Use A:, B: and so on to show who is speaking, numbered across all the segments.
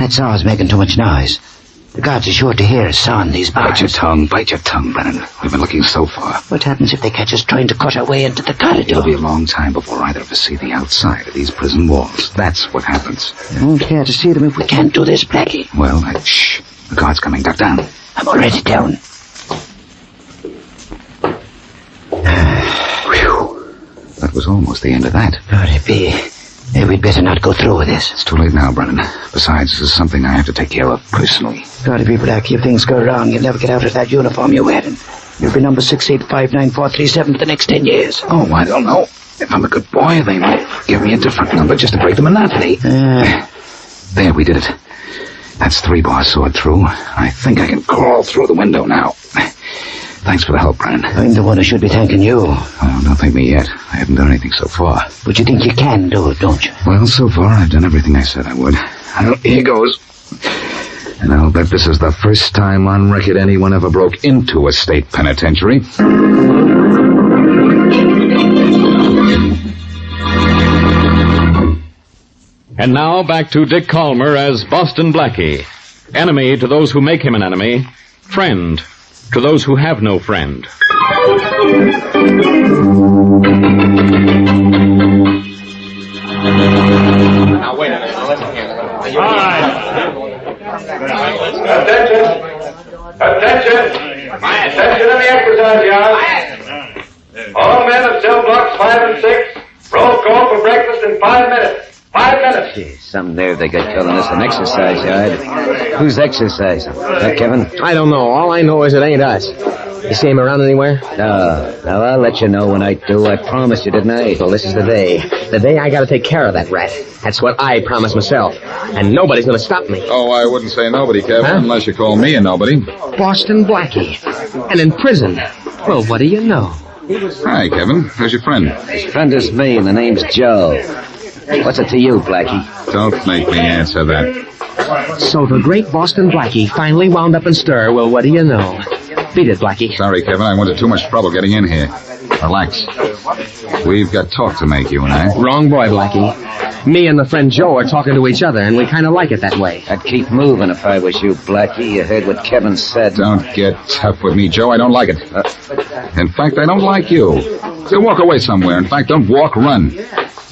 A: That saw's making too much noise. The guards are sure to hear us sawing these bars.
B: Bite your tongue, Brennan. We've been looking so far.
A: What happens if they catch us trying to cut our way into the corridor?
B: It'll be a long time before either of us see the outside of these prison walls. That's what happens.
A: I won't care to see them if we can't do this, Blackie.
B: Well, shh. The guard's coming. Duck down.
A: I'm already down.
B: Whew. That was almost the end of that.
A: Could it be? We'd better not go through with this.
B: It's too late now, Brennan. Besides, this is something I have to take care of personally.
A: Gotta be, Blackie. If things go wrong, you'll never get out of that uniform you're wearing. You'll be number 6859437 for the next 10 years.
B: Oh, I don't know. If I'm a good boy, they might give me a different number just to break the monotony. There, we did it. That's 3 bars sawed through. I think I can crawl through the window now. Thanks for the help, Brennan.
A: I'm the one who should be thanking you.
B: Oh, don't thank me yet. I haven't done anything so far.
A: But you think you can do it, don't you?
B: Well, so far, I've done everything I said I would. Here goes. And I'll bet this is the first time on record anyone ever broke into a state penitentiary.
C: And now back to Dick Calmer as Boston Blackie. Enemy to those who make him an enemy. Friend to those who have no friend.
D: Now, wait a minute. Listen here. All right.
E: Attention in the exercise yard. All men of cell blocks 5 and 6. Roll call for breakfast in 5 minutes. 5 minutes.
A: Gee, some nerve they got calling us an exercise yard. Who's exercising? Kevin?
D: I don't know. All I know is it ain't us. You see him around anywhere?
A: No, I'll let you know when I do. I promised you, didn't I?
D: Well, this is the day. The day I gotta take care of that rat. That's what I promised myself. And nobody's gonna stop me.
F: Oh, I wouldn't say nobody, Kevin,
D: Huh?
F: unless you call me a nobody.
D: Boston Blackie. And in prison. Well, what do you know?
F: Hi, Kevin. Who's your friend?
A: His friend is me, and the name's Joe. What's it to you, Blackie?
F: Don't make me answer that.
D: So the great Boston Blackie finally wound up in stir. Well, what do you know? Beat it, Blackie.
F: Sorry, Kevin. I went to too much trouble getting in here. Relax. We've got talk to make, you and I.
D: Wrong boy, Blackie. Me and the friend Joe are talking to each other, and we kind of like it that way.
A: I'd keep moving if I was you, Blackie. You heard what Kevin said.
F: Don't get tough with me, Joe. I don't like it. In fact, I don't like you. So walk away somewhere. In fact, don't walk, run.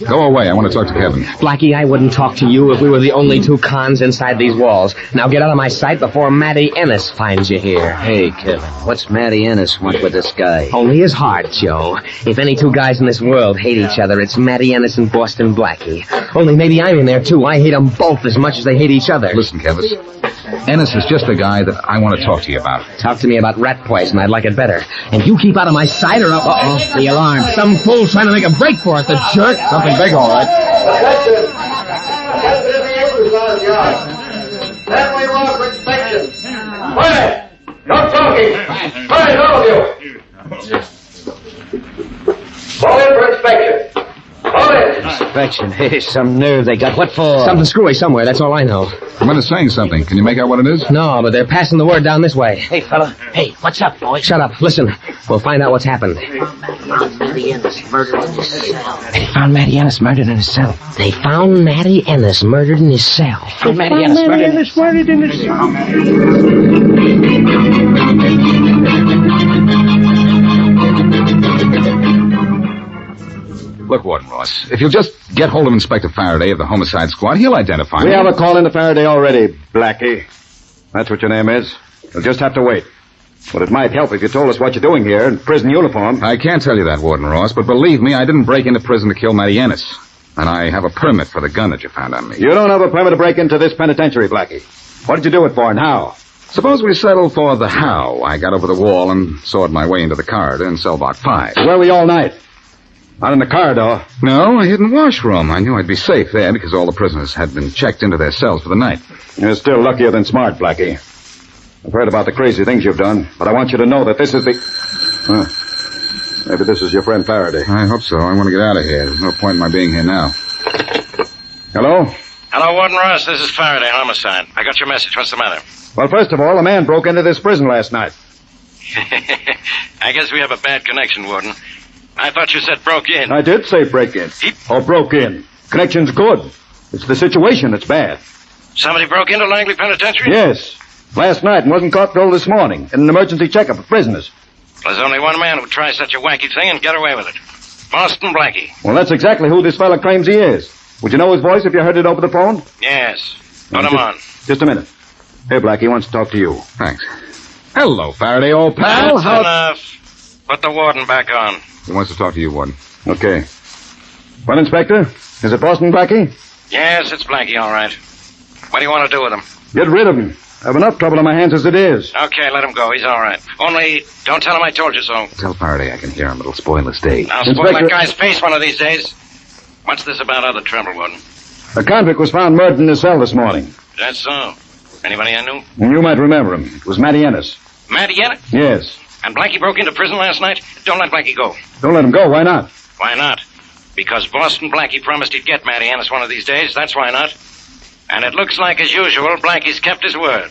F: Go away. I want to talk to Kevin.
D: Blackie, I wouldn't talk to you if we were the only 2 cons inside these walls. Now get out of my sight before Matty Ennis finds you here.
A: Hey, Kevin, what's Matty Ennis want with this guy?
D: Only his heart, Joe. If any 2 guys in this world hate each other, it's Matty Ennis and Boston Blackie. Only maybe I'm in there, too. I hate them both as much as they hate each other.
F: Listen, Kevin. Ennis is just the guy that I want to talk to you about.
D: Talk to me about rat poison. I'd like it better. And you keep out of my sight or I'll... Uh-oh, the alarm. Some fool's trying to make a break for us, the jerk.
F: Something big, all right.
E: Attention in the exercise yard. Then we want for inspection. Quiet. No talking. Quiet, all of you. Fall in for inspection. Fall in.
A: Inspection. Hey, some nerve they got. What for?
D: Something screwy somewhere, that's all I know.
F: Someone is saying something. Can you make out what it is?
D: No, but they're passing the word down this way.
A: Hey, fella. Hey, what's up, boy?
D: Shut up. Listen. We'll find out what's happened.
A: Matty Ennis murdered in his cell.
D: They found Matty Ennis murdered in his cell. They found Matty Ennis murdered in his cell.
A: Matty Ennis murdered in his cell.
F: Look, Warden Ross, if you'll just get hold of Inspector Farraday of the Homicide Squad, he'll identify me.
G: We have a call into Farraday already, Blackie. That's what your name is. You'll just have to wait. But it might help if you told us what you're doing here in prison uniform.
F: I can't tell you that, Warden Ross, but believe me, I didn't break into prison to kill Matty Ennis. And I have a permit for the gun that you found on me.
G: You don't have a permit to break into this penitentiary, Blackie. What did you do it for and how?
F: Suppose we settle for the how. I got over the wall and sawed my way into the corridor in cell block 5.
G: Where were you all night? Out in the corridor.
F: No, I hid in the washroom. I knew I'd be safe there because all the prisoners had been checked into their cells for the night.
G: You're still luckier than smart, Blackie. I've heard about the crazy things you've done, but I want you to know that this is the... Maybe this is your friend Farraday.
F: I hope so. I want to get out of here. There's no point in my being here now.
G: Hello?
H: Hello, Warden Ross. This is Farraday, Homicide. I got your message. What's the matter?
G: Well, first of all, a man broke into this prison last night.
H: I guess we have a bad connection, Warden. I thought you said broke in.
G: I did say break in. Or broke in. Connection's good. It's the situation that's bad.
H: Somebody broke into Langley Penitentiary?
G: Yes. Last night and wasn't caught till this morning in an emergency checkup of prisoners.
H: There's only one man who'd try such a wacky thing and get away with it. Boston Blackie.
G: Well, that's exactly who this fella claims he is. Would you know his voice if you heard it over the phone?
H: Yes. Put him on.
G: Just a minute. Here, Blackie wants to talk to you.
F: Thanks. Hello, Faraday, old pal.
H: That's enough. Put the warden back on.
F: He wants to talk to you, Warden.
G: Okay. Well, Inspector, is it Boston Blackie?
H: Yes, it's Blackie, all right. What do you want to do with him?
G: Get rid of him. I have enough trouble on my hands as it is.
H: Okay, let him go. He's all right. Only, don't tell him I told you so.
F: Tell Faraday I can hear him. It'll spoil his day.
H: I'll spoil
G: Inspector-
H: that guy's face one of these days. What's this about other trouble, Warden?
G: A convict was found murdered in his cell this morning.
H: That's so. Anybody I knew?
G: And you might remember him. It was Matty Ennis.
H: Matty Ennis?
G: Yes.
H: And Blackie broke into prison last night? Don't let Blackie go.
G: Don't let him go. Why not?
H: Why not? Because Boston Blackie promised he'd get Matty Ennis one of these days. That's why not. And it looks like, as usual, Blackie's kept his word.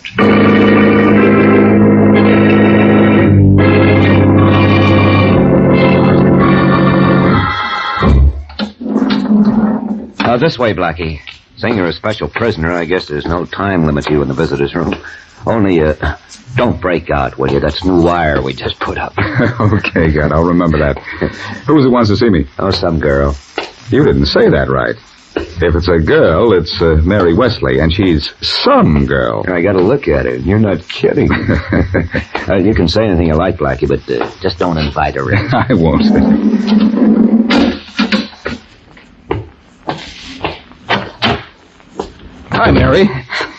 I: This way, Blackie. Saying you're a special prisoner, I guess there's no time limit to you in the visitor's room. Only, don't break out, will you? That's new wire we just put up.
F: Okay, God, I'll remember that. Who is it wants to see me?
I: Oh, some girl.
F: You didn't say that right. If it's a girl, it's Mary Wesley, and she's some girl.
I: I gotta look at her. You're not kidding. You can say anything you like, Blackie, but just don't invite her in.
F: I won't. Hi, Mary.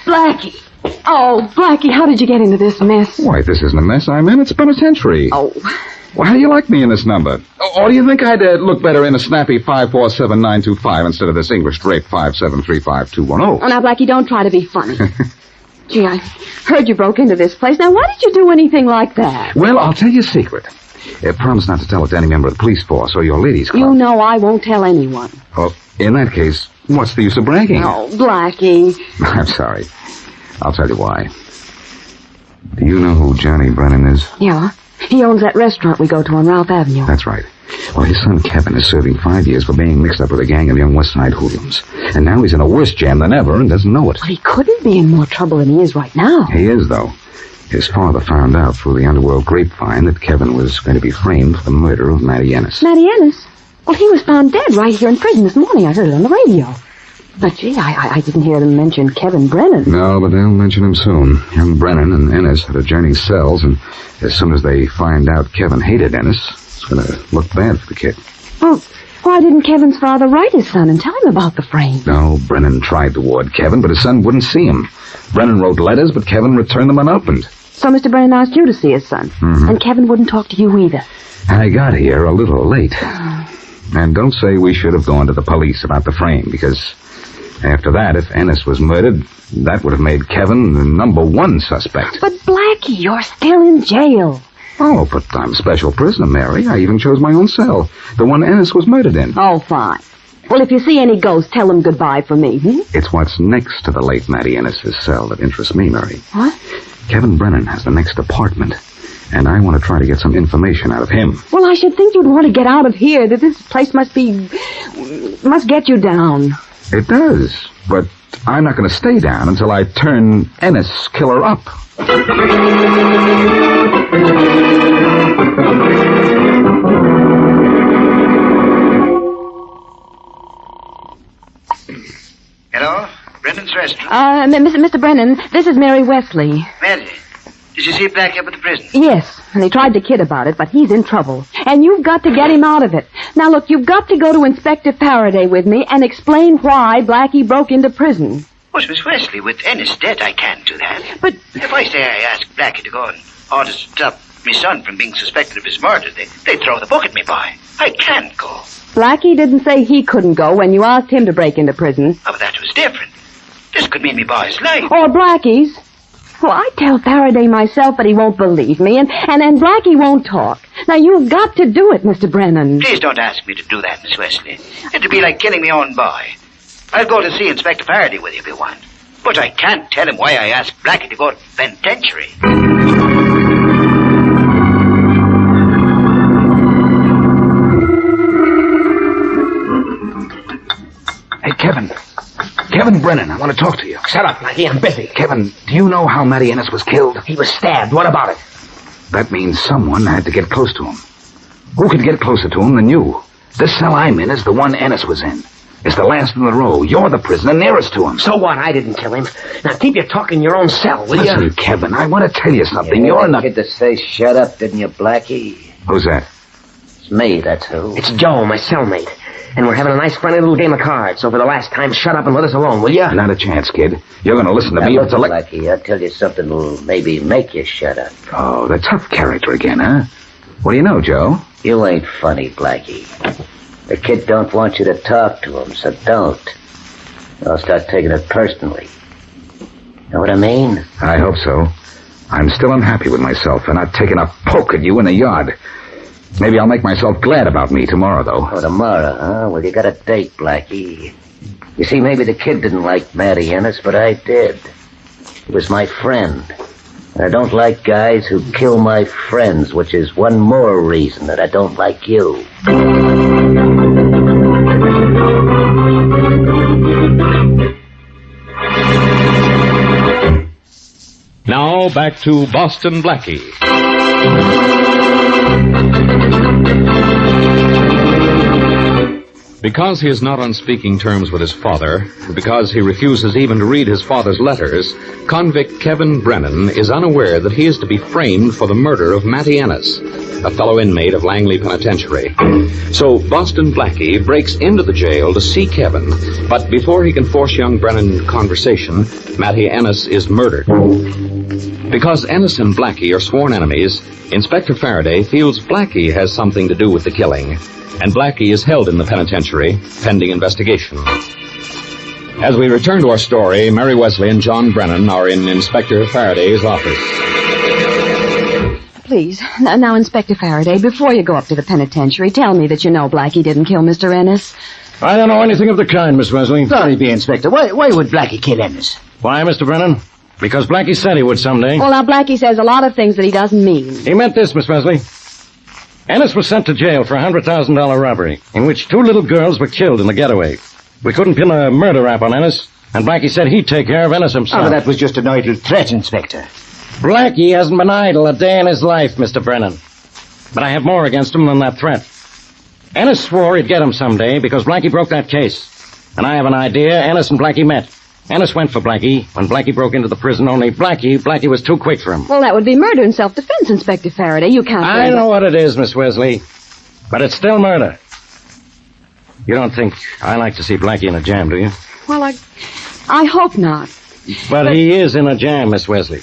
J: Blackie. Oh, Blackie, how did you get into this mess?
F: Why, this isn't a mess I'm in. It's a penitentiary.
J: Oh.
F: Well, how do you like me in this number? Or do you think I'd look better in a snappy 547925 instead of this English drape 5735210?
J: Oh, now, Blackie, don't try to be funny. Gee, I heard you broke into this place. Now, why did you do anything like that?
F: Well, I'll tell you a secret. Promise not to tell it to any member of the police force or your ladies' club.
J: You know I won't tell anyone.
F: Well, in that case, what's the use of bragging?
J: Oh, Blackie.
F: I'm sorry. I'll tell you why. Do you know who Johnny Brennan is?
J: Yeah. He owns that restaurant we go to on Ralph Avenue.
F: That's right. Well, his son Kevin is serving 5 years for being mixed up with a gang of young West Side hoodlums. And now he's in a worse jam than ever and doesn't know it.
J: Well, he couldn't be in more trouble than he is right now.
F: He is, though. His father found out through the underworld grapevine that Kevin was going to be framed for the murder of Matty Ennis.
J: Matty Ennis? Well, he was found dead right here in prison this morning. I heard it on the radio. But, gee, I didn't hear them mention Kevin Brennan.
F: No, but they'll mention him soon. Young Brennan and Ennis had adjoining cells, and as soon as they find out Kevin hated Ennis, it's going to look bad for the kid.
J: Well, why didn't Kevin's father write his son and tell him about the frame?
F: No, Brennan tried to ward Kevin, but his son wouldn't see him. Brennan wrote letters, but Kevin returned them unopened.
J: So Mr. Brennan asked you to see his son.
F: Mm-hmm.
J: And Kevin wouldn't talk to you either.
F: I got here a little late. And don't say we should have gone to the police about the frame, because after that, if Ennis was murdered, that would have made Kevin the number one suspect.
J: But, Blackie, you're still in jail.
F: Oh, but I'm a special prisoner, Mary. I even chose my own cell, the one Ennis was murdered in.
J: Oh, fine. Well, if you see any ghosts, tell them goodbye for me,
F: It's what's next to the late Matty Ennis' cell that interests me, Mary.
J: What?
F: Kevin Brennan has the next apartment, and I want to try to get some information out of him.
J: Well, I should think you'd want to get out of here. That this place must get you down.
F: It does, but I'm not going to stay down until I turn Ennis killer up.
K: Hello? Brennan's restaurant?
J: Mr. Brennan, this is Mary Wesley.
K: Mary, did you see Blackie up at the prison?
J: Yes, and he tried to kid about it, but he's in trouble. And you've got to get him out of it. Now, look, you've got to go to Inspector Farraday with me and explain why Blackie broke into prison.
K: Well, Miss Wesley, with Ennis dead, I can't do that.
J: But
K: if I say I asked Blackie to go and order to stop my son from being suspected of his murder, they'd throw the book at me, boy. I can't go.
J: Blackie didn't say he couldn't go when you asked him to break into prison.
K: Oh, but that was different. This could mean me boy's life.
J: Or Blackie's. Well, I tell Farraday myself, but he won't believe me, and Blackie won't talk. Now, you've got to do it, Mr. Brennan.
K: Please don't ask me to do that, Miss Wesley. It'd be like killing my own boy. I'll go to see Inspector Farraday with you if you want. But I can't tell him why I asked Blackie to go to the penitentiary.
B: Hey, Kevin. Kevin Brennan, I want to talk to you.
D: Shut up, Blackie. I'm busy.
B: Kevin, do you know how Matty Ennis was killed?
D: He was stabbed. What about it?
B: That means someone had to get close to him. Who could get closer to him than you? This cell I'm in is the one Ennis was in. It's the last in the row. You're the prisoner nearest to him.
D: So what? I didn't kill him. Now keep your talk in your own cell, will
B: Listen,
D: you?
B: Kevin, I want to tell you something.
K: You
B: You're
K: had
B: not...
K: kid to say shut up, didn't you, Blackie?
B: Who's that?
K: It's me, that's who.
D: It's Joe, my cellmate. And we're having a nice friendly little game of cards. So for the last time, shut up and let us alone, will you?
B: Not a chance, kid. You're going to listen to
K: Now
B: me.
K: look, Blackie, I'll tell you something that'll maybe make you shut up.
B: Oh, the tough character again, huh? What do you know, Joe?
K: You ain't funny, Blackie. The kid don't want you to talk to him, so don't. I'll start taking it personally. Know what I mean?
B: I hope so. I'm still unhappy with myself for not taking a poke at you in the yard. Maybe I'll make myself glad about me tomorrow, though.
K: Oh, tomorrow, huh? Well, you got a date, Blackie. You see, maybe the kid didn't like Matty Ennis, but I did. He was my friend. And I don't like guys who kill my friends, which is one more reason that I don't like you.
C: Now back to Boston Blackie. Because he is not on speaking terms with his father, because he refuses even to read his father's letters, convict Kevin Brennan is unaware that he is to be framed for the murder of Matty Ennis, a fellow inmate of Langley Penitentiary. So Boston Blackie breaks into the jail to see Kevin, but before he can force young Brennan into conversation, Matty Ennis is murdered. Because Ennis and Blackie are sworn enemies, Inspector Farraday feels Blackie has something to do with the killing, and Blackie is held in the penitentiary, pending investigation. As we return to our story, Mary Wesley and John Brennan are in Inspector Faraday's office.
J: Please, now, Inspector Faraday, before you go up to the penitentiary, tell me that you know Blackie didn't kill Mr. Ennis.
L: I don't know anything of the kind, Miss Wesley.
A: Sorry, be Inspector. Why would Blackie kill Ennis?
L: Why, Mr. Brennan? Because Blackie said he would someday.
J: Well, now, Blackie says a lot of things that he doesn't mean.
L: He meant this, Miss Wesley. Ennis was sent to jail for a $100,000 robbery, in which 2 little girls were killed in the getaway. We couldn't pin a murder rap on Ennis, and Blackie said he'd take care of Ennis himself.
A: Oh, that was just an idle threat, Inspector.
L: Blackie hasn't been idle a day in his life, Mr. Brennan. But I have more against him than that threat. Ennis swore he'd get him someday because Blackie broke that case. And I have an idea Ennis and Blackie met. Ennis went for Blackie when Blackie broke into the prison, only Blackie was too quick for him.
J: Well, that would be murder in self-defense, Inspector Faraday. You can't...
L: I know what it is, Miss Wesley. But it's still murder. You don't think I like to see Blackie in a jam, do you?
J: Well, I hope not.
L: But he is in a jam, Miss Wesley.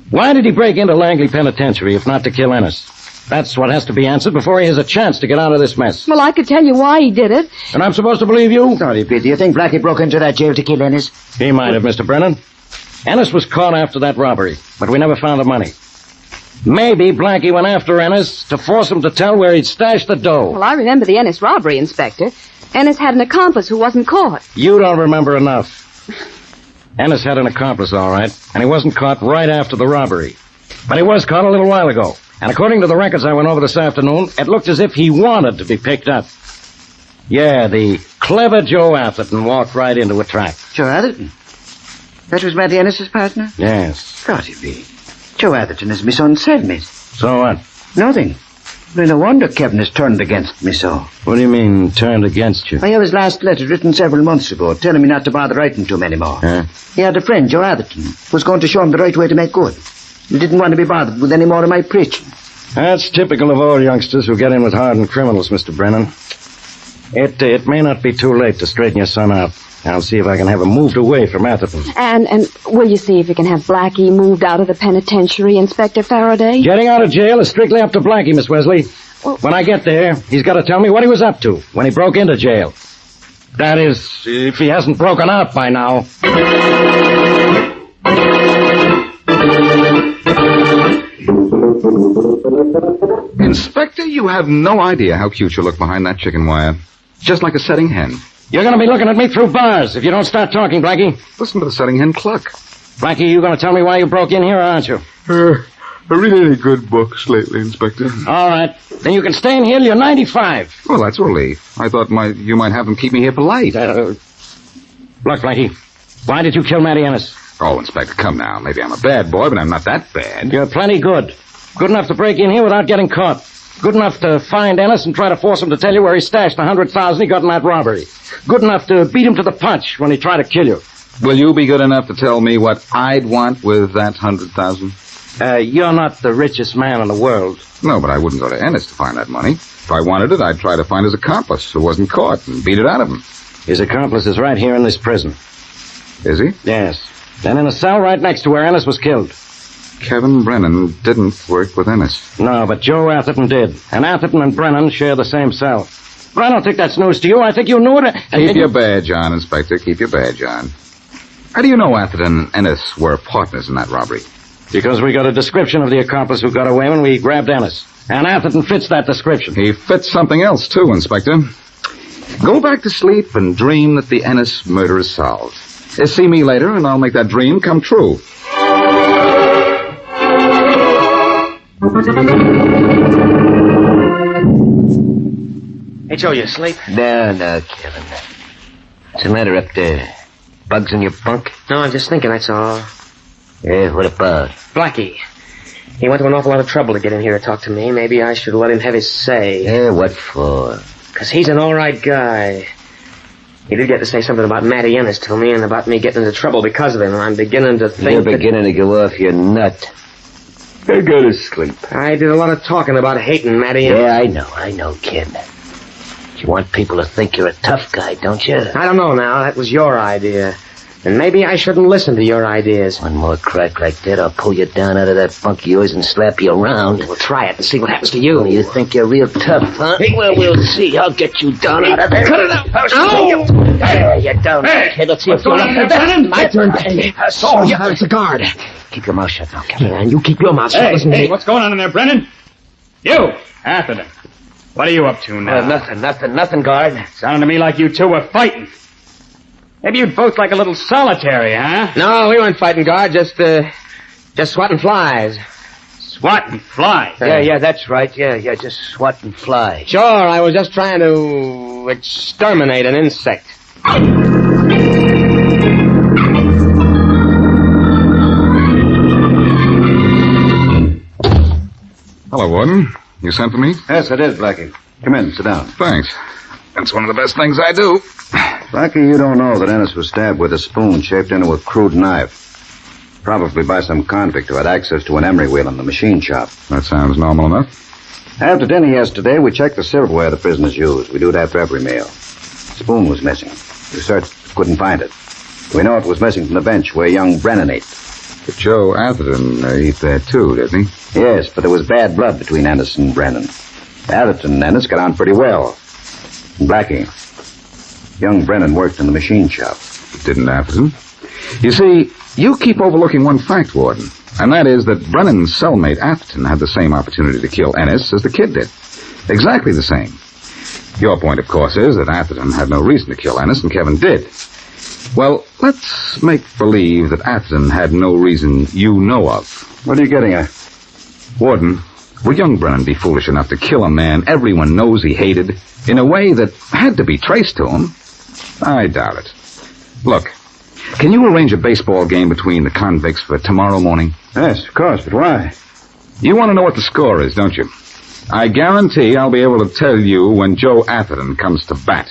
L: Why did he break into Langley Penitentiary if not to kill Ennis? That's what has to be answered before he has a chance to get out of this mess.
J: Well, I could tell you why he did it.
L: And I'm supposed to believe you?
A: Sorry, Pete. Do you think Blackie broke into that jail to kill Ennis?
L: He might have, Mr. Brennan. Ennis was caught after that robbery, but we never found the money. Maybe Blackie went after Ennis to force him to tell where he'd stashed the dough.
J: Well, I remember the Ennis robbery, Inspector. Ennis had an accomplice who wasn't caught.
L: You don't remember enough. Ennis had an accomplice, all right, and he wasn't caught right after the robbery. But he was caught a little while ago. And according to the records I went over this afternoon, it looked as if he wanted to be picked up. Yeah, the clever Joe Atherton walked right into a trap.
A: Joe Atherton? That was Matty Ennis's partner?
L: Yes.
A: God, he be. Joe Atherton is my son's cellmate.
L: So what?
A: Nothing. Well, no wonder Kevin has turned against me so.
L: What do you mean, turned against you?
A: I have his last letter written several months ago, telling me not to bother writing to him anymore. He had a friend, Joe Atherton, who was going to show him the right way to make good. He didn't want to be bothered with any more of my preaching.
L: That's typical of all youngsters who get in with hardened criminals, Mr. Brennan. It may not be too late to straighten your son out. I'll see if I can have him moved away from Atherton.
J: And will you see if you can have Blackie moved out of the penitentiary, Inspector Faraday?
L: Getting out of jail is strictly up to Blackie, Miss Wesley. Well, when I get there, he's got to tell me what he was up to when he broke into jail. That is, if he hasn't broken out by now.
F: Inspector, you have no idea how cute you look behind that chicken wire. Just like a setting hen.
L: You're going to be looking at me through bars if you don't start talking, Blackie.
F: Listen to the setting hen cluck.
L: Blackie, you going to tell me why you broke in here, aren't you?
M: I read any good books lately, Inspector.
L: All right. Then you can stay in here till you're 95.
F: Well, that's a relief. I thought you might have them keep me here polite.
L: Look, Blackie, why did you kill Matty Ennis?
F: Oh, Inspector, come now. Maybe I'm a bad boy, but I'm not that bad.
L: You're plenty good. Good enough to break in here without getting caught. Good enough to find Ennis and try to force him to tell you where he stashed the $100,000 he got in that robbery. Good enough to beat him to the punch when he tried to kill you.
F: Will you be good enough to tell me what I'd want with that $100,000?
L: You're not the richest man in the world.
F: No, but I wouldn't go to Ennis to find that money. If I wanted it, I'd try to find his accomplice who wasn't caught and beat it out of him.
L: His accomplice is right here in this prison.
F: Is he?
L: Yes. And in a cell right next to where Ennis was killed.
F: Kevin Brennan didn't work with Ennis.
L: No, but Joe Atherton did. And Atherton and Brennan share the same cell. But I don't think that's news to you. I think you knew it.
F: Keep your badge on, Inspector. Keep your badge on. How do you know Atherton and Ennis were partners in that robbery?
L: Because we got a description of the accomplice who got away when we grabbed Ennis. And Atherton fits that description.
F: He fits something else, too, Inspector. Go back to sleep and dream that the Ennis murder is solved. See me later, and I'll make that dream come true.
D: Hey, Joe, you asleep?
K: No, Kevin. What's the matter up there? Bugs in your bunk?
D: No, I'm just thinking, that's all.
K: Yeah, what about?
D: Blackie. He went to an awful lot of trouble to get in here to talk to me. Maybe I should let him have his say.
K: Yeah, what for?
D: Because he's an all right guy. He did get to say something about Matty Ennis to me and about me getting into trouble because of him. And I'm beginning to think
K: You're beginning to go off your nut. I go to sleep.
D: I did a lot of talking about hating Matty Ennis.
K: Yeah, I know, kid. You want people to think you're a tough guy, don't you?
D: I don't know now. That was your idea. And maybe I shouldn't listen to your ideas.
K: One more crack like that, I'll pull you down out of that bunk of yours and slap you around.
D: We'll try it and see what happens to you.
K: Oh, you think you're real tough, huh? Well, we'll see. I'll get you down out of there.
D: Cut it out.
K: There you down, kid. Let's see if you're up to that.
D: My turn, Blackie. Oh, yeah, it's a guard.
K: Keep your mouth shut now, Kevin.
D: Yeah, and you keep your mouth shut.
N: Hey,
D: Listen to me.
N: what's going on in there, Brennan? You, Atherton. What are you up to now?
K: Nothing, guard.
N: Sounded to me like you two were fighting. Maybe you'd both like a little solitary, huh?
D: No, we weren't fighting, guard. Just swatting flies.
N: Swatting flies?
K: Yeah, that's right. Yeah, just swatting flies.
D: Sure, I was just trying to exterminate an insect.
F: Hello, Warden. You sent for me?
G: Yes, I did, Blackie. Come in, sit down.
F: Thanks. That's one of the best things I do.
G: Blackie, you don't know that Ennis was stabbed with a spoon shaped into a crude knife. Probably by some convict who had access to an emery wheel in the machine shop.
F: That sounds normal enough.
G: After dinner yesterday, we checked the silverware the prisoners used. We do it after every meal. The spoon was missing. We searched, couldn't find it. We know it was missing from the bench where young Brennan ate.
F: But Joe Atherton ate there, too, didn't he?
G: Yes, but there was bad blood between Ennis and Brennan. Atherton and Ennis got on pretty well. And Blackie, young Brennan worked in the machine shop.
F: Didn't Atherton? You see, you keep overlooking one fact, Warden, and that is that Brennan's cellmate Atherton had the same opportunity to kill Ennis as the kid did. Exactly the same. Your point, of course, is that Atherton had no reason to kill Ennis, and Kevin did. Well, let's make believe that Atherton had no reason you know of.
G: What are you getting at?
F: Warden, would young Brennan be foolish enough to kill a man everyone knows he hated in a way that had to be traced to him? I doubt it. Look, can you arrange a baseball game between the convicts for tomorrow morning?
G: Yes, of course, but why?
F: You want to know what the score is, don't you? I guarantee I'll be able to tell you when Joe Atherton comes to bat.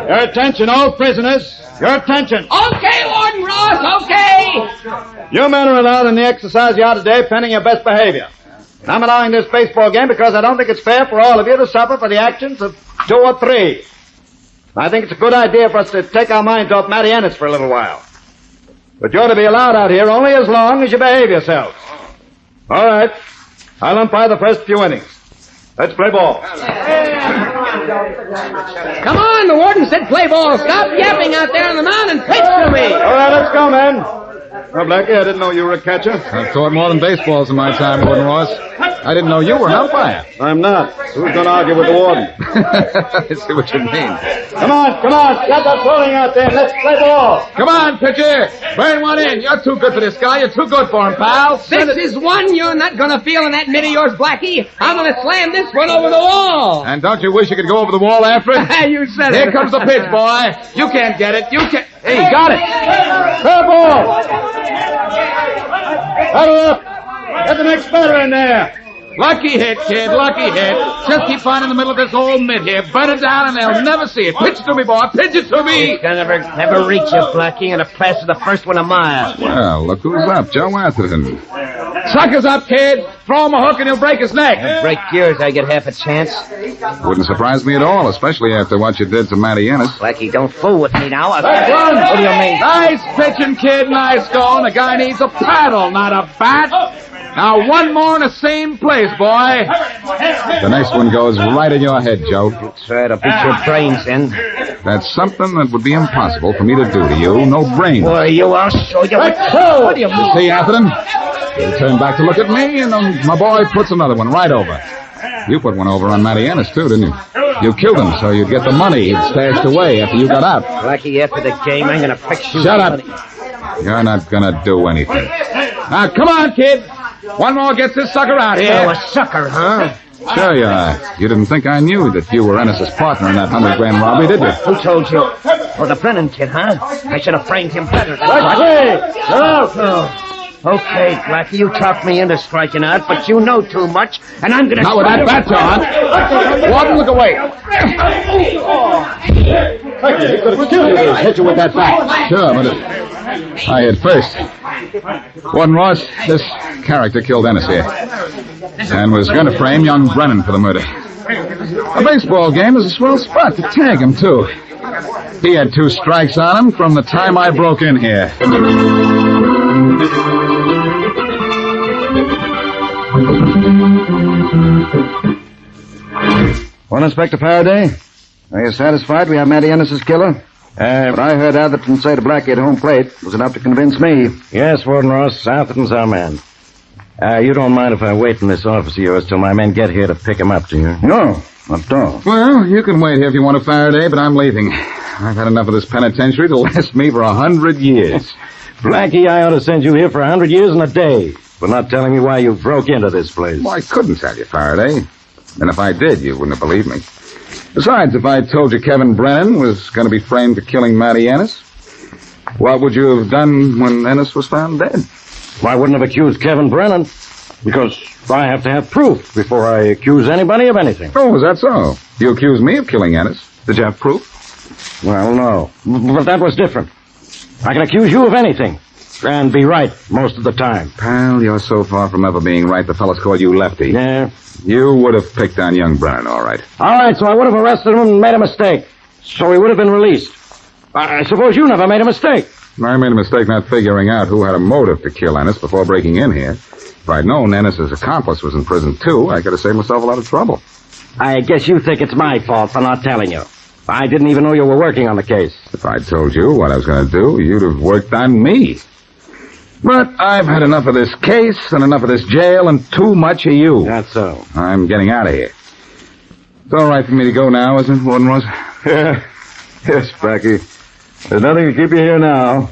N: Your attention, all prisoners. Your attention.
O: Okay, Warden Ross, okay.
N: You men are allowed in the exercise yard today pending your best behavior. And I'm allowing this baseball game because I don't think it's fair for all of you to suffer for the actions of 2 or 3. I think it's a good idea for us to take our minds off Matty Ennis for a little while. But you're to be allowed out here only as long as you behave yourselves. All right. I'll umpire the first few innings. Let's play ball.
O: Come on, the warden said play ball. Stop yapping out there on the mound and pitch to me.
N: All right, let's go, men. Well, Blackie, I didn't know you were a catcher.
F: I've taught more than baseballs in my time, Warden Ross. I didn't know you were an umpire.
N: I'm not. Who's going to argue with the warden?
F: I see what you mean.
N: Come on. Get that bowling out there. Let's play ball.
F: Come on, pitcher. Burn one in. You're too good for this guy. You're too good for him, pal.
O: This is one you're not going to feel in that mitt of yours, Blackie. I'm going to slam this one over the wall.
F: And don't you wish you could go over the wall after it?
O: You said it.
F: Here comes the pitch, boy. You can't get it. You can't.
N: Hey, got it. Fair ball. Huddle up. Get the next batter in there.
F: Lucky hit, kid. Lucky hit. Just keep on in the middle of this old mitt here. Burn it down and they'll never see it. Pitch it to me, boy. Pitch it to me.
D: He's gonna never reach you, Blackie, and a pass is the first one a mile.
F: Well, look who's up. Joe Atherton. Sucker's up, kid. Throw him a hook and he'll break his neck.
D: He'll break yours, I get half a chance.
F: Wouldn't surprise me at all, especially after what you did to Matty Ennis.
D: Blackie, don't fool with me now.
N: Run.
D: What do you mean?
F: Nice pitching, kid. Nice going. The guy needs a paddle, not a bat. Now, one more in the same place, boy. The next one goes right in your head, Joe.
D: Try to beat your brains in.
F: That's something that would be impossible for me to do to you. No brains.
D: Boy, I'll show you. What do you mean?
F: See, Atherton? You turn back to look at me, and my boy puts another one right over. You put one over on Matty Ennis, too, didn't you? You killed him so you'd get the money he'd stashed away after you got out.
D: Blackie, after the game, I'm going to fix you.
F: Shut up. You're not going to do anything. Now, come on, kid. One more gets this sucker out here.
D: Oh, a sucker, huh?
F: Sure you are. You didn't think I knew that you were Ennis's partner in that 100-grand robbery, did you?
D: Who told you? Oh, the Brennan kid, huh? I should have framed him better. Okay, Blackie, you talked me into striking out, but you know too much, and I'm gonna...
F: Not with that bat, John. Warden, look away.
N: Hit you with that bat.
F: Sure, but I hit first. Warden Ross, this character killed Ennis here. And was going to frame young Brennan for the murder. A baseball game is a swell spot to tag him, too. He had 2 strikes on him from the time I broke in here.
A: Well, Inspector Farraday, are you satisfied we have Matty Ennis's killer? What I heard Atherton say to Blackie at home plate was enough to convince me.
L: Yes, Warden Ross, Atherton's our man. You don't mind if I wait in this office of yours till my men get here to pick him up, do you?
A: No, not at all.
F: Well, you can wait here if you want to, Faraday, but I'm leaving. I've had enough of this penitentiary to last me for 100 years.
L: Blackie, I ought to send you here for 100 years and a day for not telling me why you broke into this place.
F: Well, I couldn't tell you, Faraday. And if I did, you wouldn't have believed me. Besides, if I told you Kevin Brennan was going to be framed for killing Matty Ennis, what would you have done when Ennis was found dead?
L: Well, I wouldn't have accused Kevin Brennan, because I have to have proof before I accuse anybody of anything.
F: Oh, is that so? You accused me of killing Ennis. Did you have proof?
L: Well, no. But that was different. I can accuse you of anything, and be right most of the time.
F: Pal, you're so far from ever being right, the fellas call you Lefty.
L: Yeah.
F: You would have picked on young Brennan, all right.
L: All right, so I would have arrested him and made a mistake. So he would have been released. I suppose you never made a mistake.
F: I made a mistake not figuring out who had a motive to kill Ennis before breaking in here. If I'd known Ennis's accomplice was in prison, too, I could have saved myself a lot of trouble.
L: I guess you think it's my fault for not telling you. I didn't even know you were working on the case.
F: If I'd told you what I was going to do, you'd have worked on me. But I've had enough of this case and enough of this jail and too much of you.
L: That's so.
F: I'm getting out of here. It's all right for me to go now, isn't it, Warden Ross?
N: Yeah. Yes, Blackie. There's nothing to keep you here now.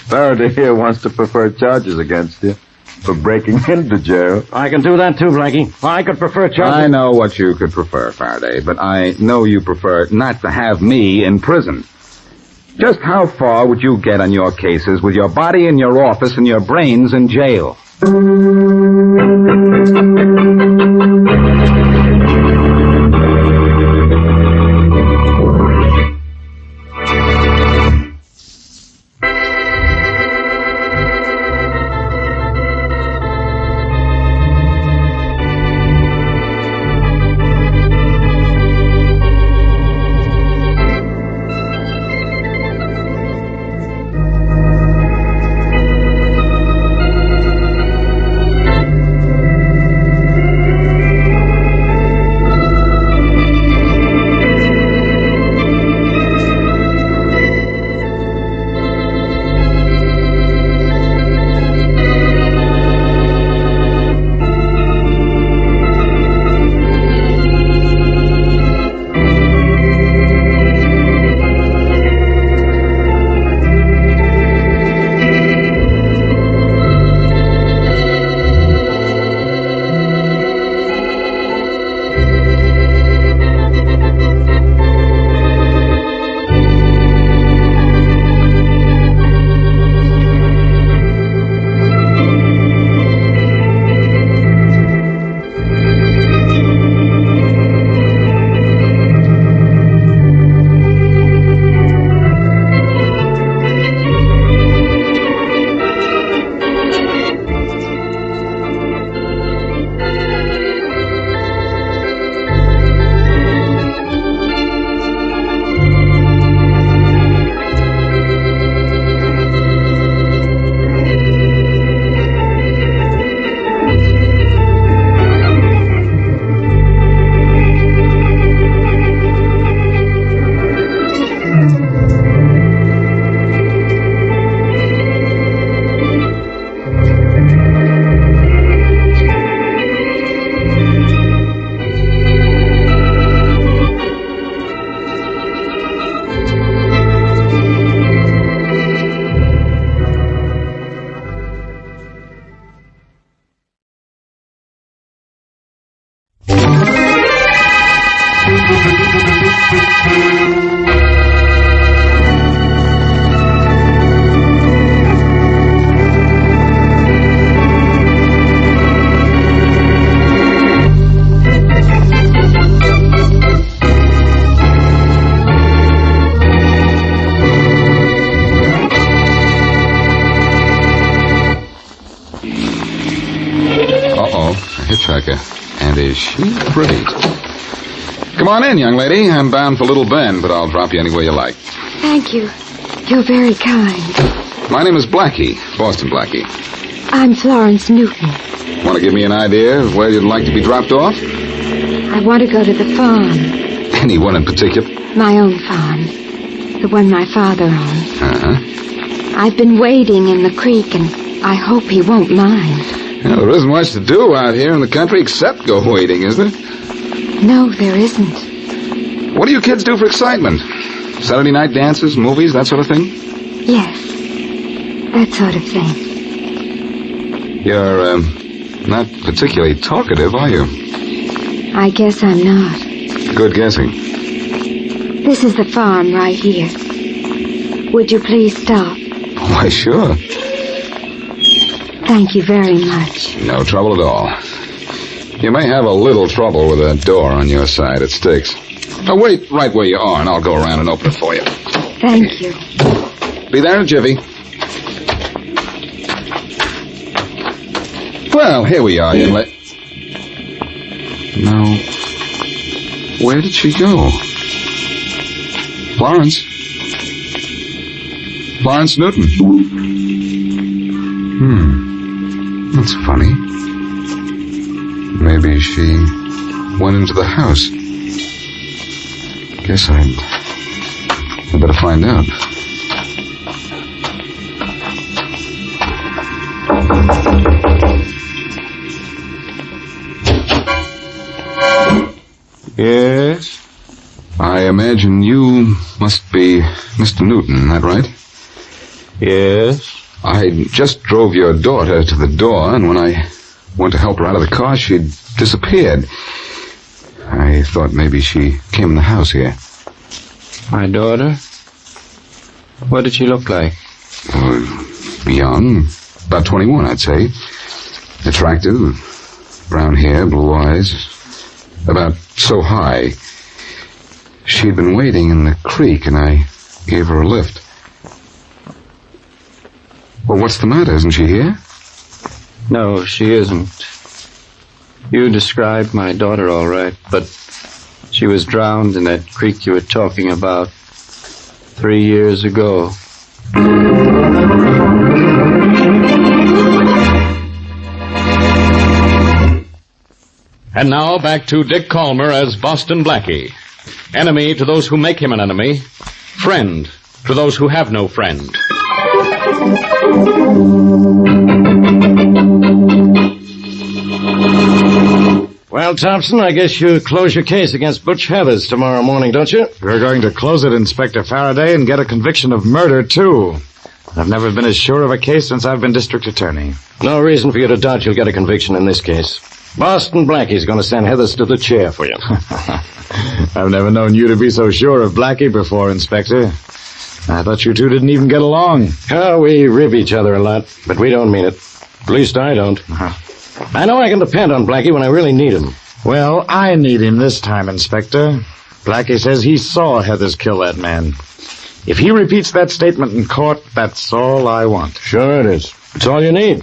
N: Farraday here wants to prefer charges against you for breaking into jail.
L: I can do that too, Blackie. I could prefer charges.
F: I know what you could prefer, Farraday, but I know you prefer not to have me in prison. Just how far would you get on your cases with your body in your office and your brains in jail? America. And is she pretty? Come on in, young lady. I'm bound for Little Bend, but I'll drop you anywhere you like.
P: Thank you. You're very kind.
F: My name is Blackie, Boston Blackie.
P: I'm Florence Newton.
F: Want to give me an idea of where you'd like to be dropped off?
P: I want to go to the farm.
F: Anyone in particular?
P: My own farm. The one my father owns.
F: Uh-huh.
P: I've been wading in the creek, and I hope he won't mind.
F: Well, there isn't much to do out here in the country except go wading, is there?
P: No, there isn't.
F: What do you kids do for excitement? Saturday night dances, movies, that sort of thing?
P: Yes. That sort of thing.
F: You're, not particularly talkative, are you?
P: I guess I'm not.
F: Good guessing.
P: This is the farm right here. Would you please stop?
F: Why, sure.
P: Thank you very much.
F: No trouble at all. You may have a little trouble with that door on your side. It sticks. Oh, wait right where you are, and I'll go around and open it for you.
P: Thank you.
F: Be there in a jiffy. Well, here we are, young lady. Now, where did she go? Florence? Florence Newton. That's funny. Maybe she went into the house. Guess I'd better find out.
L: Yes?
F: I imagine you must be Mr. Newton, is that right?
L: Yes.
F: I just drove your daughter to the door, and when I went to help her out of the car, she'd disappeared. I thought maybe she came in the house here.
L: My daughter? What did she look like?
F: Young. About 21, I'd say. Attractive. Brown hair, blue eyes. About so high. She'd been waiting in the creek, and I gave her a lift. Well, what's the matter? Isn't she here?
L: No, she isn't. You described my daughter all right, but she was drowned in that creek you were talking about 3 years ago.
C: And now back to Dick Calmer as Boston Blackie. Enemy to those who make him an enemy. Friend to those who have no friend.
L: Well, Thompson, I guess you close your case against Butch Heathers tomorrow morning, don't you?
Q: We're going to close it, Inspector Farraday, and get a conviction of murder, too. I've never been as sure of a case since I've been district attorney.
L: No reason for you to doubt you'll get a conviction in this case. Boston Blackie's going to send Heathers to the chair for you.
Q: I've never known you to be so sure of Blackie before, Inspector. I thought you two didn't even get along.
L: Oh, we rib each other a lot, but we don't mean it. At least I don't. I know I can depend on Blackie when I really need him.
Q: Well, I need him this time, Inspector. Blackie says he saw Heathers kill that man. If he repeats that statement in court, that's all I want.
L: Sure it is. It's all you need.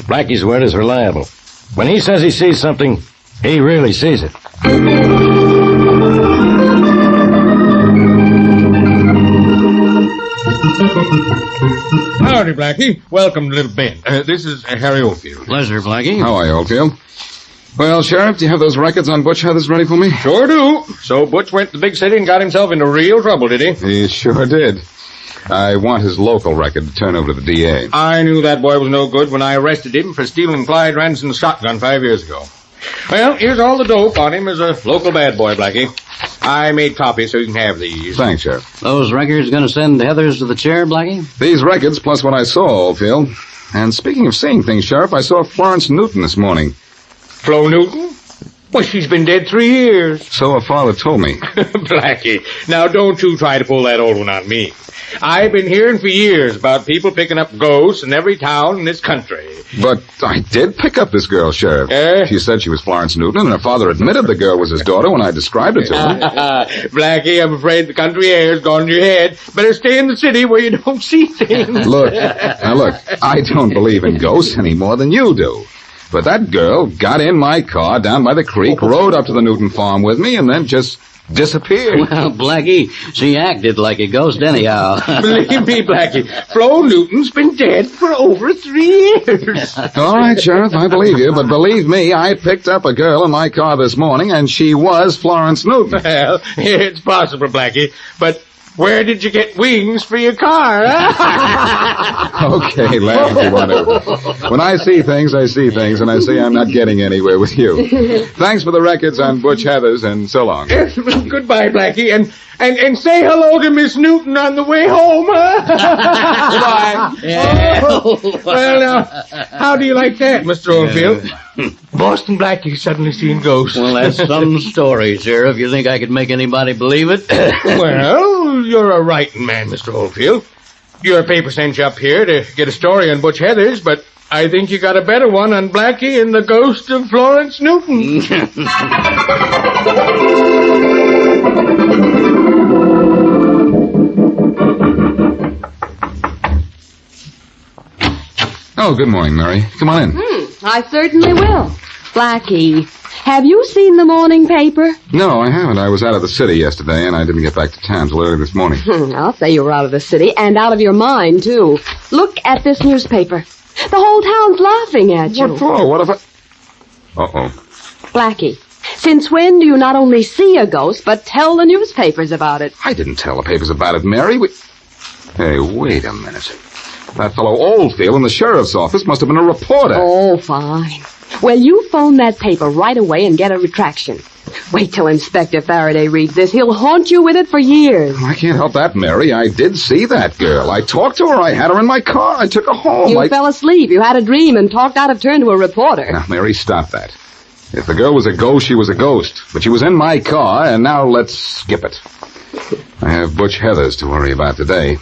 L: Blackie's word is reliable. When he says he sees something, he really sees it.
R: Howdy, Blackie. Welcome to Little Bend. This is Harry Oldfield.
L: Pleasure, Blackie.
F: How are you, Oldfield? Well, Sheriff, do you have those records on Butch Heathers ready for me?
R: Sure do. So Butch went to the big city and got himself into real trouble, did he?
F: He sure did. I want his local record to turn over to the DA.
R: I knew that boy was no good when I arrested him for stealing Clyde Ranson's shotgun 5 years ago. Well, here's all the dope on him as a local bad boy, Blackie. I made copies so you can have these.
F: Thanks, Sheriff.
S: Those records going to send Heathers to the chair, Blackie?
F: These records plus what I saw, Oldfield. And speaking of seeing things, Sheriff, I saw Florence Newton this morning.
R: Flo Newton? Well, she's been dead 3 years.
F: So her father told me.
R: Blackie, now don't you try to pull that old one on me. I've been hearing for years about people picking up ghosts in every town in this country.
F: But I did pick up this girl, Sheriff. She said she was Florence Newton, and her father admitted the girl was his daughter when I described it to her.
R: Blackie, I'm afraid the country air's gone to your head. Better stay in the city where you don't see things.
F: Look, I don't believe in ghosts any more than you do. But that girl got in my car down by the creek, rode up to the Newton farm with me, and then just disappeared.
S: Well, Blackie, she acted like a ghost anyhow.
R: Believe me, Blackie, Flo Newton's been dead for over 3 years.
F: All right, Sheriff, I believe you, but believe me, I picked up a girl in my car this morning, and she was Florence Newton.
R: Well, it's possible, Blackie, but where did you get wings for your car, huh?
F: Okay, laugh if you want to. When I see things, I see things, and I see I'm not getting anywhere with you. Thanks for the records on Butch Heathers, and so long.
R: Goodbye, Blackie, and say hello to Miss Newton on the way home, huh? Goodbye.
S: Yeah.
R: Well, now, how do you like that, Mr. Oldfield? Boston Blackie suddenly seeing ghosts.
S: Well, that's some story, Sheriff. You think I could make anybody believe it?
R: Well, you're a writing man, Mr. Oldfield. Your paper sent you up here to get a story on Butch Heathers, but I think you got a better one on Blackie and the ghost of Florence Newton.
F: Oh, good morning, Mary. Come on in.
J: I certainly will. Blackie, have you seen the morning paper?
F: No, I haven't. I was out of the city yesterday, and I didn't get back to town till early this morning.
J: I'll say you were out of the city and out of your mind, too. Look at this newspaper. The whole town's laughing at you.
F: What for? What if I... Uh-oh.
J: Blackie, since when do you not only see a ghost, but tell the newspapers about it?
F: I didn't tell the papers about it, Mary. Hey, wait a minute. That fellow Oldfield in the sheriff's office must have been a reporter.
J: Oh, fine. Well, you phone that paper right away and get a retraction. Wait till Inspector Farraday reads this. He'll haunt you with it for years.
F: I can't help that, Mary. I did see that girl. I talked to her. I had her in my car. I took her home.
J: You fell asleep. You had a dream and talked out of turn to a reporter.
F: Now, Mary, stop that. If the girl was a ghost, she was a ghost. But she was in my car, and now let's skip it. I have Butch Heathers to worry about today.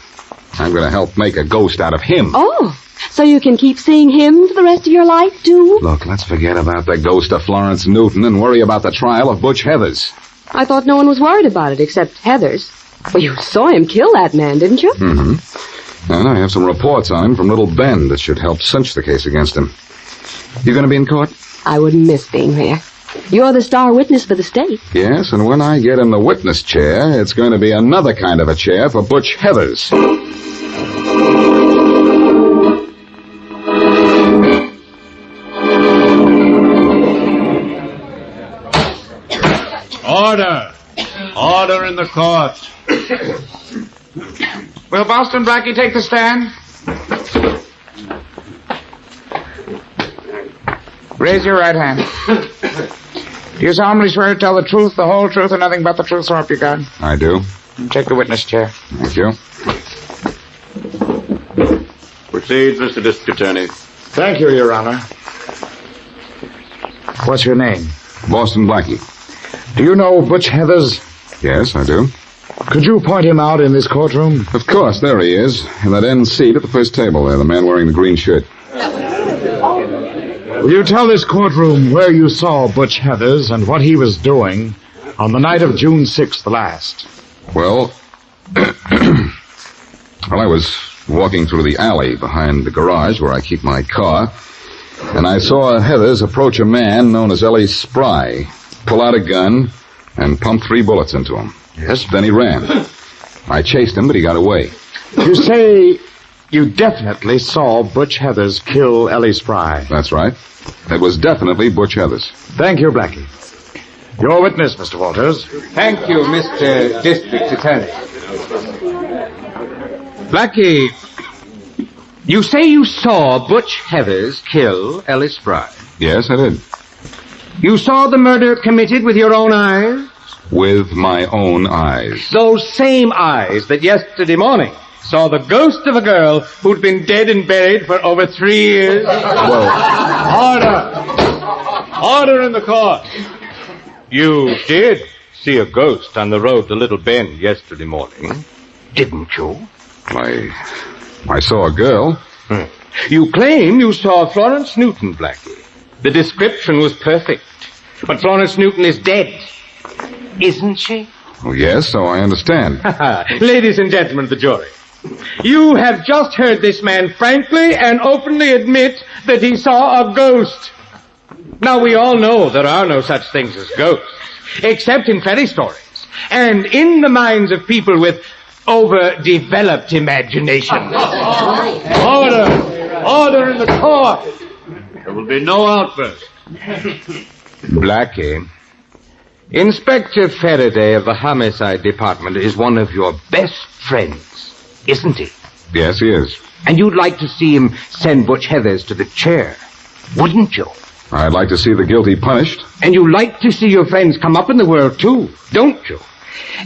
F: I'm going to help make a ghost out of him.
J: Oh, so you can keep seeing him for the rest of your life, too?
F: Look, let's forget about the ghost of Florence Newton and worry about the trial of Butch Heathers.
J: I thought no one was worried about it except Heathers. Well, you saw him kill that man, didn't you?
F: Mm-hmm. And I have some reports on him from Little Bend that should help cinch the case against him. You going to be in court?
J: I wouldn't miss being there. You're the star witness for the state.
F: Yes, and when I get in the witness chair, it's going to be another kind of a chair for Butch Heathers.
T: Order! Order in the court.
B: Will Boston Blackie take the stand? Raise your right hand. Do you solemnly swear to tell the truth, the whole truth, and nothing but the truth, so help you God?
F: I do.
B: Take the witness chair.
F: Thank you.
T: Proceed, Mr. District Attorney.
Q: Thank you, Your Honor. What's your name?
F: Boston Blackie.
Q: Do you know Butch Heathers?
F: Yes, I do.
Q: Could you point him out in this courtroom?
F: Of course, there he is, in that end seat at the first table there, the man wearing the green shirt.
Q: Will you tell this courtroom where you saw Butch Heathers and what he was doing on the night of June 6th last?
F: Well, I was walking through the alley behind the garage where I keep my car, and I saw Heathers approach a man known as Ellie Spry, pull out a gun, and pump 3 bullets into him.
Q: Yes?
F: Then he ran. I chased him, but he got away.
Q: You say you definitely saw Butch Heathers kill Ellie Spry?
F: That's right. It was definitely Butch Heathers.
Q: Thank you, Blackie. Your witness, Mr. Walters.
R: Thank you, Mr. District Attorney. Blackie, you say you saw Butch Heathers kill Ellie Spry?
F: Yes, I did.
R: You saw the murder committed with your own eyes?
F: With my own eyes.
R: Those same eyes that yesterday morning saw the ghost of a girl who'd been dead and buried for over 3 years?
T: Order! Order in the court. You did see a ghost on the road to Little Bend yesterday morning, didn't you?
F: I saw a girl.
R: You claim you saw Florence Newton, Blackie. The description was perfect. But Florence Newton is dead. Isn't she?
F: Oh, yes, so I understand.
R: Ladies and gentlemen of the jury, you have just heard this man frankly and openly admit that he saw a ghost. Now, we all know there are no such things as ghosts, except in fairy stories, and in the minds of people with overdeveloped imaginations.
T: Order! Order in the court! There will be no outburst.
B: Blackie, Inspector Farraday of the Homicide Department is one of your best friends, isn't he?
F: Yes, he is.
B: And you'd like to see him send Butch Heathers to the chair, wouldn't you?
F: I'd like to see the guilty punished.
B: And you like to see your friends come up in the world, too, don't you?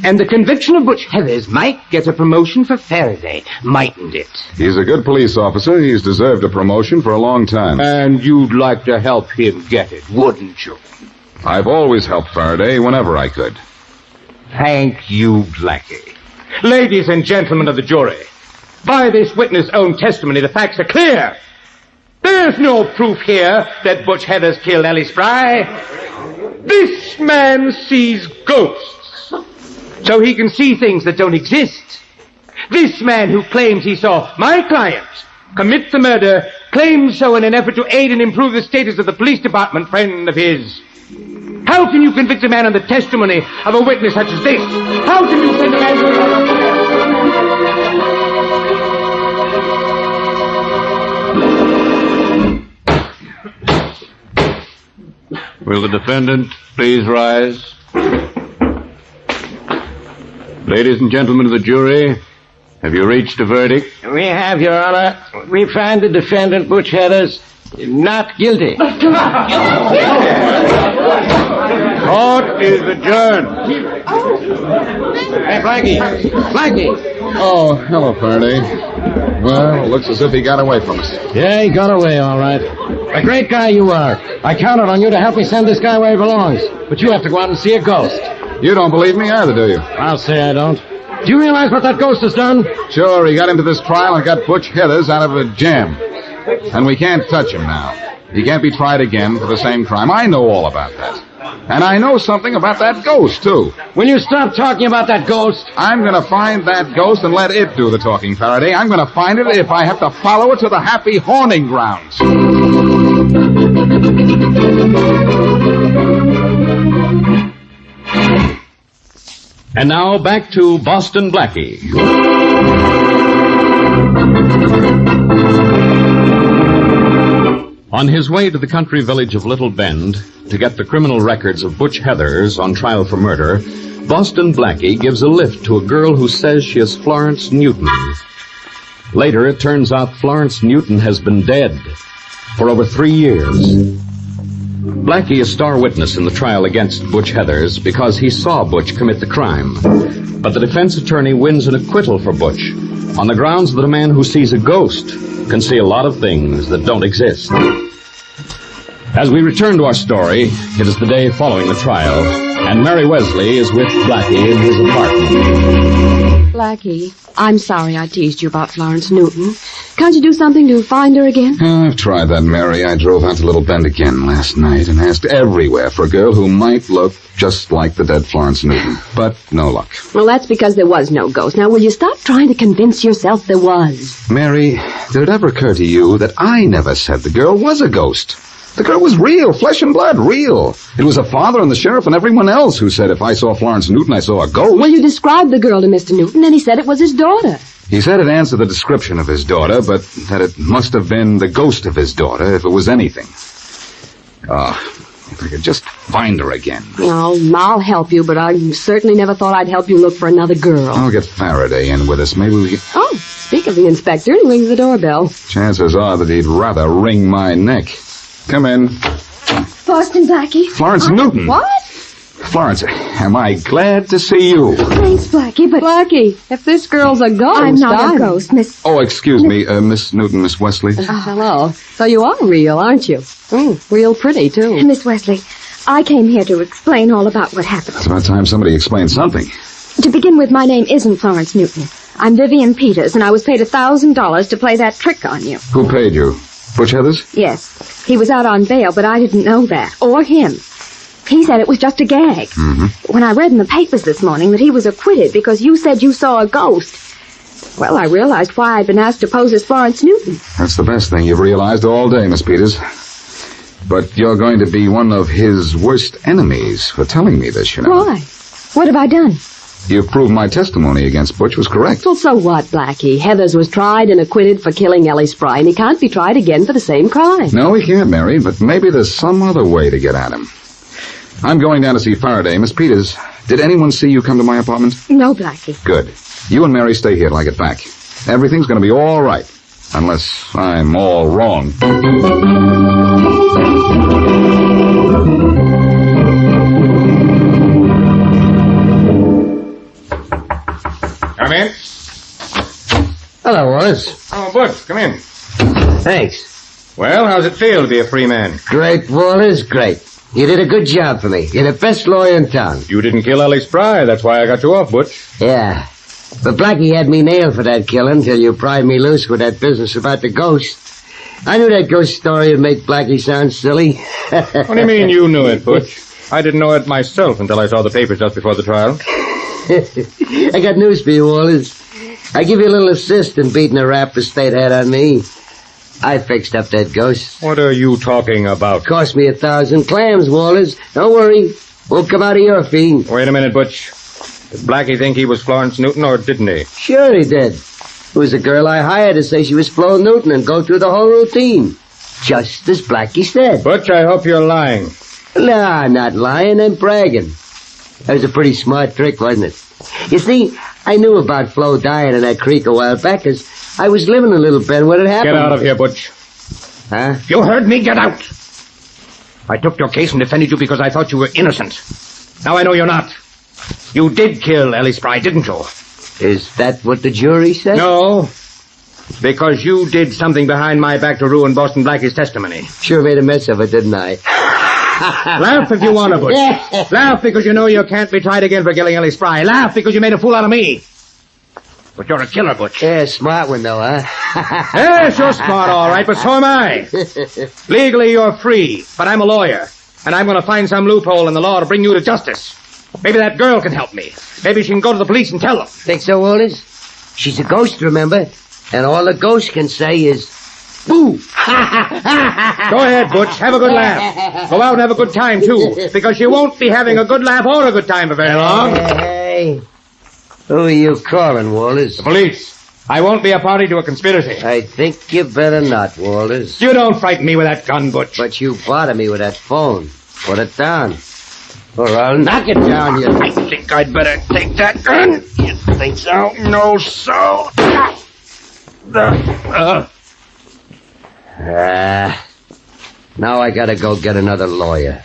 B: And the conviction of Butch Heathers might get a promotion for Farraday, mightn't it?
F: He's a good police officer. He's deserved a promotion for a long time.
B: And you'd like to help him get it, wouldn't you?
F: I've always helped Farraday whenever I could.
B: Thank you, Blackie. Ladies and gentlemen of the jury, by this witness' own testimony, the facts are clear. There's no proof here that Butch Heathers killed Ellie Spry. This man sees ghosts, so he can see things that don't exist. This man who claims he saw my client commit the murder claims so in an effort to aid and improve the status of the police department friend of his. How can you convict a man on the testimony of a witness such as this? How can you send a man to...
T: Will the defendant please rise? Ladies and gentlemen of the jury, have you reached a verdict?
L: We have, Your Honor. We find the defendant, Butch Heathers, not guilty.
T: Court is adjourned.
L: Hey, Blackie. Blackie.
F: Oh, hello, Farraday. Well, looks as if he got away from us.
L: Yeah, he got away, all right. A great guy you are. I counted on you to help me send this guy where he belongs. But you have to go out and see a ghost.
F: You don't believe me either, do you?
L: I'll say I don't. Do you realize what that ghost has done?
F: Sure, he got into this trial and got Butch Heathers out of a jam. And we can't touch him now. He can't be tried again for the same crime. I know all about that. And I know something about that ghost, too.
L: Will you stop talking about that ghost?
F: I'm going to find that ghost and let it do the talking, Farraday. I'm going to find it if I have to follow it to the happy haunting grounds.
C: And now back to Boston Blackie. On his way to the country village of Little Bend to get the criminal records of Butch Heathers on trial for murder, Boston Blackie gives a lift to a girl who says she is Florence Newton. Later, it turns out Florence Newton has been dead for over 3 years. Blackie is star witness in the trial against Butch Heathers because he saw Butch commit the crime. But the defense attorney wins an acquittal for Butch on the grounds that a man who sees a ghost can see a lot of things that don't exist. As we return to our story, it is the day following the trial, and Mary Wesley is with Blackie in his apartment.
J: Blackie, I'm sorry I teased you about Florence Newton. Can't you do something to find her again?
F: Oh, I've tried that, Mary. I drove out to Little Bend again last night and asked everywhere for a girl who might look just like the dead Florence Newton. But no luck.
J: Well, that's because there was no ghost. Now, will you stop trying to convince yourself there was?
F: Mary, did it ever occur to you that I never said the girl was a ghost? The girl was real, flesh and blood, real. It was her father and the sheriff and everyone else who said if I saw Florence Newton, I saw a ghost.
J: Well, you described the girl to Mr. Newton, and he said it was his daughter.
F: He said it answered the description of his daughter, but that it must have been the ghost of his daughter if it was anything. If I could just find her again.
J: Well, I'll help you, but I certainly never thought I'd help you look for another girl.
F: I'll get Farraday in with us. Maybe we can...
J: Oh, speak of the inspector, he rings the doorbell.
F: Chances are that he'd rather wring my neck. Come in.
P: Boston Blackie.
F: Florence Newton.
P: What?
F: Florence, am I glad to see you.
P: Thanks, Blackie, but...
J: Blackie, if this girl's a ghost...
P: I'm not a ghost, Miss...
F: Oh, excuse me, Miss Newton, Miss Wesley.
J: Hello. So you are real, aren't you? Real pretty, too.
P: Miss Wesley, I came here to explain all about what happened.
F: It's about time somebody explained something.
P: To begin with, my name isn't Florence Newton. I'm Vivian Peters, and I was paid $1,000 to play that trick on you.
F: Who paid you? Butch Heathers?
P: Yes. He was out on bail, but I didn't know that. Or him. He said it was just a gag.
F: Mm-hmm.
P: When I read in the papers this morning that he was acquitted because you said you saw a ghost, well, I realized why I'd been asked to pose as Florence Newton.
F: That's the best thing you've realized all day, Miss Peters. But you're going to be one of his worst enemies for telling me this, you know.
P: Why? What have I done?
F: You've proved my testimony against Butch was correct.
J: Well, so what, Blackie? Heathers was tried and acquitted for killing Ellie Spry, and he can't be tried again for the same crime.
F: No, he can't, Mary, but maybe there's some other way to get at him. I'm going down to see Farraday. Miss Peters, did anyone see you come to my apartment?
P: No, Blackie.
F: Good. You and Mary stay here till I get back. Everything's going to be all right. Unless I'm all wrong.
R: Come in.
D: Hello, Wallace.
R: Oh, Butch, come in.
D: Thanks.
R: Well, how's it feel to be a free man?
D: Great, Wallace, great. You did a good job for me. You're the best lawyer in town.
R: You didn't kill Ellie Spry. That's why I got you off, Butch.
D: Yeah. But Blackie had me nailed for that killing till you pried me loose with that business about the ghost. I knew that ghost story would make Blackie sound silly.
R: What do you mean you knew it, Butch? I didn't know it myself until I saw the papers just before the trial.
D: I got news for you, Wallace. I give you a little assist in beating the rap the state had on me. I fixed up that ghost.
R: What are you talking about?
D: Cost me 1,000 clams, Wallace. Don't worry. Won't come out of your fee.
R: Wait a minute, Butch. Did Blackie think he was Florence Newton, or didn't he?
D: Sure he did. It was a girl I hired to say she was Flo Newton and go through the whole routine. Just as Blackie said.
R: Butch, I hope you're lying.
D: No, I'm not lying. I'm bragging. That was a pretty smart trick, wasn't it? You see, I knew about Flo dying in that creek a while back, 'cause I was living a little bit when it happened.
R: Get out of here, Butch.
D: Huh?
R: You heard me. Get out. I took your case and defended you because I thought you were innocent. Now I know you're not. You did kill Ellie Spry, didn't you?
D: Is that what the jury said?
R: No. Because you did something behind my back to ruin Boston Blackie's testimony.
D: Sure made a mess of it, didn't I?
R: Laugh if you want to, Butch. Laugh because you know you can't be tried again for killing Ellie Spry. Laugh because you made a fool out of me. But you're a killer, Butch.
D: Yeah, smart one, though, huh?
R: Yes, you're smart, all right, but so am I. Legally, you're free, but I'm a lawyer, and I'm going to find some loophole in the law to bring you to justice. Maybe that girl can help me. Maybe she can go to the police and tell them.
D: Think so, Wallace? She's a ghost, remember? And all the ghost can say is, boo!
R: Go ahead, Butch. Have a good laugh. Go out and have a good time, too, because you won't be having a good laugh or a good time for very long.
D: Hey, who are you calling, Wallace?
R: The police. I won't be a party to a conspiracy.
D: I think you better not, Wallace.
R: You don't frighten me with that gun, Butch.
D: But you bother me with that phone. Put it down. Or I'll knock it down, you...
R: I think I'd better take that gun. You think so? No, so.
D: Now I gotta go get another lawyer.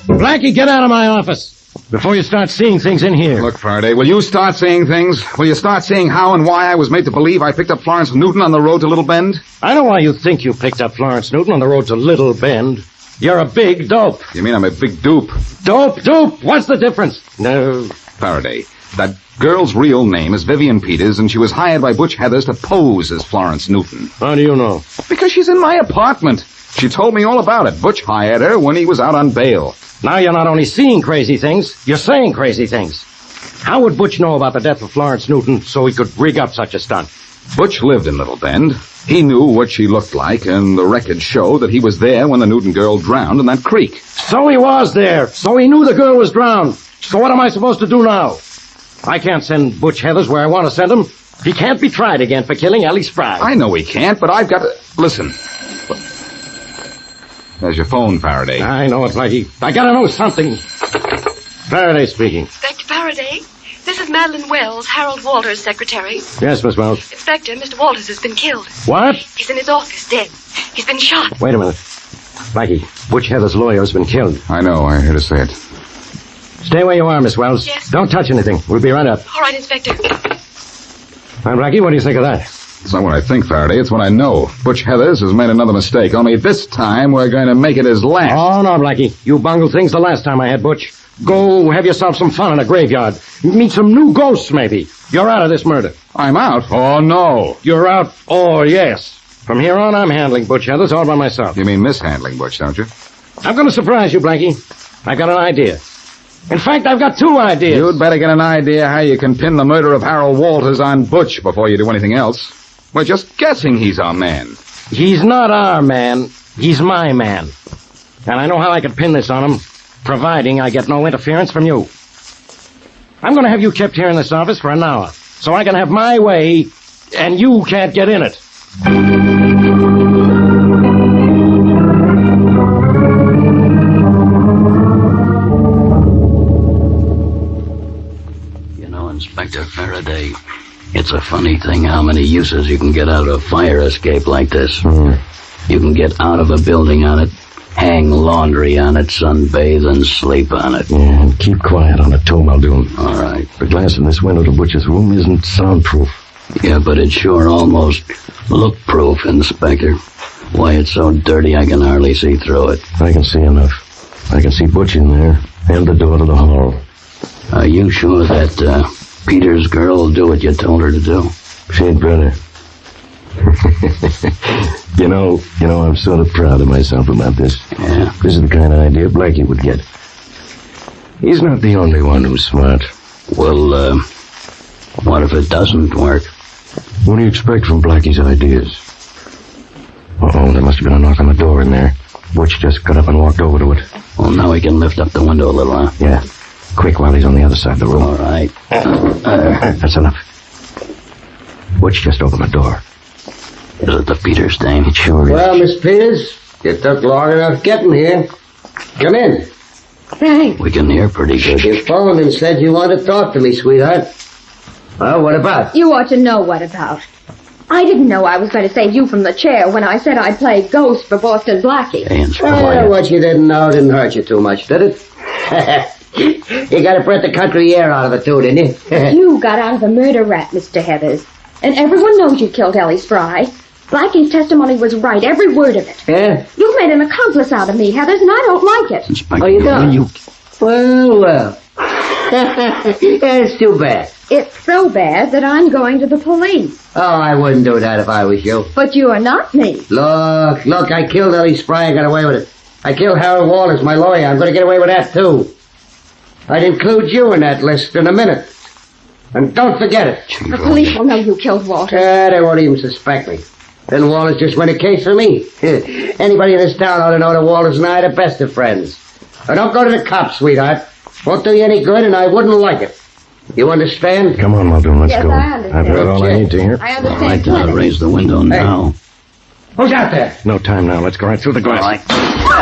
L: Blackie, get out of my office before you start seeing things in here.
F: Look, Farraday, will you start seeing things? Will you start seeing how and why I was made to believe I picked up Florence Newton on the road to Little Bend?
L: I know why you think you picked up Florence Newton on the road to Little Bend. You're a big dope.
F: You mean I'm a big dupe?
L: Dope. What's the difference? No.
F: Farraday, that girl's real name is Vivian Peters, and she was hired by Butch Heathers to pose as Florence Newton.
L: How do you know?
F: Because she's in my apartment. She told me all about it. Butch hired her when he was out on bail.
L: Now you're not only seeing crazy things, you're saying crazy things. How would Butch know about the death of Florence Newton so he could rig up such a stunt?
F: Butch lived in Little Bend. He knew what she looked like, and the records show that he was there when the Newton girl drowned in that creek.
L: So he was there. So he knew the girl was drowned. So what am I supposed to do now? I can't send Butch Heathers where I want to send him. He can't be tried again for killing Ellie Spry.
F: I know he can't, but I've got to... Listen. There's your phone, Farraday.
L: I know it's Blackie. I gotta know something. Faraday speaking.
U: Inspector Farraday, this is Madeline Wells, Harold Walters' secretary.
L: Yes, Miss Wells.
U: Inspector, Mr. Walters has been killed.
L: What?
U: He's in his office, dead. He's been shot.
L: Wait a minute. Blackie, Butch Heathers' lawyer has been killed.
F: I know. I heard her say it.
L: Stay where you are, Miss Wells.
U: Yes.
L: Don't touch anything. We'll be right up.
U: All right, Inspector.
L: Now, Blackie, what do you think of that?
F: It's not what I think, Farraday. It's what I know. Butch Heathers has made another mistake. Only this time we're going to make it his last.
L: Oh, no, Blackie. You bungled things the last time I had Butch. Go have yourself some fun in a graveyard. Meet some new ghosts, maybe. You're out of this murder.
F: I'm out? Oh, no.
L: You're out? Oh, yes. From here on, I'm handling Butch Heathers all by myself.
F: You mean mishandling Butch, don't you?
L: I'm going to surprise you, Blackie. I've got an idea. In fact, I've got 2 ideas.
F: You'd better get an idea how you can pin the murder of Harold Walters on Butch before you do anything else. We're just guessing he's our man.
L: He's not our man. He's my man. And I know how I can pin this on him, providing I get no interference from you. I'm going to have you kept here in this office for an hour, so I can have my way, and you can't get in it.
S: Inspector Farraday, it's a funny thing how many uses you can get out of a fire escape like this. You can get out of a building on it, hang laundry on it, sunbathe, and sleep on it.
E: Yeah, and keep quiet on it, too, Muldoon.
S: All right.
E: The glass in this window to Butch's room isn't soundproof.
S: Yeah, but it's sure almost look-proof, Inspector. Why, it's so dirty I can hardly see through it.
E: I can see enough. I can see Butch in there, and the door to the hall.
S: Are you sure that, Peter's girl will do what you told her to do?
E: She ain't better. You know, I'm sort of proud of myself about this.
S: Yeah?
E: This is the kind of idea Blackie would get. He's not the only one who's smart.
S: Well, what if it doesn't work?
E: What do you expect from Blackie's ideas? Uh-oh, there must have been a knock on the door in there. Butch just got up and walked over to it.
S: Well, now we can lift up the window a little, huh?
E: Yeah. Quick, while he's on the other side of the room.
S: All right.
E: That's enough. Butch just opened the door.
S: Is it the Peters thing?
E: It sure is.
D: Well, Miss Peters, you took long enough getting here. Come in.
P: Thanks.
S: We can hear pretty good.
D: You phoned and said you wanted to talk to me, sweetheart. Well, what about?
P: You ought to know what about. I didn't know I was going to save you from the chair when I said I'd play ghost for Boston Blackie.
D: Well, what you didn't know didn't hurt you too much, did it? You got to breath the country air out of it, too, didn't you?
P: You got out of a murder rap, Mr. Heathers. And everyone knows you killed Ellie Spry. Blackie's testimony was right, every word of it.
D: Yeah?
P: You've made an accomplice out of me, Heathers, and I don't like it.
S: Inspector,
D: Oh, you don't? Well. It's too bad.
P: It's so bad that I'm going to the police.
D: Oh, I wouldn't do that if I was you.
P: But you are not me.
D: Look, I killed Ellie Spry, I got away with it. I killed Harold Walters, my lawyer. I'm going to get away with that, too. I'd include you in that list in a minute. And don't forget it.
P: The police will know you killed Walters.
D: They won't even suspect me. Then Walters just win a case for me. Anybody in this town ought to know that Walters and I are the best of friends. Now, don't go to the cops, sweetheart. Won't do you any good, and I wouldn't like it. You understand?
E: Come on, Muldoon, let's
P: Yes,
E: go.
P: I understand.
E: I've heard all I need to hear.
P: I
S: All
P: understand.
S: right, now raise the window now.
D: Who's out there?
E: No time now. Let's go right through the glass.
S: All right.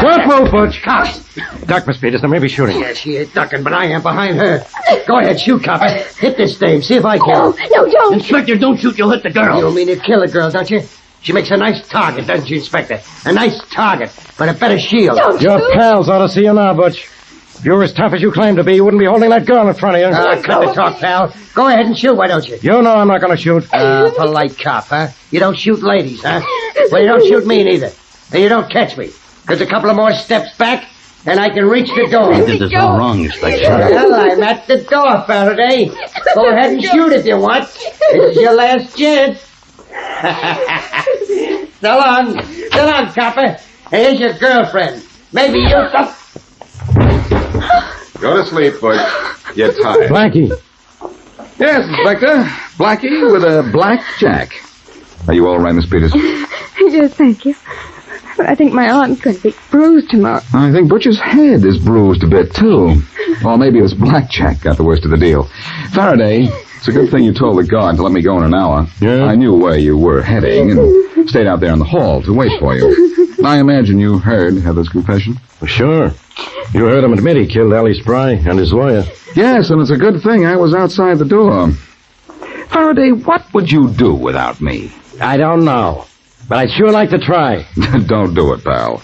L: Don't move, Butch. Cops. Duck, Miss Peters. There may be shooting.
D: Yeah, she ain't ducking, but I am behind her. Go ahead, shoot, copper. Hit this dame. See if I can.
P: No, don't.
S: Inspector, don't shoot. You'll hit the girl.
D: You mean to kill a girl, don't you? She makes a nice target, doesn't she, Inspector? A nice target, but a better shield.
L: Your pals ought to see you now, Butch. If you were as tough as you claim to be, you wouldn't be holding that girl in front of you.
D: Cut the talk, pal. Go ahead and shoot, why don't you?
L: You know I'm not going to shoot.
D: Polite cop, huh? You don't shoot ladies, huh? Well, you don't shoot me neither. And you don't catch me. There's a couple of more steps back, and I can reach the door.
S: You did this all wrong, Inspector.
D: Well, I'm at the door, Farraday. Go ahead and shoot if you want. This is your last chance. So long, copper. Here's your girlfriend. Maybe you'll...
F: Go to sleep, Butch. You're tired.
L: Blackie.
F: Yes, Inspector. Blackie with a blackjack. Are you all right, Miss Peters?
P: Yes, thank you. But I think my arm's going to be bruised tomorrow.
F: I think Butch's head is bruised a bit, too. Or maybe it was blackjack got the worst of the deal. Faraday, it's a good thing you told the guard to let me go in an hour.
E: Yeah?
F: I knew where you were heading and stayed out there in the hall to wait for you. I imagine you heard Heather's confession.
E: Well, sure. You heard him admit he killed Ellie Spry and his lawyer.
F: Yes, and it's a good thing I was outside the door. Faraday, what would you do without me?
L: I don't know. But I'd sure like to try.
F: Don't do it, pal.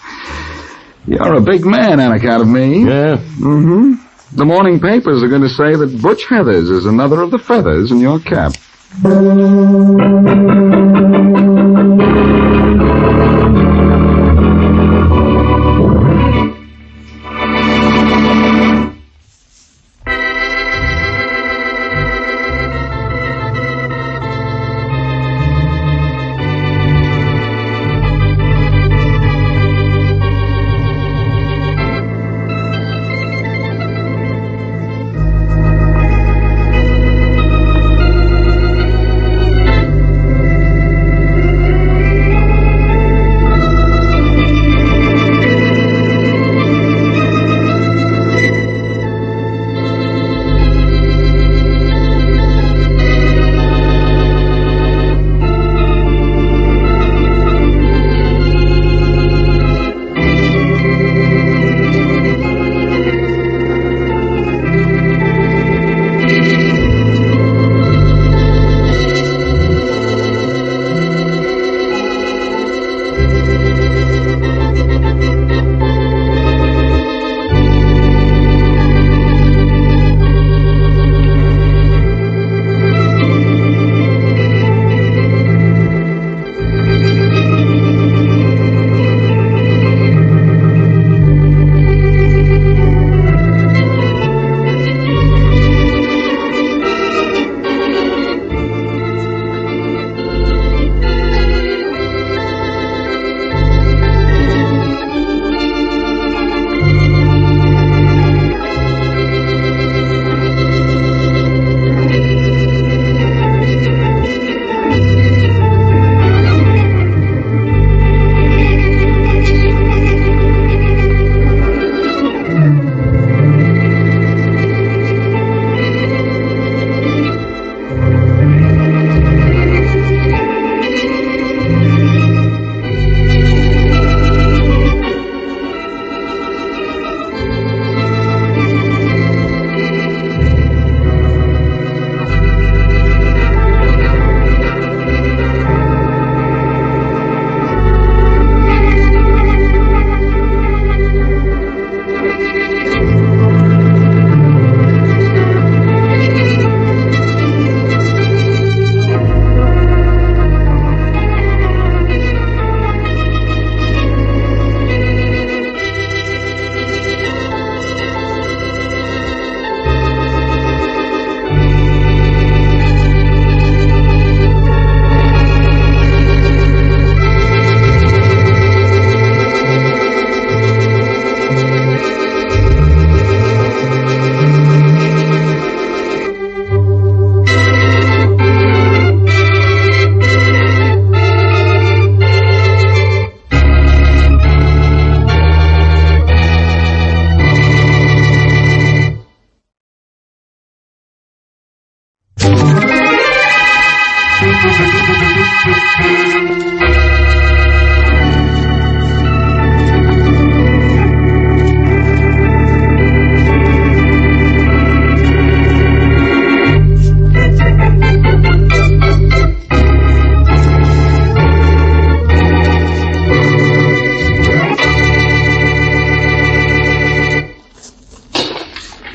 F: You're a big man on account of me.
E: Yeah?
F: Mm-hmm. The morning papers are going to say that Butch Heathers is another of the feathers in your cap.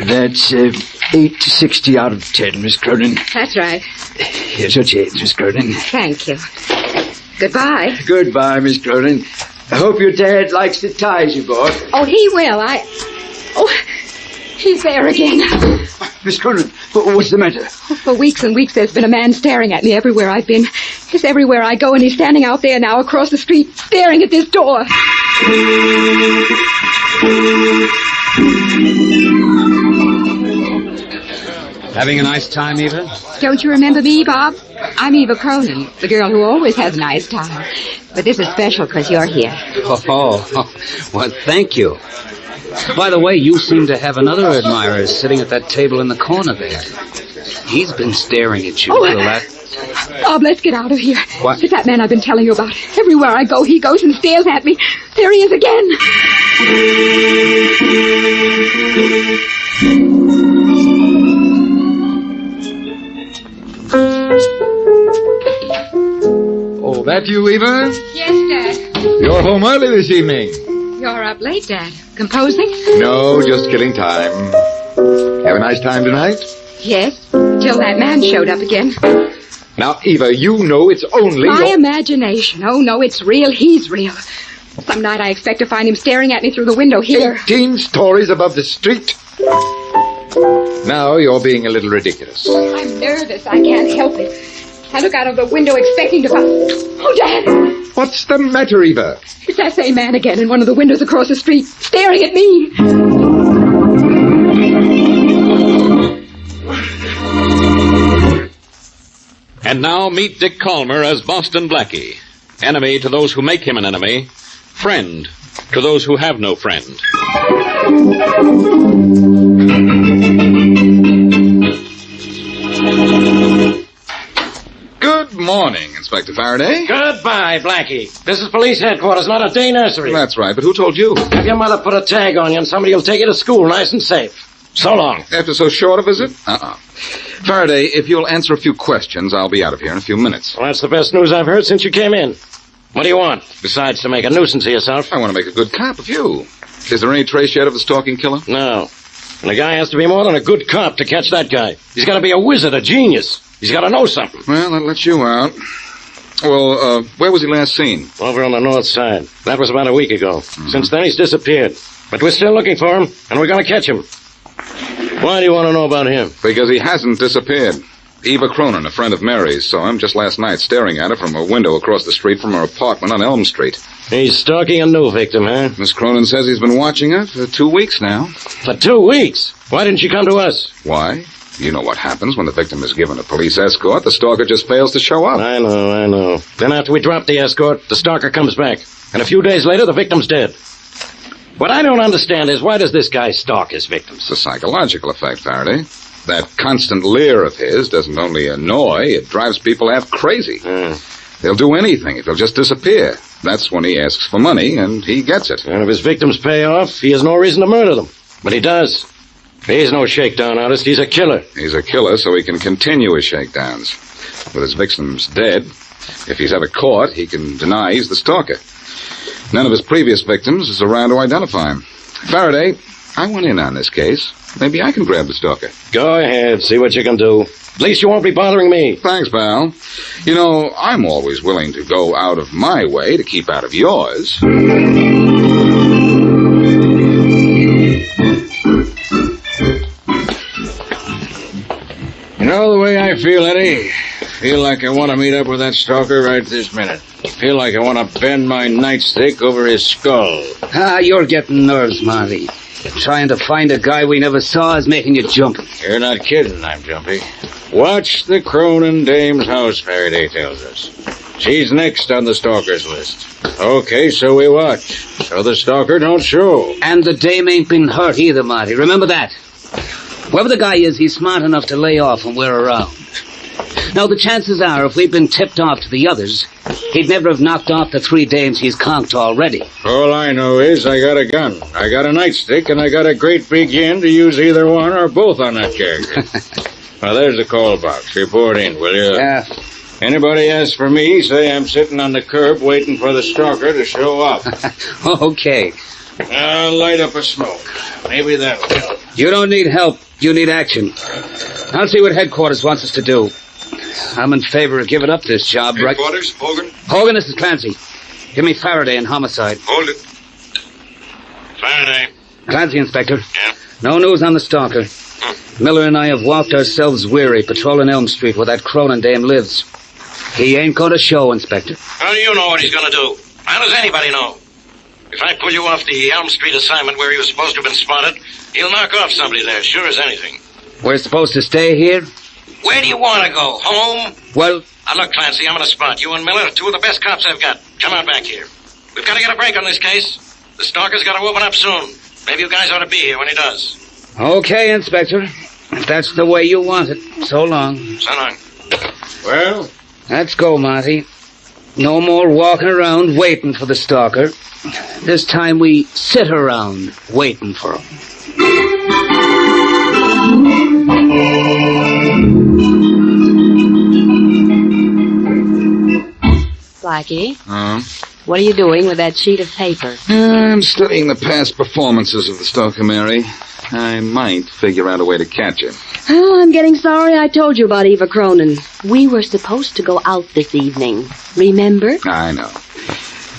H: That's 860 out of 10, Miss Cronin.
V: That's right.
H: Here's your change, Miss Cronin.
V: Thank you. Goodbye.
H: Goodbye, Miss Cronin. I hope your dad likes the ties you bought.
V: Oh, he will. Oh, he's there again.
H: Miss Cronin, what's the matter?
V: For weeks and weeks, there's been a man staring at me everywhere I've been. Just everywhere I go, and he's standing out there now across the street, staring at this door.
C: Having a nice time, Eva?
V: Don't you remember me, Bob? I'm Eva Cronin, the girl who always has a nice time. But this is special because you're here.
C: Oh, well, thank you. By the way, you seem to have another admirer sitting at that table in the corner there. He's been staring at you for the last...
V: Bob, let's get out of here.
C: What?
V: It's that man I've been telling you about. Everywhere I go, he goes and stares at me. There he is again.
W: Oh, that you, Eva?
V: Yes, Dad.
W: You're home early this evening.
V: You're up late, Dad. Composing?
W: No, just killing time. Have a nice time tonight?
V: Yes, till that man showed up again.
W: Now, Eva, you know it's only...
V: My imagination. Oh, no, it's real. He's real. Some night I expect to find him staring at me through the window here.
W: 18 stories above the street. Now you're being a little ridiculous.
V: I'm nervous. I can't help it. I look out of the window expecting to find... Oh, Dad!
W: What's the matter, Eva?
V: It's that same man again in one of the windows across the street, staring at me.
C: And now meet Dick Calmer as Boston Blackie. Enemy to those who make him an enemy. Friend to those who have no friend.
B: Good morning, Inspector Farraday.
L: Goodbye, Blackie. This is police headquarters, not a day nursery.
B: That's right, but who told you?
L: Have your mother put a tag on you and somebody will take you to school nice and safe. So long.
B: After so short a visit? Faraday, if you'll answer a few questions, I'll be out of here in a few minutes.
L: Well, that's the best news I've heard since you came in. What do you want, besides to make a nuisance of yourself?
B: I want to make a good cop of you. Is there any trace yet of the stalking killer?
L: No. And a guy has to be more than a good cop to catch that guy. He's got to be a wizard, a genius. He's got to know something.
B: Well, that lets you out. Well, where was he last seen?
L: Over on the north side. That was about a week ago. Mm-hmm. Since then, he's disappeared. But we're still looking for him, and we're going to catch him. Why do you want to know about him?
B: Because he hasn't disappeared. Eva Cronin, a friend of Mary's, saw him just last night staring at her from a window across the street from her apartment on Elm Street.
L: He's stalking a new victim, huh?
B: Miss Cronin says he's been watching her for 2 weeks now.
L: For 2 weeks? Why didn't she come to us?
B: Why? You know what happens when the victim is given a police escort. The stalker just fails to show up.
L: I know. Then after we drop the escort, the stalker comes back. And a few days later, the victim's dead. What I don't understand is why does this guy stalk his victims?
B: It's a psychological effect, Faraday. That constant leer of his doesn't only annoy, it drives people half crazy. They'll do anything if he'll just disappear. That's when he asks for money, and he gets it.
L: And if his victims pay off, he has no reason to murder them. But he does. He's no shakedown artist. He's a killer.
B: He's a killer so he can continue his shakedowns. With his victims dead, if he's ever caught, he can deny he's the stalker. None of his previous victims is around to identify him. Faraday, I went in on this case. Maybe I can grab the stalker.
L: Go ahead, see what you can do. At least you won't be bothering me.
B: Thanks, pal. You know, I'm always willing to go out of my way to keep out of yours.
R: You know the way I feel, Eddie? I feel like I want to meet up with that stalker right this minute. I feel like I want to bend my nightstick over his skull.
H: You're getting nerves, Marty. Trying to find a guy we never saw is making you jumpy.
R: You're not kidding, I'm jumpy. Watch the Cronin dame's house, Faraday tells us. She's next on the stalker's list. Okay, so we watch. So the stalker don't show.
H: And the dame ain't been hurt either, Marty. Remember that. Whoever the guy is, he's smart enough to lay off when we're around. Now, the chances are, if we'd been tipped off to the others, he'd never have knocked off the 3 dames he's conked already.
Q: All I know is I got a gun, I got a nightstick, and I got a great big yen to use either one or both on that character. Now, there's the call box. Report in, will you?
H: Yeah.
Q: Anybody asks for me, say I'm sitting on the curb waiting for the stalker to show up.
H: Okay.
Q: I'll light up a smoke. Maybe that'll help.
H: You don't need help. You need action. I'll see what headquarters wants us to do. I'm in favor of giving up this job, right?
E: Headquarters, Hogan?
H: Hogan, this is Clancy. Give me Farraday and homicide.
E: Hold it. Farraday.
H: Clancy, Inspector.
E: Yeah?
H: No news on the stalker. Miller and I have walked ourselves weary patrolling Elm Street where that Cronin dame lives. He ain't going to show, Inspector.
E: How do you know what he's going to do? How does anybody know? If I pull you off the Elm Street assignment where he was supposed to have been spotted, he'll knock off somebody there, sure as anything.
H: We're supposed to stay here?
E: Where do you want to go? Home?
H: Well...
E: Look, Clancy, I'm on a spot. You and Miller, 2 of the best cops I've got. Come on back here. We've got to get a break on this case. The stalker's got to open up soon. Maybe you guys ought to be here when he does.
H: Okay, Inspector. If that's the way you want it. So long.
E: So long.
Q: Well?
H: Let's go, Marty. No more walking around waiting for the stalker. This time we sit around waiting for him.
J: Blackie, what are you doing with that sheet of paper?
F: I'm studying the past performances of the stalker, Mary. I might figure out a way to catch him.
J: Oh, I'm getting sorry I told you about Eva Cronin. We were supposed to go out this evening. Remember?
F: I know.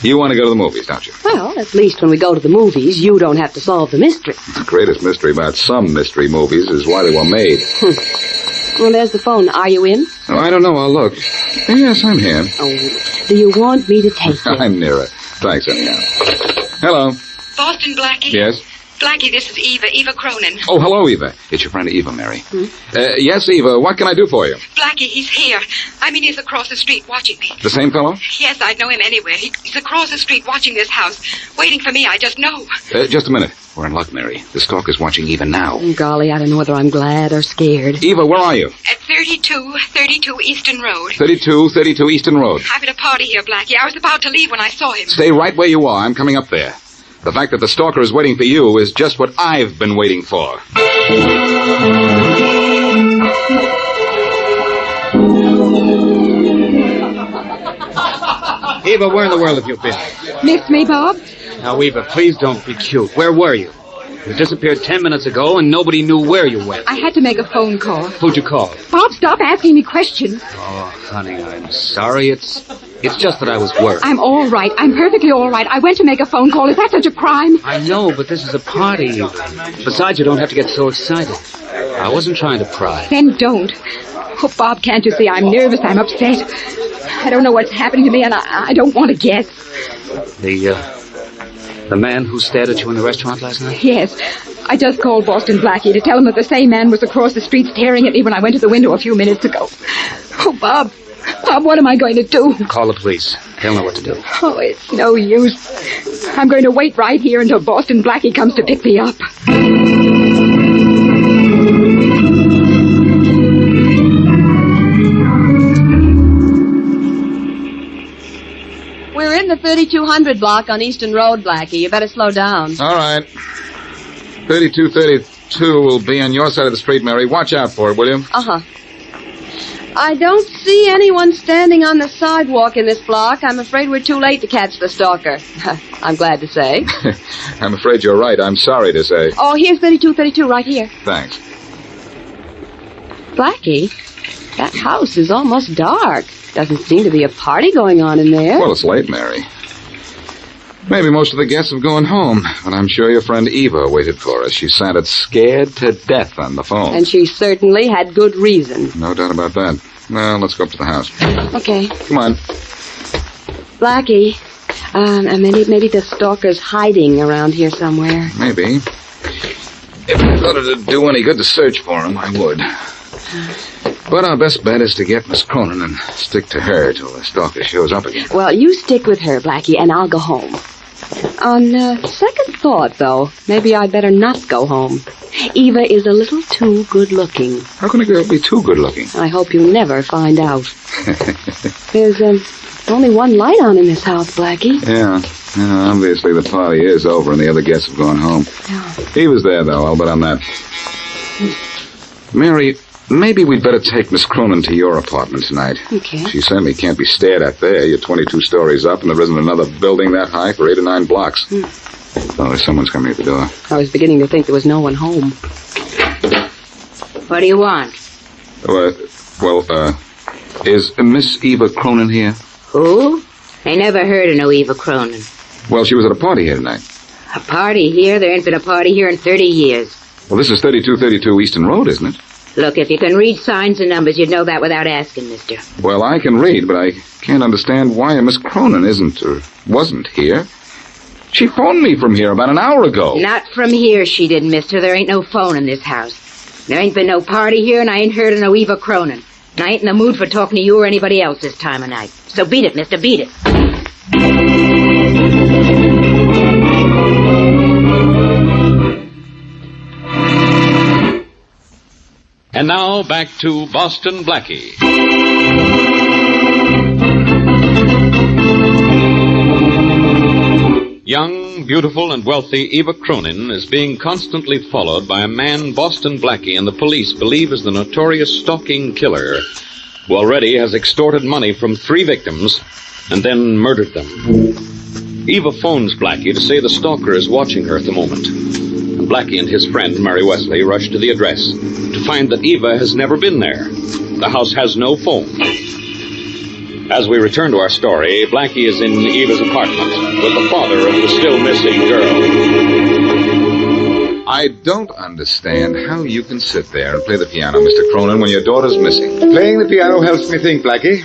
F: You want to go to the movies, don't you?
J: Well, at least when we go to the movies, you don't have to solve the mystery.
F: The greatest mystery about some mystery movies is why they were made.
J: Well, there's the phone. Are you in?
F: Oh, I don't know. I'll look. Yes, I'm here.
J: Oh, do you want me to take you?
F: I'm near it. Thanks, anyhow. Hello.
U: Boston, Blackie?
F: Yes?
U: Blackie, this is Eva Cronin.
F: Oh, hello, Eva. It's your friend Eva, Mary. Yes, Eva, what can I do for you?
U: Blackie, he's here. I mean, he's across the street watching me.
F: The same fellow?
U: Yes, I'd know him anywhere. He's across the street watching this house, waiting for me. I just know.
F: Just a minute. We're in luck, Mary. The stalker's watching Eva now.
J: Golly, I don't know whether I'm glad or scared.
F: Eva, where are you?
U: At 32 Easton Road.
F: 32 Easton Road.
U: Having a party here, Blackie. I was about to leave when I saw him.
F: Stay right where you are. I'm coming up there. The fact that the stalker is waiting for you is just what I've been waiting for.
R: Eva, where in the world have you been?
V: Miss me, Bob?
R: Now, Eva, please don't be cute. Where were you?
H: You disappeared 10 minutes ago and nobody knew where you went.
V: I had to make a phone call.
H: Who'd you call?
V: Bob, stop asking me questions.
H: Oh, honey, I'm sorry. It's just that I was worried.
V: I'm all right. I'm perfectly all right. I went to make a phone call. Is that such a crime?
H: I know, but this is a party, Eva. Besides, you don't have to get so excited. I wasn't trying to pry.
V: Then don't. Oh, Bob, can't you see I'm nervous? I'm upset. I don't know what's happening to me, and I don't want to guess.
H: The man who stared at you in the restaurant last night?
V: Yes. I just called Boston Blackie to tell him that the same man was across the street staring at me when I went to the window a few minutes ago. Oh, Bob, what am I going to do?
H: Call the police. They'll know what to do.
V: Oh, it's no use. I'm going to wait right here until Boston Blackie comes to pick me up.
J: We're in the 3200 block on Eastern Road, Blackie. You better slow down.
F: All right. 3232 will be on your side of the street, Mary. Watch out for it, will you?
J: Uh-huh. I don't see anyone standing on the sidewalk in this block. I'm afraid we're too late to catch the stalker. I'm glad to say.
F: I'm afraid you're right. I'm sorry to say.
J: Oh, here's 3232 right here.
F: Thanks.
J: Blackie, that house is almost dark. Doesn't seem to be a party going on in there.
F: Well, it's late, Mary. Maybe most of the guests have gone home, but I'm sure your friend Eva waited for us. She sounded scared to death on the phone.
J: And she certainly had good reason.
F: No doubt about that. Well, let's go up to the house.
J: Okay.
F: Come on.
J: Blackie, maybe the stalker's hiding around here somewhere.
F: Maybe. If I thought it'd do any good to search for him, I would. But our best bet is to get Miss Cronin and stick to her till the stalker shows up again.
J: Well, you stick with her, Blackie, and I'll go home. On second thought, though. Maybe I'd better not go home. Eva is a little too good-looking.
F: How can a girl be too good-looking?
J: I hope you never find out. There's only one light on in this house, Blackie.
F: Yeah, obviously the party is over and the other guests have gone home.
J: Yeah.
F: Eva's there, though. I'll bet on that. Mary, maybe we'd better take Miss Cronin to your apartment tonight.
J: Okay.
F: She certainly can't be stared at there. You're 22 stories up, and there isn't another building that high for 8 or 9 blocks. Oh, someone's coming at the door.
J: I was beginning to think there was no one home.
I: What do you want?
F: Is Miss Eva Cronin here?
I: Who? I never heard of no Eva Cronin.
F: Well, she was at a party here tonight.
I: A party here? There ain't been a party here in 30 years.
F: Well, this is 3232 Easton Road, isn't it?
I: Look, if you can read signs and numbers, you'd know that without asking, mister.
F: Well, I can read, but I can't understand why a Miss Cronin isn't or wasn't here. She phoned me from here about an hour ago.
I: Not from here, she didn't, mister. There ain't no phone in this house. There ain't been no party here, and I ain't heard of no Eva Cronin. And I ain't in the mood for talking to you or anybody else this time of night. So beat it, mister, beat it.
C: And now back to Boston Blackie. Young, beautiful, and wealthy Eva Cronin is being constantly followed by a man Boston Blackie and the police believe is the notorious stalking killer, who already has extorted money from 3 victims and then murdered them. Eva phones Blackie to say the stalker is watching her at the moment. And Blackie and his friend, Mary Wesley, rush to the address to find that Eva has never been there. The house has no phone. As we return to our story, Blackie is in Eva's apartment with the father of the still missing girl.
F: I don't understand how you can sit there and play the piano, Mr. Cronin, when your daughter's missing.
R: Playing the piano helps me think, Blackie.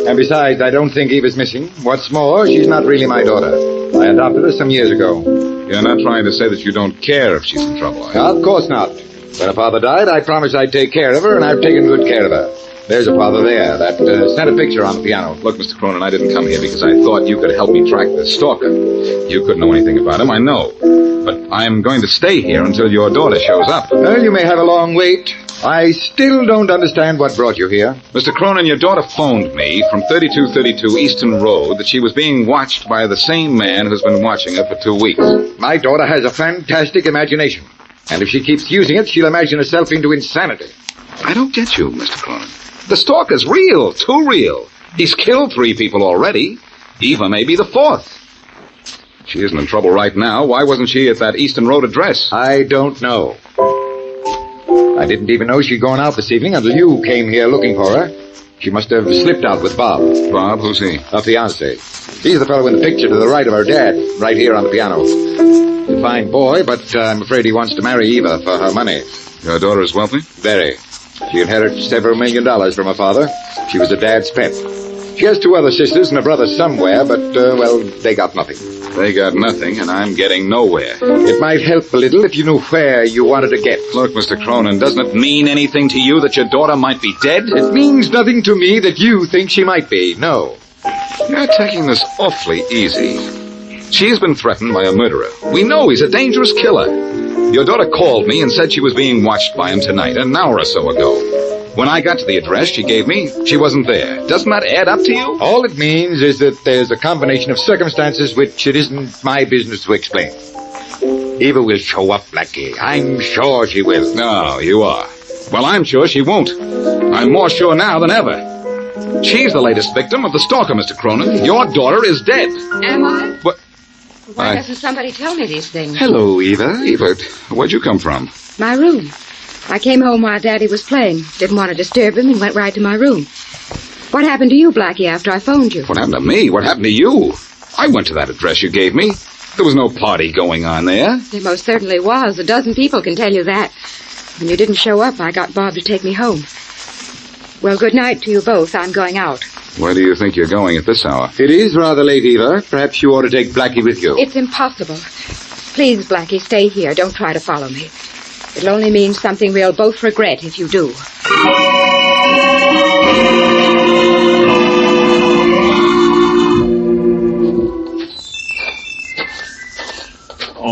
R: And besides, I don't think Eva's missing. What's more, she's not really my daughter. I adopted her some years ago.
F: You're not trying to say that you don't care if she's in trouble, are you?
R: Of course not. When her father died, I promised I'd take care of her, and I've taken good care of her. There's a father there that sent a picture on the piano.
F: Look, Mr. Cronin, I didn't come here because I thought you could help me track the stalker. You couldn't know anything about him, I know. But I'm going to stay here until your daughter shows up.
R: Well, you may have a long wait. I still don't understand what brought you here.
F: Mr. Cronin, your daughter phoned me from 3232 Easton Road that she was being watched by the same man who's been watching her for 2 weeks.
R: My daughter has a fantastic imagination. And if she keeps using it, she'll imagine herself into insanity.
F: I don't get you, Mr. Cronin. The stalker's real, too real. He's killed 3 people already. Eva may be the 4th. She isn't in trouble right now. Why wasn't she at that Easton Road address?
R: I don't know. I didn't even know she'd gone out this evening until you came here looking for her. She must have slipped out with Bob.
F: Bob? Who's he?
R: Her fiancé. He's the fellow in the picture to the right of her dad, right here on the piano. He's a fine boy, but I'm afraid he wants to marry Eva for her money.
F: Your daughter is wealthy?
R: Very. She inherited several $1 million from her father. She was a dad's pet. She has 2 other sisters and a brother somewhere, but, they got nothing.
F: They got nothing, and I'm getting nowhere.
R: It might help a little if you knew where you wanted to get.
F: Look, Mr. Cronin, doesn't it mean anything to you that your daughter might be dead?
R: It means nothing to me that you think she might be, no.
F: You're taking this awfully easy. She's been threatened by a murderer. We know he's a dangerous killer. Your daughter called me and said she was being watched by him tonight, an hour or so ago. When I got to the address she gave me, she wasn't there. Doesn't that add up to you?
R: All it means is that there's a combination of circumstances which it isn't my business to explain. Eva will show up, Blackie. I'm sure she will.
F: No, you are. Well, I'm sure she won't. I'm more sure now than ever. She's the latest victim of the stalker, Mr. Cronin. Your daughter is dead.
I: Am I?
F: What?
I: Why doesn't somebody tell me these things?
F: Hello, Eva. Eva, where'd you come from?
I: My room. I came home while Daddy was playing. Didn't want to disturb him and went right to my room. What happened to you, Blackie, after I phoned you?
F: What happened to me? What happened to you? I went to that address you gave me. There was no party going on there.
I: There most certainly was. A dozen people can tell you that. When you didn't show up, I got Bob to take me home. Well, good night to you both. I'm going out.
F: Where do you think you're going at this hour?
R: It is rather late, Eva. Perhaps you ought to take Blackie with you.
I: It's impossible. Please, Blackie, stay here. Don't try to follow me. It'll only mean something we'll both regret if you do.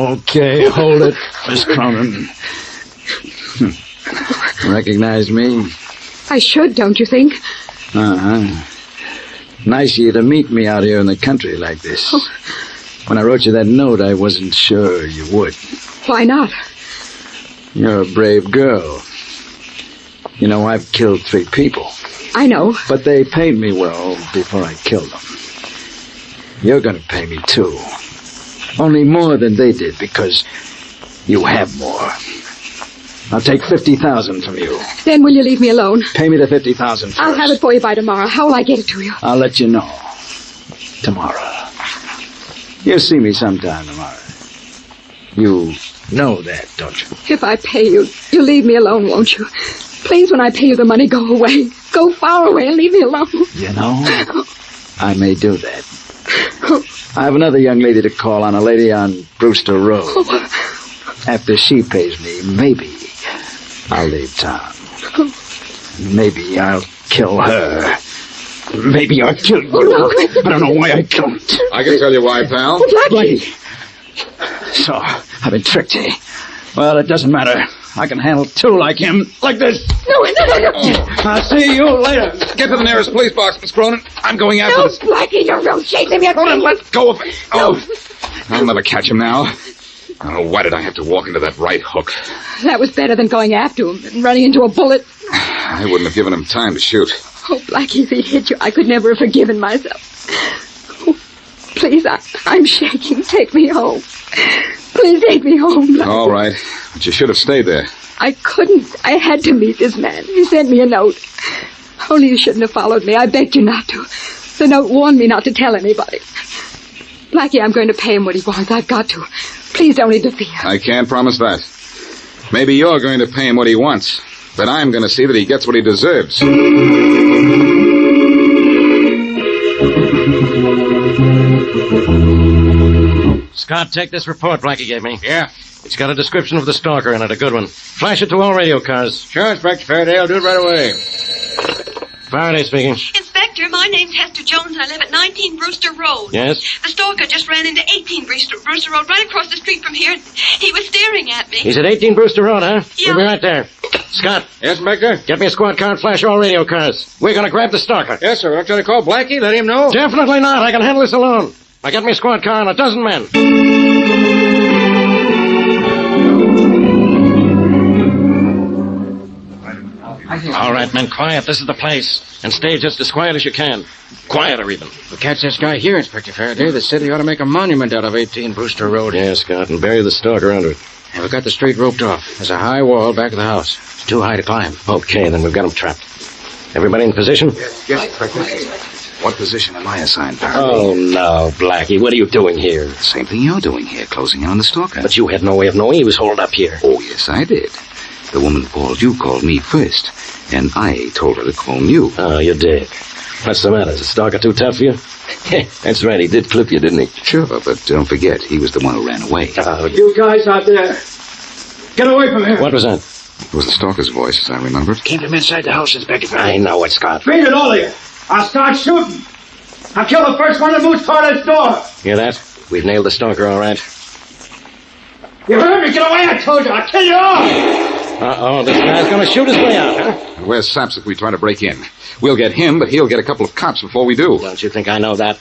Q: Okay, hold it, Miss Cronin. Recognize me?
V: I should, don't you think?
Q: Uh-huh. Nice of you to meet me out here in the country like this.
V: Oh.
Q: When I wrote you that note, I wasn't sure you would.
V: Why not?
Q: You're a brave girl. You know, I've killed 3 people.
V: I know.
Q: But they paid me well before I killed them. You're going to pay me, too. Only more than they did, because you have more. I'll take $50,000 from you.
V: Then will you leave me alone?
Q: Pay me the $50,000 first.
V: I'll have it for you by tomorrow. How will I get it to you?
Q: I'll let you know. Tomorrow. You'll see me sometime tomorrow. You know that, don't you?
V: If I pay you, you'll leave me alone, won't you? Please, when I pay you the money, go away. Go far away and leave me alone.
Q: You know, I may do that. I have another young lady to call on, a lady on Brewster Road. After she pays me, maybe I'll leave town. Maybe I'll kill her. Maybe I'll kill you. I don't know why I don't.
W: I can tell you why, pal.
Q: Blackie. So, I've been tricked, eh? Well, it doesn't matter. I can handle 2 like him, like this.
V: No.
Q: I'll see you later.
B: Get to the nearest police box, Miss Cronin. I'm going after this.
V: Blackie, don't chase him yet.
B: Cronin, let go of it. Oh, I'll never catch him now. Oh, why did I have to walk into that right hook?
V: That was better than going after him and running into a bullet.
B: I wouldn't have given him time to shoot.
V: Oh, Blackie, if he'd hit you, I could never have forgiven myself. Oh, please, I'm shaking. Take me home. Please take me home, Blackie.
B: All right, but you should have stayed there.
V: I couldn't. I had to meet this man. He sent me a note. Only you shouldn't have followed me. I begged you not to. The note warned me not to tell anybody. Blackie, I'm going to pay him what he wants. I've got to. Please don't interfere.
B: I can't promise that. Maybe you're going to pay him what he wants, but I'm going to see that he gets what he deserves.
L: Scott, take this report Blackie gave me.
R: Yeah.
L: It's got a description of the stalker in it, a good one. Flash it to all radio cars.
R: Sure, Inspector Farraday. I'll do it right away.
L: Faraday speaking.
U: Inspector, my name's Hester Jones, and I live at 19 Brewster Road.
L: Yes?
U: The stalker just ran into 18 Brewster Road, right across the street from here. He was staring at me.
L: He's at 18 Brewster Road, huh?
U: Yeah.
L: We'll be right there. Scott.
R: Yes, Inspector?
L: Get me a squad car and flash all radio cars. We're going to grab the stalker.
R: Yes, sir. I'm trying to call Blackie. Let him know.
L: Definitely not. I can handle this alone. Now get me a squad car and a dozen men. All right, men, quiet. This is the place. And stay just as quiet as you can. Quieter, even.
H: We'll catch this guy here, Inspector Farraday. The city ought to make a monument out of 18 Brewster Road.
L: Yeah, Scott, and bury the stalker under it.
H: And we've got the street roped off. There's a high wall back of the house. It's too high to climb.
L: Okay, then we've got him trapped. Everybody in position?
B: Yes, Inspector. What position am I assigned, Farraday?
L: Oh, no, Blackie. What are you doing here?
B: The same thing you're doing here, closing in on the stalker.
L: But you had no way of knowing he was holed up here.
B: Oh, yes, I did. The woman called you called me first, and I told her to phone you.
L: Oh, you did. What's the matter? Is the stalker too tough for you? That's right, he did clip you, didn't he?
B: Sure, but don't forget, he was the one who ran away.
G: You guys out there, get away from here.
L: What was that?
B: It was the stalker's voice, as I remember it.
H: Came from inside the house, Inspector.
L: I know it, Scott.
G: Beat it, all of you. I'll start shooting. I'll kill the first one that moves toward this door.
L: Hear that? We've nailed the stalker, all right.
G: You heard me? Get away, I told you. I'll kill you all.
L: Uh-oh, this guy's gonna shoot his way out, huh?
B: Where's Saps if we try to break in? We'll get him, but he'll get a couple of cops before we do.
L: Don't you think I know that?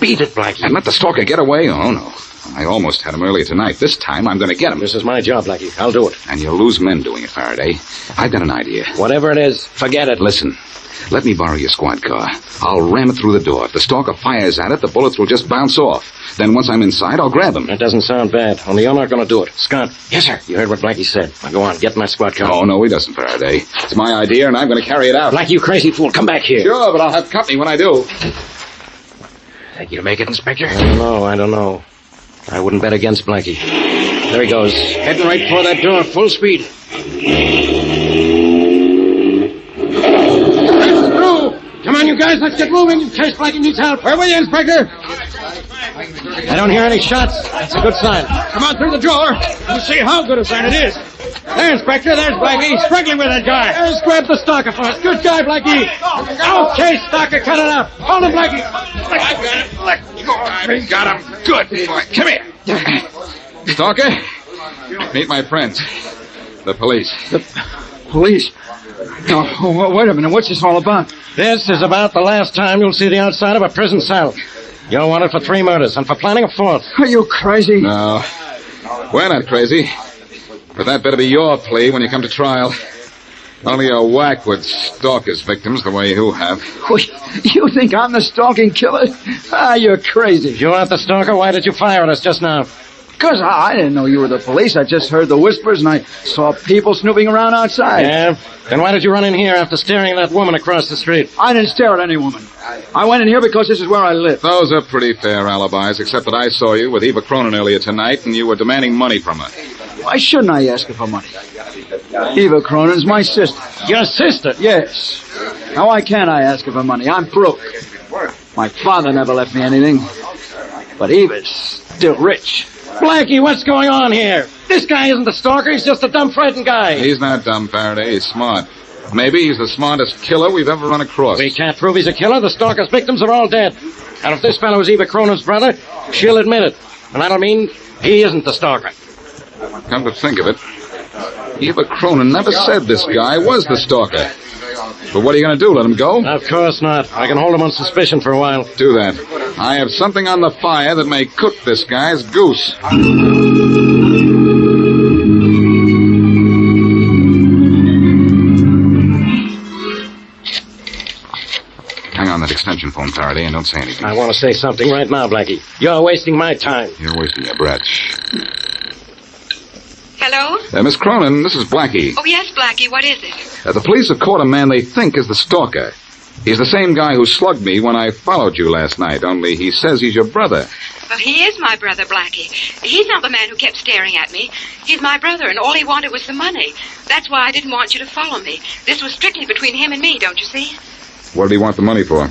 L: Beat it, Blackie.
B: And let the stalker get away? Oh, no. I almost had him earlier tonight. This time, I'm going to get him.
L: This is my job, Blackie. I'll do it.
B: And you'll lose men doing it, Farraday. I've got an idea.
L: Whatever it is, forget it.
B: Listen, let me borrow your squad car. I'll ram it through the door. If the stalker fires at it, the bullets will just bounce off. Then once I'm inside, I'll grab him.
L: That doesn't sound bad. Only you're not going to do it. Scott.
H: Yes, sir.
L: You heard what Blackie said. Now go on, get my squad car.
B: Oh, no, he doesn't, Farraday. It's my idea, and I'm going to carry it out.
L: Blackie, you crazy fool. Come back here.
B: Sure, but I'll have company when I do.
H: Think you'll make it, Inspector?
L: I don't know. I wouldn't bet against Blackie. There he goes.
H: Heading right for that door, full speed. Come on, you guys, let's get moving in case Blackie needs help. Where were you, Inspector?
L: I don't hear any shots. That's a good sign.
H: Come on through the door. We'll see how good a sign it is. There, Inspector, there's Blackie. He's struggling with that guy.
L: Let's grab the stalker first.
H: Good guy, Blackie. Okay, Stalker, cut it out. Hold him, Blackie.
B: I got him. Let go. I got him. Good. Come here. Stalker, meet my friends. The police.
Q: The police? No, wait a minute. What's this all about?
L: This is about the last time you'll see the outside of a prison cell. You're wanted for 3 murders and for planning a 4th.
Q: Are you crazy?
B: No, we're not crazy. But that better be your plea when you come to trial. Only a whack would stalk his victims the way you have.
Q: You think I'm the stalking killer? You're crazy.
L: If you aren't the stalker, why did you fire at us just now?
Q: Because I didn't know you were the police. I just heard the whispers and I saw people snooping around outside.
L: Yeah? Then why did you run in here after staring at that woman across the street?
Q: I didn't stare at any woman. I went in here because this is where I live.
B: Those are pretty fair alibis, except that I saw you with Eva Cronin earlier tonight and you were demanding money from her.
Q: Why shouldn't I ask her for money? Eva Cronin's my sister.
L: Your sister?
Q: Yes. Now, why can't I ask her for money? I'm broke. My father never left me anything. But Eva's still rich.
L: Blackie, what's going on here? This guy isn't the stalker. He's just a dumb, frightened guy.
B: He's not dumb, Farraday. He's smart. Maybe he's the smartest killer we've ever run across.
L: We can't prove he's a killer. The stalker's victims are all dead. And if this fellow is Eva Cronin's brother, she'll admit it. And that'll mean he isn't the stalker.
B: Come to think of it, Eva Cronin never said this guy was the stalker. But what are you going to do, let him go?
L: Of course not. I can hold him on suspicion for a while.
B: Do that. I have something on the fire that may cook this guy's goose. Hang on that extension phone, Farraday, and don't say anything.
L: I want to say something right now, Blackie. You're wasting my time.
B: You're wasting your breath.
U: Hello?
B: Miss Cronin, this is Blackie.
U: Oh, yes, Blackie. What is it?
B: The police have caught a man they think is the stalker. He's the same guy who slugged me when I followed you last night, only he says he's your brother.
U: Well, he is my brother, Blackie. He's not the man who kept staring at me. He's my brother, and all he wanted was the money. That's why I didn't want you to follow me. This was strictly between him and me, don't you see?
B: What did he want the money for?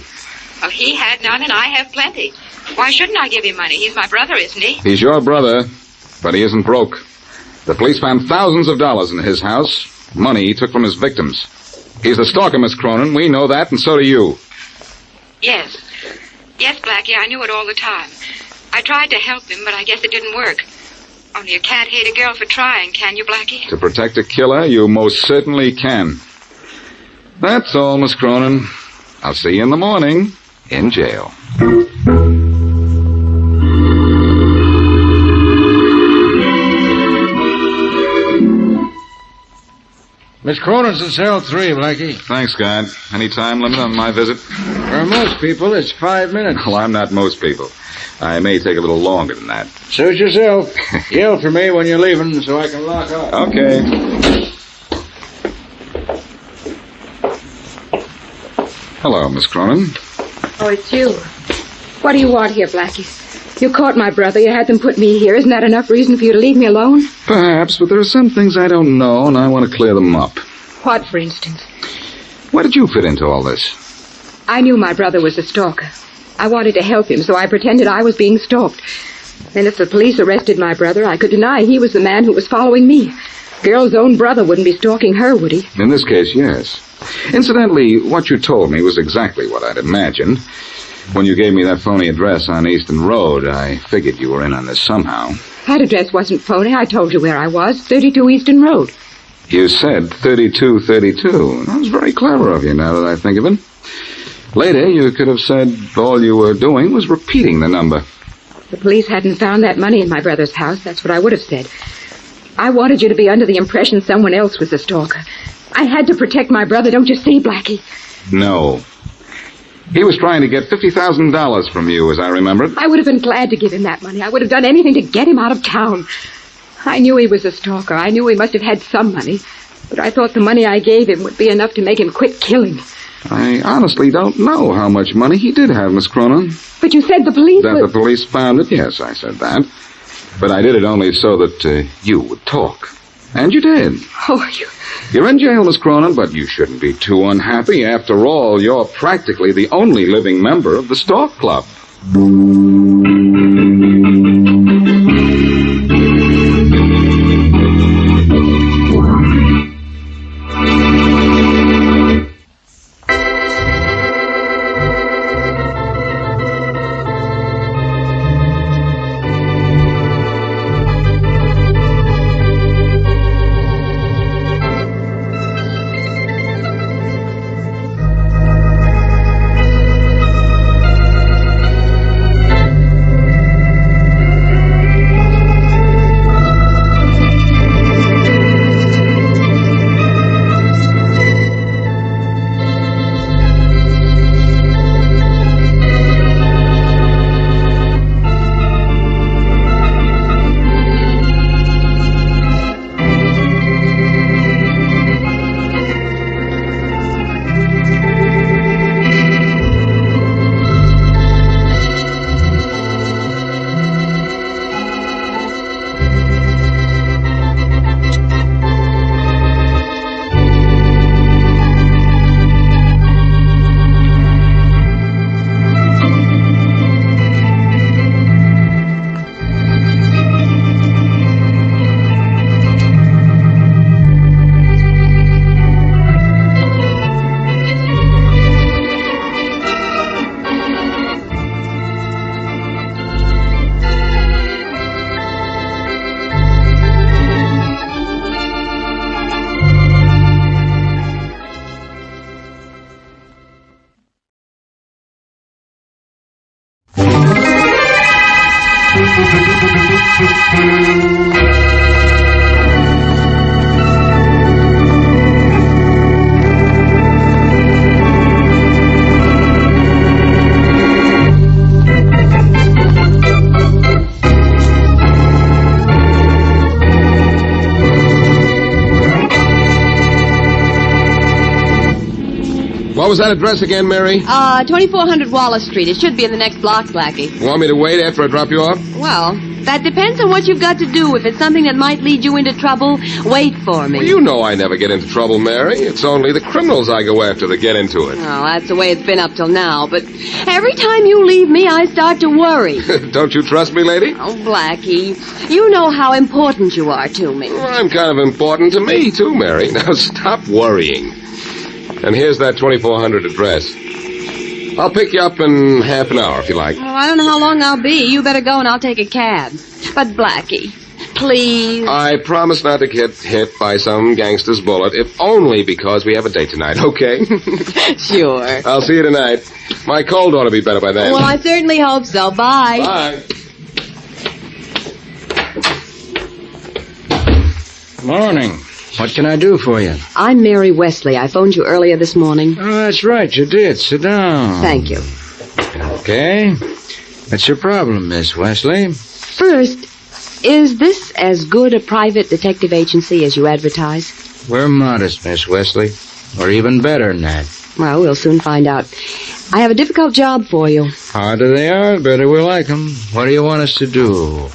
U: Well, he had none, and I have plenty. Why shouldn't I give him money? He's my brother, isn't he?
B: He's your brother, but he isn't broke. The police found thousands of dollars in his house, money he took from his victims. He's the stalker, Miss Cronin. We know that, and so do you.
U: Yes. Yes, Blackie, I knew it all the time. I tried to help him, but I guess it didn't work. Only you can't hate a girl for trying, can you, Blackie?
B: To protect a killer, you most certainly can. That's all, Miss Cronin. I'll see you in the morning in jail.
R: Miss Cronin's in cell 3, Blackie.
B: Thanks, guard. Any time limit on my visit?
R: For most people, it's 5 minutes.
B: Well, I'm not most people. I may take a little longer than that.
R: Suit yourself. Yell for me when you're leaving so I can lock up.
B: Okay. Hello, Miss Cronin.
V: Oh, it's you. What do you want here, Blackie? You caught my brother. You had them put me here. Isn't that enough reason for you to leave me alone?
B: Perhaps, but there are some things I don't know, and I want to clear them up.
V: What, for instance?
B: Why did you fit into all this?
V: I knew my brother was a stalker. I wanted to help him, so I pretended I was being stalked. Then if the police arrested my brother, I could deny he was the man who was following me. Girl's own brother wouldn't be stalking her, would he?
B: In this case, yes. Incidentally, what you told me was exactly what I'd imagined. When you gave me that phony address on Easton Road, I figured you were in on this somehow.
V: That address wasn't phony. I told you where I was, 32 Easton Road.
B: You said 3232. That was very clever of you, now that I think of it. Later, you could have said all you were doing was repeating the number.
V: The police hadn't found that money in my brother's house. That's what I would have said. I wanted you to be under the impression someone else was the stalker. I had to protect my brother, don't you see, Blackie?
B: No. He was trying to get $50,000 from you, as I remember it.
V: I would have been glad to give him that money. I would have done anything to get him out of town. I knew he was a stalker. I knew he must have had some money. But I thought the money I gave him would be enough to make him quit killing.
B: I honestly don't know how much money he did have, Miss Cronin.
V: But you said the police
B: That the police found it? Yes, I said that. But I did it only so that you would talk. And you did.
V: Oh,
B: You're in jail, Miss Cronin, but you shouldn't be too unhappy. After all, you're practically the only living member of the Stalk Club.
K: What was that address again, Mary?
J: 2400 Wallace Street. It should be in the next block, Blackie.
K: You want me to wait after I drop you off?
J: Well, that depends on what you've got to do. If it's something that might lead you into trouble, wait for me.
K: Well, you know I never get into trouble, Mary. It's only the criminals I go after that get into it.
J: Oh, that's the way it's been up till now. But every time you leave me, I start to worry.
K: Don't you trust me, lady?
J: Oh, Blackie, you know how important you are to me.
K: Well, I'm kind of important to me, too, Mary. Now, stop worrying. And here's that 2400 address. I'll pick you up in half an hour, if you like.
J: Oh, I don't know how long I'll be. You better go and I'll take a cab. But, Blackie, please.
K: I promise not to get hit by some gangster's bullet, if only because we have a date tonight, okay?
J: Sure.
K: I'll see you tonight. My cold ought to be better by then.
J: Well, I certainly hope so. Bye.
K: Bye.
L: Morning. What can I do for you?
J: I'm Mary Wesley. I phoned you earlier this morning.
L: Oh, that's right. You did. Sit down.
J: Thank you.
L: Okay. What's your problem, Miss Wesley?
J: First, is this as good a private detective agency as you advertise?
L: We're modest, Miss Wesley. Or even better than that.
J: Well, we'll soon find out. I have a difficult job for you.
L: Harder they are, better we like them. What do you want us to do?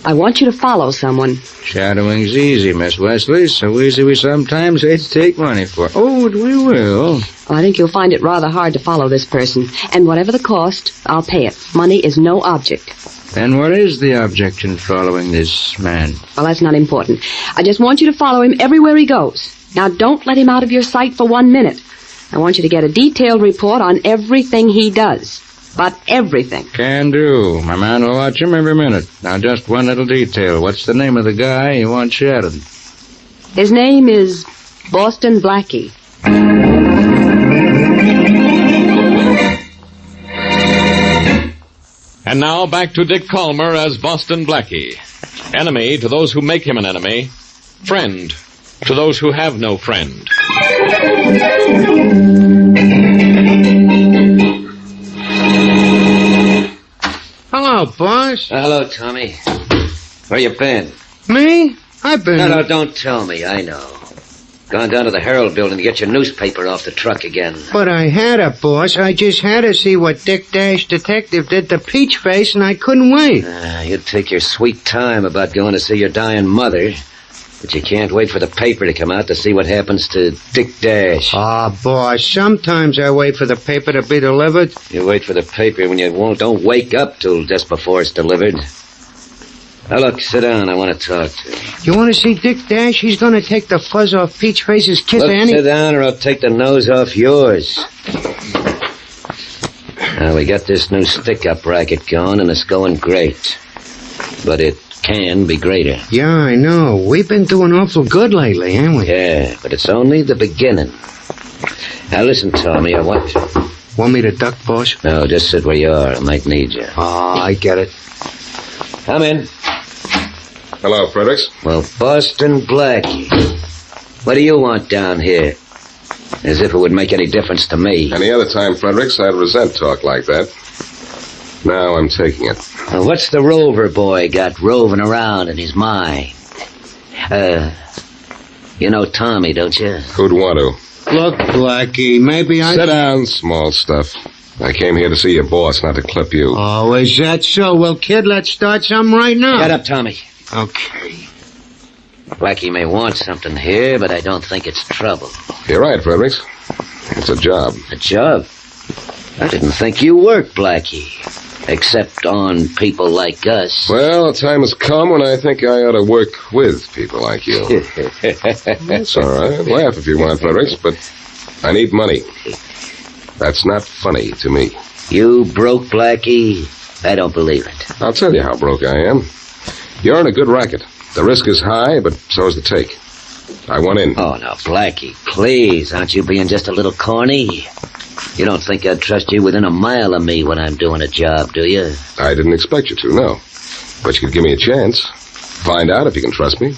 J: I want you to follow someone.
L: Shadowing's easy, Miss Wesley. So easy we sometimes hate to take money for. Oh, but we will.
J: Well, I think you'll find it rather hard to follow this person. And whatever the cost, I'll pay it. Money is no object.
L: Then what is the object in following this man?
J: Well, that's not important. I just want you to follow him everywhere he goes. Now, don't let him out of your sight for 1 minute. I want you to get a detailed report on everything he does. But everything.
L: Can do. My man will watch him every minute. Now, just one little detail. What's the name of the guy you want shadowed?
J: His name is Boston Blackie.
C: And now back to Dick Calmer as Boston Blackie. Enemy to those who make him an enemy. Friend to those who have no friend.
M: Hello, boss.
D: Hello, Tommy. Where you been?
M: Me? I've been...
D: No, don't tell me. I know. Gone down to the Herald building to get your newspaper off the truck again.
M: But I had it, boss. I just had to see what Dick Dash Detective did to Peach Face, and I couldn't wait.
D: You take your sweet time about going to see your dying mother, but you can't wait for the paper to come out to see what happens to Dick Dash.
M: Boss, sometimes I wait for the paper to be delivered.
D: You wait for the paper when you don't wake up till just before it's delivered. Now, look, sit down. I want to talk to you.
M: You want to see Dick Dash? He's going to take the fuzz off Peach Face's kiss
D: Look,
M: Annie.
D: Sit down or I'll take the nose off yours. Now, we got this new stick-up racket going, and it's going great. But it can be greater.
M: Yeah, I know. We've been doing awful good lately, haven't we?
D: Yeah, but it's only the beginning. Now, listen, Tommy, I want...
M: Want me to duck, boss?
D: No, just sit where you are. I might need you.
M: I get it.
D: Come in.
K: Hello, Fredericks.
D: Well, Boston Blackie. What do you want down here? As if it would make any difference to me.
K: Any other time, Fredericks, I'd resent talk like that. Now I'm taking it.
D: Now, what's the rover boy got roving around in his mind? You know Tommy, don't you?
K: Who'd want to?
M: Look, Blackie, maybe I...
K: Sit down, small stuff. I came here to see your boss, not to clip you.
M: Oh, is that so? Well, kid, let's start something right now.
D: Get up, Tommy.
M: Okay.
D: Blackie may want something here, but I don't think it's trouble.
K: You're right, Fredericks. It's a job.
D: A job? I didn't think you worked, Blackie. Except on people like us.
K: Well, a time has come when I think I ought to work with people like you. That's all right. Laugh if you want, Fredericks, but I need money. That's not funny to me.
D: You broke, Blackie? I don't believe it.
K: I'll tell you how broke I am. You're in a good racket. The risk is high, but so is the take. I want in.
D: Oh, now, Blackie, please, aren't you being just a little corny? You don't think I'd trust you within a mile of me when I'm doing a job, do you?
K: I didn't expect you to, no. But you could give me a chance. Find out if you can trust me.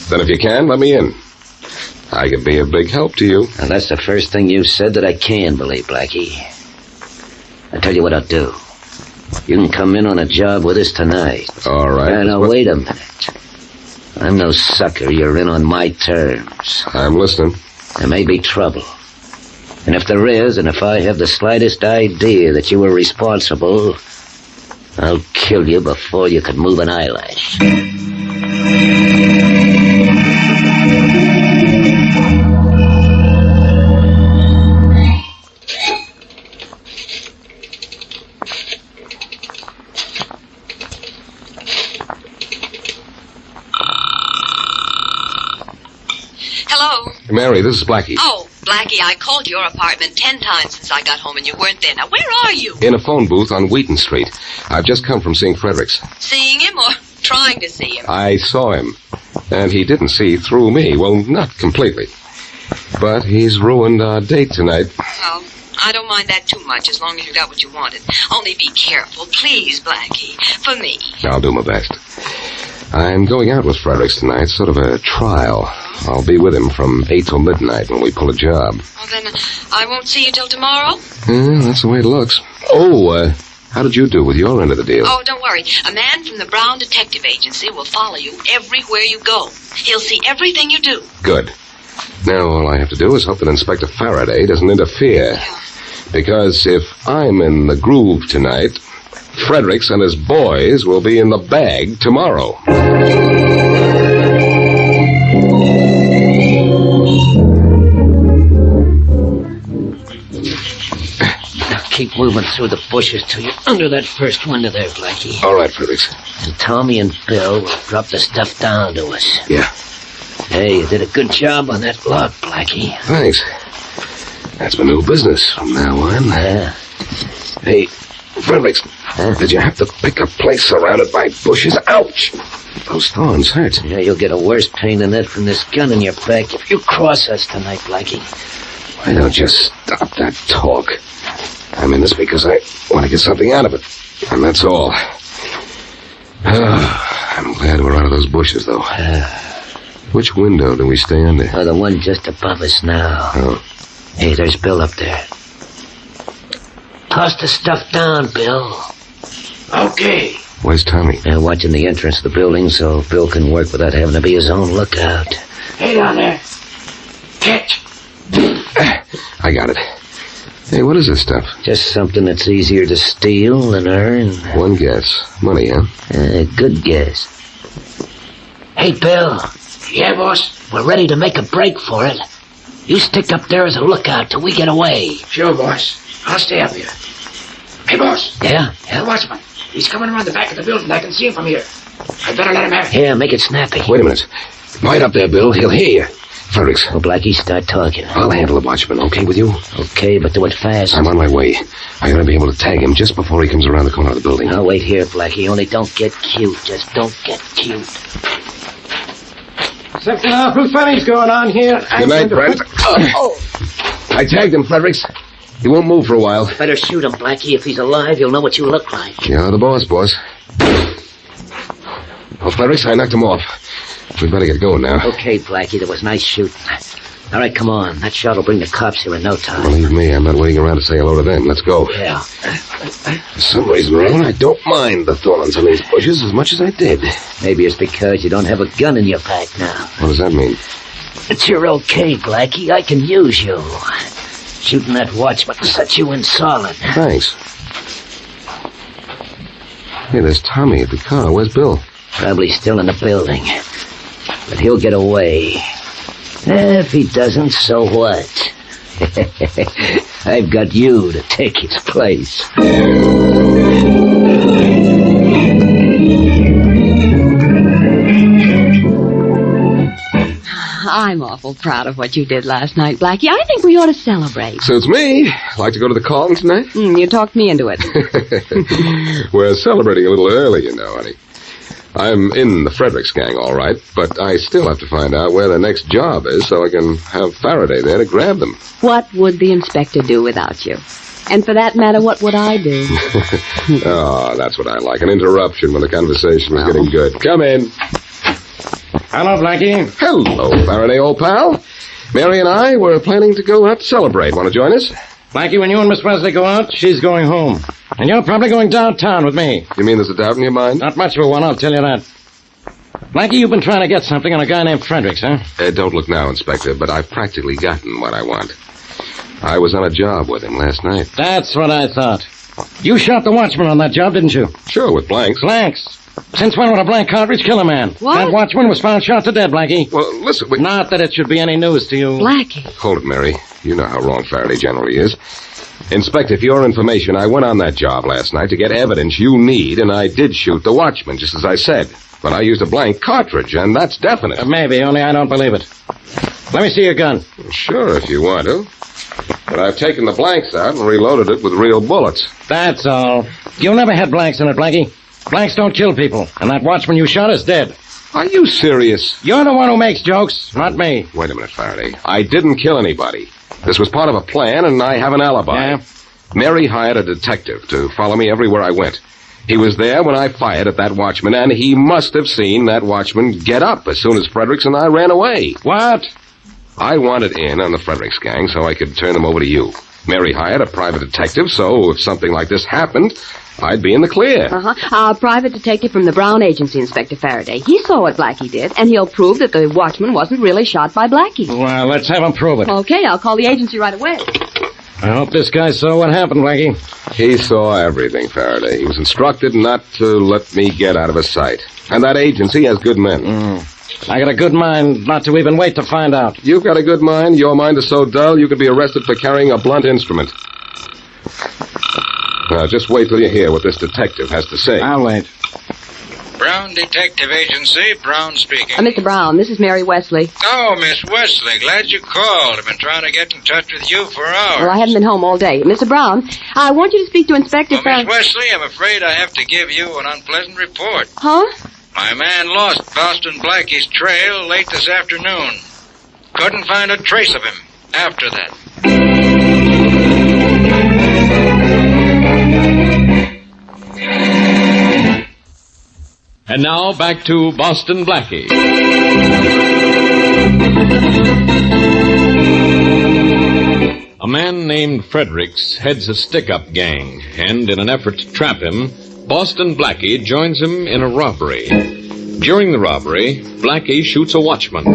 K: Then if you can, let me in. I could be a big help to you.
D: And that's the first thing you said that I can believe, Blackie. I'll tell you what I'll do. You can come in on a job with us tonight.
K: All right.
D: Now, wait a minute. I'm no sucker. You're in on my terms.
K: I'm listening.
D: There may be trouble. And if there is, and if I have the slightest idea that you were responsible, I'll kill you before you can move an eyelash.
U: Hello?
K: Mary, this is Blackie.
U: Oh, Blackie, I called your apartment 10 times since I got home and you weren't there. Now, where are you?
K: In a phone booth on Wheaton Street. I've just come from seeing Fredericks.
U: Seeing him or trying to see him?
K: I saw him, and he didn't see through me. Well, not completely. But he's ruined our date tonight.
U: Well, I don't mind that too much as long as you got what you wanted. Only be careful, please, Blackie. For me.
K: I'll do my best. I'm going out with Fredericks tonight, sort of a trial. I'll be with him from 8 till midnight when we pull a job.
U: Well, then I won't see you till tomorrow?
K: Yeah, that's the way it looks. Oh, how did you do with your end of the deal?
U: Oh, don't worry. A man from the Brown Detective Agency will follow you everywhere you go. He'll see everything you do.
K: Good. Now all I have to do is hope that Inspector Farraday doesn't interfere. Because if I'm in the groove tonight, Fredericks and his boys will be in the bag tomorrow.
D: Keep moving through the bushes till you're under that first window there, Blackie.
K: All right, Fredericks.
D: And Tommy and Bill will drop the stuff down to us.
K: Yeah.
D: Hey, you did a good job on that log, Blackie.
K: Thanks. That's my new business from now on.
D: Yeah.
K: Hey, Fredericks, did you have to pick a place surrounded by bushes? Ouch! Those thorns hurt.
D: Yeah, you'll get a worse pain than that from this gun in your back if you cross us tonight, Blackie.
K: Why don't you stop that talk? I'm in this because I want to get something out of it. And that's all. I'm glad we're out of those bushes, though. Which window do we stay under?
D: Oh, the one just above us now.
K: Oh.
D: Hey, there's Bill up there. Toss the stuff down, Bill.
G: Okay.
K: Where's Tommy?
D: Watching the entrance of the building so Bill can work without having to be his own lookout.
G: Hey, down there. Catch.
K: I got it. Hey, what is this stuff?
D: Just something that's easier to steal than earn.
K: One guess. Money, huh?
D: Good guess. Hey, Bill.
G: Yeah, boss?
D: We're ready to make a break for it. You stick up there as a lookout till we get away.
G: Sure, boss. I'll stay up here. Hey, boss.
D: Yeah?
G: The watchman. He's coming around the back of the building. I can see him from here. I'd better let him have it.
D: Yeah, make it snappy.
K: Wait a minute. Right up there, Bill. He'll hear you. Fredericks.
D: Well, Blackie, start talking.
K: I'll handle the watchman, okay with you?
D: Okay, but do it fast.
K: I'm on my way. I gotta be able to tag him just before he comes around the corner of the building.
D: I'll wait here, Blackie. Only don't get cute. Just don't get cute.
L: Something awful funny's going on here.
K: Good night, Brent. I tagged him, Fredericks. He won't move for a while.
D: Better shoot him, Blackie. If he's alive, you'll know what you look like.
K: You're the boss. Oh, Fredericks, I knocked him off. We'd better get going now.
D: Okay, Blackie, that was nice shooting. All right, come on. That shot will bring the cops here in no time.
K: Believe me, I'm not waiting around to say hello to them. Let's go.
D: Yeah.
K: For some reason or other, I don't mind the thorns on these bushes as much as I did.
D: Maybe it's because you don't have a gun in your back now.
K: What does that mean?
D: It's you're okay, Blackie. I can use you. Shooting that watchman set you in solid.
K: Thanks. Hey, there's Tommy at the car. Where's Bill?
D: Probably still in the building. But he'll get away. If he doesn't, so what? I've got you to take his place.
J: I'm awful proud of what you did last night, Blackie. I think we ought to celebrate.
K: Suits me. Like to go to the Carlton tonight?
J: You talked me into it.
K: We're celebrating a little early, you know, honey. I'm in the Fredericks gang, all right, but I still have to find out where the next job is so I can have Farraday there to grab them.
J: What would the inspector do without you? And for that matter, what would I do?
K: Oh, that's what I like. An interruption when the conversation is getting good. Come in.
L: Hello, Blackie.
K: Hello, Farraday, old pal. Mary and I were planning to go out to celebrate. Want to join us?
L: Blackie, when you and Miss Wesley go out, she's going home. And you're probably going downtown with me.
K: You mean there's a doubt in your mind?
L: Not much of a one, I'll tell you that. Blackie, you've been trying to get something on a guy named Fredericks, huh?
K: Don't look now, Inspector, but I've practically gotten what I want. I was on a job with him last night.
L: That's what I thought. You shot the watchman on that job, didn't you?
K: Sure, with blanks.
L: Blanks? Since when would a blank cartridge kill a man?
J: What?
L: That watchman was found shot to death, Blackie.
K: Well, listen...
L: Not that it should be any news to you.
J: Blackie.
K: Hold it, Mary. You know how wrong Faraday generally is. Inspector, for your information, I went on that job last night to get evidence you need, and I did shoot the watchman, just as I said. But I used a blank cartridge, and that's definite.
L: Maybe, only I don't believe it. Let me see your gun.
K: Sure, if you want to. But I've taken the blanks out and reloaded it with real bullets.
L: That's all. You never had blanks in it, Blackie. Blanks don't kill people, and that watchman you shot is dead.
K: Are you serious?
L: You're the one who makes jokes, not me.
K: Wait a minute, Faraday. I didn't kill anybody. This was part of a plan, and I have an alibi.
L: Yeah?
K: Mary hired a detective to follow me everywhere I went. He was there when I fired at that watchman, and he must have seen that watchman get up as soon as Fredericks and I ran away.
L: What?
K: I wanted in on the Fredericks gang so I could turn them over to you. Mary hired a private detective, so if something like this happened, I'd be in the clear.
J: A private detective from the Brown Agency, Inspector Faraday. He saw what Blackie did, and he'll prove that the watchman wasn't really shot by Blackie.
L: Well, let's have him prove it.
J: Okay, I'll call the agency right away.
L: I hope this guy saw what happened, Blackie.
K: He saw everything, Faraday. He was instructed not to let me get out of his sight. And that agency has good men.
L: I got a good mind not to even wait to find out.
K: You've got a good mind. Your mind is so dull you could be arrested for carrying a blunt instrument. Now, just wait till you hear what this detective has to say.
L: I'll wait.
A: Brown Detective Agency, Brown speaking.
J: Mr. Brown, this is Mary Wesley.
A: Oh, Miss Wesley, glad you called. I've been trying to get in touch with you for hours.
J: Well, I haven't been home all day. Mr. Brown, I want you to speak to Inspector
A: Miss Wesley, I'm afraid I have to give you an unpleasant report.
J: Huh?
A: My man lost Boston Blackie's trail late this afternoon. Couldn't find a trace of him after that.
C: And now back to Boston Blackie. A man named Fredericks heads a stick-up gang, and in an effort to trap him, Boston Blackie joins him in a robbery. During the robbery, Blackie shoots a watchman.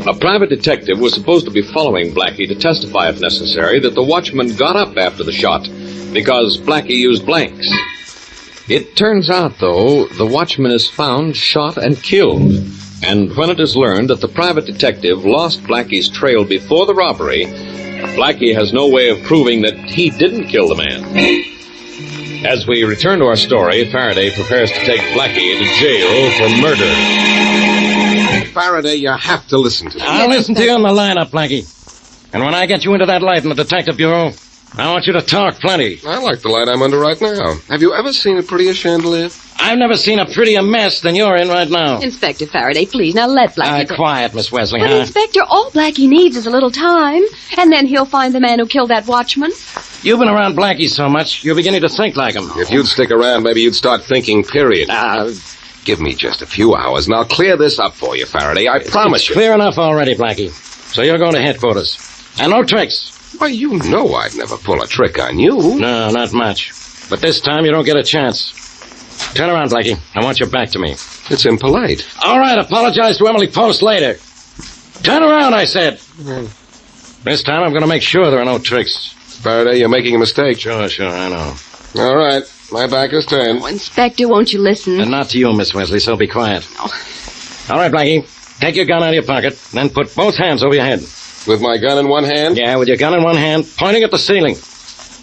C: A private detective was supposed to be following Blackie to testify, if necessary, that the watchman got up after the shot because Blackie used blanks. It turns out, though, the watchman is found shot and killed. And when it is learned that the private detective lost Blackie's trail before the robbery, Blackie has no way of proving that he didn't kill the man. As we return to our story, Faraday prepares to take Blackie into jail for murder.
K: Faraday, you have to listen to me.
L: I'll listen to you on the lineup, Blackie. And when I get you into that light in the Detective Bureau, I want you to talk plenty.
K: I like the light I'm under right now. Have you ever seen a prettier chandelier?
L: I've never seen a prettier mess than you're in right now.
J: Inspector Faraday, please, now let Blackie go.
L: Quiet, Miss Wesley,
J: But,
L: huh?
J: Inspector, all Blackie needs is a little time, and then he'll find the man who killed that watchman.
L: You've been around Blackie so much, you're beginning to think like him.
K: If you'd stick around, maybe you'd start thinking, period. Give me just a few hours, and I'll clear this up for you, Faraday. I promise
L: It's
K: you.
L: clear enough already, Blackie. So you're going to headquarters. And no tricks.
K: Why, you know I'd never pull a trick on you.
L: No, not much. But this time you don't get a chance. Turn around, Blackie. I want your back to me.
K: It's impolite.
L: All right, apologize to Emily Post later. Turn around, I said. This time I'm going to make sure there are no tricks.
K: Faraday, you're making a mistake.
L: Sure, I know.
K: All right, my back is turned.
J: Oh, Inspector, won't you listen?
L: And not to you, Miss Wesley, so be quiet. All right, Blackie. Take your gun out of your pocket, then put both hands over your head.
K: With my gun in one hand?
L: Yeah, with your gun in one hand, pointing at the ceiling.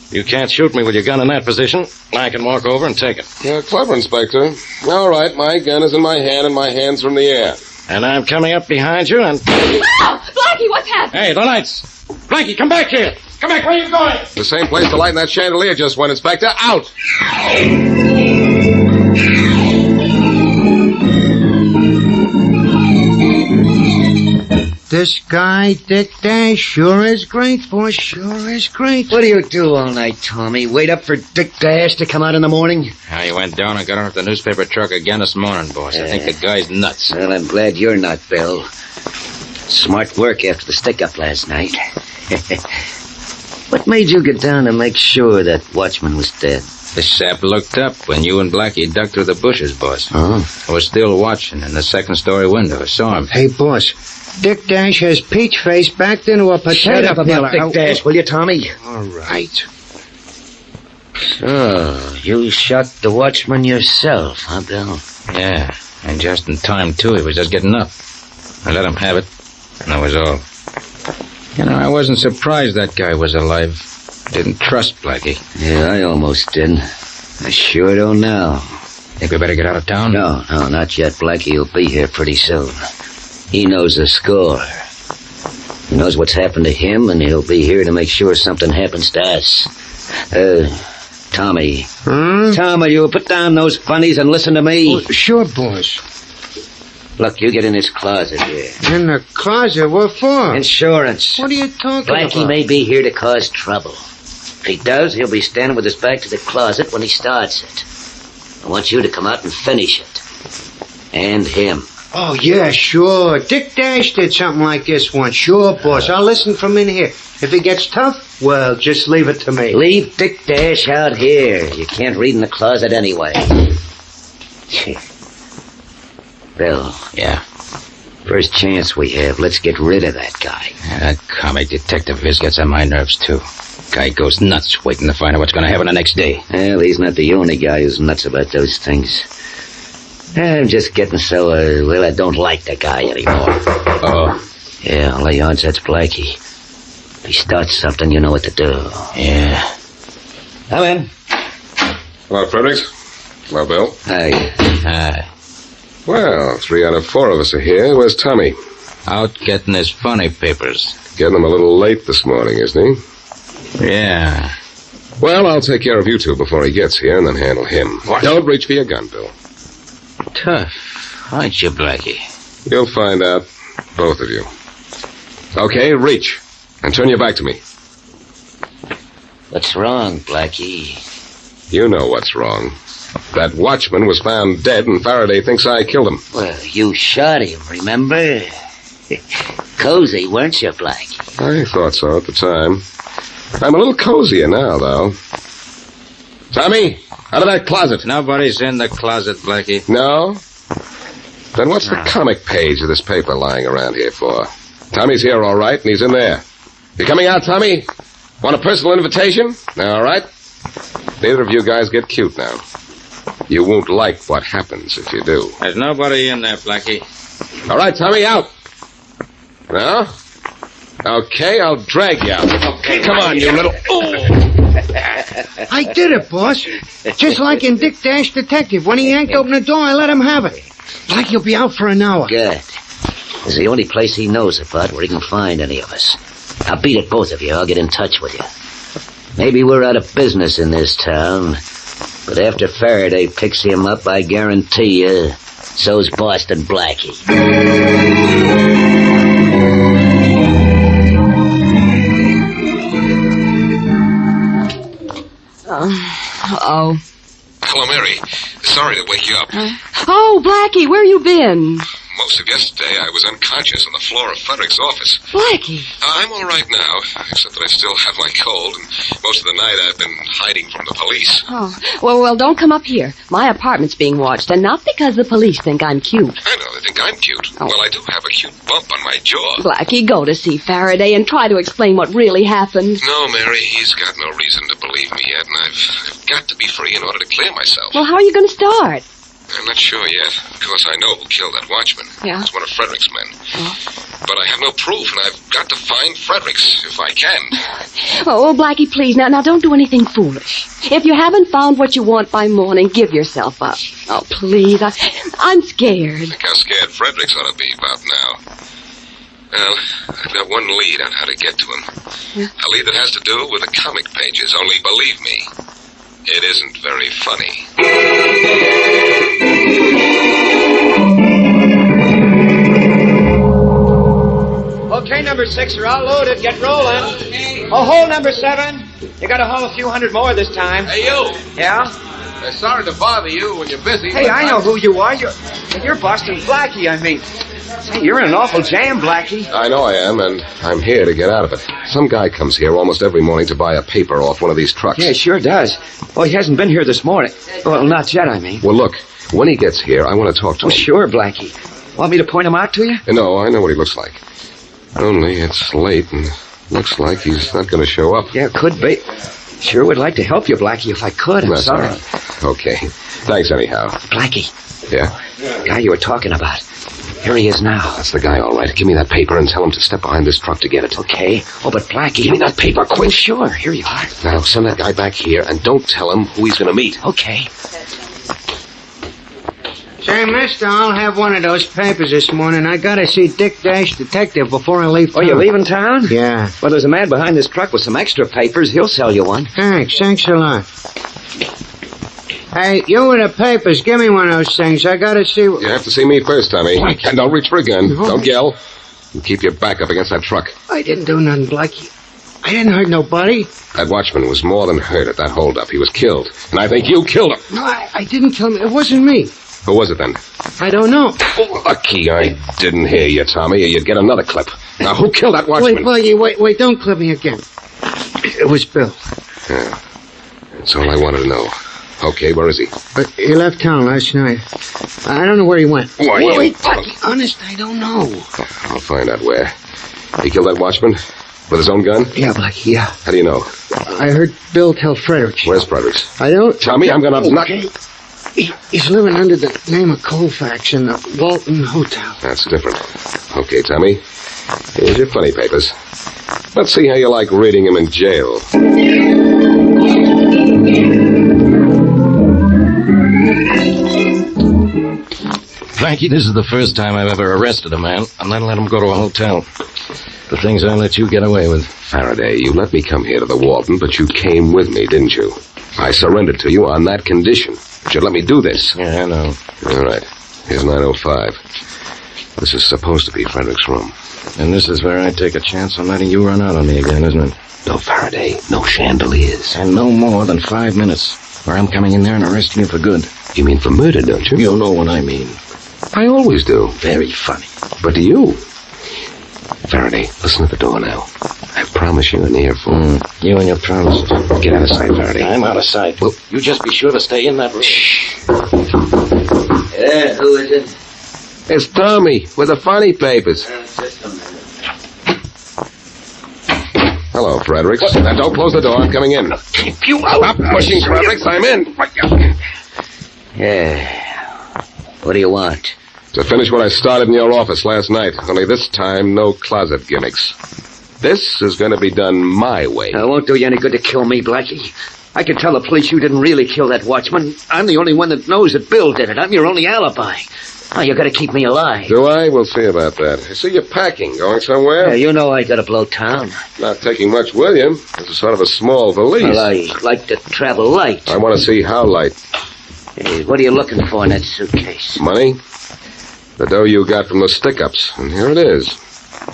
L: You can't shoot me with your gun in that position. I can walk over and take it.
K: You're clever, Inspector. All right, my gun is in my hand and my hands are in the air.
L: And I'm coming up behind you and...
V: Ah! Blackie, what's happening?
L: Hey, the lights! Blackie, come back here! Come back, where are you going?
K: The same place the light in that chandelier just went, Inspector. Out!
M: This guy, Dick Dash, sure is great, boss. Sure is great.
D: What do you do all night, Tommy? Wait up for Dick Dash to come out in the morning?
A: I went down and got on with the newspaper truck again this morning, boss. I think the guy's nuts.
D: Well, I'm glad you're not, Bill. Smart work after the stick-up last night. What made you get down to make sure that watchman was dead?
A: The sap looked up when you and Blackie ducked through the bushes, boss.
D: Oh?
A: I was still watching in the second-story window. I saw him.
M: Hey, boss, Dick Dash has Peach Face backed into a potato
D: Shut up
M: peeler.
D: about Dick Dash, will you, Tommy?
M: All right.
D: So, you shot the watchman yourself, huh, Bill?
A: Yeah, and just in time, too. He was just getting up. I let him have it, and that was all. You know, I wasn't surprised that guy was alive. Didn't trust Blackie.
D: Yeah, I almost didn't. I sure don't now.
A: Think we better get out of town?
D: No, not yet. Blackie will be here pretty soon. He knows the score. He knows what's happened to him, and he'll be here to make sure something happens to us. Tommy. Tom, will you put down those funnies and listen to me?
M: Oh, sure, boss.
D: Look, you get in this closet here.
M: In the closet? What for?
D: Insurance.
M: What are you talking about?
D: Blackie may be here to cause trouble. If he does, he'll be standing with his back to the closet when he starts it. I want you to come out and finish it. And him.
M: Oh, yeah, sure. Dick Dash did something like this once. Sure, boss. I'll listen from in here. If he gets tough, well, just leave it to me.
D: Leave Dick Dash out here. You can't read in the closet anyway. Bill.
A: Yeah?
D: First chance we have, let's get rid of that guy.
A: Yeah, that comic detective of his gets on my nerves, too. Guy goes nuts waiting to find out what's going to happen the next day.
D: Well, he's not the only guy who's nuts about those things. I'm just getting so, I don't like the guy anymore.
A: Oh?
D: Yeah, I'll lay odds that's Blackie. If he starts something, you know what to do.
A: Yeah.
D: Come in.
K: Hello, Fredericks. Hello, Bill.
D: Hi.
K: Well, 3 out of 4 of us are here. Where's Tommy?
A: Out getting his funny papers.
K: Getting him a little late this morning, isn't he?
A: Yeah.
K: Well, I'll take care of you two before he gets here and then handle him.
A: What?
K: Don't reach for your gun, Bill.
A: Tough, aren't you, Blackie?
K: You'll find out, both of you. Okay, reach. And turn your back to me.
D: What's wrong, Blackie?
K: You know what's wrong. That watchman was found dead, and Farraday thinks I killed him.
D: Well, you shot him, remember? Cozy, weren't you, Blackie?
K: I thought so at the time. I'm a little cozier now, though. Tommy, out of that closet.
A: Nobody's in the closet, Blackie.
K: No? Then what's the comic page of this paper lying around here for? Tommy's here, all right, and he's in there. You coming out, Tommy? Want a personal invitation? All right. Neither of you guys get cute now. You won't like what happens if you do.
A: There's nobody in there, Blackie.
K: All right, Tommy, out. No? Okay, I'll drag you out. Okay, come on, you little...
M: I did it, boss. Just like in Dick Dash Detective. When he yanked open the door, I let him have it. Like he'll be out for an hour.
D: Good. It's the only place he knows about where he can find any of us. I'll beat it, both of you. I'll get in touch with you. Maybe we're out of business in this town, but after Farraday picks him up, I guarantee you, so's Boston Blackie.
J: Uh-oh.
K: Hello, Mary. Sorry to wake you up.
J: Oh, Blackie, where you been?
K: Most of yesterday, I was unconscious on the floor of Frederick's office.
J: Blackie.
K: I'm all right now, except that I still have my cold, and most of the night I've been hiding from the police.
J: Oh, well, don't come up here. My apartment's being watched, and not because the police think I'm cute.
K: I know, they think I'm cute. Oh. Well, I do have a cute bump on my jaw.
J: Blackie, go to see Farraday and try to explain what really happened.
K: No, Mary, he's got no reason to believe me yet, and I've got to be free in order to clear myself.
J: Well, how are you going to start?
K: I'm not sure yet. Of course, I know who killed that watchman.
J: Yeah?
K: It's one of Frederick's men. Oh. But I have no proof, and I've got to find Fredericks, if I can.
J: Oh, Blackie, please, now don't do anything foolish. If you haven't found what you want by morning, give yourself up. Oh, please, I'm scared.
K: Think how scared Fredericks ought to be about now. Well, I've got one lead on how to get to him.
J: Yeah?
K: A lead that has to do with the comic pages, only believe me, it isn't very funny.
G: Okay, number 6, you're all loaded. Get rolling. Oh, hold number 7. You gotta haul a few hundred more this time.
K: Hey, you.
G: Yeah?
K: Sorry to bother you when you're busy.
G: Hey, I know who you are. You're Boston Blackie, I mean. Hey, you're in an awful jam, Blackie.
K: I know I am, and I'm here to get out of it. Some guy comes here almost every morning to buy a paper off one of these trucks.
G: Yeah, sure does. Well, he hasn't been here this morning. Well, not yet, I mean.
K: Well, look, when he gets here, I want to talk to him.
G: Sure, Blackie.
Q: Want me to point him out to you?
K: No, I know what he looks like. Only it's late and looks like he's not going to show up.
Q: Yeah, could be. Sure would like to help you, Blackie, if I could. I'm
K: That's
Q: sorry.
K: all right. Okay. Thanks anyhow.
Q: Blackie,
K: Yeah?
Q: the guy you were talking about. Here he is now.
K: That's the guy, all right. Give me that paper and tell him to step behind this truck to get it.
Q: Okay. Oh, but Blackie...
K: Give me that paper, quick.
Q: Well, sure. Here you are.
K: Now, send that guy back here and don't tell him who he's going to meet.
Q: Okay.
M: Say, mister, I'll have one of those papers this morning. I gotta see Dick Dash, detective, before I leave town.
Q: Oh, you're leaving town?
M: Yeah.
Q: Well, there's a man behind this truck with some extra papers. He'll sell you one.
M: Thanks a lot. Hey, you with the papers, give me one of those things. I gotta see what...
K: You have to see me first, Tommy. And don't reach for a gun. Don't yell. And keep your back up against that truck.
M: I didn't do nothing, Blackie. I didn't hurt nobody.
K: That watchman was more than hurt at that holdup. He was killed. And I think you killed him.
M: No, I didn't kill him. It wasn't me.
K: Who was it then?
M: I don't know.
K: Oh, lucky I didn't hear you, Tommy, or you'd get another clip. Now, who killed that watchman?
M: Wait, don't clip me again. It was Bill.
K: Yeah. That's all I wanted to know. Okay, where is he?
M: But he left town last night. I don't know where he went.
K: Wait,
M: Blackie, honest, I don't know.
K: I'll find out where. He killed that watchman? With his own gun?
M: Yeah, Blackie, yeah.
K: How do you know?
M: I heard Bill tell Fredericks.
K: Where's Fredericks?
M: I don't...
K: Tommy, I'm gonna knock...
M: He's living under the name of Colfax in the Walton Hotel.
K: That's different. Okay, Tommy. Here's your funny papers. Let's see how you like reading him in jail.
L: Blackie, this is the first time I've ever arrested a man and then let him go to a hotel. The things I let you get away with.
K: Faraday, you let me come here to the Walton, but you came with me, didn't you? I surrendered to you on that condition. But you let me do this.
L: Yeah, I know.
K: All right. Here's 905. This is supposed to be Frederick's room.
L: And this is where I take a chance on letting you run out on me again, isn't it?
K: No Faraday, no chandeliers.
L: And no more than 5 minutes, or I'm coming in there and arresting you for good.
K: You mean for murder, don't you?
L: You know what I mean.
K: I always do.
L: Very funny.
K: But do you? Faraday, listen at the door now. I promise you an earful.
L: You and your promises.
K: Get out of sight, Faraday.
L: I'm out of sight. Well, you just be sure to stay in that room.
K: Shh.
D: Yeah, who is it?
K: It's Tommy with the funny papers.
D: Just a minute.
K: Hello, Fredericks. Now, don't close the door. I'm coming in.
D: Keep you out.
K: Stop pushing, Fredericks. I'm in.
D: Yeah. What do you want?
K: To finish what I started in your office last night. Only this time, no closet gimmicks. This is going to be done my way.
Q: It won't do you any good to kill me, Blackie. I can tell the police you didn't really kill that watchman. I'm the only one that knows that Bill did it. I'm your only alibi. Oh, you gotta keep me alive.
K: Do I? We'll see about that. I see you're packing. Going somewhere?
D: Yeah, you know I gotta blow town.
K: Not taking much with you. It's a sort of a small valise.
D: Well, I like to travel light.
K: I want to see how light.
D: Hey, what are you looking for in that suitcase?
K: Money? The dough you got from the stick-ups. And here it is.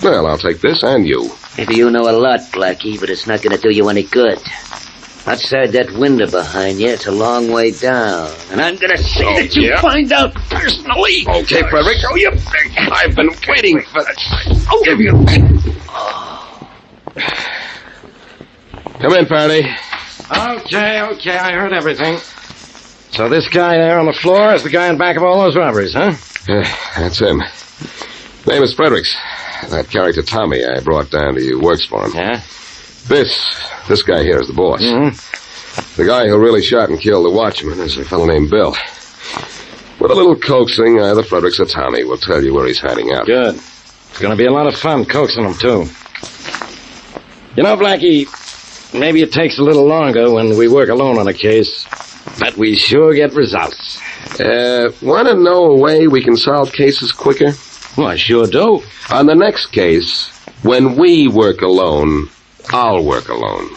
K: Well, I'll take this and you.
D: Maybe you know a lot, Blackie, but it's not gonna do you any good. Outside that window behind you, it's a long way down. And I'm gonna see that you find out personally.
K: Okay, Frederick.
D: Show you.
K: I've been waiting for that.
D: I'll give you.
K: Come in, Faraday.
L: Okay, I heard everything. So this guy there on the floor is the guy in back of all those robberies, huh?
K: That's him. Name is Fredericks. That character Tommy I brought down to you works for him.
L: Yeah?
K: This guy here is the boss.
L: Mm-hmm.
K: The guy who really shot and killed the watchman is a fellow named Bill. With a little coaxing, either Fredericks or Tommy will tell you where he's hiding out.
L: Good. It's going to be a lot of fun coaxing him, too. You know, Blackie, maybe it takes a little longer when we work alone on a case, but we sure get results.
K: Want to know a way we can solve cases quicker?
L: Well, I sure do.
K: On the next case, when we work alone, I'll work alone.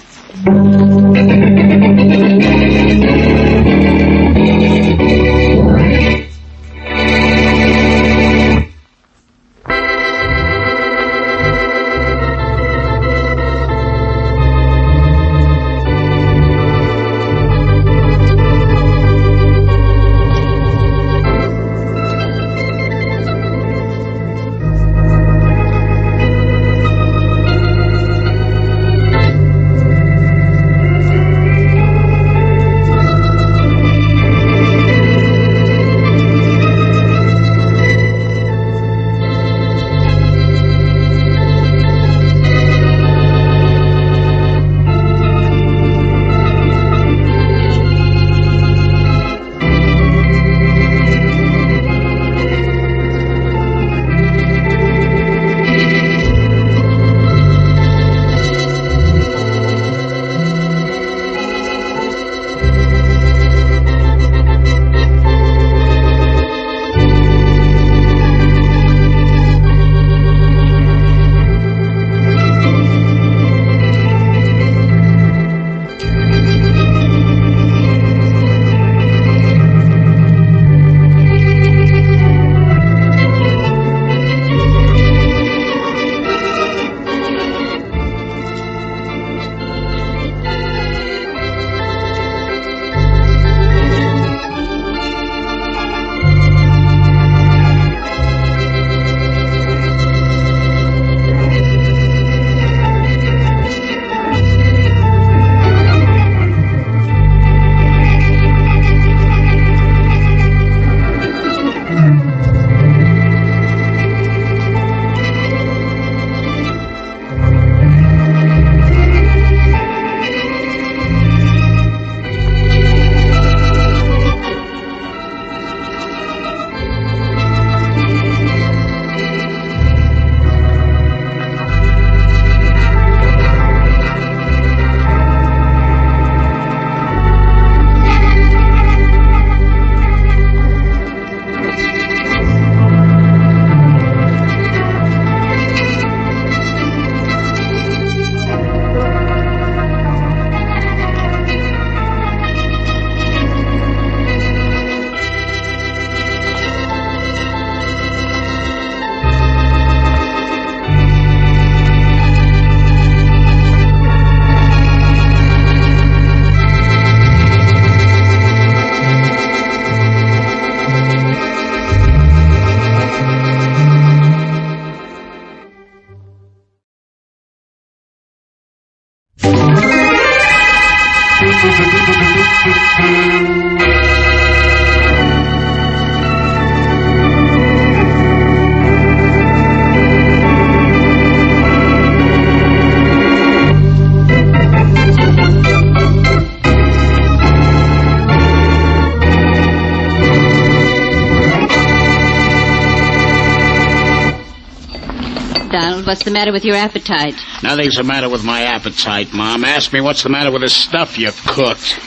I: Donald, what's the matter with your appetite?
N: Nothing's the matter with my appetite, Mom. Ask me what's the matter with the stuff you cooked.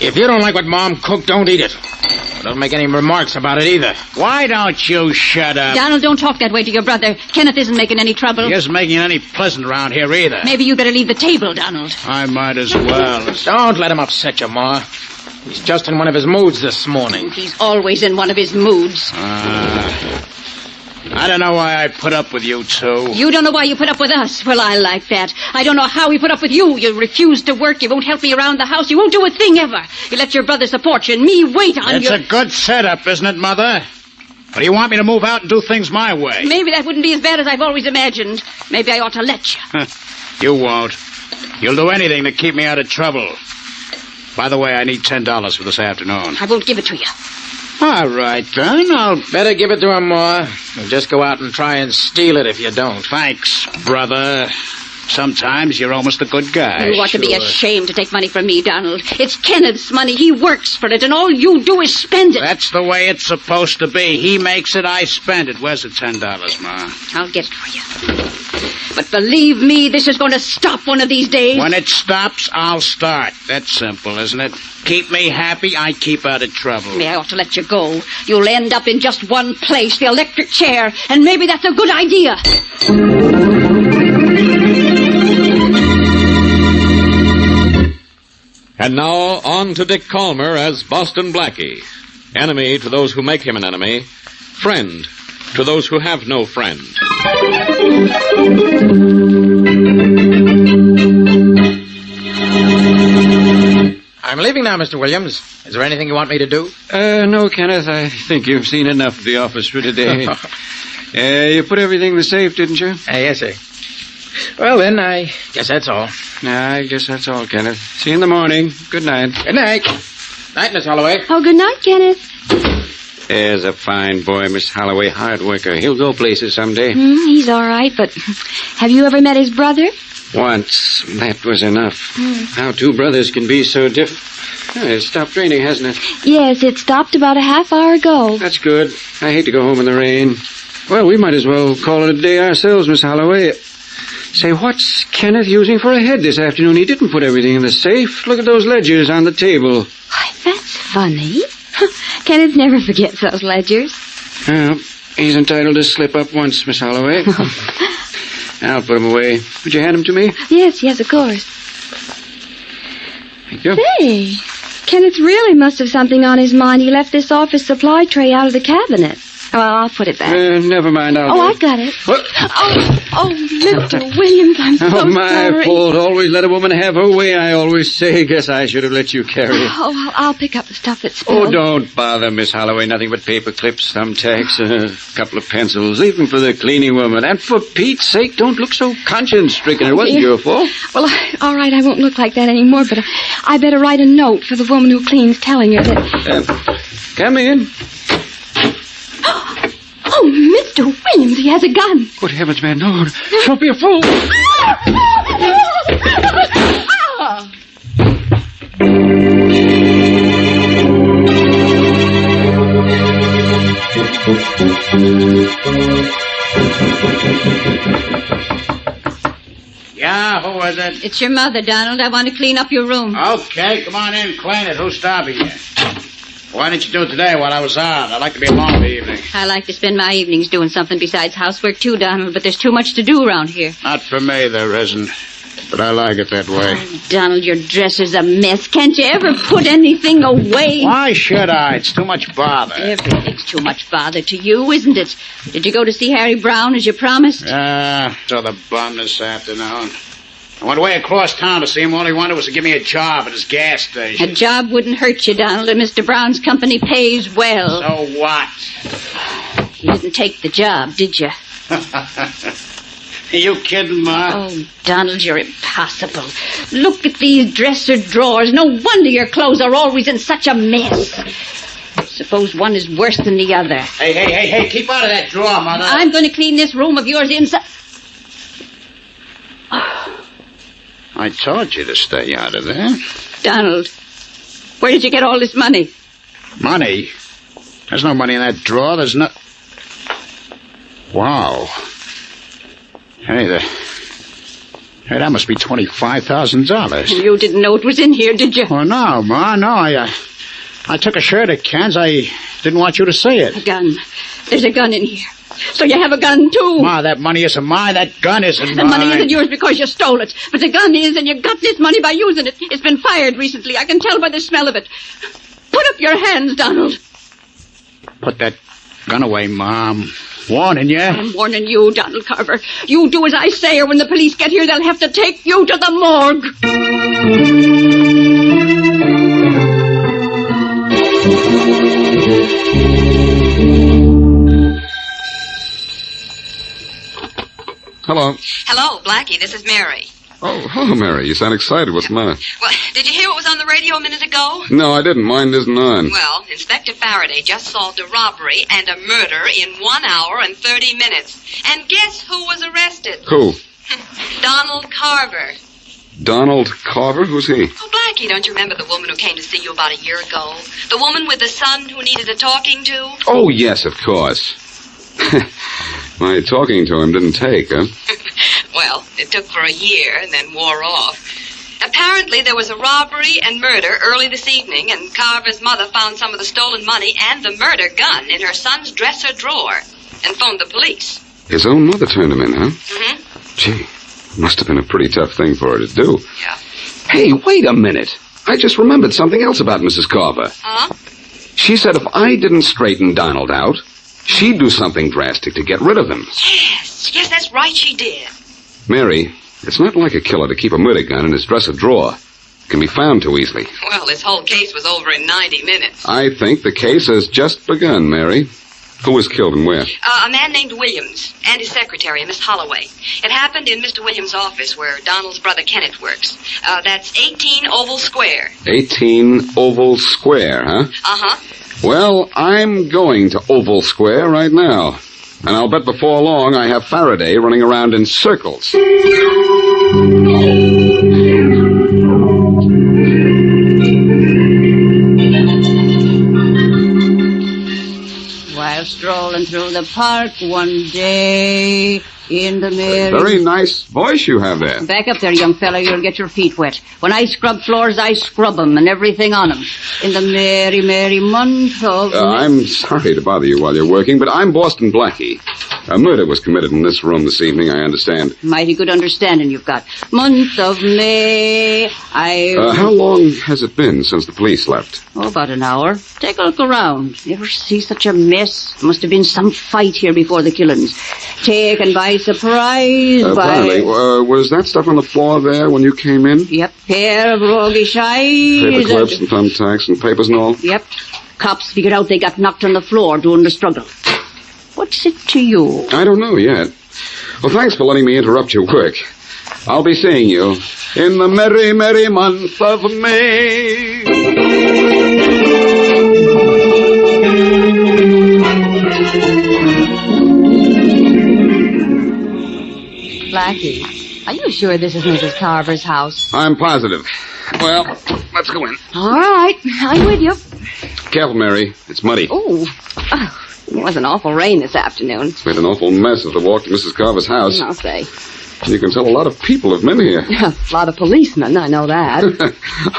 N: If you don't like what Mom cooked, don't eat it. Don't make any remarks about it either. Why don't you shut up?
I: Donald, don't talk that way to your brother. Kenneth isn't making any trouble.
N: He isn't making it any pleasant around here either.
I: Maybe you'd better leave the table, Donald.
N: I might as well.
R: Don't let him upset you, Ma. He's just in one of his moods this morning.
I: He's always in one of his moods.
N: I don't know why I put up with you two.
I: You don't know why you put up with us. Well, I like that. I don't know how we put up with you. You refuse to work. You won't help me around the house. You won't do a thing ever. You let your brother support you and me wait on you.
N: It's a good setup, isn't it, Mother? But you want me to move out and do things my way?
I: Maybe that wouldn't be as bad as I've always imagined. Maybe I ought to let you.
N: You won't. You'll do anything to keep me out of trouble. By the way, I need $10 for this afternoon.
I: I won't give it to you.
N: All right, then. I'll
R: better give it to him, Ma. You'll just go out and try and steal it if you don't.
N: Thanks, brother. Sometimes you're almost a good guy.
I: You ought to be ashamed to take money from me, Donald. It's Kenneth's money. He works for it, and all you do is spend it.
N: That's the way it's supposed to be. He makes it, I spend it. Where's the $10, Ma?
I: I'll get it for you. But believe me, this is going to stop one of these days.
N: When it stops, I'll start. That's simple, isn't it? Keep me happy, I keep out of trouble.
I: Maybe I ought to let you go. You'll end up in just one place, the electric chair, and maybe that's a good idea.
C: And now, on to Dick Calmer as Boston Blackie. Enemy to those who make him an enemy. Friend to those who have no friend.
R: I'm leaving now, Mr. Williams. Is there anything you want me to do?
O: No, Kenneth. I think you've seen enough of the office for today. You put everything in the safe, didn't you?
R: Yes, sir. Well, then, I guess that's all.
O: I guess that's all, Kenneth. See you in the morning. Good night.
R: Good night. Night, Miss Holloway.
P: Oh, good night, Kenneth.
O: There's a fine boy, Miss Holloway. Hard worker. He'll go places someday.
P: He's all right, but have you ever met his brother?
O: Once. That was enough. How two brothers can be so different. It's stopped raining, hasn't it?
P: Yes, it stopped about a half hour ago.
O: That's good. I hate to go home in the rain. Well, we might as well call it a day ourselves, Miss Holloway. Say, what's Kenneth using for a head this afternoon? He didn't put everything in the safe. Look at those ledgers on the table.
P: Why, that's funny. Kenneth never forgets those ledgers.
O: Well, he's entitled to slip up once, Miss Holloway. I'll put him away. Would you hand him to me?
P: Yes, of course.
O: Thank you.
P: Say, Kenneth really must have something on his mind. He left this office supply tray out of the cabinet. Well, I'll put it back.
O: Never mind,
P: I've got it.
O: What?
P: Oh, Mr. Williams, I'm so sorry.
O: Oh, my fault. Always let a woman have her way, I always say. Guess I should have let you carry it.
P: Oh, I'll pick up the stuff that's spilled.
O: Oh, don't bother, Miss Holloway. Nothing but paper clips, thumbtacks, a couple of pencils, even for the cleaning woman. And for Pete's sake, don't look so conscience-stricken. It wasn't your fault.
P: Well, all right, I won't look like that anymore, but I better write a note for the woman who cleans telling her that...
O: Come in.
P: Oh, Mr. Williams, he has a gun.
O: Good heavens, man, no. Don't be a fool.
N: Yeah, who is it?
I: It's your mother, Donald. I want to clean up your room.
N: Okay, come on in, clean it. Who's stopping you? Why didn't you do it today while I was out? I'd like to be alone in the evening.
I: I like to spend my evenings doing something besides housework, too, Donald, but there's too much to do around here.
N: Not for me, there isn't. But I like it that way.
I: Oh, Donald, your dress is a mess. Can't you ever put anything away?
N: Why should I? It's too much bother.
I: Everything's too much bother to you, isn't it? Did you go to see Harry Brown as you promised?
N: Saw the bum this afternoon. I went way across town to see him. All he wanted was to give me a job at his gas station.
I: A job wouldn't hurt you, Donald, and Mr. Brown's company pays well.
N: So what?
I: You didn't take the job, did you?
N: Are you kidding, Ma?
I: Oh, Donald, you're impossible. Look at these dresser drawers. No wonder your clothes are always in such a mess. Suppose one is worse than the other.
N: Hey, keep out of that drawer, Mother.
I: I'm going to clean this room of yours inside.
N: I told you to stay out of there.
I: Donald, where did you get all this money?
N: Money? There's no money in that drawer. There's no... Wow. Hey, that must be $25,000.
I: You didn't know it was in here, did you?
N: Oh, no, Ma, no. I took a shirt at Ken's. I didn't want you to see it.
I: A gun. There's a gun in here. So you have a gun, too.
N: Ma, that money isn't mine. That gun isn't mine.
I: The money isn't yours because you stole it. But the gun is, and you got this money by using it. It's been fired recently. I can tell by the smell of it. Put up your hands, Donald.
N: Put that gun away, Mom. Warning you.
I: I'm warning you, Donald Carver. You do as I say, or when the police get here, they'll have to take you to the morgue.
K: Hello.
U: Hello, Blackie. This is Mary.
K: Oh, hello, Mary. You sound excited. What's the matter?
U: Well, did you hear what was on the radio a minute ago?
K: No, I didn't. Mine isn't on.
U: Well, Inspector Farraday just solved a robbery and a murder in 1 hour and 30 minutes. And guess who was arrested?
K: Who?
U: Donald Carver.
K: Donald Carver? Who's he?
U: Oh, Blackie, don't you remember the woman who came to see you about a year ago? The woman with the son who needed a talking to?
K: Oh, yes, of course. My talking to him didn't take, huh?
U: Well, it took for a year and then wore off. Apparently, there was a robbery and murder early this evening, and Carver's mother found some of the stolen money and the murder gun in her son's dresser drawer and phoned the police.
K: His own mother turned him in, huh?
U: Mm-hmm.
K: Gee, must have been a pretty tough thing for her to do.
U: Yeah.
K: Hey, wait a minute. I just remembered something else about Mrs. Carver.
U: Huh?
K: She said if I didn't straighten Donald out, she'd do something drastic to get rid of him.
U: Yes, that's right, she did.
K: Mary, it's not like a killer to keep a murder gun in his dresser drawer. It can be found too easily.
U: Well, this whole case was over in 90 minutes.
K: I think the case has just begun, Mary. Who was killed and where?
U: A man named Williams and his secretary, Miss Holloway. It happened in Mr. Williams' office where Donald's brother Kenneth works. That's 18 Oval Square.
K: 18 Oval Square, huh?
U: Uh-huh.
K: Well, I'm going to Oval Square right now. And I'll bet before long I have Farraday running around in circles.
I: While strolling through the park one day in the merry...
K: Very nice voice you have there.
I: Back up there, young fella. You'll get your feet wet. When I scrub floors, I scrub them and everything on them. In the merry, merry month of...
K: I'm sorry to bother you while you're working, but I'm Boston Blackie. A murder was committed in this room this evening, I understand.
I: Mighty good understanding you've got. Month of May,
K: How long has it been since the police left?
I: Oh, about an hour. Take a look around. You ever see such a mess? Must have been some fight here before the killings. Taken by surprise
K: Apparently. Was that stuff on the floor there when you came in?
I: Yep, pair of roguish eyes.
K: Paper clips and thumbtacks and papers and all?
I: Yep. Cops figured out they got knocked on the floor during the struggle. What's it to you?
K: I don't know yet. Well, thanks for letting me interrupt your work. I'll be seeing you in the merry, merry month of May.
J: Blackie, are you sure this is Mrs. Carver's house?
K: I'm positive. Well, let's go in.
J: All right, I'm with you.
K: Careful, Mary. It's muddy.
J: Oh, it was an awful rain this afternoon.
K: It's made an awful mess of the walk to Mrs. Carver's house.
J: I'll say.
K: You can tell a lot of people have been here.
J: A lot of policemen, I know that.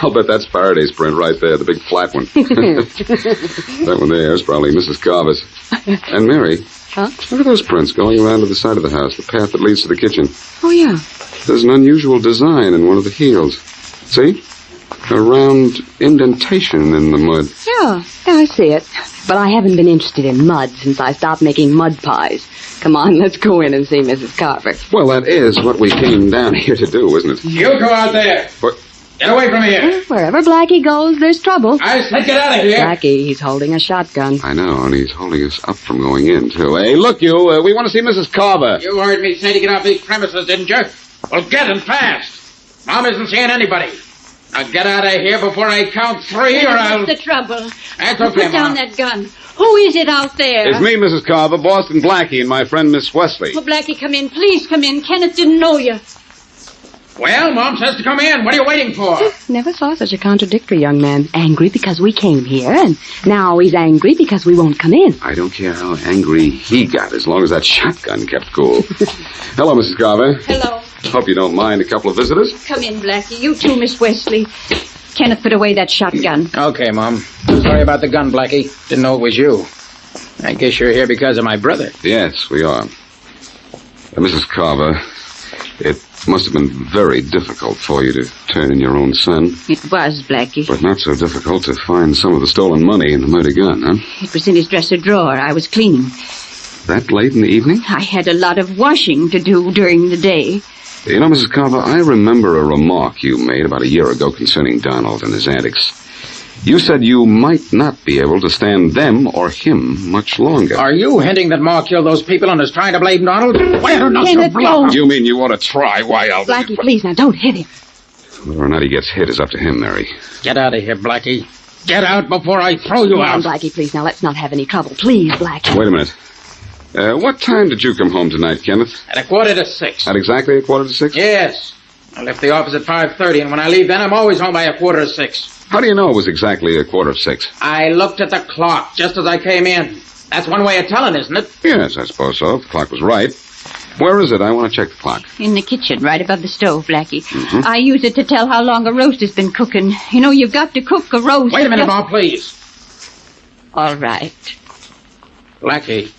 K: I'll bet that's Faraday's print right there, the big flat one. That one there is probably Mrs. Carver's. And Mary,
J: huh?
K: Look at those prints going around to the side of the house, the path that leads to the kitchen.
J: Oh, yeah.
K: There's an unusual design in one of the heels. See? A round indentation in the mud.
J: Yeah, I see it. But I haven't been interested in mud since I stopped making mud pies. Come on, let's go in and see Mrs. Carver.
K: Well, that is what we came down here to do, isn't it?
R: You go out there.
K: What?
N: Get away from here.
J: Wherever Blackie goes, there's trouble.
N: I said get out of here.
J: Blackie, he's holding a shotgun.
K: I know, and he's holding us up from going in, too. Hey, look, you, we want to see Mrs. Carver.
N: You heard me say to get off these premises, didn't you? Well, get and fast. Mom isn't seeing anybody. Now get out of here before I count 3 or I'll...
E: What's the trouble?
N: That's okay,
E: Put down
N: Mom.
E: that gun. Who is it out there?
K: It's me, Mrs. Carver, Boston Blackie, and my friend Miss Wesley.
E: Oh, Blackie, come in. Please come in. Kenneth didn't know you.
N: Well, Mom says to come in. What are you waiting for?
J: Never saw such a contradictory young man. Angry because we came here, and now he's angry because we won't come in.
K: I don't care how angry he got, as long as that shotgun kept cool. Hello, Mrs. Carver.
E: Hello.
K: Hope you don't mind a couple of visitors.
E: Come in, Blackie. You too, Miss Wesley. Kenneth put away that shotgun.
N: Okay, Mom. Sorry about the gun, Blackie. Didn't know it was you. I guess you're here because of my brother.
K: Yes, we are. Mrs. Carver, it must have been very difficult for you to turn in your own son.
I: It was, Blackie.
K: But not so difficult to find some of the stolen money in the murder gun, huh?
I: It was in his dresser drawer. I was cleaning.
K: That late in the evening?
I: I had a lot of washing to do during the day.
K: You know, Mrs. Carver, I remember a remark you made about a year ago concerning Donald and his antics. You said you might not be able to stand them or him much longer.
N: Are you hinting that Ma killed those people and is trying to blame Donald? Where not your blood?
K: You mean you ought to try? Why, I'll...
J: Blackie, please, now don't hit him.
K: Whether or not he gets hit is up to him, Mary.
N: Get out of here, Blackie. Get out before I throw you
J: Come
N: out.
J: on, Blackie, please, now let's not have any trouble. Please, Blackie.
K: Wait a minute. What time did you come home tonight, Kenneth?
N: At 5:45.
K: At exactly 5:45?
N: Yes. I left the office at 5:30, and when I leave then, I'm always home by 5:45.
K: How do you know it was exactly 5:45?
N: I looked at the clock just as I came in. That's one way of telling, isn't it?
K: Yes, I suppose so. The clock was right. Where is it? I want to check the clock.
I: In the kitchen, right above the stove, Blackie.
K: Mm-hmm.
I: I use it to tell how long a roast has been cooking. You know, you've got to cook a roast.
N: Wait a minute, Mom, please.
I: All right.
N: Blackie,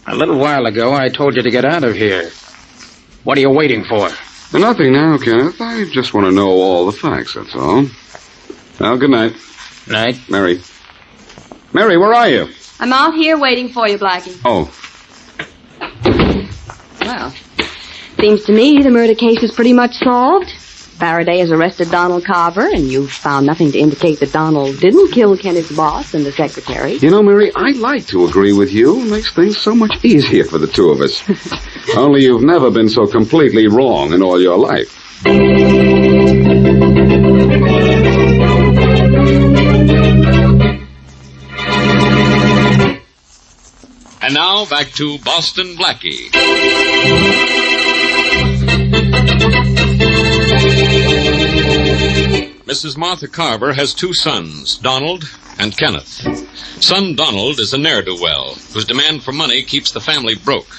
N: a little while ago, I told you to get out of here. What are you waiting for?
K: Nothing now, Kenneth. I just want to know all the facts, that's all. Well, good night.
N: Night.
K: Mary. Mary, where are you?
J: I'm out here waiting for you, Blackie.
K: Oh.
J: Well, seems to me the murder case is pretty much solved. Farraday has arrested Donald Carver, and you've found nothing to indicate that Donald didn't kill Kenneth's boss and the secretary.
K: You know, Mary, I'd like to agree with you. It makes things so much easier for the two of us. Only you've never been so completely wrong in all your life.
C: And now, back to Boston Blackie. Mrs. Martha Carver has 2 sons, Donald and Kenneth. Son Donald is a ne'er-do-well, whose demand for money keeps the family broke.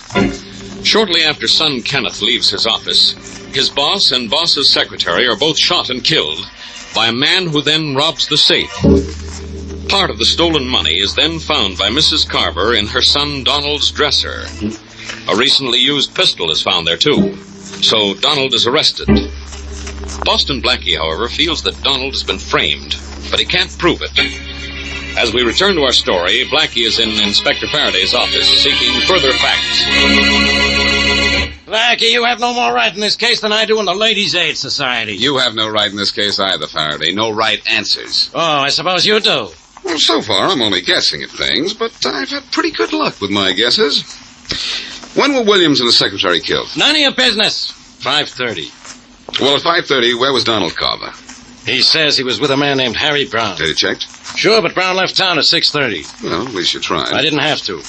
C: Shortly after son Kenneth leaves his office, his boss and boss's secretary are both shot and killed by a man who then robs the safe. Part of the stolen money is then found by Mrs. Carver in her son Donald's dresser. A recently used pistol is found there, too. So Donald is arrested. Boston Blackie, however, feels that Donald has been framed, but he can't prove it. As we return to our story, Blackie is in Inspector Faraday's office seeking further facts.
L: Blackie, you have no more right in this case than I do in the Ladies' Aid Society.
K: You have no right in this case either, Faraday. No right answers.
L: Oh, I suppose you do.
K: Well, so far I'm only guessing at things, but I've had pretty good luck with my guesses. When were Williams and the secretary killed?
L: None of your business. 5:30.
K: Well, at 5:30, where was Donald Carver?
L: He says he was with a man named Harry Brown.
K: Did he checked?
L: Sure, but Brown left town at 6:30.
K: Well, at least you tried.
L: I didn't have to.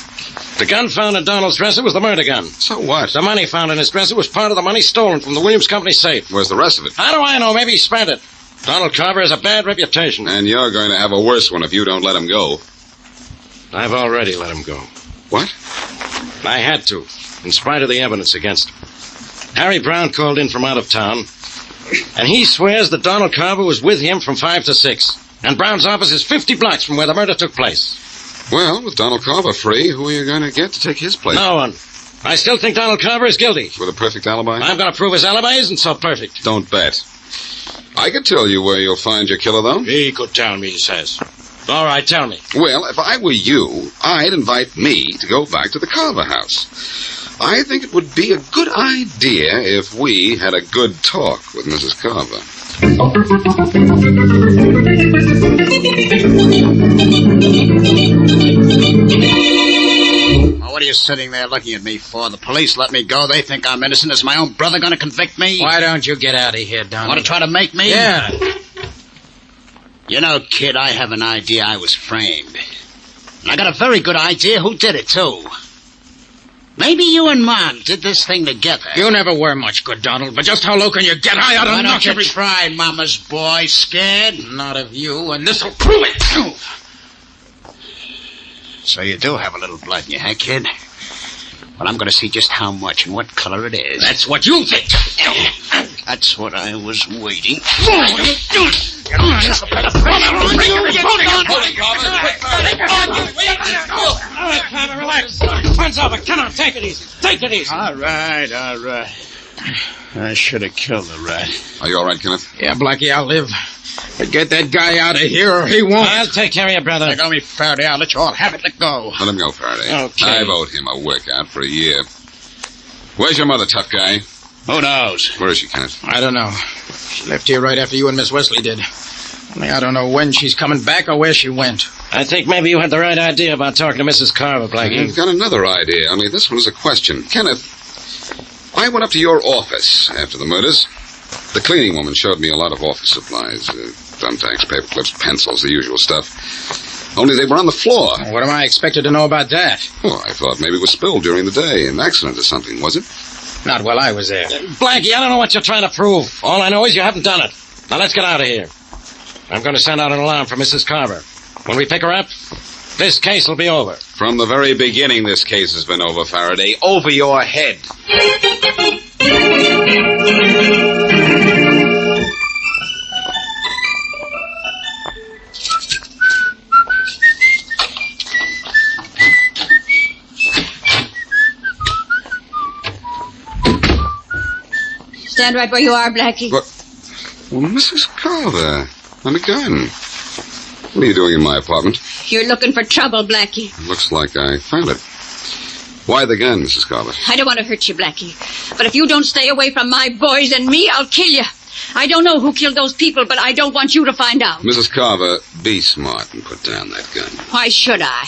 L: The gun found in Donald's dresser was the murder gun.
K: So what?
L: The money found in his dresser was part of the money stolen from the Williams Company safe.
K: Where's the rest of it?
L: How do I know? Maybe he spent it. Donald Carver has a bad reputation.
K: And you're going to have a worse one if you don't let him go.
L: I've already let him go.
K: What?
L: I had to, in spite of the evidence against him. Harry Brown called in from out of town, and he swears that Donald Carver was with him from 5 to 6. And Brown's office is 50 blocks from where the murder took place.
K: Well, with Donald Carver free, who are you going to get to take his place?
L: No one. I still think Donald Carver is guilty.
K: With a perfect alibi?
L: I'm going to prove his alibi isn't so perfect.
K: Don't bet. I could tell you where you'll find your killer, though.
L: He could tell me, he says. All right, tell me.
K: Well, if I were you, I'd invite me to go back to the Carver house. I think it would be a good idea if we had a good talk with Mrs. Carver.
N: Well, what are you sitting there looking at me for? The police let me go. They think I'm innocent. Is my own brother going to convict me? Why don't you get out of here, Donald? Want to try to make me?
R: Yeah.
N: You know, kid, I have an idea I was framed. And I got a very good idea who did it, too. Maybe you and Mom did this thing together.
R: You never were much good, Donald, but just how low can you get? I ought to
N: Why
R: knock
N: don't you
R: every...
N: try, Mama's boy? Scared?
R: Not of you, and this'll prove it.
N: So you do have a little blood in you, huh, kid? Well, I'm going to see just how much and what color it is.
R: That's what you think.
N: That's what I was waiting for.
R: Relax. Friends over. Cannot take it easy. Take it easy.
N: All right. I should have killed the rat.
K: Are you all right, Kenneth?
R: Yeah, Blackie, I'll live. But get that guy out of here or he won't.
H: I'll take care of you, brother.
N: Let go me, Farraday. I'll let you all have it. Let go.
K: Let him go, Farraday.
N: Okay.
K: I've owed him a workout for a year. Where's your mother, tough guy?
N: Who knows?
K: Where is she, Kenneth?
R: I don't know. She left here right after you and Miss Wesley did. Only I don't know when she's coming back or where she went.
H: I think maybe you had the right idea about talking to Mrs. Carver, Blackie.
K: I've got another idea, only this one is a question. Kenneth, I went up to your office after the murders. The cleaning woman showed me a lot of office supplies. Thumbtacks, paper clips, pencils, the usual stuff. Only they were on the floor.
R: What am I expected to know about that?
K: Oh, I thought maybe it was spilled during the day. An accident or something, was it?
R: Not while I was there.
H: Blackie, I don't know what you're trying to prove. All I know is you haven't done it. Now let's get out of here. I'm going to send out an alarm for Mrs. Carver. When we pick her up, this case will be over.
K: From the very beginning, this case has been over, Farraday. Over your head.
E: Stand right where you are, Blackie.
K: What? Well, Mrs. Carver, I'm a gun. What are you doing in my apartment?
E: You're looking for trouble, Blackie.
K: Looks like I found it. Why the gun, Mrs. Carver?
E: I don't want to hurt you, Blackie. But if you don't stay away from my boys and me, I'll kill you. I don't know who killed those people, but I don't want you to find out.
K: Mrs. Carver, be smart and put down that gun.
E: Why should I?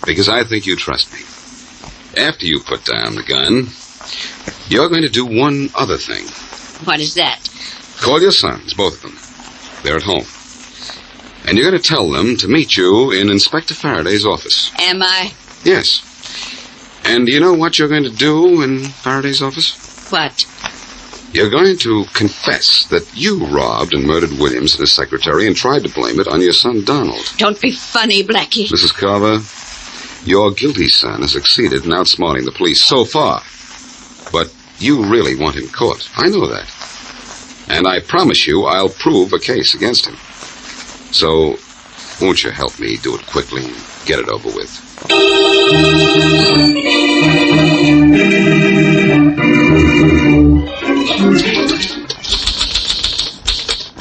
K: Because I think you trust me. After you put down the gun, you're going to do one other thing.
E: What is that?
K: Call your sons, both of them. They're at home. And you're going to tell them to meet you in Inspector Faraday's office.
E: Am I?
K: Yes. And do you know what you're going to do in Faraday's office?
E: What?
K: You're going to confess that you robbed and murdered Williams and his secretary and tried to blame it on your son, Donald.
E: Don't be funny, Blackie.
K: Mrs. Carver, your guilty son has succeeded in outsmarting the police so far. But you really want him caught. I know that. And I promise you I'll prove a case against him. So, won't you help me do it quickly and get it over with?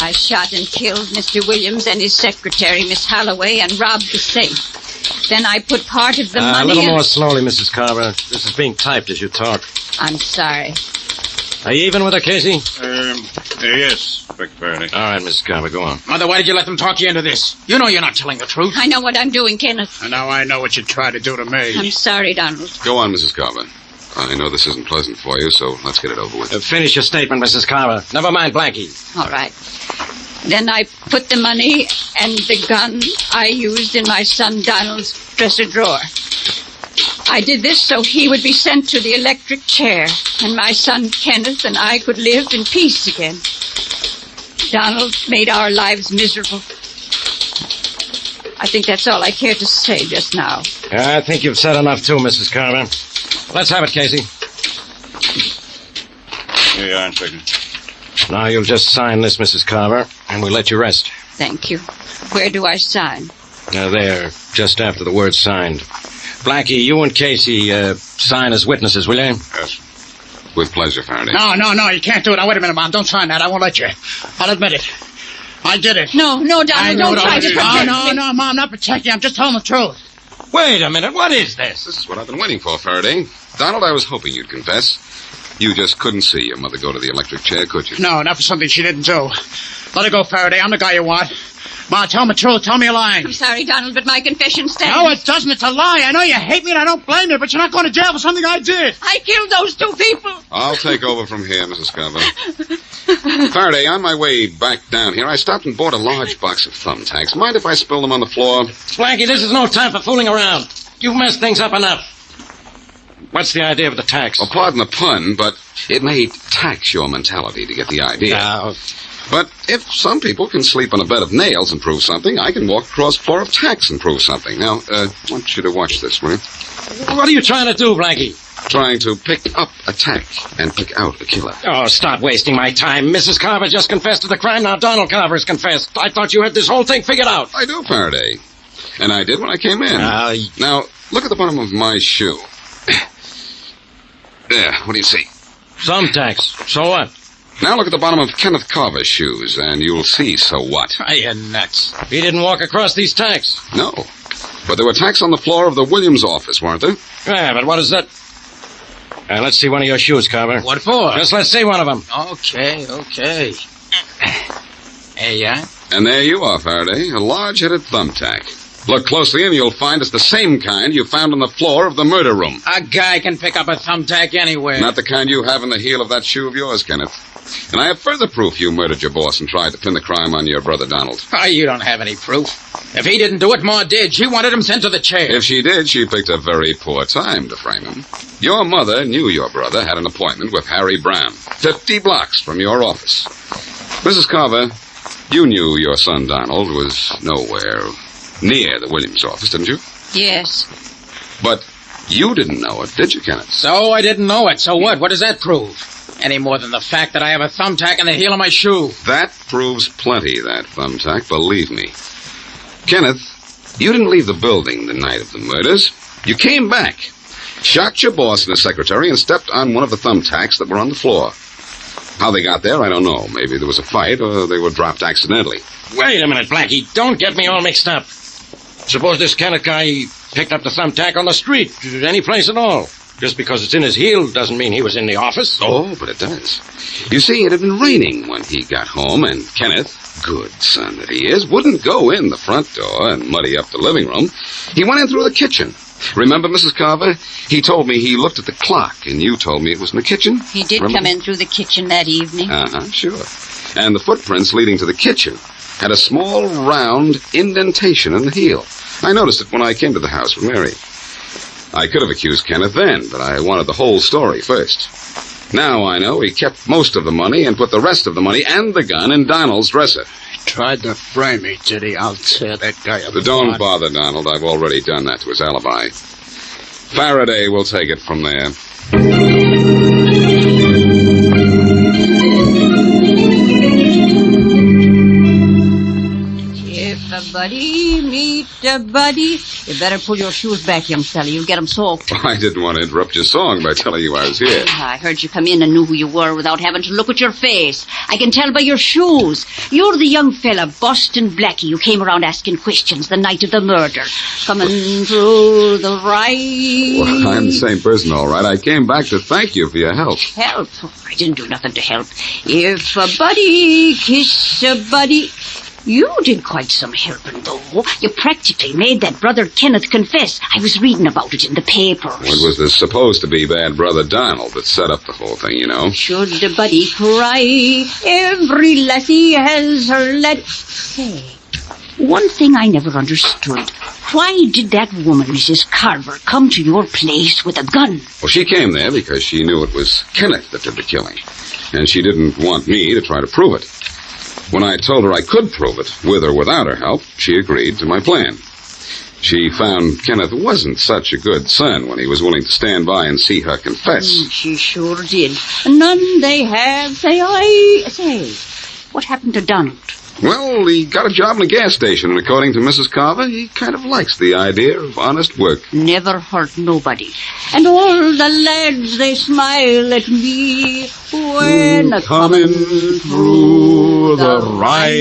E: I shot and killed Mr. Williams and his secretary, Miss Holloway, and robbed the safe. Then I put part of the money...
H: A little more slowly, Mrs. Carver. This is being typed as you talk.
E: I'm sorry.
H: Are you even with her, Casey?
N: Yes, Inspector Faraday.
H: All right, Mrs. Carver, go on.
R: Mother, why did you let them talk you into this? You know you're not telling the truth.
E: I know what I'm doing, Kenneth.
N: And now I know what you tried to do to me.
E: I'm sorry, Donald.
K: Go on, Mrs. Carver. I know this isn't pleasant for you, so let's get it over with.
H: Finish your statement, Mrs. Carver. Never mind Blackie.
E: All right. Then I put the money and the gun I used in my son Donald's dresser drawer. I did this so he would be sent to the electric chair, and my son Kenneth and I could live in peace again. Donald made our lives miserable. I think that's all I care to say just now.
H: I think you've said enough, too, Mrs. Carver. Let's have it, Casey.
N: Here you are, Inspector.
H: Now you'll just sign this, Mrs. Carver, and we'll let you rest.
E: Thank you. Where do I sign?
H: There, just after the word signed. Blackie, you and Casey sign as witnesses, will you?
K: Yes. With pleasure, Faraday.
N: No, you can't do it. Now, wait a minute, Mom. Don't sign that. I won't let you. I'll admit it. I did it.
E: No, Donald, don't try to protect me.
N: No, Mom, not protect you. I'm just telling the truth.
H: Wait a minute. What is this?
K: This is what I've been waiting for, Faraday. Donald, I was hoping you'd confess. You just couldn't see your mother go to the electric chair, could you?
N: No, not for something she didn't do. Let her go, Faraday. I'm the guy you want. Ma, tell me the truth. Tell me a lie.
E: I'm sorry, Donald, but my confession stands.
N: No, it doesn't. It's a lie. I know you hate me and I don't blame you, but you're not going to jail for something I did.
E: I killed those two people.
K: I'll take over from here, Mrs. Carver. Faraday, on my way back down here, I stopped and bought a large box of thumbtacks. Mind if I spill them on the floor?
H: Blackie, this is no time for fooling around. You've messed things up enough. What's the idea of the tax?
K: Well, pardon the pun, but it may tax your mentality to get the idea.
H: No.
K: But if some people can sleep on a bed of nails and prove something, I can walk across a floor of tacks and prove something. Now, I want you to watch this, will you?
H: What are you trying to do, Blackie?
K: Trying to pick up a tack and pick out a killer.
H: Oh, stop wasting my time. Mrs. Carver just confessed to the crime. Now Donald Carver's confessed. I thought you had this whole thing figured out.
K: I do, Faraday. And I did when I came in. Now, look at the bottom of my shoe. There, what do you see?
H: Thumbtacks. So what?
K: Now look at the bottom of Kenneth Carver's shoes, and you'll see so what.
N: Are you nuts?
H: He didn't walk across these tacks.
K: No. But there were tacks on the floor of the Williams office, weren't there?
H: Yeah, but what is that? Let's see one of your shoes, Carver.
N: What for?
H: Just let's see one of them.
N: Okay. There you are.
K: And there you are, Faraday, a large-headed thumbtack. Look closely and you'll find it's the same kind you found on the floor of the murder room.
N: A guy can pick up a thumbtack anywhere.
K: Not the kind you have in the heel of that shoe of yours, Kenneth. And I have further proof you murdered your boss and tried to pin the crime on your brother Donald.
N: Oh, you don't have any proof. If he didn't do it, Ma did. She wanted him sent to the chair.
K: If she did, she picked a very poor time to frame him. Your mother knew your brother had an appointment with Harry Brown, 50 blocks from your office. Mrs. Carver, you knew your son Donald was nowhere near the Williams office, didn't you?
E: Yes.
K: But you didn't know it, did you, Kenneth?
N: So I didn't know it. So what? What does that prove? Any more than the fact that I have a thumbtack in the heel of my shoe.
K: That proves plenty, that thumbtack, believe me. Kenneth, you didn't leave the building the night of the murders. You came back, shocked your boss and his secretary, and stepped on one of the thumbtacks that were on the floor. How they got there, I don't know. Maybe there was a fight, or they were dropped accidentally.
H: Wait a minute, Blackie. Don't get me all mixed up. Suppose this Kenneth guy picked up the thumbtack on the street, any place at all. Just because it's in his heel doesn't mean he was in the office.
K: Oh, but it does. You see, it had been raining when he got home, and Kenneth, good son that he is, wouldn't go in the front door and muddy up the living room. He went in through the kitchen. Remember, Mrs. Carver? He told me he looked at the clock, and you told me it was in the kitchen.
E: He did come in through the kitchen that evening.
K: Sure. And the footprints leading to the kitchen had a small, round indentation in the heel. I noticed it when I came to the house with Mary. I could have accused Kenneth then, but I wanted the whole story first. Now I know he kept most of the money and put the rest of the money and the gun in Donald's dresser.
N: Tried to frame me, did he? I'll tear that guy up.
K: Don't bother, Donald. I've already done that to his alibi. Farraday will take it from there.
E: If a buddy meet a buddy, you better pull your shoes back, young fella. You'll get 'em soaked.
K: I didn't want to interrupt your song by telling you I was here.
E: I heard you come in and knew who you were without having to look at your face. I can tell by your shoes. You're the young fella, Boston Blackie, who came around asking questions the night of the murder. Coming through the right.
K: Well, I'm the same person, all right. I came back to thank you for your help.
E: Help? I didn't do nothing to help. If a buddy kiss a buddy... You did quite some helping, though. You practically made that brother Kenneth confess. I was reading about it in the papers.
K: Well, it was the supposed to be bad brother Donald that set up the whole thing, you know.
E: Should a buddy cry, every lassie has her let... Hey, one thing I never understood. Why did that woman, Mrs. Carver, come to your place with a gun?
K: Well, she came there because she knew it was Kenneth that did the killing. And she didn't want me to try to prove it. When I told her I could prove it, with or without her help, she agreed to my plan. She found Kenneth wasn't such a good son when he was willing to stand by and see her confess.
E: She sure did. None they have, say I. Say, what happened to Donald?
K: Well, he got a job in a gas station, and according to Mrs. Carver, he kind of likes the idea of honest work.
E: Never hurt nobody. And all the lads, they smile at me when a coming through the right.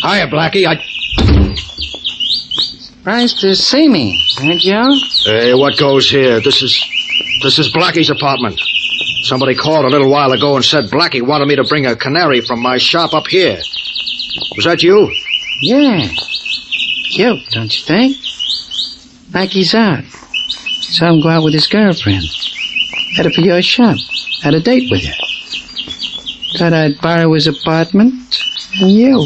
H: Hiya, Blackie.
N: Nice to see me, eh, Joe?
H: Hey, what goes here? This is Blackie's apartment. Somebody called a little while ago and said Blackie wanted me to bring a canary from my shop up here. Was that you?
N: Yeah. Cute, don't you think? Blackie's out. Saw him go out with his girlfriend. Headed for your shop. Had a date with you. Thought I'd borrow his apartment. And you.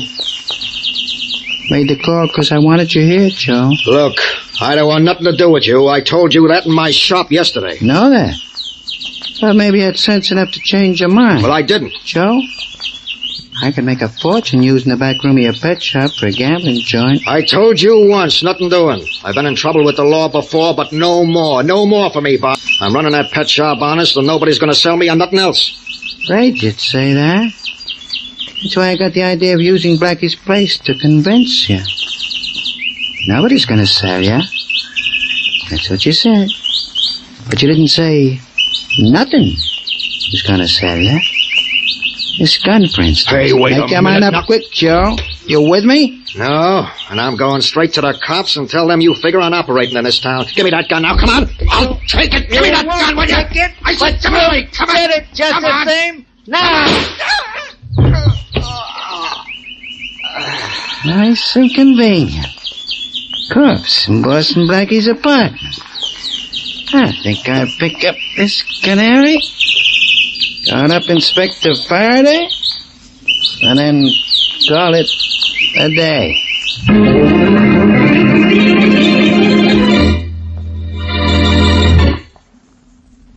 N: Made the call because I wanted you here, Joe.
H: Look, I don't want nothing to do with you. I told you that in my shop yesterday.
N: Know that? Well, maybe you had sense enough to change your mind.
H: Well, I didn't.
N: Joe, I could make a fortune using the back room of your pet shop for a gambling joint.
H: I told you once, nothing doing. I've been in trouble with the law before, but no more. No more for me, Bob. I'm running that pet shop honest, and nobody's going to sell me on nothing else.
N: Right, you'd say that. That's why I got the idea of using Blackie's place to convince you. Nobody's going to sell you. That's what you said. But you didn't say nothing was going to sell you. This gun, for instance.
H: Hey, wait a minute.
N: Make your mind up quick, Joe. You with me?
H: No, and I'm going straight to the cops and tell them you figure on operating in this town. Give me that gun now, come on. I'll take it. Give me that gun, will you? I said, come on. Come on.
G: Get it just
H: come
G: the
H: on.
G: same? Now!
N: Nice and convenient. Cuffs in Boston Blackie's apartment. I think I'll pick up this canary, call up Inspector Farraday, and then call it a day.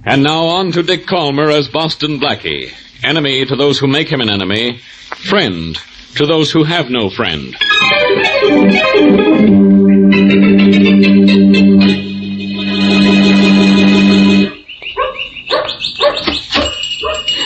C: And now on to Dick Calmer as Boston Blackie. Enemy to those who make him an enemy. Friend to those who have no friend.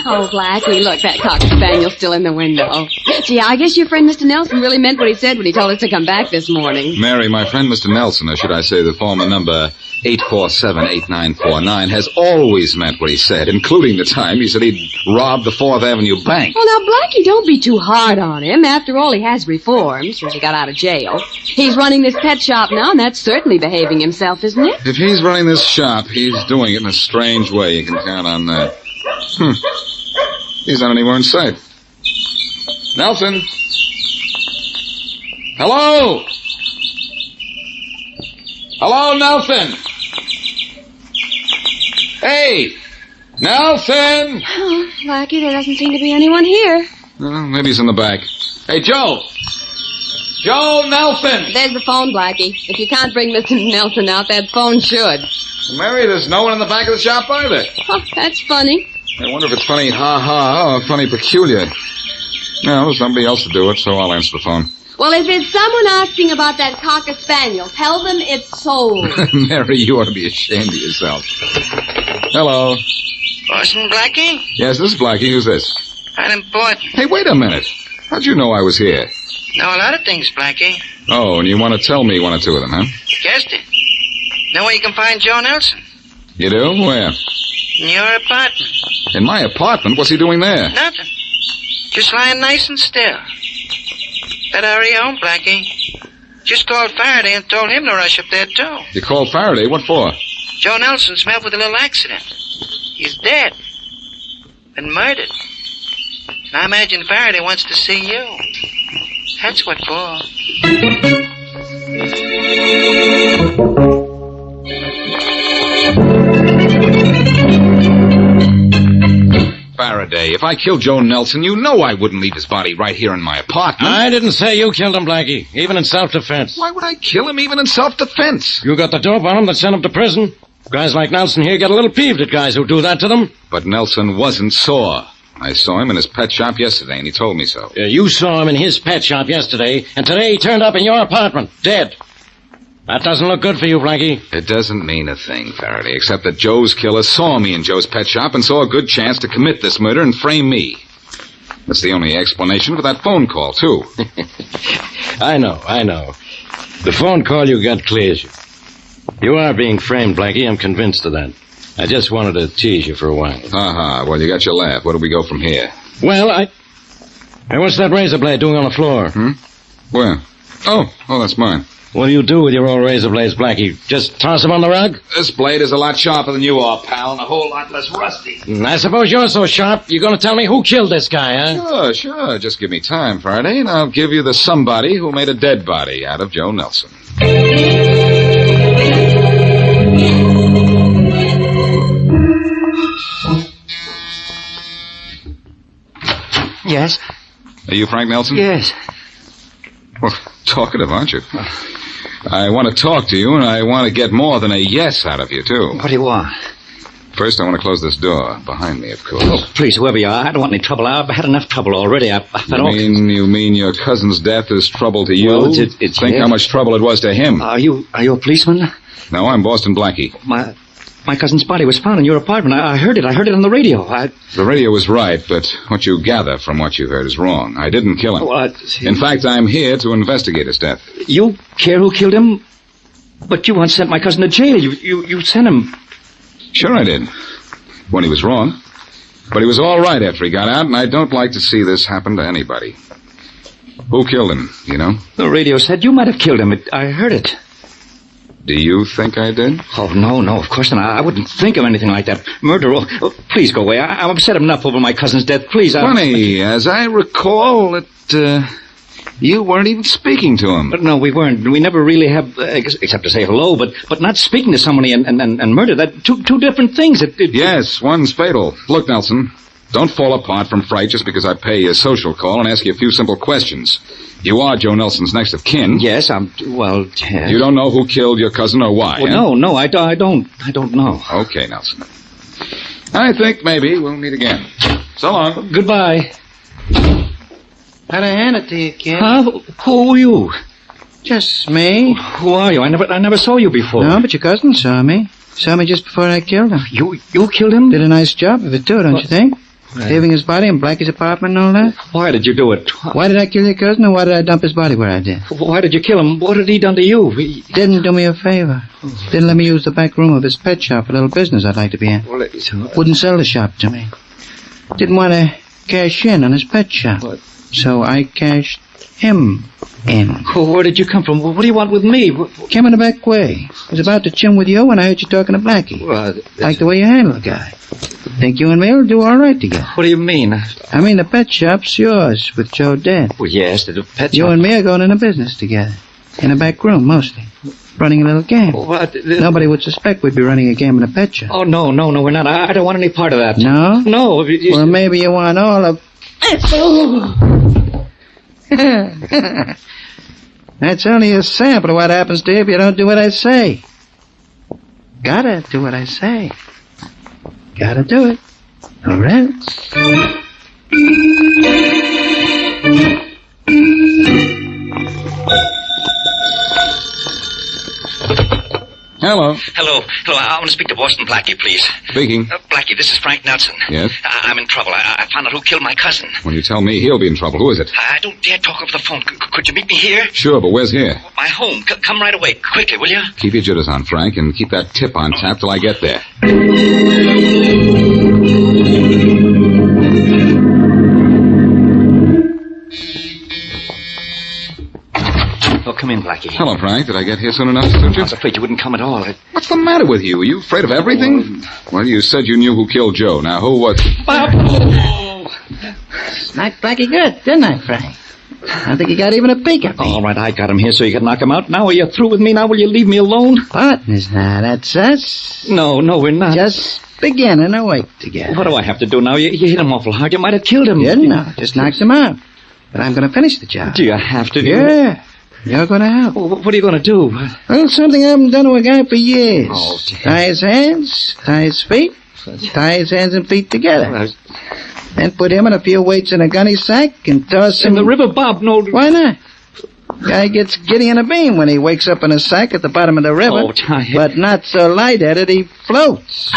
J: Oh, Blackie, look, that cocker spaniel's still in the window. Gee, I guess your friend Mr. Nelson really meant what he said when he told us to come back this morning.
B: Mary, my friend Mr. Nelson, or should I say the former number 847-8949, has always meant what he said, including the time he said he'd robbed the 4th Avenue Bank.
J: Well, now, Blackie, don't be too hard on him. After all, he has reformed since he got out of jail. He's running this pet shop now, and that's certainly behaving himself, isn't it?
B: If he's running this shop, he's doing it in a strange way. You can count on that. He's not anywhere in sight. Nelson? Hello? Hello, Nelson? Hey! Nelson!
J: Oh, Blackie, there doesn't seem to be anyone here.
B: Well, maybe he's in the back. Hey, Joe! Joe Nelson!
J: There's the phone, Blackie. If you can't bring Mr. Nelson out, that phone should.
B: Mary, there's no one in the back of the shop either.
J: Oh, that's funny.
B: I wonder if it's funny ha-ha or funny peculiar. No, there's somebody else to do it, so I'll answer the phone.
J: Well, if it's someone asking about that cocker spaniel, tell them it's sold.
B: Mary, you ought to be ashamed of yourself. Hello.
F: Boston Blackie?
B: Yes, this is Blackie. Who's this?
F: Not important.
B: Hey, wait a minute. How'd you know I was here?
F: Know a lot of things, Blackie.
B: Oh, and you want to tell me one or two of them, huh?
F: Guessed it. Know where you can find Joe Nelson?
B: You do? Where?
F: In your apartment.
B: In my apartment? What's he doing there?
F: Nothing. Just lying nice and still. Better hurry home, Blackie. Just called Farraday and told him to rush up there, too.
B: You called Farraday? What for?
F: Joe Nelson's met with a little accident. He's dead. Been murdered. And I imagine Farraday wants to see you. That's what for.
B: Farraday, if I killed Joe Nelson, you know I wouldn't leave his body right here in my apartment.
H: I didn't say you killed him, Blackie, even in self-defense.
B: Why would I kill him even in self-defense?
H: You got the dope on him that sent him to prison. Guys like Nelson here get a little peeved at guys who do that to them.
B: But Nelson wasn't sore. I saw him in his pet shop yesterday, and he told me so.
L: You saw him in his pet shop yesterday, and today he turned up in your apartment, dead. That doesn't look good for you, Blackie.
B: It doesn't mean a thing, Faraday, except that Joe's killer saw me in Joe's pet shop and saw a good chance to commit this murder and frame me. That's the only explanation for that phone call, too.
L: I know. The phone call you got clears you. You are being framed, Blackie. I'm convinced of that. I just wanted to tease you for a while.
B: Well, you got your laugh. Where do we go from here?
L: Well, Hey, what's that razor blade doing on the floor?
B: Where? Oh, that's mine.
L: What do you do with your old razor blades, Blackie? Just toss them on the rug?
B: This blade is a lot sharper than you are, pal, and a whole lot less rusty.
L: I suppose you're so sharp, you're going to tell me who killed this guy, huh?
B: Sure. Just give me time, Faraday, and I'll give you the somebody who made a dead body out of Joe Nelson.
S: Yes?
B: Are you Frank Nelson?
S: Yes.
B: Well, talkative, aren't you? I want to talk to you, and I want to get more than a yes out of you, too.
S: What do you want?
B: First, I want to close this door. Behind me, of course.
S: Oh, please, whoever you are, I don't want any trouble. I've had enough trouble already.
B: You mean your cousin's death is trouble to you?
S: Well, it's
B: Think how much trouble it was to him.
S: Are you a policeman?
B: No, I'm Boston Blackie.
S: My cousin's body was found in your apartment. I heard it. I heard it on the radio.
B: The radio was right, but what you gather from what you heard is wrong. I didn't kill him. In fact, I'm here to investigate his death.
S: You care who killed him? But you once sent my cousin to jail. You sent him.
B: Sure I did. When he was wrong. But he was all right after he got out, and I don't like to see this happen to anybody. Who killed him, you know?
S: The radio said you might have killed him. I heard it.
B: Do you think I did?
S: Oh, no, of course not. I wouldn't think of anything like that. Murder. Oh, please go away. I'm upset enough over my cousin's death. Please,
B: Funny, as I recall, you weren't even speaking to him.
S: But no, we weren't. We never really have, except to say hello, but not speaking to somebody and murder. That two different things.
B: Yes, one's fatal. Look, Nelson, don't fall apart from fright just because I pay you a social call and ask you a few simple questions. You are Joe Nelson's next of kin.
S: Yes, yes.
B: You don't know who killed your cousin or why,
S: Well, no, I don't know.
B: Okay, Nelson. I think maybe we'll meet again. So long.
S: Goodbye.
M: How'd I hand it to you, kid?
S: Huh? Who are you?
M: Just me.
S: Who are you? I never saw you before.
M: No, but your cousin saw me. Saw me just before I killed him.
S: You killed him?
M: Did a nice job of it, too, don't you think? Leaving his body in Blackie's apartment and all that.
L: Why did you do it?
M: Why did I kill your cousin, or why did I dump his body where I did?
L: Why did you kill him? What had he done to you?
M: Didn't do me a favor. Didn't let me use the back room of his pet shop, a little business I'd like to be in. Wouldn't sell the shop to me. Didn't want to cash in on his pet shop. So I cashed him in.
L: Where did you come from? What do you want with me?
M: Came in the back way. Was about to chin with you when I heard you talking to Blackie. Like the way you handle the guy. Think you and me will do all right together.
L: What do you mean?
M: I mean the pet shop's yours, with Joe dead.
L: Well, yes, the pet shop.
M: You and me are going into business together. In a back room, mostly. Running a little game. Nobody would suspect we'd be running a game in a pet shop.
L: Oh, no, we're not. I don't want any part of that.
M: No?
L: No.
M: Well, maybe you want all of... That's only a sample of what happens to you if you don't do what I say. Gotta do what I say. Gotta do it. All right?
B: Hello.
S: Hello. I want to speak to Boston Blackie, please.
B: Speaking.
S: Blackie, this is Frank Nelson.
B: Yes?
S: I'm in trouble. I found out who killed my cousin.
B: When you tell me, he'll be in trouble. Who is it?
S: I don't dare talk over the phone. Could you meet me here?
B: Sure, but where's here?
S: My home. Come right away. Quickly, will you?
B: Keep your jitters on, Frank, and keep that tip on tap till I get there.
S: Oh, come in, Blackie.
B: Hello, Frank. Did I get here soon enough to suit you?
S: I was afraid you wouldn't come at all.
B: What's the matter with you? Are you afraid of everything? Well, you said you knew who killed Joe. Now, who was...
M: Knocked Blackie good, didn't I, Frank? I think you got even a peek at me.
L: All right, I got him here so you could knock him out. Now are you through with me? Now will you leave me alone?
M: Partners now, that's us.
L: No, we're not.
M: Just beginning to work together.
L: What do I have to do now? You hit him awful hard. You might have killed him.
M: Didn't I? Just knocked him out. But I'm going to finish the job.
L: Do you have to?
M: Yeah. You're going to help.
L: What are you going to do?
M: Well, something I haven't done to a guy for years.
L: Oh,
M: tie his hands, tie his feet, tie his hands and feet together. Then put him and a few weights in a gunny sack and toss him...
S: In the river, Bob, no...
M: Why not? Guy gets giddy in a beam when he wakes up in a sack at the bottom of the river.
S: Oh, Ty.
M: But not so light-headed he floats.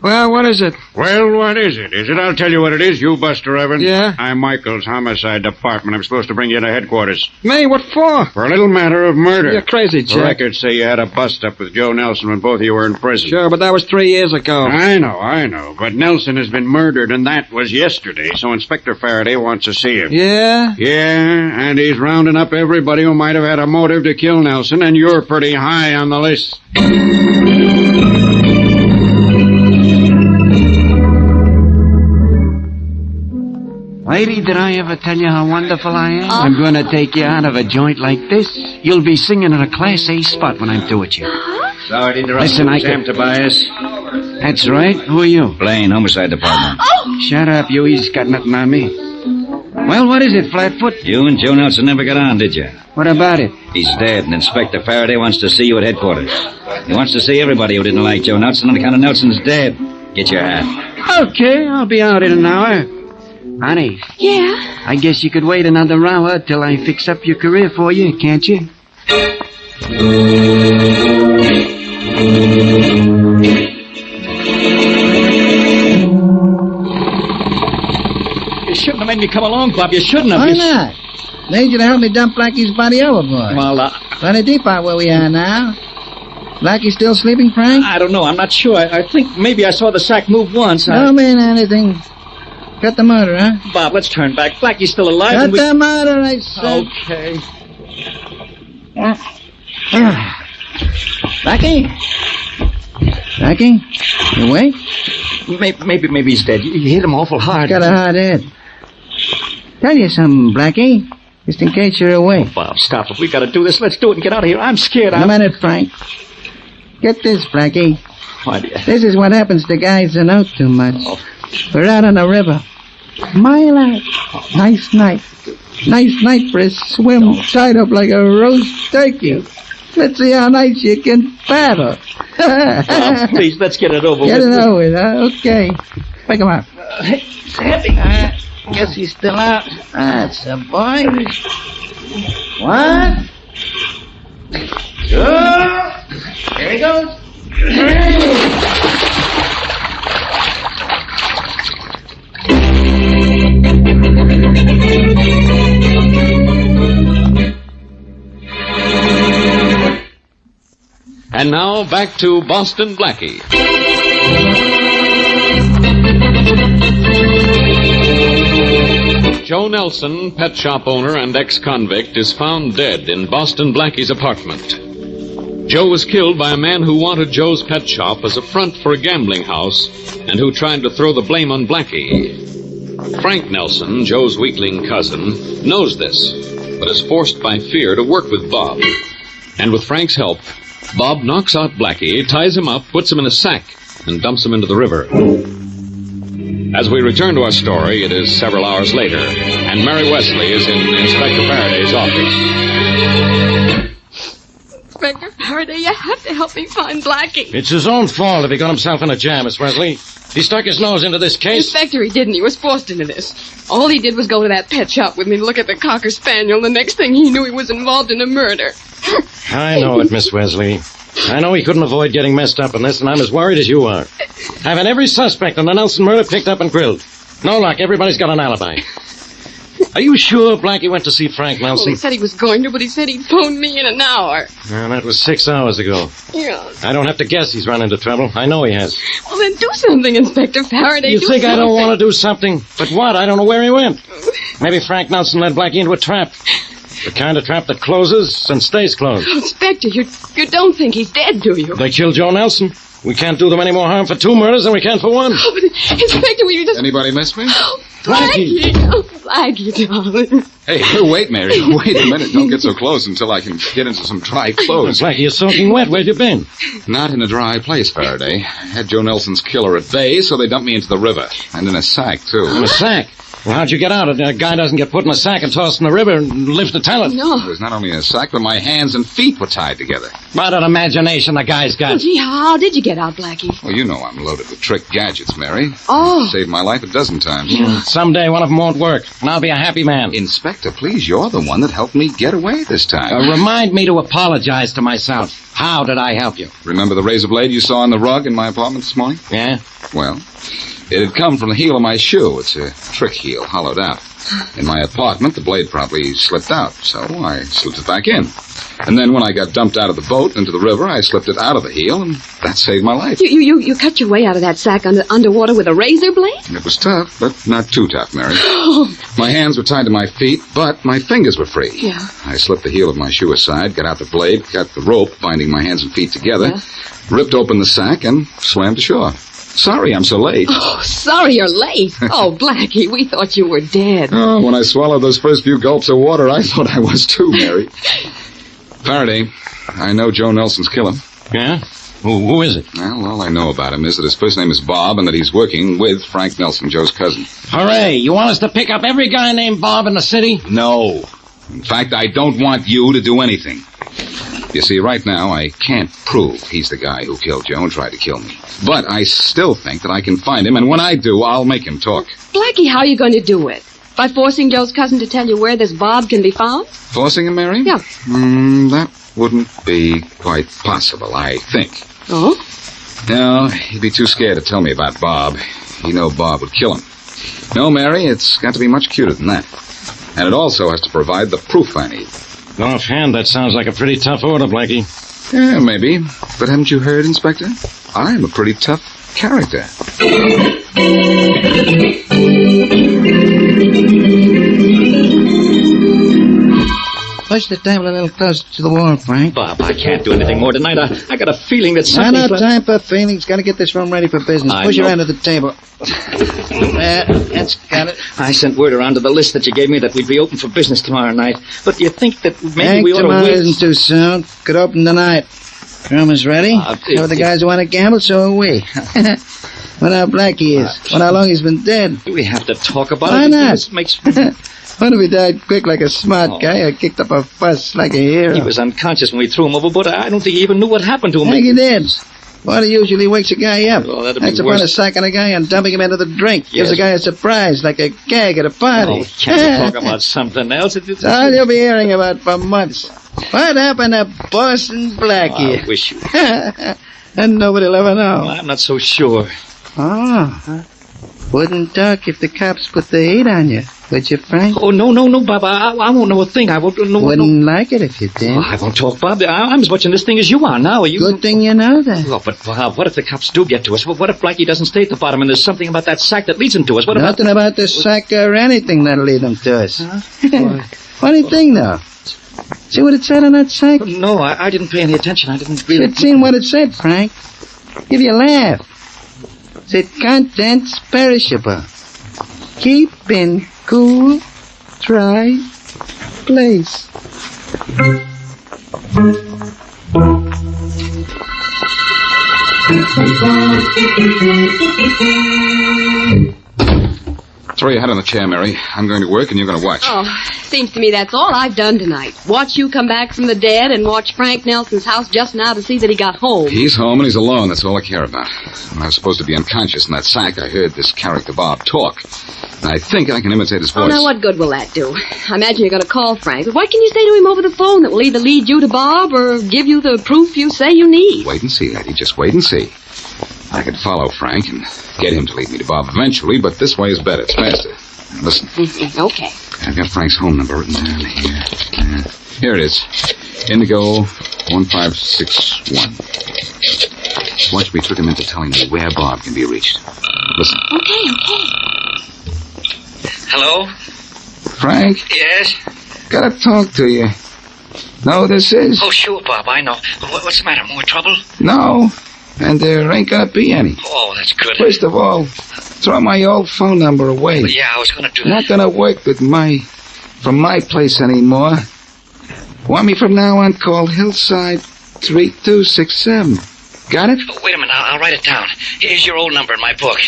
O: Well, what is it?
H: Well, what is it? Is it? I'll tell you what it is. You, Buster Evans.
O: Yeah?
H: I'm Michael's homicide department. I'm supposed to bring you to headquarters.
O: Me? What for?
H: For a little matter of murder.
O: You're crazy,
H: The
O: Jack.
H: records say you had a bust-up with Joe Nelson when both of you were in prison.
O: Sure, but that was 3 years ago.
H: I know. But Nelson has been murdered, and that was yesterday, so Inspector Farraday wants to see him.
O: Yeah?
H: Yeah, and he's rounding up everybody who might have had a motive to kill Nelson, and you're pretty high on the list.
O: Lady, did I ever tell you how wonderful I am? I'm going to take you out of a joint like this. You'll be singing in a Class A spot when I'm through with you.
Q: Sorry to interrupt.
O: Listen, I
Q: Sam
O: can...
Q: Tobias.
O: That's right. Who are you?
Q: Blaine, homicide department.
O: Shut up, you. He's got nothing on me. Well, what is it, Flatfoot?
Q: You and Joe Nelson never got on, did you?
O: What about it?
Q: He's dead, and Inspector Farraday wants to see you at headquarters. He wants to see everybody who didn't like Joe Nelson on account of Nelson's dead. Get your hat.
O: Okay, I'll be out in an hour. Honey.
I: Yeah?
O: I guess you could wait another hour till I fix up your career for you, can't you?
S: You shouldn't have made me come along, Bob. You shouldn't have.
M: Why not? Need you to help me dump Blackie's body overboard.
S: Well,
M: Plenty deep out where we are now. Blackie still sleeping, Frank?
S: I don't know. I'm not sure. I think maybe I saw the sack move once.
M: Don't mean anything. Cut the motor, huh?
S: Bob, let's turn back. Blackie's still alive.
M: Cut the motor, I said.
S: Okay.
M: Blackie? Blackie? You awake?
S: Maybe he's dead. You hit him awful hard.
M: Got a hard head. Tell you something, Blackie. Just in case you're awake.
S: Oh, Bob, stop it. We gotta do this. Let's do it and get out of here. I'm scared.
M: A minute, Frank. Get this, Blackie.
S: What?
M: This is what happens to guys that know too much. We're out on the river. Mile out. Nice night. Nice night for a swim. Tied up like a roast turkey. Let's see how nice you can paddle.
S: Oh, please, let's get it over with.
M: Get it over with, huh? Okay. Pick him up.
S: It's heavy.
M: Guess he's still out. That's a boy. 1, 2. Here he goes. 3.
C: And now back to Boston Blackie. Joe Nelson, pet shop owner and ex-convict, is found dead in Boston Blackie's apartment. Joe was killed by a man who wanted Joe's pet shop as a front for a gambling house and who tried to throw the blame on Blackie. Frank Nelson, Joe's weakling cousin, knows this, but is forced by fear to work with Bob. And with Frank's help, Bob knocks out Blackie, ties him up, puts him in a sack, and dumps him into the river. As we return to our story, it is several hours later, and Mary Wesley is in Inspector Faraday's office.
J: Inspector Farraday, you have to help me find Blackie.
H: It's his own fault if he got himself in a jam, Miss Wesley. He stuck his nose into this case.
J: Inspector, he didn't. He was forced into this. All he did was go to that pet shop with me to look at the Cocker Spaniel. The next thing he knew, he was involved in a murder.
H: I know it, Miss Wesley. I know he couldn't avoid getting messed up in this, and I'm as worried as you are. Having every suspect in the Nelson murder picked up and grilled. No luck. Everybody's got an alibi. Are you sure Blackie went to see Frank
J: Well,
H: Nelson?
J: he said he was going to, but he said he'd phone me in an hour.
H: Well, that was 6 hours ago.
J: Yeah.
H: I don't have to guess he's run into trouble. I know he has.
J: Well, then do something, Inspector Farraday.
H: You
J: do
H: think I don't
J: something.
H: want to do something? But what? I don't know where he went. Maybe Frank Nelson led Blackie into a trap. The kind of trap that closes and stays closed.
J: Oh, Inspector, you don't think he's dead, do you?
H: They killed Joe Nelson. We can't do them any more harm for 2 murders than we can for 1.
J: Oh, but Inspector, will you just...
T: Anybody miss me?
J: Oh, Blackie! Oh, Blackie, darling.
T: Hey, wait, Mary. Wait a minute. Don't get so close until I can get into some dry clothes.
H: Blackie, you're soaking wet. Where'd you been?
T: Not in a dry place, Faraday. Had Joe Nelson's killer at bay, so they dumped me into the river. And in a sack, too.
H: In a sack? Well, how'd you get out? A guy doesn't get put in a sack and tossed in the river and live to tell it.
J: No.
T: It was not only a sack, but my hands and feet were tied together.
H: What an imagination the guy's got.
J: Oh, gee, how did you get out, Blackie?
T: Well, you know I'm loaded with trick gadgets, Mary.
J: Oh.
T: Saved my life a dozen times.
H: Someday one of them won't work, and I'll be a happy man.
T: Inspector, please, you're the one that helped me get away this time.
H: Remind me to apologize to myself. How did I help you?
T: Remember the razor blade you saw on the rug in my apartment this morning?
H: Yeah?
T: Well, it had come from the heel of my shoe. It's a trick heel, hollowed out. In my apartment, the blade probably slipped out, so I slipped it back in. And then when I got dumped out of the boat into the river, I slipped it out of the heel, and that saved my life.
J: You cut your way out of that sack underwater with a razor blade?
T: It was tough, but not too tough, Mary. My hands were tied to my feet, but my fingers were free.
J: Yeah.
T: I slipped the heel of my shoe aside, got out the blade, cut the rope binding my hands and feet together, ripped open the sack, and swam to shore. Sorry I'm so late.
J: Oh, sorry you're late. Oh, Blackie, we thought you were dead.
T: Oh, when I swallowed those first few gulps of water, I thought I was too, Mary. Faraday, I know Joe Nelson's killer.
H: Yeah? Who is it?
T: Well, all I know about him is that his first name is Bob and that he's working with Frank Nelson, Joe's cousin.
H: Hooray! You want us to pick up every guy named Bob in the city?
T: No. In fact, I don't want you to do anything. You see, right now, I can't prove he's the guy who killed Joe and tried to kill me. But I still think that I can find him, and when I do, I'll make him talk.
J: Blackie, how are you going to do it? By forcing Joe's cousin to tell you where this Bob can be found?
T: Forcing him, Mary?
J: Yeah.
T: That wouldn't be quite possible, I think.
J: Oh?
T: No, he'd be too scared to tell me about Bob. He know Bob would kill him. No, Mary, it's got to be much cuter than that. And it also has to provide the proof I need.
H: Offhand, that sounds like a pretty tough order, Blackie.
T: Yeah, maybe. But haven't you heard, Inspector? I'm a pretty tough character.
M: Push the table a little closer to the wall, Frank.
S: Bob, I can't do anything more tonight. I got a feeling that
M: Not
S: something's...
M: enough time for feelings. Got to get this room ready for business. Push your end of the table. That's got it.
S: I sent word around to the list that you gave me that we'd be open for business tomorrow night. But do you think that maybe we ought to
M: tomorrow
S: wait?
M: Isn't too soon. Could open tonight. Room is ready. So are the guys who want to gamble, so are we. Wonder how Blackie is. Wonder how long he's been dead.
S: Do we have to talk about
M: Why
S: it?
M: not?
S: This makes...
M: What if he died quick like a smart guy or kicked up a fuss like a hero?
S: He was unconscious when we threw him overboard. I don't think he even knew what happened to him.
M: I think he did. Water usually wakes a guy up.
S: Oh, that'd
M: That's
S: be
M: upon
S: worse.
M: a sacking a guy and dumping him into the drink. Gives
S: Yes.
M: the guy a surprise, like a gag at a party.
S: Oh, can't we talk about something else?
M: It's all you'll be hearing about for months. What happened to Boston Blackie?
S: I wish you...
M: And nobody'll ever know.
S: Well, I'm not so sure.
M: Oh. Wouldn't talk if the cops put the heat on you, would you, Frank?
S: Oh, no, Bob. I won't know a thing. I won't know...
M: Wouldn't like it if you did.
S: Oh, I won't talk, Bob. I'm as watching this thing as you are now.
M: Good thing you know that.
S: Oh, but Bob, what if the cops do get to us? What if Blackie doesn't stay at the bottom and there's something about that sack that leads him to us? What
M: Nothing about the sack or anything that'll lead them to us. Funny thing, though. See what it said on that sack?
S: No, I didn't pay any attention. I didn't really...
M: Should seen what it said, Frank. Give you a laugh. Said contents perishable. Keep in cool, dry place.
T: Throw your head on the chair, Mary. I'm going to work and you're going to watch.
J: Oh, seems to me that's all I've done tonight. Watch you come back from the dead and watch Frank Nelson's house just now to see that he got home.
T: He's home and he's alone. That's all I care about. When I was supposed to be unconscious in that sack, I heard this character Bob talk. And I think I can imitate his voice.
J: Oh, now what good will that do? I imagine you're going to call Frank. But what can you say to him over the phone that will either lead you to Bob or give you the proof you say you need?
T: Wait and see, lady. Just wait and see. I could follow Frank and get him to lead me to Bob eventually, but this way is better. It's faster. Now, listen.
J: Okay.
T: I've got Frank's home number written down here. Here it is. Indigo 1561. Watch me trick him into telling me where Bob can be reached. Listen.
J: Okay.
T: Hello? Frank?
N: Yes?
T: Gotta talk to you. Know who this is?
N: Oh, sure, Bob, I know. What's the matter? More trouble?
T: No. And there ain't gonna be any.
N: Oh, that's good.
T: First of all, throw my old phone number away.
N: Well, yeah, I was gonna do that.
T: Not gonna work from my place anymore. Want me from now on called Hillside 3267. Got it?
N: Oh, wait a minute, I'll write it down. Here's your old number in my book.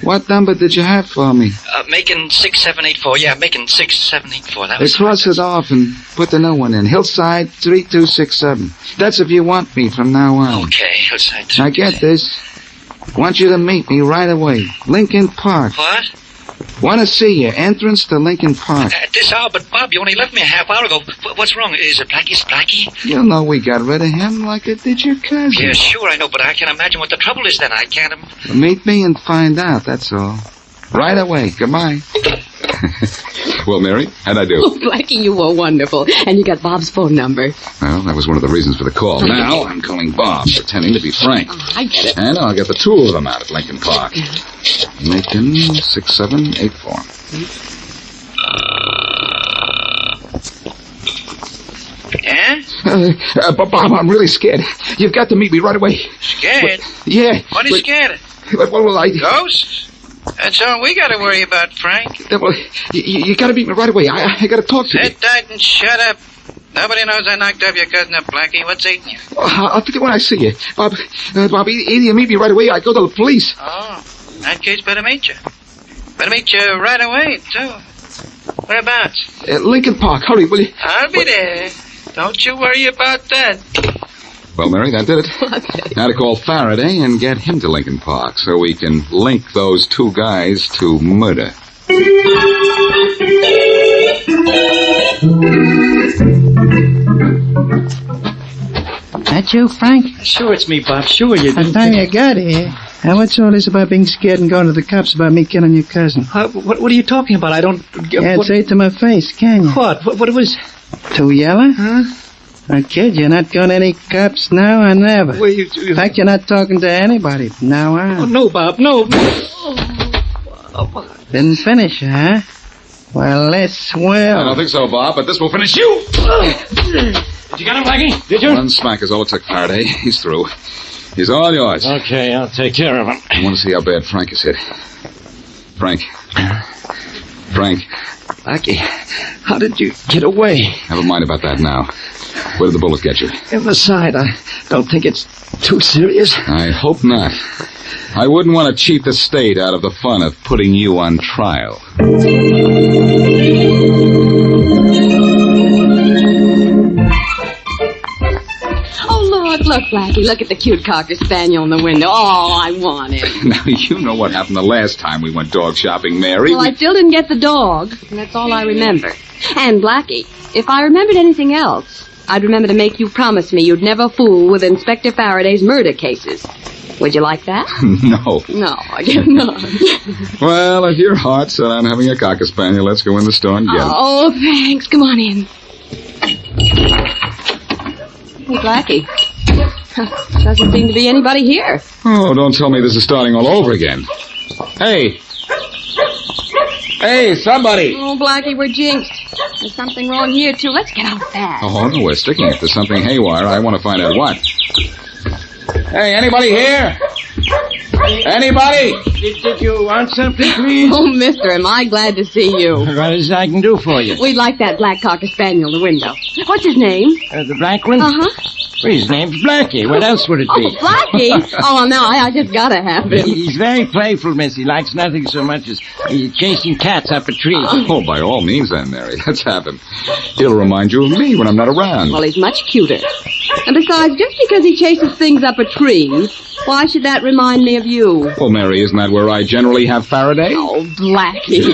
B: What number did you have for me?
A: Making 6784. Yeah, making 6784. That was
B: Cross it off and put the new one in. Hillside 3267. That's if you want me from now on.
A: Okay, Hillside.
B: Now get this. Want you to meet me right away. Lincoln Park.
A: What?
B: Want to see you. Entrance to Lincoln Park.
A: At this hour, but Bob, you only left me a half hour ago. What's wrong? Is it Blackie's Blackie?
B: You know we got rid of him like it did your cousin.
A: Yeah, sure, I know, but I can't imagine what the trouble is then. I can't...
B: Meet me and find out, that's all. Right away. Goodbye.
T: Well, Mary, how'd I do?
J: Oh, Blackie, you were wonderful. And you got Bob's phone number.
T: Well, that was one of the reasons for the call. Now I'm calling Bob, pretending to be Frank.
J: Oh, I get it.
T: And I'll get the two of them out at Lincoln Park. Lincoln 6784.
F: Yeah?
B: Bob, I'm really scared. You've got to meet me right away.
F: Scared?
B: Yeah.
F: What are you scared of?
B: What will I...
F: Ghosts? That's all we gotta worry about, Frank.
B: Well, you gotta meet me right away. I gotta talk to you.
F: Sit tight and shut up. Nobody knows I knocked up your cousin up, Blackie. What's eating you?
B: I'll tell you when I see you. Bob, either you meet me right away or I go to the police.
F: Oh, in that case, better meet you. Better meet you right away, too. Whereabouts?
B: Lincoln Park. Hurry, will you?
F: I'll be there. Don't you worry about that.
T: Well, Mary, that did it.
J: Okay.
T: Now to call Farraday and get him to Lincoln Park so we can link those two guys to murder.
M: That you, Frank?
S: Sure, it's me, Bob. Sure, you
M: By the time you got here. Now, what's all this about being scared and going to the cops about me killing your cousin?
S: What are you talking about? I don't...
M: Can't say it to my face, can you?
S: What was...
M: Too yellow? Huh? I kid you, you're not going to any cops now or never.
S: Well, you...
M: In fact, you're not talking to anybody from now on.
S: Oh, no, Bob, no.
M: Didn't finish, huh? Well, let's well.
T: I don't think so, Bob, but this will finish you.
H: Did you get him, Blackie? Did you?
T: One smack is all it took, Faraday. He's through. He's all yours.
H: Okay, I'll take care of him.
T: I want to see how bad Frank is hit. Frank.
Q: Blackie, how did you get away?
T: Never mind about that now. Where did the bullet get you?
Q: In the side. I don't think it's too serious.
T: I hope not. I wouldn't want to cheat the state out of the fun of putting you on trial.
J: Look, Blackie, look at the cute Cocker Spaniel in the window. Oh, I want him.
T: Now, you know what happened the last time we went dog shopping, Mary.
J: Well, I still didn't get the dog, and that's all I remember. And, Blackie, if I remembered anything else, I'd remember to make you promise me you'd never fool with Inspector Faraday's murder cases. Would you like that?
T: No.
J: No, I guess not.
T: Well, if your heart's set on having a Cocker Spaniel, let's go in the store and get it.
J: Oh, thanks. Come on in. Hey, Blackie. Doesn't seem to be anybody here.
T: Oh, don't tell me this is starting all over again.
R: Hey, somebody.
J: Oh, Blackie, we're jinxed. There's something wrong here, too. Let's get out fast.
T: Oh, no, we're sticking. If there's something haywire, I want to find out what.
R: Hey, anybody here? Anybody?
H: Did you want something, please?
J: Oh, mister, am I glad to see you.
H: What is I can do for you?
J: We'd like that black Cocker Spaniel in the window. What's his name?
H: The black one?
J: Uh-huh.
H: Well, his name's Blackie. What else would it be?
J: Oh, Blackie? Oh, no, I just gotta have him.
H: He's very playful, miss. He likes nothing so much as chasing cats up a tree.
T: Oh, by all means then, Mary. Let's have him. He'll remind you of me when I'm not around.
J: Well, he's much cuter. And besides, just because he chases things up a tree, why should that remind me of you?
T: Well, Mary, isn't that where I generally have Faraday?
J: Oh, Blackie.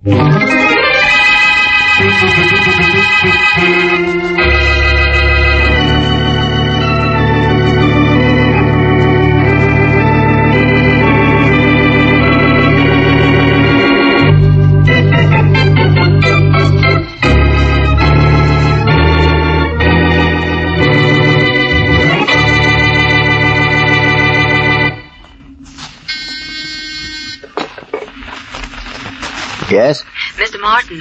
D: Yes?
V: Mr. Martin?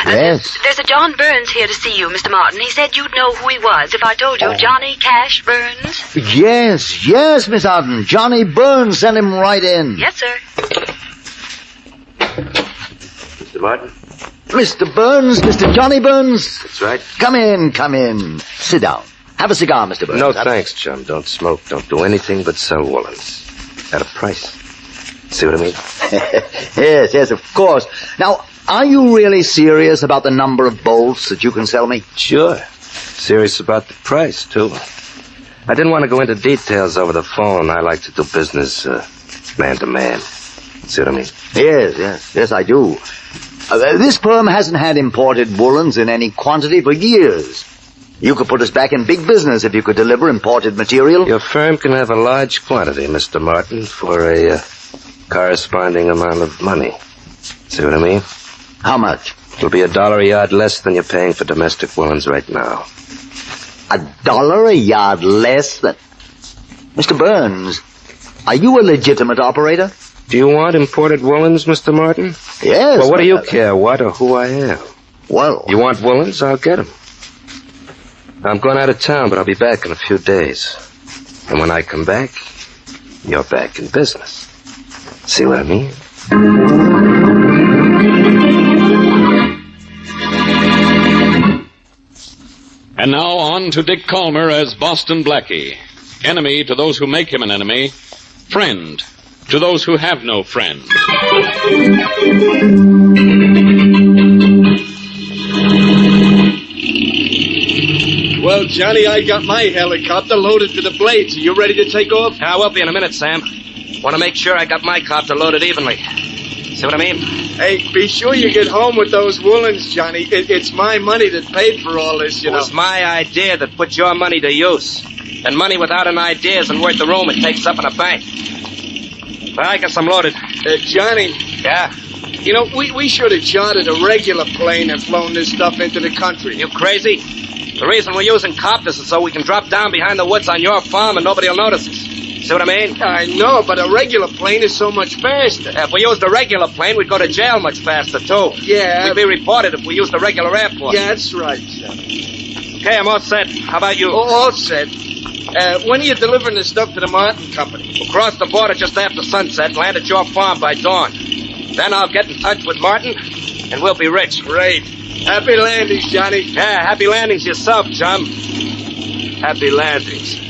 D: Yes?
V: There's a John Burns here to see you, Mr. Martin. He said you'd know who he was if I told you Johnny Cash Burns.
D: Yes, Miss Arden. Johnny Burns, send him right in.
V: Yes, sir.
D: Mr. Martin? Mr. Burns, Mr. Johnny Burns.
W: That's right.
D: Come in. Sit down. Have a cigar, Mr. Burns.
W: No, thanks, chum. Don't smoke. Don't do anything but sell woolens. At a price. See what I mean?
D: Yes, of course. Now, are you really serious about the number of bolts that you can sell me?
W: Sure. Serious about the price, too. I didn't want to go into details over the phone. I like to do business man to man. See what I mean?
D: Yes, I do. This firm hasn't had imported woolens in any quantity for years. You could put us back in big business if you could deliver imported material.
W: Your firm can have a large quantity, Mr. Martin, for a corresponding amount of money. See what I mean?
D: How much?
W: It'll be $1 a yard less than you're paying for domestic woolens right now.
D: $1 a yard less than... Mr. Burns, are you a legitimate operator?
W: Do you want imported woolens, Mr. Martin?
D: Yes.
W: Well, what do you care, what or who I am?
D: Well...
W: You want woolens? I'll get them. I'm going out of town, but I'll be back in a few days. And when I come back, you're back in business. See what I mean?
C: And now on to Dick Calmer as Boston Blackie. Enemy to those who make him an enemy. Friend to those who have no friend.
X: Well, Johnny, I got my helicopter loaded to the blades. Are you ready to take off?
F: I will be in a minute, Sam. Want to make sure I got my copter loaded evenly. See what I mean?
X: Hey, be sure you get home with those woolens, Johnny. It's my money that paid for all this, you know.
F: It was my idea that put your money to use. And money without an idea isn't worth the room it takes up in a bank. Well, I guess I'm loaded.
X: Johnny.
F: Yeah?
X: You know, we should have chartered a regular plane and flown this stuff into the country.
F: You crazy? The reason we're using copters is so we can drop down behind the woods on your farm and nobody will notice us. See what I mean?
X: I know, but a regular plane is so much faster.
F: If we used a regular plane, we'd go to jail much faster, too.
X: Yeah.
F: We'd be reported if we used a regular airport.
X: Yeah, that's right, Johnny.
F: Okay, I'm all set. How about you?
X: All set. When are you delivering the stuff to the Martin Company?
F: We'll cross the border just after sunset and land at your farm by dawn. Then I'll get in touch with Martin, and we'll be rich.
X: Great. Happy landings, Johnny.
F: Yeah, happy landings yourself, chum. Happy landings.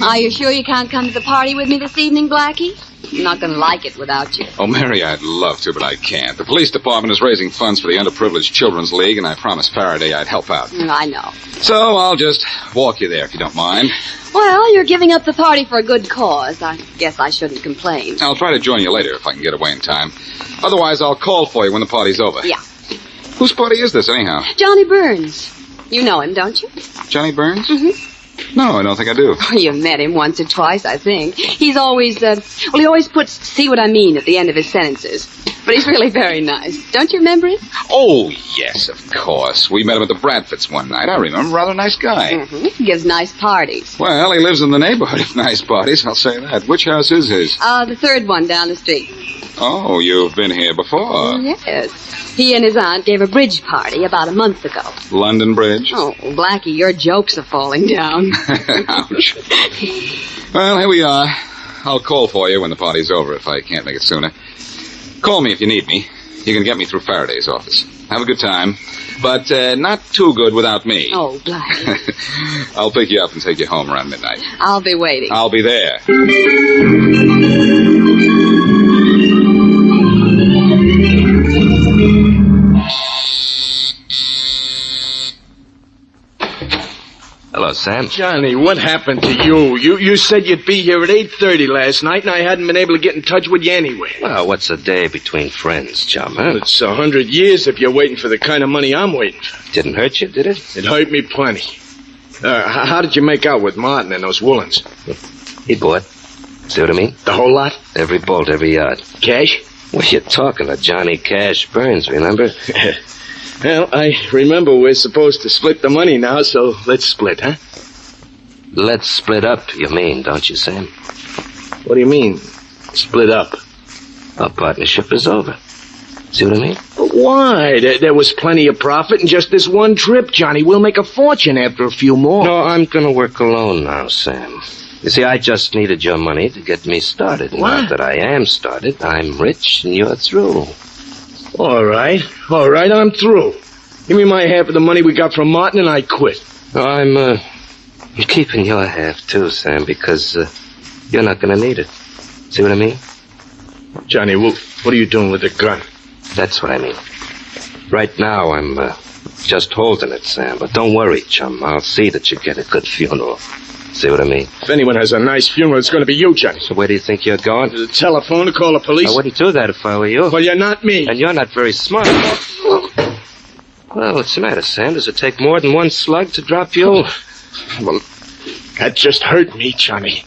J: Are you sure you can't come to the party with me this evening, Blackie? I'm not going to like it without you.
T: Oh, Mary, I'd love to, but I can't. The police department is raising funds for the Underprivileged Children's League, and I promised Farraday I'd help out.
J: I know.
T: So I'll just walk you there if you don't mind.
J: Well, you're giving up the party for a good cause. I guess I shouldn't complain.
T: I'll try to join you later if I can get away in time. Otherwise, I'll call for you when the party's over.
J: Yeah.
T: Whose party is this, anyhow?
J: Johnny Burns. You know him, don't you?
T: Johnny Burns?
J: Mm-hmm.
T: No, I don't think I do.
J: Oh, you've met him once or twice, I think. He's always, he always puts "see what I mean" at the end of his sentences. But he's really very nice. Don't you remember him?
T: Oh, yes, of course. We met him at the Bradfords one night. I remember. Rather nice guy.
J: Mm-hmm. He gives nice parties.
T: Well, he lives in the neighborhood of nice parties, I'll say that. Which house is his?
J: The third one down the street.
T: Oh, you've been here before.
J: Yes. He and his aunt gave a bridge party about a month ago.
T: London Bridge?
J: Oh, Blackie, your jokes are falling down.
T: Ouch. Well, here we are. I'll call for you when the party's over if I can't make it sooner. Call me if you need me. You can get me through Faraday's office. Have a good time. But not too good without me.
J: Oh, Blackie.
T: I'll pick you up and take you home around midnight.
J: I'll be waiting.
T: I'll be there.
W: Hello, Sam.
X: Johnny, what happened to you? You said you'd be here at 8:30 last night, and I hadn't been able to get in touch with you anyway.
W: Well, what's a day between friends, chum, huh?
X: It's 100 years if you're waiting for the kind of money I'm waiting for.
W: Didn't hurt you, did it?
X: It hurt me plenty. How did you make out with Martin and those woolens?
W: He bought. See what I mean?
X: The whole lot?
W: Every bolt, every yard.
X: Cash?
W: Well, you're talking to Johnny Cash Burns, remember?
X: Well, I remember we're supposed to split the money now, so let's split, huh?
W: Let's split up, you mean, don't you, Sam?
X: What do you mean, split up?
W: Our partnership is over. See what I mean?
X: Why? There was plenty of profit in just this one trip, Johnny. We'll make a fortune after a few more.
W: No, I'm gonna work alone now, Sam. You see, I just needed your money to get me started.
X: What?
W: Now that I am started, I'm rich and you're through.
X: All right, I'm through. Give me my half of the money we got from Martin and I quit.
W: I'm keeping your half, too, Sam, because you're not gonna need it. See what I mean?
X: Johnny, what are you doing with the gun?
W: That's what I mean. Right now, I'm just holding it, Sam. But don't worry, chum. I'll see that you get a good funeral. See what I mean?
X: If anyone has a nice funeral, it's going to be you, Johnny.
W: So where do you think you're going?
X: To the telephone to call the police.
W: I wouldn't do that if I were you.
X: Well, you're not me.
W: And you're not very smart. Well, what's the matter, Sam? Does it take more than one slug to drop you?
X: Well, that just hurt me, Johnny.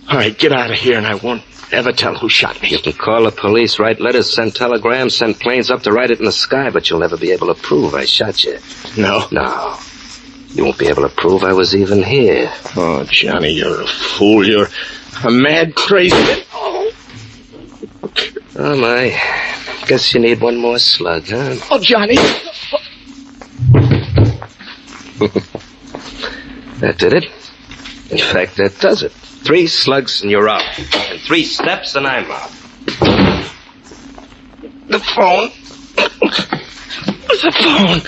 X: All right, get out of here, and I won't ever tell who shot me.
W: You can call the police, write letters, send telegrams, send planes up to write it in the sky, but you'll never be able to prove I shot you.
X: No?
W: No. You won't be able to prove I was even here.
X: Oh, Johnny, you're a fool. You're a mad, crazy...
W: Oh, my. Guess you need one more slug, huh?
X: Oh, Johnny!
W: That did it. In fact, that does it. 3 slugs and you're out. And 3 steps and I'm out.
X: The phone. The phone.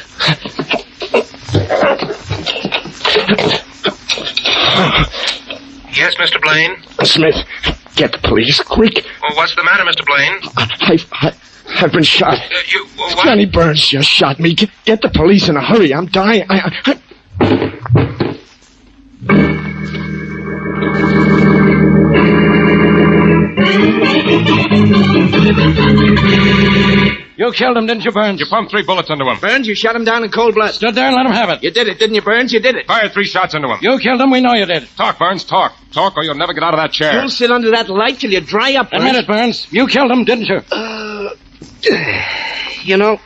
E: Yes, Mr. Blaine?
X: Smith, get the police, quick.
E: Well, what's the matter, Mr. Blaine?
X: I've been shot.
E: What?
X: Johnny Burns just shot me. Get the police in a hurry. I'm dying.
L: You killed him, didn't you, Burns?
R: You pumped 3 bullets into him.
G: Burns, you shot him down in cold blood.
L: Stood there and let him have it.
G: You did it, didn't you, Burns? You did it.
R: Fired 3 shots into him.
L: You killed him, we know you did.
R: Talk, Burns, talk. Talk or you'll never get out of that chair.
G: You'll sit under that light till you dry up, Burns.
L: Admit it, Burns. You killed him, didn't you?
W: You know,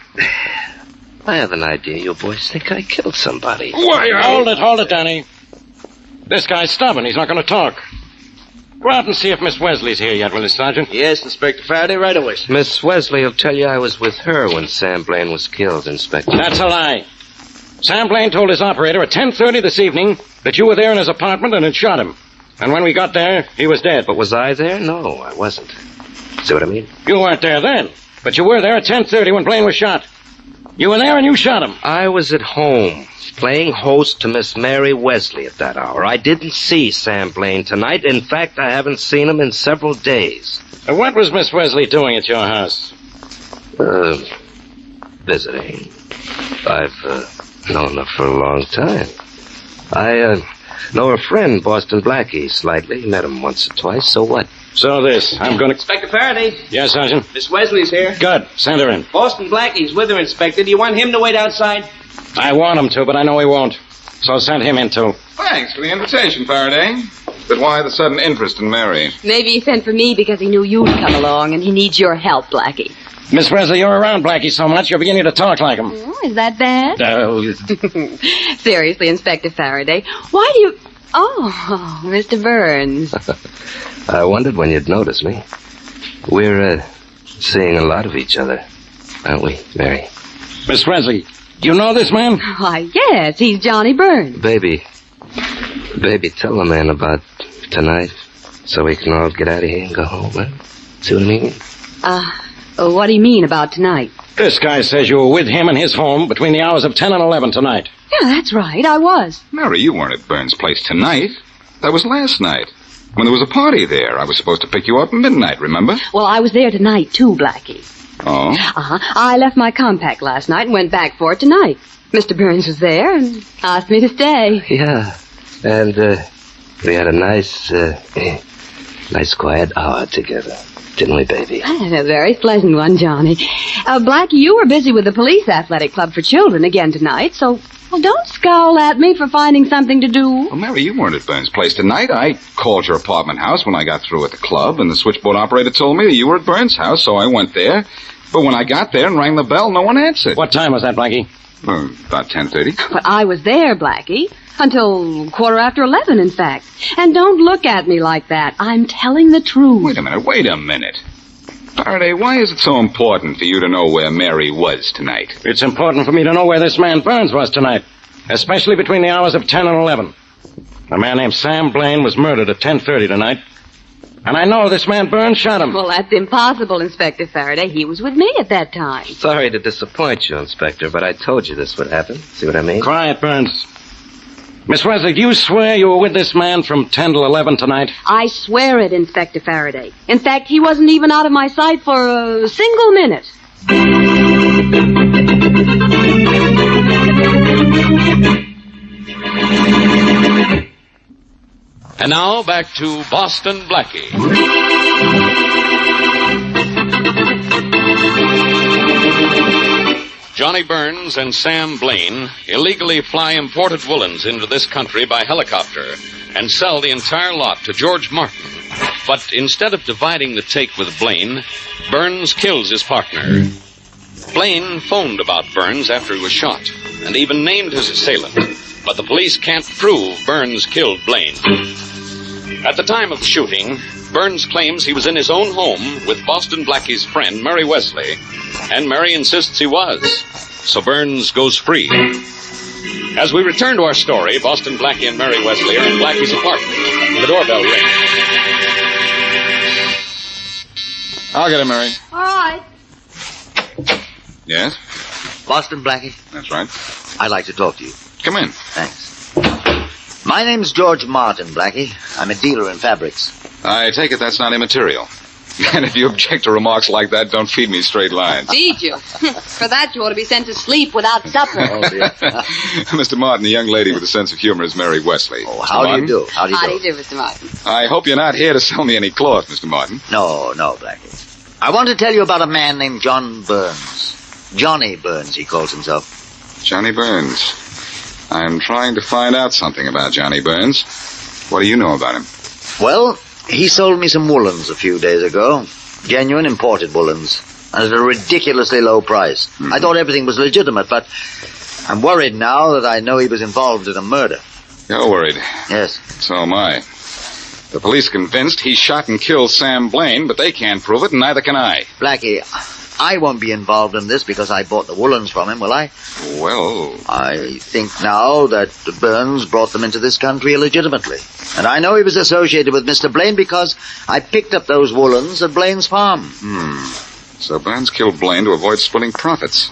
W: I have an idea you boys think I killed somebody.
L: Why? Hold it, Danny. This guy's stubborn. He's not going to talk. Go out and see if Miss Wesley's here yet, will you, Sergeant?
G: Yes, Inspector Farraday, right away.
W: Miss Wesley will tell you I was with her when Sam Blaine was killed, Inspector.
L: That's a lie. Sam Blaine told his operator at 10:30 this evening that you were there in his apartment and had shot him. And when we got there, he was dead.
W: But was I there? No, I wasn't. See what I mean?
L: You weren't there then, but you were there at 10:30 when Blaine was shot. You were there and you shot him.
W: I was at home, playing host to Miss Mary Wesley at that hour. I didn't see Sam Blaine tonight. In fact, I haven't seen him in several days.
L: What was Miss Wesley doing at your house?
W: Visiting. I've known her for a long time. I know her friend, Boston Blackie, slightly. Met him once or twice, so what?
L: So this, I'm going to...
G: Inspector Farraday.
L: Yes, Sergeant?
G: Miss Wesley's here.
L: Good. Send her in.
G: Boston Blackie's with her, Inspector. Do you want him to wait outside?
L: I want him to, but I know he won't. So send him in, too.
T: Thanks for the invitation, Farraday. But why the sudden interest in Mary?
J: Maybe he sent for me because he knew you'd come along and he needs your help, Blackie.
L: Miss Wesley, you're around Blackie so much, you're beginning to talk like him.
J: Oh, is that bad?
L: No.
J: Seriously, Inspector Farraday, why do you... Oh, Mr. Burns.
W: I wondered when you'd notice me. We're, seeing a lot of each other, aren't we, Mary?
L: Miss Wesley, do you know this man?
J: Why, yes, he's Johnny Burns.
W: Baby, tell the man about tonight so we can all get out of here and go home, huh? See what I mean?
J: What do you mean about tonight?
L: This guy says you were with him in his home between the hours of 10 and 11 tonight.
J: Yeah, that's right, I was.
T: Mary, you weren't at Burns' place tonight. That was last night. When there was a party there, I was supposed to pick you up at midnight, remember?
J: Well, I was there tonight, too, Blackie.
T: Oh?
J: I left my compact last night and went back for it tonight. Mr. Burns was there and asked me to stay.
W: Yeah. And, we had a nice quiet hour together. Didn't we, baby?
J: A very pleasant one, Johnny. Blackie, you were busy with the Police Athletic Club for Children again tonight, so don't scowl at me for finding something to do.
T: Well, Mary, you weren't at Burns' place tonight. I called your apartment house when I got through at the club, and the switchboard operator told me that you were at Burns' house, so I went there. But when I got there and rang the bell, no one answered.
L: What time was that, Blackie?
T: About 10:30.
J: But I was there, Blackie. Until 11:15, in fact. And don't look at me like that. I'm telling the truth.
T: Wait a minute. Faraday, why is it so important for you to know where Mary was tonight?
L: It's important for me to know where this man Burns was tonight, especially between the hours of 10 and 11. A man named Sam Blaine was murdered at 10:30 tonight. And I know this man Burns shot him.
J: Well, that's impossible, Inspector Farraday. He was with me at that time.
W: Sorry to disappoint you, Inspector, but I told you this would happen. See what I mean?
L: Quiet, Burns. Miss Wesley, do you swear you were with this man from 10 to 11 tonight?
J: I swear it, Inspector Farraday. In fact, he wasn't even out of my sight for a single minute.
C: And now back to Boston Blackie. Johnny Burns and Sam Blaine illegally fly imported woolens into this country by helicopter and sell the entire lot to George Martin. But instead of dividing the take with Blaine, Burns kills his partner. Blaine phoned about Burns after he was shot and even named his assailant. But the police can't prove Burns killed Blaine. At the time of the shooting, Burns claims he was in his own home with Boston Blackie's friend, Mary Wesley, and Mary insists he was. So Burns goes free. As we return to our story, Boston Blackie and Mary Wesley are in Blackie's apartment. The doorbell rings.
T: I'll get him, Mary.
J: All right.
T: Yes?
D: Boston Blackie?
T: That's right.
D: I'd like to talk to you.
T: Come in.
D: Thanks. My name's George Martin, Blackie. I'm a dealer in fabrics.
T: I take it that's not immaterial. And if you object to remarks like that, don't feed me straight lines.
J: Feed you? For that, you ought to be sent to sleep without supper.
D: Oh, dear.
T: Mr. Martin, the young lady with a sense of humor is Mary Wesley.
D: Oh, how do you do?
J: How do you do, Mr. Martin?
T: I hope you're not here to sell me any cloth, Mr. Martin.
D: No, Blackie. I want to tell you about a man named John Burns. Johnny Burns, he calls himself.
T: Johnny Burns. I'm trying to find out something about Johnny Burns. What do you know about him?
D: Well, he sold me some woolens a few days ago. Genuine imported woolens. And at a ridiculously low price. I thought everything was legitimate, but I'm worried now that I know he was involved in a murder.
T: You're worried?
D: Yes.
T: So am I. The police convinced he shot and killed Sam Blaine, but they can't prove it, and neither can I.
D: Blackie, I won't be involved in this because I bought the woolens from him, will I?
T: Well...
D: I think now that Burns brought them into this country illegitimately. And I know he was associated with Mr. Blaine because I picked up those woolens at Blaine's farm.
T: So Burns killed Blaine to avoid splitting profits.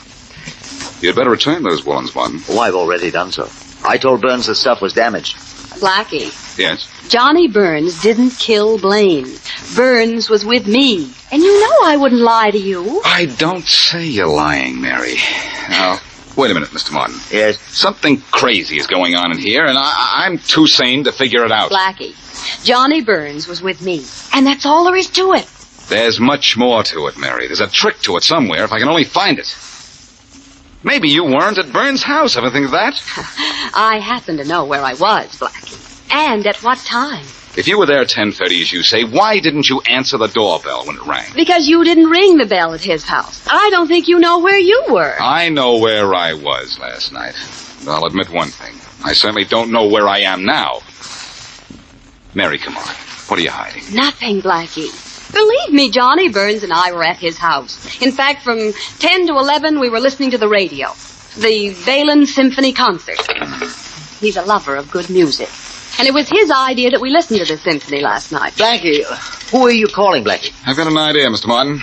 T: You'd better return those woolens, Martin.
D: Oh, I've already done so. I told Burns the stuff was damaged.
J: Blackie.
T: Yes?
J: Johnny Burns didn't kill Blaine. Burns was with me. And you know I wouldn't lie to you.
T: I don't say you're lying, Mary. Now, wait a minute, Mr. Martin.
D: Yes?
T: Something crazy is going on in here, and I'm too sane to figure it out.
J: Blackie, Johnny Burns was with me. And that's all there is to it.
T: There's much more to it, Mary. There's a trick to it somewhere, if I can only find it. Maybe you weren't at Burns' house. Ever think of that?
J: I happen to know where I was, Blackie. And at what time.
T: If you were there 10:30, as you say, why didn't you answer the doorbell when it rang?
J: Because you didn't ring the bell at his house. I don't think you know where you were.
T: I know where I was last night. But I'll admit one thing. I certainly don't know where I am now. Mary, come on. What are you hiding?
J: Nothing, Blackie. Believe me, Johnny Burns and I were at his house. In fact, from 10 to 11, we were listening to the radio. The Valen Symphony Concert. He's a lover of good music. And it was his idea that we listened to the symphony last night.
D: Blackie, who are you calling, Blackie?
T: I've got an idea, Mr. Martin.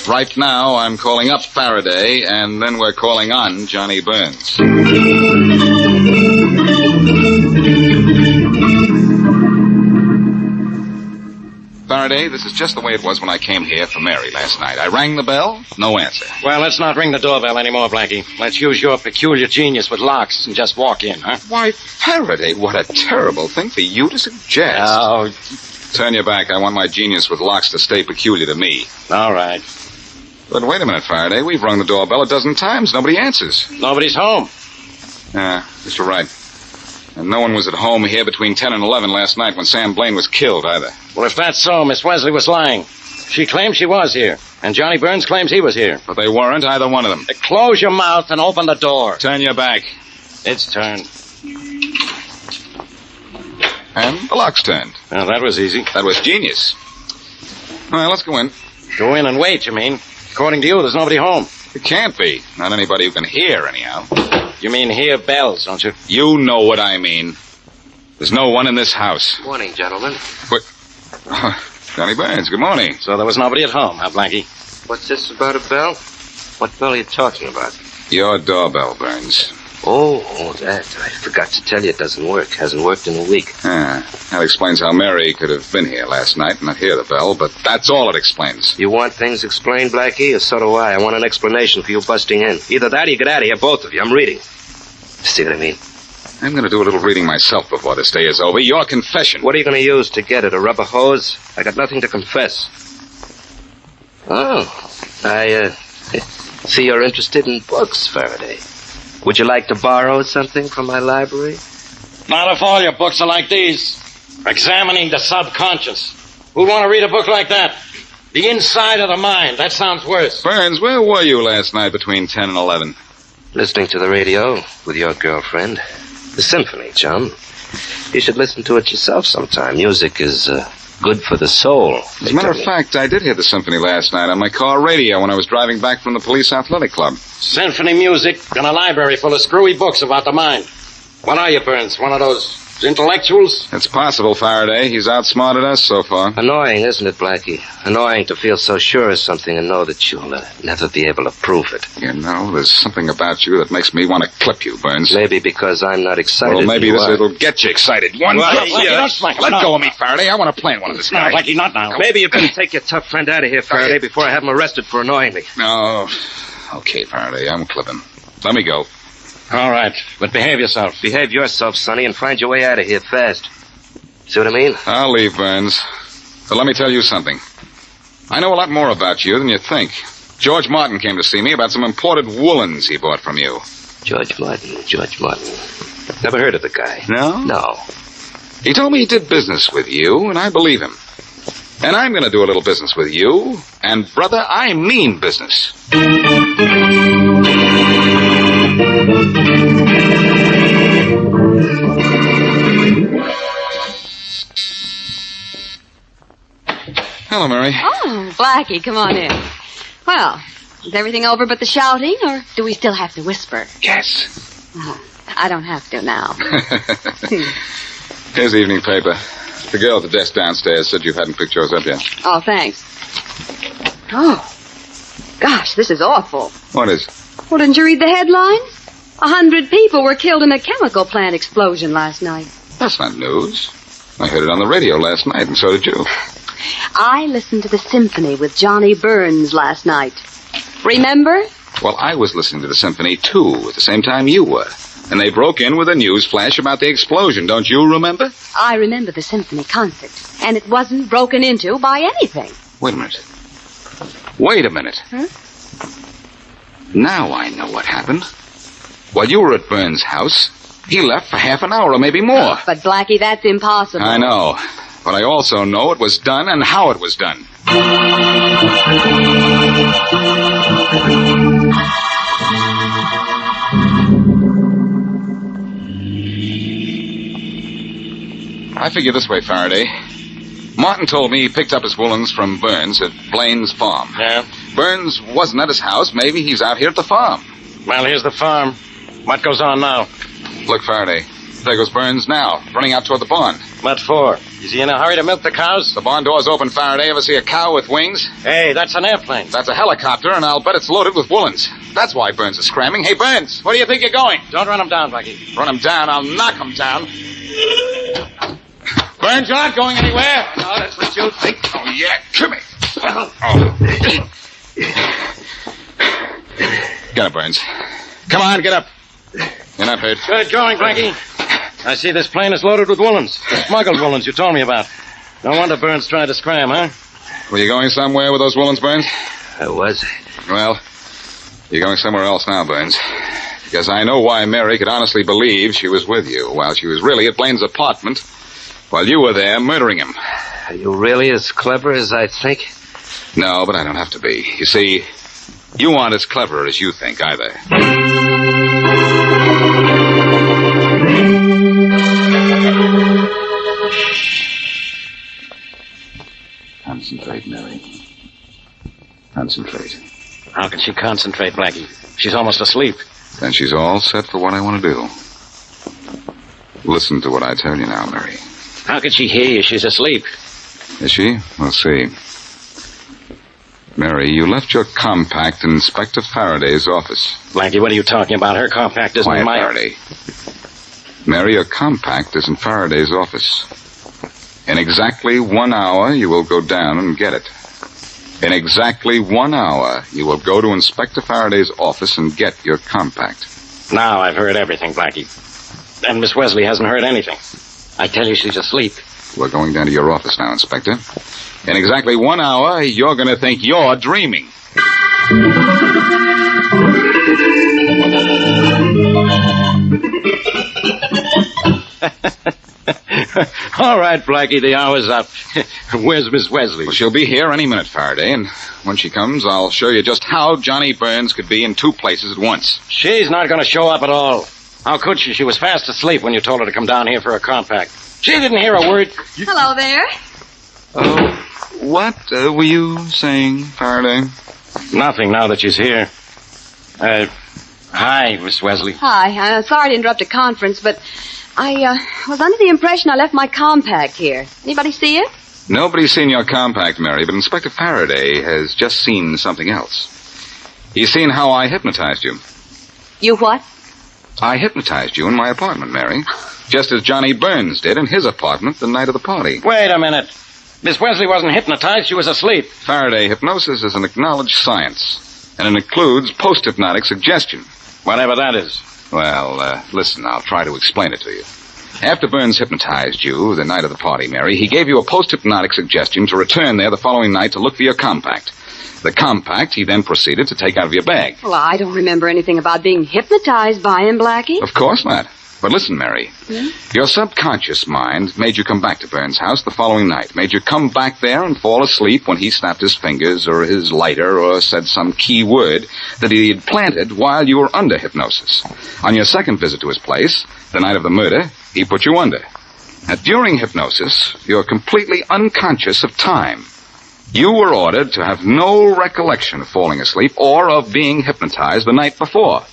T: Right now, I'm calling up Farraday, and then we're calling on Johnny Burns. Farraday, Faraday, this is just the way it was when I came here for Mary last night. I rang the bell, no answer.
L: Well, let's not ring the doorbell anymore, Blackie. Let's use your peculiar genius with locks and just walk in, huh?
T: Why, Faraday, what a terrible thing for you to suggest.
L: Oh.
T: Turn your back. I want my genius with locks to stay peculiar to me.
L: All right.
T: But wait a minute, Faraday. We've rung the doorbell a dozen times. Nobody answers.
L: Nobody's home.
T: Mr. Wright. And no one was at home here between 10 and 11 last night when Sam Blaine was killed, either.
L: Well, if that's so, Miss Wesley was lying. She claims she was here, and Johnny Burns claims he was here.
T: But they weren't, either one of them.
L: Close your mouth and open the door.
T: Turn your back.
L: It's turned.
T: And the lock's turned.
L: Well, that was easy.
T: That was genius. All right, let's go in.
L: Go in and wait, you mean? According to you, there's nobody home.
T: It can't be. Not anybody who can hear, anyhow.
L: You mean hear bells, don't you?
T: You know what I mean. There's no one in this house.
W: Morning, gentlemen.
T: What? Johnny Burns, good morning.
L: So there was nobody at home, huh, Blackie?
W: What's this about a bell? What bell are you talking about?
T: Your doorbell, Burns.
W: Oh, that. I forgot to tell you it doesn't work. Hasn't worked in a week.
T: That explains how Mary could have been here last night and not hear the bell, but that's all it explains.
W: You want things explained, Blackie, or so do I? I want an explanation for you busting in. Either that or you get out of here, both of you. I'm reading. See what I mean?
T: I'm going to do a little reading myself before this day is over. Your confession.
W: What are you going to use to get it? A rubber hose? I got nothing to confess. Oh, I see you're interested in books, Farraday. Would you like to borrow something from my library?
L: Not if all your books are like these. Examining the subconscious. Who'd want to read a book like that? The inside of the mind. That sounds worse.
T: Burns, where were you last night between 10 and 11?
W: Listening to the radio with your girlfriend. The symphony, chum. You should listen to it yourself sometime. Music is good for the soul.
T: As a matter of fact, I did hear the symphony last night on my car radio when I was driving back from the police athletic club.
L: Symphony music and a library full of screwy books about the mind. What are you, Burns? One of those intellectuals?
T: It's possible, Faraday. He's outsmarted us so far.
W: Annoying, isn't it, Blackie? Annoying to feel so sure of something and know that you'll never be able to prove it.
T: You know, there's something about you that makes me want to clip you, Burns.
W: Maybe because I'm not excited.
T: Well, maybe it'll get you excited. Let go of me, Faraday. I want to play one of this guy.
L: Blackie, not now.
W: Maybe you better take your tough friend out of here, Faraday, before I have him arrested for annoying me.
T: No. Okay, Faraday, I won't clip him. Let me go.
L: All right, but behave yourself.
W: Behave yourself, Sonny, and find your way out of here fast. See what I mean?
T: I'll leave, Burns. But let me tell you something. I know a lot more about you than you think. George Martin came to see me about some imported woolens he bought from you.
W: George Martin. Never heard of the guy.
T: No?
W: No.
T: He told me he did business with you, and I believe him. And I'm going to do a little business with you. And, brother, I mean business. Hello, Mary.
J: Oh, Blackie, come on in. Well, is everything over but the shouting, or do we still have to whisper?
T: Yes.
J: Oh, I don't have to now.
T: Here's the evening paper. The girl at the desk downstairs said you hadn't picked yours up yet.
J: Oh, thanks. Oh, gosh, this is awful.
T: What is?
J: Well, didn't you read the headlines? 100 people were killed in a chemical plant explosion last night.
T: That's not news. I heard it on the radio last night, and so did you.
J: I listened to the symphony with Johnny Burns last night. Remember?
T: Well, I was listening to the symphony, too, at the same time you were. And they broke in with a news flash about the explosion. Don't you remember?
J: I remember the symphony concert, and it wasn't broken into by anything.
T: Wait a minute.
J: Huh?
T: Now I know what happened. While you were at Burns' house, he left for half an hour or maybe more.
J: But, Blackie, that's impossible.
T: I know. But I also know it was done and how it was done. I figure this way, Faraday. Martin told me he picked up his woolens from Burns at Blaine's farm.
L: Yeah?
T: Burns wasn't at his house. Maybe he's out here at the farm.
L: Well, here's the farm. What goes on now?
T: Look, Faraday. There goes Burns now, running out toward the barn.
L: What for? Is he in a hurry to milk the cows?
T: The barn door's open, Faraday. Ever see a cow with wings?
L: Hey, that's an airplane.
T: That's a helicopter, and I'll bet it's loaded with woolens. That's why Burns is scramming. Hey, Burns, where do you think you're going?
L: Don't run him down, Blackie.
T: Run him down, I'll knock him down.
N: Burns, you're not going anywhere.
T: No, that's what you think. Oh, yeah. Come here. Get up, Burns. Come on, get up. You're not hurt.
H: Good going, Blackie. I see this plane is loaded with woolens. The smuggled woolens you told me about. No wonder Burns tried to scram, huh?
T: Were you going somewhere with those woolens, Burns?
W: I was.
T: Well, you're going somewhere else now, Burns. Because I know why Mary could honestly believe she was with you while she was really at Blaine's apartment while you were there murdering him.
W: Are you really as clever as I think?
T: No, but I don't have to be. You see, you aren't as clever as you think, either.
B: Concentrate, Mary. Concentrate.
H: How can she concentrate, Blackie? She's almost asleep.
T: Then she's all set for what I want to do. Listen to what I tell you now, Mary.
H: How can she hear you? She's asleep.
T: Is she? We'll see. Mary, you left your compact in Inspector Faraday's office.
H: Blackie, what are you talking about? Her compact isn't
T: Quiet,
H: in my...
T: Faraday. Mary, your compact is in Faraday's office. In exactly 1 hour, you will go down and get it. In exactly 1 hour, you will go to Inspector Faraday's office and get your compact.
H: Now I've heard everything, Blackie. And Miss Wesley hasn't heard anything. I tell you she's asleep.
T: We're going down to your office now, Inspector. In exactly 1 hour, you're going to think you're dreaming.
H: All right, Blackie, the hour's up. Where's Miss Wesley?
T: Well, she'll be here any minute, Faraday, and when she comes, I'll show you just how Johnny Burns could be in two places at once.
H: She's not going to show up at all. How could she? She was fast asleep when you told her to come down here for a compact. She didn't hear a word.
J: Hello there.
T: What were you saying, Faraday?
H: Nothing now that she's here. Hi, Miss Wesley.
J: Hi. Sorry to interrupt a conference, but I was under the impression I left my compact here. Anybody see it?
T: Nobody's seen your compact, Mary, but Inspector Faraday has just seen something else. He's seen how I hypnotized you.
J: You what?
T: I hypnotized you in my apartment, Mary. Just as Johnny Burns did in his apartment the night of the party.
H: Wait a minute. Miss Wesley wasn't hypnotized. She was asleep.
T: Faraday, hypnosis is an acknowledged science, and it includes post-hypnotic suggestion.
H: Whatever that is.
T: Well, listen, I'll try to explain it to you. After Burns hypnotized you the night of the party, Mary, he gave you a post-hypnotic suggestion to return there the following night to look for your compact. The compact he then proceeded to take out of your bag.
J: Well, I don't remember anything about being hypnotized by him, Blackie.
T: Of course not. But listen, Mary. Your subconscious mind made you come back to Burns' house the following night, made you come back there and fall asleep when he snapped his fingers or his lighter or said some key word that he had planted while you were under hypnosis. On your second visit to his place, the night of the murder, he put you under. Now, during hypnosis, you're completely unconscious of time. You were ordered to have no recollection of falling asleep or of being hypnotized the night before.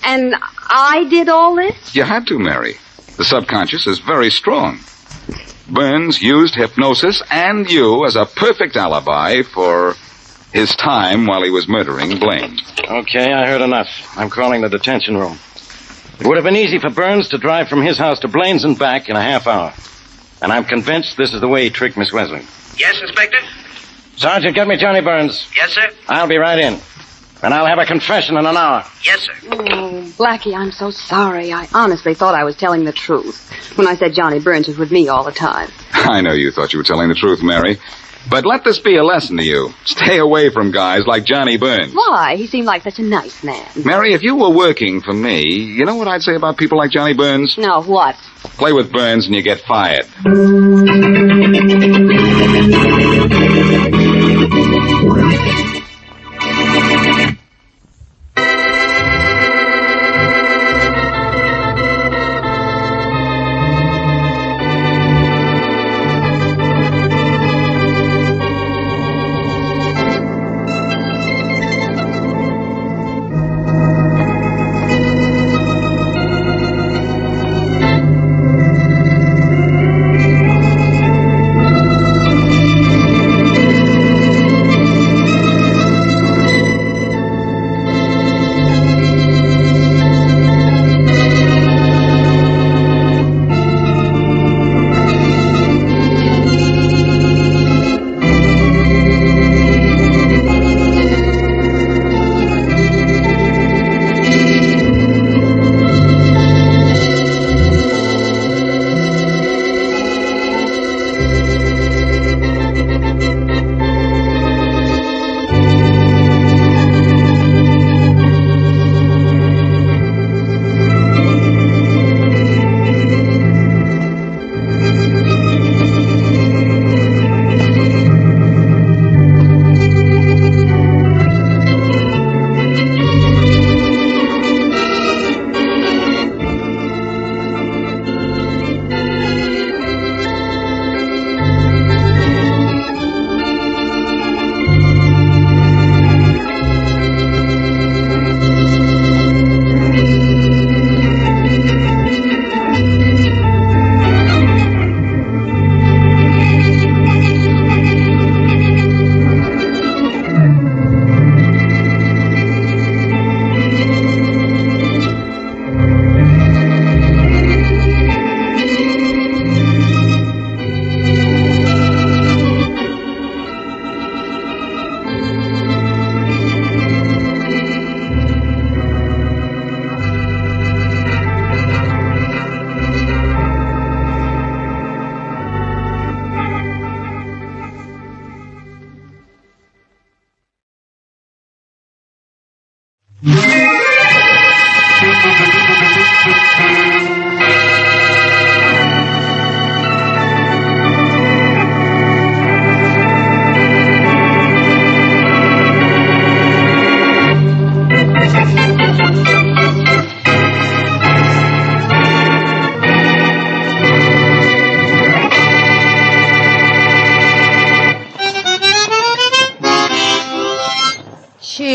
J: And I did all this?
T: You had to, Mary. The subconscious is very strong. Burns used hypnosis and you as a perfect alibi for his time while he was murdering Blaine.
H: Okay, I heard enough. I'm calling the detention room. It would have been easy for Burns to drive from his house to Blaine's and back in a half hour. And I'm convinced this is the way he tricked Miss Wesley.
F: Yes, Inspector?
H: Sergeant, get me Johnny Burns.
F: Yes, sir?
H: I'll be right in. And I'll have a confession in an hour.
F: Yes, sir.
J: Oh, Blackie, I'm so sorry. I honestly thought I was telling the truth when I said Johnny Burns was with me all the time.
T: I know you thought you were telling the truth, Mary. But let this be a lesson to you. Stay away from guys like Johnny Burns.
J: Why? He seemed like such a nice man.
T: Mary, if you were working for me, you know what I'd say about people like Johnny Burns?
J: No, what?
T: Play with Burns and you get fired.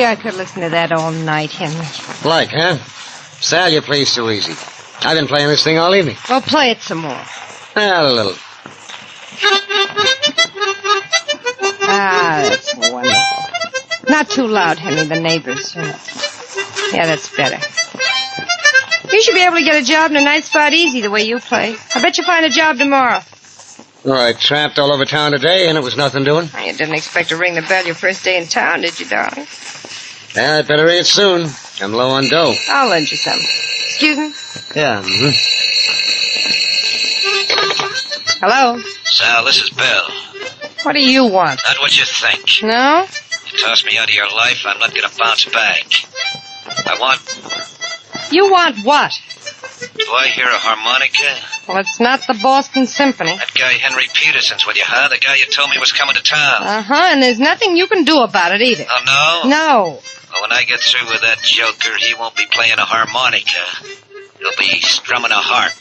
I: I could listen to that all night, Henry.
N: Like, huh? Sal, you play so easy. I've been playing this thing all evening.
I: Well, play it some more.
N: A little.
I: Ah, that's wonderful. Not too loud, Henry, the neighbors. Yeah, that's better. You should be able to get a job in a night spot easy the way you play. I bet you'll find a job tomorrow.
N: Well, I tramped all over town today, and it was nothing doing.
I: You didn't expect to ring the bell your first day in town, did you, darling?
N: Yeah, I'd better ring it soon. I'm low on dough.
I: I'll lend you some. Excuse me?
N: Yeah,
I: Hello?
A: Sal, this is Bill.
I: What do you want?
A: Not what you think.
I: No?
A: You tossed me out of your life, I'm not going to bounce back. I want...
I: You want what?
A: Do I hear a harmonica?
I: Well, it's not the Boston Symphony.
A: That guy Henry Peterson's with you, huh? The guy you told me was coming to town.
I: Uh-huh, and there's nothing you can do about it either.
A: Oh, no?
I: No.
A: Well, when I get through with that joker, he won't be playing a harmonica. He'll be strumming a harp.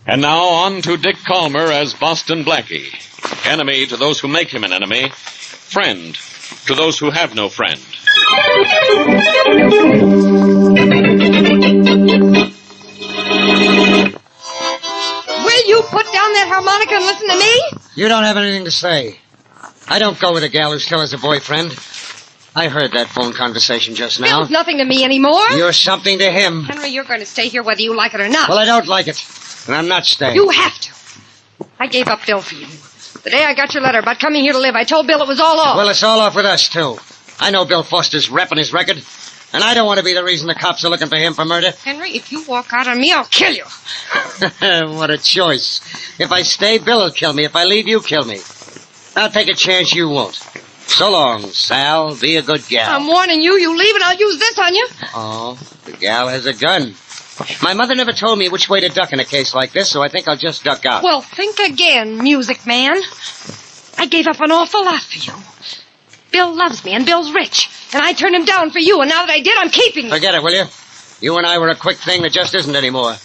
C: And now on to Dick Calmer as Boston Blackie. Enemy to those who make him an enemy. Friend to those who have no friend.
I: Will you put down that harmonica and listen to me?
N: You don't have anything to say. I don't go with a gal who still has a boyfriend. I heard that phone conversation just now.
I: Bill's nothing to me anymore.
N: You're something to him.
I: Henry, you're going to stay here whether you like it or not.
N: Well, I don't like it. And I'm not staying.
I: You have to. I gave up Bill for you. The day I got your letter about coming here to live, I told Bill it was all off.
N: Well, it's all off with us, too. I know Bill Foster's repping his record, and I don't want to be the reason the cops are looking for him for murder.
I: Henry, if you walk out on me, I'll kill you.
N: What a choice. If I stay, Bill will kill me. If I leave, you kill me. I'll take a chance you won't. So long, Sal. Be a good gal.
I: I'm warning you. You leave and I'll use this on you.
N: Oh, the gal has a gun. My mother never told me which way to duck in a case like this, so I think I'll just duck out.
I: Well, think again, music man. I gave up an awful lot for you. Bill loves me, and Bill's rich. And I turned him down for you, and now that I did, I'm keeping you.
N: Forget it, will you? You and I were a quick thing that just isn't anymore.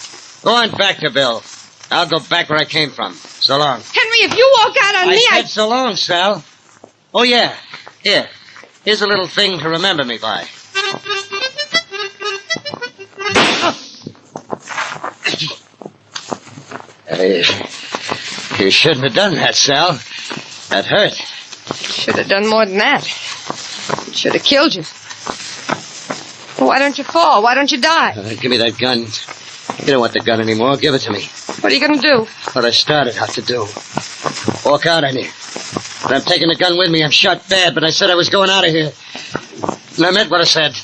N: Go on back to Bill. I'll go back where I came from. So long.
I: Henry, if you walk out on me,
N: I said so long, Sal. Oh, yeah. Here. Here's a little thing to remember me by. You shouldn't have done that, Sal. That hurt.
I: Should have done more than that. Should have killed you. Why don't you fall? Why don't you die?
N: Give me that gun. You don't want the gun anymore. Give it to me.
I: What are you going to do?
N: What I started out to do. Walk out on you. But I'm taking the gun with me. I'm shot bad, but I said I was going out of here. And I meant what I said.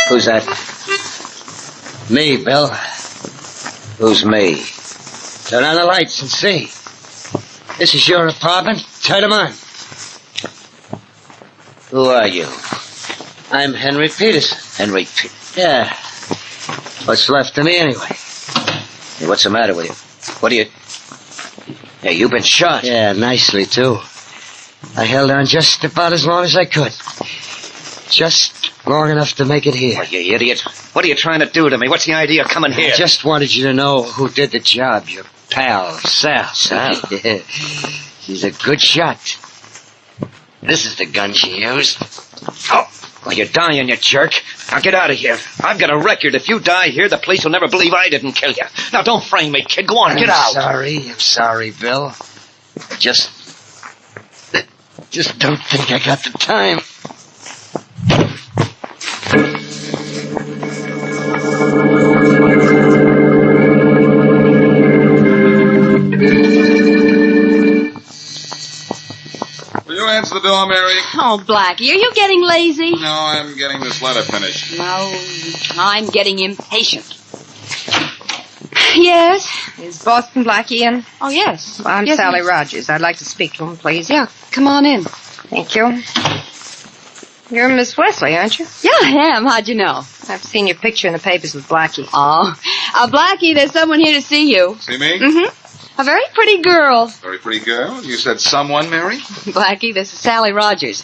N: Who's that? Me, Bill. Who's me? Turn on the lights and see. This is your apartment. Turn them on. Who are you? I'm Henry Peterson. Henry Peterson? Yeah. What's left of me, anyway? Hey, what's the matter with you? What are you... Hey, you've been shot. Yeah, nicely, too. I held on just about as long as I could. Just long enough to make it here.
A: Oh, you idiot. What are you trying to do to me? What's the idea of coming here?
N: I just wanted you to know who did the job. Your pal, Sal.
A: Sal?
N: Yeah. She's a good shot. This is the gun she used.
A: Oh, well, you're dying, you jerk. Now get out of here. I've got a record. If you die here, the police will never believe I didn't kill you. Now, don't frame me, kid. Go on, get out.
N: I'm sorry, Bill. Just don't think I got the time.
T: Will you answer the door, Mary?
J: Oh, Blackie, are you getting lazy?
T: No, I'm getting this letter finished.
J: No, I'm getting impatient. Yes?
I: Is Boston Blackie in?
J: Oh, yes.
I: Well, I'm
J: Yes,
I: Sally
J: miss.
I: Rogers. I'd like to speak to him, please.
J: Yeah, come on in.
I: Thank you. You're Miss Wesley, aren't you?
J: Yeah, I am. How'd you know?
I: I've seen your picture in the papers with Blackie.
J: Oh, Blackie, there's someone here to see you.
T: See me?
J: Mm-hmm. A very pretty girl.
T: Very pretty girl. You said someone, Mary?
J: Blackie, this is Sally Rogers.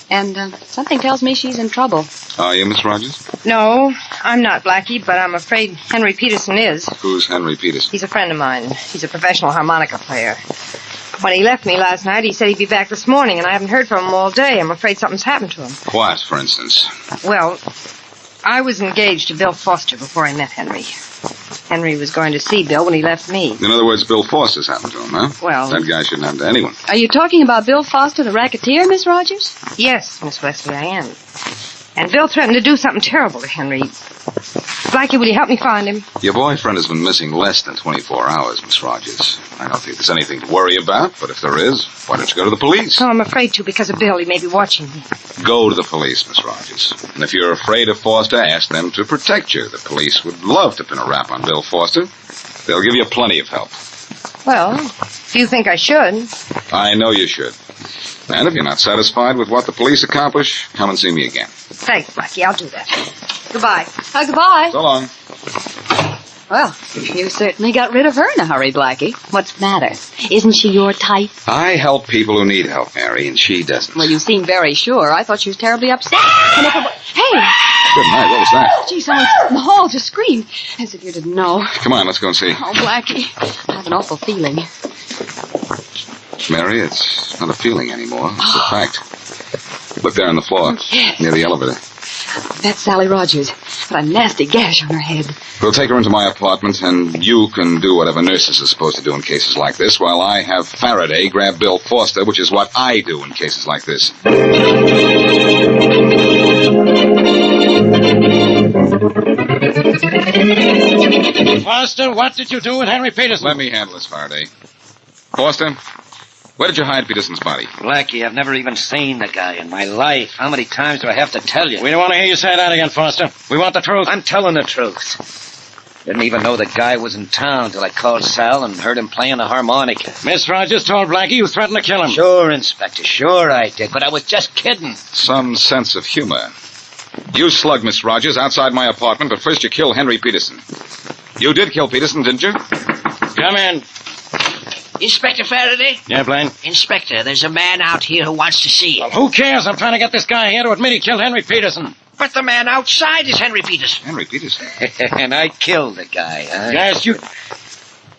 J: And something tells me she's in trouble.
T: Are you, Miss Rogers?
I: No, I'm not, Blackie, but I'm afraid Henry Peterson is.
T: Who's Henry Peterson?
I: He's a friend of mine. He's a professional harmonica player. When he left me last night, he said he'd be back this morning, and I haven't heard from him all day. I'm afraid something's happened to him.
T: What, for instance?
I: Well, I was engaged to Bill Foster before I met Henry. Henry was going to see Bill when he left me.
T: In other words, Bill Foster's happened to him, huh?
I: Well...
T: That guy shouldn't happen to anyone.
J: Are you talking about Bill Foster, the racketeer, Miss Rogers?
I: Yes, Miss Wesley, I am. And Bill threatened to do something terrible to Henry. Blackie, will you help me find him?
T: Your boyfriend has been missing less than 24 hours, Miss Rogers. I don't think there's anything to worry about, but if there is, why don't you go to the police?
I: Oh, I'm afraid to because of Bill. He may be watching me.
T: Go to the police, Miss Rogers. And if you're afraid of Foster, ask them to protect you. The police would love to pin a rap on Bill Foster. They'll give you plenty of help.
I: Well, if you think I should.
T: I know you should. And if you're not satisfied with what the police accomplish, come and see me again.
I: Thanks, Blackie. I'll do that. Goodbye.
J: Goodbye.
T: So long.
J: Well, you certainly got rid of her in a hurry, Blackie. What's the matter? Isn't she your type?
T: I help people who need help, Mary, and she doesn't.
J: Well, you seem very sure. I thought she was terribly upset. And if it Hey!
T: Good night. What was that?
J: Gee, someone's in the hall just screamed. As if you didn't know.
T: Come on, let's go and see.
J: Oh, Blackie, I have an awful feeling.
T: Mary, it's not a feeling anymore. It's a fact. Look there on the floor.
J: Yes.
T: Near the elevator.
J: That's Sally Rogers. Got a nasty gash on her head.
T: We'll take her into my apartment, and you can do whatever nurses are supposed to do in cases like this, while I have Farraday grab Bill Foster, which is what I do in cases like this.
H: Foster, what did you do with Henry Peterson?
T: Let me handle this, Farraday. Foster, where did you hide Peterson's body?
A: Blackie, I've never even seen the guy in my life. How many times do I have to tell you?
H: We don't want to hear you say that again, Foster. We want the truth.
A: I'm telling the truth. Didn't even know the guy was in town till I called Sal and heard him playing the harmonica.
H: Miss Rogers told Blackie you threatened to kill him.
A: Sure, Inspector, sure I did, but I was just kidding.
T: Some sense of humor. You slugged Miss Rogers outside my apartment, but first you killed Henry Peterson. You did kill Peterson, didn't you?
H: Come in.
F: Inspector Faraday?
H: Yeah, Blaine?
F: Inspector, there's a man out here who wants to see you.
H: Well, who cares? I'm trying to get this guy here to admit he killed Henry Peterson.
F: But the man outside is Henry Peterson.
T: Henry Peterson?
A: And I killed the guy, huh?
H: Yes, you...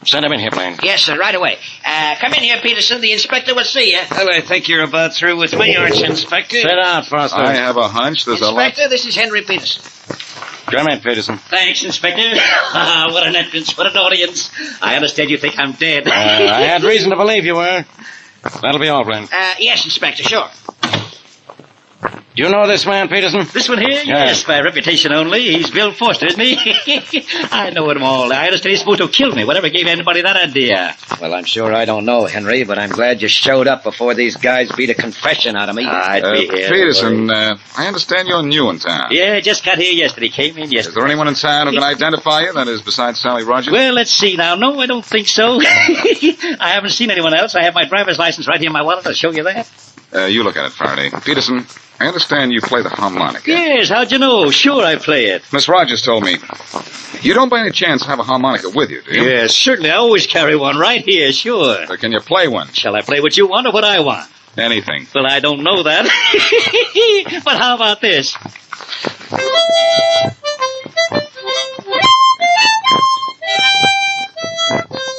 H: Send him in here, Blaine.
F: Yes, sir, right away. Come in here, Peterson. The inspector will see you.
A: Well, I think you're about through with me, aren't you, Inspector?
H: Sit down, Foster.
T: I have a hunch there's
F: Inspector, this is Henry Peterson.
H: Come in, Peterson.
K: Thanks, Inspector. What an entrance, what an audience. I understand you think I'm dead.
H: I had reason to believe you were. That'll be all, Blaine.
F: Yes, Inspector, sure.
H: You know this man, Peterson?
K: This one here? Yes, by reputation only. He's Bill Foster, isn't he? I know him all. I understand he's supposed to kill me. Whatever gave anybody that idea?
A: Well, I'm sure I don't know, Henry, but I'm glad you showed up before these guys beat a confession out of me.
K: I'd be here.
T: Peterson, I understand you're new in town.
K: Yeah, just got here yesterday. Came in yesterday.
T: Is there anyone in town who can identify you, that is, besides Sally Rogers?
K: Well, let's see now. No, I don't think so. I haven't seen anyone else. I have my driver's license right here in my wallet. I'll show you that.
T: You look at it, Farraday. Peterson, I understand you play the harmonica.
K: Yes, how'd you know? Sure I play it.
T: Miss Rogers told me. You don't by any chance have a harmonica with you, do you?
K: Yes, certainly. I always carry one right here, sure.
T: Can you play one?
K: Shall I play what you want or what I want?
T: Anything.
K: Well, I don't know that. But how about this?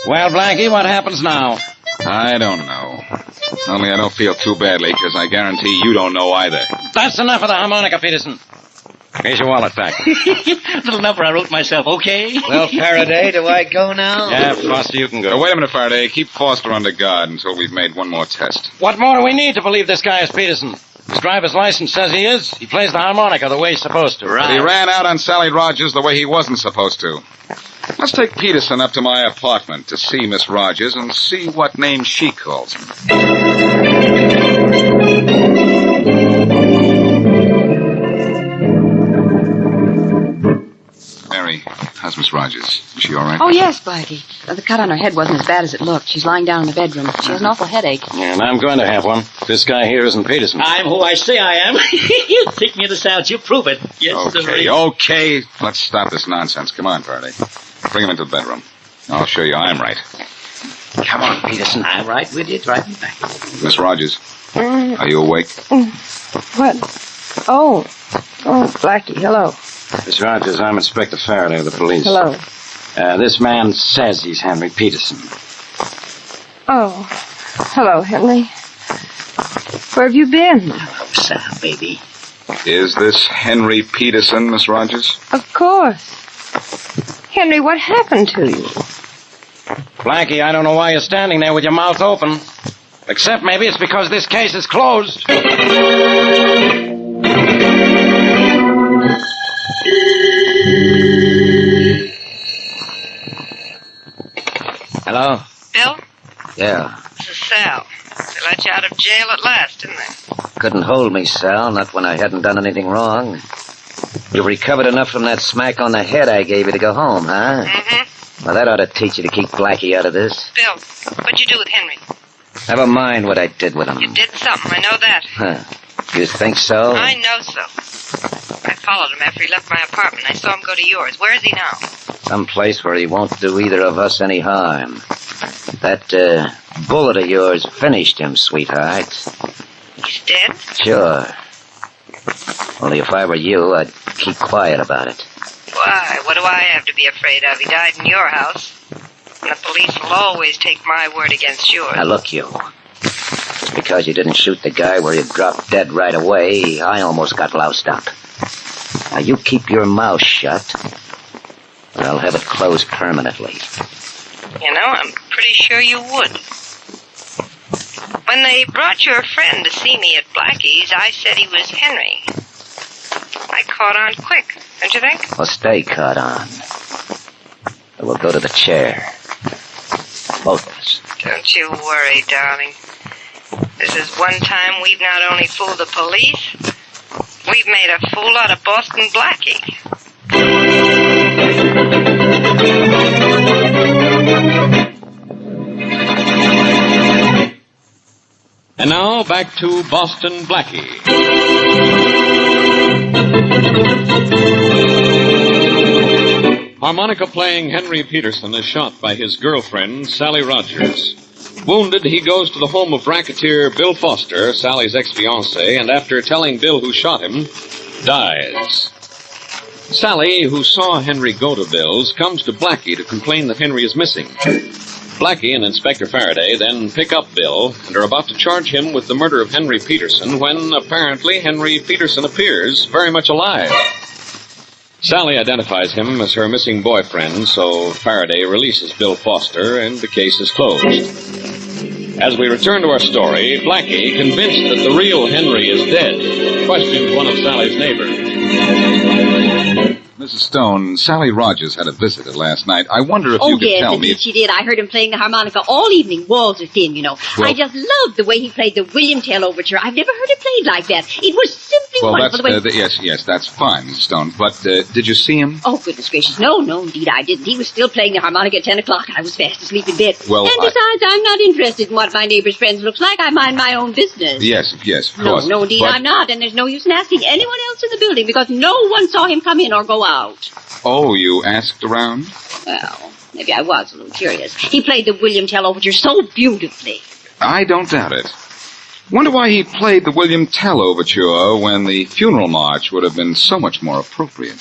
H: Well, Blackie, what happens now?
T: I don't know. Only I don't feel too badly, because I guarantee you don't know either.
H: That's enough of the harmonica, Peterson. Here's your wallet back.
K: Little number I wrote myself, okay?
A: Well, Farraday, do I go now?
H: Yeah, Foster, you can go.
T: Wait a minute, Farraday. Keep Foster under guard until we've made one more test.
H: What more do we need to believe this guy is Peterson? His driver's license says he is. He plays the harmonica the way he's supposed to.
T: Right. But he ran out on Sally Rogers the way he wasn't supposed to. Let's take Peterson up to my apartment to see Miss Rogers and see what name she calls him. Mary, how's Miss Rogers? Is she all right?
J: Oh, yes, Blackie. The cut on her head wasn't as bad as it looked. She's lying down in the bedroom. She has an awful headache.
H: Yeah, and I'm going to have one. This guy here isn't Peterson.
K: I'm who I say I am. You take me to the sounds. You prove it. Yes, sir.
T: Okay. Let's stop this nonsense. Come on, Farraday. Bring him into the bedroom. I'll show you I'm right.
A: Come on, Peterson. I'm right with you. Drive me back.
T: Miss Rogers, are you awake?
I: What? Oh, Blackie, hello.
L: Miss Rogers, I'm Inspector Farraday of the police.
I: Hello.
L: This man says he's Henry Peterson.
I: Oh, hello, Henry. Where have you been?
A: Sal, baby.
T: Is this Henry Peterson, Miss Rogers?
I: Of course. Henry, what happened to you?
L: Blackie, I don't know why you're standing there with your mouth open. Except maybe it's because this case is closed.
A: Hello?
I: Bill?
A: Yeah.
I: This is Sal. They let you out of jail at last, didn't they?
A: Couldn't hold me, Sal, not when I hadn't done anything wrong. You recovered enough from that smack on the head I gave you to go home, huh?
I: Mm-hmm.
A: Well, that ought to teach you to keep Blackie out of this.
I: Bill, what'd you do with Henry?
A: Never mind what I did with him.
I: You did something, I know that.
A: Huh. You think so?
I: I know so. I followed him after he left my apartment. I saw him go to yours. Where is he now?
A: Some place where he won't do either of us any harm. That, bullet of yours finished him, sweetheart.
I: He's dead?
A: Sure. Only if I were you, I'd keep quiet about it.
I: Why? What do I have to be afraid of? He died in your house. And the police will always take my word against yours.
A: Now, look, you. Just because you didn't shoot the guy where he dropped dead right away, I almost got loused up. Now, you keep your mouth shut, or I'll have it closed permanently.
I: You know, I'm pretty sure you would. When they brought your friend to see me at Blackie's, I said he was Henry. I caught on quick, don't you think?
A: Well, stay caught on. We'll go to the chair. Both of us.
I: Don't you worry, darling. This is one time we've not only fooled the police, we've made a fool out of Boston Blackie.
C: And now, back to Boston Blackie. Harmonica-playing Henry Peterson is shot by his girlfriend, Sally Rogers. Wounded, he goes to the home of racketeer Bill Foster, Sally's ex-fiancé, and after telling Bill who shot him, dies. Sally, who saw Henry go to Bill's, comes to Blackie to complain that Henry is missing. Blackie and Inspector Farraday then pick up Bill and are about to charge him with the murder of Henry Peterson when, apparently, Henry Peterson appears very much alive. Sally identifies him as her missing boyfriend, so Farraday releases Bill Foster and the case is closed. As we return to our story, Blackie, convinced that the real Henry is dead, questions one of Sally's neighbors.
T: Mrs. Stone, Sally Rogers had a visitor last night. I wonder if you could tell me...
O: Oh, yes, she did. I heard him playing the harmonica all evening. Walls are thin, you know.
T: Well,
O: I just loved the way he played the William Tell Overture. I've never heard it played like that. It was simply wonderful.
T: Yes, that's fine, Mrs. Stone. But did you see him?
O: Oh, goodness gracious. No, indeed I didn't. He was still playing the harmonica at 10 o'clock, and I was fast asleep in bed.
T: Well,
O: and besides, I'm not interested in what my neighbor's friends looks like. I mind my own business.
T: Yes, of course.
O: No, indeed I'm not, and there's no use in asking anyone else in the building because no one saw him come in or go out.
T: Oh, you asked around?
O: Well, maybe I was a little curious. He played the William Tell Overture so beautifully.
T: I don't doubt it. Wonder why he played the William Tell Overture when the funeral march would have been so much more appropriate.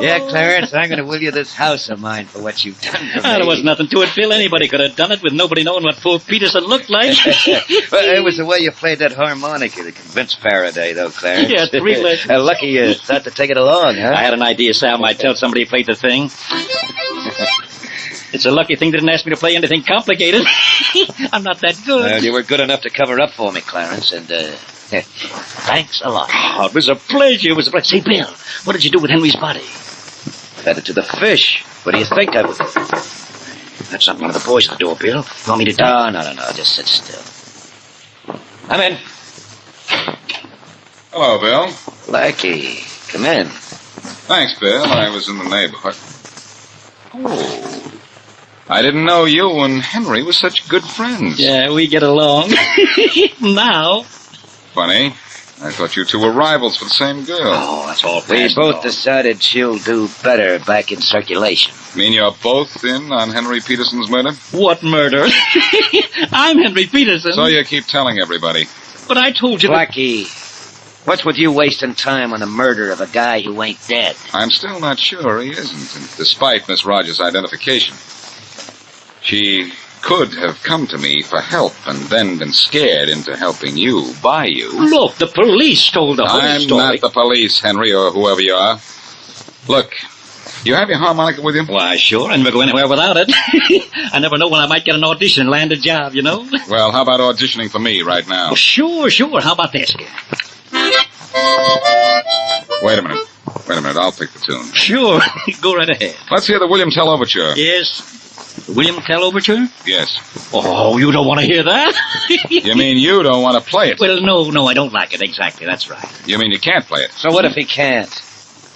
A: Yeah, Clarence, I'm going to will you this house of mine for what you've done for me.
K: There was nothing to it, Phil. Anybody could have done it with nobody knowing what fool Peterson looked like.
A: Well, it was the way you played that harmonica that convinced Farraday, though, Clarence.
K: Yeah, 3 lessons.
A: Lucky you thought to take it along, huh?
K: I had an idea Sal might tell somebody he played the thing. It's a lucky thing they didn't ask me to play anything complicated. I'm not that good.
A: Well, you were good enough to cover up for me, Clarence, and, thanks a lot.
K: Oh, it was a pleasure. It was a pleasure. Say, Bill, what did you do with Henry's body?
A: Fed it to the fish. What do you think I would... That's not one of the boys at the door, Bill. You want me to... No. Just sit still. I'm in.
T: Hello, Bill.
A: Blackie, come in.
T: Thanks, Bill. I was in the neighborhood. Oh. I didn't know you and Henry were such good friends.
K: Yeah, we get along. Now.
T: Funny. I thought you two were rivals for the same girl.
K: Oh, that's all
A: We
K: past
A: both
K: now.
A: decided she'll do better back in circulation.
T: Mean you're both in on Henry Peterson's murder?
K: What murder? I'm Henry Peterson.
T: So you keep telling everybody.
K: But I told you
A: Blackie, what's with you wasting time on the murder of a guy who ain't dead?
T: I'm still not sure he isn't, despite Miss Rogers' identification. She could have come to me for help and then been scared into helping you, by you.
K: Look, the police told the whole story.
T: I'm not the police, Henry, or whoever you are. Look, you have your harmonica with you?
K: Why, sure. I never go anywhere without it. I never know when I might get an audition and land a job, you know?
T: Well, how about auditioning for me right now?
K: Oh, sure. How about this?
T: Wait a minute, I'll pick the tune.
K: Sure. Go right ahead.
T: Let's hear the William Tell Overture.
K: Yes. The William Tell Overture?
T: Yes.
K: Oh, you don't want to hear that?
T: You mean you don't want to play it?
K: Well, no, I don't like it exactly. That's right.
T: You mean you can't play it?
A: So what if he can't?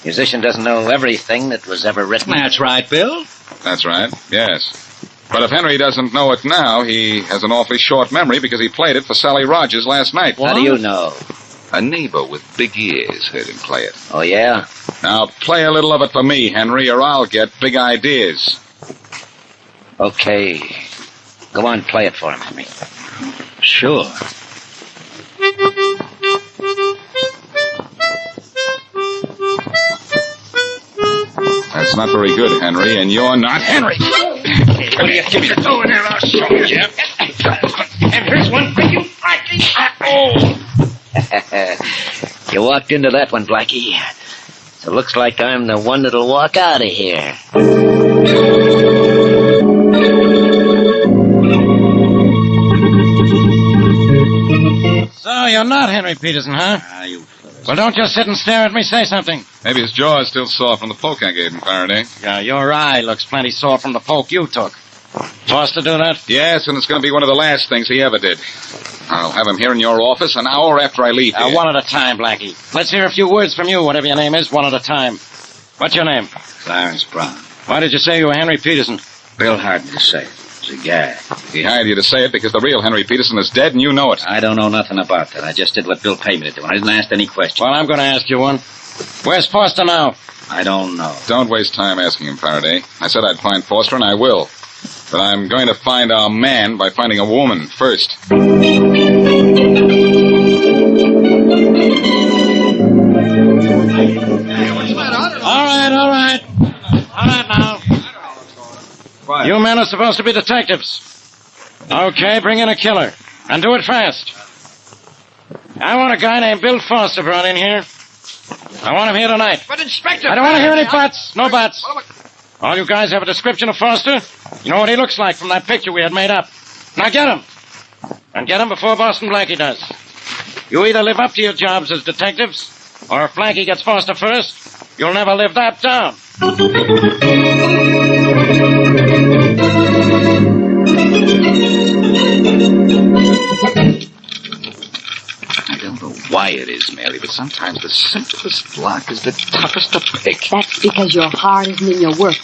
A: Musician doesn't know everything that was ever written.
K: That's right, Bill.
T: That's right, yes. But if Henry doesn't know it now, he has an awfully short memory because he played it for Sally Rogers last night.
A: How do you know?
T: A neighbor with big ears heard him play it.
A: Oh, yeah?
T: Now, play a little of it for me, Henry, or I'll get big ideas.
A: Okay. Go on, play it for him, Henry.
K: Sure.
T: That's not very good, Henry, and you're not Henry.
N: Come here, give me the dough in there, I'll show you. And here's one for you, Blackie. Oh!
A: You walked into that one, Blackie. So it looks like I'm the one that'll walk out of here.
H: So you're not Henry Peterson, huh? Well, don't just sit and stare at me. Say something.
T: Maybe his jaw is still sore from the poke I gave him, Farraday.
H: Yeah, your eye looks plenty sore from the poke you took. Foster do that?
T: Yes, and it's going to be one of the last things he ever did. I'll have him here in your office an hour after I leave here.
H: One at a time, Blackie. Let's hear a few words from you, whatever your name is, one at a time. What's your name?
D: Clarence Brown.
H: Why did you say you were Henry Peterson?
D: Bill hired me to say it. It's a guy.
T: He hired you to say it because the real Henry Peterson is dead and you know it.
K: I don't know nothing about that. I just did what Bill paid me to do. I didn't ask any questions.
H: Well, I'm going to ask you one. Where's Foster now?
K: I don't know.
T: Don't waste time asking him, Farraday. I said I'd find Foster, and I will. But I'm going to find our man by finding a woman first.
H: All right. All right now.
T: Quiet.
H: You men are supposed to be detectives. Okay, bring in a killer. And do it fast. I want a guy named Bill Foster brought in here. I want him here tonight.
N: But, Inspector...
H: I don't want to hear any buts. No buts. All you guys have a description of Foster? You know what he looks like from that picture we had made up. Now get him. And get him before Boston Blackie does. You either live up to your jobs as detectives, or if Blackie gets Foster first, you'll never live that down.
B: I don't know why it is, Mary, but sometimes the simplest lock is the toughest to pick.
J: That's because your heart isn't in your work.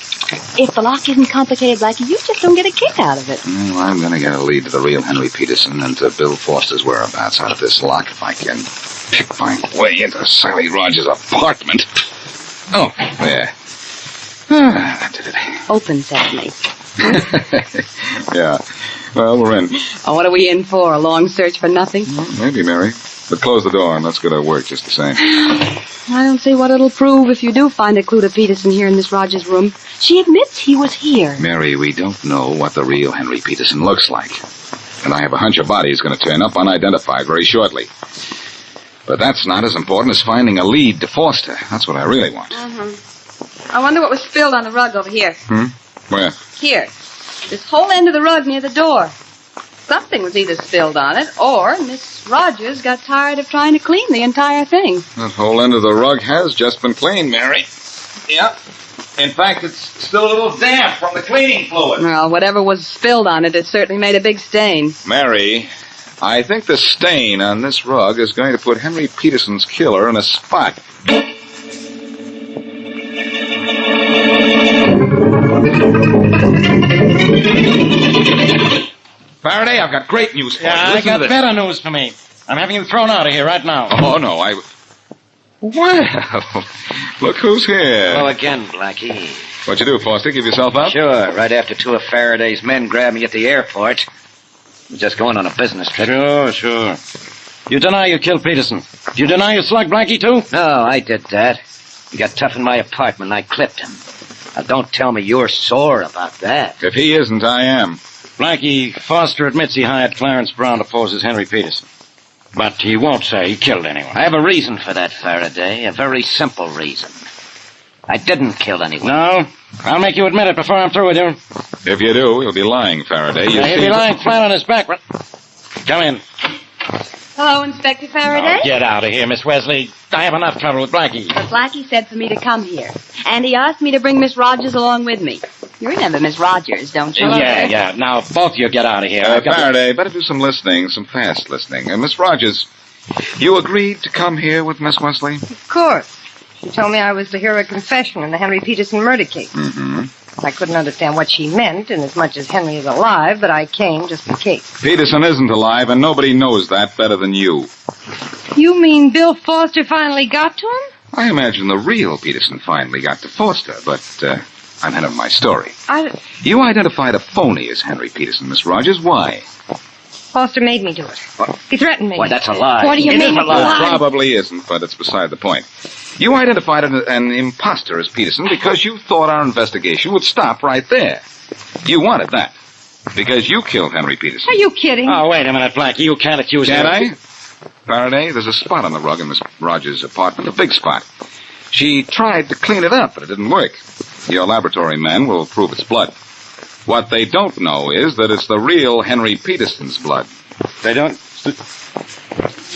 J: If the lock isn't complicated, Blackie, you just don't get a kick out of it.
B: Well, I'm going to get a lead to the real Henry Peterson and to Bill Foster's whereabouts out of this lock if I can pick my way into Sally Rogers' apartment. Oh, there. That did it.
J: Open sesame.
T: Yeah. Well, we're in.
J: Oh, what are we in for? A long search for nothing?
T: Well, maybe, Mary. But close the door and let's get our work just the same.
J: I don't see what it'll prove if you do find a clue to Peterson here in Miss Rogers' room. She admits he was here.
B: Mary, we don't know what the real Henry Peterson looks like. And I have a hunch a body is going to turn up unidentified very shortly. But that's not as important as finding a lead to Foster. That's what I really want.
J: I wonder what was spilled on the rug over here.
T: Where?
J: Here. This whole end of the rug near the door. Something was either spilled on it, or Miss Rogers got tired of trying to clean the entire thing.
T: That whole end of the rug has just been cleaned, Mary. Yeah. In fact, it's still a little damp from the cleaning fluid.
J: Well, whatever was spilled on it, it certainly made a big stain.
T: Mary, I think the stain on this rug is going to put Henry Peterson's killer in a spot. Faraday, I've got great news for you.
H: I
T: Listen
H: got
T: to this.
H: better news for me. I'm having you thrown out of here right now.
T: Oh, no, Well, look who's here.
A: Hello again, Blackie.
T: What'd you do, Foster? Give yourself up?
A: Sure, right after two of Faraday's men grabbed me at the airport. I was just going on a business trip.
H: Sure. You deny you killed Peterson. Do you deny you slugged Blackie, too?
A: No, I did that. He got tough in my apartment and I clipped him. Now, don't tell me you're sore about that.
T: If he isn't, I am.
H: Blackie, Foster admits he hired Clarence Brown to pose as Henry Peterson. But he won't say he killed anyone.
A: I have a reason for that, Faraday. A very simple reason. I didn't kill anyone.
H: No? I'll make you admit it before I'm through with you.
T: If you do, he'll be lying, Faraday.
H: He'll be lying flat on his back. Come in.
J: Hello, Inspector Faraday.
H: Oh, get out of here, Miss Wesley. I have enough trouble with Blackie.
J: But Blackie said for me to come here. And he asked me to bring Miss Rogers along with me. You remember Miss Rogers, don't you?
H: Yeah. Now, both of you get out of here.
T: Faraday, better do some listening, some fast listening. Miss Rogers, you agreed to come here with Miss Wesley?
I: Of course. She told me I was to hear a confession in the Henry Peterson murder case.
T: Mm-hmm.
I: I couldn't understand what she meant, inasmuch as Henry is alive, but I came just in case.
T: Peterson isn't alive, and nobody knows that better than you.
I: You mean Bill Foster finally got to him?
T: I imagine the real Peterson finally got to Foster, but I'm ahead of my story. You identified a phony as Henry Peterson, Miss Rogers. Why?
I: Foster made me do it. He threatened me.
A: Why, that's a lie.
I: What do you mean?
T: It probably isn't, but it's beside the point. You identified an imposter as Peterson because you thought our investigation would stop right there. You wanted that. Because you killed Henry Peterson.
I: Are you kidding?
H: Oh, wait a minute, Blackie. You can't accuse him.
T: Can I? Faraday, there's a spot on the rug in Miss Rogers' apartment, a big spot. She tried to clean it up, but it didn't work. Your laboratory men will prove it's blood. What they don't know is that it's the real Henry Peterson's blood.
H: They don't?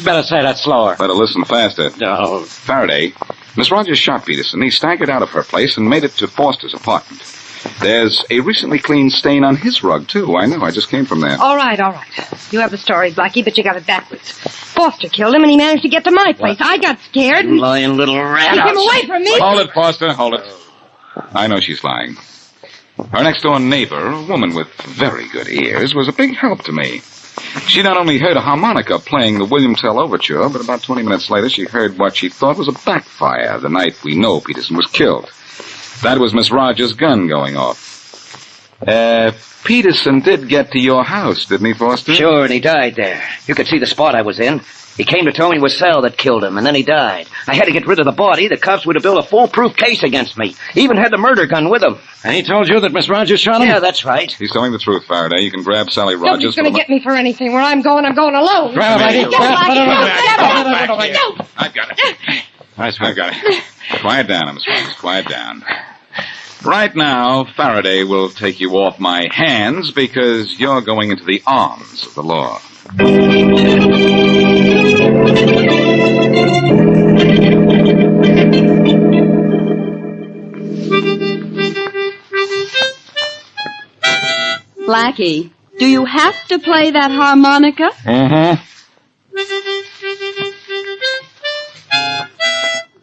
H: Better say that slower.
T: Better listen faster.
H: No.
T: Faraday, Miss Rogers shot Peterson. He staggered out of her place and made it to Foster's apartment. There's a recently cleaned stain on his rug, too. I know. I just came from there.
I: All right. You have the story, Blackie, but you got it backwards. Foster killed him, and he managed to get to my place. I got scared.
A: You lying little rat.
I: Keep him away from me.
T: Hold it, Foster. Hold it. I know she's lying. Her next-door neighbor, a woman with very good ears, was a big help to me. She not only heard a harmonica playing the William Tell Overture, but about 20 minutes later she heard what she thought was a backfire the night we know Peterson was killed. That was Miss Rogers' gun going off. Peterson did get to your house, didn't he, Foster?
A: Sure, and he died there. You could see the spot I was in. He came to tell me it was Sal that killed him, and then he died. I had to get rid of the body. The cops would have built a foolproof case against me. He even had the murder gun with him.
H: And he told you that Miss Rogers shot him?
A: Yeah, that's right.
T: He's telling the truth, Faraday. You can grab Sally Rogers.
I: Nobody's going to get me for anything. Where I'm going alone.
H: Grab him,
T: I've got it. I've got it. Quiet down, Miss Rogers. Quiet down. Right now, Faraday will take you off my hands because you're going into the arms of the law.
J: Blackie, do you have to play that harmonica?
H: Mm-hmm.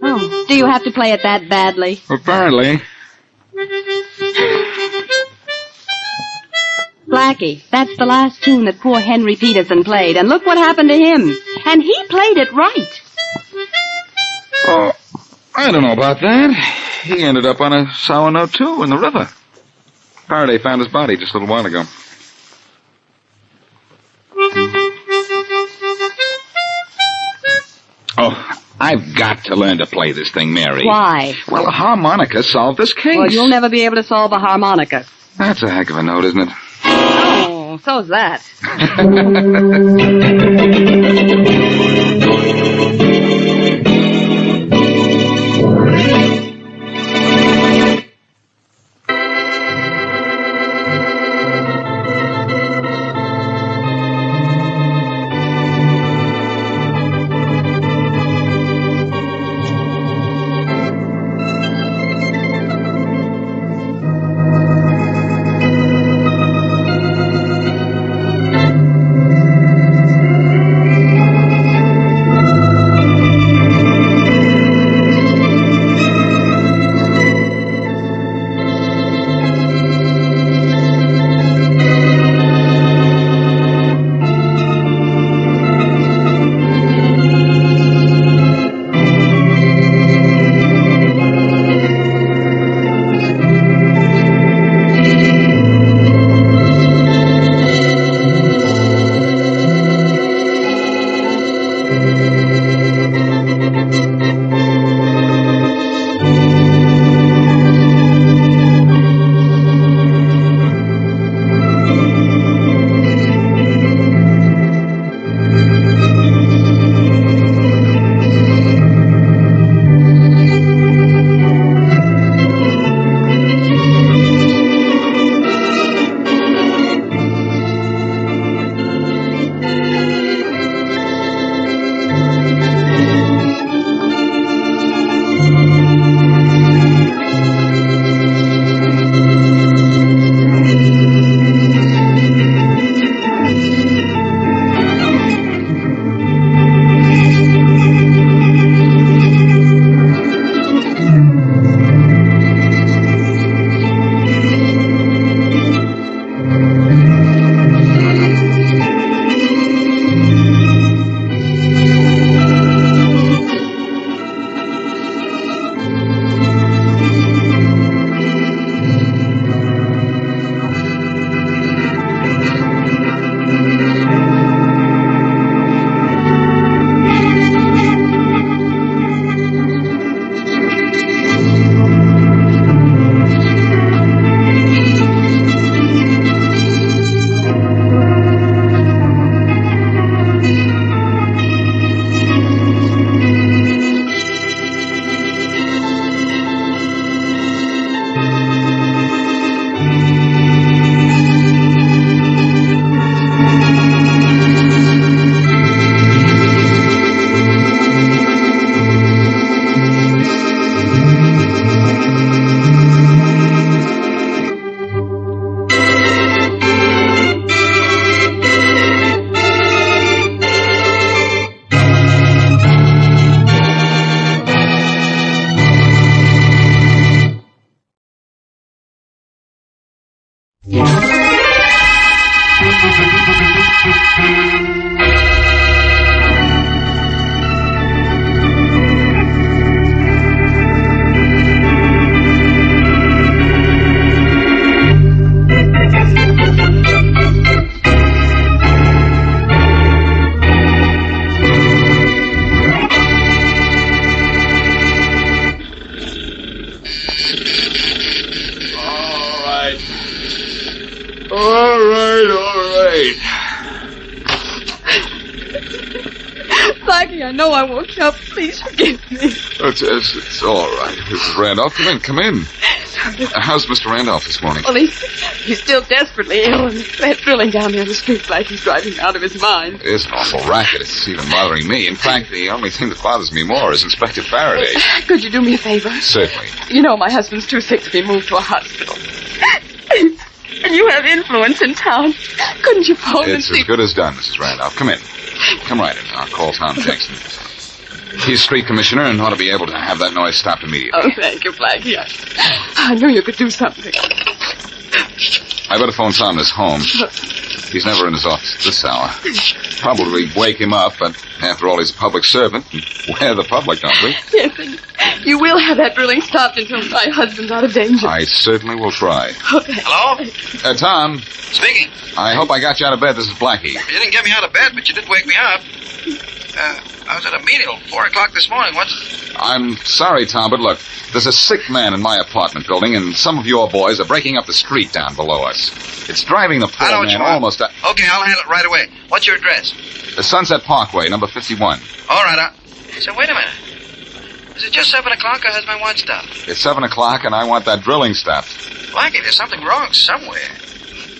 J: Oh, do you have to play it that badly?
T: Apparently.
J: Blackie, that's the last tune that poor Henry Peterson played, and look what happened to him. And he played it right.
T: Oh, I don't know about that. He ended up on a sour note, too, in the river. Faraday found his body just a little while ago. Oh, I've got to learn to play this thing, Mary.
J: Why?
T: Well, a harmonica solved this case.
J: Well, you'll never be able to solve a harmonica.
T: That's a heck of a note, isn't it?
J: Oh, so's that.
M: Blackie, I know I woke you up. Please forgive me.
T: It's all right. Mrs. Randolph, come in. How's Mr. Randolph this morning?
M: Well, he's still desperately ill, and that drilling down there in the street like he's driving out of his mind.
T: It's an awful racket. It's even bothering me. In fact, the only thing that bothers me more is Inspector Farraday.
M: Could you do me a favor?
T: Certainly.
M: You know my husband's too sick to be moved to a hospital. And you have influence in town. Couldn't you phone and
T: It's
M: see...
T: as good as done, Mrs. Randolph. Come in. Come right in. I'll call Tom Jackson. He's street commissioner and ought to be able to have that noise stopped immediately.
M: Oh, thank you, Blackie. I knew you could do something.
T: I better phone Tom this home. He's never in his office at this hour. Probably wake him up, but after all, he's a public servant. We're the public, don't we?
M: Yes, and you will have that drilling stopped until my husband's out of danger.
T: I certainly will try.
M: Okay.
E: Hello?
T: Tom.
E: Speaking.
T: I hope I got you out of bed. This is Blackie.
E: You didn't get me out of bed, but you did wake me up. I was at a meeting till 4 o'clock this morning.
T: I'm sorry, Tom, but look, there's a sick man in my apartment building, and some of your boys are breaking up the street down below us. It's driving the poor
E: I know what
T: man
E: you want.
T: almost...
E: Okay, I'll handle it right away. What's your address?
T: The Sunset Parkway, number 51.
E: All right, So wait a minute. Is it just 7 o'clock or has my watch stopped?
T: It's 7 o'clock, and I want that drilling stopped.
E: Blackie, there's something wrong somewhere.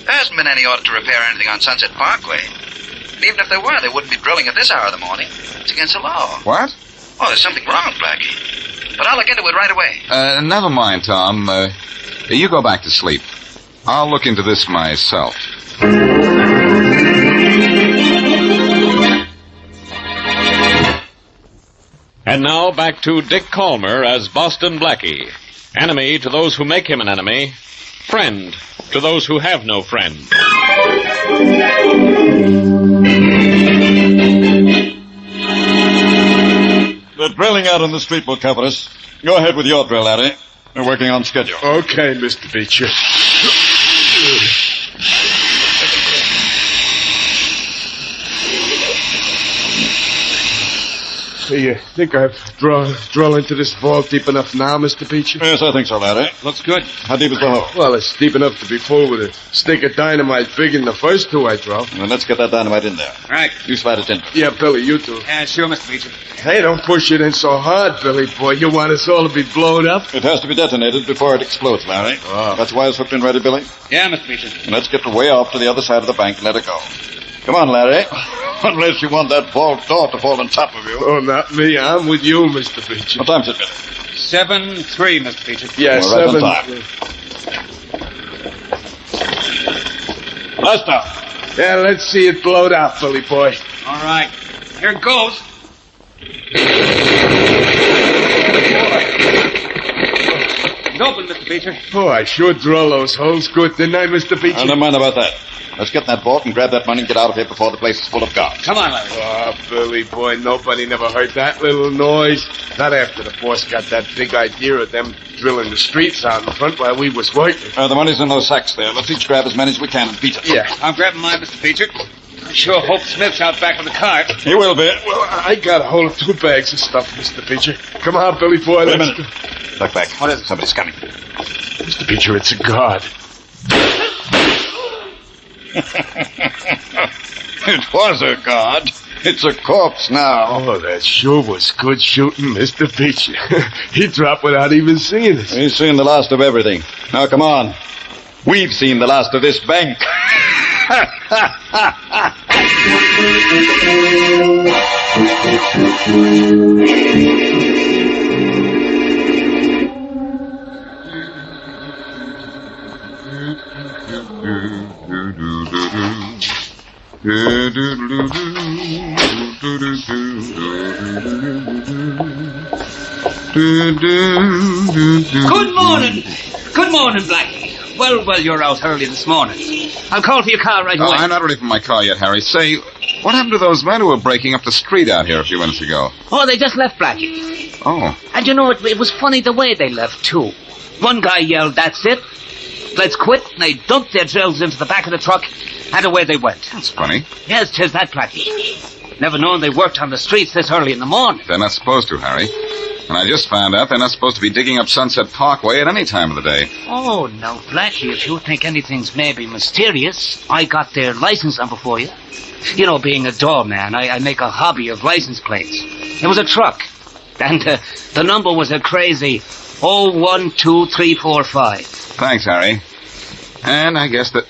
E: There hasn't been any order to repair anything on Sunset Parkway. And even if there were, they wouldn't be drilling at this hour of the morning. It's against the law.
T: What?
E: Oh, there's something wrong, Blackie. But I'll look into it right away.
T: Never mind, Tom. You go back to sleep. I'll look into this myself.
C: And now back to Dick Calmer as Boston Blackie. Enemy to those who make him an enemy. Friend to those who have no friend.
P: The drilling out on the street will cover us. Go ahead with your drill, Larry. We're working on schedule.
R: Okay, Mr. Beecher. Do you think I've drilled into this vault deep enough now, Mr. Beecher?
P: Yes, I think so, Larry. Looks good. How deep is the hole?
R: Well, it's deep enough to be full with a stick of dynamite bigger than the first two I drilled.
P: Well, let's get that dynamite in there.
N: Right.
P: You slide it in.
R: Yeah, Billy, you do.
N: Yeah, sure, Mr. Beecher.
R: Hey, don't push it in so hard, Billy boy. You want us all to be blown up?
P: It has to be detonated before it explodes, Larry.
R: Oh.
P: Got the wires hooked in ready, Billy?
N: Yeah, Mr. Beecher.
P: And let's get way off to the other side of the bank and let it go. Come on, Larry. Unless you want that vault door to fall on top of you.
R: Oh, not me. I'm with you, Mr. Beecher.
P: What time's it, Billy?
N: 7-3, Mr. Beecher.
R: Yeah,
P: We're right
R: 7.
P: on time. Blast off.
R: Yeah, let's see it blowed out, Billy boy.
N: All right. Here it goes. It's open, Mr. Beecher.
R: Oh, I sure drill those holes good, didn't I, Mr. Beecher?
P: Never mind about that. Let's get in that vault and grab that money and get out of here before the place is full of guards.
N: Come on, Larry.
R: Oh, Billy boy, nobody never heard that little noise. Not after the boss got that big idea of them drilling the streets out in front while we was working.
P: The money's in those sacks there. Let's each grab as many as we can and beat it.
R: Yeah.
N: I'm grabbing mine, Mr. Beecher. I sure hope Smith's out back with the cart.
P: He will be.
R: Well, I got a hold of 2 bags of stuff, Mr. Beecher. Come on, Billy boy.
P: Wait a
R: let's
P: minute.
R: go.
P: Duck back.
N: What is it?
P: Somebody's coming.
R: Mr. Beecher, it's a guard.
P: It was a guard. It's a corpse now.
R: Oh, that sure was good shooting, Mr. Beecher. He dropped without even seeing us.
P: He's seen the last of everything. Now, come on. We've seen the last of this bank.
N: Good morning. Good morning, Blackie.
K: Well, you're out early this morning. I'll call for your car right away.
T: I'm not ready for my car yet, Harry. Say, what happened to those men who were breaking up the street out here a few minutes ago?
K: Oh, they just left, Blackie.
T: Oh.
K: And you know, it was funny the way they left, too. One guy yelled, "That's it. Let's quit." And they dumped their drills into the back of the truck, and away they went.
T: That's funny.
K: Yes, 'tis that, Blackie. Never known they worked on the streets this early in the morning.
T: They're not supposed to, Harry. And I just found out they're not supposed to be digging up Sunset Parkway at any time of the day.
K: Oh, now, Blackie, if you think anything's maybe mysterious, I got their license number for you. You know, being a doorman, I make a hobby of license plates. It was a truck, and the number was a crazy 012345.
T: Thanks, Harry. And I guess that...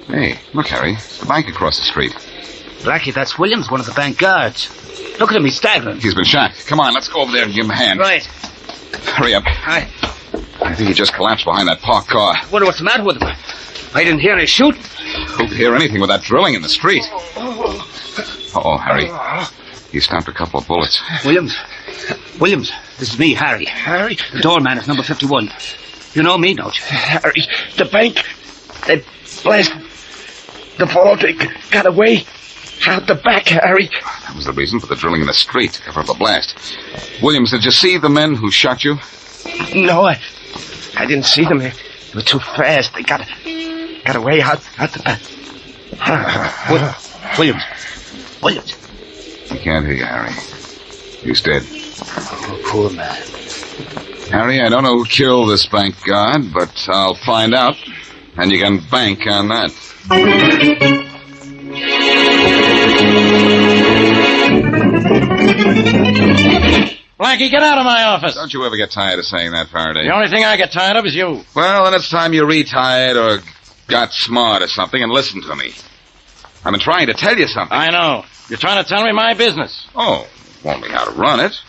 T: Hey, look, Harry. The bank across the street.
K: Blackie, that's Williams, one of the bank guards. Look at him, he's staggering.
T: He's been shot. Come on, let's go over there and give him a hand.
K: Right.
T: Hurry up.
K: I
T: think he just collapsed behind that parked car.
K: wonder what's the matter with him. I didn't hear any shooting.
T: Who could hear anything with that drilling in the street? Uh-oh, Harry. He stopped a couple of bullets.
K: Williams, this is me, Harry.
X: Harry?
K: The doorman is number 51. You know me, don't you?
X: Harry, the bank, they blasted the vault. They got away out the back, Harry.
T: That was the reason for the drilling in the street, to cover up the blast. Williams, did you see the men who shot you?
X: No, I didn't see them. They were too fast. They got away out the back.
K: Williams.
T: He can't hear you, Harry. He's dead.
K: Oh, poor man.
T: Harry, I don't know who killed this bank guard, but I'll find out. And you can bank on that.
H: Blackie, get out of my office.
T: Don't you ever get tired of saying that, Farraday?
H: The only thing I get tired of is you.
T: Well, then it's time you retired or got smart or something and listened to me. I've been trying to tell you something.
H: I know. You're trying to tell me my business.
T: Oh, won't be how to run it.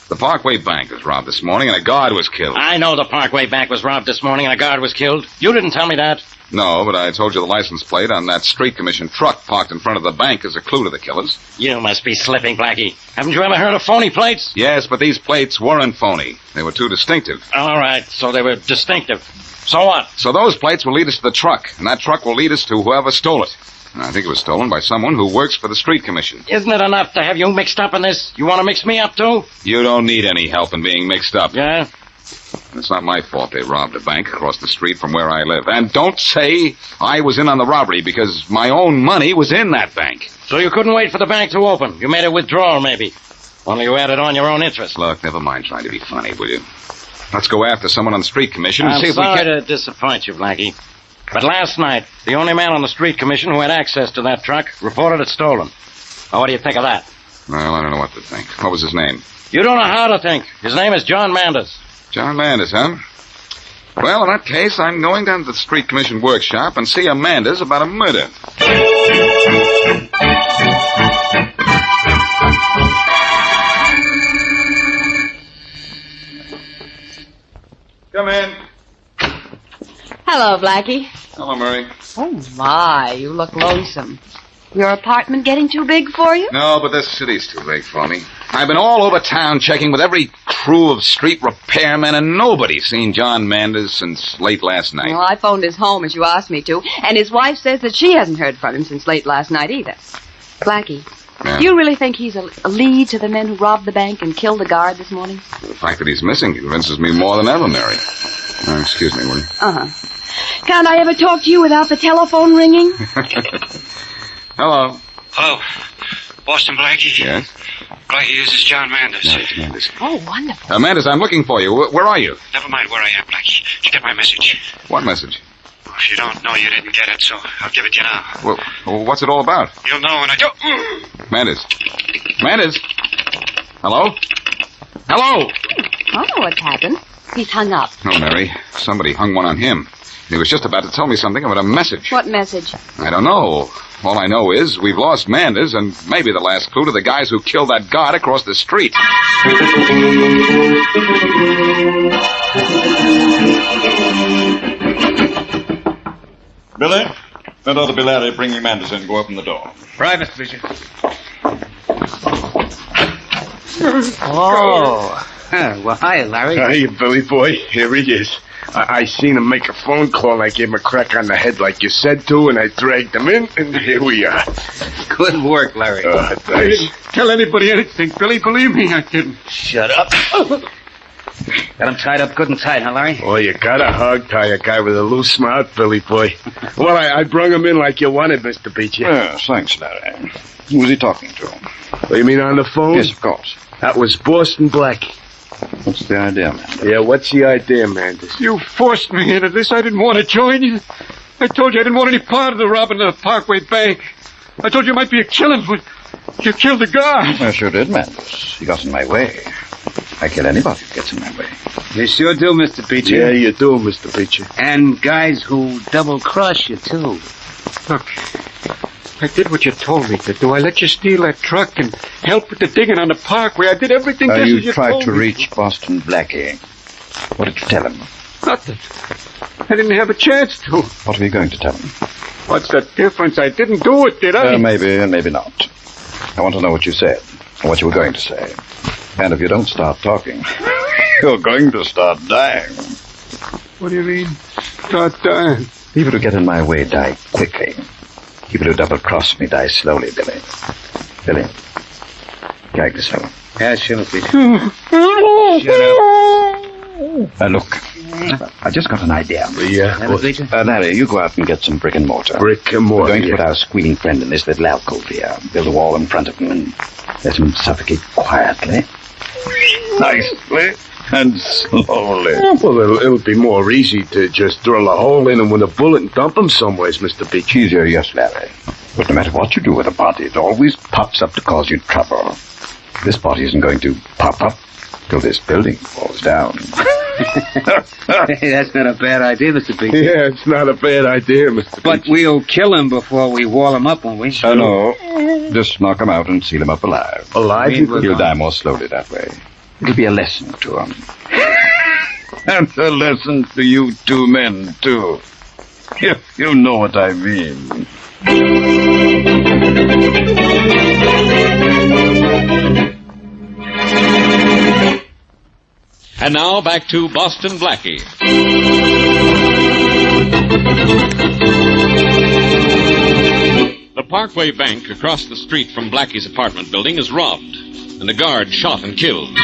T: The Parkway Bank was robbed this morning and a guard was killed.
H: I know the Parkway Bank was robbed this morning and a guard was killed. You didn't tell me that.
T: No, but I told you the license plate on that street commission truck parked in front of the bank is a clue to the killers.
H: You must be slipping, Blackie. Haven't you ever heard of phony plates?
T: Yes, but these plates weren't phony. They were too distinctive.
H: All right, so they were distinctive. So what?
T: So those plates will lead us to the truck, and that truck will lead us to whoever stole it. And I think it was stolen by someone who works for the street commission.
H: Isn't it enough to have you mixed up in this? You want to mix me up, too?
T: You don't need any help in being mixed up.
H: Yeah?
T: It's not my fault they robbed a bank across the street from where I live. And don't say I was in on the robbery, because my own money was in that bank.
H: So you couldn't wait for the bank to open? You made a withdrawal, maybe? Only you added on your own interest.
T: Look, never mind trying to be funny, will you? Let's go after someone on the street commission and see if we
H: I'm
T: can...
H: sorry to disappoint you, Blackie. But last night, the only man on the street commission who had access to that truck reported it stolen. Now, what do you think of that?
T: Well, I don't know what to think. What was his name?
H: You don't know how to think. His name is John Manders.
T: John Manders, huh? Well, in that case, I'm going down to the street commission workshop and see a Manders about a murder. Come in.
J: Hello, Blackie.
T: Hello, Murray.
J: Oh, my, you look lonesome. Your apartment getting too big for you?
T: No, but this city's too big for me. I've been all over town checking with every crew of street repairmen, and nobody's seen John Manders since late last night.
J: Well, I phoned his home as you asked me to, and his wife says that she hasn't heard from him since late last night either. Blackie,
T: Yeah.
J: do you really think he's a lead to the men who robbed the bank and killed the guard this morning?
T: The fact that he's missing convinces me more than ever, Mary. Excuse me, will you?
J: Uh-huh. Can't I ever talk to you without the telephone ringing?
T: Hello.
Q: Hello. Boston Blackie?
T: Yes?
Q: Blackie, this is John Manders.
T: No, it's Manders.
J: Oh, wonderful.
T: Manders, I'm looking for you. Where are you?
Q: Never mind where I am, Blackie. Did you get my message?
T: What message?
Q: Well, if you don't know, you didn't get it, so I'll give it to you now.
T: Well, what's it all about?
Q: You'll know when I do.
T: Manders. Manders? Hello? Hello?
J: I know what's happened. He's hung up.
T: No, Mary. Somebody hung one on him. He was just about to tell me something about a message.
J: What message?
T: I don't know. All I know is we've lost Manders and maybe the last clue to the guys who killed that guard across the street.
P: Billy, that ought to be Larry bringing Manders in. Go open the door.
G: Right, Mr. Bishop.
K: Oh. Well, hi, Larry.
X: Hiya, Billy boy. Here he is. I seen him make a phone call. I gave him a crack on the head like you said to, and I dragged him in, and here we are.
K: Good work, Larry.
X: I
R: didn't tell anybody anything, Billy. Believe me, I didn't.
K: Shut up. Got him tied up good and tight, huh, Larry?
X: Oh, you gotta hog-tie a guy with a loose mouth, Billy boy. Well, I brung him in like you wanted, Mr. Beecher.
P: Yes, thanks, Larry. Who was he talking to?
X: What, you mean on the phone?
P: Yes, of course.
X: That was Boston Blackie.
P: What's the idea, man?
X: Yeah, what's the idea, Manders?
R: You forced me into this. I didn't want to join you. I told you I didn't want any part of the robbing of the Parkway Bank. I told you it might be a killing, but you killed the guard.
P: I sure did, Manders. He got in my way. I kill anybody who gets in my way.
K: You sure do, Mr. Beecher.
X: Yeah, you do, Mr. Beecher.
K: And guys who double-cross you, too.
R: Look, I did what you told me to do. I let you steal that truck and help with the digging on the Parkway. I did everything just as you
P: tried
R: told
P: to
R: me.
P: reach Boston Blackie. What did you tell him?
R: Nothing. I didn't have a chance to.
P: What were you going to tell him?
R: What's the difference? I didn't do it, did I?
P: Maybe and maybe not. I want to know what you said, or what you were going to say. And if you don't start talking, you're going to start dying.
R: What do you mean, start dying?
P: People who get in my way die quickly. People who double-cross me die slowly, Billy. Billy, gag this fellow.
K: Yeah, sure, Beecher.
P: Shut up. Look, I just got an idea.
X: Yeah?
P: Larry, you go out and get some brick and mortar.
X: Brick and mortar,
P: We're going to put our squealing friend in this little alcove here. Build a wall in front of him and let him suffocate quietly. Nicely and slowly.
X: Well, it'll be more easy to just drill a hole in him with a bullet and dump him somewheres, Mr. Beecher.
P: Easier, yes, Larry. But no matter what you do with a body, it always pops up to cause you trouble. This body isn't going to pop up till this building falls down.
K: Hey, that's not a bad idea, Mr. Beecher.
X: Yeah, it's not a bad idea, Mr. Beecher.
K: But we'll kill him before we wall him up, won't we?
P: No. Just knock him out and seal him up alive.
X: Alive?
P: He'll die more slowly that way. It'll be a lesson to him. And a lesson to you two men, too. You know what I mean.
C: And now back to Boston Blackie. The Parkway Bank across the street from Blackie's apartment building is robbed, and a guard shot and killed.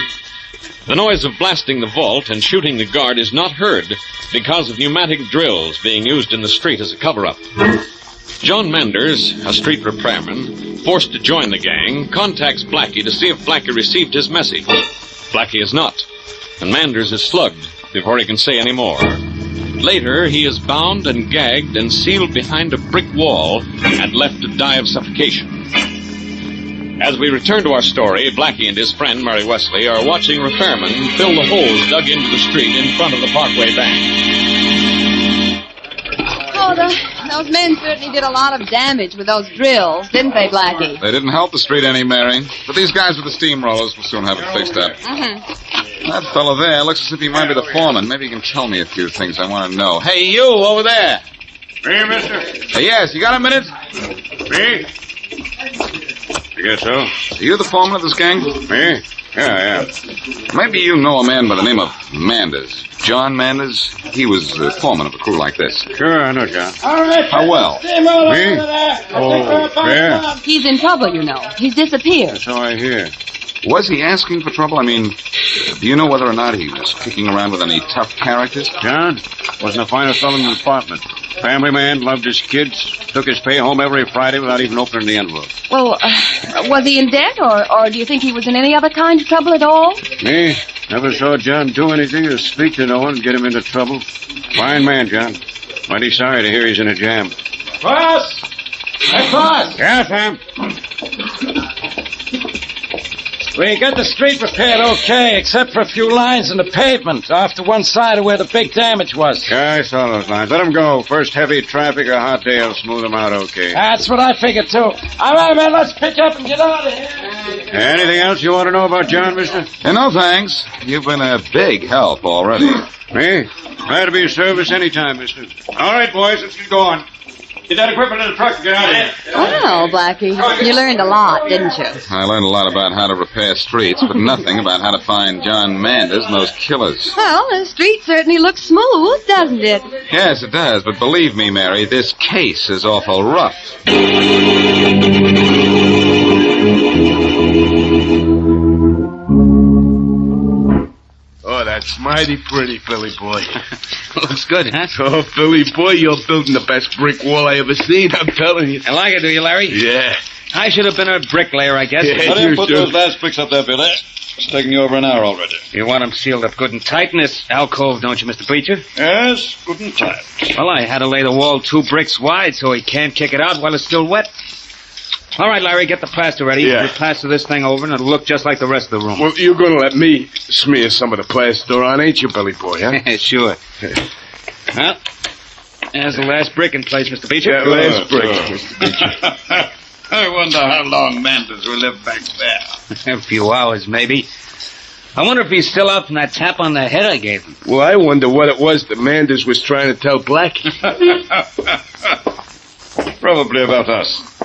C: The noise of blasting the vault and shooting the guard is not heard because of pneumatic drills being used in the street as a cover-up. John Manders, a street repairman, forced to join the gang, contacts Blackie to see if Blackie received his message. Blackie is not, and Manders is slugged before he can say any more. Later, he is bound and gagged and sealed behind a brick wall and left to die of suffocation. As we return to our story, Blackie and his friend, Murray Wesley, are watching repairmen fill the holes dug into the street in front of the Parkway Bank.
J: Oh, those men certainly did a lot of damage with those drills, didn't they, Blackie?
T: They didn't help the street any, Mary. But these guys with the steamrollers will soon have it fixed up.
J: Mm-hmm.
T: That fellow there looks as if he might be the foreman. Maybe he can tell me a few things I want to know. Hey, you over there.
R: Me, mister?
T: Yes, you got a minute?
R: Me? I guess so.
T: Are you the foreman of this gang?
R: Me? Yeah.
T: Maybe you know a man by the name of Manders. John Manders? He was the foreman of a crew like this.
R: Sure, I know, John.
T: How well?
R: Me? Oh, yeah.
J: He's in trouble, you know. He's disappeared.
R: That's all I hear.
T: Was he asking for trouble? I mean, do you know whether or not he was kicking around with any tough characters?
R: John wasn't the finest fellow in the department. Family man, loved his kids, took his pay home every Friday without even opening the envelope.
J: Well, was he in debt, or do you think he was in any other kind of trouble at all?
R: Me? Never saw John do anything or speak to no one and get him into trouble. Fine man, John. Mighty sorry to hear he's in a jam.
L: Boss! Hey, boss!
R: Yeah, Sam?
L: We got the street repaired okay, except for a few lines in the pavement off to one side of where the big damage was.
R: Yeah, I saw those lines. Let them go. First heavy traffic or hot day will smooth them out okay.
L: That's what I figured, too. All right, man, let's pick up and get out of here.
R: Anything else you want to know about John, mister?
T: No, thanks. You've been a big help already.
R: Me? Glad to be of service anytime, mister. All right, boys, let's get going.
S: Get that equipment in the truck and get out of here.
J: Well, Blackie, you learned a lot, didn't you?
T: I learned a lot about how to repair streets, but nothing about how to find John Manders and those killers.
J: Well, the street certainly looks smooth, doesn't it?
T: Yes, it does, but believe me, Mary, this case is awful rough.
U: Oh, that's mighty pretty, Philly boy.
K: Looks good, huh?
U: Oh, Philly boy, you're building the best brick wall I ever seen, I'm telling you.
K: I like it, do you, Larry?
U: Yeah.
K: I should have been a bricklayer, I guess.
U: Yeah,
S: How do you put those last bricks up there, Billy? It's taking you over an hour already.
K: You want them sealed up good and tight in this alcove, don't you, Mr. Preacher?
S: Yes, good and tight.
K: Well, I had to lay the wall 2 bricks wide so he can't kick it out while it's still wet. All right, Larry, get the plaster ready.
U: Yeah.
K: We'll plaster this thing over, and it'll look just like the rest of the room.
U: Well, you're going to let me smear some of the plaster on, ain't you, Billy boy, huh?
K: Sure. Well, there's the last brick in place, Mr. Beecher.
U: Yeah, last brick, Mr. Beecher.
S: I wonder how long Manders will live back there.
K: A few hours, maybe. I wonder if he's still out from that tap on the head I gave him.
U: Well, I wonder what it was that Manders was trying to tell Blackie.
S: Probably about us.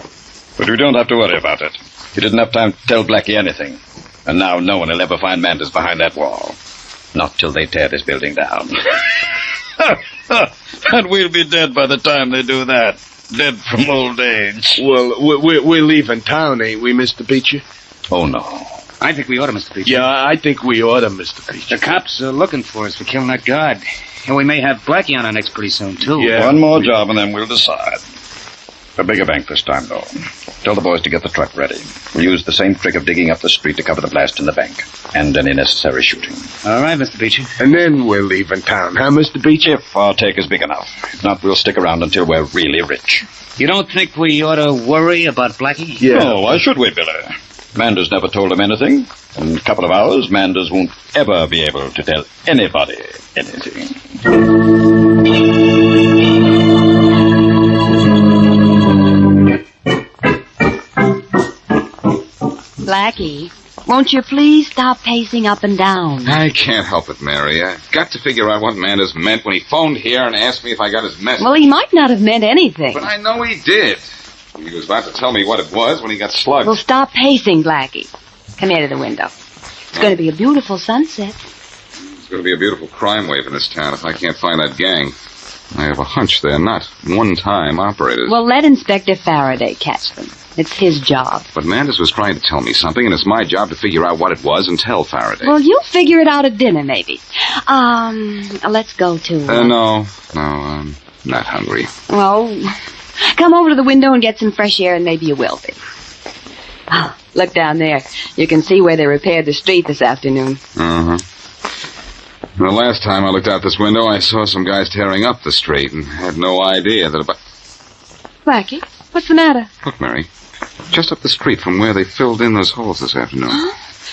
S: But we don't have to worry about it. He didn't have time to tell Blackie anything. And now no one will ever find Manders behind that wall. Not till they tear this building down. And we'll be dead by the time they do that. Dead from old age.
U: Well, we're leaving town, ain't we, Mr. Beecher?
S: Oh, no.
K: I think we ought to, Mr. Beecher.
U: Yeah, I think we ought to, Mr. Beecher.
K: The cops are looking for us for killing that guard. And we may have Blackie on our necks pretty soon, too.
U: Yeah.
S: One more job and then we'll decide. A bigger bank this time, though. Tell the boys to get the truck ready. We'll use the same trick of digging up the street to cover the blast in the bank. And any necessary shooting.
K: All right, Mr. Beecher.
U: And then we're leaving town, huh, Mr. Beecher?
S: If our take is big enough. If not, we'll stick around until we're really rich.
K: You don't think we ought to worry about Blackie?
S: Yeah. No, why should we, Billy? Manders never told him anything. In a couple of hours, Manders won't ever be able to tell anybody anything.
J: Blackie, won't you please stop pacing up and down?
T: I can't help it, Mary. I've got to figure out what Manders meant when he phoned here and asked me if I got his message.
J: Well, he might not have meant anything.
T: But I know he did. He was about to tell me what it was when he got slugged.
J: Well, stop pacing, Blackie. Come here to the window. It's going to be a beautiful sunset.
T: It's going to be a beautiful crime wave in this town if I can't find that gang. I have a hunch they're not one-time operators.
J: Well, let Inspector Farraday catch them. It's his job.
T: But Manders was trying to tell me something, and it's my job to figure out what it was and tell Farraday.
J: Well, you'll figure it out at dinner, maybe. Let's go to...
T: No, I'm not hungry.
J: Well, come over to the window and get some fresh air, and maybe you will be. Oh, look down there. You can see where they repaired the street this afternoon.
T: Uh-huh. The last time I looked out this window, I saw some guys tearing up the street and had no idea that about...
J: Blackie, what's the matter?
T: Look, Mary. Just up the street from where they filled in those holes this afternoon.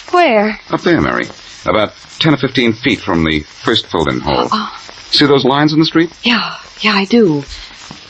J: Where?
T: Up there, Mary. About 10 or 15 feet from the first filled-in hole.
J: Oh.
T: See those lines in the street?
J: Yeah, I do.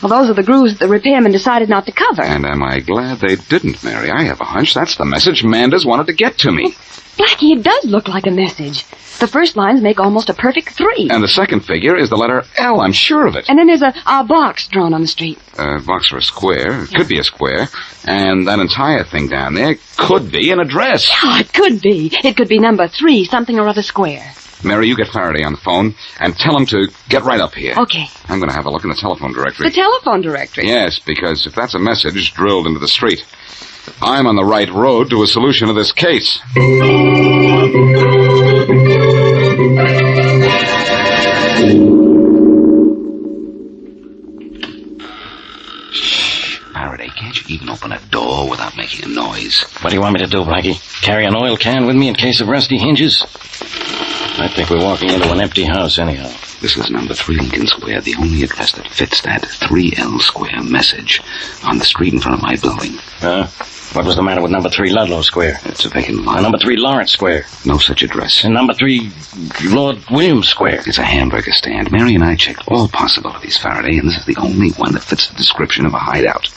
J: Well, those are the grooves that the repairman decided not to cover.
T: And am I glad they didn't, Mary? I have a hunch that's the message Manders wanted to get to me.
J: Blackie, it does look like a message. The first lines make almost a perfect 3.
T: And the second figure is the letter L, I'm sure of it.
J: And then there's a box drawn on the street.
T: A box or a square. It could be a square. And that entire thing down there could be an address.
J: Yeah, it could be. It could be number 3, something or other square.
T: Mary, you get Farraday on the phone and tell him to get right up here.
J: Okay.
T: I'm going to have a look in the telephone directory.
J: The telephone directory?
T: Yes, because if that's a message drilled into the street, I'm on the right road to a solution of this case.
B: Farraday, can't you even open a door without making a noise?
H: What do you want me to do, Blackie? Carry an oil can with me in case of rusty hinges? I think we're walking into an empty house anyhow.
B: This is number 3 Lincoln Square, the only address that fits that 3L Square message on the street in front of my building.
H: What was the matter with number 3 Ludlow Square?
B: It's a vacant lot.
H: Number 3 Lawrence Square?
B: No such address.
H: And number 3 Lord Williams Square?
B: It's a hamburger stand. Mary and I checked all possibilities, Farraday, and this is the only one that fits the description of a hideout.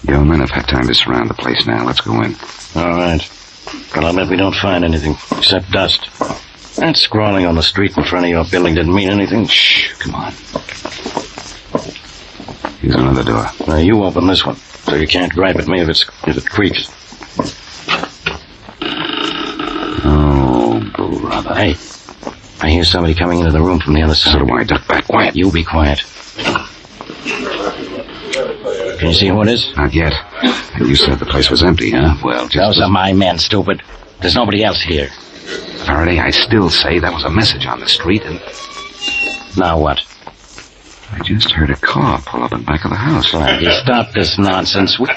B: Your men have had time to surround the place now. Let's go in.
H: All right. But I'll bet we don't find anything except dust. That scrawling on the street in front of your building didn't mean anything.
B: Shh, come on. Use another door.
H: Now, you open this one, so you can't gripe at me if it creaks.
B: Oh, brother.
H: Hey, I hear somebody coming into the room from the other side.
B: So do I. Duck back. Quiet.
H: You be quiet. Can you see who it is?
B: Not yet. You said the place was empty, huh? Well, just...
H: Those are my men, stupid. There's nobody else here.
B: Faraday, I still say that was a message on the street, and...
H: Now what?
B: I just heard a car pull up in back of the house.
H: Blackie, stop this nonsense.
F: Well,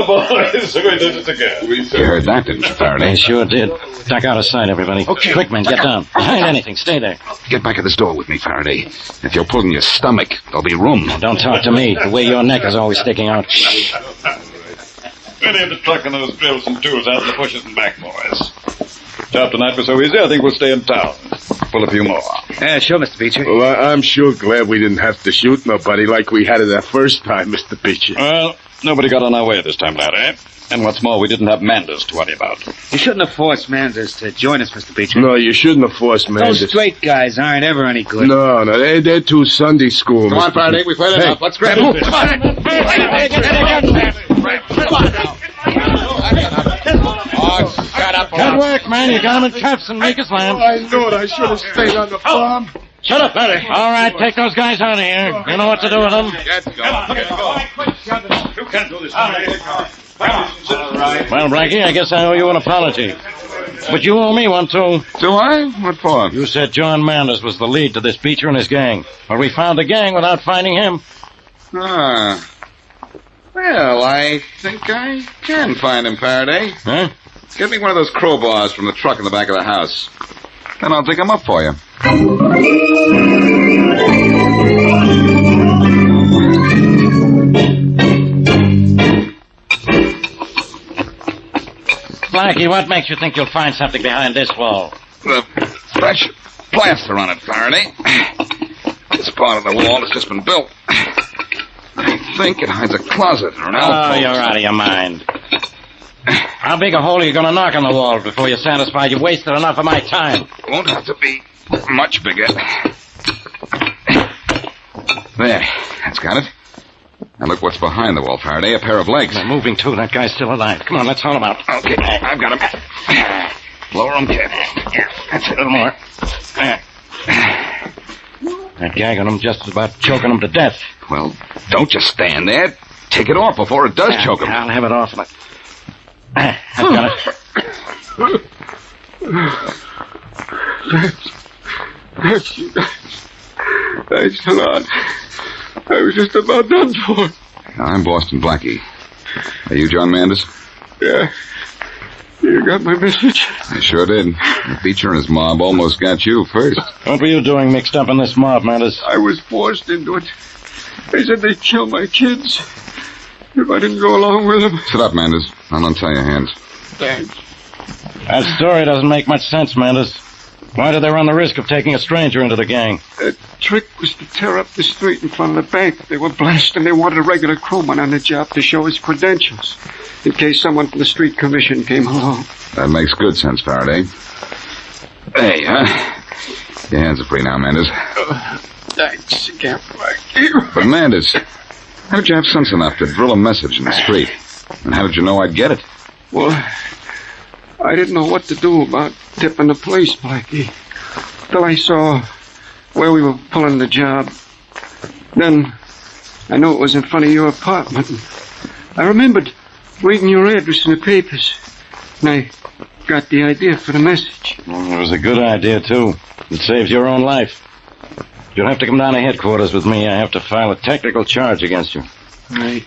F: boys, we did it again.
B: You heard that, didn't you, Faraday?
H: I sure did. Duck out of sight, everybody.
B: Okay.
H: Quick, men, get down. Behind anything, stay there.
B: Get back at this door with me, Faraday. If you're pulling your stomach, there'll be room.
H: Don't talk to me. The way your neck is always sticking out.
S: Ready to trucking those drills and tools out in the bushes and back, boys. Job tonight was so easy, I think we'll stay in town. Pull a few more.
K: Yeah, sure, Mr. Beecher.
U: Well, I'm sure glad we didn't have to shoot nobody like we had it that first time, Mr. Beecher.
S: Well, nobody got on our way this time, Larry. And what's more, we didn't have Manders to worry about.
K: You shouldn't have forced Manders to join us, Mr. Beecher.
U: No, you shouldn't have forced Manders.
K: Those straight guys aren't ever any good.
U: No, they're too Sunday school.
F: Come on, Faraday, we've heard enough. Let's grab him.
K: Come on.
F: Oh, shut up.
H: Good work, man. You got him in cuffs and make us land.
U: I knew it. I should have stayed on the farm.
H: Shut up, Larry. All right, take those guys out of here. You know what to do with them.
F: Let's go. You can't do this.
H: Well, Blackie, I guess I owe you an apology. But you owe me one, too.
S: Do I? What for?
H: You said John Manders was the lead to this Beecher and his gang. But we found the gang without finding him.
T: Ah. Well, I think I can find him, Faraday.
H: Huh?
T: Get me one of those crowbars from the truck in the back of the house. Then I'll dig him up for you.
H: Blackie, what makes you think you'll find something behind this wall?
T: The fresh plaster on it, Faraday. This part of the wall has just been built. I think it hides a closet or an alcove.
H: Oh, you're out of your mind. How big a hole are you going to knock on the wall before you're satisfied you've wasted enough of my time?
T: Won't have to be much bigger. There, that's got it. Now look what's behind the wall, Faraday. A pair of legs.
H: They're moving, too. That guy's still alive. Come on, let's haul him out.
T: Okay, I've got him. Lower him, kid.
H: That's it, a little more. There. That gag on him just about choking him to death.
T: Well, don't just stand there. Take it off before it does choke him.
H: I'll have it off. I've got it.
U: Thanks a lot. I was just about done for.
T: I'm Boston Blackie. Are you John Manders?
U: Yeah. You got my message?
T: I sure did. The Beecher and his mob almost got you first.
H: What were you doing mixed up in this mob, Manders?
U: I was forced into it. They said they'd kill my kids if I didn't go along with them.
T: Sit up, Manders. I'll untie your hands.
U: Thanks.
H: That story doesn't make much sense, Manders. Why did they run the risk of taking a stranger into the gang?
U: The trick was to tear up the street in front of the bank. They were blasting. They wanted a regular crewman on the job to show his credentials in case someone from the street commission came along.
T: That makes good sense, Faraday. Hey, your hands are free now, Manders.
U: Thanks again, Blackie.
T: But, Manders, how did you have sense enough to drill a message in the street? And how did you know I'd get it?
U: Well, I didn't know what to do about tipping the police, Blackie, till I saw where we were pulling the job. Then I knew it was in front of your apartment. I remembered reading your address in the papers, and I got the idea for the message.
H: Well, it was a good idea, too. It saves your own life. You'll have to come down to headquarters with me. I have to file a technical charge against you.
U: Right.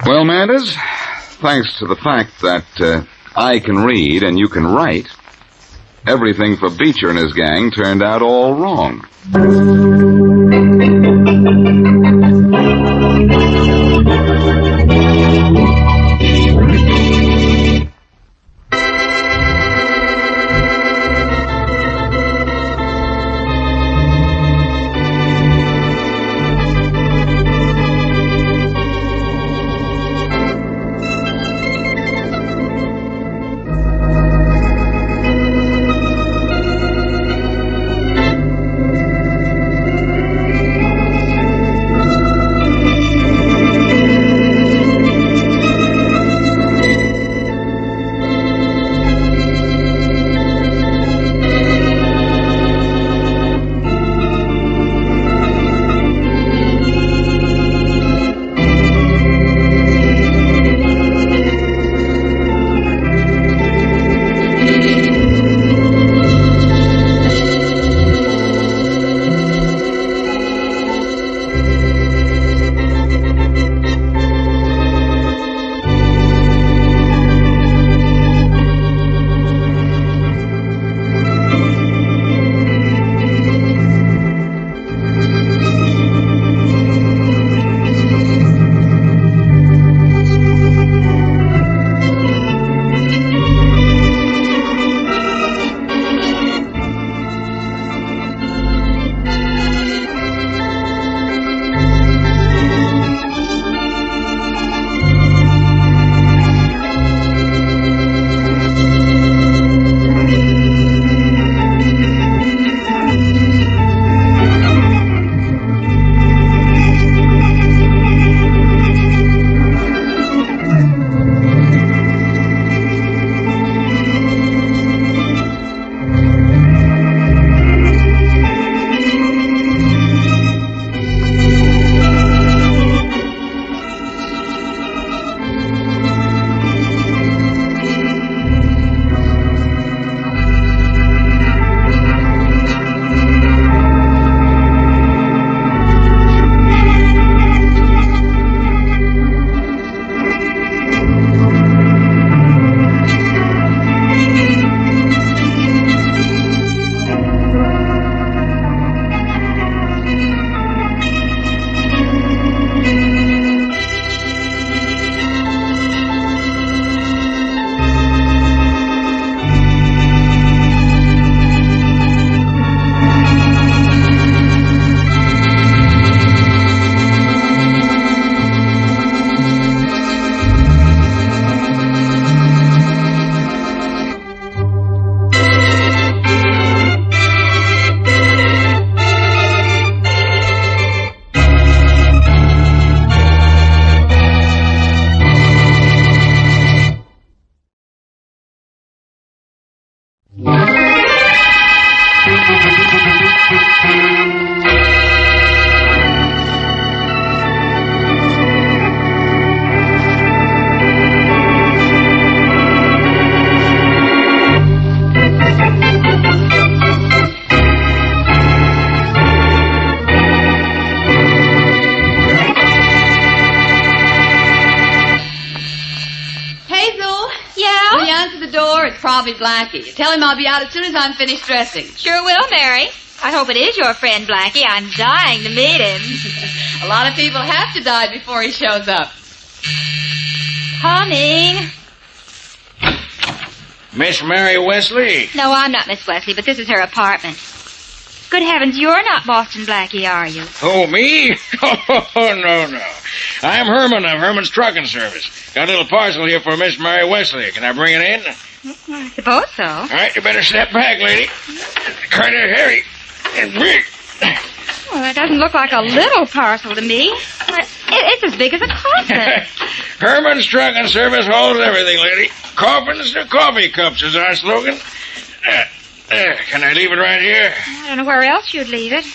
T: Well, Manders, thanks to the fact that I can read and you can write, everything for Beecher and his gang turned out all wrong.
J: Call me Blackie. Tell him I'll be out as soon as I'm finished dressing.
D: Sure will, Mary. I hope it is your friend, Blackie. I'm dying to meet him.
J: A lot of people have to die before he shows up.
D: Coming.
N: Miss Mary Wesley?
D: No, I'm not Miss Wesley, but this is her apartment. Good heavens, you're not Boston Blackie, are you?
N: Oh, me? Oh, no. I'm Herman of Herman's Trucking Service. Got a little parcel here for Miss Mary Wesley. Can I bring it in?
D: I suppose so.
N: All right, you better step back, lady. Kind of heavy and big.
D: Well, that doesn't look like a little parcel to me. It's as big as a coffin.
N: Herman's Trucking Service holds everything, lady. Coffins to coffee cups is our slogan. Can I leave it right here?
D: I don't know where else you'd leave it.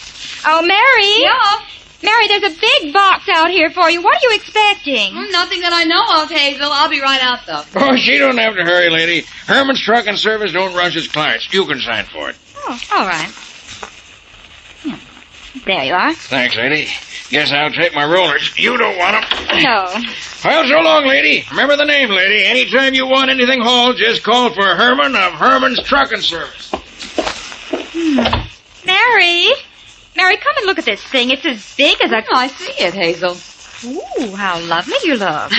D: Oh, Mary!
J: Yeah?
D: Mary, there's a big box out here for you. What are you expecting?
J: Nothing that I know of, Hazel. I'll be right out, though.
N: Oh, she don't have to hurry, lady. Herman's Trucking Service don't rush its clients. You can sign for it.
D: Oh, all right. There you are.
N: Thanks, lady. Guess I'll take my rollers. You don't want them.
D: No.
N: Well, so long, lady. Remember the name, lady. Anytime you want anything hauled, just call for Herman of Herman's Trucking Service.
D: Mary, come and look at this thing. It's as big as a...
J: Oh, I see it, Hazel.
D: Ooh, how lovely you look.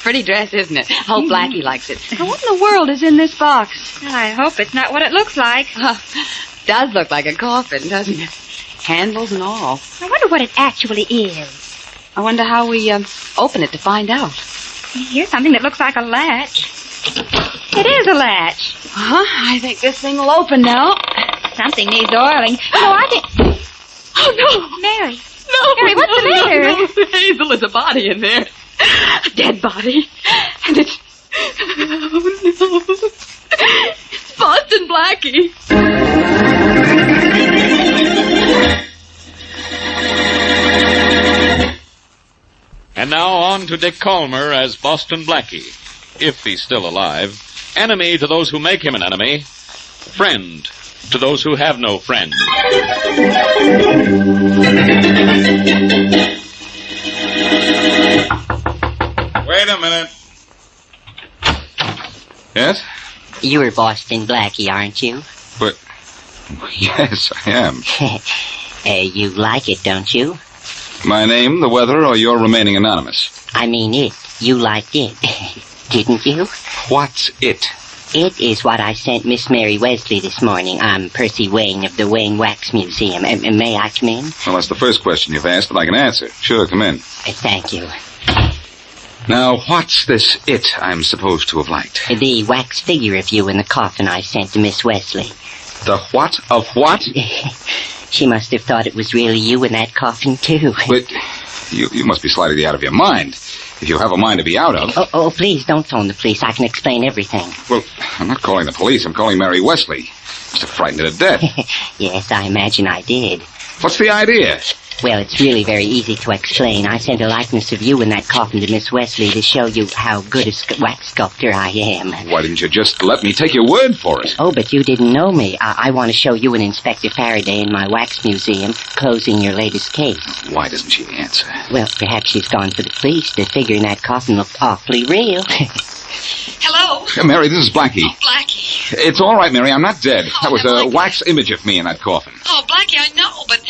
J: Pretty dress, isn't it? Hope Blackie likes it. Now, what in the world is in this box?
D: I hope it's not what it looks like.
J: Does look like a coffin, doesn't it? Handles and all.
D: I wonder what it actually is.
J: I wonder how we open it to find out.
D: Here's something that looks like a latch. It is a latch.
J: I think this thing will open now.
D: Something needs oiling. No, I think...
J: Oh, no.
D: Mary.
J: No.
D: Mary, what's the matter?
J: No. Hazel, there's a body in there. A dead body. And it's... Oh, no. Boston Blackie.
C: And now on to Dick Calmer as Boston Blackie. If he's still alive. Enemy to those who make him an enemy. Friend to those who have no friend.
F: Wait a minute.
T: Yes?
O: You're Boston Blackie, aren't you?
T: But, yes, I am.
O: You like it, don't you?
T: My name, the weather, or your remaining anonymous?
O: I mean it. You liked it. Didn't you?
T: What's it?
O: It is what I sent Miss Mary Wesley this morning. I'm Percy Wayne of the Wayne Wax Museum. May I come in?
T: Well, that's the first question you've asked, but I can answer. Sure, come in.
O: Thank you.
T: Now, what's this it I'm supposed to have liked?
O: The wax figure of you in the coffin I sent to Miss Wesley.
T: The what of what?
O: She must have thought it was really you in that coffin, too.
T: But you must be slightly out of your mind. If you have a mind to be out of...
O: Oh, please, don't phone the police. I can explain everything.
T: Well, I'm not calling the police. I'm calling Mary Wesley. Must have frightened her to death.
O: Yes, I imagine I did.
T: What's the idea?
O: Well, it's really very easy to explain. I sent a likeness of you in that coffin to Miss Wesley to show you how good a wax sculptor I am.
T: Why didn't you just let me take your word for it?
O: Oh, but you didn't know me. I want to show you and Inspector Farraday in my wax museum, closing your latest case.
T: Why doesn't she answer?
O: Well, perhaps she's gone for the police. The figure in that coffin looked awfully real.
M: Hello?
T: Mary, this is Blackie.
M: Oh, Blackie.
T: It's all right, Mary. I'm not dead. That was a wax image of me in that coffin.
M: Oh, Blackie, I know, but...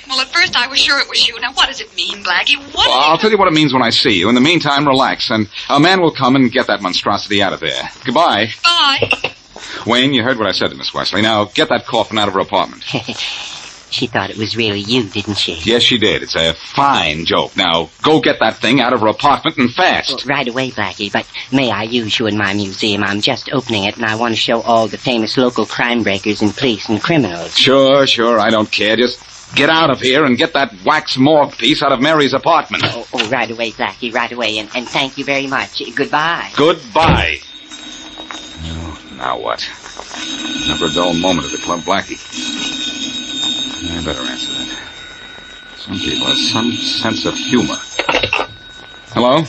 M: Well, at first I was sure it was you. Now, what does it mean, Blackie? What?
T: Well, I'll tell you what it means when I see you. In the meantime, relax, and a man will come and get that monstrosity out of there. Goodbye.
M: Bye.
T: Wayne, you heard what I said to Miss Wesley. Now, get that coffin out of her apartment.
O: She thought it was really you, didn't she?
T: Yes, she did. It's a fine joke. Now, go get that thing out of her apartment and fast.
O: Well, right away, Blackie, but may I use you in my museum? I'm just opening it, and I want to show all the famous local crime breakers and police and criminals.
T: Sure, I don't care. Just get out of here and get that wax morgue piece out of Mary's apartment.
O: Oh, right away, Blackie, right away, and thank you very much. Goodbye.
T: Goodbye. Now what? Never a dull moment at the club, Blackie. I better answer that. Some people have some sense of humor. Hello?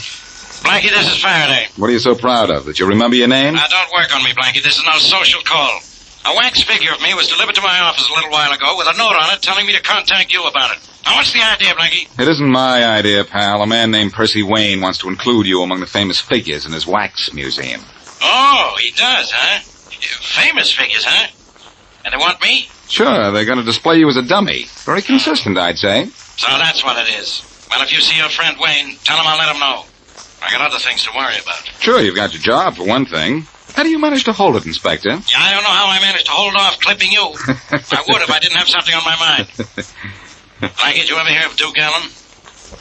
Q: Blackie, this is Farraday.
T: What are you so proud of? That you remember your name?
Q: Don't work on me, Blackie. This is no social call. A wax figure of me was delivered to my office a little while ago with a note on it telling me to contact you about it. Now, what's the idea, Blackie?
T: It isn't my idea, pal. A man named Percy Wayne wants to include you among the famous figures in his wax museum.
Q: Oh, he does, huh? Famous figures, huh? And they want me?
T: Sure, they're going to display you as a dummy. Very consistent, I'd say.
Q: So that's what it is. Well, if you see your friend Wayne, tell him I'll let him know. I got other things to worry about.
T: Sure, you've got your job, for one thing. How do you manage to hold it, Inspector?
Q: Yeah, I don't know how I managed to hold off clipping you. I would if I didn't have something on my mind. Blackie, did you ever hear of Duke Allen?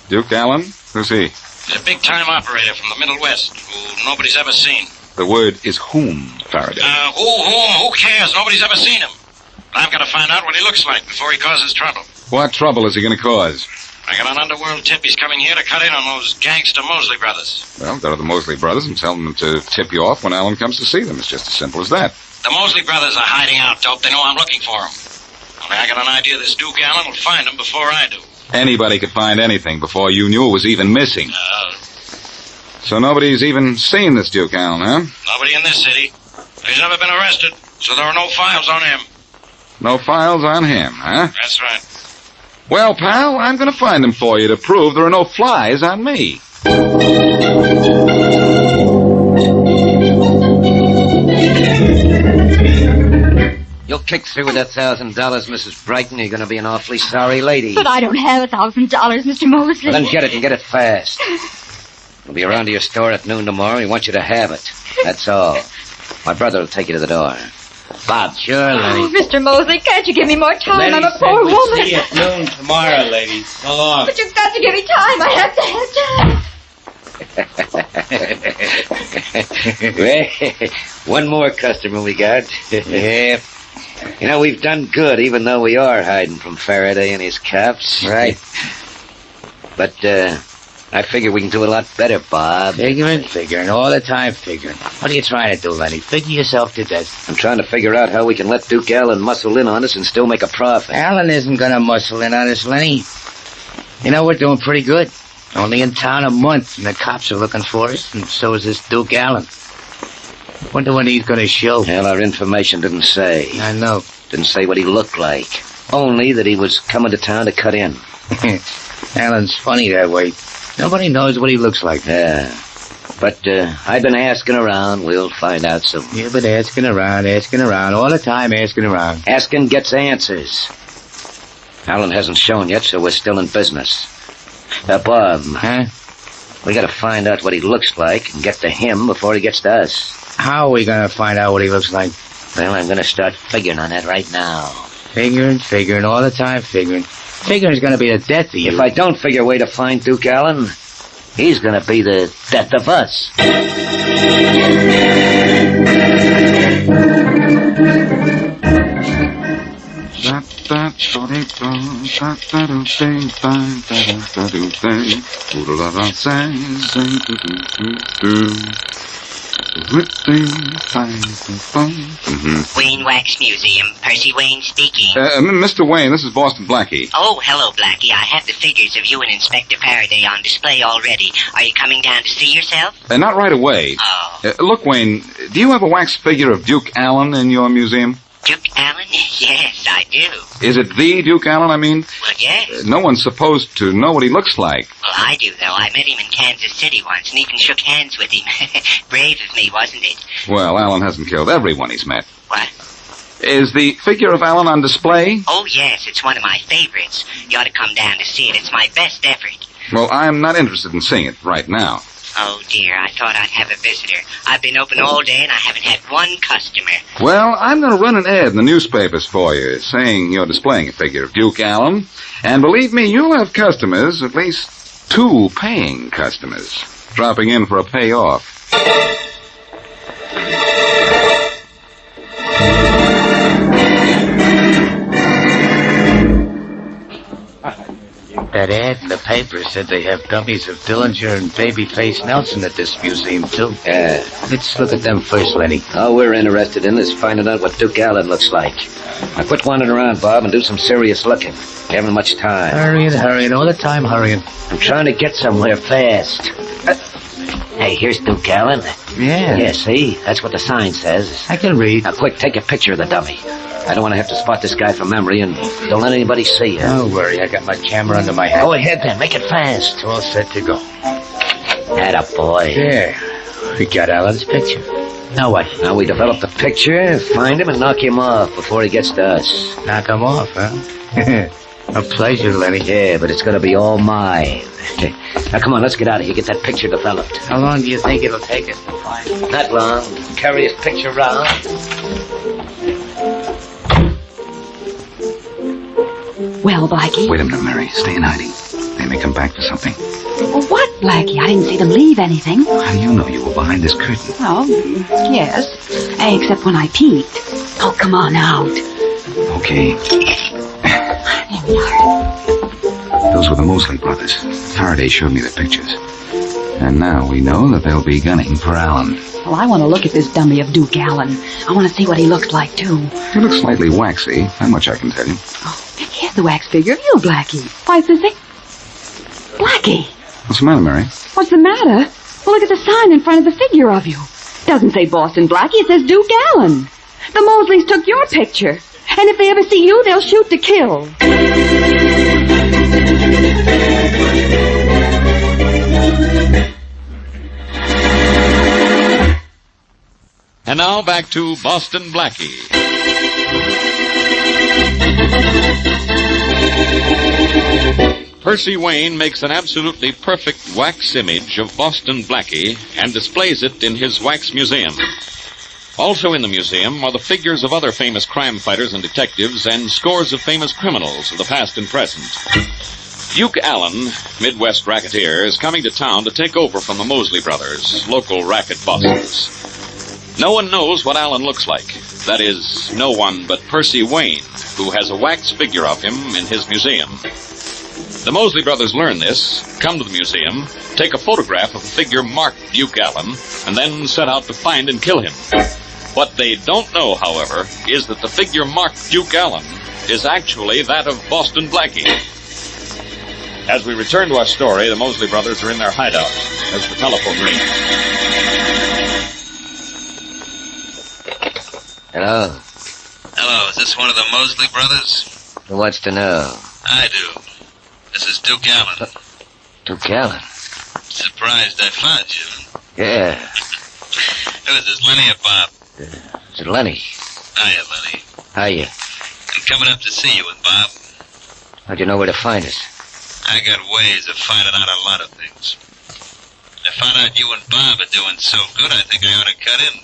T: Duke Allen? Who's he?
Q: He's a big-time operator from the Middle West who nobody's ever seen.
T: The word is whom, Farraday?
Q: Who cares? Nobody's ever seen him. I've got to find out what he looks like before he causes trouble.
T: What trouble is he going to cause?
Q: I got an underworld tip. He's coming here to cut in on those gangster Mosley brothers.
T: Well, go to the Mosley brothers and tell them to tip you off when Allen comes to see them. It's just as simple as that.
Q: The Mosley brothers are hiding out, dope. They know I'm looking for them. Only I got an idea this Duke Allen will find them before I do.
T: Anybody could find anything before you knew it was even missing. So nobody's even seen this Duke Allen, huh?
Q: Nobody in this city. He's never been arrested, so there are no files on him.
T: No files on him, huh?
Q: That's right.
T: Well, pal, I'm going to find them for you to prove there are no flies on me.
A: You'll kick through with that $1,000, Mrs. Brighton. You're going to be an awfully sorry lady.
D: But I don't have $1,000, Mr. Mosley.
A: Well, then get it and get it fast. We'll be around to your store at noon tomorrow. We want you to have it. That's all. My brother will take you to the door. Bob. Sure, Lenny.
D: Oh, Mr. Mosley, can't you give me more time?
G: Lenny
D: I'm a
G: said
D: poor
G: we'd
D: woman.
G: see you at noon tomorrow, ladies. So long.
D: But you've got to give me time. I have to have time.
A: One more customer we got. Yeah. You know, we've done good, even though we are hiding from Faraday and his cops. Right. But, I figure we can do a lot better, Bob.
K: Figuring, all the time figuring. What are you trying to do, Lenny? Figure yourself to death.
A: I'm trying to figure out how we can let Duke Allen muscle in on us and still make a profit.
K: Allen isn't gonna muscle in on us, Lenny. You know, we're doing pretty good. Only in town a month, and the cops are looking for us, and so is this Duke Allen. Wonder when he's gonna show.
A: Well, our information didn't say.
K: I know.
A: Didn't say what he looked like. Only that he was coming to town to cut in.
K: Allen's funny that way. Nobody knows what he looks like.
A: Yeah. But, I've been asking around. We'll find out soon.
K: You've been asking around, all the time asking around.
A: Asking gets answers. Allen hasn't shown yet, so we're still in business. Bob.
K: Huh?
A: We gotta find out what he looks like and get to him before he gets to us.
K: How are we gonna find out what he looks like?
A: Well, I'm gonna start figuring on that right now.
K: Figuring, all the time figuring. Figuring's gonna be the death of you.
A: If I don't figure a way to find Duke Allen, he's gonna be the death of us.
O: Wayne Wax Museum. Percy Wayne speaking.
T: Mr. Wayne, this is Boston Blackie.
O: Oh, hello, Blackie. I have the figures of you and Inspector Farraday on display already. Are you coming down to see yourself?
T: Not right away.
O: Oh.
T: Look, Wayne, do you have a wax figure of Duke Allen in your museum?
O: Duke Allen? Yes, I do.
T: Is it the Duke Allen, I mean?
O: Well, yes.
T: No one's supposed to know what he looks like.
O: Well, I do, though. I met him in Kansas City once and even shook hands with him. Brave of me, wasn't it?
T: Well, Allen hasn't killed everyone he's met.
O: What?
T: Is the figure of Allen on display?
O: Oh, yes, it's one of my favorites. You ought to come down to see it. It's my best effort.
T: Well, I'm not interested in seeing it right now.
O: Oh, dear, I thought I'd have a visitor. I've been open all day and I haven't had one customer.
T: Well, I'm going to run an ad in the newspapers for you, saying you're displaying a figure of Duke Allen. And believe me, you'll have customers, at least 2 paying customers, dropping in for a payoff.
K: That ad in the paper said they have dummies of Dillinger and Babyface Nelson at this museum, too.
A: Yeah.
K: Let's look at them first, Lenny.
A: All we're interested in is finding out what Duke Allen looks like. Now quit wandering around, Bob, and do some serious looking. We haven't much time.
K: Hurrying, all the time hurrying.
A: I'm trying to get somewhere fast. Hey, here's Duke Allen.
K: Yeah.
A: Yeah, see? That's what the sign says.
K: I can read.
A: Now, quick, take a picture of the dummy. I don't want to have to spot this guy from memory, and don't let anybody see you.
K: Don't worry, I got my camera under my hat.
A: Go ahead, then. Make it fast.
K: It's all set to go.
A: Atta boy.
K: There. We got Allen's picture.
G: Now what?
A: Now we develop the picture, find him, and knock him off before he gets to us.
G: Knock him off, huh? A pleasure, Lenny.
A: Yeah, but it's gonna be all mine. Now, come on, let's get out of here. Get that picture developed.
G: How long do you think it'll take us to find him?
A: Not long. Carry his picture round.
J: Well, Blackie?
B: Wait a minute, Mary. Stay in hiding. They may come back for something.
J: What, Blackie? I didn't see them leave anything.
B: How do you know you were behind this curtain?
J: Oh, yes. Except when I peeked. Oh, come on out.
B: Okay.
J: Here we are.
B: Those were the Mosley brothers. Farraday showed me the pictures. And now we know that they'll be gunning for Allen.
J: Well, I want to look at this dummy of Duke Allen. I want to see what he looks like, too.
B: He looks slightly waxy. That much I can tell you.
J: Oh, here's the wax figure of you, Blackie. Why, it's the thing. Blackie!
B: What's the matter, Mary?
J: What's the matter? Well, look at the sign in front of the figure of you. Doesn't say Boston Blackie, it says Duke Allen. The Mosleys took your picture. And if they ever see you, they'll shoot to kill.
C: And now back to Boston Blackie. Percy Wayne makes an absolutely perfect wax image of Boston Blackie and displays it in his wax museum. Also in the museum are the figures of other famous crime fighters and detectives and scores of famous criminals of the past and present. Duke Allen, Midwest racketeer, is coming to town to take over from the Mosley brothers, local racket bosses. No one knows what Allen looks like. That is, no one but Percy Wayne, who has a wax figure of him in his museum. The Mosley brothers learn this, come to the museum, take a photograph of the figure marked Duke Allen, and then set out to find and kill him. What they don't know, however, is that the figure marked Duke Allen is actually that of Boston Blackie. As we return to our story, the Mosley brothers are in their hideout as the telephone rings.
A: Hello?
Q: Hello, is this one of the Mosley brothers?
A: Who wants to know?
Q: I do. This is Duke Allen.
A: Duke Allen?
Q: Surprised I found you.
A: Yeah.
Q: Who is this, Lenny or Bob?
A: Is it Lenny?
Q: Hiya, Lenny.
A: Hiya.
Q: I'm coming up to see you with Bob.
A: How'd you know where to find us?
Q: I got ways of finding out a lot of things. I found out you and Bob are doing so good, I think I ought to cut in.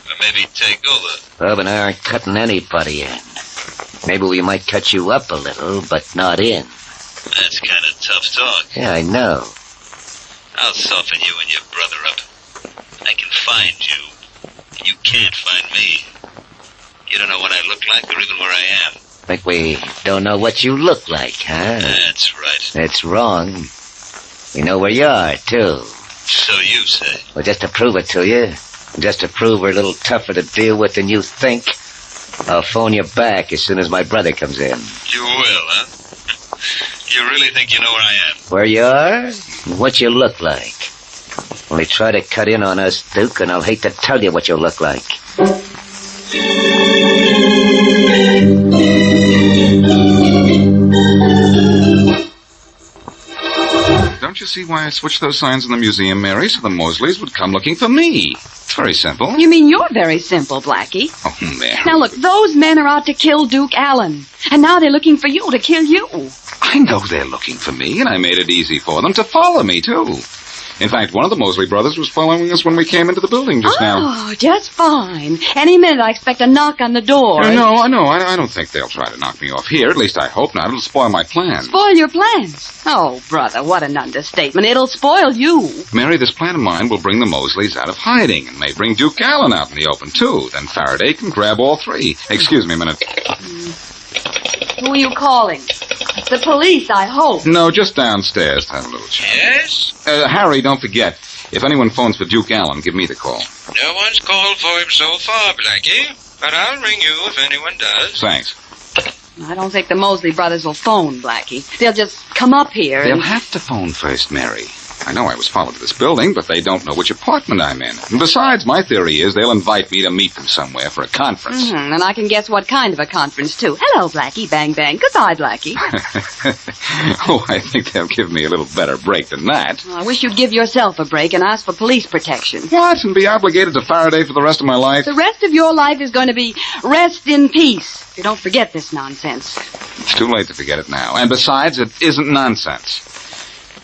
Q: Or maybe take over.
A: Bob and I aren't cutting anybody in. Maybe we might cut you up a little, but not in.
Q: That's kind of tough talk.
A: Yeah, I know.
Q: I'll soften you and your brother up. I can find you. You can't find me. You don't know what I look like or even where I am.
A: Think we don't know what you look like, huh?
Q: That's right.
A: That's wrong. We know where you are, too.
Q: So you say.
A: Well, just to prove it to you, and just to prove we're a little tougher to deal with than you think, I'll phone you back as soon as my brother comes in.
Q: You will, huh? You really think you know where I am?
A: Where you are and what you look like. Only try to cut in on us, Duke, and I'll hate to tell you what you look like.
T: Don't you see why I switched those signs in the museum, Mary, so the Mosleys would come looking for me? It's very simple.
J: You mean you're very simple, Blackie.
T: Oh, Mary.
J: Now look, those men are out to kill Duke Allen. And now they're looking for you to kill you.
T: I know they're looking for me, and I made it easy for them to follow me, too. In fact, one of the Mosley brothers was following us when we came into the building just now.
J: Oh, just fine. Any minute I expect a knock on the door.
T: No, I don't think they'll try to knock me off here. At least I hope not. It'll spoil my plans.
J: Spoil your plans? Oh, brother, what an understatement. It'll spoil you.
T: Mary, this plan of mine will bring the Mosleys out of hiding and may bring Duke Allen out in the open, too. Then Farraday can grab all three. Excuse me a minute.
J: Who are you calling? The police, I hope.
T: No, just downstairs to have a little chat.
Q: Yes?
T: Harry, don't forget. If anyone phones for Duke Allen, give me the call.
Q: No one's called for him so far, Blackie. But I'll ring you if anyone does.
T: Thanks.
J: I don't think the Mosley brothers will phone, Blackie. They'll just come up here
T: They'll
J: and...
T: have to phone first, Mary. I know I was followed to this building, but they don't know which apartment I'm in. And besides, my theory is they'll invite me to meet them somewhere for a conference.
J: Mm-hmm. And I can guess what kind of a conference, too. Hello, Blackie. Bang, bang. Goodbye, Blackie.
T: Oh, I think they'll give me a little better break than that.
J: Well, I wish you'd give yourself a break and ask for police protection.
T: What? And be obligated to Farraday for the rest of my life?
J: The rest of your life is going to be rest in peace. If you don't forget this nonsense.
T: It's too late to forget it now. And besides, it isn't nonsense.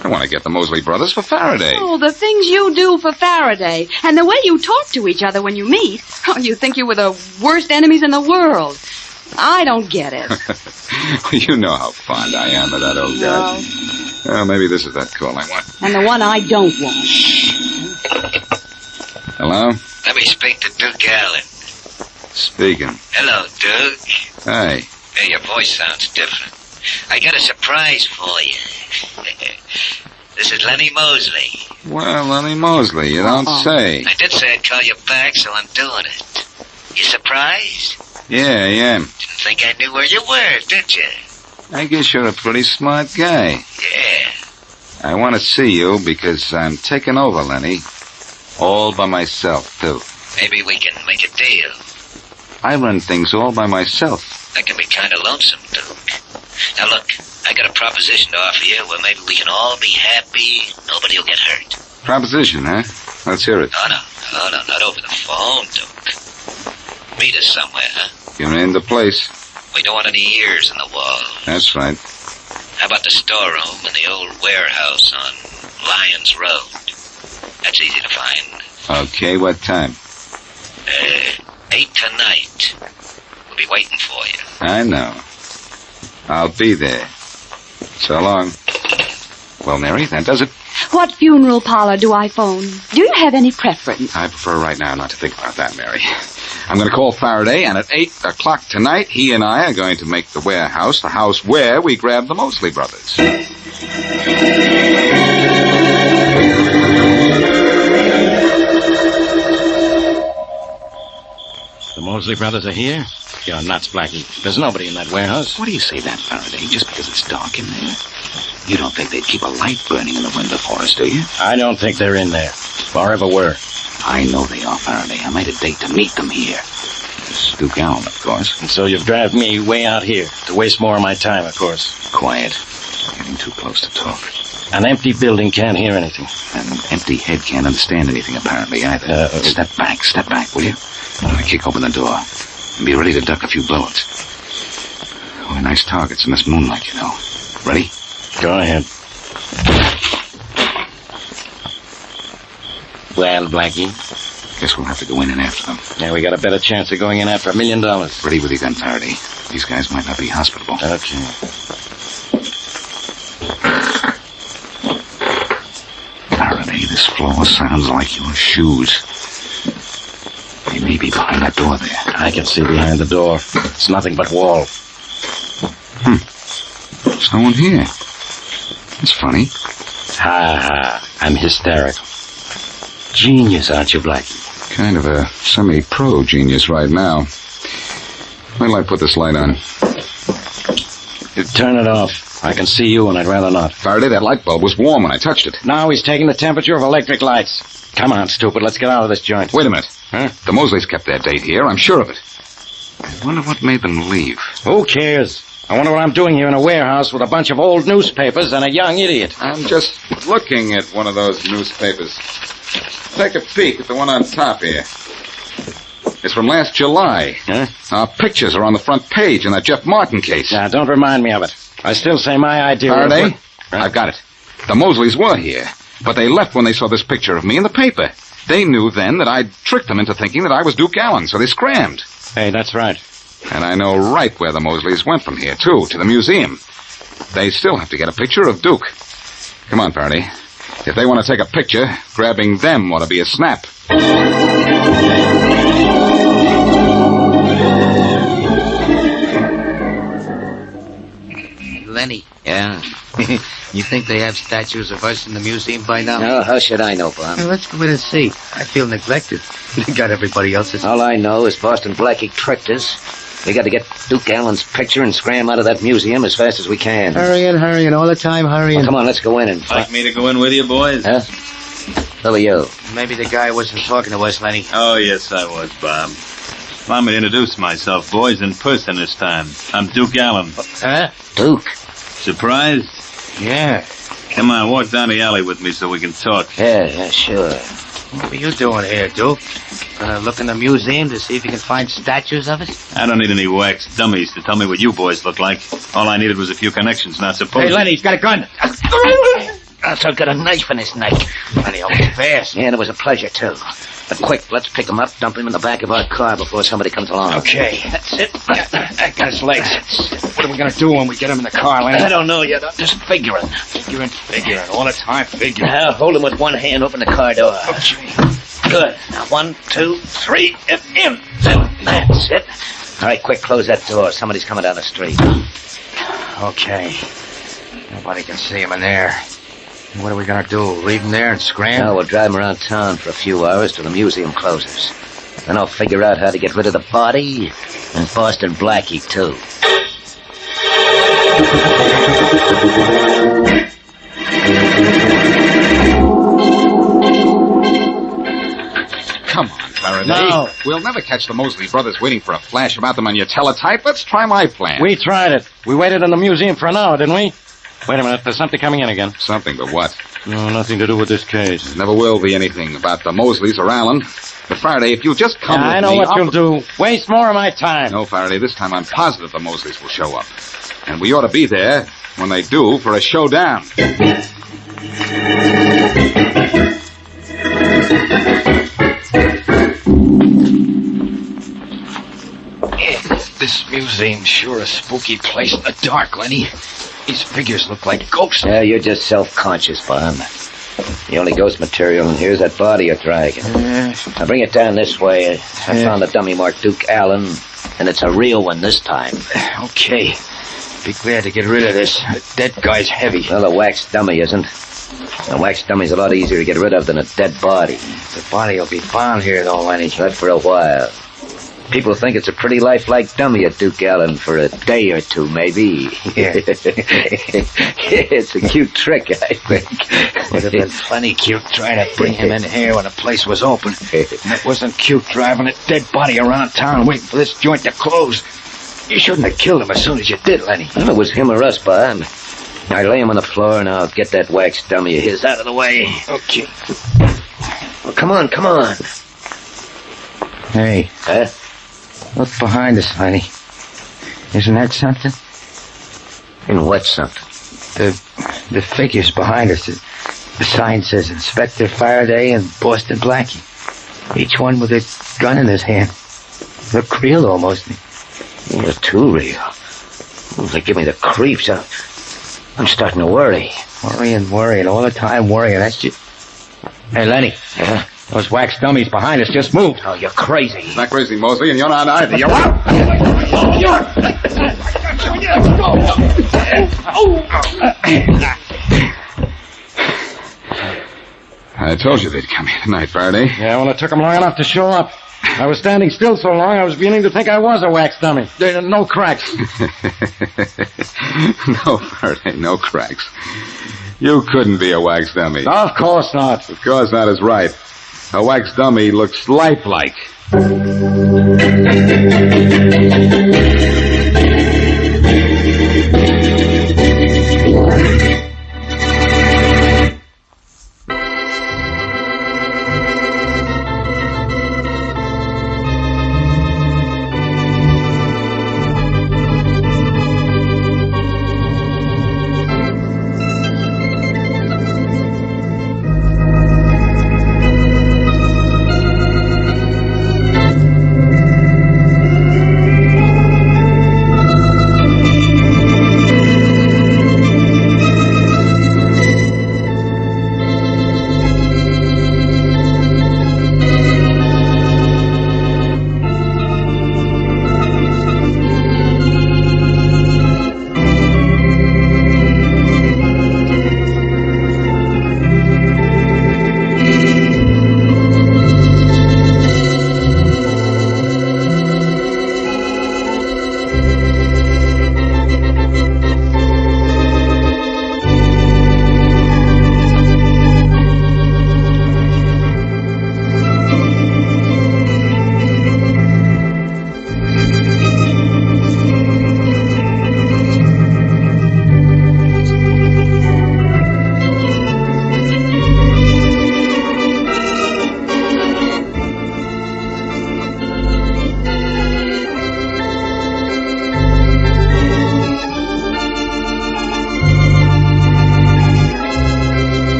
T: I want to get the Mosley brothers for Farraday.
J: Oh, the things you do for Farraday. And the way you talk to each other when you meet. Oh, you think you were the worst enemies in the world. I don't get it.
T: You know how fond I am of that old guy. Well, maybe this is that call I want.
J: And the one I don't want.
T: Hello?
Q: Let me speak to Duke Allen.
T: Speaking.
Q: Hello, Duke.
T: Hey.
Q: Hey, your voice sounds different. I got a surprise for you. This is Lenny Mosley.
T: Well, Lenny Mosley, you don't say.
Q: I did say I'd call you back, so I'm doing it. You surprised?
T: Yeah, I am.
Q: Didn't think I knew where you were, did you?
T: I guess you're a pretty smart guy.
Q: Yeah.
T: I want to see you because I'm taking over, Lenny. All by myself, too.
Q: Maybe we can make a deal.
T: I run things all by myself.
Q: That can be kind of lonesome, Duke. Now look, I got a proposition to offer you where maybe we can all be happy, nobody will get hurt.
T: Proposition, huh? Let's hear it.
Q: No, not over the phone, Duke. Meet us somewhere, huh?
T: You're in the place.
Q: We don't want any ears in the wall.
T: That's right.
Q: How about the storeroom in the old warehouse on Lyons Road? That's easy to find.
T: Okay, what time?
Q: 8 tonight. We'll be waiting for you.
T: I know. I'll be there. So long. Well, Mary, that does it.
J: What funeral parlor do I phone? Do you have any preference?
T: I prefer right now not to think about that, Mary. I'm going to call Farraday, and at 8 o'clock tonight, he and I are going to make the warehouse the house where we grabbed the Mosley brothers.
H: The Mosley brothers are here? You're nuts, Blackie. There's nobody in that warehouse.
B: What do you say that, Farraday? Just because it's dark in there? You don't think they'd keep a light burning in the window for us, do you?
H: I don't think they're in there. Or ever were.
B: I know they are, Farraday. I made a date to meet them here. It's Duke Allen, of course.
H: And so you've dragged me way out here to waste more of my time, of course.
B: Quiet. Getting too close to talk.
H: An empty building can't hear anything.
B: An empty head can't understand anything, apparently, either. Step back, will you? I'm going to kick open the door. And be ready to duck a few bullets. We're nice targets in this moonlight, you know. Ready?
H: Go ahead. Well, Blackie?
B: Guess we'll have to go in and after them.
H: Yeah, we got a better chance of going in after $1 million.
B: Ready with your gun, Farraday. These guys might not be hospitable.
H: Okay.
B: Farraday, this floor sounds like your shoes. They may be behind that door there.
H: I can see behind the door. It's nothing but wall.
B: There's no one here. That's funny.
H: Ha. I'm hysterical. Genius, aren't you, Blackie?
T: Kind of a semi-pro genius right now. Wait till I put this light on.
H: Turn it off. I can see you, and I'd rather not.
T: Faraday, that light bulb was warm when I touched it.
H: Now he's taking the temperature of electric lights. Come on, stupid. Let's get out of this joint.
T: Wait a minute.
H: Huh?
T: The Mosleys kept their date here. I'm sure of it. I wonder what made them leave.
H: Who cares? I wonder what I'm doing here in a warehouse with a bunch of old newspapers and a young idiot.
T: I'm just looking at one of those newspapers. Take a peek at the one on top here. It's from last July.
H: Huh?
T: Our pictures are on the front page in that Jeff Martin case.
H: Now, don't remind me of it. I still say my idea...
T: Faraday, I've got it. The Mosleys were here, but they left when they saw this picture of me in the paper. They knew then that I'd tricked them into thinking that I was Duke Allen, so they scrammed.
H: Hey, that's right.
T: And I know right where the Mosleys went from here, too, to the museum. They still have to get a picture of Duke. Come on, Farraday. If they want to take a picture, grabbing them ought to be a snap.
K: Lenny.
A: Yeah?
K: You think they have statues of us in the museum by now?
A: No, how should I know, Bob?
K: Well, let's go in and see. I feel neglected. They got everybody else's.
A: All I know is Boston Blackie tricked us. We got to get Duke Allen's picture and scram out of that museum as fast as we can.
E: Hurrying, all the time hurrying.
A: Well, come on, let's go in and...
F: Like me to go in with you, boys?
A: Huh? Who are you?
K: Maybe the guy wasn't talking to us, Lenny.
F: Oh, yes, I was, Bob. Allow me to introduce myself, boys, in person this time. I'm Duke Allen.
K: Huh?
A: Duke?
F: Surprised?
K: Yeah.
F: Come on, walk down the alley with me so we can talk.
A: Yeah, sure.
K: What are you doing here, Duke? Gonna look in the museum to see if you can find statues of us?
F: I don't need any wax dummies to tell me what you boys look like. All I needed was a few connections, not suppose...
K: Hey, Lenny, he's got a gun. Also got a knife in his neck. Lenny, hold fast.
A: Yeah, and it was a pleasure, too. But quick, let's pick him up, dump him in the back of our car before somebody comes along.
K: Okay, that's it. I got his legs. What are we gonna do when we get him in the car, Lenny?
A: I don't know yet. I'm just figuring.
K: Figuring. All the time figuring.
A: Now, hold him with one hand, open the car door.
K: Okay.
A: Good. Now, 1, 2, 3, and in. That's it. All right, quick, close that door. Somebody's coming down the street.
K: Okay. Nobody can see him in there. What are we gonna do? Leave him there and scram?
A: No, we'll drive him around town for a few hours till the museum closes. Then I'll figure out how to get rid of the body and Boston Blackie, too.
T: Come on, Farraday.
E: No.
T: We'll never catch the Mosley brothers waiting for a flash about them on your teletype. Let's try my plan.
H: We tried it. We waited in the museum for an hour, didn't we? Wait a minute, there's something coming in again.
T: Something, but what?
H: No, nothing to do with this case.
T: Never will be anything about the Mosleys or Allen. But Faraday, if you'll just come with me...
H: I know what you'll do. Waste more of my time.
T: No, Faraday, this time I'm positive the Mosleys will show up. And we ought to be there when they do for a showdown.
B: This museum's sure a spooky place in the dark, Lenny. These figures look like ghosts.
A: Yeah, you're just self-conscious, Bob. The only ghost material in here's that body you're dragging. Now bring it down this way. I found the dummy marked Duke Allen, and it's a real one this time.
B: Okay. Be glad to get rid of this. The dead guy's heavy.
A: Well, a wax dummy isn't. A wax dummy's a lot easier to get rid of than a dead body.
K: The body will be found here, though, Lenny.
A: Not for a while. People think it's a pretty lifelike dummy at Duke Allen for a day or two, maybe.
K: Yeah.
A: It's a cute trick, I think.
B: Would have been plenty cute trying to bring him in here when the place was open. And it wasn't cute driving a dead body around town waiting for this joint to close. You shouldn't have killed him as soon as you did, Lenny.
A: Well, it was him or us, Bob. I lay him on the floor and I'll get that wax dummy of his out of the way.
B: Okay.
A: Well, come on.
K: Hey.
A: Huh?
K: Look behind us, Lenny. Isn't that something?
A: In what something?
K: The figures behind us. The sign says Inspector Farraday and Boston Blackie. Each one with a gun in his hand. Look real, almost.
A: You're too real. They give me the creeps. I'm starting to worry.
K: Worrying, all the time worrying. That's just... Hey, Lenny.
A: Yeah?
K: Those wax dummies behind us just moved.
A: Oh, you're crazy.
T: Not crazy, Mosley, and you're not either. You're out! I told you they'd come here tonight, Faraday.
H: Yeah, well, it took them long enough to show up. I was standing still so long, I was beginning to think I was a wax dummy. No cracks.
T: No, Faraday, no cracks. You couldn't be a wax dummy.
H: Of course not.
T: Of course not is right. A wax dummy looks lifelike.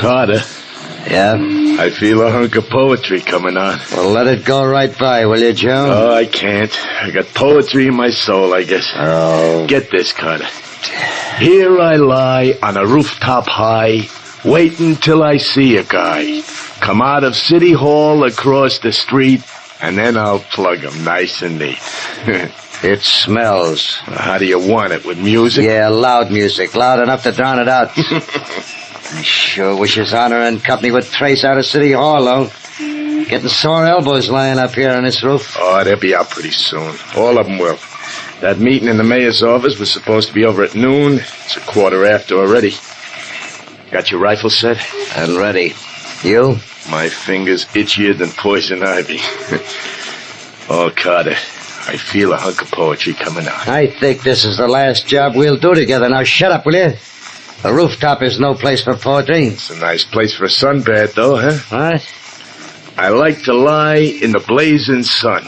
I: Carter.
A: Yeah?
I: I feel a hunk of poetry coming on.
A: Well, let it go right by, will you, Joe?
I: Oh, I can't. I got poetry in my soul, I guess.
A: Oh.
I: Get this, Carter. Here I lie on a rooftop high, waiting till I see a guy come out of City Hall across the street, and then I'll plug him nice and neat.
A: It smells.
I: How do you want it, with music?
A: Yeah, loud music. Loud enough to drown it out. I sure wish His Honor and company would trace out of City Hall, though. Getting sore elbows lying up here on this roof.
I: Oh, they'll be out pretty soon. All of them will. That meeting in the mayor's office was supposed to be over at noon. It's 1:15 already. Got your rifle set?
A: And ready. You?
I: My fingers itchier than poison ivy. Oh, Carter, I feel a hunk of poetry coming out.
A: I think this is the last job we'll do together. Now shut up, will you? The rooftop is no place for poetry.
I: It's a nice place for a sunbed, though, huh?
A: What?
I: I like to lie in the blazing sun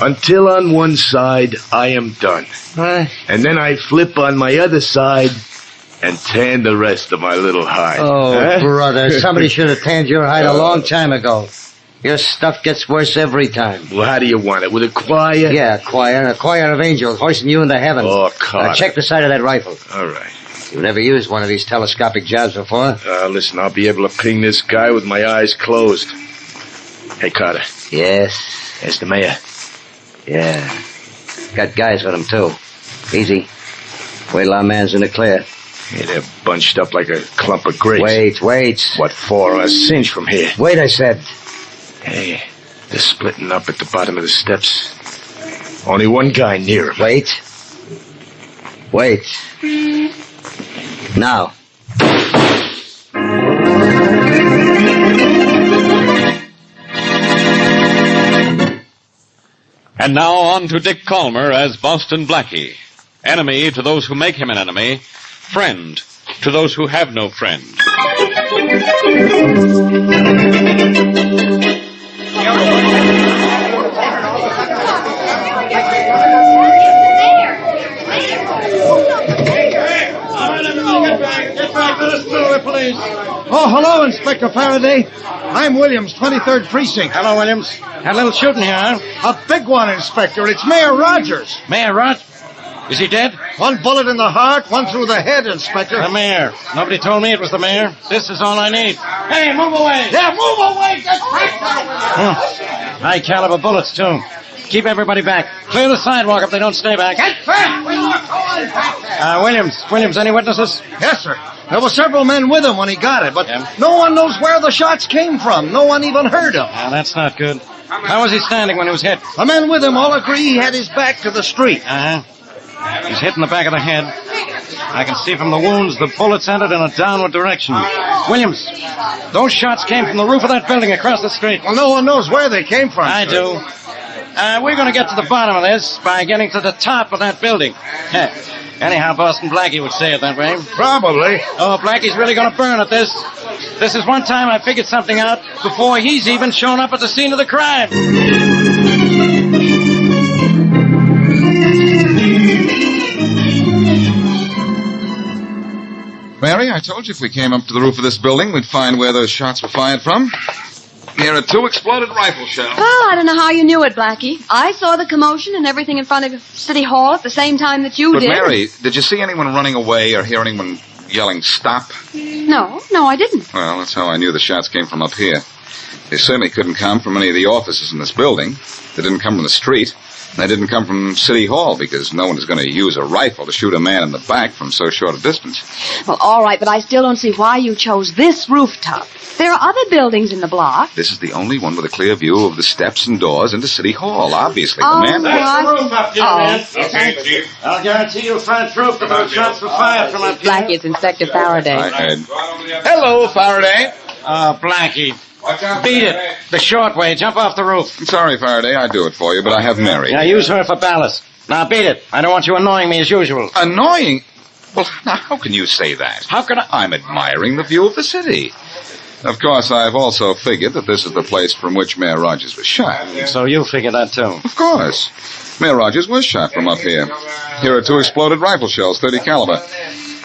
I: until on one side I am done.
A: What?
I: And then I flip on my other side and tan the rest of my little hide.
A: Oh,
I: huh?
A: brother, somebody should have tanned your hide a long time ago. Your stuff gets worse every time.
I: Well, how do you want it? With a choir?
A: Yeah, a choir of angels hoisting you into heaven.
I: Oh, Carter.
A: Now check the side of that rifle.
I: All right.
A: You've never used one of these telescopic jobs before?
I: Listen, I'll be able to ping this guy with my eyes closed. Hey, Carter.
A: Yes?
I: There's the mayor.
A: Yeah. Got guys with him, too. Easy. Wait till our man's in the clear.
I: Yeah, they're bunched up like a clump of grapes.
A: Wait.
I: What for? A cinch from here.
A: Wait, I said.
I: Hey, they're splitting up at the bottom of the steps. Only one guy near him.
A: Wait. Now.
C: And now on to Dick Calmer as Boston Blackie. Enemy to those who make him an enemy. Friend to those who have no friend.
V: Oh, hello, Inspector Farraday. I'm Williams, 23rd Precinct.
H: Hello, Williams. Had a little shooting here, huh?
V: A big one, Inspector. It's Mayor Rogers.
H: Mayor Runt? Is he dead?
V: One bullet in the heart, one through the head, Inspector.
H: The mayor. Nobody told me it was the mayor. This is all I need. Hey, move away!
V: Yeah, move away! Get back there!
H: High caliber bullets, too. Keep everybody back. Clear the sidewalk if they don't stay back.
V: Get back! We are going back there!
H: Williams, any witnesses?
V: Yes, sir. There were several men with him when he got it, but no one knows where the shots came from. No one even heard him.
H: That's not good. How was he standing when he was hit?
V: The men with him all agree he had his back to the street.
H: He's hit in the back of the head. I can see from the wounds the bullets entered in a downward direction. Williams, those shots came from the roof of that building across the street.
V: Well, no one knows where they came from.
H: I do. We're going to get to the bottom of this by getting to the top of that building. Anyhow, Boston Blackie would say it that way.
V: Probably.
H: Oh, Blackie's really going to burn at this. This is one time I figured something out before he's even shown up at the scene of the crime.
T: Mary, I told you if we came up to the roof of this building, we'd find where those shots were fired from. Here are 2 exploded rifle shells.
J: Well, I don't know how you knew it, Blackie. I saw the commotion and everything in front of City Hall at the same time that you
T: But
J: did.
T: Mary, did you see anyone running away or hear anyone yelling, stop?
J: No, I didn't.
T: Well, that's how I knew the shots came from up here. They certainly couldn't come from any of the offices in this building. They didn't come from the street. They didn't come from City Hall because no one is going to use a rifle to shoot a man in the back from so short a distance.
J: Well, all right, but I still don't see why you chose this rooftop. There are other buildings in the block.
T: This is the only one with a clear view of the steps and doors into City Hall. Obviously,
J: Oh,
T: the man...
H: That's the roof up here, man.
N: Okay, Chief.
H: I'll guarantee you'll find proof that those shots were fired from up here.
J: Blackie, it's Inspector Farraday.
T: Hello, Faraday.
H: Blackie. Beat it. The short way. Jump off the roof.
T: I'm sorry, Faraday. I'd do it for you, but I have Mary.
H: Now, use her for ballast. Now, beat it. I don't want you annoying me as usual.
T: Annoying? Well, now, how can you say that?
H: How can I...
T: I'm admiring the view of the city. Of course, I've also figured that this is the place from which Mayor Rogers was shot.
H: So you figure that, too?
T: Of course. Mayor Rogers was shot from up here. Here are 2 exploded rifle shells, 30 caliber.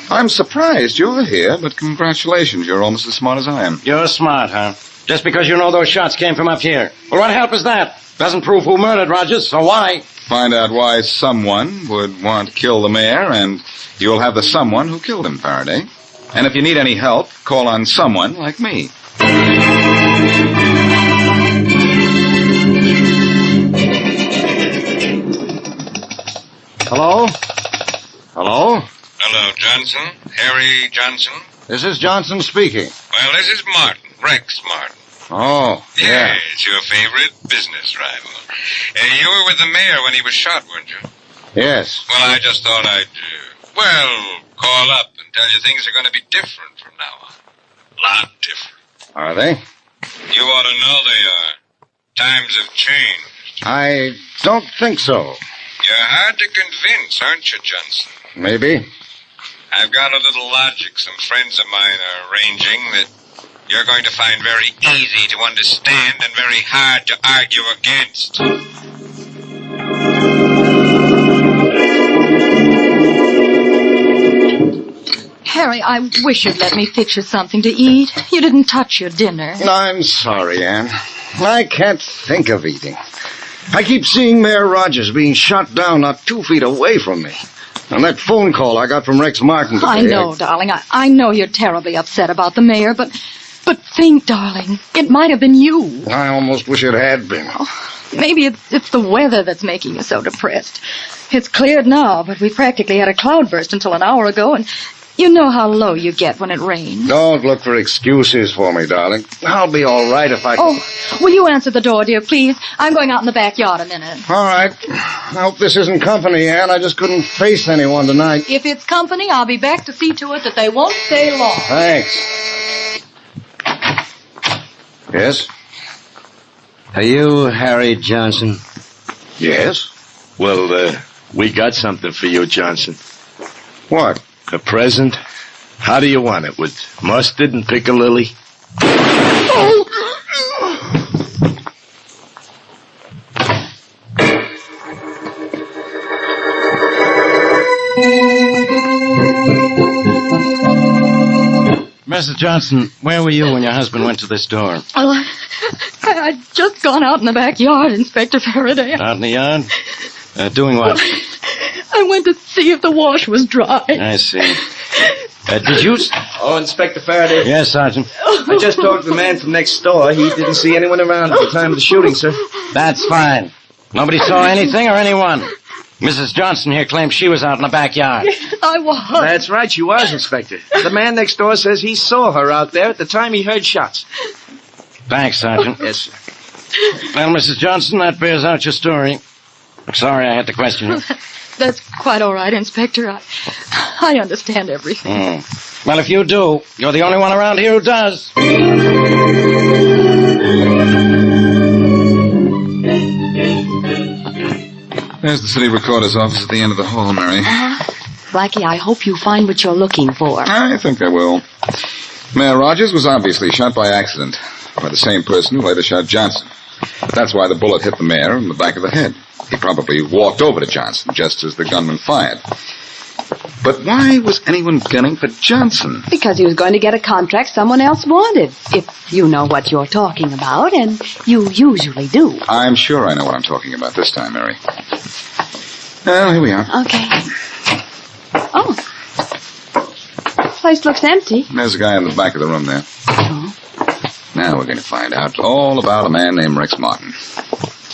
T: I'm surprised you're here, but congratulations. You're almost as smart as I am.
H: You're smart, huh? Just because you know those shots came from up here. Well, what help is that? Doesn't prove who murdered Rogers, so why?
T: Find out why someone would want to kill the mayor, and you'll have the someone who killed him, Farraday. And if you need any help, call on someone like me.
V: Hello? Hello?
L: Hello, Johnson. Harry Johnson.
V: This is Johnson speaking.
L: Well, this is Martin. Rex Martin.
V: Oh, yeah.
L: Yes, your favorite business rival. You were with the mayor when he was shot, weren't you?
V: Yes.
L: Well, I just thought I'd, call up and tell you things are going to be different from now on. A lot different.
V: Are they?
L: You ought to know they are. Times have changed.
V: I don't think so.
L: You're hard to convince, aren't you, Johnson?
V: Maybe.
L: I've got a little logic some friends of mine are arranging that you're going to find very easy to understand and very hard to argue against.
P: Harry, I wish you'd let me fix you something to eat. You didn't touch your dinner.
V: I'm sorry, Anne. I can't think of eating. I keep seeing Mayor Rogers being shot down not 2 feet away from me. And that phone call I got from Rex Martin today...
P: I know, darling. I know you're terribly upset about the mayor, but think, darling, it might have been you.
V: I almost wish it had been.
P: Oh, maybe it's the weather that's making you so depressed. It's cleared now, but we practically had a cloudburst until an hour ago, and you know how low you get when it rains.
V: Don't look for excuses for me, darling. I'll be all right if I...
P: Oh, will you answer the door, dear, please? I'm going out in the backyard a minute.
V: All right. I hope this isn't company, Anne. I just couldn't face anyone tonight.
P: If it's company, I'll be back to see to it that they won't stay long.
V: Thanks. Yes?
A: Are you Harry Johnson?
I: Yes? Well, we got something for you, Johnson.
V: What?
I: A present? How do you want it? With mustard and piccalilli?
H: Mrs. Johnson, where were you when your husband went to this door?
P: Oh, I'd just gone out in the backyard, Inspector Farraday.
H: Out in the yard? Doing what?
P: I went to see if the wash was dry.
H: I see. Did you...
G: Oh, Inspector Farraday.
H: Yes, Sergeant.
G: I just talked to the man from next door. He didn't see anyone around at the time of the shooting, sir.
H: That's fine. Nobody saw anything or anyone. Mrs. Johnson here claims she was out in the backyard.
P: I was.
G: That's right, she was, Inspector. The man next door says he saw her out there at the time he heard shots.
H: Thanks, Sergeant.
G: Yes, sir.
H: Well, Mrs. Johnson, that bears out your story. I'm sorry I had to question you.
P: That's quite all right, Inspector. I understand everything.
H: Well, if you do, you're the only one around here who does.
T: There's the city recorder's office at the end of the hall, Mary.
J: Blackie, I hope you find what you're looking for.
T: I think I will. Mayor Rogers was obviously shot by accident by the same person who later shot Johnson. That's why the bullet hit the mayor in the back of the head. He probably walked over to Johnson just as the gunman fired. But why was anyone gunning for Johnson?
J: Because he was going to get a contract someone else wanted. If you know what you're talking about, and you usually do.
T: I'm sure I know what I'm talking about this time, Mary. Well, here we are.
J: Okay. Oh. This place looks empty.
T: There's a guy in the back of the room there.
J: Oh.
T: Now we're going to find out all about a man named Rex Martin.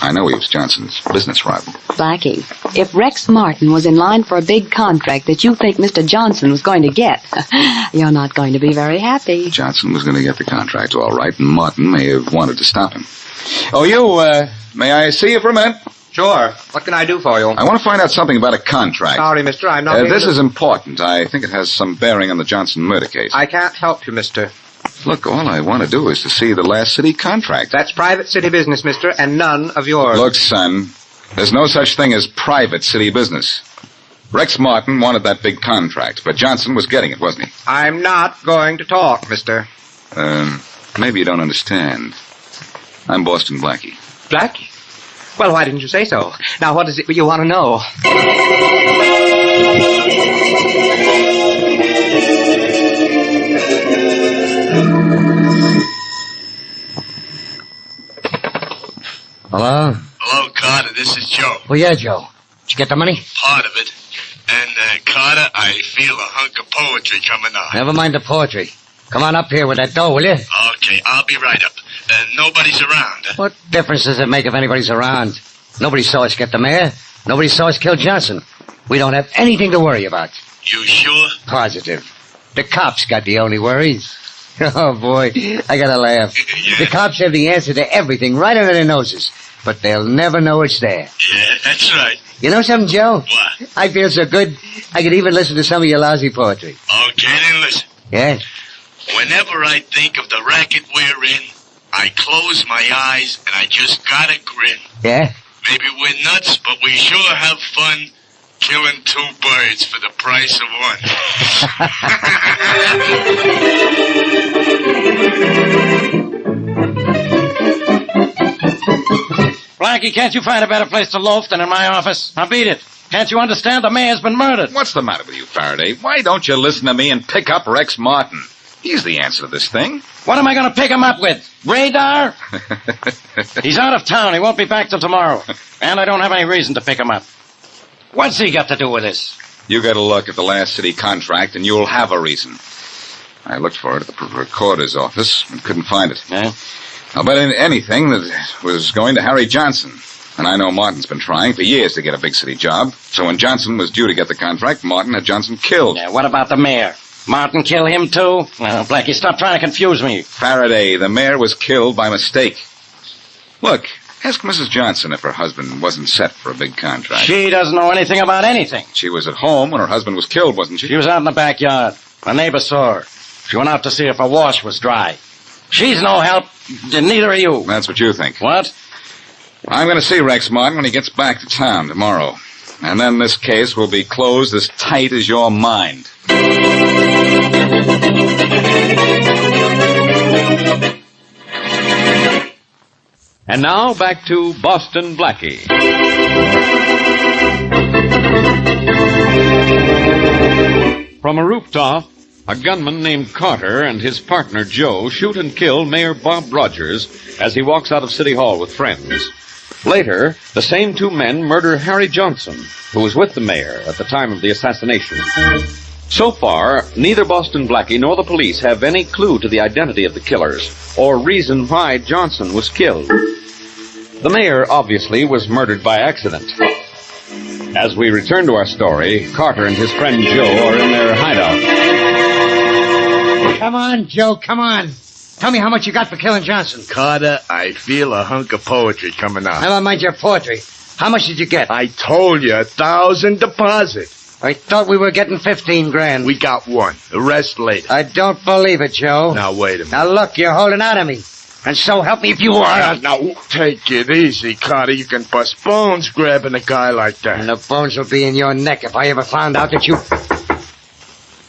T: I know he was Johnson's business rival.
J: Blackie, if Rex Martin was in line for a big contract that you think Mr. Johnson was going to get, you're not going to be very happy.
T: Johnson was going to get the contract, all right, and Martin may have wanted to stop him. Oh, you, may I see you for a minute?
G: Sure. What can I do for you?
T: I want to find out something about a contract.
G: Sorry, mister, I'm not...
T: This is important. I think it has some bearing on the Johnson murder case.
G: I can't help you, mister.
T: Look, all I want to do is to see the last city contract.
G: That's private city business, mister, and none of yours.
T: Look, son, there's no such thing as private city business. Rex Martin wanted that big contract, but Johnson was getting it, wasn't he?
G: I'm not going to talk, mister.
T: Maybe you don't understand. I'm Boston Blackie.
G: Blackie? Well, why didn't you say so? Now, what is it you want to know?
R: Oh, yeah, Joe. Did you get the money?
I: Part of it. And, Carter, I feel a hunk of poetry coming on.
R: Never mind the poetry. Come on up here with that dough, will you?
I: Okay, I'll be right up. Nobody's around.
R: What difference does it make if anybody's around? Nobody saw us get the mayor. Nobody saw us kill Johnson. We don't have anything to worry about.
I: You sure?
R: Positive. The cops got the only worries. Oh, boy, I gotta laugh. The cops have the answer to everything right under their noses, but they'll never know it's there.
I: Yeah, that's right.
R: You know something, Joe?
I: What?
R: I feel so good, I could even listen to some of your lousy poetry.
I: Okay, then listen.
R: Yeah?
I: Whenever I think of the racket we're in, I close my eyes and I just gotta grin.
R: Yeah?
I: Maybe we're nuts, but we sure have fun killing 2 birds for the price of one.
H: Blackie, can't you find a better place to loaf than in my office? Now beat it. Can't you understand the mayor's been murdered?
T: What's the matter with you, Faraday? Why don't you listen to me and pick up Rex Martin? He's the answer to this thing.
H: What am I going to pick him up with? Radar? He's out of town. He won't be back till tomorrow. And I don't have any reason to pick him up. What's he got to do with this?
T: You got to look at the last city contract, and you'll have a reason. I looked for it at the recorder's office and couldn't find it.
H: Yeah?
T: I'll bet anything that was going to Harry Johnson. And I know Martin's been trying for years to get a big city job. So when Johnson was due to get the contract, Martin had Johnson killed.
H: Yeah, what about the mayor? Martin kill him too? Well, Blackie, stop trying to confuse me.
T: Faraday, the mayor was killed by mistake. Look, ask Mrs. Johnson if her husband wasn't set for a big contract.
H: She doesn't know anything about anything.
T: She was at home when her husband was killed, wasn't she?
H: She was out in the backyard. A neighbor saw her. She went out to see if her wash was dry. She's no help, neither are you.
T: That's what you think.
H: What?
T: I'm going to see Rex Martin when he gets back to town tomorrow. And then this case will be closed as tight as your mind.
C: And now back to Boston Blackie. From a rooftop, a gunman named Carter and his partner Joe shoot and kill Mayor Bob Rogers as he walks out of City Hall with friends. Later, the same 2 men murder Harry Johnson, who was with the mayor at the time of the assassination. So far, neither Boston Blackie nor the police have any clue to the identity of the killers or reason why Johnson was killed. The mayor, obviously, was murdered by accident. As we return to our story, Carter and his friend Joe are in their hideout.
R: Come on, Joe, come on. Tell me how much you got for killing Johnson.
I: Carter, I feel a hunk of poetry coming out.
R: Never mind your poetry. How much did you get?
I: I told you, 1,000 deposit.
R: I thought we were getting 15 grand.
I: We got 1. The rest later.
R: I don't believe it, Joe.
I: Now, wait a minute.
R: Now, look, you're holding out on me. And so help me if you are.
I: Now, take it easy, Carter. You can bust bones grabbing a guy like that.
R: And the bones will be in your neck if I ever found out that you...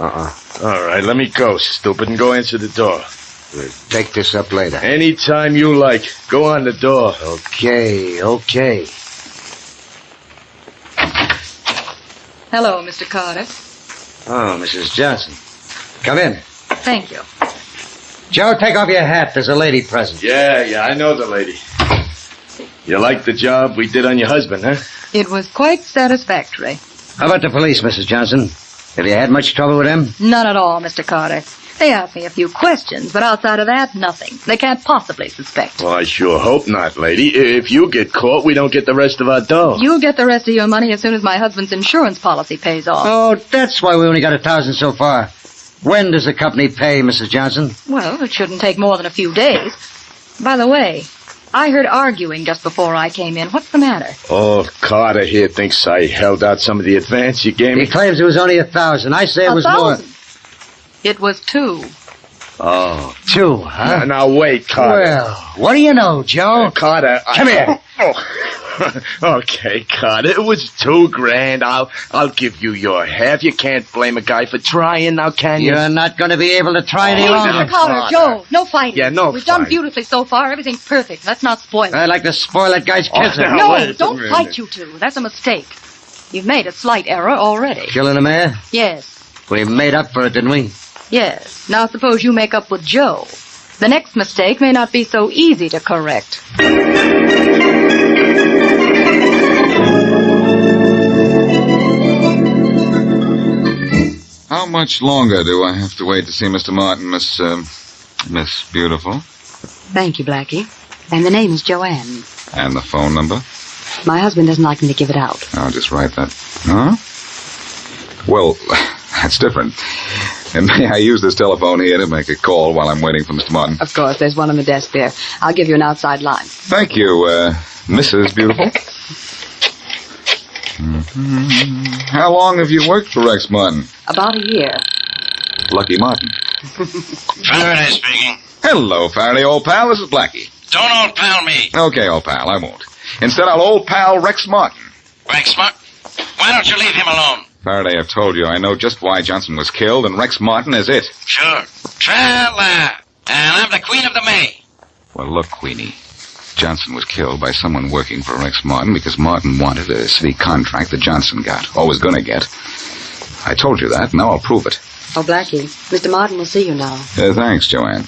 I: All right, let me go, stupid, and go answer the door.
R: We'll take this up later.
I: Anytime you like. Go on the door.
R: Okay.
P: Hello, Mr. Carter.
R: Oh, Mrs. Johnson. Come in.
P: Thank you.
R: Joe, take off your hat. There's a lady present.
I: Yeah, I know the lady. You like the job we did on your husband, huh?
P: It was quite satisfactory.
R: How about the police, Mrs. Johnson? Have you had much trouble with them?
P: None at all, Mr. Carter. They asked me a few questions, but outside of that, nothing. They can't possibly suspect.
I: Well, I sure hope not, lady. If you get caught, we don't get the rest of our dough.
P: You'll get the rest of your money as soon as my husband's insurance policy pays off.
R: Oh, that's why we only got 1,000 so far. When does the company pay, Mrs. Johnson?
P: Well, it shouldn't take more than a few days. By the way, I heard arguing just before I came in. What's the matter?
I: Oh, Carter here thinks I held out some of the advance you gave me.
R: He claims it was only 1,000. I say it was
P: 1,000?
R: more.
P: It was 2.
R: Oh, 2, huh?
I: Now wait, Carter.
R: Well, what do you know, Joe?
I: Carter,
R: Come here.
I: Okay, Carter, it was 2 grand. I'll give you your half. You can't blame a guy for trying, now can you?
R: You're not going to be able to try any longer.
P: Mr. Carter, Joe, no fighting.
I: Yeah, no
P: We've done
I: fighting.
P: beautifully so far. Everything's perfect. Let's not spoil it.
R: I'd like to spoil that guy's kiss.
P: No, don't fight, you two. That's a mistake. You've made a slight error already.
R: Killing a man?
P: Yes.
R: We made up for it, didn't we?
P: Yes. Now suppose you make up with Joe. The next mistake may not be so easy to correct.
T: How much longer do I have to wait to see Mr. Martin, Miss Beautiful?
J: Thank you, Blackie. And the name is Joanne.
T: And the phone number?
J: My husband doesn't like me to give it out.
T: I'll just write that. Huh? Well, that's different. And may I use this telephone here to make a call while I'm waiting for Mr. Martin?
J: Of course, there's one on the desk there. I'll give you an outside line.
T: Thank you, Mrs. Beautiful. Mm-hmm. How long have you worked for Rex Martin?
J: About a year.
T: Lucky Martin.
N: Faraday speaking.
T: Hello, Farraday, old pal. This is Blackie.
N: Don't old pal me.
T: Okay, old pal, I won't. Instead, I'll old pal Rex Martin.
N: Rex Martin? Why don't you leave him alone?
T: Faraday, I've told you, I know just why Johnson was killed, and Rex Martin is it.
N: Sure. Tra-la. And I'm the queen of the May.
T: Well, look, Queenie. Johnson was killed by someone working for Rex Martin because Martin wanted a city contract that Johnson got, or was going to get. I told you that. Now I'll prove it.
J: Oh, Blackie, Mr. Martin will see you now.
T: Thanks, Joanne.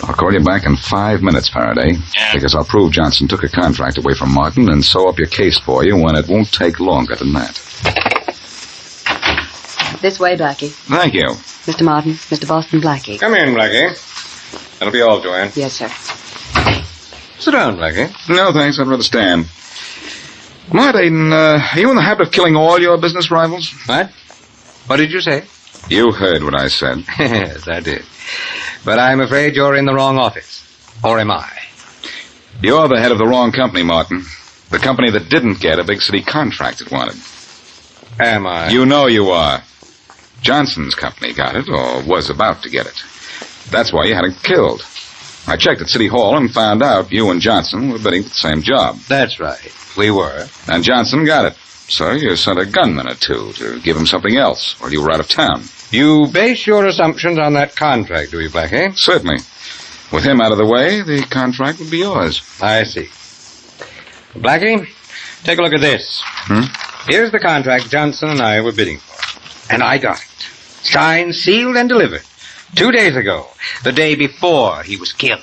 T: I'll call you back in 5 minutes, Farraday, because I'll prove Johnson took a contract away from Martin and sew up your case for you when it won't take longer than that.
J: This way, Blackie.
T: Thank you.
J: Mr. Martin, Mr. Boston Blackie.
F: Come in, Blackie. That'll be all, Joanne.
J: Yes, sir.
F: Sit down, Blackie.
T: No, thanks. I'd rather stand. Martin, are you in the habit of killing all your business rivals?
F: What? What did you say?
T: You heard what I said.
F: Yes, I did. But I'm afraid you're in the wrong office. Or am I?
T: You're the head of the wrong company, Martin. The company that didn't get a big city contract it wanted.
F: Am I?
T: You know you are. Johnson's company got it, or was about to get it. That's why you had it killed. I checked at City Hall and found out you and Johnson were bidding for the same job.
F: That's right. We were.
T: And Johnson got it. So you sent a gunman or two to give him something else while you were out of town.
F: You base your assumptions on that contract, do you, Blackie?
T: Certainly. With him out of the way, the contract would be yours.
F: I see. Blackie, take a look at this. Here's the contract Johnson and I were bidding for. And I got it. Signed, sealed, and delivered. 2 days ago. The day before he was killed.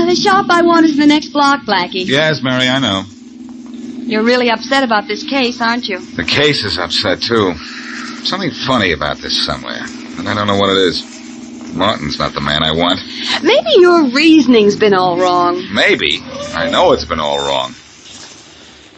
J: The shop I want is in the next block, Blackie.
T: Yes, Mary, I know.
J: You're really upset about this case, aren't you?
T: The case is upset, too. Something funny about this somewhere, and I don't know what it is. Martin's not the man I want.
J: Maybe your reasoning's been all wrong.
T: Maybe. I know it's been all wrong.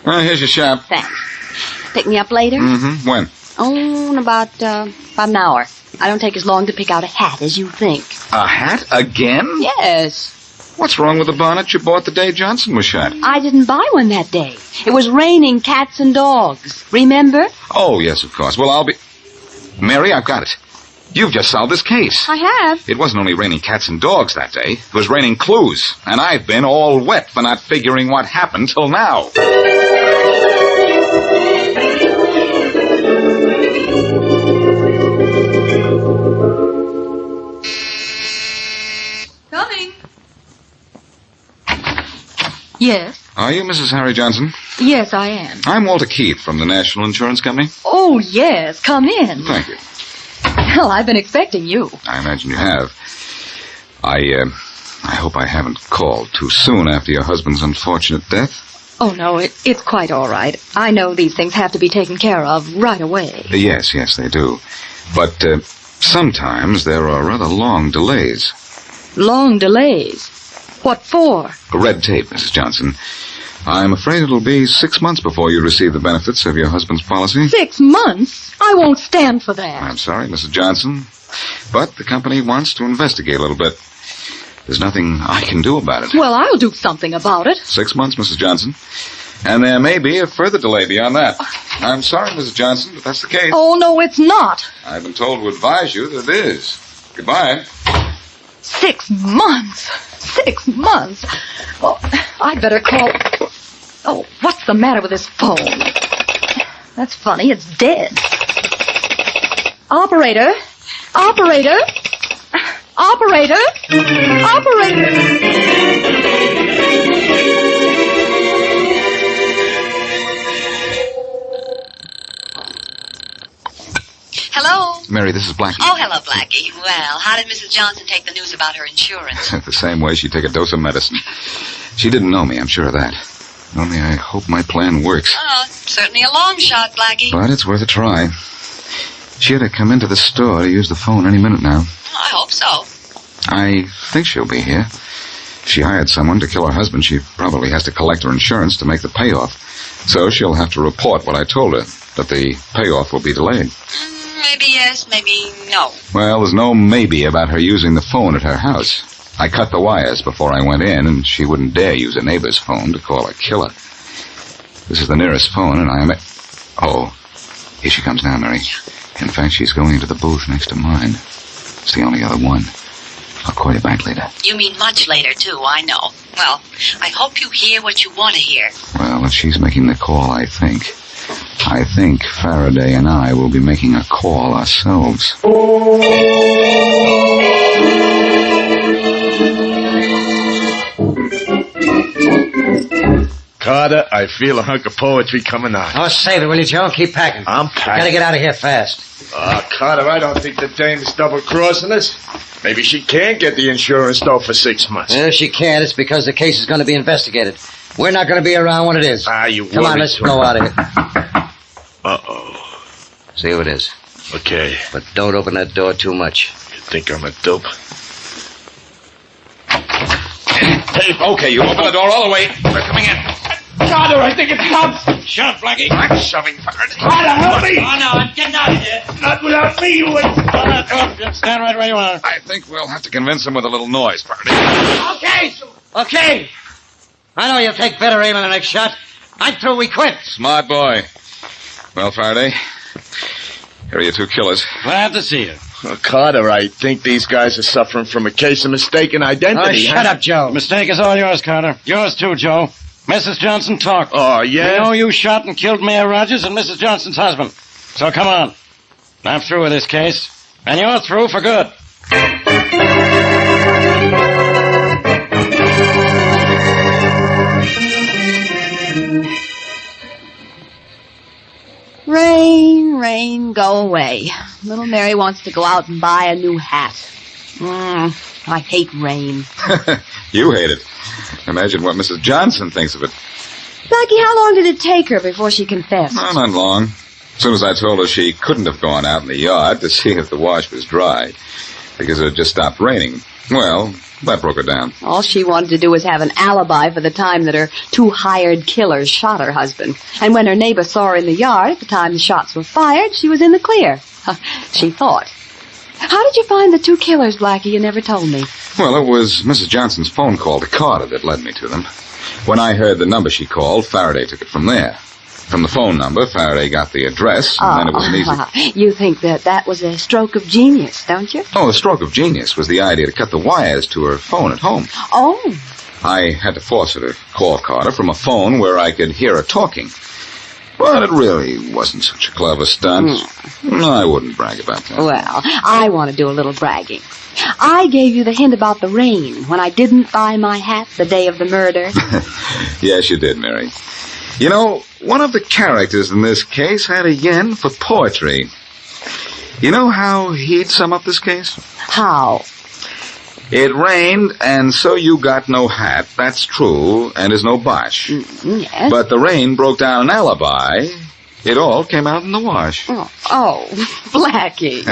T: Well, here's your shop.
J: Thanks. Pick me up later?
T: Mm-hmm. When?
J: Oh, in about an hour. I don't take as long to pick out a hat as you think.
T: A hat? Again?
J: Yes.
T: What's wrong with the bonnet you bought the day Johnson was shot?
J: I didn't buy one that day. It was raining cats and dogs. Remember?
T: Oh, yes, of course. Well, I'll be... Mary, I've got it. You've just solved this case.
J: I have.
T: It wasn't only raining cats and dogs that day. It was raining clues. And I've been all wet for not figuring what happened till now.
P: Coming. Yes.
T: Are you Mrs. Harry Johnson?
P: Yes, I am.
T: I'm Walter Keith from the National Insurance Company.
P: Oh, yes. Come in.
T: Thank you.
P: Well, I've been expecting you.
T: I imagine you have. I hope I haven't called too soon after your husband's unfortunate death.
P: Oh, no, it's quite all right. I know these things have to be taken care of right away.
T: Yes, they do. But sometimes there are rather long delays.
P: Long delays? What for?
T: Red tape, Mrs. Johnson. I'm afraid it'll be 6 months before you receive the benefits of your husband's policy.
P: 6 months? I won't stand for that.
T: I'm sorry, Mrs. Johnson, but the company wants to investigate a little bit. There's nothing I can do about it.
P: Well, I'll do something about it.
T: 6 months, Mrs. Johnson. And there may be a further delay beyond that. I'm sorry, Mrs. Johnson, but that's the case.
P: Oh, no, it's not.
T: I've been told to advise you that it is. Goodbye.
P: 6 months. 6 months. Well, I'd better call... Oh, what's the matter with this phone? That's funny. It's dead. Operator. Operator. Operator. Operator.
J: Hello?
T: Mary, this is Blackie.
S: Oh, hello, Blackie. Well, how did Mrs. Johnson take the news about her insurance?
T: The same way she'd take a dose of medicine. She didn't know me, I'm sure of that. Only I hope my plan works.
S: Oh, certainly a long shot, Blackie.
T: But it's worth a try. She ought to come into the store to use the phone any minute now.
S: I hope so.
T: I think she'll be here. If she hired someone to kill her husband, she probably has to collect her insurance to make the payoff. So she'll have to report what I told her, that the payoff will be delayed.
S: Maybe yes, maybe no.
T: Well, there's no maybe about her using the phone at her house. I cut the wires before I went in, and she wouldn't dare use a neighbor's phone to call a killer. This is the nearest phone, and I'm at... Oh, here she comes now, Mary. In fact, she's going into the booth next to mine. It's the only other one. I'll call you back later.
S: You mean much later, too, I know. Well, I hope you hear what you want to hear.
T: Well, if she's making the call, I think Farraday and I will be making a call ourselves.
I: Carter, I feel a hunk of poetry coming on.
R: Oh, save it, will you, Joe? Keep packing.
I: I'm packing.
R: Gotta get out of here fast.
I: Carter, I don't think the dame's double-crossing us. Maybe she can't get the insurance, though, for 6 months.
R: If she can't, it's because the case is going to be investigated. We're not going to be around when it is.
I: You
R: Come on, let's blow out of here.
I: Uh-oh.
A: See who it is.
I: Okay.
A: But don't open that door too much.
I: You think I'm a dope?
T: Hey, okay, you open the door all the way. We're coming in.
N: Carter, I think it's cops. Shut up, Blackie.
T: I'm shoving Farraday.
N: Carter, help me.
S: Oh, no, I'm getting out of here.
N: Not without me, you wouldn't. Just stand right where you are.
T: I think we'll have to convince him with a little noise, Farraday.
R: Okay. I know you'll take better aim on the next shot. I'm through. We quit.
T: Smart boy. Well, Farraday, here are your two killers.
N: Glad to see you.
I: Well, Carter, I think these guys are suffering from a case of mistaken identity.
R: Shut up, Joe.
N: Mistake is all yours, Carter. Yours too, Joe. Mrs. Johnson talked.
I: Oh, yeah?
N: We know you shot and killed Mayor Rogers and Mrs. Johnson's husband. So come on. I'm through with this case. And you're through for good.
J: Rain, rain, go away. Little Mary wants to go out and buy a new hat. I hate rain.
T: You hate it. Imagine what Mrs. Johnson thinks of it.
J: Blackie, how long did it take her before she confessed?
T: Oh, not long. As soon as I told her she couldn't have gone out in the yard to see if the wash was dry, because it had just stopped raining, well, that broke her down.
J: All she wanted to do was have an alibi for the time that her two hired killers shot her husband. And when her neighbor saw her in the yard at the time the shots were fired, she was in the clear. She thought. How did you find the two killers, Blackie? You never told me.
T: Well, it was Mrs. Johnson's phone call to Carter that led me to them. When I heard the number she called, Farraday took it from there. From the phone number, Farraday got the address, and then it was an easy...
J: You think that was a stroke of genius, don't you?
T: Oh, the stroke of genius was the idea to cut the wires to her phone at home.
J: Oh.
T: I had to force her to call Carter from a phone where I could hear her talking. But it really wasn't such a clever stunt. No, I wouldn't brag about that.
J: Well, I want to do a little bragging. I gave you the hint about the rain when I didn't buy my hat the day of the murder.
T: Yes, you did, Mary. You know, one of the characters in this case had a yen for poetry. You know how he'd sum up this case?
J: How?
T: It rained, and so you got no hat. That's true, and is no bosh.
J: Yes.
T: But the rain broke down an alibi. It all came out in the wash.
J: Oh, Blackie.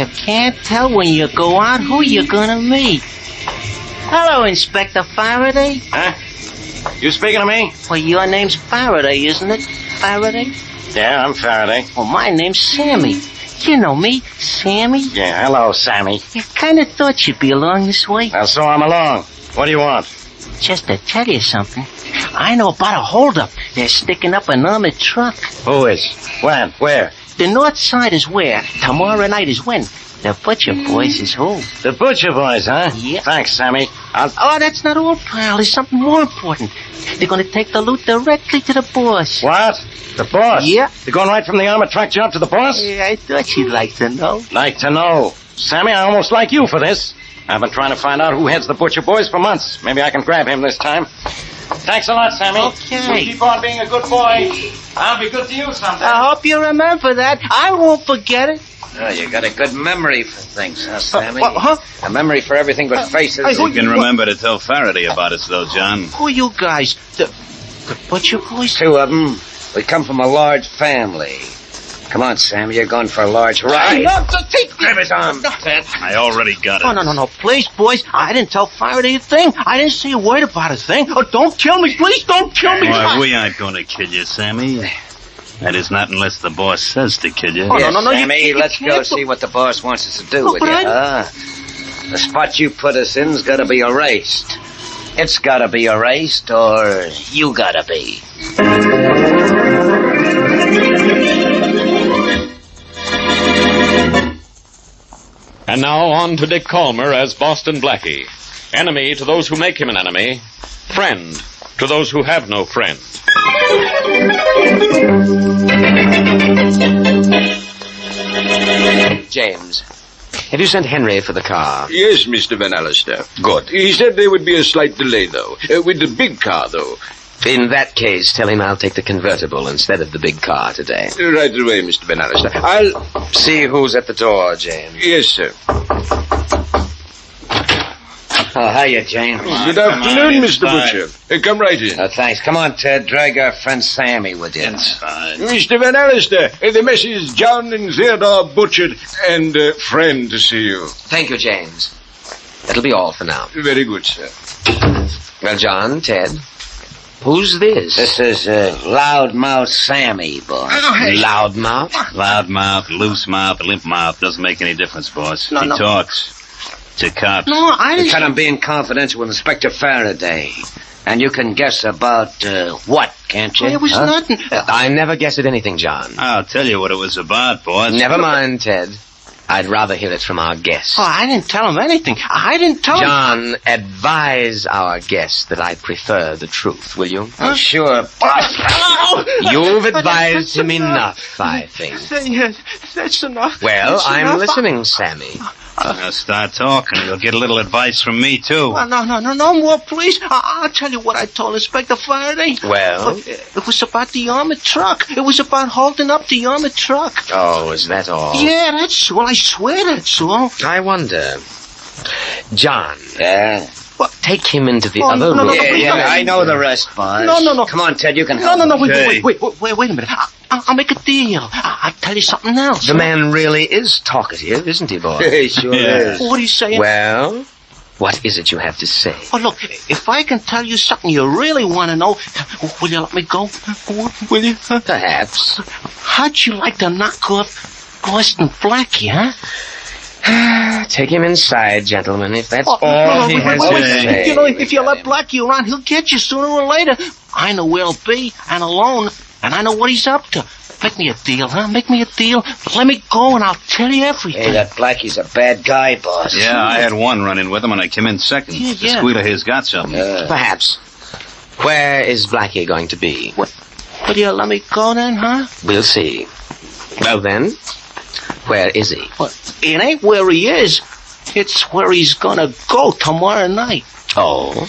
N: You can't tell when you go out who you're gonna meet. Hello, Inspector Farraday.
H: Huh? You speaking to me?
N: Well, your name's Farraday, isn't it? Farraday?
H: Yeah, I'm Faraday.
N: Well, my name's Sammy. You know me, Sammy.
H: Yeah, hello, Sammy.
N: I kind of thought you'd be along this way.
H: Now, so I'm along. What do you want?
N: Just to tell you something, I know about a holdup. They're sticking up an armored truck.
H: Who is? When? Where?
N: The north side is where. Tomorrow night is when. The Butcher Boys is who?
H: The Butcher Boys, huh?
N: Yeah.
H: Thanks, Sammy.
N: Oh, that's not all, pal. There's something more important. They're going to take the loot directly to the boss.
H: What? The boss?
N: Yeah.
H: You're going right from the armored truck job to the boss?
N: Yeah, I thought you'd like to know.
H: Like to know. Sammy, I almost like you for this. I've been trying to find out who heads the Butcher Boys for months. Maybe I can grab him this time. Thanks a lot, Sammy.
N: Okay.
H: You keep on being a good boy. I'll be good to you someday.
N: I hope you remember that. I won't forget it.
A: Oh, you got a good memory for things, huh, Sammy?
N: Huh?
A: A memory for everything but faces.
Q: You can remember to tell Faraday about us, though, John.
N: Who are you guys? The Butcher Boys?
A: Two of them. We come from a large family. Come on, Sammy, you're going for a large ride.
N: Grab
A: his arm, Ted.
Q: I already got it.
N: No, please, boys. I didn't tell Faraday a thing. I didn't say a word about a thing. Oh, don't kill me, please, don't kill me.
Q: Why, we aren't going to kill you, Sammy. That is not unless the boss says to kill you.
N: Oh, no,
A: Sammy, let's go see what the boss wants us to do with you. The spot you put us in's got to be erased. It's got to be erased, or you got to be.
C: And now on to Dick Calmer as Boston Blackie. Enemy to those who make him an enemy. Friend to those who have no friend.
G: James, have you sent Henry for the car?
M: Yes, Mr. Van Allister. Good. He said there would be a slight delay, though. With the big car, though.
G: In that case, tell him I'll take the convertible instead of the big car today.
M: Right away, Mr. Van Allister. I'll...
G: See who's at the door, James.
M: Yes, sir.
A: Oh, hiya, James.
M: Good afternoon, Mr. Butcher. Come right in.
A: Thanks. Come on, Ted. Drag our friend Sammy with you.
Q: That's fine.
M: Mr. Van Allister, the message John and Theodore Butchered and friend to see you.
G: Thank you, James. That'll be all for now.
M: Very good, sir.
G: Well, John, Ted, who's this?
A: This is Loudmouth Sammy, boss.
G: Loudmouth?
Q: Loudmouth, loose mouth, limp mouth. Doesn't make any difference, boss. He talks to cops.
N: No, I didn't...
A: You said I'm being confidential with Inspector Faraday. And you can guess about what, can't you?
N: It was nothing.
G: I never guess at anything, John.
Q: I'll tell you what it was about, boss.
G: Never mind, Ted. I'd rather hear it from our guest.
N: Oh, I didn't tell him anything. I didn't tell him...
G: John, advise our guest that I prefer the truth, will you?
A: I'm sure.
G: You've advised him enough, I think.
N: That's enough.
G: Well,
N: That's
G: I'm
N: enough.
G: listening, Sammy.
Q: Now start talking. You'll get a little advice from me, too.
N: No more, please. I'll tell you what I told Inspector Faraday.
G: Well?
N: It was about the armored truck. It was about holding up the armored truck.
G: Oh, is that all?
N: Yeah, that's all. I swear that's all.
G: I wonder. John.
A: Yeah?
G: What? Take him into the other room.
A: Yeah, I know the rest, boss.
N: No.
A: Come on, Ted, you can help.
N: No, wait a minute. I'll make a deal. I'll tell you something else.
G: The man really is talkative, isn't he, boy?
A: He sure is.
N: What are you saying?
G: Well, what is it you have to say?
N: Oh, look, if I can tell you something you really want to know, will you let me go? Will you?
G: Perhaps.
N: How'd you like to knock off Boston Blackie, huh?
G: Take him inside, gentlemen, if that's all he has to say.
N: You know, if you let Blackie around, he'll get you sooner or later. I know where he'll be, and alone, and I know what he's up to. Make me a deal, huh? Make me a deal. Let me go, and I'll tell you everything.
A: Hey, that Blackie's a bad guy, boss.
Q: Yeah, I had one run-in with him, and I came in second.
N: Yeah.
Q: The squealer here's got something.
G: Perhaps. Where is Blackie going to be?
N: Will you let me go then, huh?
G: We'll see. Well then, where is he?
N: Well, it ain't where he is. It's where he's gonna go tomorrow night.
G: Oh?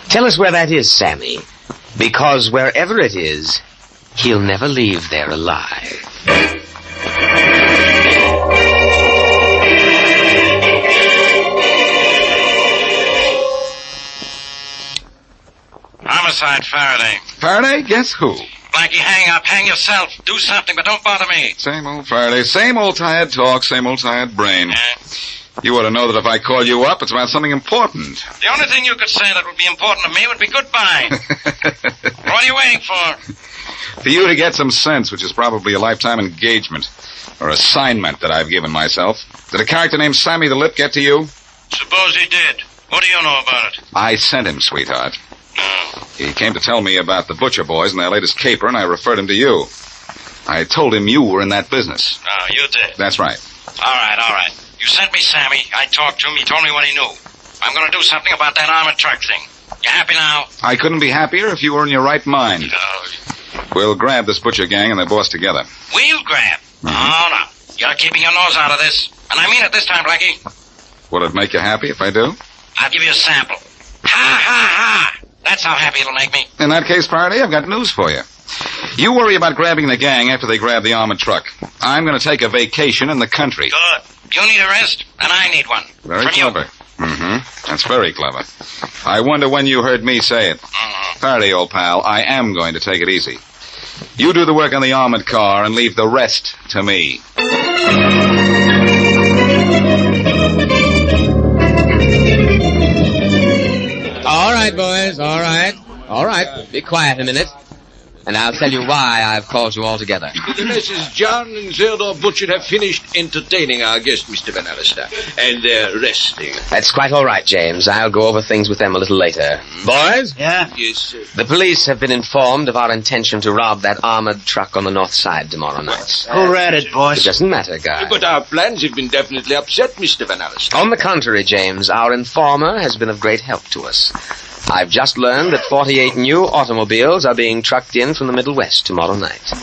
G: Tell us where that is, Sammy. Because wherever it is, he'll never leave there alive.
L: Homicide Faraday.
T: Faraday? Guess who?
F: Blackie, hang up. Hang yourself. Do something, but don't bother me.
T: Same old Faraday. Same old tired talk. Same old tired brain. You ought to know that if I call you up, it's about something important.
F: The only thing you could say that would be important to me would be goodbye. What are you waiting for?
T: For you to get some sense, which is probably a lifetime engagement or assignment that I've given myself. Did a character named Sammy the Lip get to you?
F: Suppose he did. What do you know about it?
T: I sent him, sweetheart. He came to tell me about the Butcher Boys and their latest caper, and I referred him to you. I told him you were in that business.
F: Oh, you did?
T: That's right.
F: All right. You sent me Sammy. I talked to him. He told me what he knew. I'm going to do something about that armored truck thing. You happy now?
T: I couldn't be happier if you were in your right mind. We'll grab this Butcher gang and their boss together.
F: We'll grab? Oh, no. You're keeping your nose out of this. And I mean it this time, Blackie.
T: Would it make you happy if I do?
F: I'll give you a sample. Ha! That's how happy it'll make me.
T: In that case, Farraday, I've got news for you. You worry about grabbing the gang after they grab the armored truck. I'm going to take a vacation in the country.
F: Good. You need a rest, and I need one.
T: Very clever. That's very clever. I wonder when you heard me say it. Farraday, old pal, I am going to take it easy. You do the work on the armored car and leave the rest to me.
G: All right, boys, all right. All right, be quiet a minute. And I'll tell you why I've called you all together.
M: The Messrs. John and Theodore Butcher have finished entertaining our guest, Mr. Van Allister, and they're resting.
G: That's quite all right, James. I'll go over things with them a little later. Boys?
M: Yeah? Yes, sir.
G: The police have been informed of our intention to rob that armored truck on the north side tomorrow night.
N: Who read it, boss?
G: It doesn't matter, guy.
M: But our plans have been definitely upset, Mr. Van Allister.
G: On the contrary, James, our informer has been of great help to us. I've just learned that 48 new automobiles are being trucked in from the Middle West tomorrow night.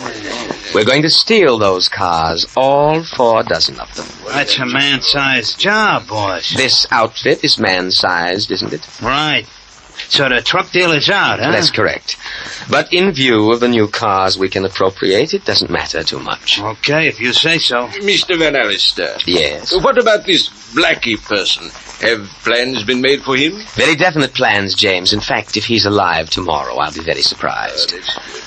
G: We're going to steal those cars, all 4 dozen of them.
N: That's a man-sized job, boss.
G: This outfit is man-sized, isn't it?
N: Right. So the truck deal is out, huh?
G: That's correct. But in view of the new cars we can appropriate, it doesn't matter too much.
N: Okay, if you say so.
M: Mr. Van Allister.
G: Yes?
M: What about this Blackie person? Have plans been made for him?
G: Very definite plans, James. In fact, if he's alive tomorrow, I'll be very surprised.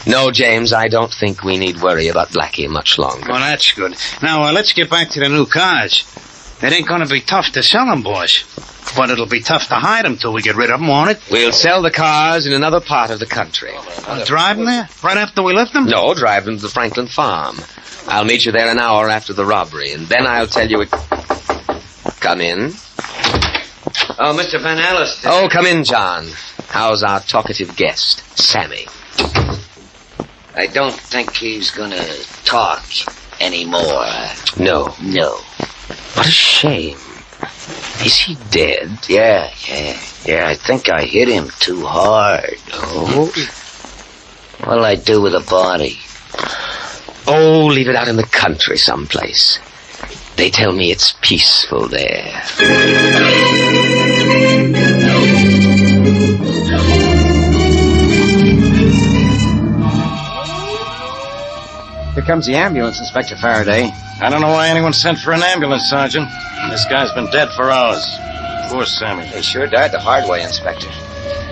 G: No, James, I don't think we need worry about Blackie much longer.
N: Well, that's good. Now, let's get back to the new cars. It ain't gonna be tough to sell them, boys. But it'll be tough to hide them till we get rid of them, won't it?
G: We'll sell the cars in another part of the country.
N: Drive them there? Right after we lift them?
G: No, drive them to the Franklin farm. I'll meet you there an hour after the robbery, and then I'll tell you it... Come in.
R: Oh, Mr. Van Allister.
G: Oh, come in, John. How's our talkative guest, Sammy?
R: I don't think he's gonna talk anymore.
G: No.
R: What a shame. Is he dead? Yeah, I think I hit him too hard. Oh? What'll I do with the body?
G: Oh, leave it out in the country someplace. They tell me it's peaceful there.
R: Here comes the ambulance, Inspector Farraday.
H: I don't know why anyone sent for an ambulance, Sergeant. This guy's been dead for hours. Poor Sammy.
R: He sure died the hard way, Inspector.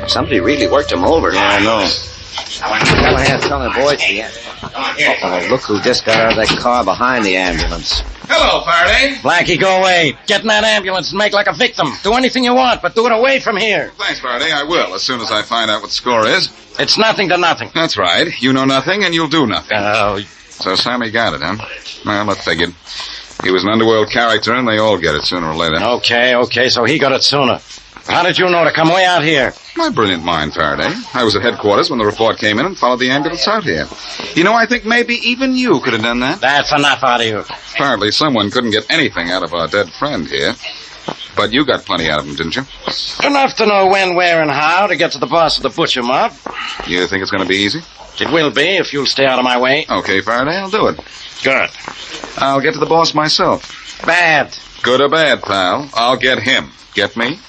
R: Somebody really worked him over.
H: Yeah, I know.
R: Callahan's telling the boys the end. Oh, look who just got out of that car behind the ambulance.
T: Hello, Farraday.
H: Blackie, go away. Get in that ambulance and make like a victim. Do anything you want, but do it away from here.
T: Thanks, Farraday. I will, as soon as I find out what the score is.
H: It's nothing to nothing.
T: That's right. You know nothing, and you'll do nothing.
H: Oh.
T: So Sammy got it, huh? Well, I figured. He was an underworld character, and they all get it sooner or later.
H: Okay, so he got it sooner. How did you know to come way out here?
T: My brilliant mind, Farraday. I was at headquarters when the report came in and followed the ambulance out here. You know, I think maybe even you could have done that.
H: That's enough out of you.
T: Apparently someone couldn't get anything out of our dead friend here. But you got plenty out of him, didn't you?
H: Enough to know when, where, and how to get to the boss of the butcher mob.
T: You think it's going to be easy?
H: It will be if you'll stay out of my way.
T: Okay, Farraday, I'll do it.
H: Good.
T: I'll get to the boss myself.
H: Bad.
T: Good or bad, pal. I'll get him. Get me?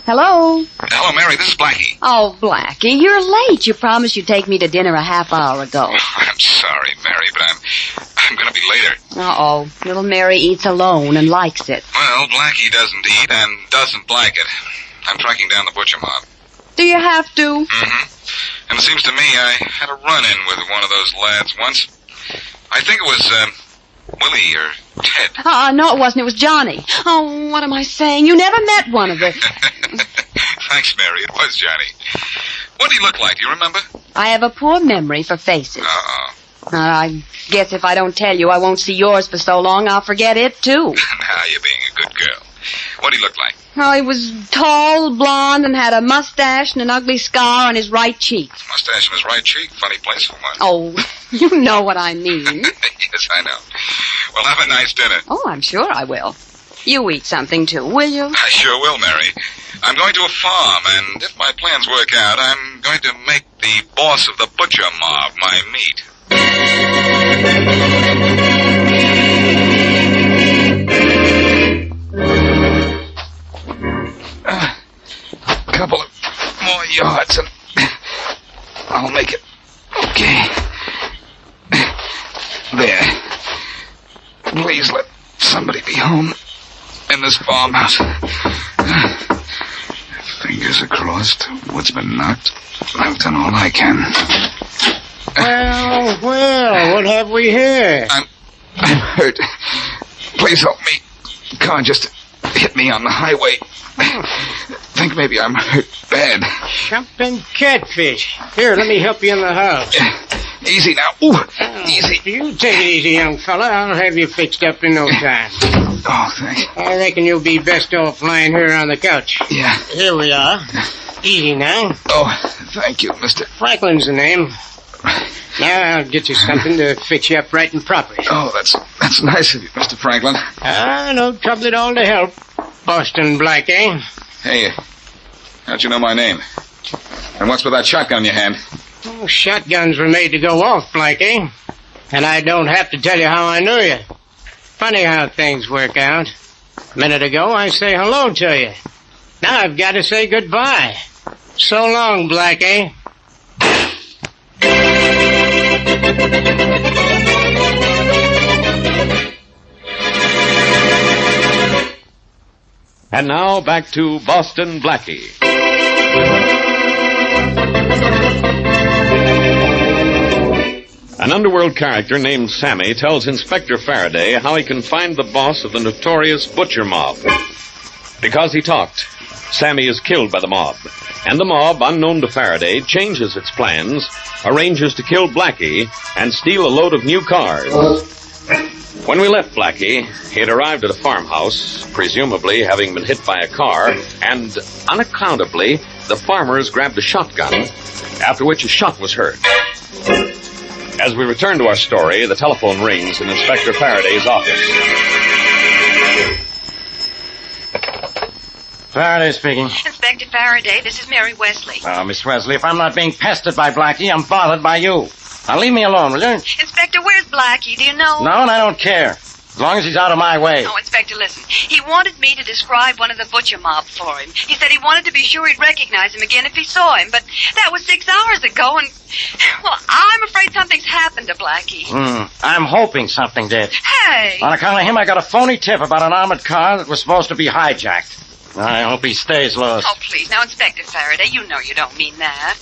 J: Hello?
T: Hello, Mary. This is Blackie.
J: Oh, Blackie, you're late. You promised you'd take me to dinner a half hour ago.
T: I'm sorry, Mary, but I'm going to be later.
J: Uh-oh. Little Mary eats alone and likes it.
L: Well, Blackie doesn't eat and doesn't like it. I'm tracking down the butcher mob.
J: Do you have to?
L: Mm-hmm. And it seems to me I had a run-in with one of those lads once. I think it was, Willie or Ted.
J: No, it wasn't. It was Johnny. Oh, what am I saying? You never met one of them.
L: Thanks, Mary. It was Johnny. What did he look like? Do you remember?
J: I have a poor memory for faces.
L: Uh-oh.
J: I guess if I don't tell you I won't see yours for so long, I'll forget it, too.
L: Now you're being a good girl. What did he look like?
J: Oh, he was tall, blonde, and had a mustache and an ugly scar on his right cheek.
L: Mustache on his right cheek? Funny place for one.
J: Oh, you know what I mean.
L: Yes, I know. Well, have a nice dinner.
J: Oh, I'm sure I will. You eat something, too, will you?
L: I sure will, Mary. I'm going to a farm, and if my plans work out, I'm going to make the boss of the butcher mob my meat.
B: Couple of more yards and I'll make it. Okay. There. Please let somebody be home in this farmhouse. Fingers across what's been knocked. I've done all I can.
N: Well, what have we here?
B: I'm hurt. Please help me. Car just hit me on the highway. Think maybe I'm hurt bad.
N: Jumping catfish. Here, let me help you in the house.
B: Easy now. Ooh, easy.
N: You take it easy, young fella. I'll have you fixed up in no time.
B: Oh, thanks.
N: I reckon you'll be best off lying here on the couch.
B: Yeah.
N: Here we are. Easy now.
B: Oh, thank you, Mr.
N: Franklin's the name. Now I'll get you something to fix you up right and proper.
B: Oh, that's nice of you, Mr. Franklin.
N: No trouble at all to help. Boston Blackie.
T: Hey, how'd you know my name? And what's with that shotgun in your hand?
N: Oh, shotguns were made to go off, Blackie. And I don't have to tell you how I knew you. Funny how things work out. A minute ago, I say hello to you. Now I've got to say goodbye. So long, Blackie.
C: And now back to Boston Blackie. An underworld character named Sammy tells Inspector Farraday how he can find the boss of the notorious butcher mob. Because he talked, Sammy is killed by the mob, and the mob, unknown to Faraday, changes its plans, arranges to kill Blackie, and steal a load of new cars. When we left Blackie, he had arrived at a farmhouse, presumably having been hit by a car, and unaccountably, the farmers grabbed a shotgun, after which a shot was heard. As we return to our story, the telephone rings in Inspector Faraday's office.
N: Faraday speaking.
S: Inspector Faraday, this is Mary Wesley.
N: Miss Wesley, if I'm not being pestered by Blackie, I'm bothered by you. Now leave me alone, will you?
S: Inspector, where's Blackie? Do you know?
N: No, and I don't care. As long as he's out of my way.
S: Oh, Inspector, listen. He wanted me to describe one of the butcher mob for him. He said he wanted to be sure he'd recognize him again if he saw him, but that was 6 hours ago, and, well, I'm afraid something's happened to Blackie.
N: I'm hoping something did.
S: Hey!
N: On account of him, I got a phony tip about an armored car that was supposed to be hijacked. I hope he stays lost.
S: Oh, please. Now, Inspector Faraday, you know you don't mean that.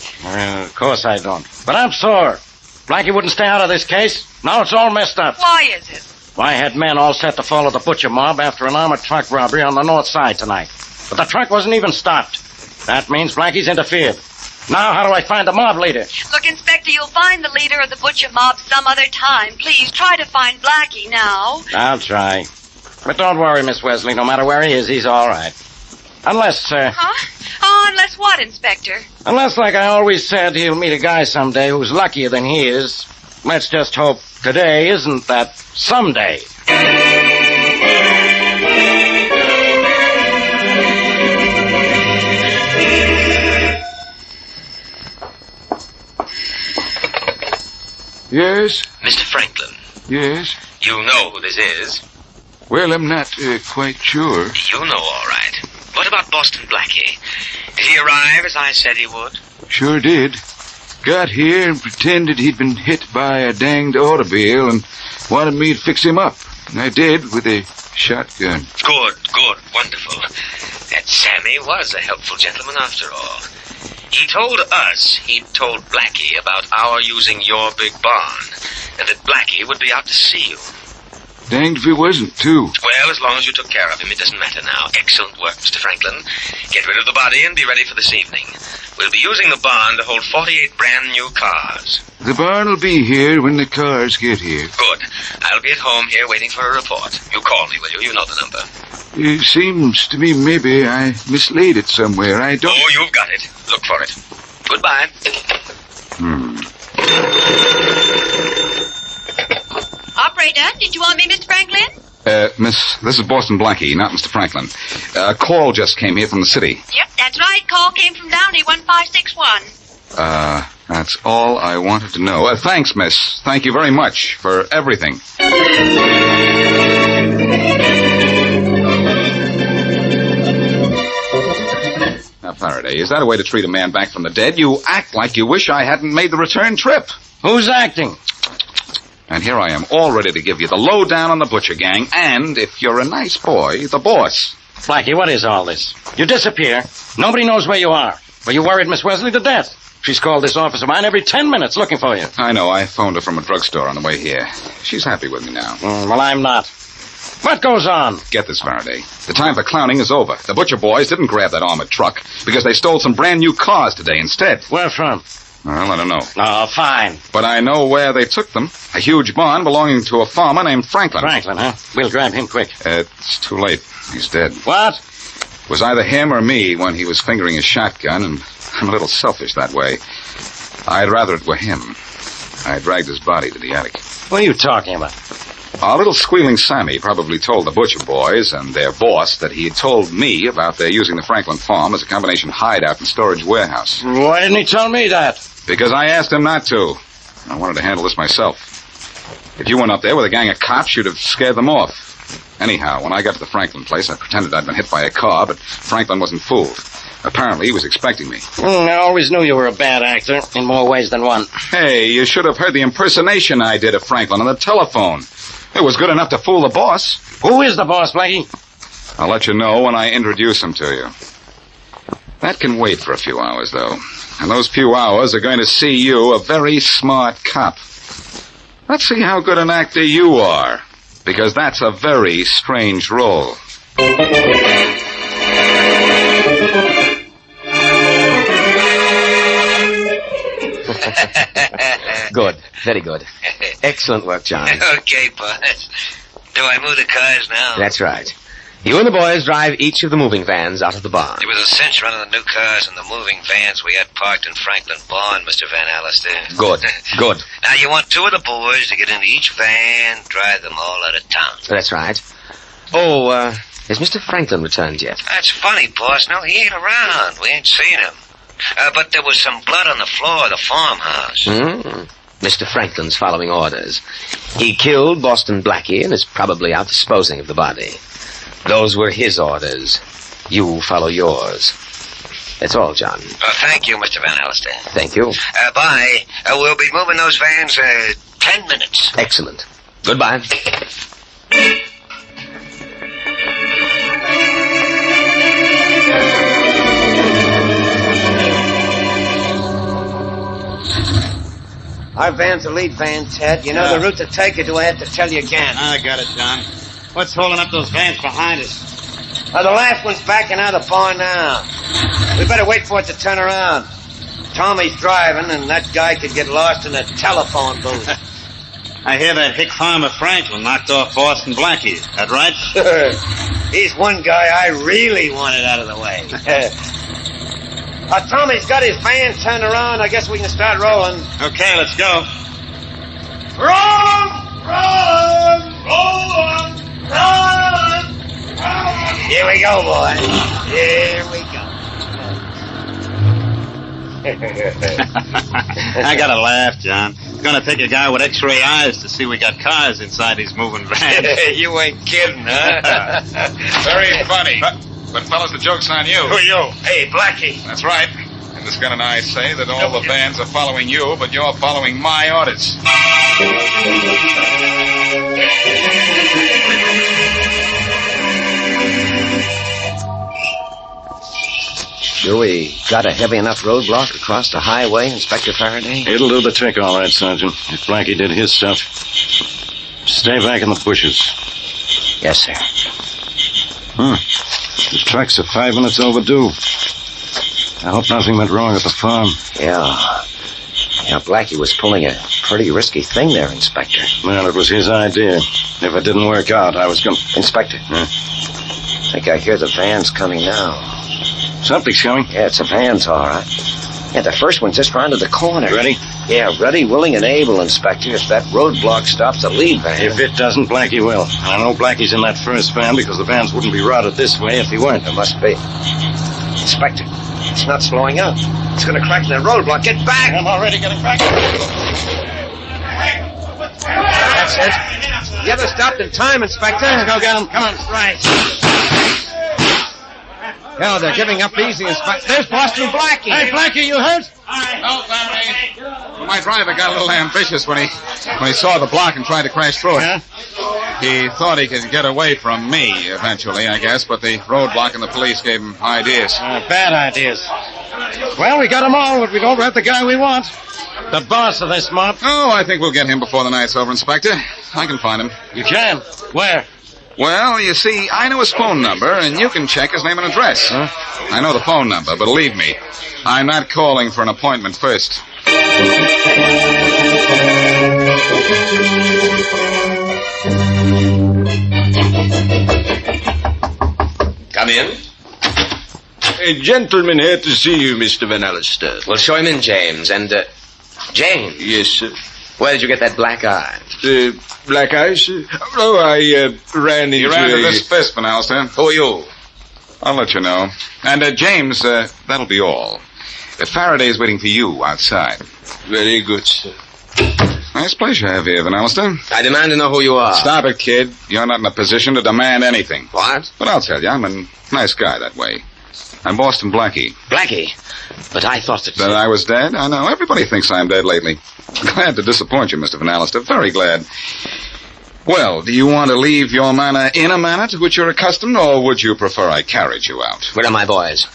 N: Of course I don't. But I'm sore. Blackie wouldn't stay out of this case. Now it's all messed up.
S: Why is it?
N: I had men all set to follow the butcher mob after an armored truck robbery on the north side tonight. But the truck wasn't even stopped. That means Blackie's interfered. Now how do I find the mob leader?
S: Look, Inspector, you'll find the leader of the butcher mob some other time. Please, try to find Blackie now.
N: I'll try. But don't worry, Miss Wesley. No matter where he is, he's all right. Unless,
S: Huh? Oh, unless what, Inspector?
N: Unless, like I always said, he'll meet a guy someday who's luckier than he is. Let's just hope today isn't that someday.
T: Yes?
G: Mr. Franklin,
T: Yes?
G: you know who this is.
T: Well, I'm not quite sure.
G: You know all right. What about Boston Blackie? Did he arrive as I said he would?
T: Sure did. Got here and pretended he'd been hit by a danged automobile and wanted me to fix him up. I did, with a shotgun.
G: Good, wonderful. That Sammy was a helpful gentleman after all. He told us he'd told Blackie about our using your big barn, and that Blackie would be out to see you.
T: Danged if he wasn't, too.
G: Well, as long as you took care of him, it doesn't matter now. Excellent work, Mr. Franklin. Get rid of the body and be ready for this evening. We'll be using the barn to hold 48 brand new cars.
T: The barn will be here when the cars get here.
G: Good. I'll be at home here waiting for a report. You call me, will you? You know the number.
T: It seems to me maybe I mislaid it somewhere. I don't...
G: Oh, you've got it. Look for it. Goodbye.
S: Operator, did you want me, Mr. Franklin?
T: Miss, this is Boston Blackie, not Mr. Franklin. A call just came here from the city.
S: Yep, that's right. Call came from Downey 1561.
T: That's all I wanted to know. Thanks, miss. Thank you very much for everything. Now, Farraday, is that a way to treat a man back from the dead? You act like you wish I hadn't made the return trip.
H: Who's acting?
T: And here I am, all ready to give you the lowdown on the Butcher gang, and, if you're a nice boy, the boss.
H: Blackie, what is all this? You disappear. Nobody knows where you are. Well, you worried Miss Wesley to death. She's called this office of mine every 10 minutes looking for you.
T: I know. I phoned her from a drugstore on the way here. She's happy with me now.
H: Well, I'm not. What goes on?
T: Get this, Farraday. The time for clowning is over. The Butcher boys didn't grab that armored truck because they stole some brand new cars today instead.
H: Where from?
T: Well, I don't know.
H: Oh, fine.
T: But I know where they took them. A huge barn belonging to a farmer named Franklin.
H: Franklin, huh? We'll grab him quick.
T: It's too late. He's dead.
H: What?
T: It was either him or me when he was fingering his shotgun, and I'm a little selfish that way. I'd rather it were him. I dragged his body to the attic.
H: What are you talking about?
T: Our little squealing Sammy probably told the Butcher boys and their boss that he had told me about their using the Franklin farm as a combination hideout and storage warehouse.
H: Why didn't he tell me that?
T: Because I asked him not to. I wanted to handle this myself. If you went up there with a gang of cops, you'd have scared them off. Anyhow, when I got to the Franklin place, I pretended I'd been hit by a car, but Franklin wasn't fooled. Apparently, he was expecting me.
H: I always knew you were a bad actor, in more ways than one.
T: Hey, you should have heard the impersonation I did of Franklin on the telephone. It was good enough to fool the boss.
H: Who is the boss, Blackie?
T: I'll let you know when I introduce him to you. That can wait for a few hours, though. And those few hours are going to see you a very smart cop. Let's see how good an actor you are, because that's a very strange role.
G: Good. Very good. Excellent work, John.
R: Okay, boss. Do I move the cars now?
G: That's right. You and the boys drive each of the moving vans out of the barn.
R: It was a cinch running the new cars and the moving vans we had parked in Franklin Barn, Mr. Van Allister.
G: Good. Good.
R: Now, you want two of the boys to get into each van, drive them all out of town.
G: That's right. Oh, has Mr. Franklin returned yet?
R: That's funny, boss. No, he ain't around. We ain't seen him. But there was some blood on the floor of the farmhouse.
G: Mr. Franklin's following orders. He killed Boston Blackie and is probably out disposing of the body. Those were his orders. You follow yours. That's all, John.
R: Thank you, Mr. Van Allister.
G: Thank you.
R: Bye. We'll be moving those vans 10 minutes.
G: Excellent. Goodbye.
A: Our van's a lead van, Ted. You know the route to take, or do I have to tell you again?
K: I got it, John. What's holding up those vans behind us?
A: The last one's backing out of the barn now. We better wait for it to turn around. Tommy's driving, and that guy could get lost in a telephone booth.
K: I hear that hick farmer Franklin knocked off Boston Blackie. That right?
A: He's one guy I really wanted out of the way. Tommy's got his van turned around. I guess we can start rolling.
K: Okay, let's go.
A: Run! Here we go, boys. Here we go.
K: I gotta laugh, John. It's gonna take a guy with x-ray eyes to see we got cars inside these moving vans.
A: You ain't kidding, huh?
T: Very funny. But fellas, the joke's on you.
K: Who are you?
A: Hey, Blackie.
T: That's right. And the Scott and I say that all the vans are following you, but you're following my orders.
R: Sure we got a heavy enough roadblock across the highway, Inspector Farraday?
H: It'll do the trick, all right, Sergeant. If Blackie did his stuff. Stay back in the bushes.
R: Yes, sir.
H: The trucks are 5 minutes overdue. I hope nothing went wrong at the farm.
R: Yeah, Blackie was pulling a pretty risky thing there, Inspector.
H: Well, it was his idea. If it didn't work out, I was going to...
R: Inspector. I think I hear the van's coming now.
H: Something's coming?
R: Yeah, it's a van's all right. Yeah, the first one's just round to the corner.
H: Ready?
R: Yeah, ready, willing, and able, Inspector, if that roadblock stops the lead van.
H: If it doesn't, Blackie will. And I know Blackie's in that first van because the vans wouldn't be routed this way if he weren't.
R: There must be. Inspector, it's not slowing up. It's going to crack that roadblock. Get back!
H: I'm already getting back.
F: That's it. The other stopped in time, Inspector.
H: Let's go get him. Come on.
F: Right. No, they're giving up easy, Inspector. There's Boston Blackie.
H: Hey, Blackie, you hurt?
T: No, Farraday. My driver got a little ambitious when he saw the block and tried to crash through it.
H: Yeah?
T: He thought he could get away from me eventually, I guess, but the roadblock and the police gave him ideas.
H: Bad ideas. Well, we got them all, but we don't have the guy we want. The boss of this mob.
T: Oh, I think we'll get him before the night's over, Inspector. I can find him.
H: You can? Where?
T: Well, you see, I know his phone number, and you can check his name and address.
H: Huh?
T: I know the phone number, but believe me, I'm not calling for an appointment first.
G: Come in.
M: A gentleman here to see you, Mr. Van Allister.
G: Well, show him in, James. And, James.
M: Yes, sir.
G: Where did you get that black eye?
M: Black eyes? Oh, I ran into...
T: You ran into this fist, Van Allister.
G: Who are you?
T: I'll let you know. And, James, that'll be all. Faraday's waiting for you outside.
M: Very good, sir.
T: Nice place you have here, Van Allister.
G: I demand to know who you are.
T: Stop it, kid. You're not in a position to demand anything.
G: What?
T: But I'll tell you, I'm a nice guy that way. I'm Boston Blackie.
G: Blackie? But I thought that...
T: That I was dead? I know. Everybody thinks I'm dead lately. Glad to disappoint you, Mr. Van Allister. Very glad. Well, do you want to leave your manor in a manner to which you're accustomed, or would you prefer I carried you out?
G: Where are my boys?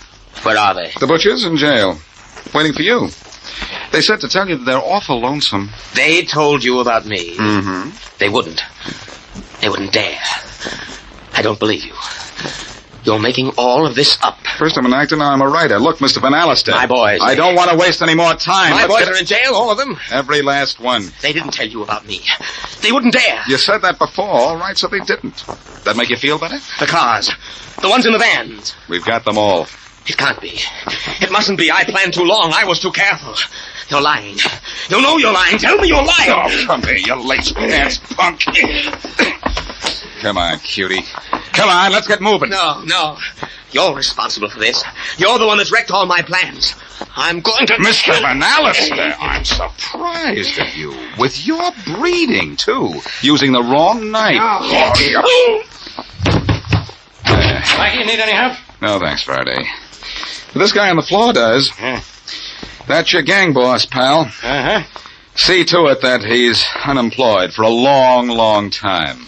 G: Where are they?
T: The butchers in jail. Waiting for you. They said to tell you that they're awful lonesome.
G: They told you about me.
T: Mm-hmm.
G: They wouldn't. They wouldn't dare. I don't believe you. You're making all of this up.
T: First I'm an actor, now I'm a writer. Look, Mr. Van Allister.
G: My boys.
T: I don't want to waste any more time.
G: My boys are in jail, all of them.
T: Every last one.
G: They didn't tell you about me. They wouldn't dare.
T: You said that before, all right, so they didn't. That make you feel better?
G: The cars. The ones in the vans.
T: We've got them all.
G: It can't be. It mustn't be. I planned too long. I was too careful. You're lying. You know you're lying. Tell me you're lying.
T: Oh, come here, you lazy-ass punk. Come on, cutie. Come on, let's get moving.
G: No. You're responsible for this. You're the one that's wrecked all my plans. I'm going to...
T: Mr. Van Allister, I'm surprised at you. With your breeding, too. Using the wrong knife.
H: Blackie, you need any help?
T: No, thanks, Farraday. This guy on the floor does.
H: Yeah.
T: That's your gang boss, pal.
H: Uh-huh.
T: See to it that he's unemployed for a long, long time.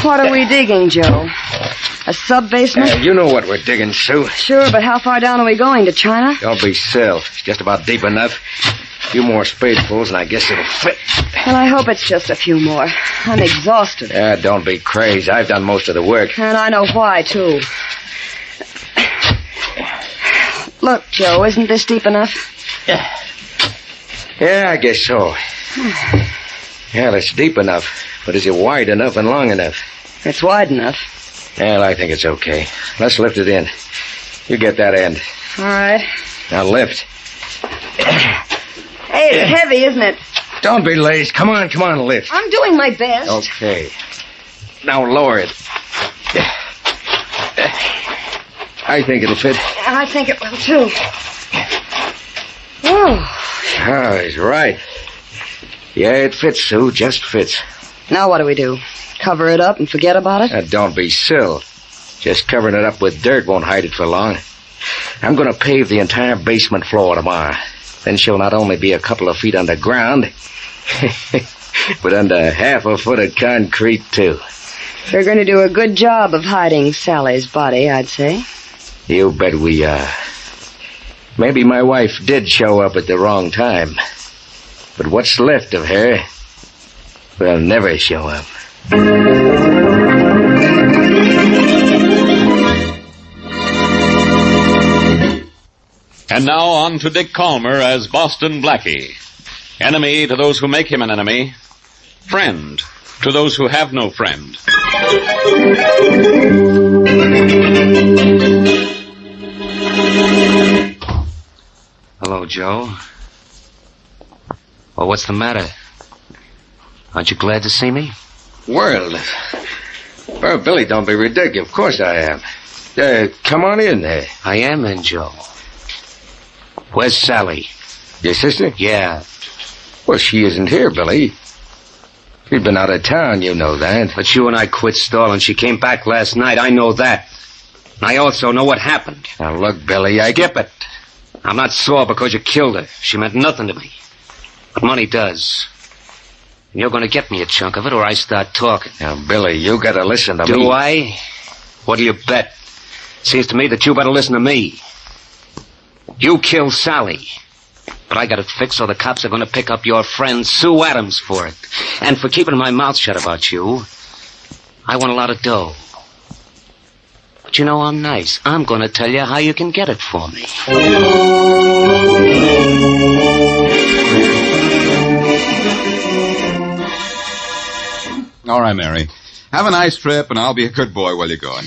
J: What are we digging, Joe? A sub-basement?
A: You know what we're digging, Sue.
J: Sure, but how far down are we going? To China?
A: Don't be silly. It's just about deep enough. A few more spadefuls, and I guess it'll fit.
J: Well, I hope it's just a few more. I'm exhausted.
A: Don't be crazy. I've done most of the work.
J: And I know why, too. Look, Joe, isn't this deep enough?
A: Yeah, I guess so. Yeah, it's deep enough. But is it wide enough and long enough?
J: It's wide enough.
A: Well, I think it's okay. Let's lift it in. You get that end.
J: All right.
A: Now lift.
J: Hey, it's heavy, isn't it?
A: Don't be lazy. Come on, lift.
J: I'm doing my best.
A: Okay. Now lower it. I think it'll fit.
J: I think it will, too. Whoa.
A: Oh, he's right. Yeah, it fits, Sue. Just fits.
J: Now what do we do? Cover it up and forget about it?
A: Don't be silly. Just covering it up with dirt won't hide it for long. I'm going to pave the entire basement floor tomorrow. Then she'll not only be a couple of feet underground, but under half a foot of concrete, too.
J: We're going to do a good job of hiding Sally's body, I'd say.
A: You bet we are. Maybe my wife did show up at the wrong time. But what's left of her will never show up.
C: And now on to Dick Calmer as Boston Blackie. Enemy to those who make him an enemy. Friend to those who have no friend.
F: Hello, Joe. Well, what's the matter? Aren't you glad to see me?
A: World. Well, Billy, don't be ridiculous. Of course I am. Come on in there.
F: I am in, Joe. Where's Sally?
A: Your sister?
F: Yeah.
A: Well, she isn't here, Billy. She's been out of town, you know that.
F: But you and I quit stalling. She came back last night. I know that. And I also know what happened.
A: Now, look, Billy,
F: Skip it. I'm not sore because you killed her. She meant nothing to me. But money does. And you're going to get me a chunk of it or I start talking.
A: Now, Billy, you got to listen to me.
F: Do I? What do you bet? Seems to me that you better listen to me. You killed Sally. But I got it fixed so the cops are going to pick up your friend Sue Adams for it. And for keeping my mouth shut about you, I want a lot of dough. But you know I'm nice. I'm going to tell you how you can get it for me.
T: All right, Mary. Have a nice trip, and I'll be a good boy while you're going.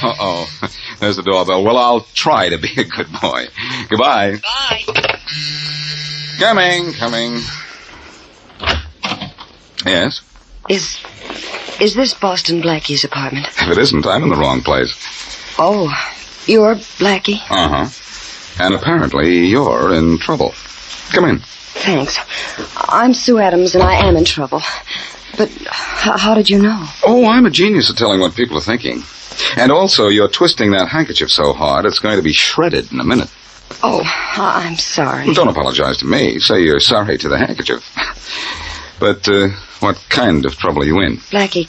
T: Uh-oh. There's the doorbell. Well, I'll try to be a good boy. Goodbye.
S: Bye.
T: Coming. Yes?
J: Is this Boston Blackie's apartment?
T: If it isn't, I'm in the wrong place.
J: Oh, you're Blackie?
T: Uh-huh. And apparently you're in trouble. Come in.
J: Thanks. I'm Sue Adams, and I am in trouble. But how did you know?
T: Oh, I'm a genius at telling what people are thinking. And also, you're twisting that handkerchief so hard, it's going to be shredded in a minute.
J: Oh, I'm sorry.
T: Well, don't apologize to me. Say you're sorry to the handkerchief. But, what kind of trouble are you in?
J: Blackie,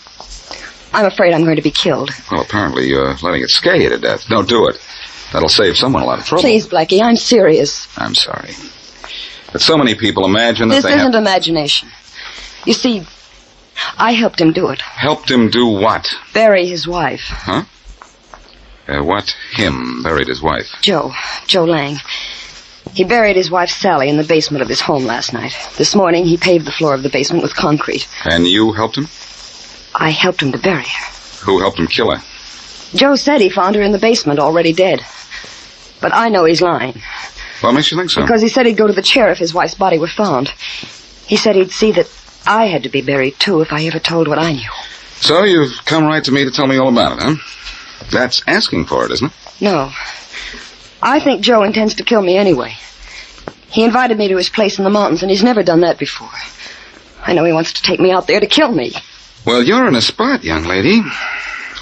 J: I'm afraid I'm going to be killed.
T: Well, apparently you're letting it scare you to death. Don't do it. That'll save someone a lot of trouble.
J: Please, Blackie, I'm serious.
T: I'm sorry. But so many people imagine that
J: This isn't imagination. You see, I helped him do it.
T: Helped him do what?
J: Bury his wife.
T: Huh? What him buried his wife?
J: Joe Lang. He buried his wife Sally in the basement of his home last night. This morning, he paved the floor of the basement with concrete.
T: And you helped him?
J: I helped him to bury her.
T: Who helped him kill her?
J: Joe said he found her in the basement, already dead. But I know he's lying.
T: What makes you think so?
J: Because he said he'd go to the chair if his wife's body were found. He said he'd see that I had to be buried, too, if I ever told what I knew.
T: So you've come right to me to tell me all about it, huh? That's asking for it, isn't it?
J: No. I think Joe intends to kill me anyway. He invited me to his place in the mountains, and he's never done that before. I know he wants to take me out there to kill me.
T: Well, you're in a spot, young lady.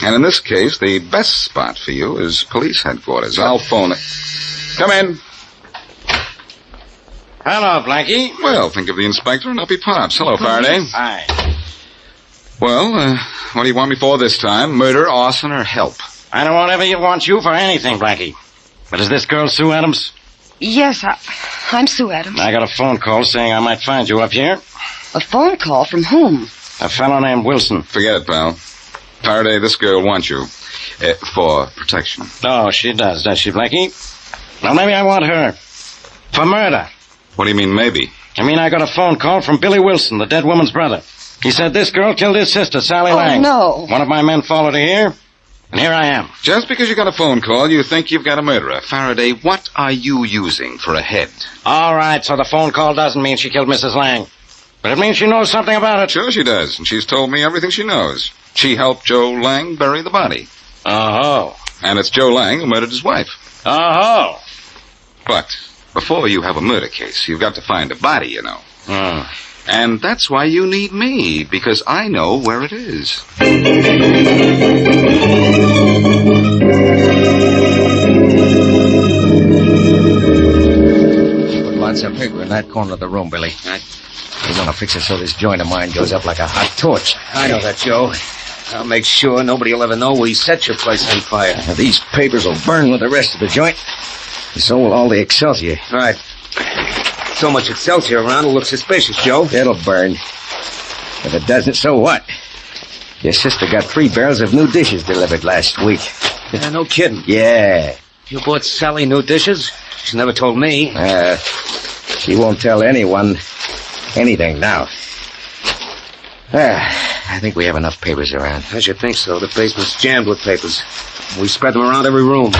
T: And in this case, the best spot for you is police headquarters. I'll phone it. Come in.
H: Hello, Blackie.
T: Well, think of the inspector and up he pops. Hello, Faraday.
H: Hi.
T: Well, what do you want me for this time? Murder, arson, or help?
H: I don't ever want you for anything, Blackie. But is this girl Sue Adams?
P: Yes, I'm Sue Adams.
H: I got a phone call saying I might find you up here.
P: A phone call from whom?
H: A fellow named Wilson.
T: Forget it, pal. Faraday, this girl wants you. For protection.
H: Oh, she does she, Blackie? Well, maybe I want her. For murder.
T: What do you mean, maybe?
H: I mean, I got a phone call from Billy Wilson, the dead woman's brother. He said this girl killed his sister, Sally Lang.
P: No.
H: One of my men followed her here, and here I am.
T: Just because you got a phone call, you think you've got a murderer. Faraday, what are you using for a head?
H: All right, so the phone call doesn't mean she killed Mrs. Lang. But it means she knows something about it.
T: Sure she does, and she's told me everything she knows. She helped Joe Lang bury the body.
H: Oh.
T: And it's Joe Lang who murdered his wife.
H: Oh.
T: But before you have a murder case, you've got to find a body, you know. And that's why you need me, because I know where it is.
R: Put lots of paper in that corner of the room, Billy. You want to fix it so this joint of mine goes up like a hot torch.
A: I know that, Joe. I'll make sure nobody will ever know we set your place on fire.
R: Now, these papers will burn with the rest of the joint. And so will all the Excelsior.
A: Right. So much Excelsior around will look suspicious, Joe.
R: It'll burn. If it doesn't, so what? Your sister got 3 barrels of new dishes delivered last week.
A: Yeah, no kidding.
R: Yeah.
A: You bought Sally new dishes? She never told me.
R: She won't tell anyone anything now. I think we have enough papers around.
A: I should think so. The basement's jammed with papers. We spread them around every room.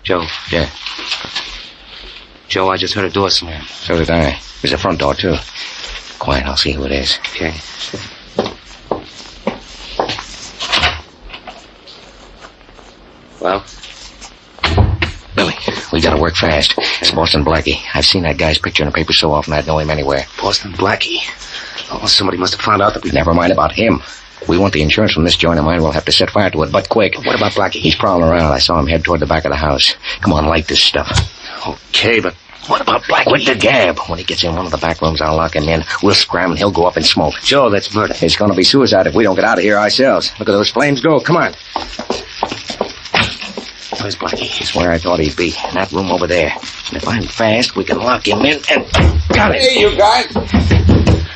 A: Joe.
R: Yeah.
A: Joe, I just heard a door slam.
R: So did I. There's a front door, too. Quiet, I'll see who it is.
A: Okay. Well?
R: Billy, we gotta work fast. It's Boston Blackie. I've seen that guy's picture in the paper so often I'd know him anywhere.
A: Boston Blackie? Oh, somebody must have found out that we...
R: Never mind about him. We want the insurance from this joint of mine. We'll have to set fire to it, but quick.
A: What about Blackie?
R: He's prowling around. I saw him head toward the back of the house. Come on, light this stuff.
A: Okay, but what about Blackie?
R: Quit the gab. When he gets in one of the back rooms, I'll lock him in. We'll scram and he'll go up in smoke.
A: Joe, that's murder.
R: It's gonna be suicide if we don't get out of here ourselves. Look at those flames go. Come on.
A: Where's Blackie?
R: He's where I thought he'd be. In that room over there. And if I'm fast, we can lock him in and... Got it.
M: Hey, you guys.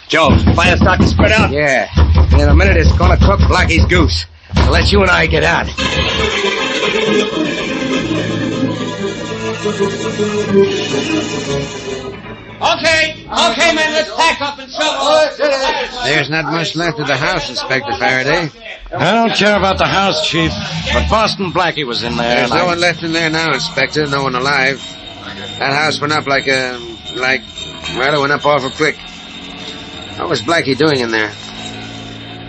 A: Joe, fire starting to spread out?
R: Yeah. In a minute, it's gonna cook Blackie's goose. I'll let you and I get out.
K: Okay, men, let's pack up and shovel.
F: There's not much left of the house, Inspector Farraday.
H: I don't care about the house, Chief, but Boston Blackie was in there.
F: There's no one left in there now, Inspector. No one alive. That house went up well, it went up awful quick. What was Blackie doing in there?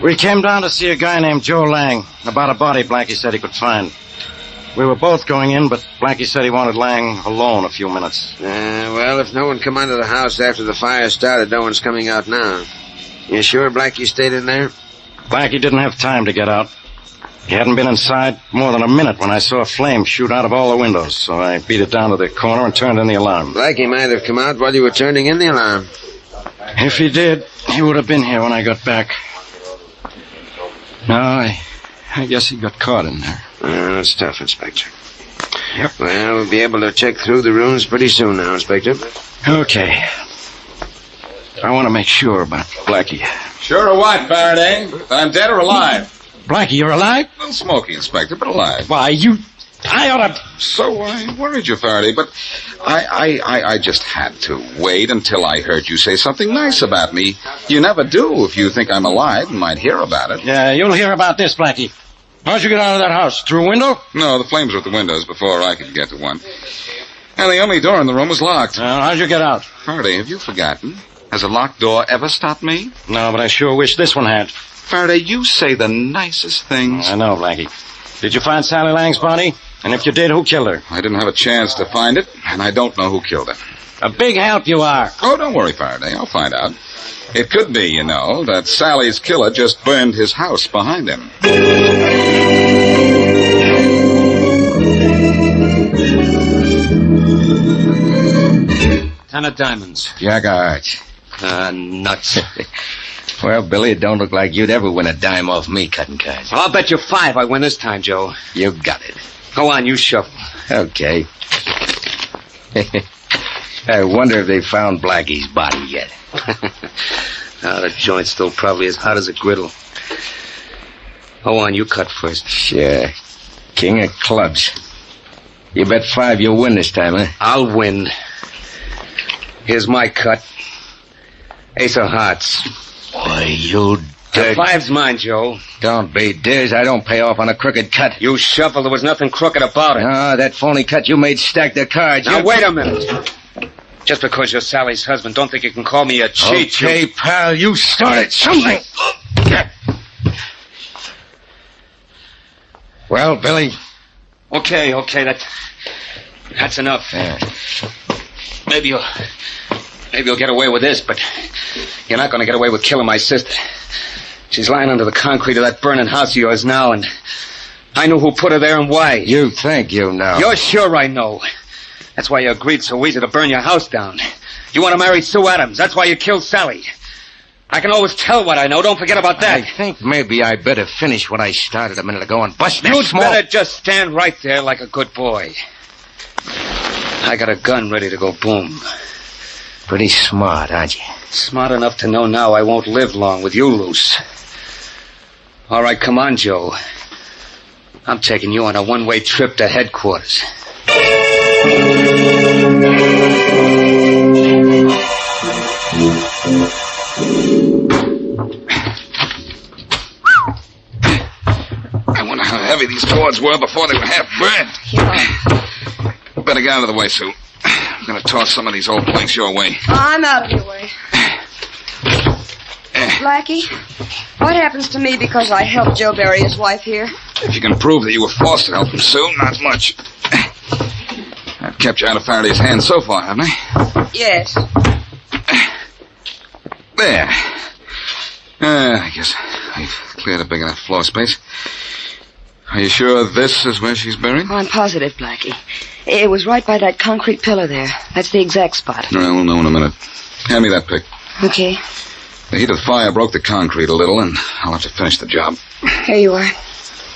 H: We came down to see a guy named Joe Lang about a body Blackie said he could find. We were both going in, but Blackie said he wanted Lang alone a few minutes.
F: Well, if no one come out of the house after the fire started, no one's coming out now. You sure Blackie stayed in there?
H: Blackie didn't have time to get out. He hadn't been inside more than a minute when I saw a flame shoot out of all the windows, so I beat it down to the corner and turned in the alarm.
F: Blackie might have come out while you were turning in the alarm.
H: If he did, he would have been here when I got back. No, I guess he got caught in there.
F: That's tough, Inspector. Yep. Well, we'll be able to check through the rooms pretty soon now, Inspector.
H: Okay. I want to make sure about Blackie.
T: Sure or what, Faraday? I'm dead or alive?
H: Blackie, you're alive?
T: A little smoky, Inspector, but alive.
H: Why, I ought to...
T: So I worried you, Faraday, but I just had to wait until I heard you say something nice about me. You never do if you think I'm alive and might hear about it.
H: Yeah, you'll hear about this, Blackie. How'd you get out of that house? Through a window?
T: No, the flames were at the windows before I could get to one. And the only door in the room was locked.
H: How'd you get out?
T: Faraday, have you forgotten? Has a locked door ever stopped me?
H: No, but I sure wish this one had.
T: Faraday, you say the nicest things.
H: I know, Blackie. Did you find Sally Lang's body? And if you did, who killed her?
T: I didn't have a chance to find it, and I don't know who killed her.
H: A big help you are.
T: Oh, don't worry, Faraday. I'll find out. It could be, you know, that Sally's killer just burned his house behind him.
K: 10 of diamonds.
R: Jack of hearts.
A: Nuts.
R: Well, Billy, it don't look like you'd ever win a dime off me cutting cards.
K: Well, I'll bet you 5 I win this time, Joe.
R: You got it.
K: Go on, you shuffle.
R: Okay. I wonder if they found Blackie's body yet.
K: The joint's still probably as hot as a griddle. Go on, you cut first.
R: Sure. King of clubs. You bet 5 you'll win this time, huh?
K: I'll win. Here's my cut. Ace of hearts.
R: Boy, you
K: The 5's mine, Joe.
R: Don't be diz. I don't pay off on a crooked cut.
K: You shuffled. There was nothing crooked about it.
R: Ah, that phony cut you made stacked the cards.
K: Now, wait a minute. Just because you're Sally's husband, don't think you can call me a cheat.
R: Okay, pal, you started something. Well, Billy.
K: Okay, that's enough.
R: Yeah.
K: Maybe you'll get away with this, but you're not going to get away with killing my sister. She's lying under the concrete of that burning house of yours now, and I know who put her there and why.
R: You think you know.
K: You're sure I know. That's why you agreed so easy to burn your house down. You want to marry Sue Adams. That's why you killed Sally. I can always tell what I know. Don't forget about that.
R: I think maybe I better finish what I started a minute ago and bust that
K: You'd
R: small...
K: better just stand right there like a good boy. I got a gun ready to go boom.
R: Pretty smart, aren't you?
K: Smart enough to know now I won't live long with you loose. All right, come on, Joe. I'm taking you on a one-way trip to headquarters.
T: I wonder how heavy these boards were before they were half burned.
P: Yeah.
T: Better get out of the way, Sue. I'm going to toss some of these old planks your way.
S: I'm out of your way. Blackie, what happens to me because I helped Joe bury his wife here?
T: If you can prove that you were forced to help him, Sue, not much. I've kept you out of Faraday's hands so far, haven't I?
S: Yes.
T: There. I guess I've cleared a big enough floor space. Are you sure this is where she's buried?
S: Oh, I'm positive, Blackie. It was right by that concrete pillar there. That's the exact spot.
T: We'll know in a minute. Hand me that pick.
S: Okay.
T: The heat of the fire broke the concrete a little, and I'll have to finish the job.
S: Here you are.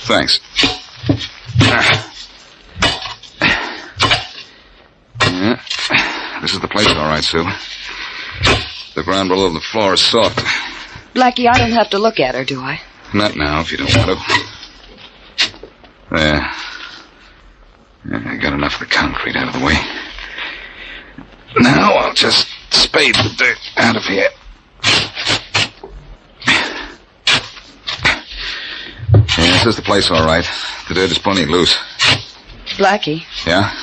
T: Thanks. Yeah. This is the place, all right, Sue. The ground below the floor is soft.
S: Blackie, I don't have to look at her, do I?
T: Not now, if you don't want to. There. I got enough of the concrete out of the way. Now I'll just spade the dirt out of here. Yeah, this is the place, all right. The dirt is plenty loose.
S: Blackie,
T: Yeah?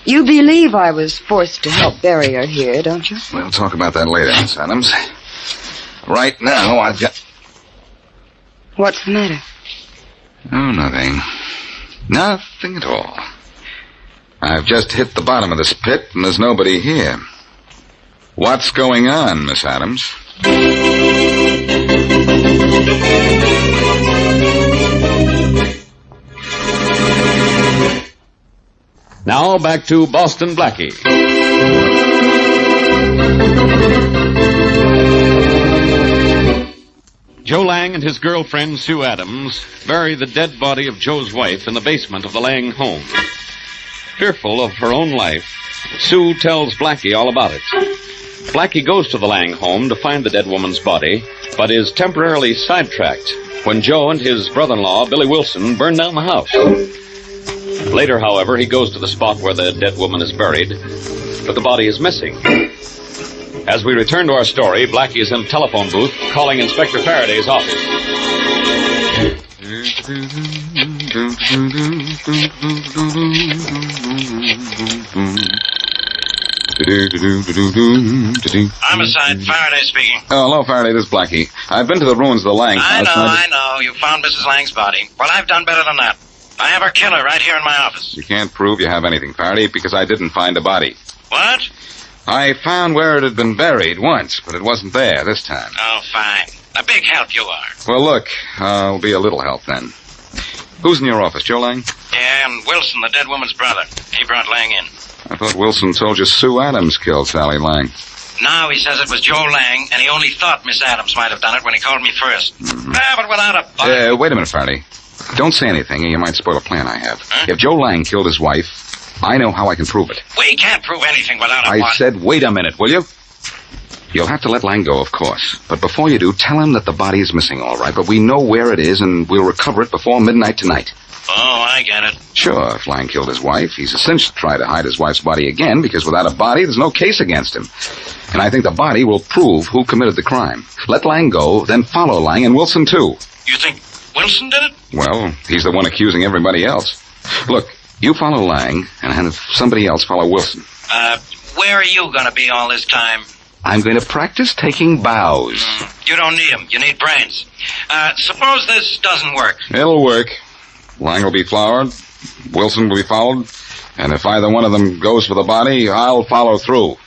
S: you believe I was forced to help bury her here, don't you?
T: We'll talk about that later, Miss Adams. Right now, I've got...
S: What's the matter?
T: Oh, nothing. Nothing at all. I've just hit the bottom of this pit, and there's nobody here. What's going on, Miss Adams?
C: Now back to Boston Blackie. Joe Lang and his girlfriend, Sue Adams, bury the dead body of Joe's wife in the basement of the Lang home. Fearful of her own life, Sue tells Blackie all about it. Blackie goes to the Lang home to find the dead woman's body, but is temporarily sidetracked when Joe and his brother-in-law, Billy Wilson, burn down the house. Later, however, he goes to the spot where the dead woman is buried, but the body is missing. As we return to our story, Blackie is in a telephone booth calling Inspector Faraday's office.
D: Homicide, Faraday speaking.
T: Oh, hello, Faraday. This is Blackie. I've been to the ruins of the Lang house.
D: I know. You found Mrs. Lang's body. Well, I've done better than that. I have her killer right here in my office.
T: You can't prove you have anything, Faraday, because I didn't find a body.
D: What?
T: I found where it had been buried once, but it wasn't there this time.
D: Oh, fine. A big help you are.
T: Well, look, I'll be a little help then. Who's in your office, Joe Lang?
D: Yeah, and Wilson, the dead woman's brother. He brought Lang in.
T: I thought Wilson told you Sue Adams killed Sally Lang.
D: Now he says it was Joe Lang, and he only thought Miss Adams might have done it when he called me first. But without a body.
T: Wait a minute, Farraday. Don't say anything, or you might spoil a plan I have. If Joe Lang killed his wife, I know how I can prove it.
D: We can't prove anything without a body.
T: I said, wait a minute, will you? You'll have to let Lang go, of course. But before you do, tell him that the body is missing, all right? But we know where it is, and we'll recover it before midnight tonight.
D: Oh, I get it.
T: Sure, if Lang killed his wife, he's a cinch to try to hide his wife's body again, because without a body, there's no case against him. And I think the body will prove who committed the crime. Let Lang go, then follow Lang and Wilson, too.
D: You think Wilson did it?
T: Well, he's the one accusing everybody else. Look, you follow Lang, and have somebody else follow Wilson.
D: Where are you going to be all this time?
T: I'm going to practice taking bows.
D: You don't need them. You need brains. Suppose this doesn't work.
T: It'll work. Lang will be flowered, Wilson will be followed, and if either one of them goes for the body, I'll follow through.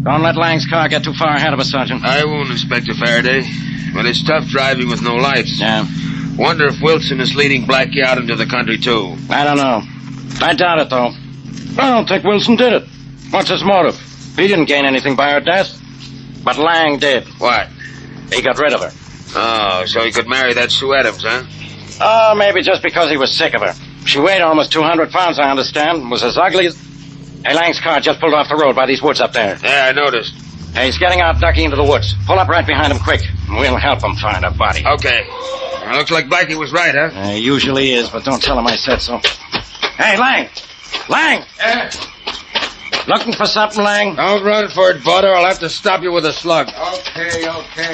H: Don't let Lang's car get too far ahead of us, Sergeant.
M: I won't, Inspector Farraday. But it's tough driving with no lights.
H: Yeah.
M: Wonder if Wilson is leading Blackie out into the country, too.
H: I don't know. I doubt it, though. I don't think Wilson did it. What's his motive? He didn't gain anything by her death. But Lang did.
M: What?
H: He got rid of her.
M: Oh, so he could marry that Sue Adams, huh?
H: Oh, maybe just because he was sick of her. She weighed almost 200 pounds, I understand, and was as ugly as... Hey, Lang's car just pulled off the road by these woods up there.
M: Yeah, I noticed.
H: Hey, he's getting out, ducking into the woods. Pull up right behind him quick, and we'll help him find a body.
M: Okay. Looks like Blackie was right, huh?
H: He usually is, but don't tell him I said so. Hey, Lang! Lang! Looking for something, Lang?
M: Don't run for it, Butter. I'll have to stop you with a slug.
N: Okay.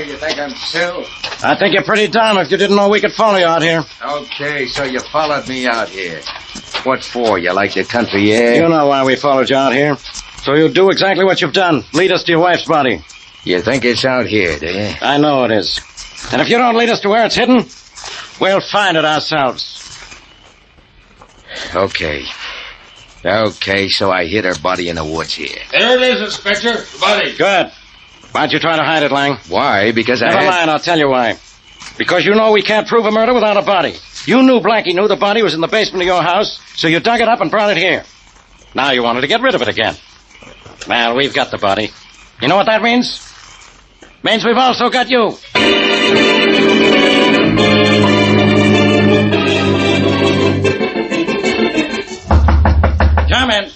N: You think I'm Sue?
H: I think you're pretty dumb if you didn't know we could follow you out here.
N: Okay, so you followed me out here.
R: What for? You like the country air?
H: You know why we followed you out here. So you'll do exactly what you've done. Lead us to your wife's body.
R: You think it's out here, do you?
H: I know it is. And if you don't lead us to where it's hidden, we'll find it ourselves.
R: Okay. Okay, so I hid her body in the woods here.
M: There it is, Inspector. The body.
H: Good. Why'd you try to hide it, Lang?
R: Why? Because
H: Never mind, I'll tell you why. Because you know we can't prove a murder without a body. You knew Blackie knew the body was in the basement of your house, so you dug it up and brought it here. Now you wanted to get rid of it again. Well, we've got the body. You know what that means? Means we've also got you. Come in.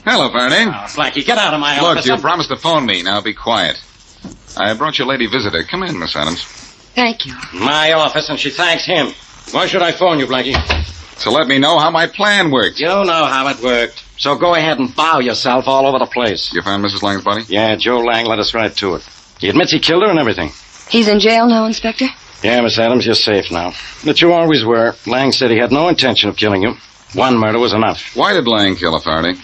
T: Hello, Farraday.
H: Blackie, get out of my
T: Look,
H: office.
T: you promised to phone me. Now be quiet. I brought your lady visitor. Come in, Miss Adams.
J: Thank you.
H: My office, and she thanks him. Why should I phone you, Blackie?
T: To let me know how my plan worked.
H: You know how it worked. So go ahead and bow yourself all over the place.
T: You found Mrs. Lang's body?
H: Yeah, Joe Lang led us right to it. He admits he killed her and everything.
J: He's in jail now, Inspector?
H: Yeah, Miss Adams, you're safe now. But you always were. Lang said he had no intention of killing you. One murder was enough.
T: Why did Lang kill her, Farraday?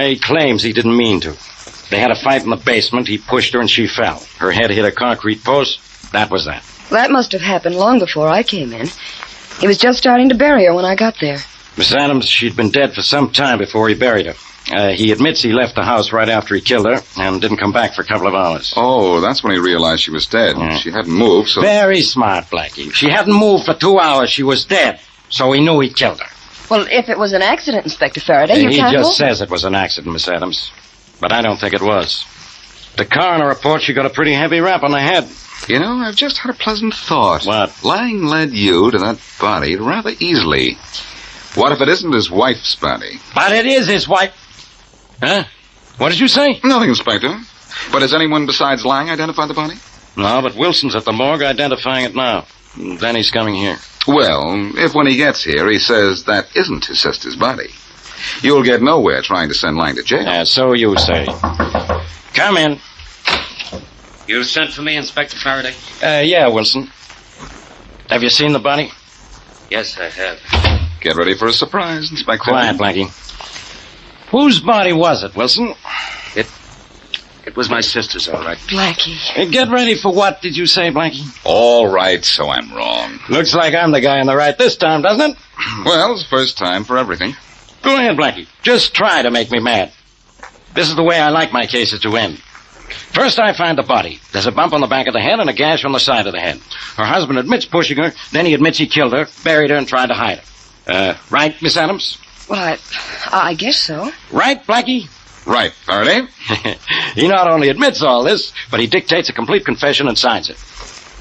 H: He claims he didn't mean to. They had a fight in the basement. He pushed her and she fell. Her head hit a concrete post. That was that.
J: That must have happened long before I came in. He was just starting to bury her when I got there.
H: Miss Adams, she'd been dead for some time before he buried her. He admits he left the house right after he killed her and didn't come back for a couple of hours.
T: Oh, that's when he realized she was dead.
H: Yeah.
T: She hadn't moved, so...
H: Very smart, Blackie. She hadn't moved for 2 hours. She was dead. So he knew he killed her.
J: Well, if it was an accident, Inspector Farraday, you
H: He
J: can't...
H: just says it was an accident, Miss Adams. But I don't think it was. The coroner reports she got a pretty heavy rap on the head.
T: You know, I've just had a pleasant thought.
H: What?
T: Lang led you to that body rather easily. What if it isn't his wife's body?
H: But it is his wife. Huh? What did you say?
T: Nothing, Inspector. But has anyone besides Lang identified the body?
H: No, but Wilson's at the morgue identifying it now. Then he's coming here.
T: Well, if when he gets here he says that isn't his sister's body, you'll get nowhere trying to send Lang to jail.
H: Yeah, so you say. Come in. You sent for me, Inspector Farraday? Yeah, Wilson. Have you seen the body?
K: Yes, I have.
T: Get ready for a surprise, Inspector.
H: Quiet, Blackie. Whose body was it, Wilson?
K: It was my sister's, all right.
J: Blackie.
H: Get ready for what, did you say, Blackie?
T: All right, so I'm wrong.
H: Looks like I'm the guy on the right this time, doesn't it?
T: Well, it's the first time for everything.
H: Go ahead, Blackie. Just try to make me mad. This is the way I like my cases to end. First, I find the body. There's a bump on the back of the head and a gash on the side of the head. Her husband admits pushing her, then he admits he killed her, buried her, and tried to hide her. Right, Miss Adams?
P: Well, I guess so.
H: Right, Blackie?
T: Right, Farraday.
H: He not only admits all this, but he dictates a complete confession and signs it.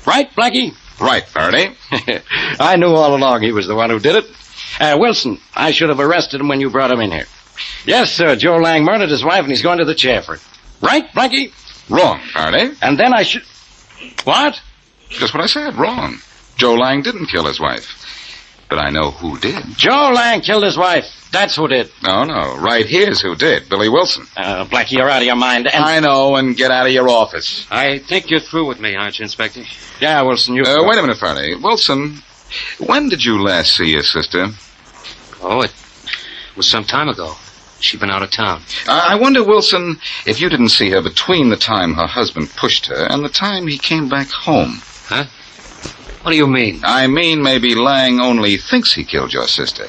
H: Right, Blackie?
T: Right, Farraday.
H: I knew all along he was the one who did it. Wilson, I should have arrested him when you brought him in here. Yes, sir, Joe Lang murdered his wife and he's going to the chair for it. Right, Blackie?
T: Wrong, Farraday.
H: And then I should... What?
T: Just what I said, wrong. Joe Lang didn't kill his wife. But I know who did.
H: Joe Lang killed his wife. That's who did.
T: No, right here's who did. Billy Wilson.
H: Blackie, you're out of your mind.
T: I know, and get out of your office.
F: I think you're through with me, aren't you, Inspector?
H: Yeah, Wilson, you...
T: Wait a minute, Farraday. Wilson, when did you last see your sister?
F: Oh, it was some time ago. She'd been out of town.
T: I wonder, Wilson, if you didn't see her between the time her husband pushed her and the time he came back home.
F: Huh? What do you mean?
T: I mean, maybe Lang only thinks he killed your sister.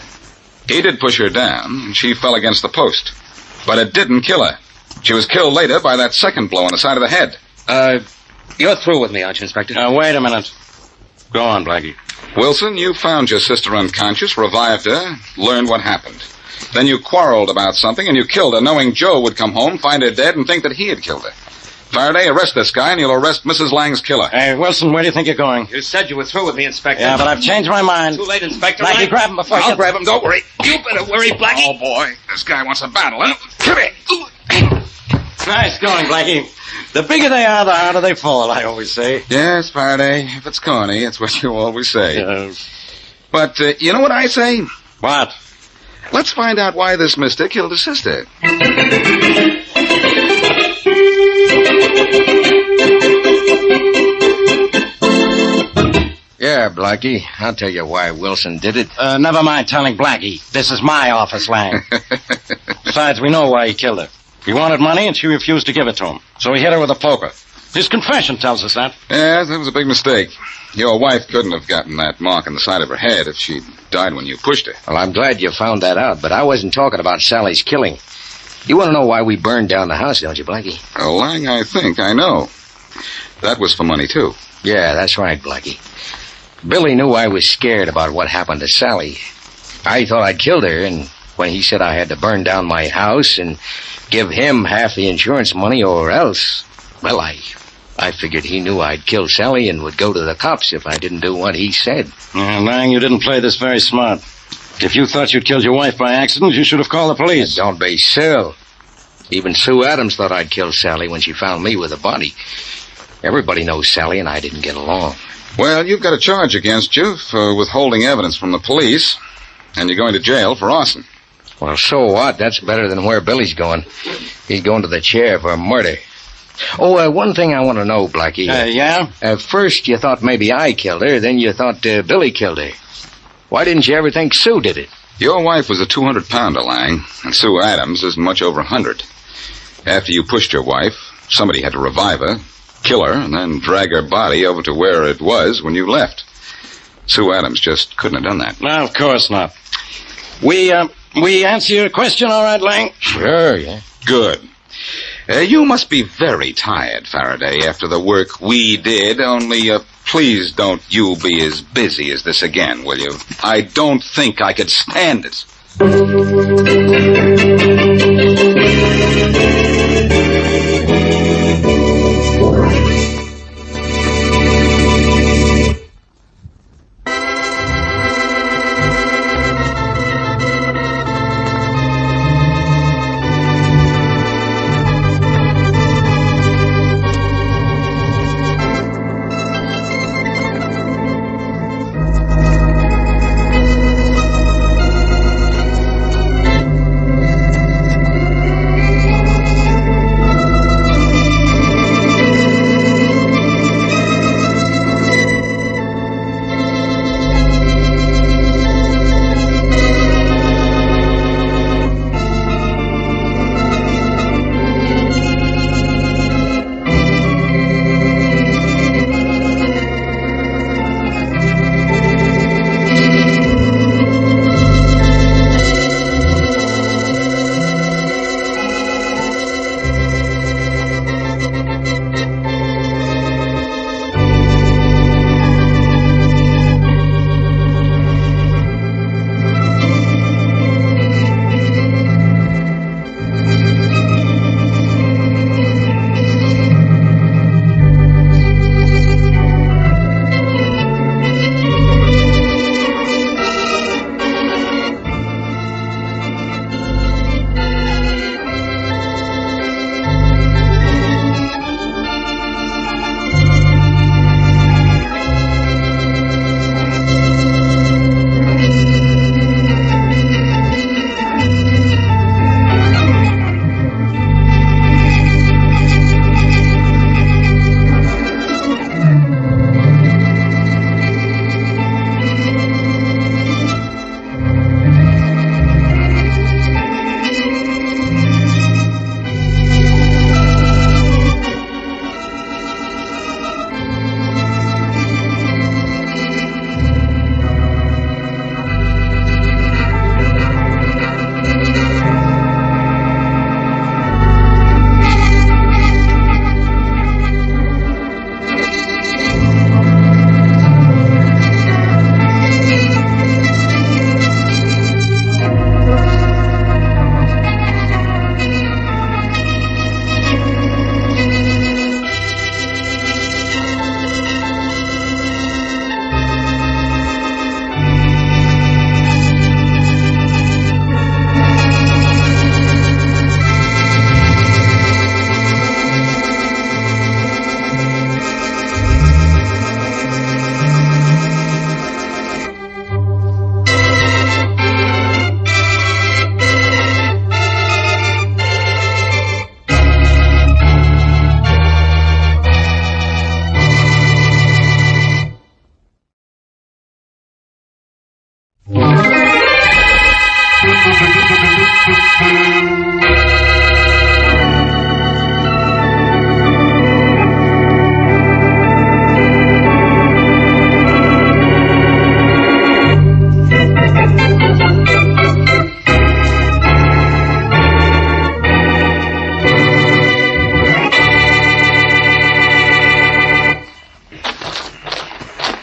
T: He did push her down, and she fell against the post. But it didn't kill her. She was killed later by that second blow on the side of the head.
F: You're through with me, aren't you, Inspector?
H: Wait a minute. Go on, Blackie.
T: Wilson, you found your sister unconscious, revived her, learned what happened. Then you quarreled about something, and you killed her, knowing Joe would come home, find her dead, and think that he had killed her. Faraday, arrest this guy, and you'll arrest Mrs. Lang's killer.
H: Hey, Wilson, where do you think you're going?
F: You said you were through with me, Inspector.
H: Yeah, but I've changed my mind.
F: Too late, Inspector.
H: Blackie, grab him before
T: I'll grab him, don't worry.
F: You better worry, Blackie.
T: Oh, boy, this guy wants a battle, huh? Come here.
H: Nice going, Blackie. The bigger they are, the harder they fall, I always say.
T: Yes, Faraday, if it's corny, it's what you always say. But you know what I say?
H: What?
T: Let's find out why this mister killed his sister.
A: Yeah, Blackie, I'll tell you why Wilson did it.
H: Never mind telling Blackie. This is my office, Lang. Besides, we know why he killed her. He wanted money, and she refused to give it to him. So he hit her with a poker. His confession tells us that.
T: Yes, that was a big mistake. Your wife couldn't have gotten that mark on the side of her head if she'd died when you pushed her.
A: Well, I'm glad you found that out, but I wasn't talking about Sally's killing. You want to know why we burned down the house, don't you, Blackie?
T: Well, Lang, I think I know. That was for money, too.
A: Yeah, that's right, Blackie. Billy knew I was scared about what happened to Sally. I thought I'd killed her, and when he said I had to burn down my house and give him half the insurance money or else, well, I figured he knew I'd kill Sally and would go to the cops if I didn't do what he said.
H: Lang, you didn't play this very smart. If you thought you'd killed your wife by accident, you should have called the police.
A: Don't be silly. Even Sue Adams thought I'd killed Sally when she found me with a body. Everybody knows Sally and I didn't get along.
T: Well, you've got a charge against you for withholding evidence from the police, and you're going to jail for arson.
A: Well, so what? That's better than where Billy's going. He's going to the chair for murder. Oh, one thing I want to know, Blackie.
H: Yeah?
A: First you thought maybe I killed her, then you thought Billy killed her. Why didn't you ever think Sue did it?
T: Your wife was a 200-pounder, Lang, and Sue Adams isn't much over 100. After you pushed your wife, somebody had to revive her, kill her, and then drag her body over to where it was when you left. Sue Adams just couldn't have done that.
H: No, of course not. We answer your question all right, Lang?
A: Sure, yeah.
T: Good. You must be very tired, Faraday, after the work we did, only please don't you be as busy as this again, will you? I don't think I could stand it.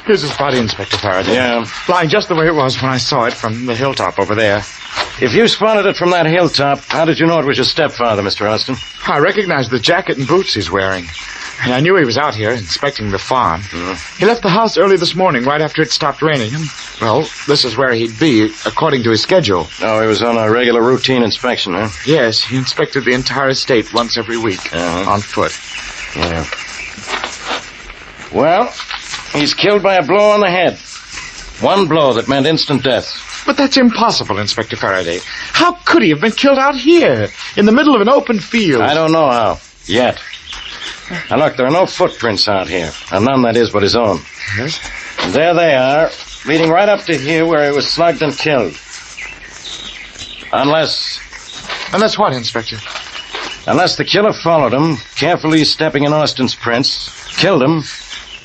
O: Here's his body, Inspector Farraday.
H: Yeah.
O: Lying just the way it was when I saw it from the hilltop over there.
H: If you spotted it from that hilltop, how did you know it was your stepfather, Mr. Austin?
O: I recognized the jacket and boots he's wearing. And I knew he was out here inspecting the farm. He left the house early this morning, right after it stopped raining. And, well, this is where he'd be, according to his schedule.
H: Oh, he was on a regular routine inspection, huh?
O: Yes, he inspected the entire estate once every week, on foot.
H: Yeah. Well, he's killed by a blow on the head. One blow that meant instant death.
O: But that's impossible, Inspector Farraday. How could he have been killed out here, in the middle of an open field?
H: I don't know how. Yet. Now, look, there are no footprints out here. And none, that is, but his own.
O: Yes?
H: And there they are, leading right up to here where he was slugged and killed. Unless...
O: Unless what, Inspector?
H: Unless the killer followed him, carefully stepping in Austin's prints, killed him,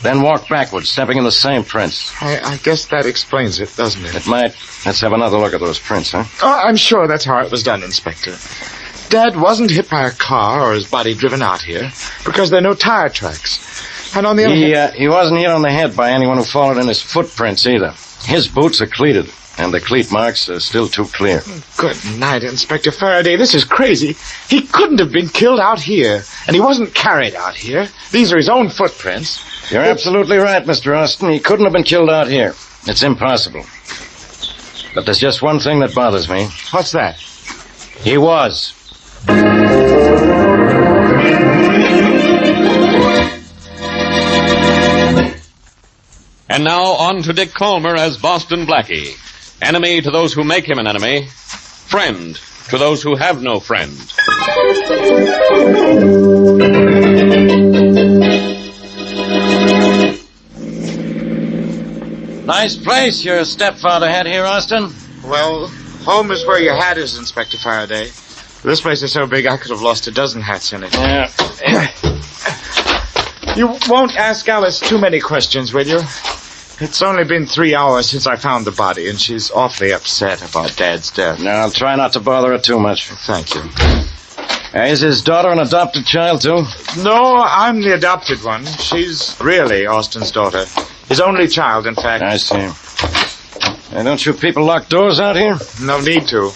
H: then walked backwards, stepping in the same prints.
O: I guess that explains it, doesn't it?
H: It might. Let's have another look at those prints, huh?
O: Oh, I'm sure that's how it was done, Inspector. Dad wasn't hit by a car or his body driven out here because there are no tire tracks. And on the other hand...
H: He wasn't hit on the head by anyone who followed in his footprints either. His boots are cleated, and the cleat marks are still too clear.
O: Good night, Inspector Farraday. This is crazy. He couldn't have been killed out here, and he wasn't carried out here. These are his own footprints.
H: You're absolutely right, Mr. Austin. He couldn't have been killed out here. It's impossible. But there's just one thing that bothers me.
O: What's that?
H: He was.
C: And now on to Dick Calmer as Boston Blackie. Enemy to those who make him an enemy. Friend to those who have no friend.
H: Nice place your stepfather had here, Austin.
O: Well, home is where your hat is, Inspector Farraday. This place is so big I could have lost a dozen hats in it.
H: Yeah.
O: You won't ask Alice too many questions, will you? It's only been 3 hours since I found the body, and she's awfully upset about Dad's death.
H: No, I'll try not to bother her too much.
O: Thank you.
H: Is his daughter an adopted child, too?
O: No, I'm the adopted one. She's really Austin's daughter. His only child, in fact.
H: I see. Don't you people lock doors out here?
O: No need to.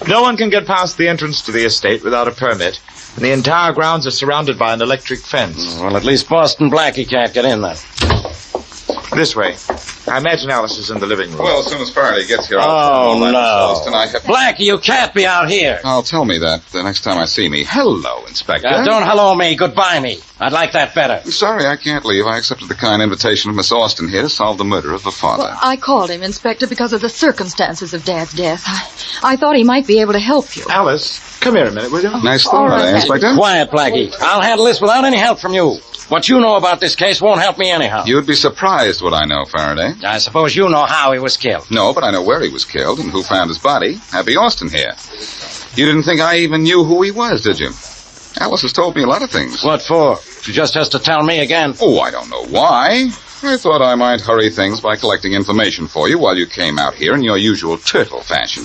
O: No one can get past the entrance to the estate without a permit. And the entire grounds are surrounded by an electric fence.
H: Well, at least Boston Blackie can't get in there.
O: This way. I imagine Alice is in the living room.
T: Well, as soon as Farraday gets here,
H: Oh, no.
T: Austin,
H: Blackie, you can't be out here.
T: I'll tell me that the next time I see me. Hello, Inspector.
H: Don't hello me, goodbye me. I'd like that better.
T: I'm sorry I can't leave. I accepted the kind invitation of Miss Austin here to solve the murder of her father.
P: Well, I called him, Inspector, because of the circumstances of Dad's death. I thought he might be able to help you.
O: Alice, come here a minute, will you?
T: Nice thought,
P: right,
T: Inspector.
H: Quiet, Blackie. I'll handle this without any help from you. What you know about this case won't help me anyhow.
T: You'd be surprised what I know, Farraday.
H: I suppose you know how he was killed.
T: No, but I know where he was killed and who found his body. Happy Austin here. You didn't think I even knew who he was, did you? Alice has told me a lot of things.
H: What for? She just has to tell me again.
T: Oh, I don't know why. I thought I might hurry things by collecting information for you while you came out here in your usual turtle fashion.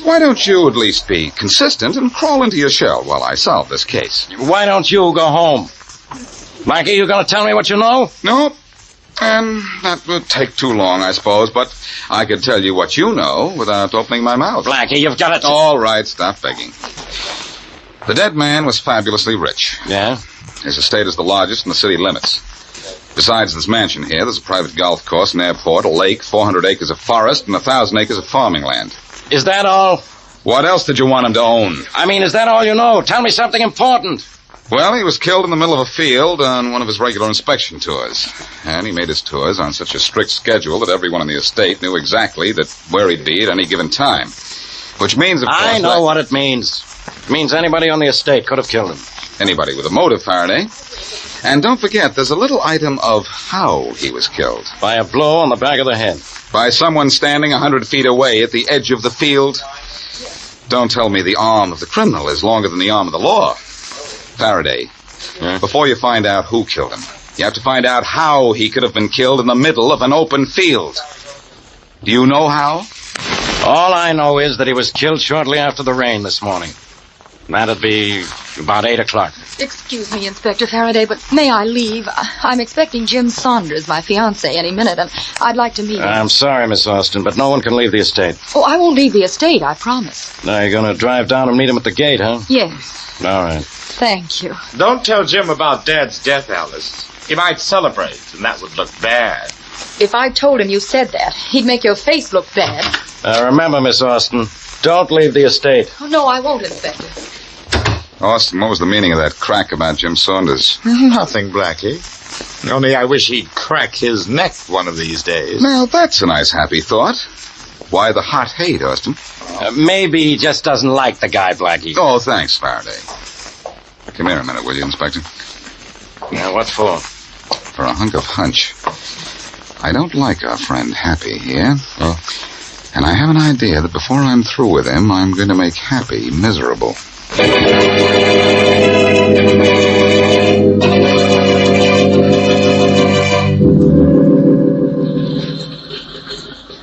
T: Why don't you at least be consistent and crawl into your shell while I solve this case?
H: Why don't you go home? Blackie, you gonna tell me what you know?
T: No. And that would take too long, I suppose, but I could tell you what you know without opening my mouth.
H: Blackie, you've got it.
T: All right, stop begging. The dead man was fabulously rich.
H: Yeah?
T: His estate is the largest in the city limits. Besides this mansion here, there's a private golf course, an airport, a lake, 400 acres of forest, and 1,000 acres of farming land.
H: Is that all?
T: What else did you want him to own?
H: I mean, is that all you know? Tell me something important.
T: Well, he was killed in the middle of a field on one of his regular inspection tours. And he made his tours on such a strict schedule that everyone in the estate knew exactly where he'd be at any given time. Which means, of course...
H: I know what it means. It means anybody on the estate could have killed him.
T: Anybody with a motive, Farraday. And don't forget, there's a little item of how he was killed.
H: By a blow on the back of the head.
T: By someone standing 100 feet away at the edge of the field? Don't tell me the arm of the criminal is longer than the arm of the law. Farraday, before you find out who killed him, you have to find out how he could have been killed in the middle of an open field. Do you know how?
H: All I know is that he was killed shortly after the rain this morning. That'd be about 8 o'clock.
P: Excuse me, Inspector Farraday, but may I leave? I'm expecting Jim Saunders, my fiancé, any minute, and I'd like to meet him.
H: I'm sorry, Miss Austin, but no one can leave the estate.
P: Oh, I won't leave the estate, I promise.
H: Now you're going to drive down and meet him at the gate, huh?
P: Yes.
H: All right.
P: Thank you.
O: Don't tell Jim about Dad's death, Alice. He might celebrate, and that would look bad.
P: If I told him you said that, he'd make your face look bad.
H: Remember, Miss Austin, don't leave the estate.
P: Oh, no, I won't, Inspector.
T: Austin, what was the meaning of that crack about Jim Saunders?
O: Nothing, Blackie. Only I wish he'd crack his neck one of these days.
T: Now, that's a nice, happy thought. Why the hot hate, Austin?
H: Maybe he just doesn't like the guy, Blackie.
T: Oh, thanks, Farraday. Come here a minute, will you, Inspector?
H: Yeah, what for?
T: For a hunk of hunch. I don't like our friend Happy here. Oh. And I have an idea that before I'm through with him, I'm going to make Happy miserable.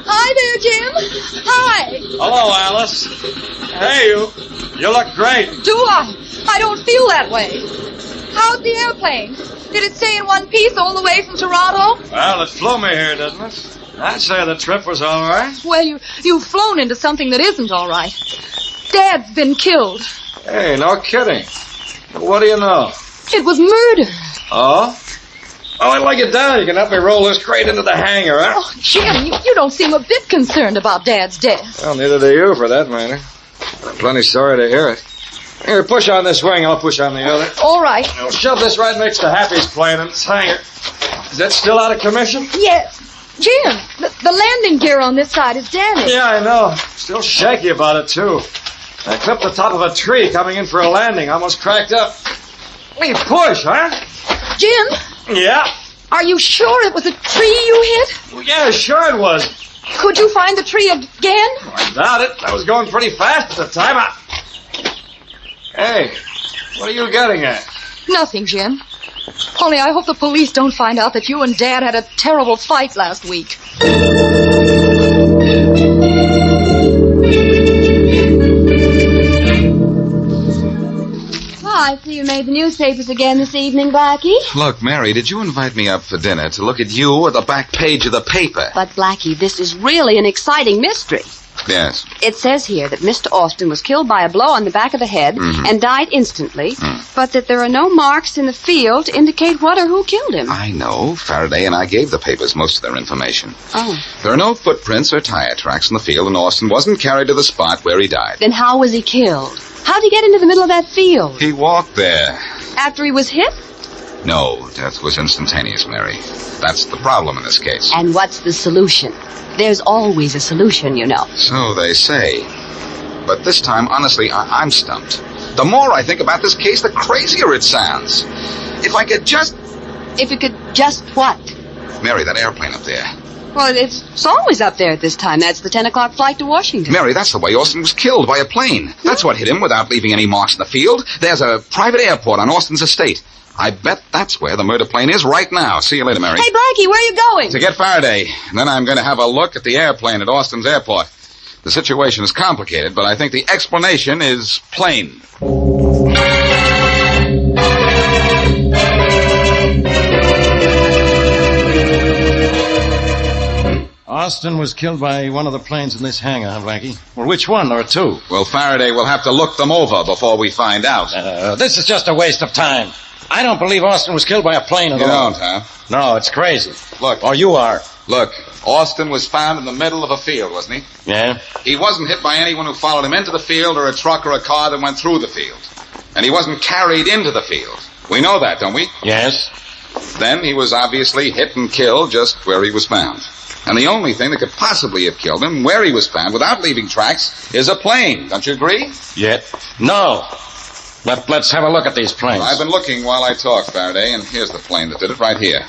P: Hi there, Jim. Hi.
E: Hello, Alice. Hey, you look great.
P: Do I? I don't feel that way. How's the airplane? Did it stay in one piece all the way from Toronto?
E: Well, it flew me here, didn't it? I'd say the trip was all right.
P: Well, you've flown into something that isn't all right. Dad's been killed.
E: Hey, no kidding. What do you know?
P: It was murder.
E: Oh? Oh, I'd like it down. You can help me roll this crate into the hangar, huh?
P: Oh, Jim, you don't seem a bit concerned about Dad's death.
E: Well, neither do you, for that matter. I'm plenty sorry to hear it. Here, push on this wing. I'll push on the other.
P: All right.
E: Now, shove this right next to Happy's plane in its hangar. Is that still out of commission?
P: Yes. Jim, the landing gear on this side is damaged.
E: Yeah, I know. Still shaky about it, too. I clipped the top of a tree coming in for a landing. Almost cracked up. We push, huh?
P: Jim?
E: Yeah?
P: Are you sure it was a tree you hit?
E: Well, yeah, sure it was.
P: Could you find the tree again?
E: I doubt it. I was going pretty fast at the time. Hey, what are you getting at?
P: Nothing, Jim. Only I hope the police don't find out that you and Dad had a terrible fight last week.
J: I see you made the newspapers again this evening, Blackie.
T: Look, Mary, did you invite me up for dinner to look at you at the back page of the paper?
J: But, Blackie, this is really an exciting mystery.
T: Yes.
J: It says here that Mr. Austin was killed by a blow on the back of the head and died instantly, but that there are no marks in the field to indicate what or who killed him.
T: I know. Farraday and I gave the papers most of their information.
J: Oh.
T: There are no footprints or tire tracks in the field, and Austin wasn't carried to the spot where he died.
J: Then how was he killed? How'd he get into the middle of that field?
T: He walked there.
J: After he was hit?
T: No, death was instantaneous, Mary. That's the problem in this case.
J: And what's the solution? There's always a solution, you know.
T: So they say. But this time, honestly, I'm stumped. The more I think about this case, the crazier it sounds. If I could just...
J: If you could just what?
T: Mary, that airplane up there.
J: Well, it's always up there at this time. That's the 10 o'clock flight to Washington.
T: Mary, that's the way Austin was killed, by a plane. That's what hit him without leaving any marks in the field. There's a private airport on Austin's estate. I bet that's where the murder plane is right now. See you later, Mary.
J: Hey, Blackie, where are you going?
T: To get Farraday. And then I'm going to have a look at the airplane at Austin's airport. The situation is complicated, but I think the explanation is plain.
H: Austin was killed by one of the planes in this hangar, huh, Blackie? Well, which one, or two?
T: Well, Farraday will have to look them over before we find out.
H: This is just a waste of time. I don't believe Austin was killed by a plane at all.
T: You don't, huh?
H: No, it's crazy.
T: Look.
H: Or you are.
T: Look, Austin was found in the middle of a field, wasn't he?
H: Yeah?
T: He wasn't hit by anyone who followed him into the field or a truck or a car that went through the field. And he wasn't carried into the field. We know that, don't we?
H: Yes.
T: Then he was obviously hit and killed just where he was found. And the only thing that could possibly have killed him where he was found without leaving tracks is a plane. Don't you agree?
H: Yet. No. But let's have a look at these planes.
T: I've been looking while I talk, Farraday, and here's the plane that did it right here.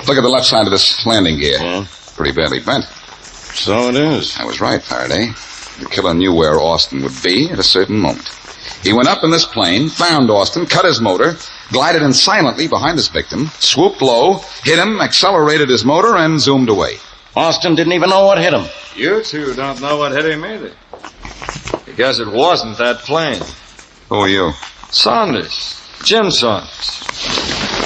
T: Look at the left side of this landing gear. Pretty badly bent.
H: So it is.
T: I was right, Faraday. The killer knew where Austin would be at a certain moment. He went up in this plane, found Austin, cut his motor, glided in silently behind his victim, swooped low, hit him, accelerated his motor, and zoomed away.
H: Austin didn't even know what hit him.
E: You two don't know what hit him either. Because it wasn't that plane.
T: Who are you?
E: Saunders. Jim Saunders.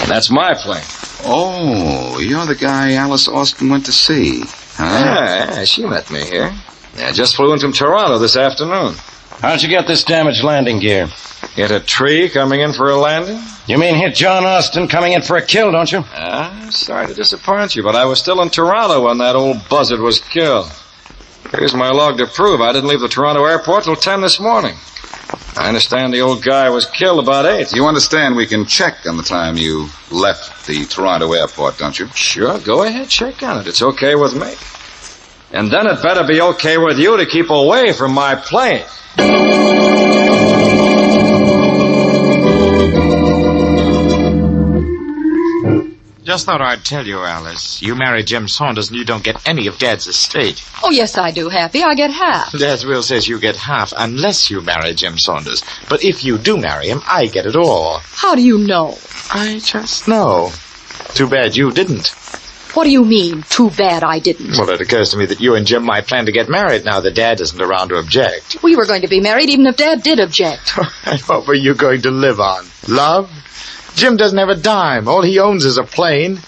E: That's my plane.
T: Oh, you're the guy Alice Austin went to see, huh?
E: Yeah, she met me here. I just flew in from Toronto this afternoon.
H: How'd you get this damaged landing gear?
E: Hit a tree coming in for a landing?
H: You mean hit John Austin coming in for a kill, don't you?
E: Sorry to disappoint you, but I was still in Toronto when that old buzzard was killed. Here's my log to prove I didn't leave the Toronto airport till 10 this morning. I understand the old guy was killed about 8.
T: You understand we can check on the time you left the Toronto airport, don't you?
E: Sure, go ahead, check on it. It's okay with me. And then it better be okay with you to keep away from my plane.
O: Just thought I'd tell you, Alice. You marry Jim Saunders and you don't get any of Dad's estate.
P: Oh, yes, I do, Happy. I get half.
O: Dad's will says you get half unless you marry Jim Saunders. But if you do marry him, I get it all.
P: How do you know?
O: I just know. Too bad you didn't.
P: What do you mean, too bad I didn't?
O: Well, it occurs to me that you and Jim might plan to get married now that Dad isn't around to object.
P: We were going to be married even if Dad did object.
O: And what were you going to live on? Love? Jim doesn't have a dime. All he owns is a plane.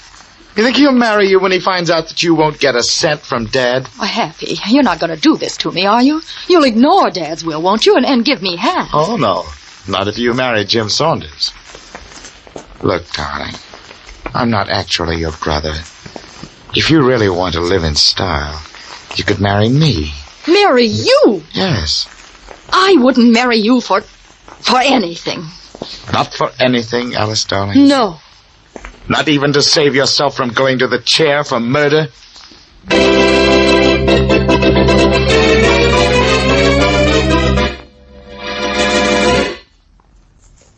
O: You think he'll marry you when he finds out that you won't get a cent from Dad?
P: Why, Happy, you're not going to do this to me, are you? You'll ignore Dad's will, won't you, and give me half?
O: Oh, no. Not if you marry Jim Saunders. Look, darling, I'm not actually your brother. If you really want to live in style, you could marry me.
P: Marry you?
O: Yes.
P: I wouldn't marry you for anything.
O: Not for anything, Alice, darling?
P: No.
O: Not even to save yourself from going to the chair for murder?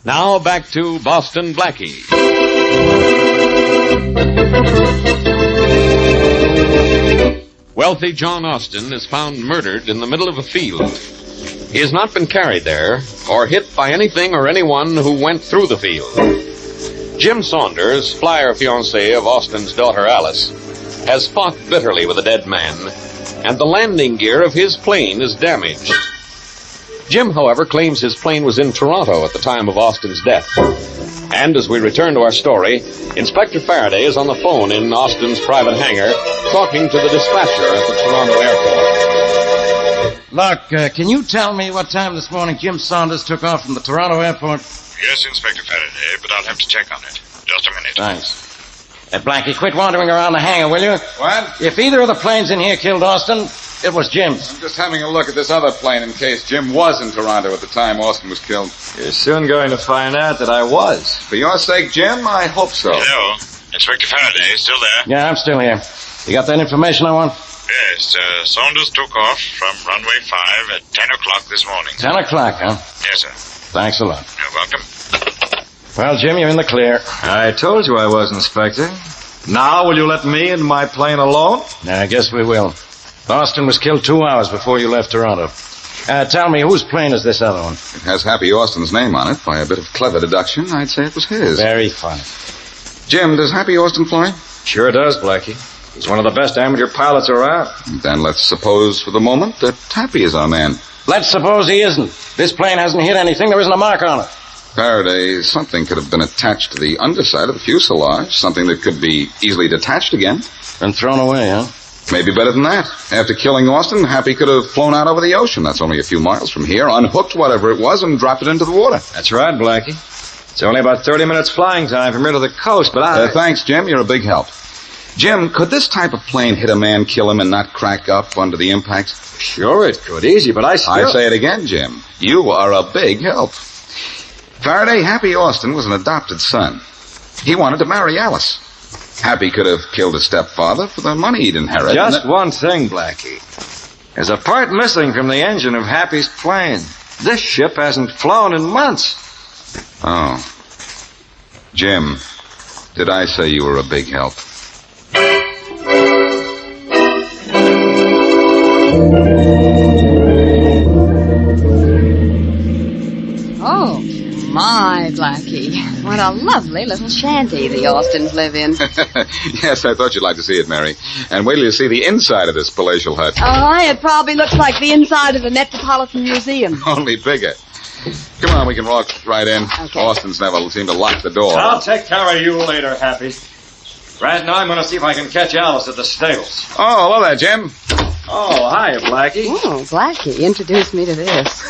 C: Now back to Boston Blackie. Wealthy John Austin is found murdered in the middle of a field. He has not been carried there or hit by anything or anyone who went through the field. Jim Saunders, flyer fiancé of Austin's daughter Alice, has fought bitterly with a dead man, and the landing gear of his plane is damaged. Jim, however, claims his plane was in Toronto at the time of Austin's death. And as we return to our story, Inspector Farraday is on the phone in Austin's private hangar, talking to the dispatcher at the Toronto airport.
H: Look, can you tell me what time this morning Jim Saunders took off from the Toronto airport?
L: Yes, Inspector Farraday, but I'll have to check on it. Just a minute.
H: Thanks. Blackie, quit wandering around the hangar, will you?
T: What?
H: If either of the planes in here killed Austin, it was Jim's.
T: I'm just having a look at this other plane in case Jim was in Toronto at the time Austin was killed.
E: You're soon going to find out that I was.
T: For your sake, Jim, I hope so.
L: Hello. Inspector Farraday, still there?
H: Yeah, I'm still here. You got that information I want?
L: Yes, Saunders took off from runway 5 at 10 o'clock this morning.
H: 10 o'clock, huh?
L: Yes, sir.
H: Thanks a lot.
L: You're welcome.
H: Well, Jim, you're in the clear.
E: I told you I was, Inspector. Now will you let me and my plane alone?
H: I guess we will. Austin was killed 2 hours before you left Toronto. Tell me, whose plane is this other one?
T: It has Happy Austin's name on it. By a bit of clever deduction, I'd say it was his.
H: Very funny.
T: Jim, does Happy Austin fly?
E: Sure does, Blackie. He's one of the best amateur pilots around.
T: Then let's suppose for the moment that Happy is our man.
H: Let's suppose he isn't. This plane hasn't hit anything. There isn't a mark on it.
T: Faraday, something could have been attached to the underside of the fuselage. Something that could be easily detached again.
H: And thrown away, huh?
T: Maybe better than that. After killing Austin, Happy could have flown out over the ocean. That's only a few miles from here, unhooked whatever it was, and dropped it into the water.
E: That's right, Blackie. It's only about 30 minutes flying time from here to the coast, but
T: thanks, Jim. You're a big help. Jim, could this type of plane hit a man, kill him, and not crack up under the impact?
E: Sure it could. Easy, but I
T: say it again, Jim. You are a big help. Faraday, Happy Austin was an adopted son. He wanted to marry Alice. Happy could have killed his stepfather for the money he'd inherit.
E: Just one thing, Blackie. There's a part missing from the engine of Happy's plane. This ship hasn't flown in months.
T: Oh. Jim, did I say you were a big help?
J: Oh, my, Blackie. What a lovely little shanty the Austins live in.
T: Yes, I thought you'd like to see it, Mary. And wait till you see the inside of this palatial hut.
J: Oh, it probably looks like the inside of the Metropolitan Museum.
T: Only bigger. Come on, we can walk right in.
J: Okay.
T: Austin's never seem to lock the door.
E: I'll take care of you later, Happy. Right now, I'm going to see if I can catch Alice at the stables.
T: Oh, hello there, Jim.
E: Oh, hi, Blackie.
J: Oh, Blackie, introduce me to this.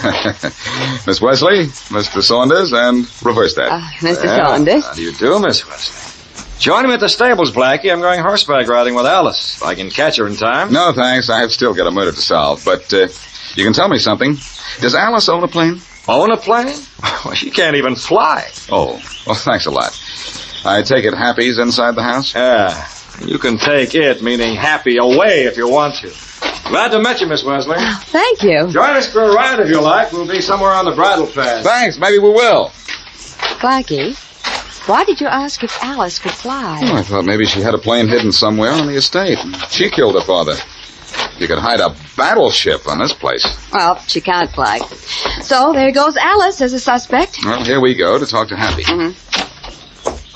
T: Miss Wesley, Mr. Saunders, and reverse that.
J: Mr. Saunders.
E: How do you do, Miss Wesley? Join me at the stables, Blackie. I'm going horseback riding with Alice. If I can catch her in time.
T: No, thanks. I've still got a murder to solve. But you can tell me something. Does Alice own a plane?
E: Own a plane? Well, she can't even fly.
T: Oh, well, thanks a lot. I take it Happy's inside the house?
E: Yeah. You can take it, meaning Happy, away if you want to. Glad to meet you, Miss Wesley.
J: Oh, thank you.
E: Join us for a ride if you like. We'll be somewhere on the bridle path.
T: Thanks. Maybe we will.
J: Blackie, why did you ask if Alice could fly?
T: Oh, I thought maybe she had a plane hidden somewhere on the estate. She killed her father. You could hide a battleship on this place.
J: Well, she can't fly. So there goes Alice as a suspect.
T: Well, here we go to talk to Happy.
J: Mm-hmm.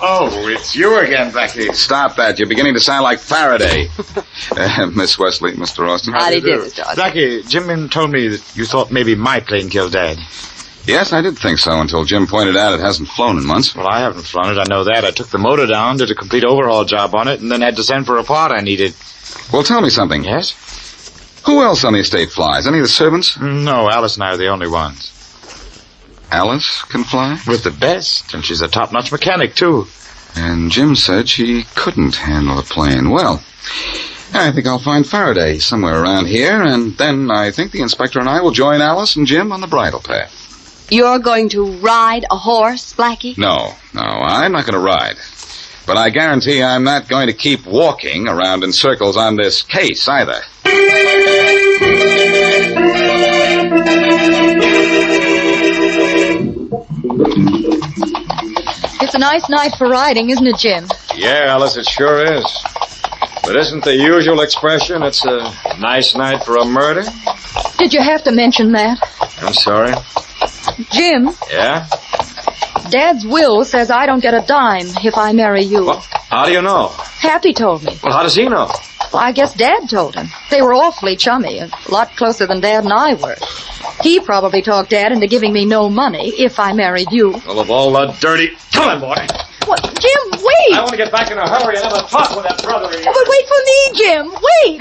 O: Oh, it's you again, Blackie.
T: Stop that. You're beginning to sound like Farraday. Miss Wesley, Mr. Austin.
J: How do you do, Mr. Austin?
O: Blackie, Jim told me that you thought maybe my plane killed Dad.
T: Yes, I did think so until Jim pointed out it hasn't flown in months.
O: Well, I haven't flown it, I know that. I took the motor down, did a complete overhaul job on it, and then had to send for a part I needed.
T: Well, tell me something.
O: Yes?
T: Who else on the estate flies? Any of the servants?
O: No, Alice and I are the only ones.
T: Alice can fly?
O: With the best, and she's a top-notch mechanic, too.
T: And Jim said she couldn't handle a plane. Well, I think I'll find Faraday somewhere around here, and then I think the inspector and I will join Alice and Jim on the bridle path.
J: You're going to ride a horse, Blackie?
T: No, I'm not going to ride. But I guarantee I'm not going to keep walking around in circles on this case, either.
P: It's a nice night for riding, isn't it, Jim?
E: Yeah, Alice, it sure is. But isn't the usual expression, it's a nice night for a murder?
P: Did you have to mention that?
E: I'm sorry.
P: Jim,
E: Yeah?
P: Dad's will says I don't get a dime if I marry you.
E: Well, how do you know?
P: Happy told me.
E: Well, how does he know?
P: Well, I guess Dad told him. They were awfully chummy, a lot closer than Dad and I were. He probably talked Dad into giving me no money if I married you.
E: Well, of all the dirty... Come on, boy.
P: What? Jim, wait!
E: I want to get back in a hurry and have a talk with that brother of yours.
P: Oh, but wait for me, Jim. Wait!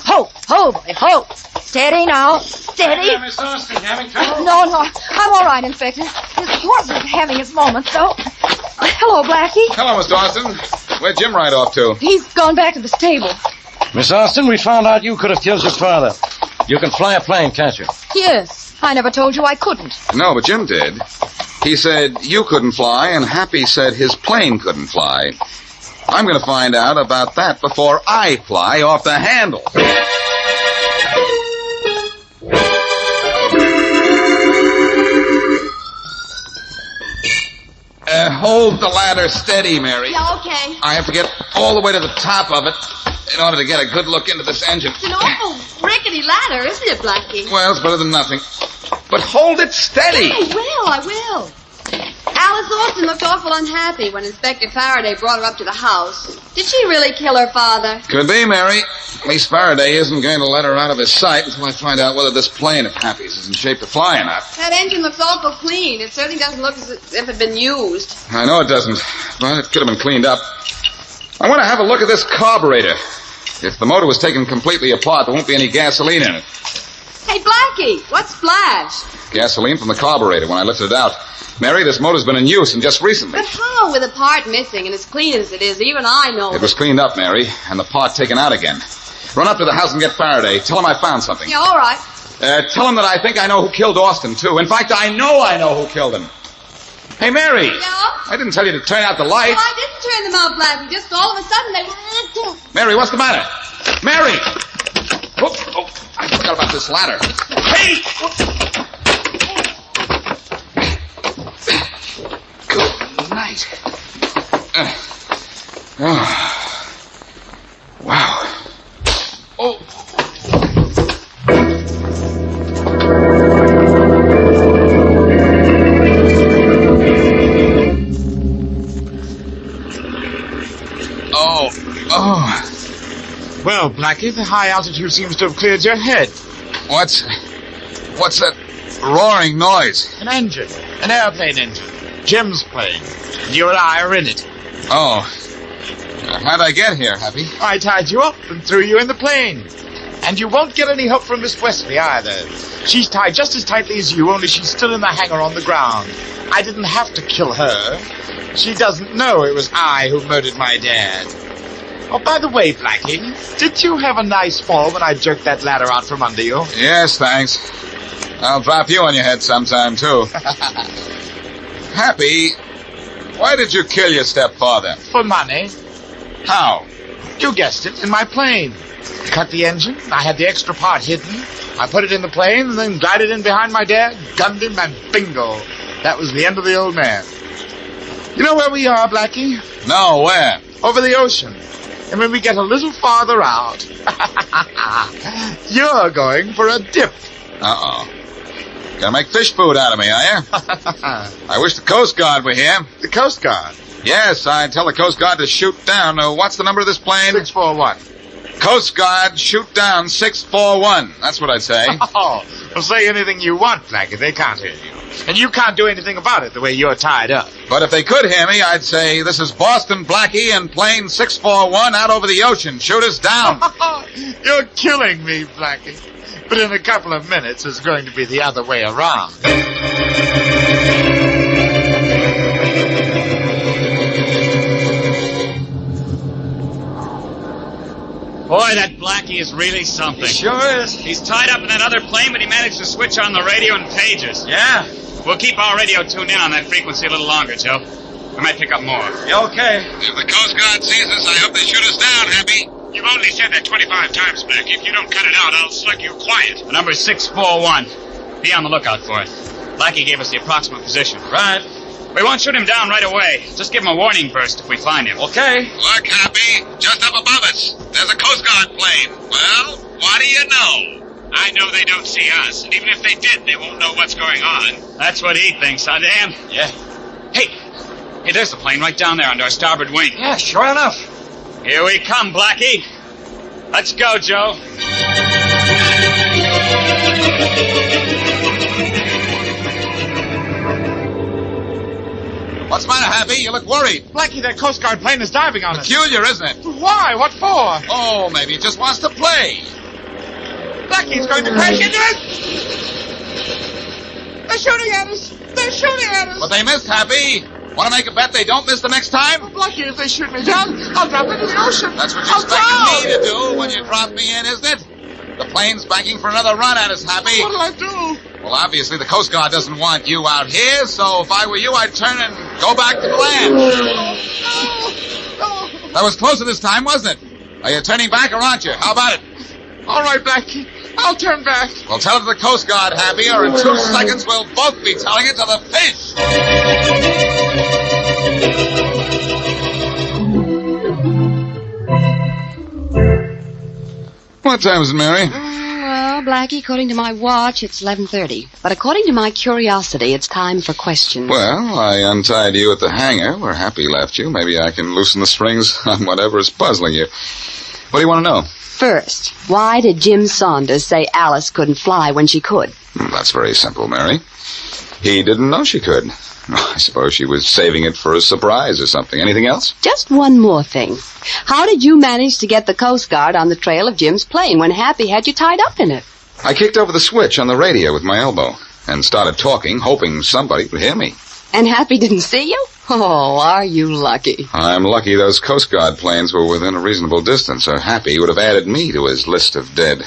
P: Ho, boy, ho. Steady now. Steady.
H: Miss Austin, having trouble?
P: No, I'm all right, Inspector. His horse is having its moments, though. Hello, Blackie.
T: Hello, Mr. Austin. Where'd Jim ride off to?
P: He's gone back to the stable.
H: Miss Austin, we found out you could have killed your father. You can fly a plane, can't you?
P: Yes, I never told you I couldn't.
T: No, but Jim did. He said you couldn't fly, and Happy said his plane couldn't fly. I'm going to find out about that before I fly off the handle. Hold the ladder steady, Mary.
J: Yeah, okay.
T: I have to get all the way to the top of it in order to get a good look into this engine.
J: It's an awful rickety ladder, isn't it, Blackie?
T: Well, it's better than nothing. But hold it steady.
J: I will. Alice Austin looked awful unhappy when Inspector Faraday brought her up to the house. Did she really kill her father?
T: Could be, Mary. At least Faraday isn't going to let her out of his sight until I find out whether this plane of Happy's is in shape to fly or not.
J: That engine looks awful clean. It certainly doesn't look as if it had been used.
T: I know it doesn't, but it could have been cleaned up. I want to have a look at this carburetor. If the motor was taken completely apart, there won't be any gasoline in it.
J: Hey, Blackie, what's splash?
T: Gasoline from the carburetor when I lifted it out. Mary, this motor's been in use and just recently.
J: But how, with a part missing and as clean as it is? Even I know.
T: It was cleaned up, Mary, and the part taken out again. Run up to the house and get Faraday. Tell him I found something.
J: Yeah, all right.
T: Tell him that I think I know who killed Austin, too. In fact, I know who killed him. Hey, Mary.
J: Yeah?
T: I didn't tell you to turn out the lights.
J: Well, I didn't turn them out, Blackie. Just all of a sudden they were...
T: Mary, what's the matter? Mary! Oh, I forgot about this ladder. Hey! Good night. Wow. Oh.
M: Blackie. The high altitude seems to have cleared your head.
T: What's that roaring noise?
M: An engine. An airplane engine. Jim's plane. You and I are in it.
T: Oh. How'd I get here, Happy?
M: I tied you up and threw you in the plane. And you won't get any help from Miss Wesley either. She's tied just as tightly as you, only she's still in the hangar on the ground. I didn't have to kill her. She doesn't know it was I who murdered my dad. Oh, by the way, Blackie, did you have a nice fall when I jerked that ladder out from under you?
T: Yes, thanks. I'll drop you on your head sometime, too. Happy, why did you kill your stepfather?
M: For money.
T: How?
M: You guessed it, in my plane. Cut the engine. I had the extra part hidden. I put it in the plane and then glided in behind my dad, gunned him, and bingo. That was the end of the old man. You know where we are, Blackie?
T: No, where?
M: Over the ocean. And when we get a little farther out, you're going for a dip.
T: Uh-oh. Gonna make fish food out of me, are you? I wish the Coast Guard were here.
M: The Coast Guard?
T: Yes, I'd tell the Coast Guard to shoot down. What's the number of this plane?
M: 641.
T: Coast Guard, shoot down 641. That's what I'd say.
M: Oh, well, say anything you want, Blackie. They can't hear you. And you can't do anything about it the way you're tied up.
T: But if they could hear me, I'd say, this is Boston Blackie and plane 641 out over the ocean. Shoot us down.
M: You're killing me, Blackie. But in a couple of minutes, it's going to be the other way around.
U: Boy, that Blackie is really something.
M: He sure is.
U: He's tied up in that other plane, but he managed to switch on the radio in pages.
M: Yeah?
U: We'll keep our radio tuned in on that frequency a little longer, Joe. We might pick up more.
M: You okay?
L: If the Coast Guard sees us, I hope they shoot us down, Happy.
U: You've only said that 25 times, Blackie. If you don't cut it out, I'll slug you quiet. The number's 641. Be on the lookout for it. Blackie gave us the approximate position.
M: Right.
U: We won't shoot him down right away. Just give him a warning burst if we find him.
M: Okay.
L: Look, Happy, just up above us. There's a Coast Guard plane. Well, what do you know?
U: I know they don't see us, and even if they did, they won't know what's going on. That's what he thinks, huh, Dan?
M: Yeah.
U: Hey, there's the plane right down there under our starboard wing.
M: Yeah, sure enough.
U: Here we come, Blackie. Let's go, Joe.
T: What's the matter, Happy? You look worried.
M: Blackie, that Coast Guard plane is diving on us.
T: Peculiar, isn't it?
M: Why? What for?
T: Oh, maybe it just wants to play.
M: Blackie's going to crash into it! They're shooting at us! They're shooting at us!
T: But they missed, Happy. Want to make a bet they don't miss the next time?
M: Blackie, if they shoot me down, I'll drop into the ocean.
T: That's what you're expecting me to do when you drop me in, isn't it? The plane's banking for another run at us, Happy.
M: What'll I do?
T: Well, obviously the Coast Guard doesn't want you out here, so if I were you, I'd turn and go back to the land.
M: No.
T: That was closer this time, wasn't it? Are you turning back or aren't you? How about it?
M: All right, Blackie. I'll turn back.
T: Well, tell it to the Coast Guard, Happy, or in 2 seconds we'll both be telling it to the fish. What time is it, Mary?
J: Well, Blackie, according to my watch, it's 11:30. But according to my curiosity, it's time for questions.
T: Well, I untied you at the hangar where Happy left you. Maybe I can loosen the strings on whatever is puzzling you. What do you want to know?
J: First, why did Jim Saunders say Alice couldn't fly when she could?
T: That's very simple, Mary. He didn't know she could. I suppose she was saving it for a surprise or something. Anything else?
J: Just one more thing. How did you manage to get the Coast Guard on the trail of Jim's plane when Happy had you tied up in it?
T: I kicked over the switch on the radio with my elbow and started talking, hoping somebody would hear me.
J: And Happy didn't see you? Oh, are you lucky?
T: I'm lucky those Coast Guard planes were within a reasonable distance, or Happy would have added me to his list of dead.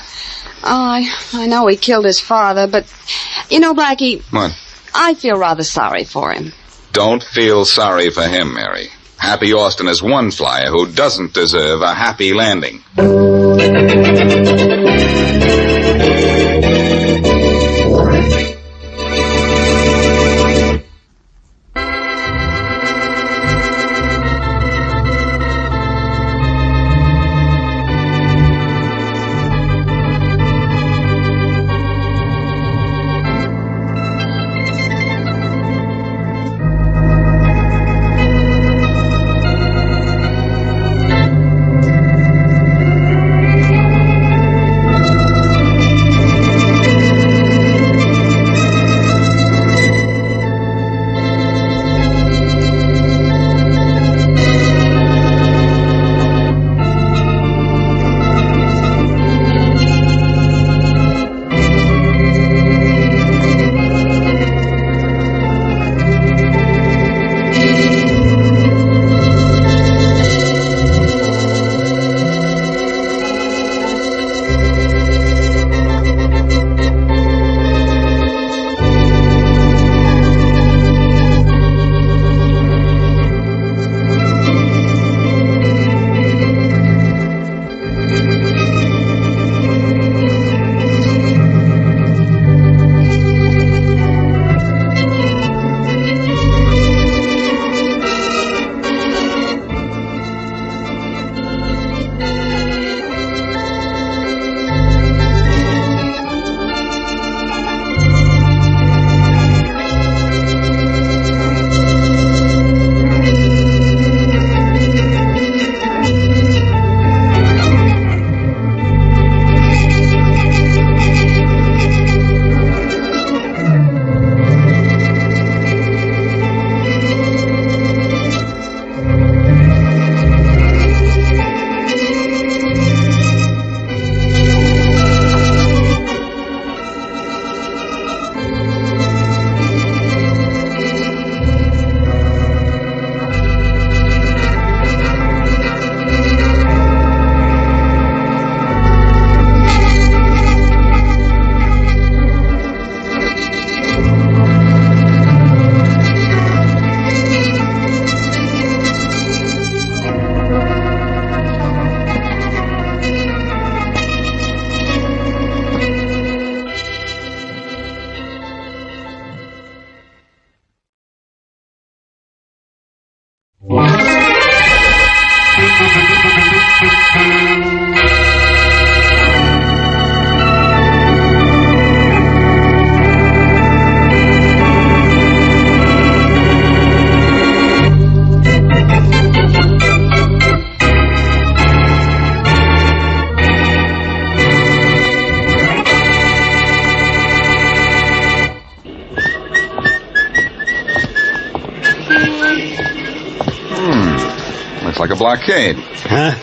J: Oh, I know he killed his father, but, you know, Blackie...
T: What?
J: I feel rather sorry for him.
T: Don't feel sorry for him, Mary. Happy Austin is one flyer who doesn't deserve a happy landing. like a blockade.
I: Huh?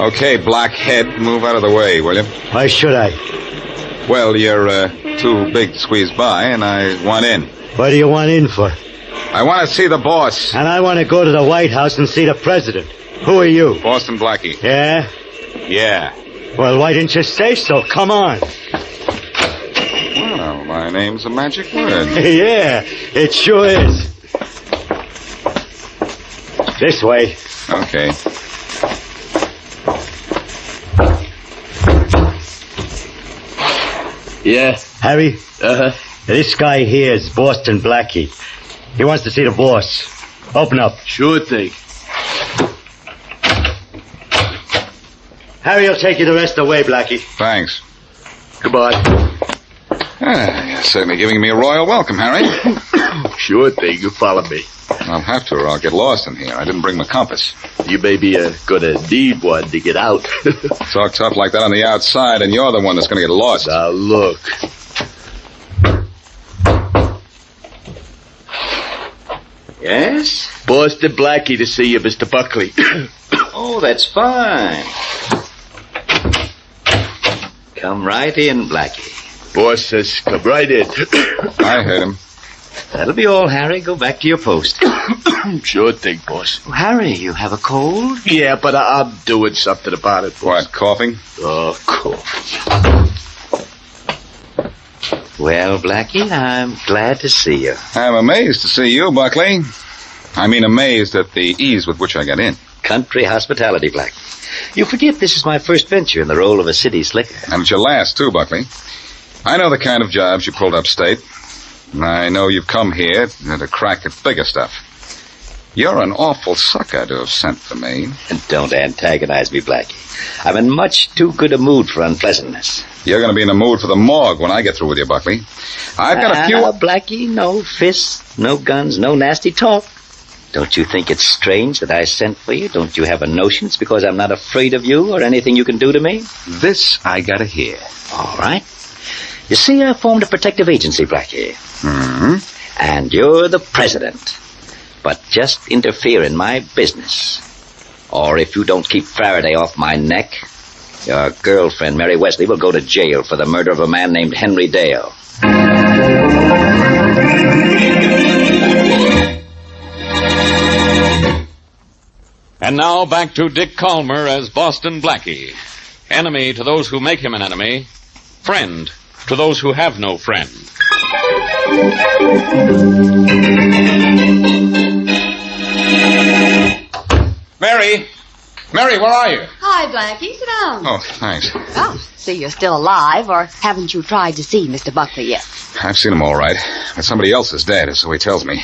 T: Okay, blockhead, move out of the way, will you?
I: Why should I?
T: Well, you're too big to squeeze by, and I want in.
I: What do you want in for?
T: I want to see the boss.
I: And I want to go to the White House and see the president. Who are you?
T: Boston Blackie.
I: Yeah?
T: Yeah.
I: Well, why didn't you say so? Come on.
T: Well, my name's a magic word.
I: Yeah, it sure is. This way.
T: Okay.
I: Yeah? Harry? Uh-huh. This guy here is Boston Blackie. He wants to see the boss. Open up. Sure thing. Harry will take you the rest of the way, Blackie.
T: Thanks.
I: Goodbye.
T: You're certainly giving me a royal welcome, Harry.
V: Sure thing. You follow me.
T: I'll have to, or I'll get lost in here. I didn't bring my compass.
V: You may be gonna need one to get out.
T: Talk tough like that on the outside, and you're the one that's gonna get lost.
V: Now, look.
A: Yes?
V: Boston Blackie to see you, Mr. Buckley.
A: Oh, that's fine. Come right in, Blackie.
V: Boss says come right in.
T: I heard him.
A: That'll be all, Harry. Go back to your post.
V: Sure thing, boss.
A: Oh, Harry, you have a cold?
V: Yeah, but I'm doing something about it, boss.
T: What, coughing?
V: Oh, cough.
A: Well, Blackie, I'm glad to see you.
T: I'm amazed to see you, Buckley. I mean, amazed at the ease with which I got in.
A: Country hospitality, Blackie. You forget this is my first venture in the role of a city slicker.
T: And it's your last, too, Buckley. I know the kind of jobs you pulled upstate. I know you've come here to crack at bigger stuff. You're an awful sucker to have sent for me.
A: And don't antagonize me, Blackie. I'm in much too good a mood for unpleasantness.
T: You're going to be in the mood for the morgue when I get through with you, Buckley. I've got a few...
A: Blackie, no fists, no guns, no nasty talk. Don't you think it's strange that I sent for you? Don't you have a notion it's because I'm not afraid of you or anything you can do to me?
T: This I gotta hear.
A: All right. You see, I formed a protective agency, Blackie.
T: Mm-hmm.
A: And you're the president. But just interfere in my business. Or if you don't keep Farraday off my neck, your girlfriend, Mary Wesley, will go to jail for the murder of a man named Henry Dale.
C: And now back to Dick Calmer as Boston Blackie. Enemy to those who make him an enemy. Friend to those who have no friend.
E: Mary! Mary, where are you?
J: Hi, Blackie. Sit down.
T: Oh, thanks.
J: Oh, see, you're still alive, or haven't you tried to see Mr. Buckley yet?
T: I've seen him all right, but somebody else is dead, so he tells me.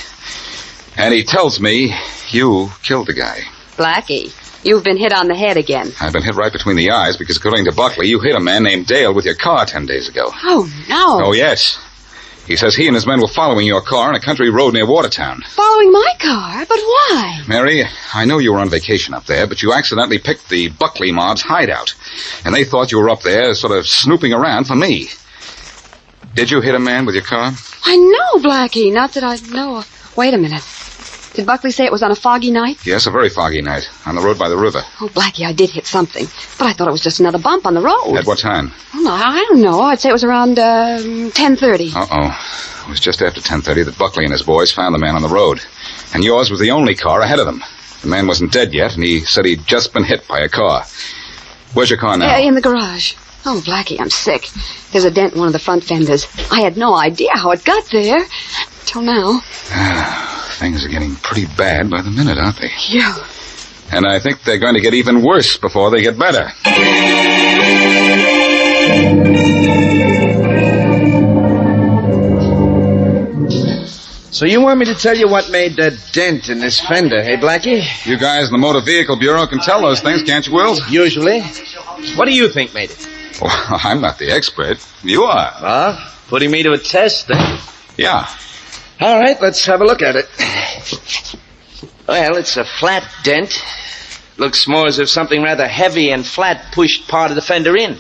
T: And he tells me you killed the guy.
J: Blackie, you've been hit on the head again.
T: I've been hit right between the eyes because, according to Buckley, you hit a man named Dale with your car 10 days ago.
J: Oh, no.
T: Oh, yes. He says he and his men were following your car on a country road near Watertown.
J: Following my car? But why?
T: Mary, I know you were on vacation up there, but you accidentally picked the Buckley mob's hideout. And they thought you were up there sort of snooping around for me. Did you hit a man with your car?
J: I know, Blackie. Not that I know. Wait a minute. Did Buckley say it was on a foggy night?
T: Yes, a very foggy night, on the road by the river.
J: Oh, Blackie, I did hit something. But I thought it was just another bump on the road.
T: At what time?
J: Oh, no, I don't know. I'd say it was around 10:30.
T: Uh-oh. It was just after 10:30 that Buckley and his boys found the man on the road. And yours was the only car ahead of them. The man wasn't dead yet, and he said he'd just been hit by a car. Where's your car now?
J: In the garage. Oh, Blackie, I'm sick. There's a dent in one of the front fenders. I had no idea how it got there. Till now.
T: Things are getting pretty bad by the minute, aren't they?
J: Yeah.
T: And I think they're going to get even worse before they get better.
F: So you want me to tell you what made that dent in this fender, hey, Blackie?
T: You guys in the Motor Vehicle Bureau can tell those things, can't you, Wills?
F: Usually. What do you think made it?
T: Well, I'm not the expert. You are.
F: Well, putting me to a test, then.
T: Yeah.
F: All right, let's have a look at it. Well, it's a flat dent. Looks more as if something rather heavy and flat pushed part of the fender in.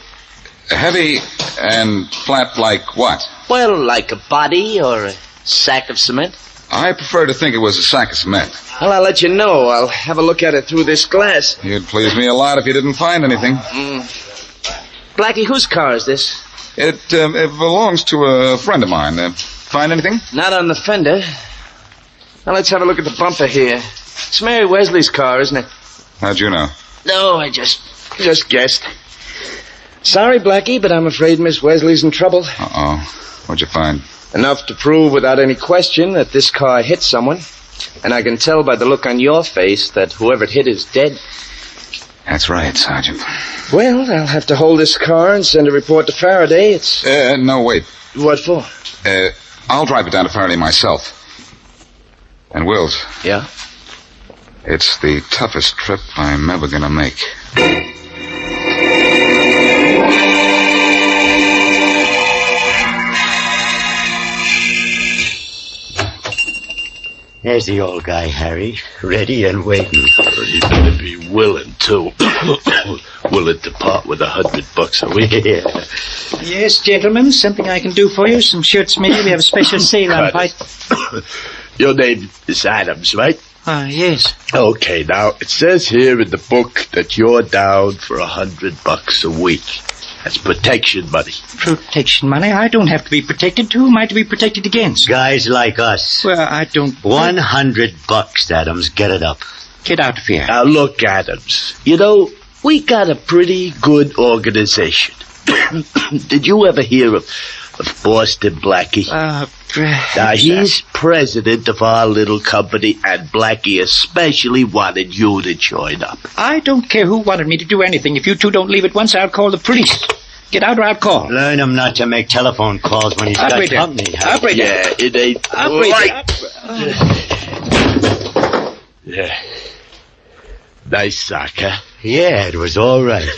T: Heavy and flat like what?
F: Well, like a body or a sack of cement.
T: I prefer to think it was a sack of cement.
V: Well, I'll let you know. I'll have a look at it through this glass.
T: You'd please me a lot if you didn't find anything.
V: Blackie, whose car is this?
T: It belongs to a friend of mine. Find anything?
V: Not on the fender. Now, let's have a look at the bumper here. It's Mary Wesley's car, isn't it?
T: How'd you know?
V: No, I just guessed. Sorry, Blackie, but I'm afraid Miss Wesley's in trouble.
T: Uh-oh. What'd you find?
V: Enough to prove without any question that this car hit someone. And I can tell by the look on your face that whoever it hit is dead.
T: That's right, Sergeant.
V: Well, I'll have to hold this car and send a report to Farraday. It's...
T: No, wait.
V: What for?
T: I'll drive it down to Farraday myself. And Wills.
V: Yeah?
T: It's the toughest trip I'm ever gonna make.
I: There's the old guy, Harry, ready and waiting.
V: He better be willing, too. Willing to part with $100 a week.
I: Yeah.
B: Yes, gentlemen, something I can do for you. Some shirts maybe. We have a special sale on white.
V: Your name is Adams, right?
B: Yes.
V: Okay, now, it says here in the book that you're down for $100 a week. That's protection money.
B: Protection money? I don't have to be protected. Who am I to be protected against?
I: Guys like us.
B: Well, I don't...
I: $100, Adams. Get it up.
B: Get out of here.
V: Now, look, Adams. You know, we got a pretty good organization. Did you ever hear of Boston Blackie? Now, he's president of our little company, and Blackie especially wanted you to join up.
B: I don't care who wanted me to do anything. If you two don't leave at once, I'll call the police. Get out or I'll call.
I: Learn him not to make telephone calls when he's got company.
V: Yeah, it ain't right. Yeah. Nice sock, huh?
I: Yeah, it was all right.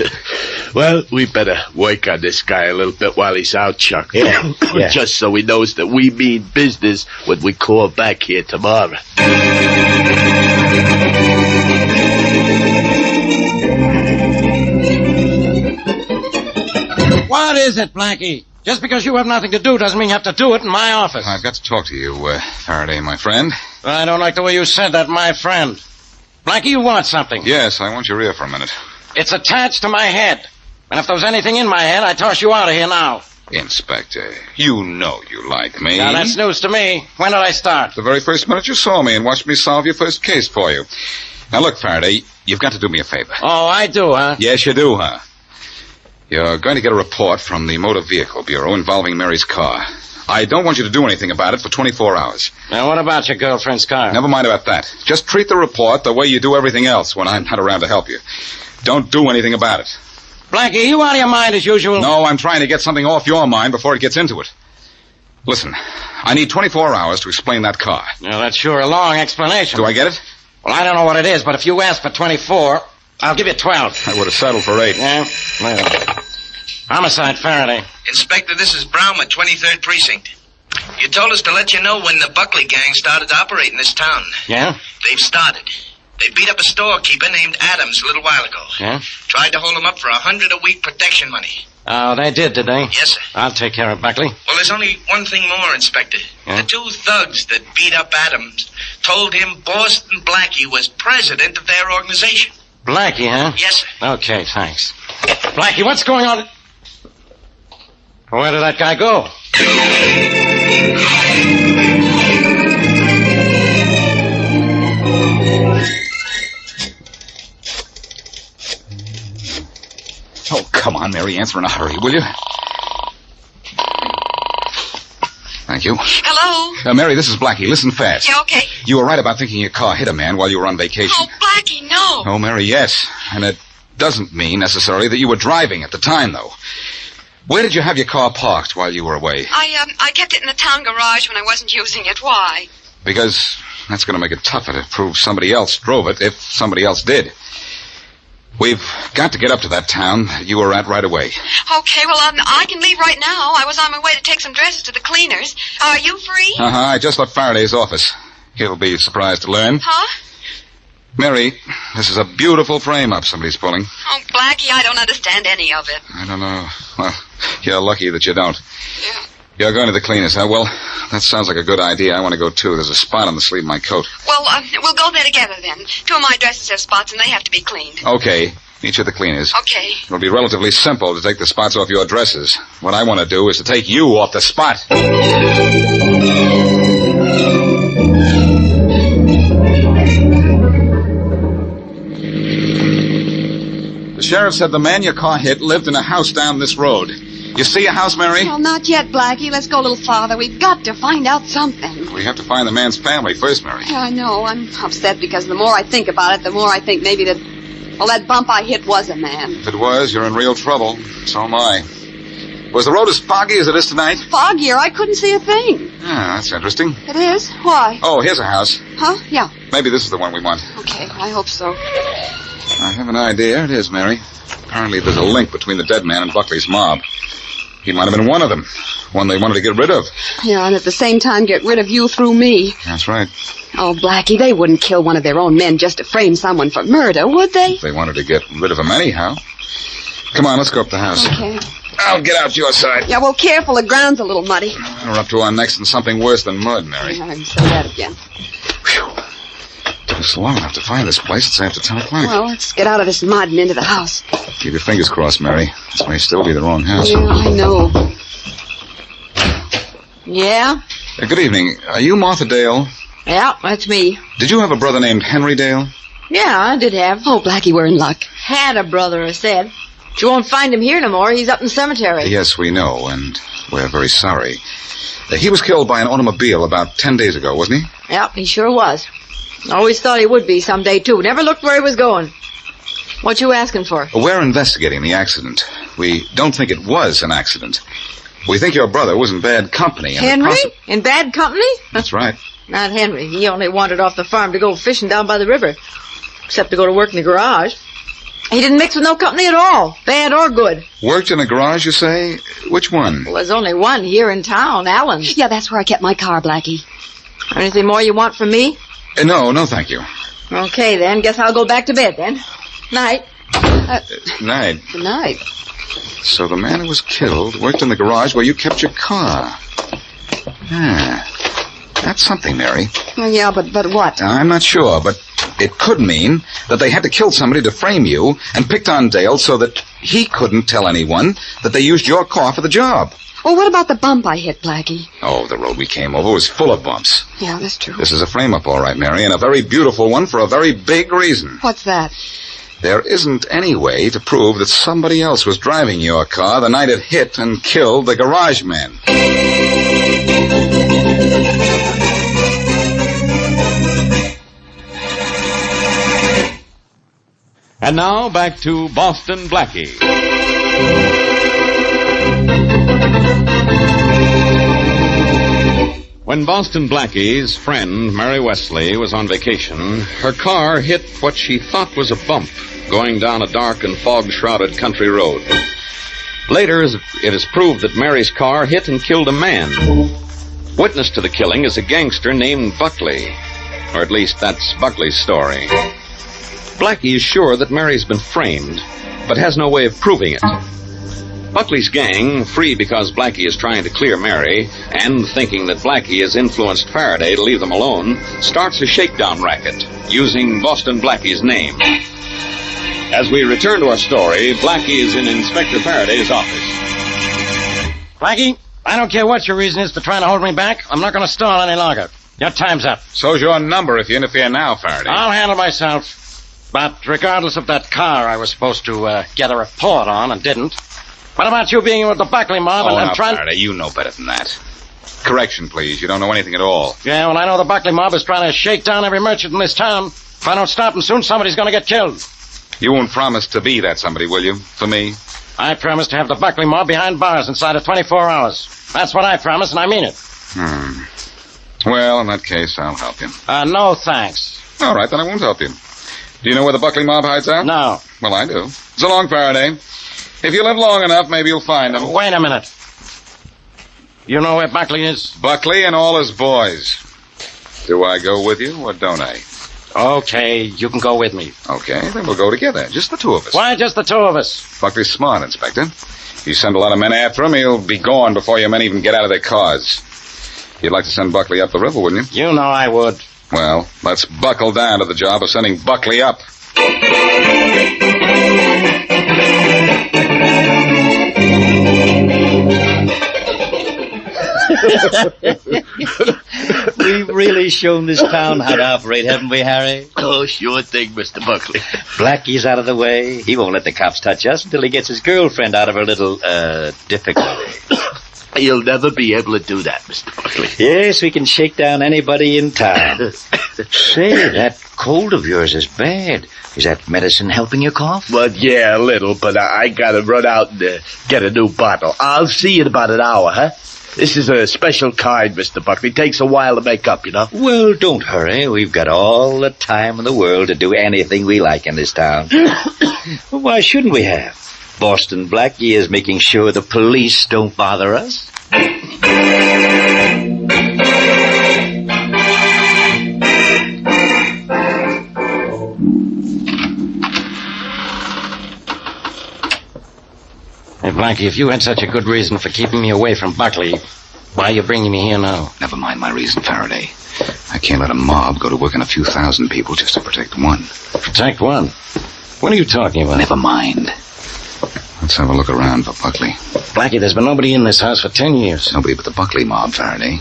V: Well, we better work on this guy a little bit while he's out, Chuck.
I: Yeah.
V: Just so he knows that we mean business when we call back here tomorrow.
H: What is it, Blackie? Just because you have nothing to do doesn't mean you have to do it in my office.
T: I've got to talk to you, Farraday, my friend.
H: I don't like the way you said that, my friend. Blackie, you want something?
T: Yes, I want your ear for a minute.
H: It's attached to my head. And if there was anything in my head, I'd toss you out of here now.
T: Inspector, you know you like me.
H: Now, that's news to me. When did I start?
T: The very first minute you saw me and watched me solve your first case for you. Now, look, Farraday, you've got to do me a favor.
H: Oh, I do, huh?
T: Yes, you do, huh? You're going to get a report from the Motor Vehicle Bureau involving Mary's car. I don't want you to do anything about it for 24 hours.
H: Now, what about your girlfriend's car?
T: Never mind about that. Just treat the report the way you do everything else when I'm not around to help you. Don't do anything about it.
H: Blackie, you out of your mind as usual?
T: No, I'm trying to get something off your mind before it gets into it. Listen, I need 24 hours to explain that car.
H: Now, that's sure a long explanation.
T: Do I get it?
H: Well, I don't know what it is, but if you ask for 24, I'll give you 12.
T: I would have settled for 8.
H: Yeah? Well, homicide, Farraday.
D: Inspector, this is Brown with 23rd Precinct. You told us to let you know when the Buckley gang started to operate in this town.
H: Yeah?
D: They've started. They beat up a storekeeper named Adams a little while ago.
H: Yeah?
D: Tried to hold him up for $100 a week protection money.
H: Oh, they did they?
D: Yes, sir.
H: I'll take care of Buckley.
D: Well, there's only one thing more, Inspector.
H: Yeah?
D: The 2 thugs that beat up Adams told him Boston Blackie was president of their organization.
H: Blackie, huh?
D: Yes, sir.
H: Okay, thanks. Blackie, what's going on? Where did that guy go?
T: Oh, come on, Mary. Answer in a hurry, will you? Thank you.
S: Hello?
T: Mary, this is Blackie. Listen fast.
S: Yeah, okay.
T: You were right about thinking your car hit a man while you were on vacation.
S: Oh, Blackie, no.
T: Oh, Mary, yes. And it doesn't mean necessarily that you were driving at the time, though. Where did you have your car parked while you were away?
S: I kept it in the town garage when I wasn't using it. Why?
T: Because that's going to make it tougher to prove somebody else drove it if somebody else did. We've got to get up to that town you were at right away.
S: Okay, well, I can leave right now. I was on my way to take some dresses to the cleaners. Are you free?
T: I just left Faraday's office. He'll be surprised to learn.
S: Huh?
T: Mary, this is a beautiful frame-up somebody's pulling.
S: Oh, Blackie, I don't understand any of it.
T: I don't know. Well, you're lucky that you don't.
S: Yeah.
T: You're going to the cleaners, huh? Well, that sounds like a good idea. I want to go, too. There's a spot on the sleeve of my coat.
S: Well, we'll go there together, then. 2 of my dresses have spots, and they have to be cleaned.
T: Okay. Meet you at the cleaners.
S: Okay.
T: It'll be relatively simple to take the spots off your dresses. What I want to do is to take you off the spot. The sheriff said the man your car hit lived in a house down this road. You see a house, Mary?
J: Well, not yet, Blackie. Let's go a little farther. We've got to find out something.
T: We have to find the man's family first, Mary.
J: Yeah, I know. I'm upset because the more I think about it, the more I think maybe that bump I hit was a man.
T: If it was, you're in real trouble. So am I. Was the road as foggy as it is tonight?
J: Foggier? I couldn't see a thing.
T: Ah, that's interesting.
J: It is? Why?
T: Oh, here's a house.
J: Huh? Yeah.
T: Maybe this is the one we want.
J: Okay, I hope so.
T: I have an idea. It is, Mary. Apparently there's a link between the dead man and Buckley's mob. He might have been one of them. One they wanted to get rid of.
J: Yeah, and at the same time get rid of you through me.
T: That's right.
J: Oh, Blackie, they wouldn't kill one of their own men just to frame someone for murder, would they?
T: They wanted to get rid of him anyhow. Come on, let's go up the house.
J: Okay.
T: I'll get out your side.
J: Yeah, well, careful. The ground's a little muddy.
T: We're up to our necks in something worse than mud, Mary.
J: Yeah, I can say that again.
T: Took us long enough to find this place. It's after 10 o'clock.
J: Well, let's get out of this mud and into the house.
T: Keep your fingers crossed, Mary. This may still be the wrong house.
J: Yeah, I know. Yeah?
T: Good evening. Are you Martha Dale?
P: Yeah, that's me.
T: Did you have a brother named Henry Dale?
P: Yeah, I did have.
J: Oh, Blackie, we're in luck.
P: Had a brother, I said. But you won't find him here no more. He's up in the cemetery.
T: Yes, we know, and we're very sorry. He was killed by an automobile about 10 days ago, wasn't he?
P: Yep, he sure was. Always thought he would be someday, too. Never looked where he was going. What you asking for?
T: We're investigating the accident. We don't think it was an accident. We think your brother was in bad company. And
P: Henry? In bad company?
T: That's right.
P: Not Henry. He only wandered off the farm to go fishing down by the river. Except to go to work in the garage. He didn't mix with no company at all, bad or good.
T: Worked in a garage, you say? Which one?
P: Well, there's only one here in town, Allen's.
J: Yeah, that's where I kept my car, Blackie.
P: Anything more you want from me?
T: No, thank you.
P: Okay, then. Guess I'll go back to bed, then. Night.
T: Night.
J: Good night.
T: So the man who was killed worked in the garage where you kept your car. That's something, Mary.
J: Well, yeah, but what?
T: I'm not sure, but it could mean that they had to kill somebody to frame you and picked on Dale so that he couldn't tell anyone that they used your car for the job.
J: Well, what about the bump I hit, Blackie?
T: Oh, the road we came over was full of bumps.
J: Yeah, that's true.
T: This is a frame-up, all right, Mary, and a very beautiful one for a very big reason.
J: What's that?
T: There isn't any way to prove that somebody else was driving your car the night it hit and killed the garage man.
C: And now back to Boston Blackie. When Boston Blackie's friend, Mary Wesley, was on vacation, her car hit what she thought was a bump going down a dark and fog-shrouded country road. Later, it is proved that Mary's car hit and killed a man. Witness to the killing is a gangster named Buckley. Or at least that's Buckley's story. Blackie is sure that Mary's been framed, but has no way of proving it. Buckley's gang, free because Blackie is trying to clear Mary, and thinking that Blackie has influenced Farraday to leave them alone, starts a shakedown racket, using Boston Blackie's name. As we return to our story, Blackie is in Inspector Faraday's office.
H: Blackie, I don't care what your reason is for trying to hold me back. I'm not going to stall any longer. Your time's up.
T: So's your number if you interfere now, Faraday.
H: I'll handle myself. But regardless of that car I was supposed to get a report on and didn't, what about you being with the Buckley mob and trying...
T: Faraday, you know better than that. Correction, please. You don't know anything at all.
H: Yeah, well, I know the Buckley mob is trying to shake down every merchant in this town. If I don't stop them soon, somebody's going to get killed.
T: You won't promise to be that somebody, will you? For me?
H: I promise to have the Buckley mob behind bars inside of 24 hours. That's what I promise, and I mean it.
T: Well, in that case, I'll help you.
H: No, thanks.
T: All right, then I won't help you. Do you know where the Buckley mob hides out?
H: No.
T: Well, I do. So long, Faraday. If you live long enough, maybe you'll find them.
H: Wait a minute. You know where Buckley is?
T: Buckley and all his boys. Do I go with you, or don't I?
H: Okay, you can go with me.
T: Okay, then we'll go together. Just the two of us.
H: Why just the two of us?
T: Buckley's smart, Inspector. You send a lot of men after him, he'll be gone before your men even get out of their cars. You'd like to send Buckley up the river, wouldn't you?
H: You know I would.
T: Well, let's buckle down to the job of sending Buckley up.
B: We've really shown this town how to operate, haven't we, Harry?
V: Oh, sure thing, Mr. Buckley.
B: Blackie's out of the way. He won't let the cops touch us until he gets his girlfriend out of her little, difficulty.
V: You'll never be able to do that, Mr. Buckley.
B: Yes, we can shake down anybody in town. Say, that cold of yours is bad. Is that medicine helping your cough?
V: Well, yeah, a little, but I gotta run out and get a new bottle. I'll see you in about an hour, huh? This is a special kind, Mr. Buckley. Takes a while to make up, you know.
B: Well, don't hurry. We've got all the time in the world to do anything we like in this town. Well, why shouldn't we have? Boston Blackie is making sure the police don't bother us.
H: Hey, Blackie, if you had such a good reason for keeping me away from Buckley, why are you bringing me here now?
T: Never mind my reason, Faraday. I can't let a mob go to work on a few thousand people just to protect one.
H: Protect one? What are you talking about?
T: Never mind. Let's have a look around for Buckley.
H: Blackie, there's been nobody in this house for 10 years.
T: Nobody but the Buckley mob, Faraday.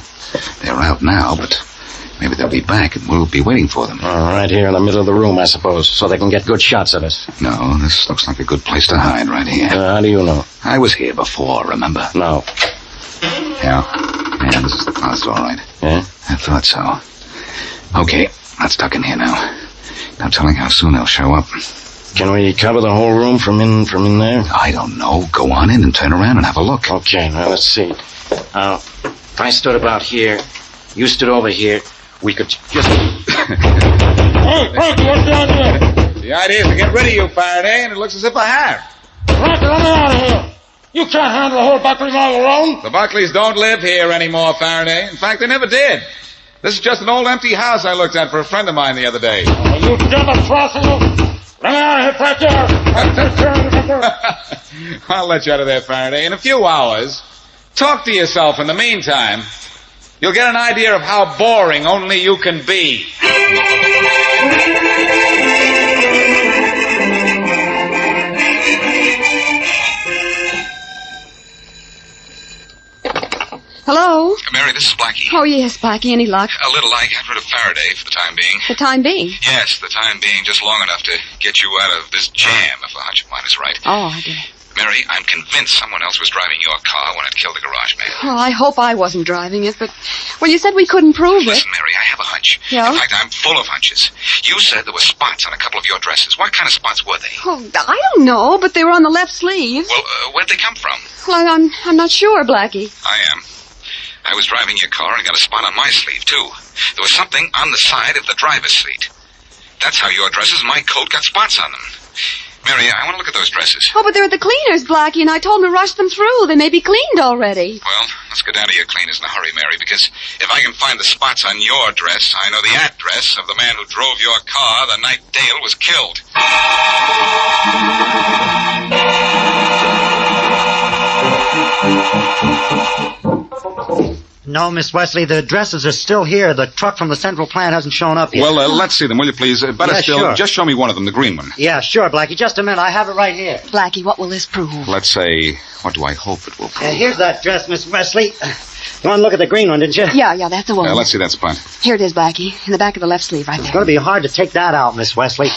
T: They're out now, but maybe they'll be back and we'll be waiting for them.
H: Right here in the middle of the room, I suppose, so they can get good shots at us.
T: No, this looks like a good place to hide right here.
H: How do you know?
T: I was here before, remember?
H: No.
T: Yeah, this is the closet, all right.
H: Yeah?
T: I thought so. Okay, let's duck in here now. No telling how soon they'll show up.
H: Can we cover the whole room from in there?
T: I don't know. Go on in and turn around and have a look.
H: Okay, now let's see. If I stood about here, you stood over here, we could just...
E: Hey, Frankie, what's down there? The idea is to get rid of you, Faraday, and it looks as if I have.
N: Frankie, let me out of here. You can't handle the whole Buckley all alone.
E: The Buckleys don't live here anymore, Faraday. In fact, they never did. This is just an old empty house I looked at for a friend of mine the other day.
N: Oh, you devil trifle, you. Let me out of here, Frankie.
E: I'll let you out of there, Faraday. In a few hours, talk to yourself in the meantime. You'll get an idea of how boring only you can be.
J: Hello?
L: Mary, this is Blackie.
J: Oh, yes, Blackie. Any luck?
L: A little. I got rid of Faraday for the time being.
J: The time being?
L: Yes, the time being, just long enough to get you out of this jam, if the hunch of mine is right.
J: Oh, I did.
L: Mary, I'm convinced someone else was driving your car when it killed the garage man.
J: Well, I hope I wasn't driving it, but... Well, you said we couldn't prove it.
L: Listen, Mary, I have a hunch.
J: Yeah?
L: In fact, I'm full of hunches. You said there were spots on a couple of your dresses. What kind of spots were they?
J: Oh, I don't know, but they were on the left sleeve.
L: Well, where'd they come from?
J: Well, I'm not sure, Blackie.
L: I am. I was driving your car and got a spot on my sleeve, too. There was something on the side of the driver's seat. That's how your dresses and my coat got spots on them. Mary, I want to look at those dresses.
J: Oh, but they're at the cleaners, Blackie, and I told them to rush them through. They may be cleaned already.
L: Well, let's go down to your cleaners in a hurry, Mary, because if I can find the spots on your dress, I know the address of the man who drove your car the night Dale was killed.
G: No, Miss Wesley, the dresses are still here. The truck from the central plant hasn't shown up yet.
T: Well, let's see them, will you, please? Better
G: Yeah,
T: still,
G: sure.
T: just show me one of them, the green one.
G: Yeah, sure, Blackie. Just a minute. I have it right here.
J: Blackie, what will this prove?
T: Let's say, what do I hope it will prove?
G: Here's that dress, Miss Wesley. You want to look at the green one, didn't you?
J: Yeah, that's the one.
T: Let's see that spot.
J: Here it is, Blackie, in the back of the left sleeve, right
G: It's
J: there.
G: going to be hard to take that out, Miss Wesley.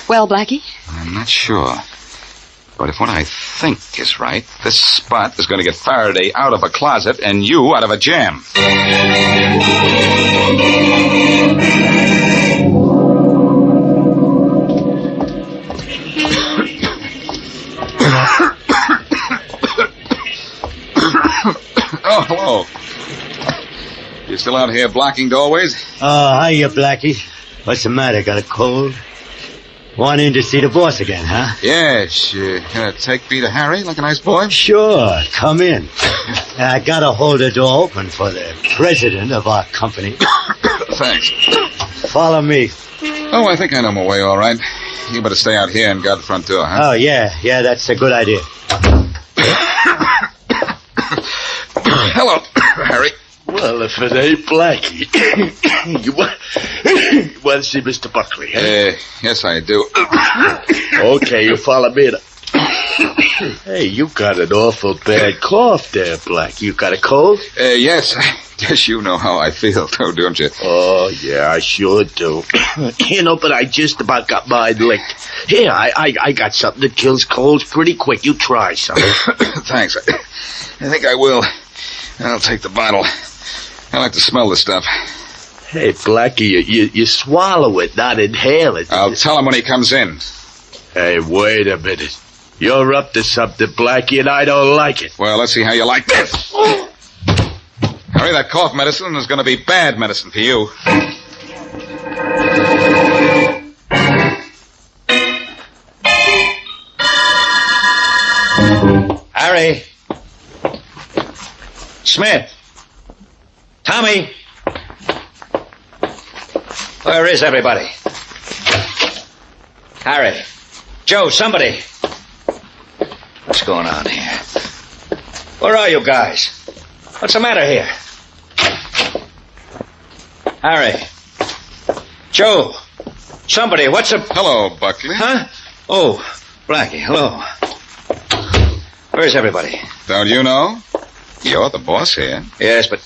J: Well, Blackie?
T: I'm not sure. But if what I think is right, this spot is going to get Faraday out of a closet and you out of a jam. Oh, hello. You still out here blocking doorways?
I: Oh, hiya, Blackie. What's the matter? Got a cold? Want in to see the boss again, huh?
T: Yes. Gonna take me to Harry like a nice boy?
I: Sure. Come in. I gotta hold the door open for the president of our company.
T: Thanks.
I: Follow me.
T: Oh, I think I know my way all right. You better stay out here and guard the front door, huh?
I: Oh, yeah, that's a good idea.
T: Hello, Harry.
V: Well, if it ain't Blackie. You want to see Mr. Buckley, huh?
T: Yes, I do.
V: Okay, you follow me. Hey, you got an awful bad cough there, Blackie. You got a cold?
T: Yes. Guess you know how I feel, too, don't you?
V: Oh, yeah, I sure do. But I just about got mine licked. Here, I got something that kills colds pretty quick. You try some.
T: Thanks. I think I will. I'll take the bottle. I like to smell this stuff.
V: Hey, Blackie, you swallow it, not inhale it.
T: I'll tell him when he comes in.
V: Hey, wait a minute. You're up to something, Blackie, and I don't like it.
T: Well, let's see how you like this. Harry, that cough medicine is going to be bad medicine for you.
A: Harry. Smith. Tommy. Where is everybody? Harry. Joe, somebody. What's going on here? Where are you guys? What's the matter here? Harry. Joe. Somebody, what's up?
T: Hello, Buckley.
A: Huh? Oh, Blackie, hello. Where's everybody?
T: Don't you know? You're the boss here.
A: Yes, but...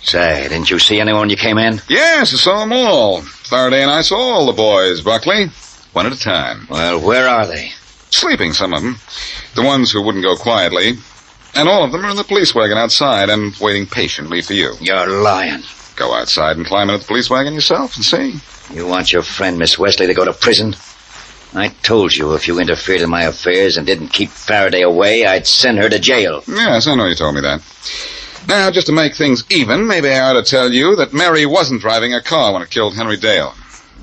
A: Say, didn't you see anyone when you came in?
T: Yes, I saw them all. Faraday and I saw all the boys, Buckley. One at a time.
A: Well, where are they?
T: Sleeping, some of them. The ones who wouldn't go quietly. And all of them are in the police wagon outside and waiting patiently for you.
A: You're lying.
T: Go outside and climb into the police wagon yourself and see.
A: You want your friend, Miss Wesley, to go to prison? I told you if you interfered in my affairs and didn't keep Faraday away, I'd send her to jail.
T: Yes, I know you told me that. Now, just to make things even, maybe I ought to tell you that Mary wasn't driving a car when it killed Henry Dale.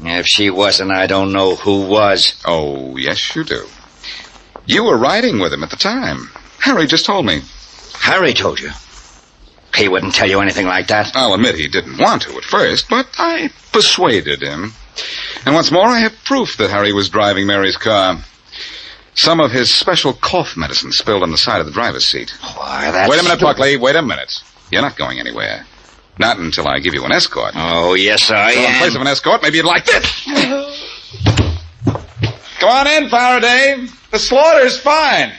A: If she wasn't, I don't know who was.
T: Oh, yes, you do. You were riding with him at the time. Harry just told me.
A: Harry told you? He wouldn't tell you anything like that.
T: I'll admit he didn't want to at first, but I persuaded him. And what's more, I have proof that Harry was driving Mary's car. Some of his special cough medicine spilled on the side of the driver's seat.
A: Why, that's...
T: Wait a minute, Buckley. Wait a minute. You're not going anywhere. Not until I give you an escort.
A: Oh, yes, I am.
T: In place of an escort, maybe you'd like this. Come on in, Faraday. The slaughter's fine.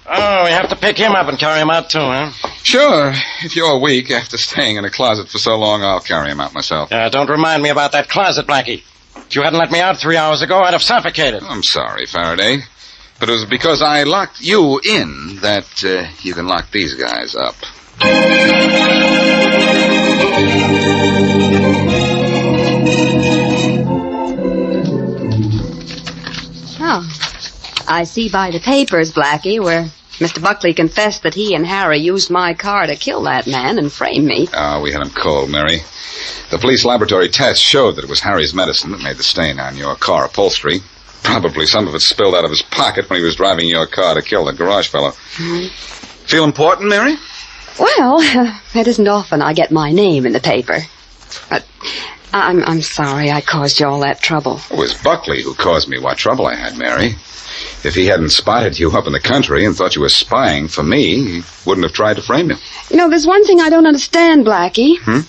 H: Oh, we have to pick him up and carry him out, too, huh?
T: Sure. If you're weak, after staying in a closet for so long, I'll carry him out myself.
H: Don't remind me about that closet, Blackie. If you hadn't let me out 3 hours ago, I'd have suffocated.
T: I'm sorry, Faraday. But it was because I locked you in that you can lock these guys up.
J: Oh, I see by the papers, Blackie, where Mr. Buckley confessed that he and Harry used my car to kill that man and frame me.
T: Oh, we had him cold, Mary. The police laboratory test showed that it was Harry's medicine that made the stain on your car upholstery. Probably some of it spilled out of his pocket when he was driving your car to kill the garage fellow.
J: Mm-hmm.
T: Feel important, Mary?
J: Well, it isn't often I get my name in the paper. But I'm sorry I caused you all that trouble.
T: It was Buckley who caused me what trouble I had, Mary. If he hadn't spotted you up in the country and thought you were spying for me, he wouldn't have tried to frame you.
J: You know, there's one thing I don't understand, Blackie.
T: Hmm?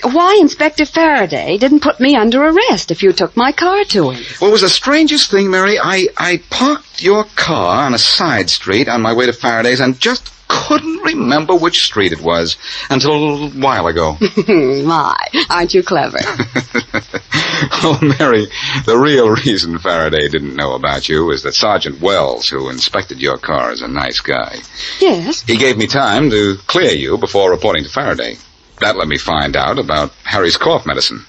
J: Why Inspector Farraday didn't put me under arrest if you took my car to him?
T: Well, it was the strangest thing, Mary. I parked your car on a side street on my way to Faraday's and just couldn't remember which street it was until a little while ago.
J: My, aren't you clever?
T: Oh, Mary, the real reason Faraday didn't know about you is that Sergeant Wells, who inspected your car, is a nice guy.
J: Yes?
T: He gave me time to clear you before reporting to Faraday. That let me find out about Harry's cough medicine.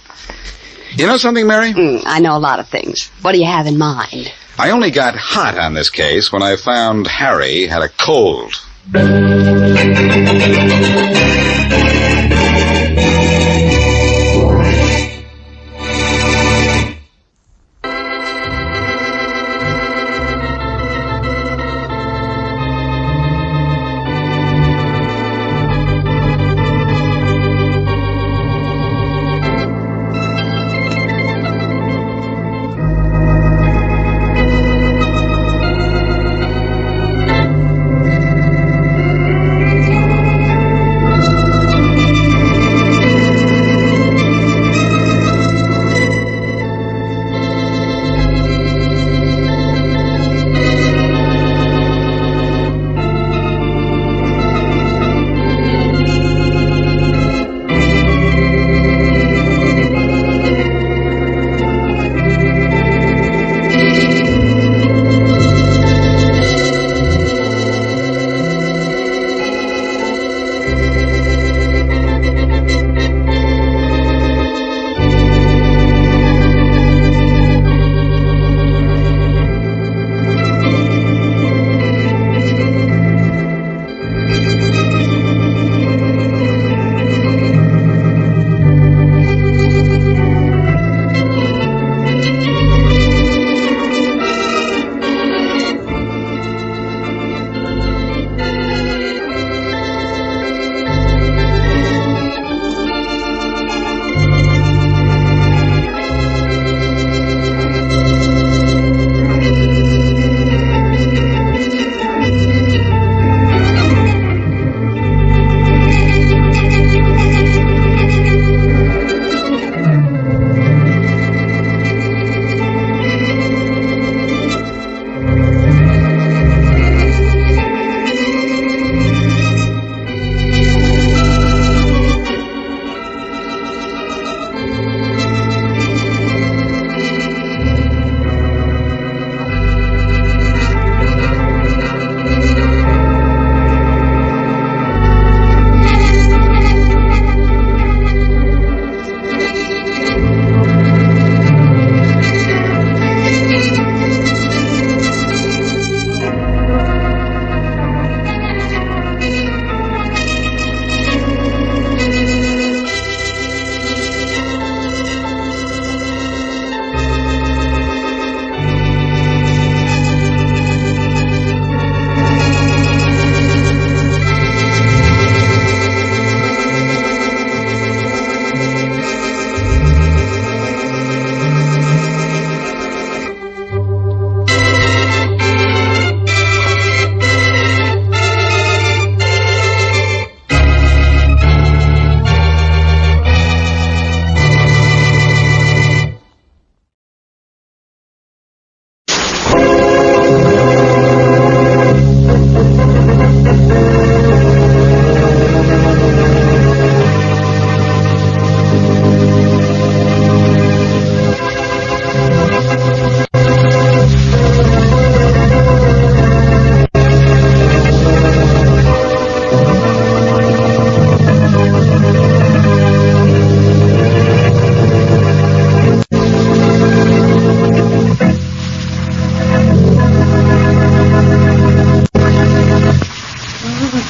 T: You know something, Mary?
J: I know a lot of things. What do you have in mind?
T: I only got hot on this case when I found Harry had a cold.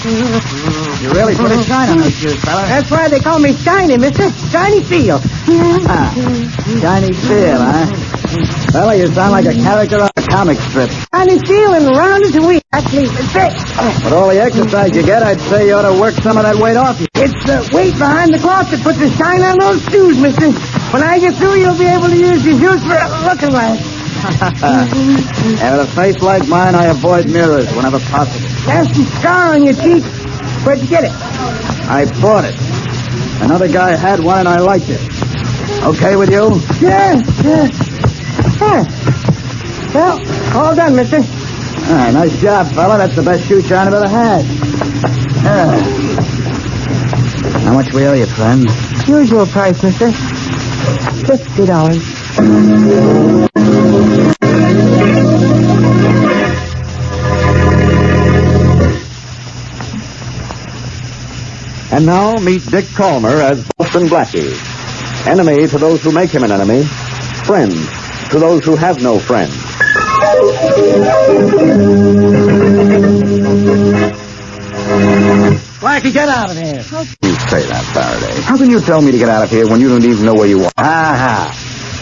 Q: You really put a shine on those shoes, fella.
R: That's why they call me Shiny, mister. Shiny Seal.
Q: Shiny Seal, huh? Fella, you sound like a character on a comic strip.
R: Shiny Seal and round as a wheat. That's me, mister.
Q: With all the exercise you get, I'd say you ought to work some of that weight off you.
R: It's the weight behind the cloth that puts the shine on those shoes, mister. When I get through, you'll be able to use your shoes for a looking glass.
Q: And with a face like mine, I avoid mirrors whenever possible.
R: Nasty scar on your cheek. Where'd you get it?
Q: I bought it. Another guy had one and I liked it. Okay with you?
R: Yeah. Well, all done, mister.
Q: Ah, nice job, fella. That's the best shoe shine I've ever had. How much we owe you, friend?
R: Usual price, mister. $50.
W: And now meet Dick Calmer as Boston Blackie. Enemy to those who make him an enemy. Friend to those who have no friend.
Q: Blackie, get out of here.
W: You say that, Farraday. How can you tell me to get out of here when you don't even know where you are?
Q: Aha.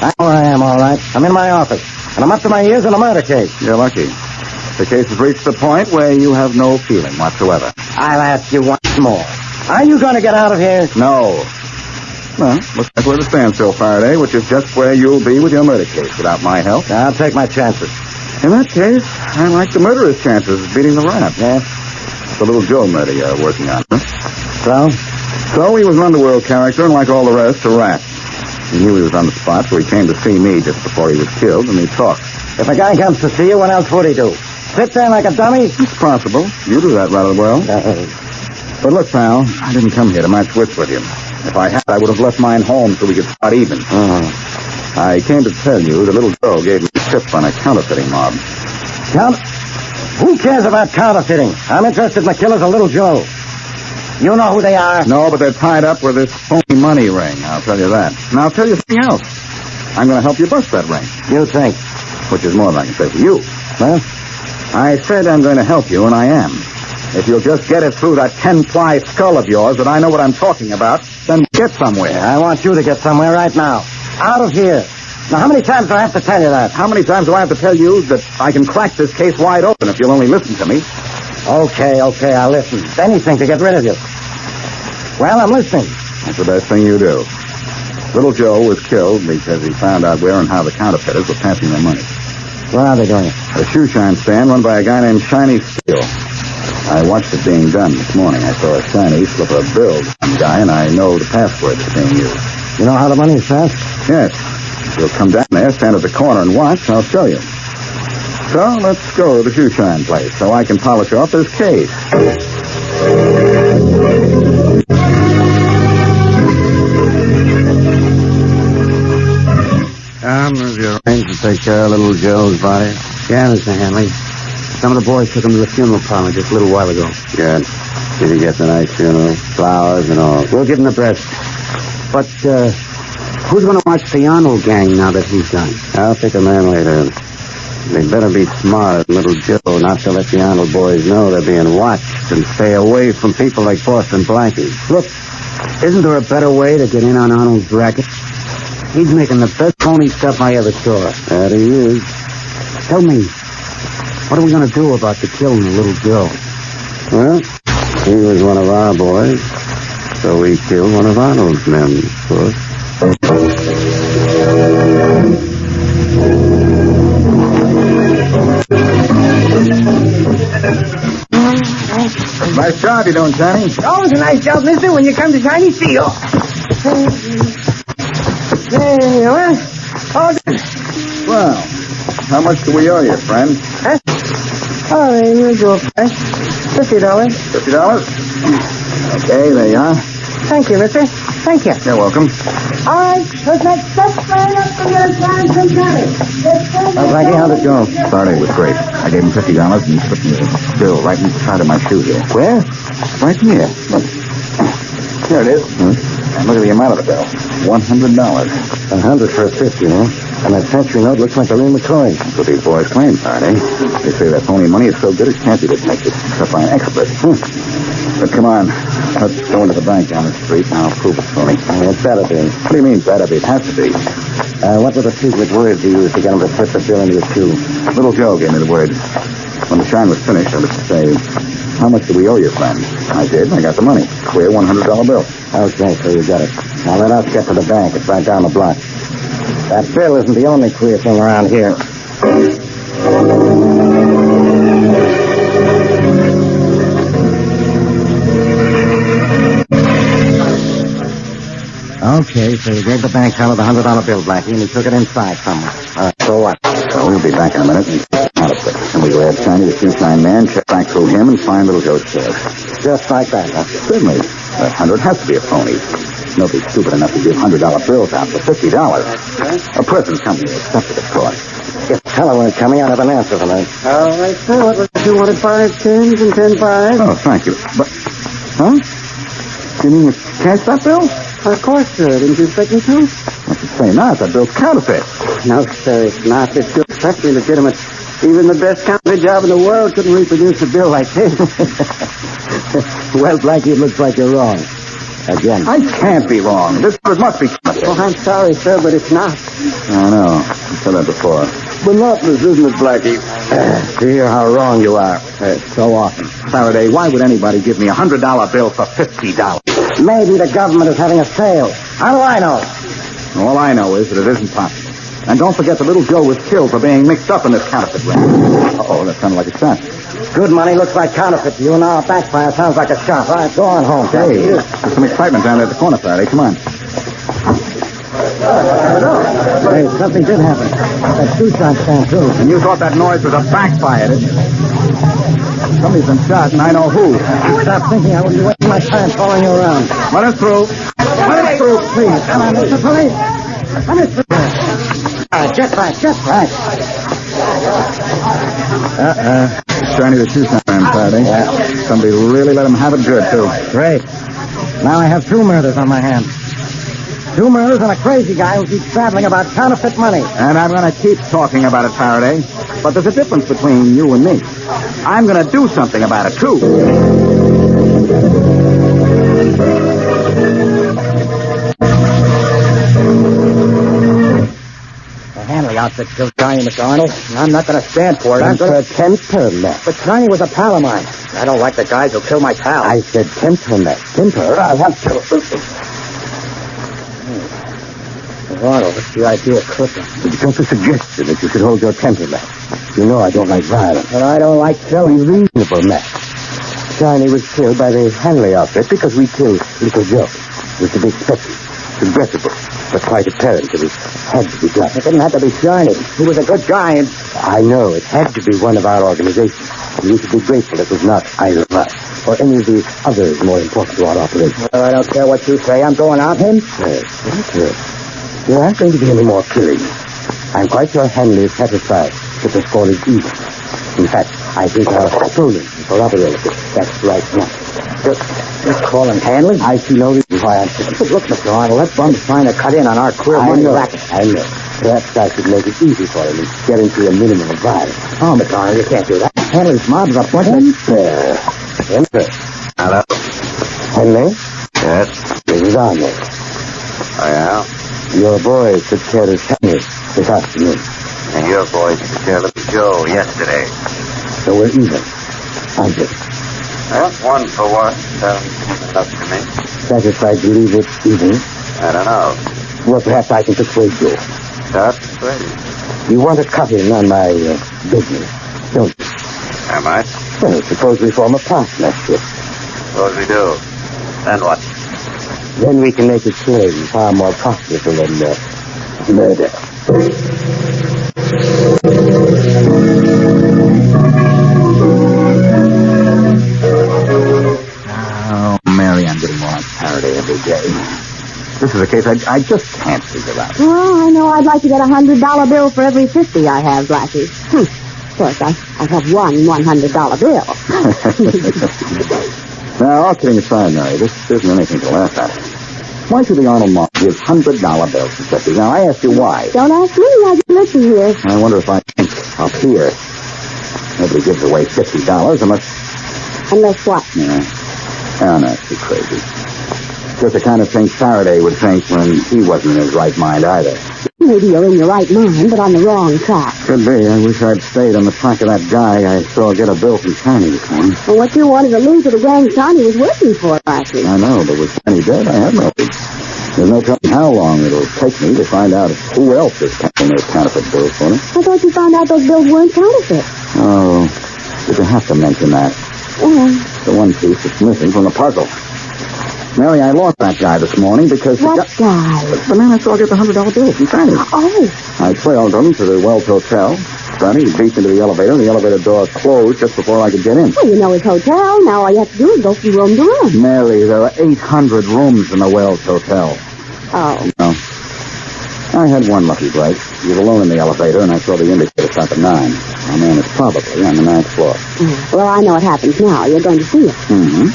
Q: I know where I am, all right. I'm in my office. And I'm up to my ears in a murder case.
W: You're lucky. The case has reached the point where you have no feeling whatsoever.
Q: I'll ask you once more. Are you going to get out of here?
W: No. Well, looks like we're at a standstill, Faraday, which is just where you'll be with your murder case without my help.
Q: I'll take my chances.
W: In that case, I like the murderer's chances of beating the rap.
Q: Yeah?
W: The little Joe murder you're working on. Huh?
Q: So,
W: he was an underworld character, and like all the rest, a rat. He knew he was on the spot, so he came to see me just before he was killed, and he talked.
Q: If a guy comes to see you, what else would he do? Sit there like a dummy?
W: It's possible. You do that rather well. But look, pal, I didn't come here to match wits with you. If I had, I would have left mine home so we could start even. I came to tell you the little Joe gave me a tip on a counterfeiting mob.
Q: Who cares about counterfeiting? I'm interested in the killers of Little Joe. You know who they are?
W: No, but they're tied up with this phony money ring, I'll tell you that. And I'll tell you something else. I'm going to help you bust that ring.
Q: You think?
W: Which is more than I can say for you.
Q: Well?
W: I said I'm going to help you, and I am. If you'll just get it through that 10-ply skull of yours that I know what I'm talking about, then we'll get somewhere.
Q: I want you to get somewhere right now. Out of here. Now, how many times do I have to tell you that?
W: How many times do I have to tell you that I can crack this case wide open if you'll only listen to me?
Q: Okay, I'll listen. Anything to get rid of you. Well, I'm listening.
W: That's the best thing you do. Little Joe was killed because he found out where and how the counterfeiters were passing their money.
Q: Where are they doing it?
W: A shoe shine stand run by a guy named Shiny Seal. I watched it being done this morning. I saw a Shiny slip a bill to some guy, and I know the password that's being used.
Q: You know how the money is passed?
W: Yes. If you'll come down there, stand at the corner and watch, I'll show you. So, let's go to the shoe shine place so I can polish off this case.
Q: Have you arranged to take care of little Joe's body? Yeah, Mr. Hanley. Some of the boys took him to the funeral parlor just a little while ago.
W: Good. Did he get the nice funeral? Flowers and all?
Q: We'll give him the best. But, who's going to watch the Arnold gang now that he's gone?
W: I'll pick a man later. They'd better be smart, little Joe, not to let the Arnold boys know they're being watched and stay away from people like Boston Blackie.
Q: Look, isn't there a better way to get in on Arnold's racket? He's making the best phony stuff I ever saw.
W: That he is.
Q: Tell me, what are we going to do about the killing of little Joe?
W: Well, he was one of our boys, so we killed one of Arnold's men, of course. Nice job you're doing, Shiny.
R: Always a nice job, mister, when you come to Shiny Seal. There you are. All done.
W: Well, how much do we owe you, friend?
R: Huh? Oh, the usual price. $50.
W: $50? Okay, there you are.
R: Thank you, mister. Thank you.
W: You're welcome.
R: All right, let's make just line up for your time from Johnny.
W: Blackie, how'd it go? Farraday was great. I gave him $50 and he slipped me a bill right inside of my shoe here. Where? Right here. Look. Here it is. And look at the amount of the bill. $100.
Q: $100 for a 50, huh? And that century note looks like a Lee McCoy.
W: That's what these boys claim, Farraday. They say that phony money is so good it can't be that makes it except by an expert. But come on. Let's go into the bank down the street, and I'll prove it for me.
Q: It better be.
W: What do you mean, better be? It has to be.
Q: What were the secret words you used to get him to slip the bill into your shoe?
W: Little Joe gave me the word. When the shine was finished, I was to say, how much do we owe you, friend? I did, and I got the money. Clear $100 bill.
Q: Okay, so you got it. Now let us get to the bank. It's right down the block. That bill isn't the only queer thing around here. Okay, so you gave the bank teller the $100 bill, Blackie, and he took it inside somewhere. All right, so what?
W: So we'll be back in a minute and counterfeit. And we grab Shiny, the shoe-shine man, check back through him, and find Little Joe's shares.
Q: Just like that, huh?
W: Certainly. That 100 has to be a phony. Nobody's stupid enough to give $100 bills out for $50. A present company accepted, of course.
Q: If the teller weren't coming, I'd have an answer for that.
R: All right, sir. What was it? You wanted 5 10s and 10 5s?
W: Oh, thank you. But, huh? You mean you cashed that bill?
R: Of course, sir. Didn't you expect me to?
W: What you say now? That bill's counterfeit.
R: No, sir, it's not. It's still perfectly legitimate. Even the best counterfeit job in the world couldn't reproduce a bill like this.
Q: Well, Blackie, it looks like you're wrong. Again.
W: I can't be wrong. This must be counterfeit.
R: Oh, I'm sorry, sir, but it's not.
W: I know. I've said that before. Monotonous, isn't it, Blackie?
Q: To hear how wrong you are so often.
W: Faraday, why would anybody give me a $100 bill for $50?
Q: Maybe the government is having a sale. How do I know?
W: All I know is that it isn't possible. And don't forget that Little Joe was killed for being mixed up in this counterfeit ring. Uh-oh, that sounded like a shot.
Q: Good money looks like counterfeit to you. Now a backfire sounds like a shot. All right, go on home.
W: Hey, there's some excitement down there at the corner, Faraday. Come on.
Q: Hey, something did happen. That shoe-shine stand, too.
W: And you thought that noise was a backfire, didn't you? Somebody's been shot, and I know who.
Q: Stop thinking. I wouldn't be wasting my time following you around.
W: Let us through. Let us through, please.
Q: Come on, Mr. Police. Let us through. Just right, just right.
W: Shiny the shoe sign, Faraday.
Q: Yeah.
W: Somebody really let him have it good, too.
Q: Great. Now I have 2 murders on my hands. 2 murders and a crazy guy who keeps babbling about counterfeit money.
W: And I'm going to keep talking about it, Farraday. But there's a difference between you and me. I'm going to do something about it, too.
Q: The Hanley outfit killed Johnny, Mr. Arnold. And I'm not going to stand for it. I'm going to 10 per net. But Johnny was a pal of mine. I don't like the guys who kill my pal. I said 10 per net. 10 per? I'll have to. Arnold, what's the idea of cooking? It's just a suggestion that you should hold your temper back. You know I don't like violence. But I don't like killing. Reasonable, Matt. Johnny was killed by the Hanley outfit because we killed Little Joe. It was to be expected, regrettable, but quite apparent that it had to be done. It didn't have to be Johnny. He was a good guy, and I know it had to be one of our organizations. You should be grateful it was not either of us or any of the others more important to our operation. Well, I don't care what you say. I'm going out him. Yes. There aren't going to be any more killing. I'm quite sure Hanley is satisfied that the score is even. In fact, I think our opponent is corroborated. That's right now. Just call him Hanley? I see no reason why I'm saying. Look, Mr. Arnold, that bum's trying to cut in on our queer money racket. I know. Perhaps I should make it easy for him and get into a minimum of violence. Oh, Mr. Arnold, you can't do that. Hanley's mob's a bunch of... Enter.
A: Hello?
Q: Hanley?
A: Yes?
Q: This is Arnold.
A: Oh, yeah?
Q: Your boy took care of Hanley this afternoon.
A: And your boy took care of Joe yesterday.
Q: So we're even, aren't we?
A: Well, 1 for 1 sounds enough to me.
Q: Satisfied to leave it even?
A: I don't know.
Q: Well, perhaps I can persuade you.
A: Stop persuading.
Q: You want to cut in on my business, don't you?
A: Am I?
Q: Well, suppose we form a partnership.
A: Suppose we do. Then what?
Q: Then we can make it clear and far more profitable than murder.
W: Oh, Mary, I'm getting more like Farraday every day. This is a case I just can't figure out.
J: Well, I know I'd like to get a $100 bill for every 50 I have, Blackie. Of course, I have one $100 bill.
W: Now, all kidding aside, Mary, this isn't anything to laugh at. Why should the Arnold mob give $100 bills to 50? Now, I ask you why.
J: Don't ask me. I just listen here.
W: I wonder if I think up here. Nobody gives away $50 unless...
J: Unless what?
W: Yeah. Oh, no, too crazy. Just the kind of thing Farraday would think when he wasn't in his right mind either.
K: Maybe you're in your right mind, but on the wrong track.
W: Could be. I wish I'd stayed on the track of that guy I saw get a bill from Tiny this morning.
K: Well, what you wanted to lose to the gang Tiny was working for, Blackie.
W: I know, but with Tiny dead, I have no lead. There's no telling how long it'll take me to find out who else is paying those counterfeit bills for me.
K: I thought you found out those bills weren't counterfeit.
W: Oh, did you have to mention that? The one piece that's missing from the puzzle. Mary, I lost that guy this morning because...
K: What guy?
W: The man I saw get the $100 bill from Tiny.
K: Oh.
W: I trailed him to the Wells Hotel. Sonny beat into the elevator, and the elevator door closed just before I could get in.
K: Well, you know his hotel. Now all you have to do is go from room to room.
W: Mary, there are 800 rooms in the Wells Hotel.
K: Oh.
W: No. I had one lucky break. He was alone in the elevator, and I saw the indicator stop at 9. My man is probably on the 9th floor.
K: Well, I know what happens now. You're going to see it.
W: Mm-hmm.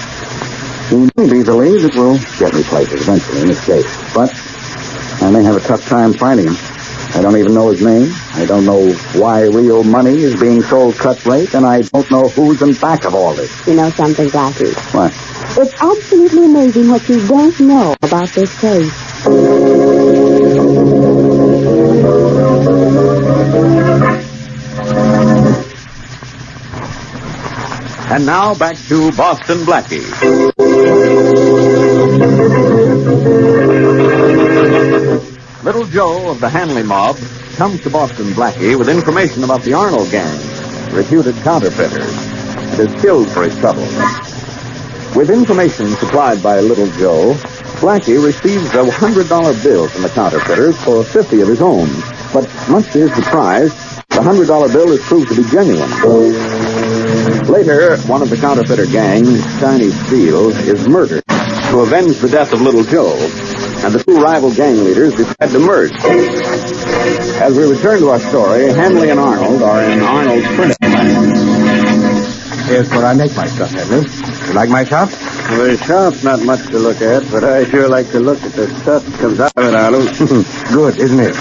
W: He maybe believes it will get me places eventually in this case. But I may have a tough time finding him. I don't even know his name. I don't know why real money is being sold cut rate, and I don't know who's in back of all this.
K: You know something, Blackie?
W: What?
K: It's absolutely amazing what you don't know about this case.
O: And now back to Boston Blackie. Little Joe of the Hanley mob comes to Boston Blackie with information about the Arnold gang, reputed counterfeiters, and is killed for his trouble. With information supplied by Little Joe, Blackie receives a $100 bill from the counterfeiters for 50 of his own. But much to his surprise, the $100 bill is proved to be genuine. Later, one of the counterfeiter gang, Tiny Steele, is murdered to avenge the death of Little Joe, and the two rival gang leaders decide to merge. As we return to our story, Hanley and Arnold are in Arnold's printing plant.
W: Here's where I make my stuff, Henry. You like my shop?
I: Well, the shop's not much to look at, but I sure like to look at the stuff that comes out of it, Arnold.
W: Good, isn't it?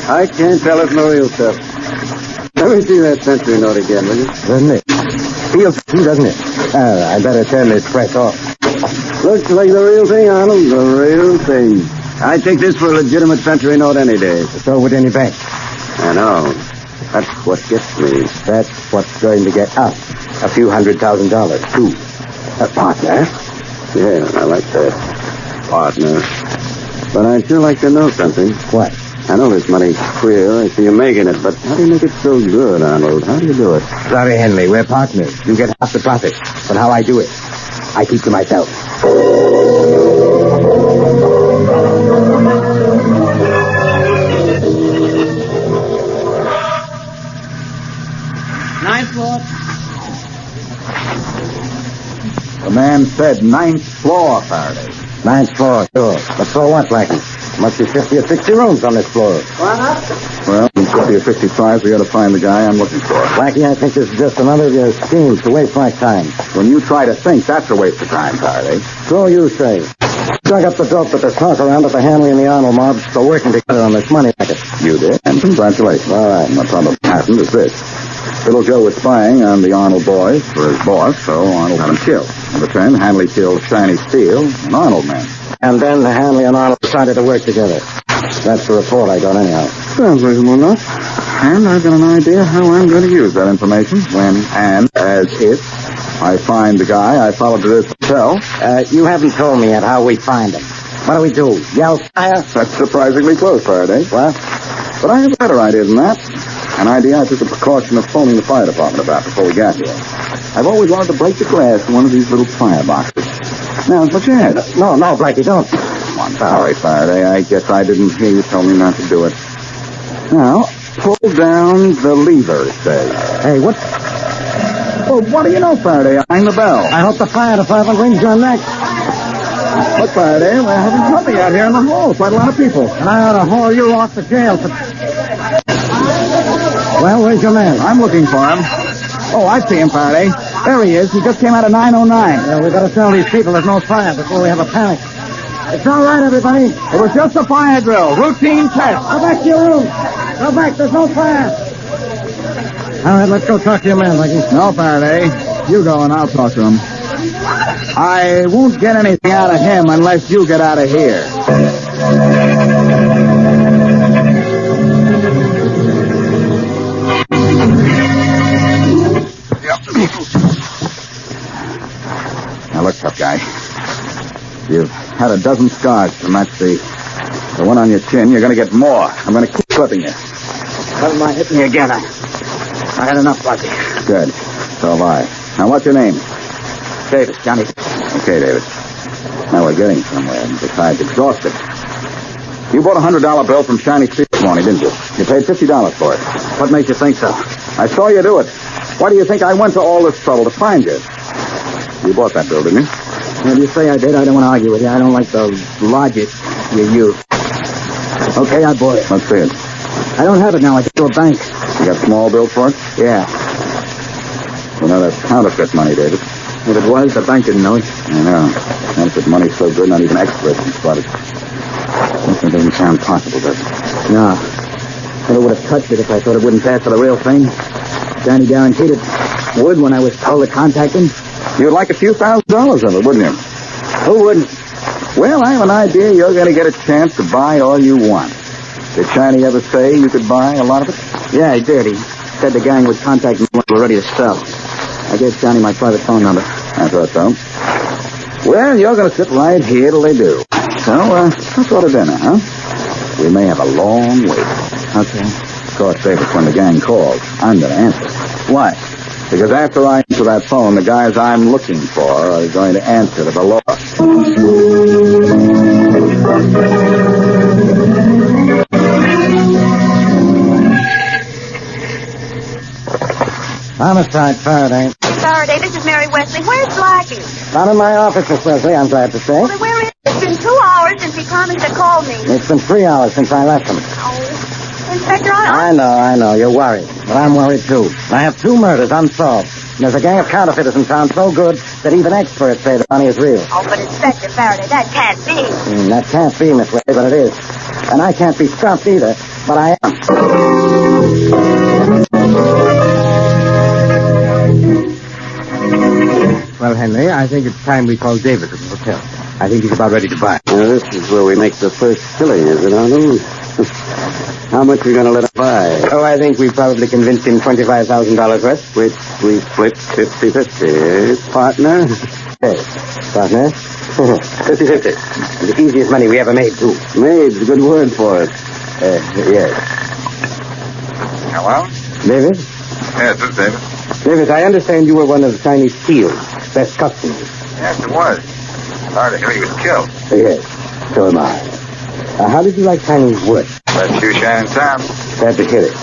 I: I can't tell it's no real stuff. Let me see that century note again, will you?
W: Doesn't it? Feels good, doesn't it? I better turn this press off.
I: Looks like the real thing, Arnold. The real thing. I take this for a legitimate century note any day.
W: So would any bank.
I: I know. That's what gets me.
W: That's what's going to get us a few $100,000, too. A partner?
I: Yeah, I like that. Partner. But I'd sure like to know something.
W: What?
I: I know this money's queer. I see you making it, but how do you make it so good, Arnold? How do you do it?
W: Sorry, Henley. We're partners. You get half the profit. But how I do it, I keep to myself.
K: Ninth floor.
W: The man said 9th floor, Farraday. 9th floor, sure. But so what, Blackie? Must be 50 or 60 rooms on this floor.
K: Why not?
W: Well, in 50 or 55, we got to find the guy I'm looking for. Blackie, I think this is just another of your schemes to waste my time. When you try to think, that's a waste of time, Farraday. So you say. Dug up the dope that there's talk around that the Hanley and the Arnold mobs are working together on this money racket. You did, and congratulations. All right, and what probably happened is this. Little Joe was spying on the Arnold boys for his boss, so Arnold had him killed. In return, Hanley killed Tiny Steele, an Arnold man. And then the Hanley and Arnold decided to work together. That's the report I got anyhow. Sounds reasonable enough. And I've got an idea how I'm going to use that information when and as if I find the guy I followed to this hotel. You haven't told me yet how we find him. What do we do? Yell fire? That's surprisingly close, Farraday. What? But I have a better idea than that. An idea I took the precaution of phoning the fire department about before we got here. I've always wanted to break the glass in one of these little fireboxes. Now's my chance. No, Blackie, don't. Come on, sorry, Farraday. I guess I didn't hear you tell me not to do it. Now, pull down the lever, it says. Hey, what? Well, what do you know, Farraday? I rang the bell. I hope the fire department rings your neck. Look, Farraday, we're having company out here in the hall. Quite a lot of people. And I ought to haul you off to jail for... Well, where's your man? I'm looking for him. Oh, I see him, Farraday. There he is. He just came out of 909. Yeah, we've got to tell these people there's no fire before we have a panic. It's all right, everybody. It was just a fire drill. Routine test. Go back to your room. Go back. There's no fire. All right, let's go talk to your man, Blackie. No, Farraday. You go and I'll talk to him. I won't get anything out of him unless you get out of here. Now look, tough guy. You've had a dozen scars to match the one on your chin. You're going to get more. I'm going to keep clipping you.
Q: Don't mind hitting me again. I had enough, Blackie.
W: Good. So have I. Now, what's your name?
Q: Davis, Johnny.
W: Okay, David. Now we're getting somewhere. Besides, exhausted. You bought a $100 bill from Shiny Steve this morning, didn't you? You paid $50 for it.
Q: What makes you think so?
W: I saw you do it. Why do you think I went to all this trouble to find you? You bought that bill, didn't you?
Q: Well, you say I did. I don't want to argue with you. I don't like the logic you use. Okay, I bought it.
W: Let's see it.
Q: I don't have it now. I took it to a bank.
W: You got small bills for it?
Q: Yeah.
W: Well, now that's counterfeit money, David.
Q: If it was, the bank didn't know it.
W: I know. Counterfeit money's so good, not even experts can spot it. That doesn't sound possible, does it?
Q: No. Never would have touched it if I thought it wouldn't pass for the real thing. Johnny guaranteed it would when I was told to contact him.
W: You'd like a few $1,000s of it, wouldn't you?
Q: Who wouldn't?
W: Well, I have an idea you're going to get a chance to buy all you want. Did Shiny ever say you could buy a lot of it?
Q: Yeah, he did. He said the gang would contact me when we were ready to sell. I gave Johnny my private phone number.
W: I thought so. Well, you're going to sit right here till they do. So, let's go to dinner, huh? We may have a long wait.
Q: Okay.
W: Of course, Davis, when the gang calls, I'm going to answer.
Q: Why?
W: Because after I answer that phone, the guys I'm looking for are going to answer to the law.
Q: Homicide, Farraday.
K: Farraday, this is Mary Wesley. Where's Blackie?
Q: Not in my office, Miss Wesley, I'm glad to say.
K: Well, then where is he? It's been 2 hours since he promised to call me.
Q: It's been 3 hours since I left him.
K: Oh, Inspector,
Q: I know. You're worried. But I'm worried, too. I have 2 murders unsolved. And there's a gang of counterfeiters in town so good that even experts say the money is real.
K: Oh, but Inspector Farraday, that can't be.
Q: That can't be, Miss Wesley, but it is. And I can't be stopped either, but I am. Well, Henry, I think it's time we call David at the hotel. I think he's about ready to buy.
F: This is where we make the first killing, is it, Arnold? How much are you going to let him buy?
Q: Oh, I think we probably convinced him $25,000 worth.
F: Which we split 50-50. Partner?
Q: Yes. Partner? 50-50. The easiest money we ever made, too.
F: Made's a good word for it.
Q: Yes.
W: Hello?
Q: David?
W: Yes, this is David.
Q: David, I understand you were one of Chinese Steel's best customers.
W: Yes, it was. Sorry to hear he was killed.
Q: Yes, so am I. How did you like Chinese work?
W: Best shoe shine in town.
Q: Glad to hear it.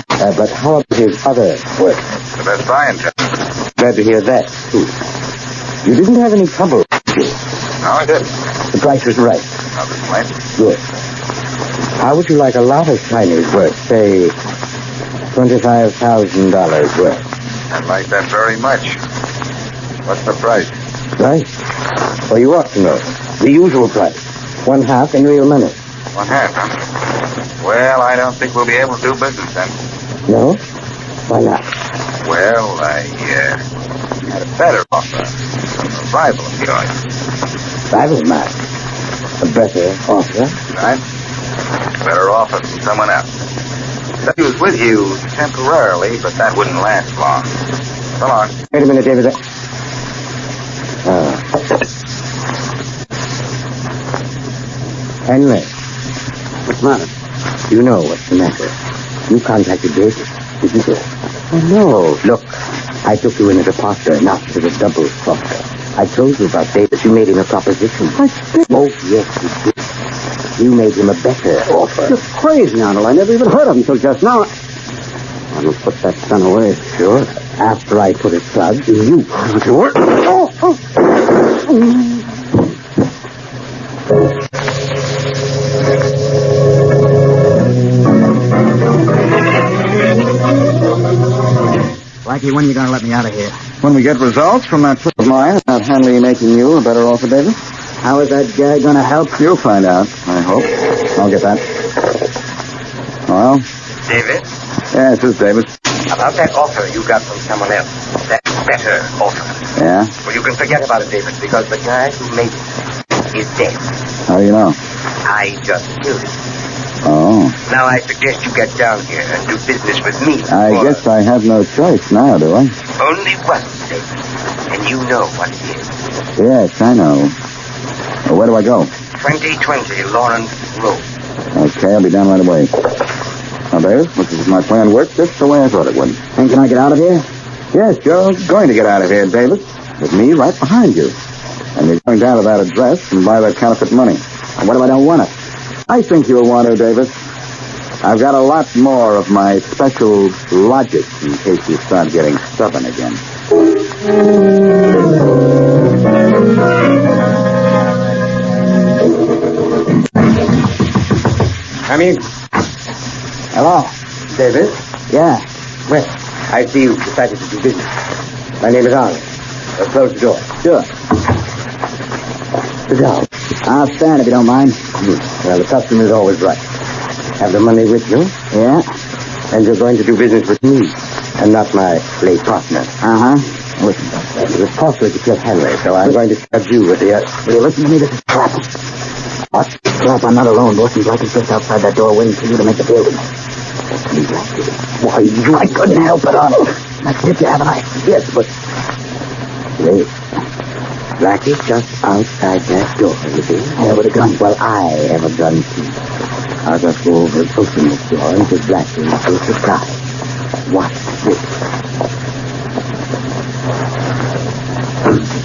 Q: But how about his other work?
W: The best buy in town.
Q: Glad to hear that, too. You didn't have any trouble, did you?
W: No, I didn't.
Q: The price was right.
W: No complaint.
Q: Good. How would you like a lot of Chinese work? Say, $25,000 worth.
W: I'd like that very much. What's the price?
Q: Right? Well, you ought to know. The usual price. 1/2 in real money.
W: 1/2, huh? Well, I don't think we'll be able to do business then.
Q: No? Why not?
W: Well, I had a better offer from a rival of yours.
Q: Rival, Matt? A better offer?
W: Right? Better offer from someone else. Said he was with you temporarily, but that wouldn't last long. So long.
Q: Wait a minute, David. Henry.
F: What's the matter?
Q: You know what's the matter. You contacted David, didn't you?
F: Oh, no.
Q: Look, I took you in as a partner, not as a double crosser. I told you about David. You made him a proposition.
F: I did.
Q: Oh, yes, you did. You made him a better offer.
F: You're crazy, Arnold. I never even heard of him till just now. I'm going to put that gun away.
Q: Sure. After I put a plug in you.
F: Sure. Oh.
Q: Blackie, when are you going to let me out of here?
W: When we get results from that trip of mine about Hanley making you a better offer, David.
Q: How is that guy going to help?
W: You'll find out, I hope. I'll get that. Well? David? Yes, this is Davis.
Q: About that offer you got from someone else. That better offer.
W: Yeah?
Q: Well, you can forget about it, David, because the guy who made it is dead.
W: How do you know?
Q: I just killed him.
W: Oh.
Q: Now I suggest you get down here and do business with me.
W: I guess I have no choice now, do I?
Q: Only one, David. And you know what it is.
W: Yes, I know. Well, where do I go?
Q: 2020 Lawrence Road.
W: Okay, I'll be down right away. Now, Davis, looks as if my plan worked just the way I thought it would.
Q: And can I get out of here?
W: Yes, you're going to get out of here, Davis. With me right behind you. And you're going down to that address and buy that counterfeit money.
Q: And what if I don't want it?
W: I think you'll want to, Davis. I've got a lot more of my special logic in case you start getting stubborn again.
Q: Come in. Hello. David? Yeah. Well, I see you've decided to do business. My name is Arnold. Close the door. Sure. Sit down. I'll stand if you don't mind. Well, the customer's always right. Have the money with you? Yeah. And you're going to do business with me, and not my late partner. Uh-huh. Listen, it was costly to kill Henry, so I'm going to charge you with the... Will you listen to me? This is crap. What? Crap, I'm not alone. Boston Blackie's just outside that door waiting for you to make the deal with me. Why, I couldn't help it, Arnold. That's it, haven't I? Yes, but... Wait. Blackie's just outside that door, you see? Yeah, with a gun. Well, I have a gun, too. I'll just go over and open this door and give Blackie a full surprise. Watch this.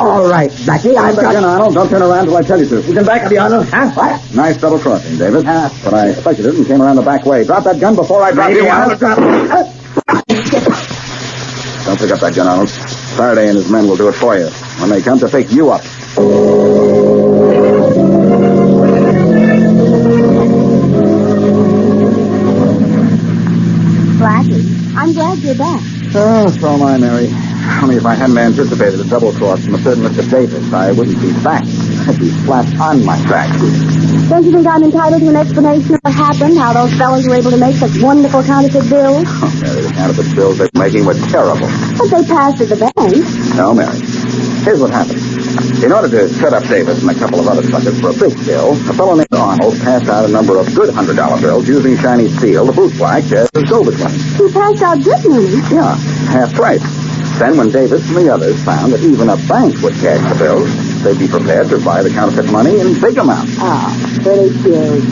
Q: All right, Blackie, I've got...
W: Again, Arnold. Don't turn around till I tell you to.
Q: You can back up, Arnold. Huh? What?
W: Nice double crossing, David. But I expected it and came around the back way. Drop that gun before I drop you, Arnold. Don't pick up that gun, Arnold. Farraday and his men will do it for you when they come to pick you up.
K: Blackie, I'm glad you're back.
W: Oh, so am I, Mary. Only if I hadn't anticipated a double cross from a certain Mr. Davis, I wouldn't be back. I'd be flat on my back.
K: Don't you think I'm entitled to an explanation of what happened, how those fellows were able to make such wonderful counterfeit bills?
W: Oh, Mary, the counterfeit bills they're making were terrible.
K: But they passed at the bank.
W: No, Mary. Here's what happened. In order to set up Davis and a couple of other suckers for a big bill, a fellow named Arnold passed out a number of good $100 bills using shiny steel, the boot black, as go-between.
K: He passed out good money.
W: Yeah, half price. Then when Davis and the others found that even a bank would cash the bills, they'd be prepared to buy the counterfeit money in big amounts.
K: Oh, pretty cute.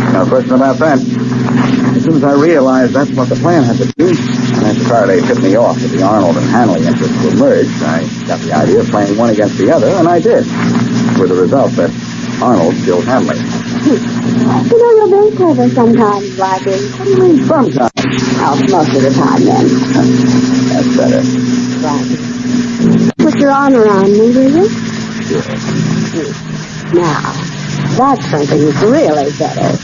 W: No question about that. As soon as I realized that's what the plan had to be, and after Farraday tipped me off that the Arnold and Hanley interests were merged, I got the idea of playing one against the other, and I did. With the result that Arnold killed Hanley.
K: You know, you're very clever sometimes, Blackie.
W: What do you mean sometimes?
K: Oh, most of the time, then.
W: That's better.
K: Blackie. Put your arm around me, will you?
W: Sure.
K: Now, that's something that's really better.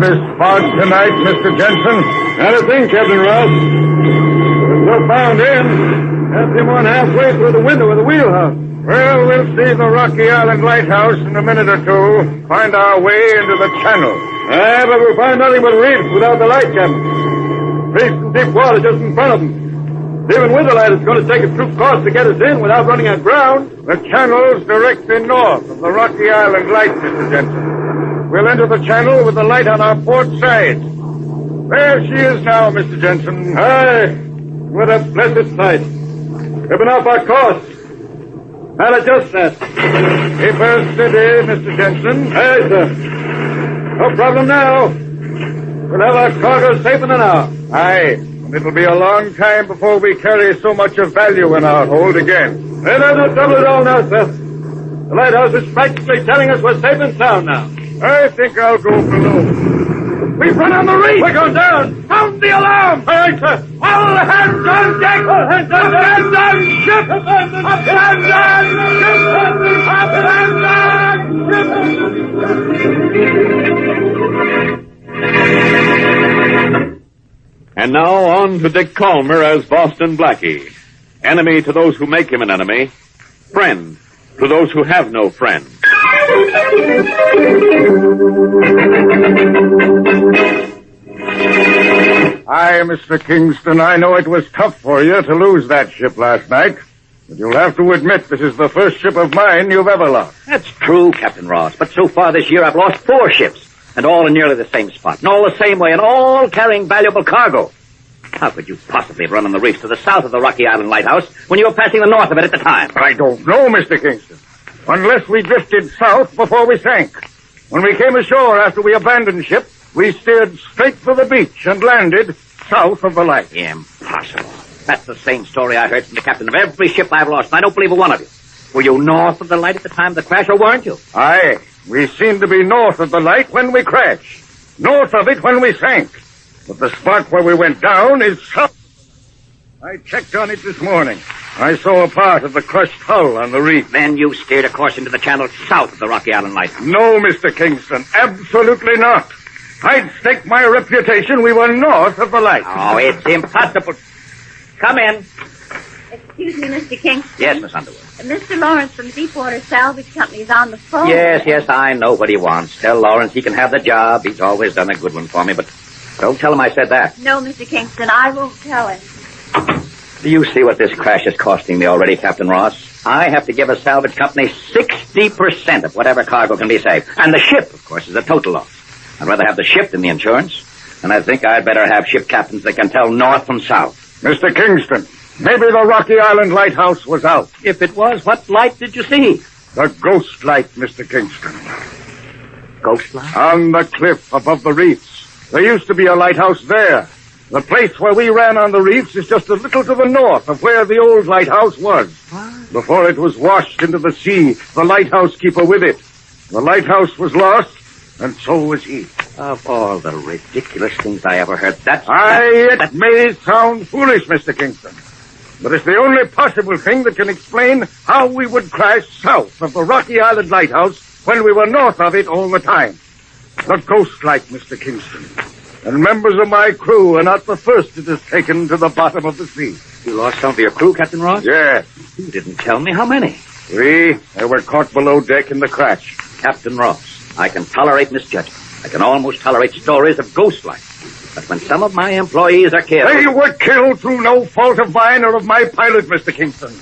D: this fog tonight, Mr. Jensen? Not a thing, Captain Ross. We're so bound in. Have him on halfway through the window of the wheelhouse. Well, we'll see the Rocky Island lighthouse in a minute or two. Find our way into the channel. But we'll find nothing but reefs without the light, Captain. Reefs and deep water just in front of them. Even with the light, it's going to take a true course to get us in without running aground. The channel's directly north of the Rocky Island light, Mr. Jensen. We'll enter the channel with the light on our port side. There she is now, Mr. Jensen. Aye, what a blessed sight. We've been off our course. I'll adjust that. Keep her steady, Mr. Jensen. Aye, sir. No problem now. We'll have our cargo safe in an hour. Aye. It'll be a long time before we carry so much of value in our hold again. No trouble at all now, sir. The lighthouse is practically telling us we're safe and sound now. I think I'll go below. We've run on the reef! We're going down! Sound the alarm! All right, sir. All hands on deck! All hands on deck! Up and down ship! Up and down ship! Up and down ship!
M: And now on to Dick Calmer as Boston Blackie. Enemy to those who make him an enemy. Friend to those who have no friend.
D: Aye, Mr. Kingston, I know it was tough for you to lose that ship last night. But you'll have to admit this is the first ship of mine you've ever lost.
U: That's true, Captain Ross. But so far this year I've lost 4 ships. And all in nearly the same spot, and all the same way, and all carrying valuable cargo. How could you possibly run on the reefs to the south of the Rocky Island lighthouse when you were passing the north of it at the time?
D: I don't know, Mr. Kingston. Unless we drifted south before we sank. When we came ashore after we abandoned ship, we steered straight for the beach and landed south of the light.
U: Impossible. That's the same story I heard from the captain of every ship I've lost, and I don't believe a one of you. Were you north of the light at the time of the crash, or weren't you?
D: Aye. We seemed to be north of the light when we crashed. North of it when we sank. But the spot where we went down is south. I checked on it this morning. I saw a part of the crushed hull on the reef.
U: Then you steered a course into the channel south of the Rocky Island light.
D: No, Mr. Kingston. Absolutely not. I'd stake my reputation we were north of the light.
U: Oh, it's impossible. Come in.
K: Excuse me, Mr. Kingston.
U: Yes, Miss Underwood.
K: Mr. Lawrence from Deepwater Salvage Company is on the phone.
U: Yes, I know what he wants. Tell Lawrence he can have the job. He's always done a good one for me, but don't tell him I said that.
K: No, Mr. Kingston, I won't tell him.
U: Do you see what this crash is costing me already, Captain Ross? I have to give a salvage company 60% of whatever cargo can be saved. And the ship, of course, is a total loss. I'd rather have the ship than the insurance. And I think I'd better have ship captains that can tell north from south.
D: Mr. Kingston, maybe the Rocky Island lighthouse was out.
U: If it was, what light did you see?
D: The ghost light, Mr. Kingston.
U: Ghost light?
D: On the cliff above the reefs. There used to be a lighthouse there. The place where we ran on the reefs is just a little to the north of where the old lighthouse was. What? Before it was washed into the sea, the lighthouse keeper with it. The lighthouse was lost, and so was he.
U: Of all the ridiculous things I ever heard,
D: It may sound foolish, Mr. Kingston, but it's the only possible thing that can explain how we would crash south of the Rocky Island lighthouse when we were north of it all the time. The ghost light, Mr. Kingston. And members of my crew are not the first it has taken to the bottom of the sea.
U: You lost some of your crew, Captain Ross?
D: Yes.
U: You didn't tell me how many.
D: 3. They were caught below deck in the crash.
U: Captain Ross, I can tolerate misjudgment. I can almost tolerate stories of ghost light. But when some of my employees are killed...
D: They were killed through no fault of mine or of my pilot, Mr. Kingston.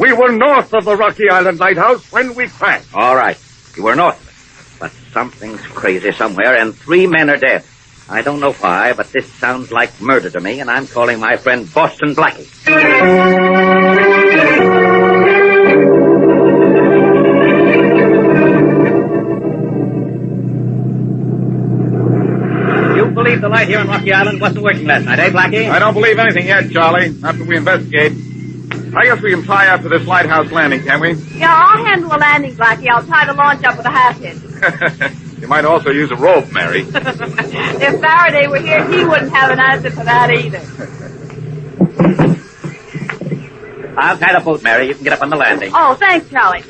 D: We were north of the Rocky Island lighthouse when we crashed.
U: All right. You were north of it. But something's crazy somewhere, and 3 men are dead. I don't know why, but this sounds like murder to me, and I'm calling my friend Boston Blackie. You believe the light here on Rocky Island wasn't working last night, eh, Blackie?
W: I don't believe anything yet, Charlie, after we investigate. I guess we can fly up to this lighthouse landing, can we?
K: Yeah, I'll handle the landing, Blackie. I'll tie the launch up with a half hitch.
W: You might also use a rope, Mary.
K: If Farraday were here, he wouldn't have an answer for that either.
U: I'll tie the boat, Mary. You can get up on the landing.
K: Oh, thanks, Charlie.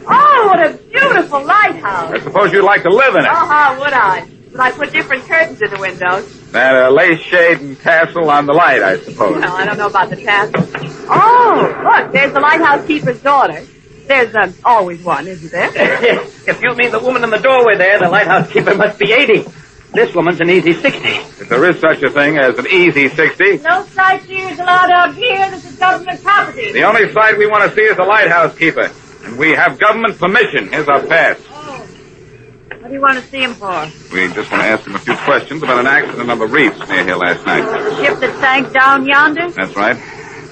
K: Oh, what a beautiful lighthouse.
W: I suppose you'd like to live in it.
K: Oh, how would I?
C: But I put different curtains in the windows.
D: That lace shade and tassel on the light, I suppose.
C: Well, I don't know about the tassel. Oh, look, there's the lighthouse keeper's daughter. There's always one, isn't there?
U: If you mean the woman in the doorway there, the lighthouse keeper must be 80. This woman's an easy 60.
D: If there is such a thing as an easy 60,
C: No sightseers allowed out here. This is government property.
D: the only sight we want to see is the lighthouse keeper. And we have government permission. Here's our pass.
C: What do you want to see him for?
D: We just want to ask him a few questions about an accident on the reefs near here last night.
C: The ship that sank down yonder?
D: That's right.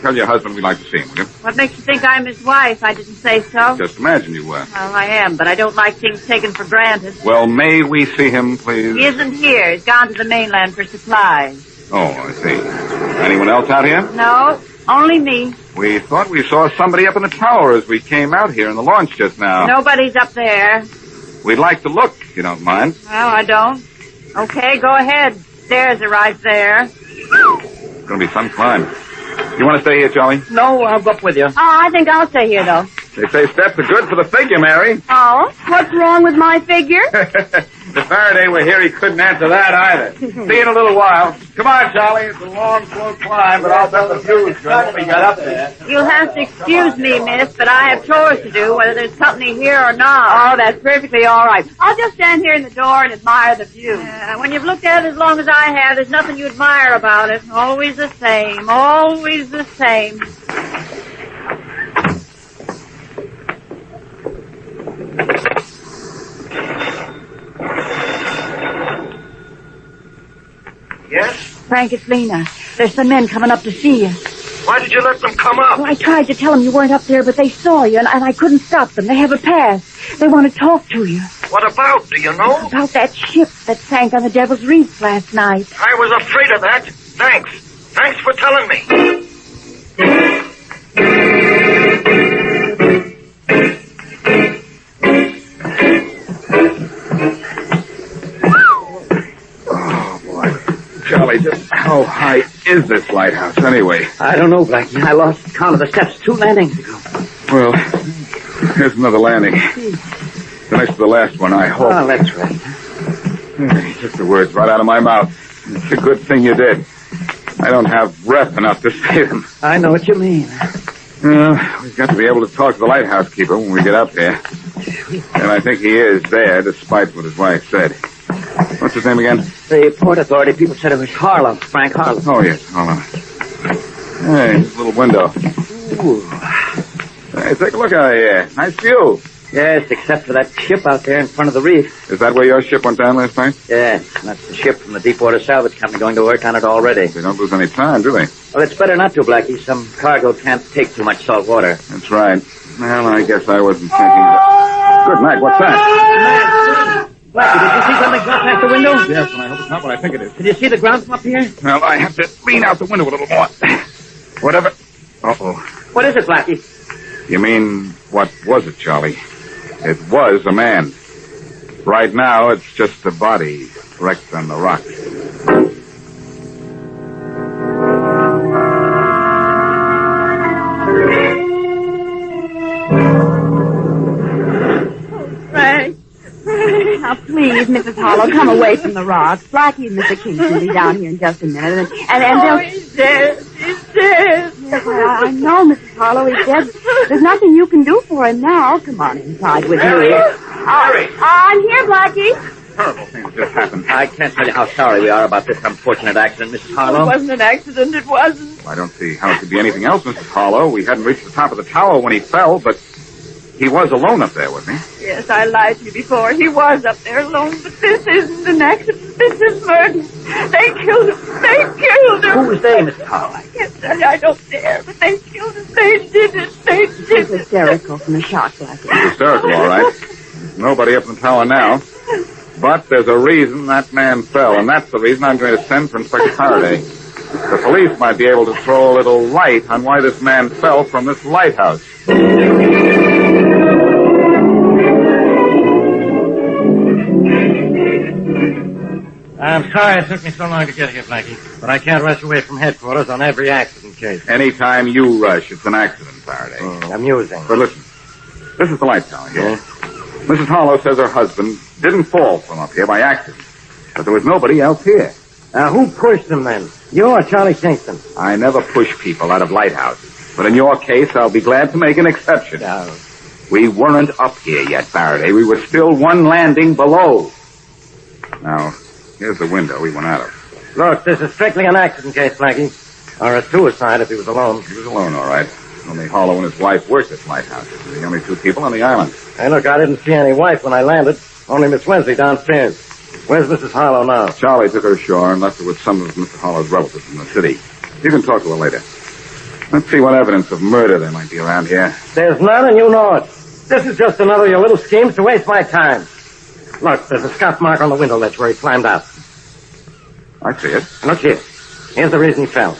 D: Tell your husband we'd like to see him, will you?
C: What makes you think I'm his wife? I didn't say so.
D: Just imagine you were.
C: Well, I am, but I don't like things taken for granted.
D: Well, may we see him, please?
C: He isn't here. He's gone to the mainland for supplies.
D: Oh, I see. Anyone else out here?
C: No, only me.
D: We thought we saw somebody up in the tower as we came out here in the launch just now.
C: Nobody's up there.
D: We'd like to look, if you don't mind.
C: Well, I don't. Okay, go ahead. Stairs are right there.
D: It's going to be some climb. You want to stay here, Charlie?
U: No, I'll go up with you.
C: Oh, I think I'll stay here, though.
D: They say steps are good for the figure, Mary.
C: Oh? What's wrong with my figure?
D: If Farraday were here, he couldn't answer that either. See you in a little while. Come on, Charlie. It's a long, slow climb, but I'll bet the view's good when we get up there.
C: You'll have to excuse me, miss, but I have chores to do, whether there's company here or not. Oh, that's perfectly all right. I'll just stand here in the door and admire the view. When you've looked at it as long as I have, there's nothing you admire about it. Always the same. Always the same.
P: Yes?
C: Frank, it's Lena. There's some men coming up to see you.
P: Why did you let them come up?
C: Well, I tried to tell them you weren't up there, but they saw you, and I couldn't stop them. They have a pass. They want to talk to you.
P: What about? Do you know?
C: About that ship that sank on the Devil's Reef last night.
P: I was afraid of that. Thanks. Thanks for telling me.
D: Charlie, just how high is this lighthouse, anyway?
U: I don't know, Blackie. I lost count of the steps 2 landings ago.
D: Well, here's another landing. The next to the last one, I hope.
U: Oh, that's right.
D: You took the words right out of my mouth. It's a good thing you did. I don't have breath enough to say them.
U: I know what you mean.
D: Well, we've got to be able to talk to the lighthouse keeper when we get up there. And I think he is there, despite what his wife said. What's his name again?
U: The Port Authority people said it was Harlow, Frank Harlow.
D: Oh, yes, hold on. Hey, this little window.
U: Ooh.
D: Hey, take a look out of here. Nice view.
U: Yes, except for that ship out there in front of the reef.
D: Is that where your ship went down last night?
U: Yes, that's the ship from the Deepwater Salvage Company going to work on it already.
D: They don't lose any time, do they?
U: Well, it's better not to, Blackie. Some cargo can't take too much salt water.
D: That's right. Well, I guess I wasn't thinking that. Good night. What's that?
U: Blackie, did you see something drop past the window?
D: Yes, and I hope it's not what I think it is.
U: Did you see the ground from up here?
D: Well, I have to lean out the window a little more. Whatever. Uh-oh.
U: What is it, Blackie?
D: You mean, what was it, Charlie? It was a man. Right now, it's just a body wrecked on the rocks.
C: Frank. Now, please, Mrs. Harlow, come away from the rocks. Blackie and Mr. Kingston will be down here in just a minute, and they'll... He's dead. He's dead. Yes, I know, Mrs. Harlow, he's dead. There's nothing you can do for him now. Come on inside with me.
U: Mary!
C: I'm here, Blackie.
D: Terrible thing that just happened.
U: I can't tell you how sorry we are about this unfortunate accident, Mrs. Harlow.
C: It wasn't an accident, it wasn't.
D: I don't see how it could be anything else, Mrs. Harlow. We hadn't reached the top of the tower when he fell, but he was alone up there, wasn't he?
C: Yes, I lied to you before. He was up there alone, but this isn't an accident. This is murder. They killed him. They killed him.
U: Who was they, Mrs. Harlow?
C: I can't tell you. I don't dare, but they killed him. They did it. They did it. He's hysterical from the shock, Blackie.
D: He's hysterical, all right. There's nobody up in the tower now. But there's a reason that man fell, and that's the reason I'm going to send for Inspector Farraday. The police might be able to throw a little light on why this man fell from this lighthouse.
H: I'm sorry it took me so long to get here, Blackie, but I can't rush away from headquarters on every accident case.
D: Anytime you rush, it's an accident, Farraday.
H: Amusing.
D: But listen, this is the light tower here. Mrs. Harlow says her husband didn't fall from up here by accident. But there was nobody else here.
P: Who pushed them then? You or Charlie Kingston?
D: I never push people out of lighthouses. But in your case, I'll be glad to make an exception. We weren't up here yet, Farraday. We were still one landing below. Now, here's the window we went out of.
P: Look, this is strictly an accident case, Blackie. Or a suicide if he was alone.
D: He was alone, all right. Only Harlow and his wife worked at lighthouses. They're the only two people on the island.
P: Hey, look, I didn't see any wife when I landed. Only Miss Wesley downstairs. Where's Mrs. Harlow now?
D: Charlie took her ashore and left her with some of Mr. Harlow's relatives in the city. You can talk to her later. Let's see what evidence of murder there might be around here.
P: There's none, and you know it. This is just another of your little schemes to waste my time. Look, there's a scuff mark on the window ledge where he climbed out.
D: I see it.
P: Look here. Here's the reason he fell.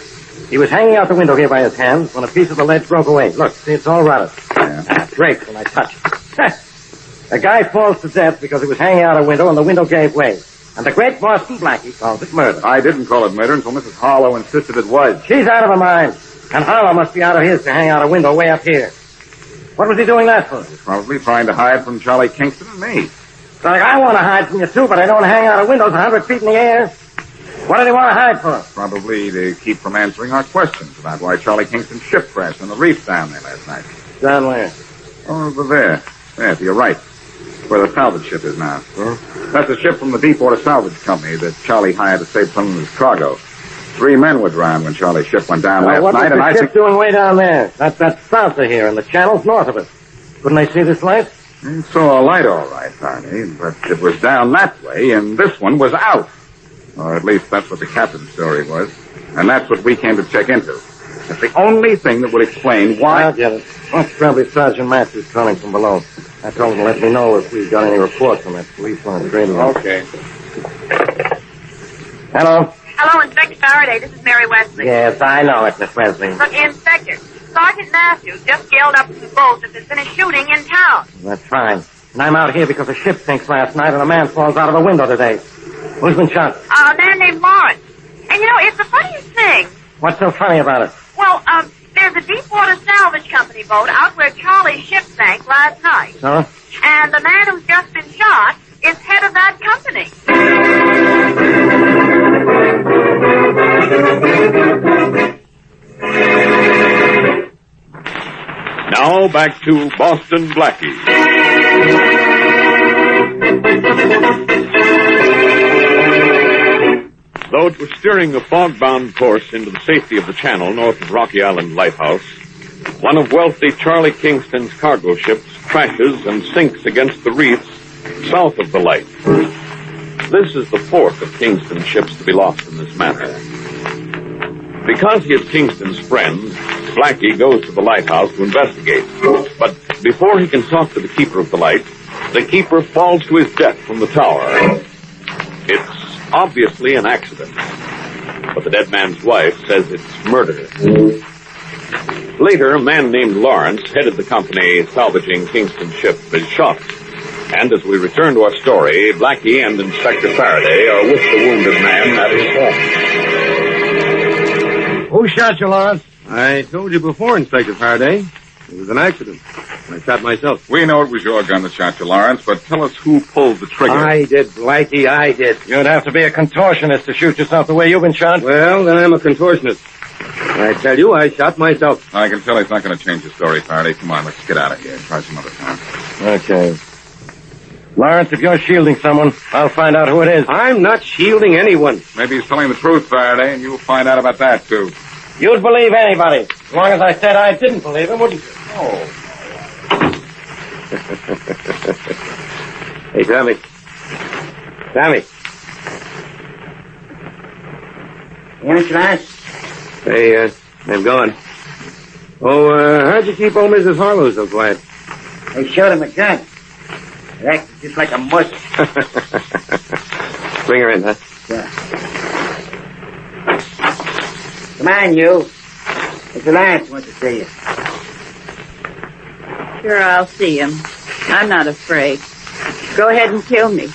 P: He was hanging out the window here by his hands when a piece of the ledge broke away. Look, see, it's all rotted.
D: Yeah.
P: Breaks when I touch it. A guy falls to death because he was hanging out a window and the window gave way. And the great Boston Blackie calls it murder.
D: I didn't call it murder until Mrs. Harlow insisted it was.
P: She's out of her mind. And Harlow must be out of his to hang out a window way up here. What was he doing that for?
D: He's probably trying to hide from Charlie Kingston and me.
P: Like, I want to hide from you, too, but I don't hang out of windows 100 feet in the air. What did he want to hide for?
D: Probably to keep from answering our questions about why Charlie Kingston's ship crashed on the reef down there last night.
P: Down where?
D: Oh, over there. There, to your right. Where the salvage ship is now. Huh? That's a ship from the Deepwater Salvage Company that Charlie hired to save some of his cargo. 3 men were drowned when Charlie's ship went down last
P: what
D: night,
P: was
D: and I
P: the ship doing way down there? That's south of here, and the channel's north of it. Couldn't they see this light?
D: I saw a light, all right, Farraday, but it was down that way, and this one was out. Or at least that's what the captain's story was. And that's what we came to check into. It's the only thing that would explain why...
P: I'll get it. That's probably Sergeant Matthews calling from below. I told him to let me know if we've got any reports on that police on the green room.
D: Okay.
C: Hello,
P: Hello?
C: Inspector Farraday. This is Mary Wesley.
P: Yes, I know it, Miss Wesley.
C: Look, Inspector, Sergeant Matthews just yelled up to the boat that there's been a shooting in town.
P: That's fine. And I'm out here because a ship sinks last night and a man falls out of a window today. Who's been shot?
C: A man named Lawrence. And, you know, it's the funniest thing.
P: What's so funny about it?
C: Well, there's a Deepwater Salvage Company boat out where Charlie's ship sank last night.
P: Huh?
C: And the man who's just been shot is head of that company.
M: Now back to Boston Blackie. Though it was steering a fog-bound course into the safety of the channel north of Rocky Island Lighthouse, one of wealthy Charlie Kingston's cargo ships crashes and sinks against the reefs south of the light. This is the fourth of Kingston's ships to be lost in this manner. Because he is Kingston's friend, Blackie goes to the lighthouse to investigate. But before he can talk to the keeper of the light, the keeper falls to his death from the tower. It's obviously an accident, but the dead man's wife says it's murder. Later, a man named Lawrence, head of the company salvaging Kingston's ship, is shot. And as we return to our story, Blackie and Inspector Farraday are with the wounded man at his home.
P: Who shot you, Lawrence?
B: I told you before, Inspector Farraday. It was an accident. I shot myself.
D: We know it was your gun that shot you, Lawrence, but tell us who pulled the trigger.
P: I did, Blackie, I did. You'd have to be a contortionist to shoot yourself the way you've been shot.
B: Well, then I'm a contortionist. I tell you, I shot myself.
D: I can tell he's not going to change the story, Farraday. Come on, let's get out of here. Try some other time.
P: Okay. Lawrence, if you're shielding someone, I'll find out who it is.
B: I'm not shielding anyone.
D: Maybe he's telling the truth, Farraday, and you'll find out about that, too.
P: You'd believe anybody, as long as I said I didn't believe him, wouldn't you?
D: Oh.
B: Hey, Tommy. Tommy.
R: Yes, Lance?
B: Hey, I'm going. Oh, how'd you keep old Mrs. Harlow so quiet?
R: They showed him a gun. It acted just like a mush.
B: Bring her in, huh?
R: Yeah. Come on, you. Mr. Lance wants to see you.
N: Sure, I'll see him. I'm not afraid. Go ahead and kill me.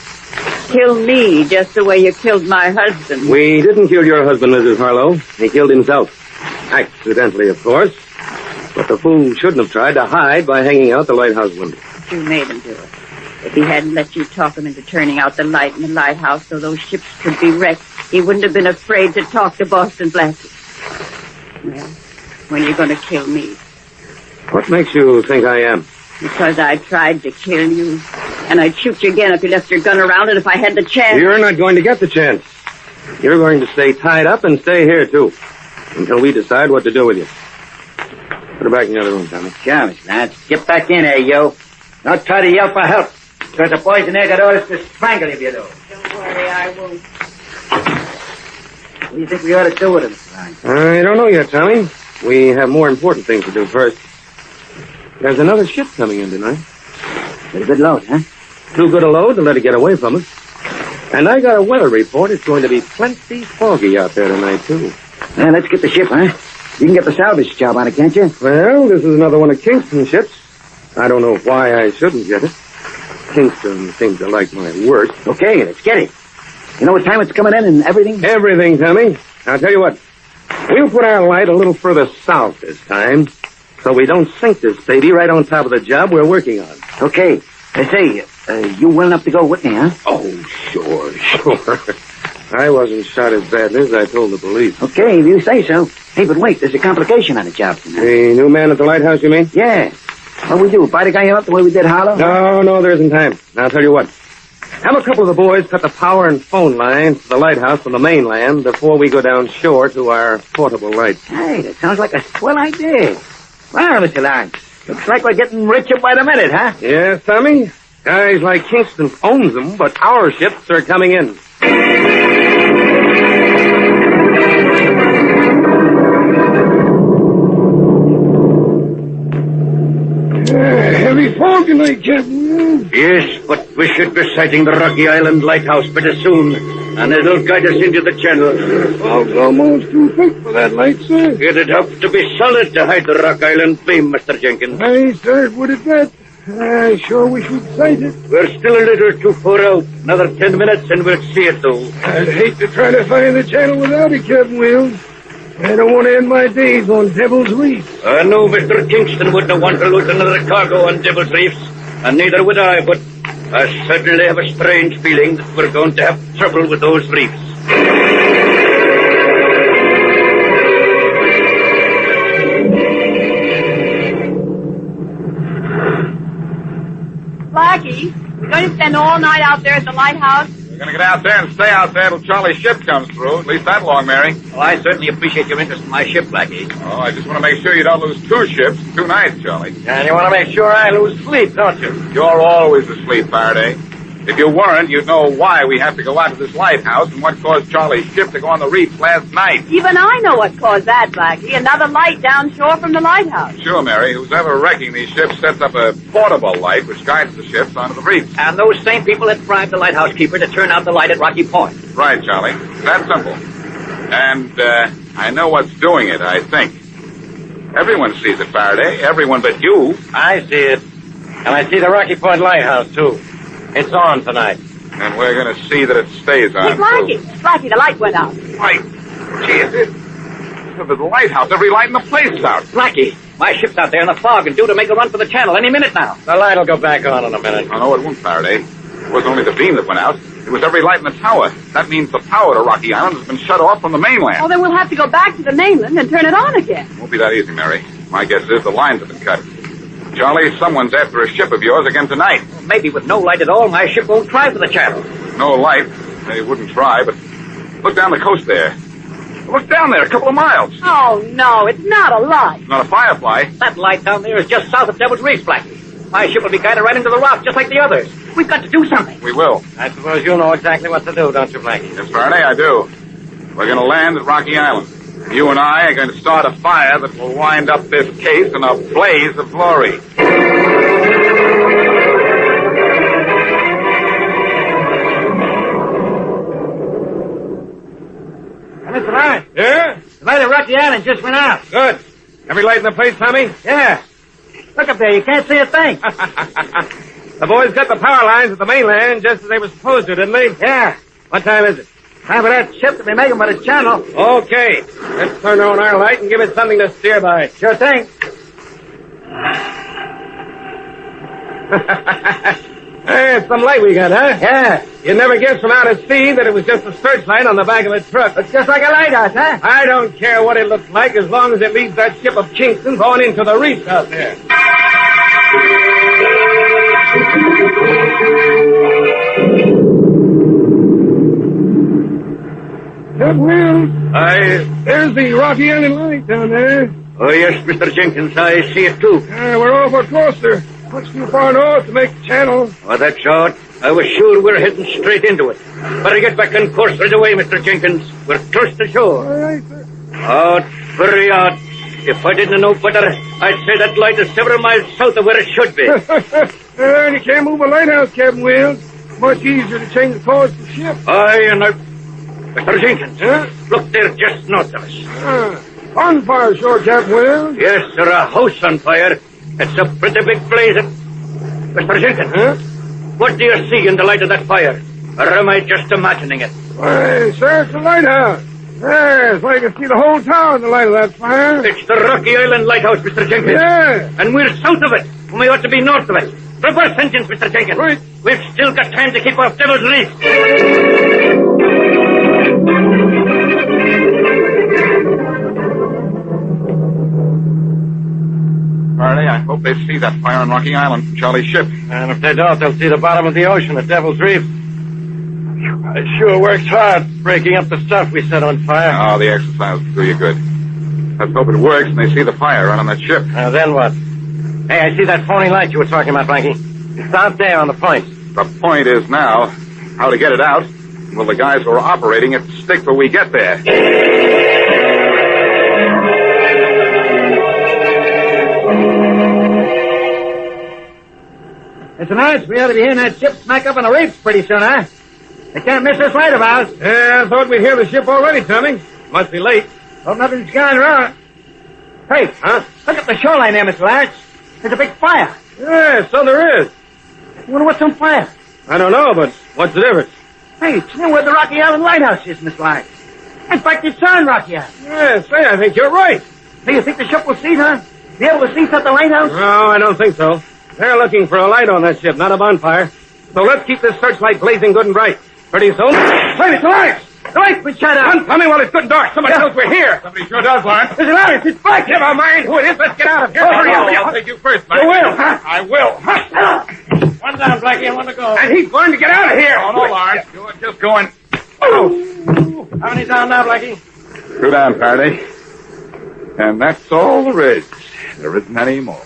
N: Kill me just the way you killed my husband.
B: We didn't kill your husband, Mrs. Harlow. He killed himself. Accidentally, of course. But the fool shouldn't have tried to hide by hanging out the lighthouse window.
N: You made him do it. If he hadn't let you talk him into turning out the light in the lighthouse so those ships could be wrecked, he wouldn't have been afraid to talk to Boston Blackie. Well, when are you going to kill me?
B: What makes you think I am?
N: Because I tried to kill you. And I'd shoot you again if you left your gun around and if I had the chance.
B: You're not going to get the chance. You're going to stay tied up and stay here, too. Until we decide what to do with you. Put her back in the other room, Tommy.
U: Sure, Miss Lance. Get back in there, yo. Don't try to yell for help. Because the boys in there got orders to strangle you if you do.
N: Don't worry, I won't.
U: What do you think we ought to do with him, Mr. Lance?
B: I don't know yet, Tommy. We have more important things to do first. There's another ship coming in tonight.
U: Pretty good load, huh?
B: Too good a load to let it get away from us. And I got a weather report. It's going to be plenty foggy out there tonight, too.
U: Well, let's get the ship, huh? You can get the salvage job on it, can't you?
B: Well, this is another one of Kingston's ships. I don't know why I shouldn't get it. Kingston seems to like my work.
U: Okay, let's get it. You know what time it's coming in and everything?
B: Everything, Tommy. I'll tell you what. We'll put our light a little further south this time, so we don't sink this baby right on top of the job we're working on.
U: Okay. Say, you willing enough to go with me, huh?
B: Oh, sure. I wasn't shot as badly as I told the police.
U: Okay, if you say so. Hey, but wait, there's a complication on the job tonight.
B: The new man at the lighthouse, you mean?
U: Yeah. What we do, buy the guy up the way we did Harlow?
B: No, there isn't time. I'll tell you what. Have a couple of the boys cut the power and phone lines to the lighthouse from the mainland before we go down shore to our portable lights.
U: Hey, that sounds like a swell idea. Well, Mr. Lance, looks like we're getting richer by the minute, huh?
B: Yes, Tommy. Guys like Kingston owns them, but our ships are coming in.
D: Heavy fog tonight, Captain.
U: Yes, but we should be sighting the Rocky Island lighthouse pretty soon, and it'll guide us into the channel.
D: Fog's almost too thick for that light, sir.
U: It'd have to be solid to hide the Rock Island beam, Mr. Jenkins.
D: Aye, sir, would it that? I sure wish we'd sight it.
U: We're still a little too far out. Another 10 minutes and we'll see it, though.
D: I'd hate to try to find the channel without it, Captain Wills. I don't want to end my days on Devil's Reef.
U: I know Mr. Kingston wouldn't want to load another cargo on Devil's Reefs, and neither would I, but I certainly have a strange feeling that we're going to have trouble with those reefs.
C: Blackie, we're going to spend all night out there at the lighthouse.
M: We're going to get out there and stay out there till Charlie's ship comes through. At least that long, Mary.
U: Well, I certainly appreciate your interest in my ship, Blackie.
M: Oh, I just want to make sure you don't lose 2 ships, 2 nights, Charlie.
U: And you want to make sure I lose sleep, don't you?
M: You're always asleep, Farraday. If you weren't, you'd know why we have to go out to this lighthouse and what caused Charlie's ship to go on the reef last night.
C: Even I know what caused that, Blackie. Another light down shore from the lighthouse.
M: Sure, Mary. Who's ever wrecking these ships sets up a portable light which guides the ships onto the reef.
U: And those same people that bribed the lighthouse keeper to turn out the light at Rocky Point.
M: Right, Charlie. That simple. And, I know what's doing it, I think. Everyone sees it, Farraday. Everyone but you.
P: I see it. And I see the Rocky Point lighthouse, too. It's on tonight.
M: And we're going to see that it stays on.
C: Hey, Blackie. Blackie, the light went out.
M: Right. Gee, the lighthouse. Every light in the place is out.
U: Blackie, my ship's out there in the fog and due to make a run for the channel any minute now.
P: The light will go back on in a minute.
M: Oh, no, it won't, Farraday. It wasn't only the beam that went out. It was every light in the tower. That means the power to Rocky Island has been shut off from the mainland.
C: Oh, then we'll have to go back to the mainland and turn it on again.
M: It won't be that easy, Mary. My guess is the lines have been cut. Charlie, someone's after a ship of yours again tonight.
U: Well, maybe with no light at all, my ship won't try for the channel.
M: No light. They wouldn't try, but look down the coast there. Look down there, a couple of miles.
C: Oh, no, it's not a light.
M: It's not a firefly.
U: That light down there is just south of Devil's Reef, Blackie. My ship will be guided right into the rock, just like the others. We've got to do something.
M: We will.
P: I suppose you know exactly what to do, don't you, Blackie?
M: Yes, Farraday, I do. We're going to land at Rocky Island. You and I are going to start a fire that will wind up this case in a blaze of glory.
P: Mr. Ryan.
B: Yeah?
P: The light at Rocky Island just went out.
B: Good. Every light in the place, Tommy?
P: Yeah. Look up there. You can't see a thing.
B: The boys got the power lines at the mainland just as they were supposed to, didn't they?
P: Yeah.
B: What time is it?
P: Time for that ship to be making for the channel.
B: Okay. Let's turn on our light and give it something to steer by.
P: Sure thing.
B: Hey, it's some light we got, huh?
P: Yeah.
B: You never guess from out at sea that it was just a searchlight on the back of a truck.
P: It's just like a lighthouse, huh?
B: I don't care what it looks like as long as it leads that ship of Kingston's on into the reefs out there.
D: That will. There's the Rocky Island light down there.
U: Oh, yes, Mr. Jenkins, I see it too.
D: We're awful close there. Much too far north to make the channel.
U: Oh, that's odd. I was sure we're heading straight into it. Better get back on course right away, Mr. Jenkins. We're close to shore.
D: All right, sir.
U: Odd, very odd. If I didn't know better, I'd say that light is several miles south of where it should be.
D: And you can't move a lighthouse, Captain Wills. Much easier to change the course of the ship.
U: Aye, and Mr. Jenkins, look there just north of us.
D: On fire shore, Captain Wills.
U: Yes, sir, a house on fire. It's a pretty big blaze. Mr. Jenkins, what do you see in the light of that fire? Or am I just imagining it?
D: Why, sir, it's a lighthouse. Yes, well, you can see the whole town in the light of that fire.
U: It's the Rocky Island Lighthouse, Mr. Jenkins.
D: Yeah.
U: And we're south of it, when we ought to be north of it. Reverse engines, Mr. Jenkins.
D: Right.
U: We've still got time to keep off Devil's Reef.
T: Farraday, I hope they see that fire on Rocky Island from Charlie's ship.
P: And if they don't, they'll see the bottom of the ocean at Devil's Reef. It sure works hard breaking up the stuff we set on fire.
T: Oh, the exercise will do you good. Let's hope it works and they see the fire right on that ship.
P: Then what? Hey, I see that phony light you were talking about, Blackie. It's out there on the point.
T: The point is now how to get it out. Will the guys who are operating it stick till we get there?
P: Mr. Norris, we ought to be hearing that ship smack up on the reefs pretty soon, huh? They can't miss this light of ours.
B: Yeah, I thought we'd hear the ship already coming. Must be late.
P: Hope nothing's gone wrong. Hey, look at the shoreline there, Mr. Lance. There's a big fire.
B: Yeah, so there is.
P: I wonder what's on fire.
B: I don't know, but what's the difference?
P: Hey, it's near where the Rocky Island Lighthouse is, Mr. Lance. In fact, it's on Rocky Island.
B: Yeah, say, I think you're right.
P: Hey, you think the ship will see, huh? Be able to see at the lighthouse?
B: No, I don't think so. They're looking for a light on that ship, not a bonfire. So let's keep this searchlight blazing good and bright. Pretty soon... Hey, it's the lights!
P: The lights been shut out.
B: Run, Tommy, while it's good and dark. Somebody knows we're here.
D: Somebody sure does, Lawrence.
B: It's Lawrence. It's Blackie. Never mind who it is. Let's get out of here. Hurry up.
D: I'll take you first, Blackie.
B: You will, huh?
D: I will.
P: One down, Blackie, and one to go.
B: And he's going to get out of here.
D: Oh, no, Lawrence. You're just going.
B: Oh.
P: How many down now, Blackie?
T: Two down, Farraday. And that's all there is. There isn't any more.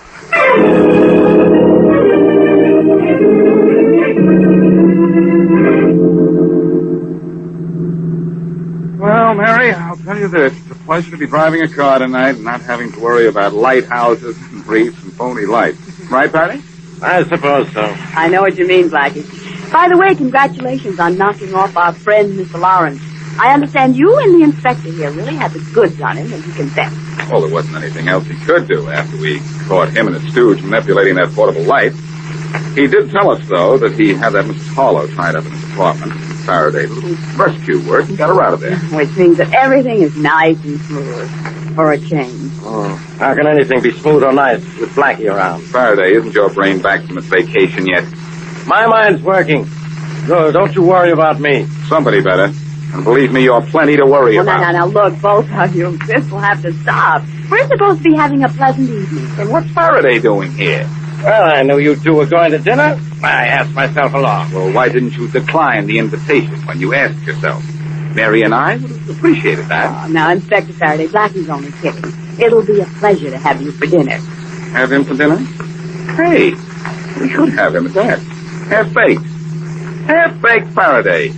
T: Well, Mary, I'll tell you this. It's a pleasure to be driving a car tonight and not having to worry about lighthouses and reefs and phony lights. Right, Patty?
P: I suppose so.
C: I know what you mean, Blackie. By the way, congratulations on knocking off our friend, Mr. Lawrence. I understand you and the inspector here really had the goods on him, and he confessed.
T: Well, there wasn't anything else he could do after we caught him and his stooge manipulating that portable light. He did tell us, though, that he had that Mrs. Harlow tied up in his apartment. Farraday did a little rescue work and got her out of there.
C: Which means that everything is nice and smooth for a change.
P: Oh, how can anything be smooth or nice with Blackie around?
T: Faraday, isn't your brain back from its vacation yet?
P: My mind's working. No, don't you worry about me.
T: Somebody better. And believe me, you're plenty to worry about.
C: Now, look, both of you, this will have to stop. We're supposed to be having a pleasant evening.
T: And what's Faraday doing here?
P: Well, I knew you two were going to dinner. I asked myself along.
T: Well, why didn't you decline the invitation when you asked yourself? Mary and I would have appreciated that.
C: Oh, now, Inspector Faraday, Blackie's only kidding. It'll be a pleasure to have you for dinner.
T: Have him for dinner? Hey, we should have him at that. Half-baked. Half-baked Faraday.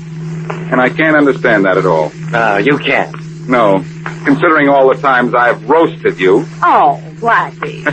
T: And I can't understand that at all.
P: No, you can't.
T: No, considering all the times I've roasted you.
C: Oh, Blackie.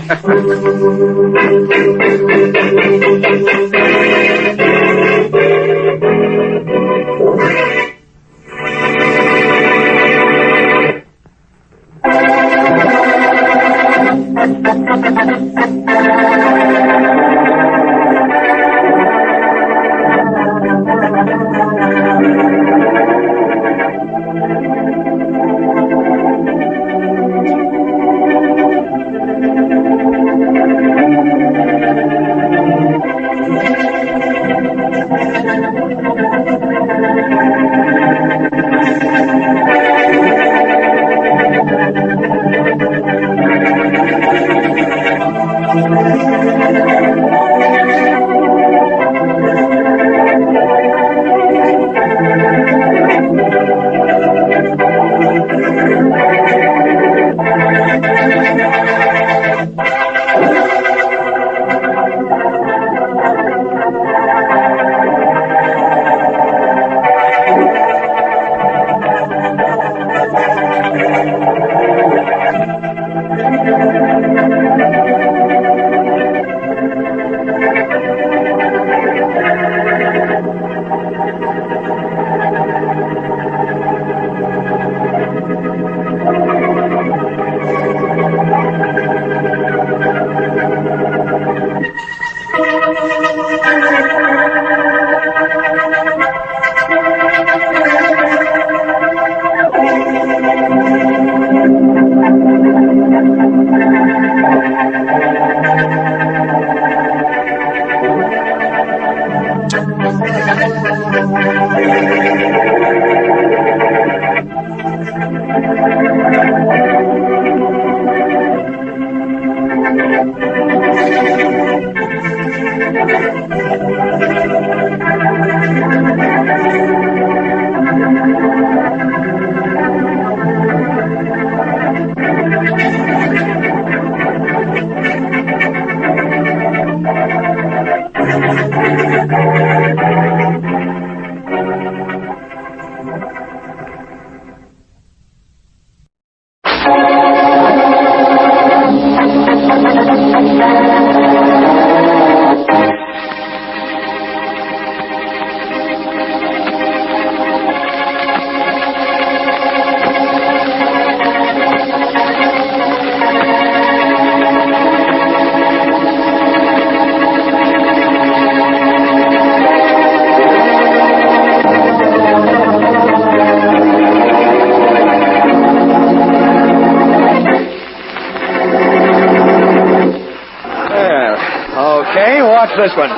B: this one?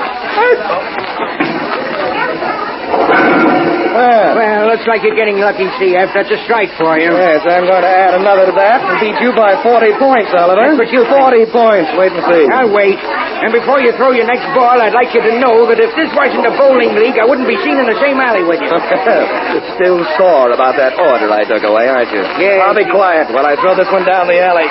E: Well, looks like you're getting lucky, CF. That's a strike for you.
B: Yes, I'm going to add another to that and beat you by 40 points, Oliver.
E: That's what you
B: 40 points. Wait and see.
E: I'll wait. And before you throw your next ball, I'd like you to know that if this wasn't a bowling league, I wouldn't be seen in the same alley with you.
B: Still sore about that order I took away, aren't you?
E: Yes.
B: I'll be quiet while I throw this one down the alley.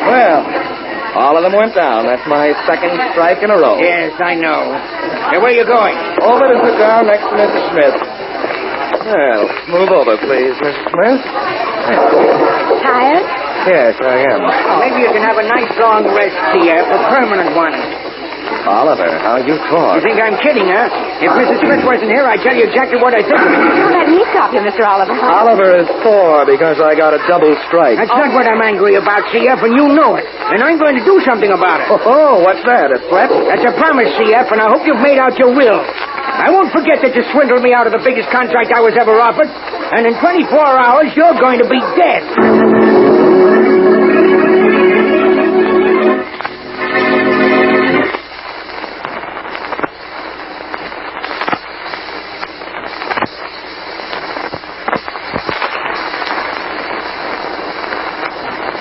B: Well, all of them went down. That's my second strike in a row.
E: Yes, I know. Now, where are you going?
B: Over to sit down next to Mrs. Smith. Well, move over, please, Mrs. Smith.
C: Tired?
B: Yes, I am.
E: Maybe you can have a nice long rest, CF, a permanent one.
B: Oliver, how you talk.
E: You think I'm kidding, huh? If Mrs. Smith wasn't here, I'd tell you exactly what I think.
C: Let me stop you, Mr. Oliver.
B: Oliver is sore because I got a double strike.
E: That's not what I'm angry about, CF, and you know it. And I'm going to do something about it.
B: Oh, what's that, a threat?
E: That's a promise, CF, and I hope you've made out your will. I won't forget that you swindled me out of the biggest contract I was ever offered, and in 24 hours, you're going to be dead.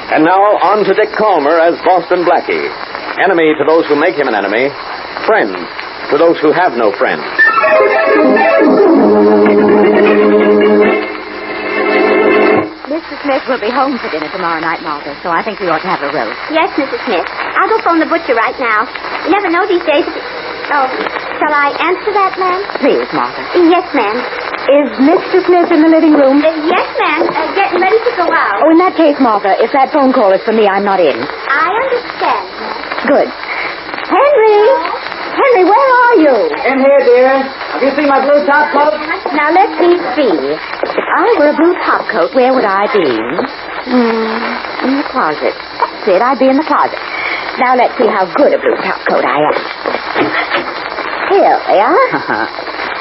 O: And now, on to Dick Calmer as Boston Blackie. Enemy to those who make him an enemy. Friend to those who have no friends.
C: Mr. Smith will be home for dinner tomorrow night, Martha, so I think we ought to have a roast.
K: Yes, Mrs. Smith. I'll go phone the butcher right now. You never know these days. Oh, shall I answer that, ma'am?
C: Please, Martha.
K: Yes, ma'am.
C: Is Mr. Smith in the living room?
K: Yes, ma'am. Getting ready to go out.
C: Oh, in that case, Martha, if that phone call is for me, I'm not in.
K: I understand, ma'am.
C: Good. Henry! Henry, where are you?
E: In here, dear. Have you seen my blue top coat?
C: Now, let me see. If I were a blue top coat, where would I be? In the closet. That's it, I'd be in the closet. Now, let's see how good a blue top coat I am. Here we are.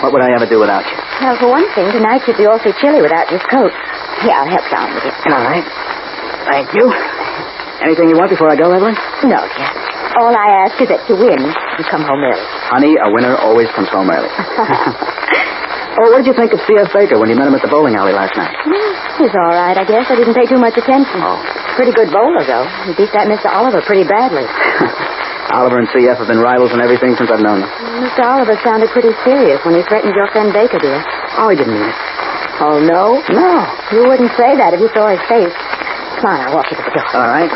V: What would I ever do without you?
C: Well, for one thing, tonight should be awfully chilly without this coat. Here, I'll help down with it.
V: All right. Thank you. Anything you want before I go, Evelyn?
C: No, dear. All I ask is that you win and come home early.
V: Honey, a winner always comes home early. Oh, what did you think of C.F. Baker when you met him at the bowling alley last night?
C: He's all right, I guess. I didn't pay too much attention.
V: Oh.
C: Pretty good bowler, though. He beat that Mr. Oliver pretty badly.
V: Oliver and C.F. have been rivals and everything since I've known them.
C: Mr. Oliver sounded pretty serious when he threatened your friend Baker, dear.
V: Oh, he didn't mean it.
C: Oh, no?
V: No.
C: You wouldn't say that if you saw his face. Come on, I'll walk you to the door.
V: All right.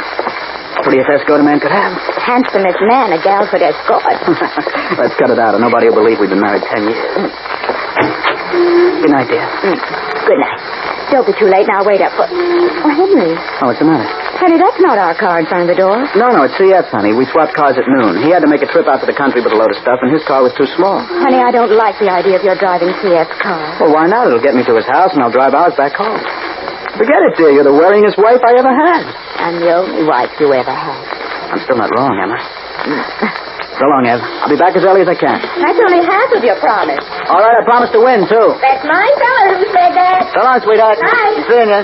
V: Prettiest escort a man could have.
C: Handsomest man a gal could escort.
V: Let's cut it out, or nobody will believe we've been married 10 years. Good night, dear.
C: Good night. Don't be too late. Now, wait up. Oh, Henry.
V: Oh, what's the matter?
C: Honey, that's not our car in front of the door.
V: No, it's C.F., honey. We swapped cars at noon. He had to make a trip out to the country with a load of stuff, and his car was too small.
C: Honey, I don't like the idea of your driving C.F.'s car.
V: Well, why not? It'll get me to his house, and I'll drive ours back home. Forget it, dear. You're the worryingest wife I ever had.
C: I'm the only wife you ever had.
V: I'm still not wrong, am I? So long, Ev. I'll be back as early as I can.
C: That's only half of your promise.
V: All right, I promise to win, too.
K: That's my fella who said that.
V: So long, sweetheart.
K: Night.
V: Seeing you.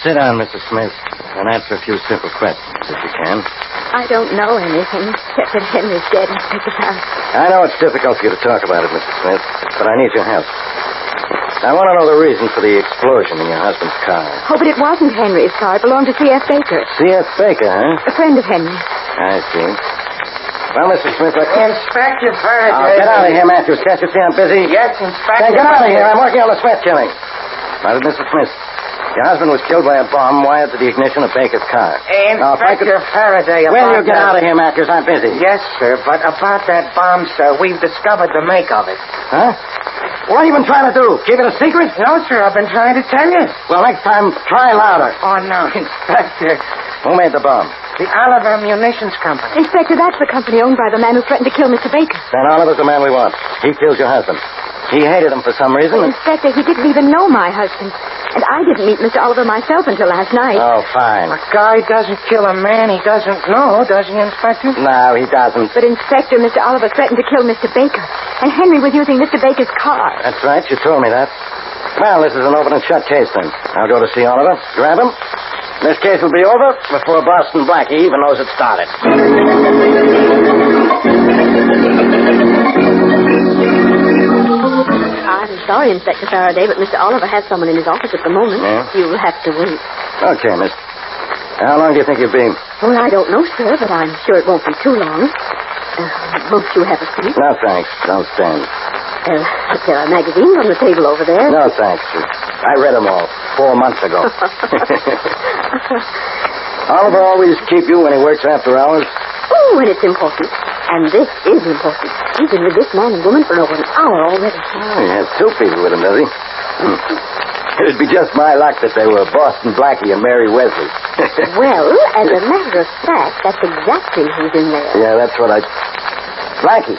I: Sit down, Mrs. Smith, and answer a few simple questions, if you can.
C: I don't know anything except that Henry's dead and picked us out.
I: I know it's difficult for you to talk about it, Mrs. Smith, but I need your help. I want to know the reason for the explosion in your husband's car.
C: Oh, but it wasn't Henry's car. It belonged to C.F. Baker.
I: C.F. Baker, huh?
C: A friend of Henry's.
I: I see. Well, Mrs. Smith,
E: Inspector Farraday.
I: Oh, get out of here, Matthews. Can't you see I'm busy?
E: Yes, Inspector.
I: Then get out of here. I'm working on the sweat chilling. Now, Mrs. Smith, your husband was killed by a bomb wired to the ignition of Baker's car.
E: Inspector Faraday.
I: Will you get out of here, Matthews? I'm busy.
E: Yes, sir, but about that bomb, sir, we've discovered the make of it.
I: Huh? What have you been trying to do? Keep it a secret?
E: No, sir, I've been trying to tell you.
I: Well, next time, try louder.
E: Oh, no, Inspector.
I: Who made the bomb?
E: The Oliver Munitions Company.
C: Inspector, that's the company owned by the man who threatened to kill Mr. Baker.
I: Then Oliver's the man we want. He kills your husband.
P: He hated him for some reason.
G: Well, Inspector, he didn't even know my husband. And I didn't meet Mr. Oliver myself until last night.
P: Oh, fine.
R: A guy doesn't kill a man he doesn't know, does he, Inspector?
P: No, he doesn't.
G: But, Inspector, Mr. Oliver threatened to kill Mr. Baker. And Henry was using Mr. Baker's car.
P: That's right. You told me that. Well, this is an open and shut case, then. I'll go to see Oliver, grab him. This case will be over before Boston Blackie even knows it started.
G: I'm sorry, Inspector Farraday, but Mr. Oliver has someone in his office at the moment.
P: Yeah?
G: You'll have to wait.
P: Okay, miss. How long do you think you'll be?
G: Well, I don't know, sir, but I'm sure it won't be too long. Won't you have a seat?
P: No, thanks. Don't stand.
G: There are magazines on the table over there.
P: No, thanks. I read them all 4 months ago. Oliver always keep you when he works after hours?
G: Oh, and it's important. And this is important. He's been with this man and woman for over an hour already.
P: Oh, he has 2 people with him, does he? It'd be just my luck that they were Boston Blackie and Mary Wesley.
G: Well, as a matter of fact, that's exactly who's in there.
P: Yeah, that's what I... Blackie.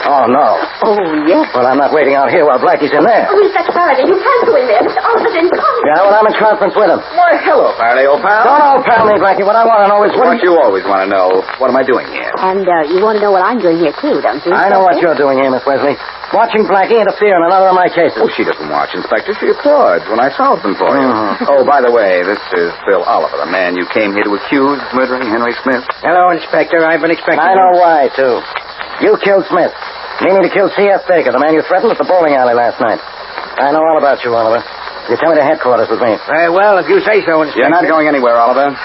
P: Oh, no.
G: Oh, yes.
P: Well, I'm not waiting out here while Blackie's in there.
G: Oh, Inspector Farraday, you can't go in there. Mr. Oliver's in conference.
P: Yeah, well, I'm in conference with him.
U: Why, hello, Farraday, old pal.
P: Don't old pal me, Blackie. What I want to know is
U: What you always want to know. What am I doing here?
G: And you want to know what I'm doing here, too, don't you?
P: I know what you're doing here, Miss Wesley. Watching Blackie interfere in another of my cases.
U: Oh, she doesn't watch, Inspector. She applauds when I solve them for you. Oh, by the way, this is Phil Oliver, the man you came here to accuse of murdering Henry Smith.
E: Hello, Inspector. I've been expecting
P: I know why, too. You killed Smith. Meaning to kill C.F. Baker, the man you threatened at the bowling alley last night. I know all about you, Oliver. You tell me to headquarters with me.
E: Very well, if you say so, Inspector.
U: You're not going anywhere, Oliver.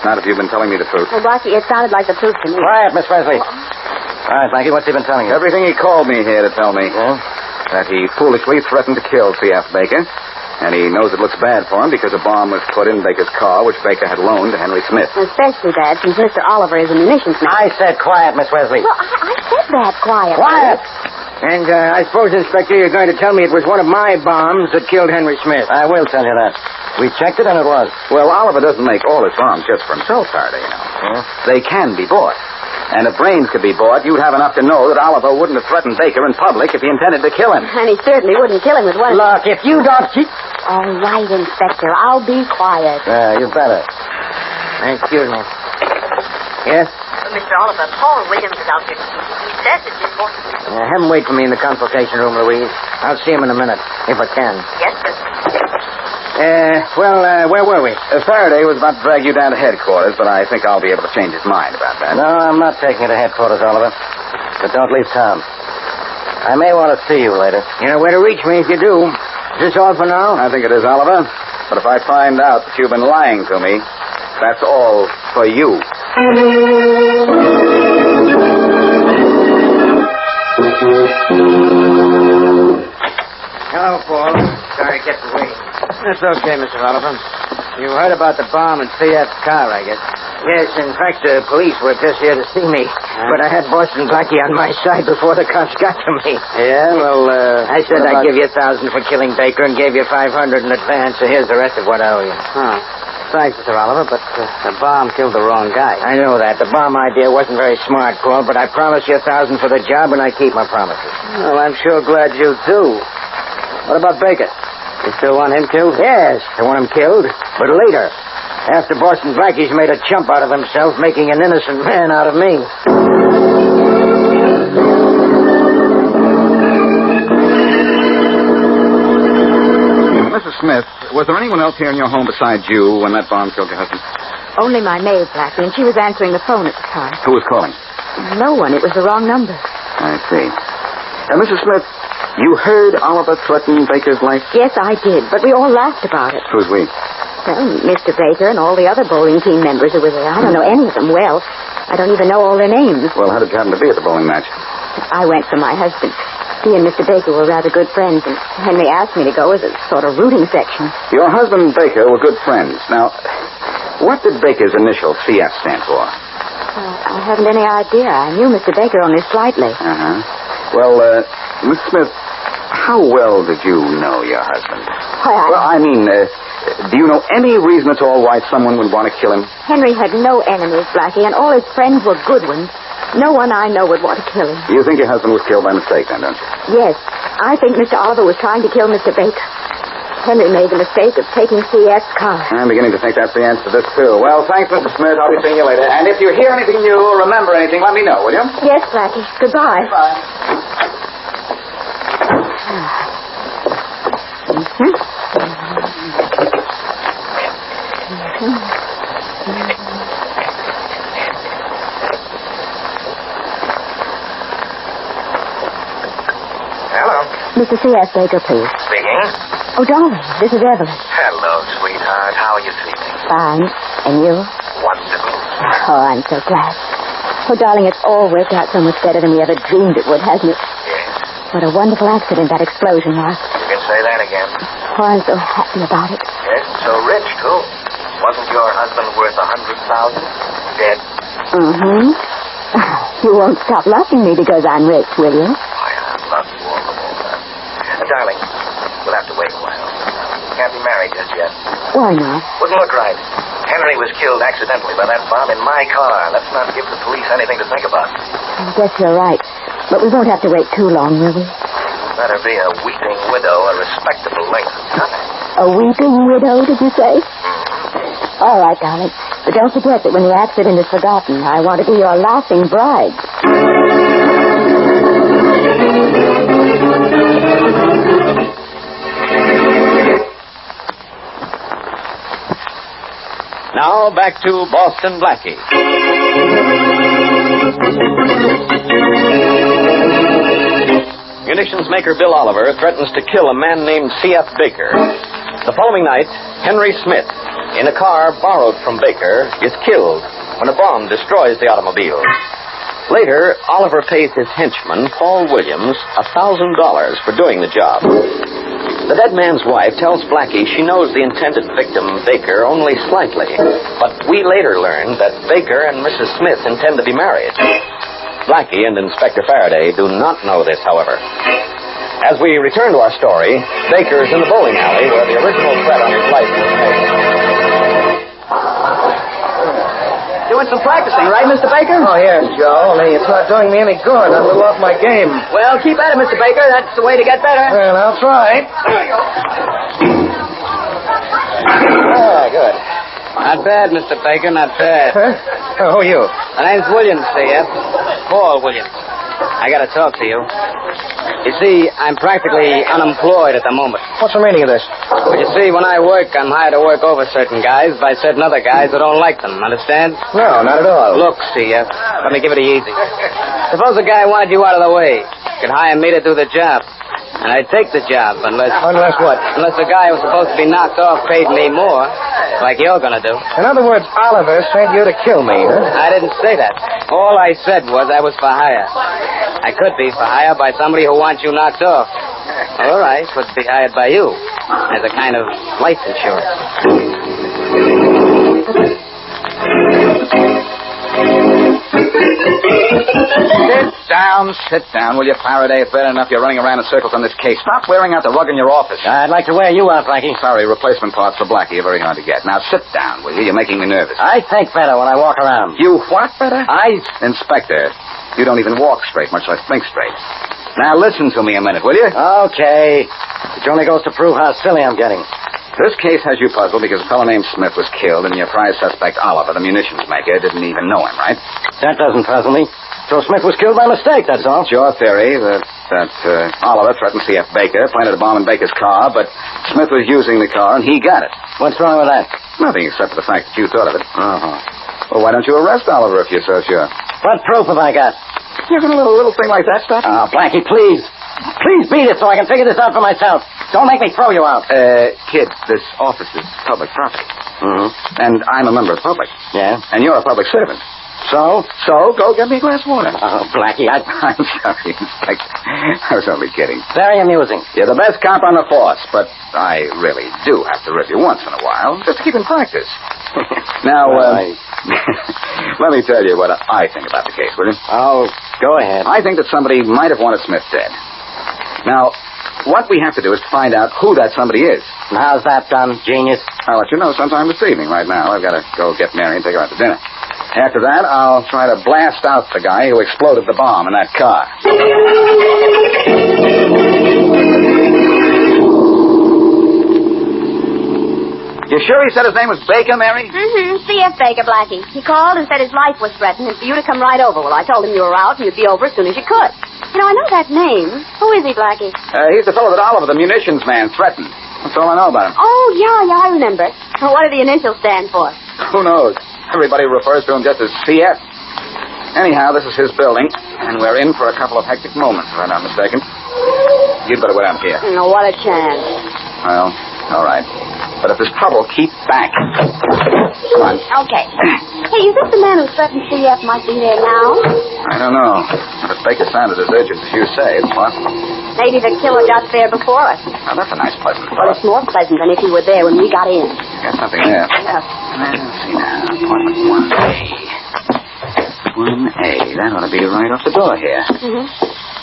U: Not if you've been telling me the truth.
G: Well, Blackie, it sounded like the truth to me.
P: Quiet, Miss Wesley. All right, Blackie, what's he been telling you?
U: Everything he called me here to tell me.
P: Yeah?
U: That he foolishly threatened to kill C.F. Baker. And he knows it looks bad for him because a bomb was put in Baker's car, which Baker had loaned to Henry Smith.
G: Especially bad since Mr. Oliver is a munitions man.
P: I said quiet, Miss Wesley.
G: Well, I said that quiet.
P: Quiet!
E: And I suppose, Inspector, you're going to tell me it was one of my bombs that killed Henry Smith.
P: I will tell you that. We checked it, and it was.
U: Well, Oliver doesn't make all his bombs just for himself, Farraday, you know.
P: Yeah?
U: They can be bought. And if brains could be bought, you'd have enough to know that Oliver wouldn't have threatened Baker in public if he intended to kill him.
G: And he certainly wouldn't kill him with one.
P: Look, if you don't keep...
G: All right, Inspector, I'll be quiet.
P: You better.
E: Excuse me. Yes?
G: Mr. Oliver, Paul Williams is out here to see you. He says it's important.
E: Have him wait for me in the consultation room, Louise. I'll see him in a minute, if I can.
G: Yes, sir.
E: Where were we?
U: Farraday was about to drag you down to headquarters, but I think I'll be able to change his mind about that.
P: No, I'm not taking you to headquarters, Oliver. But don't leave town. I may want to see you later.
E: You know where to reach me if you do. Is this all for now?
U: I think it is, Oliver. But if I find out that you've been lying to me, that's all for you.
E: Hello, Paul. Sorry I kept you waiting. That's okay, Mr. Oliver. You heard about the bomb in C.F.'s car, I guess. Yes, in fact, the police were just here to see me. But I had Boston Blackie on my side before the cops got to me.
P: Yeah, well,
E: I said I'd give you $1,000 for killing Baker and gave you $500 in advance, so here's the rest of what I owe you.
P: Huh. Thanks, Mr. Oliver, but the bomb killed the wrong guy.
E: I know that. The bomb idea wasn't very smart, Paul, but I promised you $1,000 for the job, and I keep my promises.
P: Well, I'm sure glad you do. What about Baker? You still want him killed?
E: Yes, I want him killed, but later. After Boston Blackie's made a chump out of himself, making an innocent man out of me.
U: Mrs. Smith, was there anyone else here in your home besides you when that bomb killed your husband?
G: Only my maid, Blackie, and she was answering the phone at the time.
U: Who was calling?
G: No one. It was the wrong number.
U: I see. Mrs. Smith, you heard Oliver threaten Baker's life?
G: Yes, I did, but we all laughed about it.
U: Who's we?
G: Well, Mr. Baker and all the other bowling team members who were there. I don't know any of them well. I don't even know all their names.
U: Well, how did you happen to be at the bowling match?
G: I went for my husband. He and Mr. Baker were rather good friends, and Henry asked me to go as a sort of rooting section.
U: Your husband and Baker were good friends. Now, what did Baker's initial CF stand for?
G: I haven't any idea. I knew Mr. Baker only slightly.
U: Uh-huh. Well, Miss Smith, how well did you know your husband? Do you know any reason at all why someone would want to kill him?
G: Henry had no enemies, Blackie, and all his friends were good ones. No one I know would want to kill him.
O: You think your husband was killed by mistake, then, don't you?
G: Yes. I think Mr. Oliver was trying to kill Mr. Baker. Henry made the mistake of taking C.F.'s car.
O: I'm beginning to think that's the answer to this, too. Well, thanks, Mr. Smith. I'll be seeing you later. And if you hear anything new or remember anything, let me know, will you?
G: Yes, Blackie. Goodbye.
O: Bye.
P: Hello.
G: Mr. C.F. Baker, please.
P: Speaking.
G: Oh, darling, this is Evelyn.
P: Hello, sweetheart. How are you feeling?
G: Fine. And you?
P: Wonderful.
G: Oh, I'm so glad. Oh, darling, it's all worked out so much better than we ever dreamed it would, hasn't it?
P: Yes.
G: What a wonderful accident that explosion was.
P: You can say that again.
G: Oh, I'm so happy about it.
P: Yes, so rich, too. Wasn't your husband worth 100,000? Dead?
G: Mm-hmm. You won't stop loving me because I'm rich, will you?
P: I love you all the more. Darling, we'll have to wait a while. Can't be married just yet.
G: Why not?
P: Wouldn't look right. Henry was killed accidentally by that bomb in my car. Let's not give the police anything to think about.
G: I guess you're right. But we won't have to wait too long, will we?
P: Better be a weeping widow, a respectable length of time.
G: A weeping widow, did you say? All right, darling. But don't forget that when the accident is forgotten, I want to be your laughing bride.
B: Now back to Boston Blackie. Munitions maker Bill Oliver threatens to kill a man named C.F. Baker. The following night, Henry Smith, in a car borrowed from Baker, is killed when a bomb destroys the automobile. Later, Oliver pays his henchman, Paul Williams, $1,000 for doing the job. The dead man's wife tells Blackie she knows the intended victim, Baker, only slightly. But we later learn that Baker and Mrs. Smith intend to be married. Blackie and Inspector Farraday do not know this, however. As we return to our story, Baker's in the bowling alley where the original threat on his life was made.
E: Doing some practicing, right, Mr. Baker?
P: Oh, yes, Joe. Only it's not doing me any good. I'm a little off my game.
E: Well, keep at it, Mr. Baker. That's the way to get better.
P: Well, I'll try.
E: There you go. Ah, good. Not bad, Mr. Baker, not bad.
P: Huh? Oh, who are you?
E: My name's Williams, C.F. Paul Williams. I gotta talk to you. You see, I'm practically unemployed at the moment.
P: What's the meaning of this?
E: Well, you see, when I work, I'm hired to work over certain guys by certain other guys who don't like them, understand?
P: No, not at all.
E: Look, C.F., let me give it easy. Suppose a guy wanted you out of the way. Could hire me to do the job. And I'd take the job unless...
P: Unless what?
E: Unless the guy who was supposed to be knocked off paid me more, like you're gonna do.
P: In other words, Oliver sent you to kill me, huh?
E: I didn't say that. All I said was I was for hire. I could be for hire by somebody who wants you knocked off. Or I could be hired by you as a kind of life insurance.
O: Sit down, will you, Farraday? It's bad enough you're running around in circles on this case. Stop wearing out the rug in your office.
V: I'd like to wear you out, Blackie.
O: Sorry, replacement parts for Blackie are very hard to get. Now, sit down, will you? You're making me nervous.
V: I think better when I walk around.
O: You what better? Inspector, you don't even walk straight, much less think straight. Now, listen to me a minute, will you?
V: Okay. Which only goes to prove how silly I'm getting.
O: This case has you puzzled because a fellow named Smith was killed and your prize suspect, Oliver, the munitions maker, didn't even know him, right?
V: That doesn't puzzle me. So Smith was killed by mistake, that's all.
O: It's your theory that Oliver threatened C.F. Baker, planted a bomb in Baker's car, but Smith was using the car and he got it.
V: What's wrong with that?
O: Nothing except for the fact that you thought of it. Well, why don't you arrest Oliver if you're so sure?
V: What proof have I got?
O: Isn't a little thing like that stuff?
V: Oh, Blackie, please. Please beat it so I can figure this out for myself. Don't make me throw you out.
O: Kid, this office is public property.
V: Mm-hmm.
O: And I'm a member of the public.
V: Yeah?
O: And you're a public servant.
V: So?
O: So, go get me a glass of water.
V: Oh, Blackie,
O: I'm sorry, Inspector. I was only kidding.
V: Very amusing.
O: You're the best cop on the force, but I really do have to rip you once in a while, just to keep in practice. Now, let me tell you what I think about the case, will you?
V: Oh, go ahead.
O: I think that somebody might have wanted Smith dead. Now, what we have to do is to find out who that somebody is.
V: And how's that done, genius?
O: I'll let you know sometime this evening. Right now, I've got to go get Mary and take her out to dinner. After that, I'll try to blast out the guy who exploded the bomb in that car. You sure he said his name was Baker, Mary?
K: Mm-hmm. C.F. Baker, Blackie. He called and said his life was threatened and for you to come right over. Well, I told him you were out and you'd be over as soon as you could. You know, I know that name. Who is he, Blackie?
O: He's the fellow that Oliver, the munitions man, threatened. That's all I know about him.
K: Oh, yeah, I remember. Well, what do the initials stand for?
O: Who knows? Everybody refers to him just as C.F. Anyhow, this is his building, and we're in for a couple of hectic moments, if I'm not mistaken. You'd better wait out here.
K: No, what a chance.
O: Well, all right. But if there's trouble, keep back. Come on.
K: Okay. Hey, is this the man who threatened C.F. might be there now?
O: I don't know. But if Baker sounded as urgent as you say, it's possible.
K: Maybe the killer got there before us.
O: Now, that's a nice pleasant
K: Well,
O: thought.
K: it's more pleasant than if he were there when we got in.
O: Got something there.
K: Yeah.
O: Let's see now. Apartment 1A. 1A. That ought to be right off the door here.
K: Mm-hmm.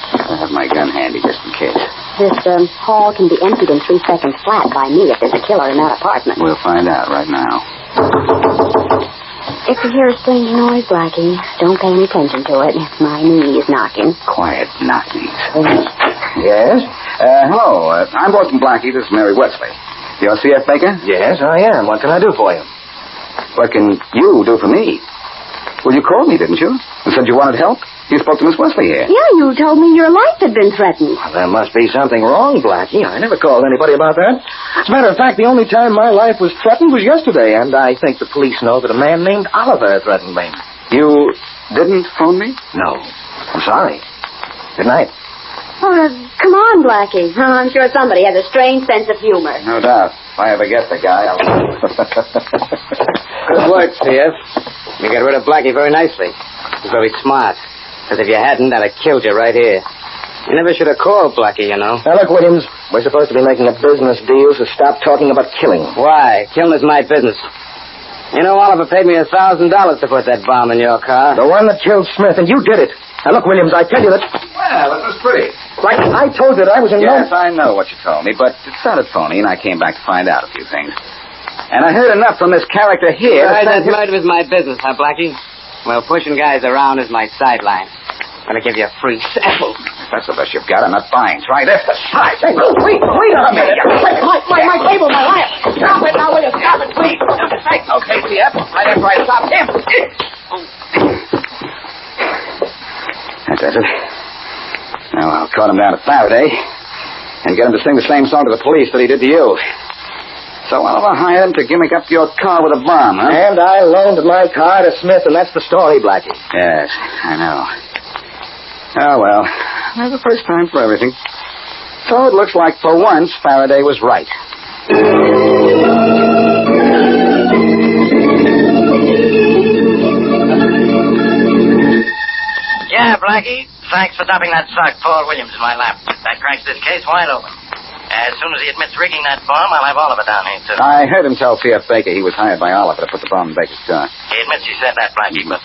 O: I'll have my gun handy just in case.
K: This hall can be emptied in 3 seconds flat by me if there's a killer in that apartment.
O: We'll find out right now.
K: If you hear a strange noise, Blackie, don't pay any attention to it. My knee is knocking.
O: Quiet knockings. Yes? Hello. I'm Boston Blackie. This is Mary Wesley. You're C.F. Baker?
P: Yes, I am. What can I do for you?
O: What can you do for me? Well, you called me, didn't you? And said you wanted help? You spoke to Miss Wesley here.
K: Yeah, you told me your life had been threatened.
P: Well, there must be something wrong, Blackie. I never called anybody about that. As a matter of fact, the only time my life was threatened was yesterday, and I think the police know that a man named Oliver threatened me.
O: You didn't phone me?
P: No. I'm sorry. Good night.
K: Oh, come on, Blackie. Oh, I'm sure somebody has a strange sense of humor.
O: No doubt. If I ever get the guy, I'll...
E: Good work, C.F. You got rid of Blackie very nicely. He's very smart. Because if you hadn't, I'd have killed you right here. You never should have called Blackie, you know.
P: Now, look, Williams, we're supposed to be making a business deal, so stop talking about killing.
E: Why? Killing is my business. You know, Oliver paid me $1,000 to put that bomb in your car.
P: The one that killed Smith, and you did it. Now, look, Williams, I tell you that...
O: Well, it was pretty.
P: Like I told you that I was in
O: Yes, I know what you told me, but it sounded phony, and I came back to find out a few things. And I heard enough from this character here...
E: Right, that murder is my business, huh, Blackie? Well, pushing guys around is my sideline. I'm going to give you a free sample.
O: That's the best you've got. I'm not buying. Try this. Besides,
P: Hey, wait a minute. My table, my lamp. Stop it now, will you? Stop it, please.
O: Okay, C.F. Right after I stop him. That's it. Now, I'll cut him down to Farraday and get him to sing the same song to the police that he did to you. So Oliver hired him to gimmick up your car with a bomb, huh?
P: And I loaned my car to Smith, and that's the story, Blackie.
O: Yes, I know. Oh, well, there's a first time for everything. So it looks like for once Faraday was right.
U: Yeah, Blackie. Thanks for dumping that sock Paul Williams in my lap. That cracks this case wide open. As soon as he admits rigging that bomb, I'll have Oliver down here, too.
O: I heard him tell C.F. Baker he was hired by Oliver to put the bomb in Baker's car.
U: He admits he said that, Blackie, but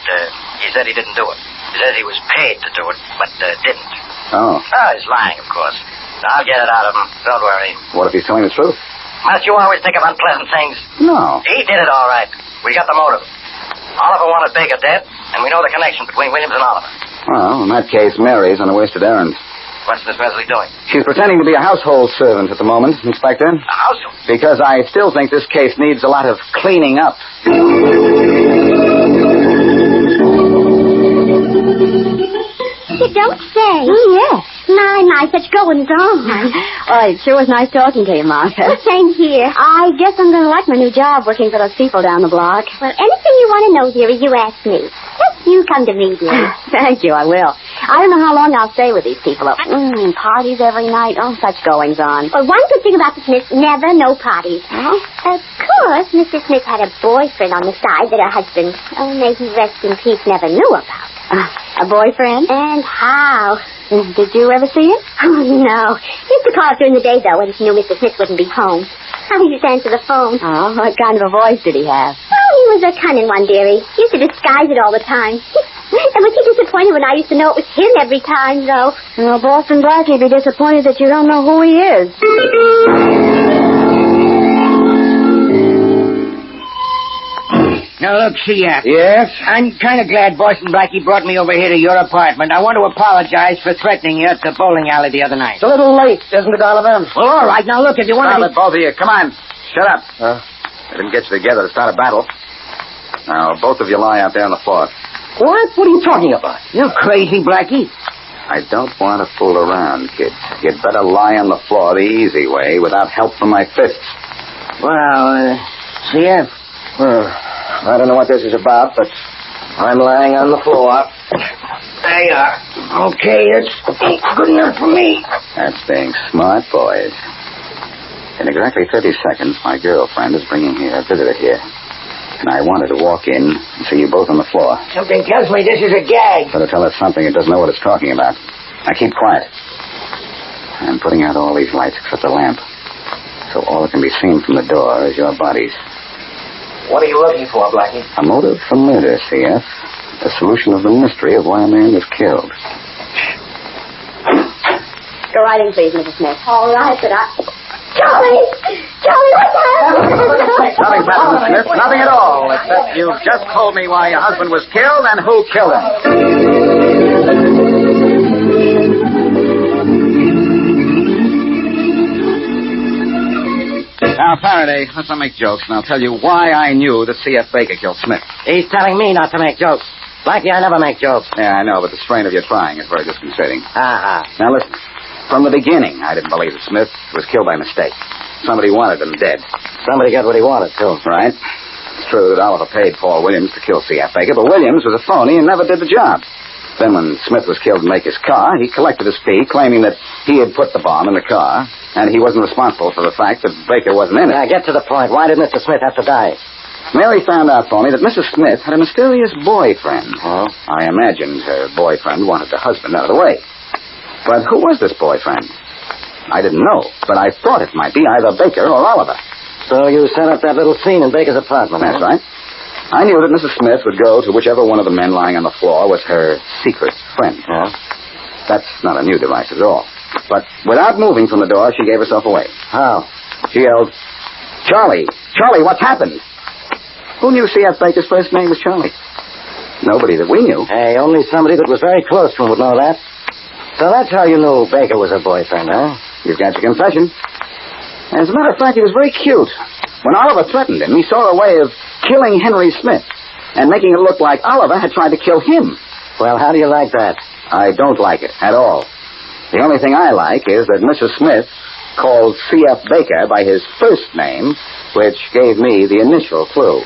U: he said he didn't do it. He says he was paid to do it, but didn't.
O: Oh.
U: Oh, he's lying, of course. I'll get it out of him. Don't worry.
O: What if he's telling the truth?
U: Must you always think of unpleasant things?
O: No.
U: He did it all right. We got the motive. Oliver wanted Baker dead, and we know the connection between Williams and Oliver.
O: Well, in that case, Mary's on a wasted errand.
U: What's Miss Wesley doing?
O: She's pretending to be a household servant at the moment, Inspector.
U: A household?
O: Because I still think this case needs a lot of cleaning up.
K: You don't say.
C: Yes.
K: My, such goings on.
C: Well, it sure was nice talking to you, Martha.
K: Well, same here.
C: I guess I'm going to like my new job working for those people down the block.
K: Well, anything you want to know, dearie, you ask me. Just you come to me, dearie.
C: Thank you, I will. I don't know how long I'll stay with these people. Parties every night. Oh, such goings on.
K: Well, one good thing about the Smiths, never no parties.
C: Oh?
K: Of course, Mrs. Smith had a boyfriend on the side that her husband, may he rest in peace, never knew about.
C: A boyfriend?
K: And how?
C: Did you ever see him?
K: Oh, no. He used to call up during the day, though, when he knew Mr. Smith wouldn't be home. I used to answer the phone.
C: Oh, what kind of a voice did he have?
K: Oh, he was a cunning one, dearie. He used to disguise it all the time. And was he disappointed when I used to know it was him every time, though?
C: Well, Boston Blackie would be disappointed that you don't know who he is.
E: Now, look, C.F.
W: Yes?
E: I'm kind of glad Boston Blackie brought me over here to your apartment. I want to apologize for threatening you at the bowling alley the other night.
P: It's a little late, isn't it, Oliver?
E: Well, all right. Now, look, if you want
W: Stop
E: to...
W: it, both of you. Come on. Shut up. I didn't get you together to start a battle. Now, both of you lie out there on the floor.
P: What? What are you talking about?
E: You're crazy, Blackie.
W: I don't want to fool around, kids. You'd better lie on the floor the easy way without help from my fists.
E: Well, C.F.
P: I don't know what this is about, but I'm lying on the floor.
E: There you are. Okay, it's good enough for me.
W: That's being smart, boys. In exactly 30 seconds, my girlfriend is bringing here a visitor here. And I wanted to walk in and see you both on the floor.
E: Something tells me this is a gag.
W: Better tell us something it doesn't know what it's talking about. Now keep quiet. I'm putting out all these lights except the lamp. So all that can be seen from the door is your bodies.
P: What are you looking for, Blackie?
W: A motive for murder, CF. A solution of the mystery of why a man was killed.
K: Go right in, please, Mrs. Smith. All right, but Charlie, what's happened?
W: Nothing, Mrs. Smith. Nothing at all, except you've just told me why your husband was killed and who killed him. Now, Faraday, let's not make jokes, and I'll tell you why I knew that C.F. Baker killed Smith.
E: He's telling me not to make jokes. Blackie, I never make jokes.
W: Yeah, I know, but the strain of your trying is very disconcerting.
E: Ah.
W: Now, listen. From the beginning, I didn't believe that Smith was killed by mistake. Somebody wanted him dead.
P: Somebody got what he wanted, too.
W: Right. It's true that Oliver paid Paul Williams to kill C.F. Baker, but Williams was a phony and never did the job. Then when Smith was killed in Baker's car, he collected his fee, claiming that he had put the bomb in the car, and he wasn't responsible for the fact that Baker wasn't in it.
P: Now, get to the point. Why did Mr. Smith have to die?
W: Mary found out for me that Mrs. Smith had a mysterious boyfriend. Oh? I imagined her boyfriend wanted the husband out of the way. But who was this boyfriend? I didn't know, but I thought it might be either Baker or Oliver.
P: So you set up that little scene in Baker's apartment,
W: That's right. I knew that Mrs. Smith would go to whichever one of the men lying on the floor was her secret friend.
P: Yeah?
W: That's not a new device at all. But without moving from the door, she gave herself away.
P: How?
W: She yelled, Charlie! Charlie, what's happened? Who knew C.F. Baker's first name was Charlie? Nobody that we knew.
P: Hey, only somebody that was very close to him would know that. So that's how you knew Baker was her boyfriend, huh?
W: You've got your confession. As a matter of fact, he was very cute. When Oliver threatened him, he saw a way of killing Henry Smith and making it look like Oliver had tried to kill him.
P: Well, how do you like that?
W: I don't like it at all. The only thing I like is that Mrs. Smith called C.F. Baker by his first name, which gave me the initial clue.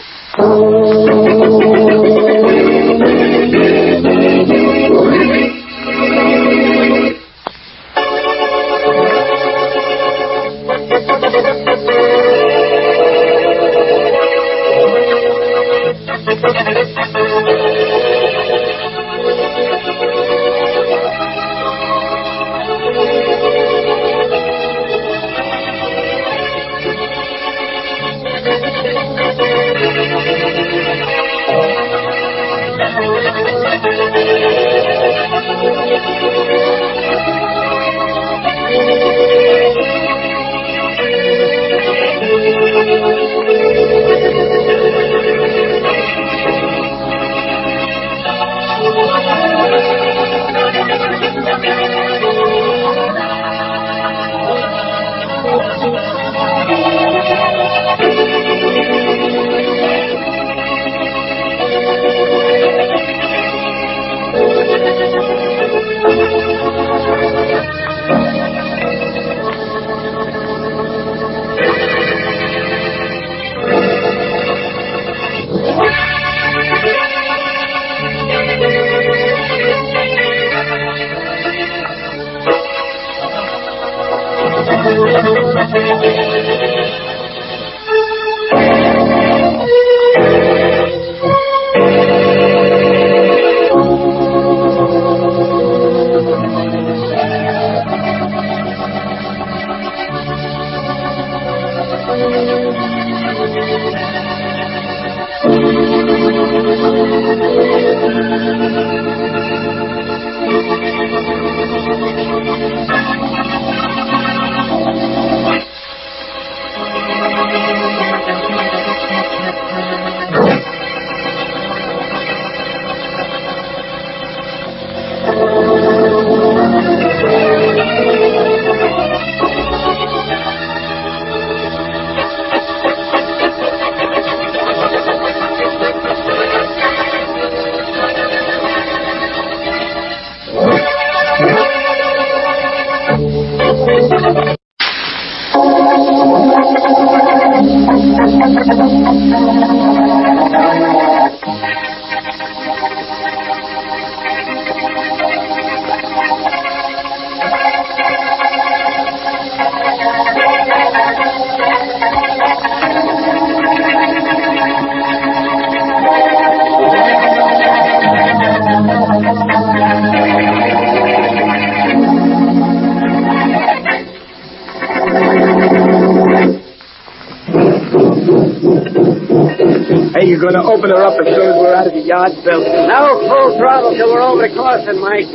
R: Hey, you going to open her up as soon as we're out of the yard, Bill?
E: No, full throttle till we're over the crossing, Mike.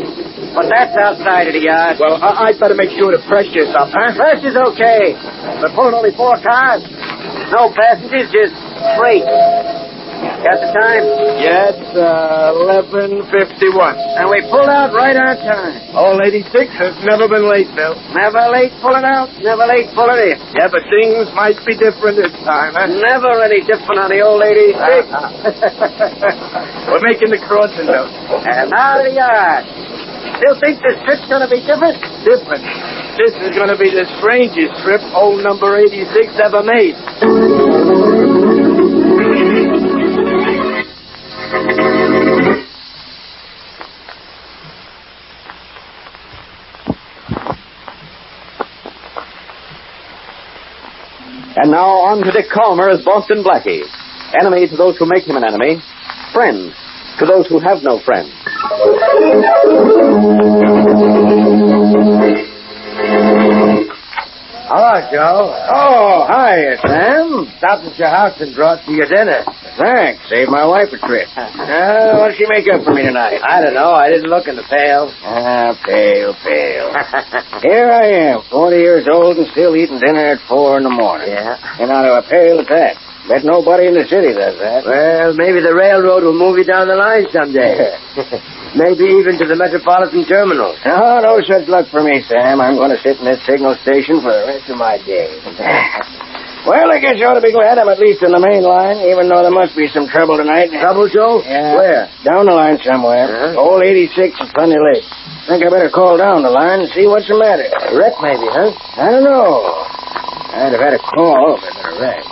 E: But that's outside of the yard.
R: Well, I'd better make sure the pressure's up, huh?
E: Pressure's okay. We're pulling only 4 cars. No passengers, just freight. Got the time?
R: Yeah, it's 11:51.
E: And we pulled out right on time.
R: Old 86 has never been late, Bill.
E: Never late pulling out, never late pulling in.
R: Yeah, but things might be different this time, huh?
E: Never any different on the old 86.
R: We're making the crossing, Bill.
E: And out of the yard. Still think this trip's going to be different?
R: Different. This is going to be the strangest trip old number 86 ever made.
B: And now on to Dick Calmer as Boston Blackie. Enemy to those who make him an enemy. Friend to those who have no friend.
E: Hello, Joe. Oh, hi, Sam. Stopped at your house and brought you your dinner. Thanks. Saved my wife a trip. What did she make up for me tonight? I don't know. I didn't look in the pail. Pail. Here I am, 40 years old and still eating dinner at 4 in the morning. Yeah. And out of a pail at that. Bet nobody in the city does that. Well, maybe the railroad will move you down the line someday. Maybe even to the Metropolitan Terminal. No such luck for me, Sam. I'm going to sit in this signal station for the rest of my days. Well, I guess you ought to be glad I'm at least in the main line, even though there must be some trouble tonight. Trouble, Joe? Yeah. Where? Down the line somewhere. Old 86 is plenty late. Think I better call down the line and see what's the matter. A wreck, maybe, huh? I don't know. I'd have had a call if I'd been a wreck.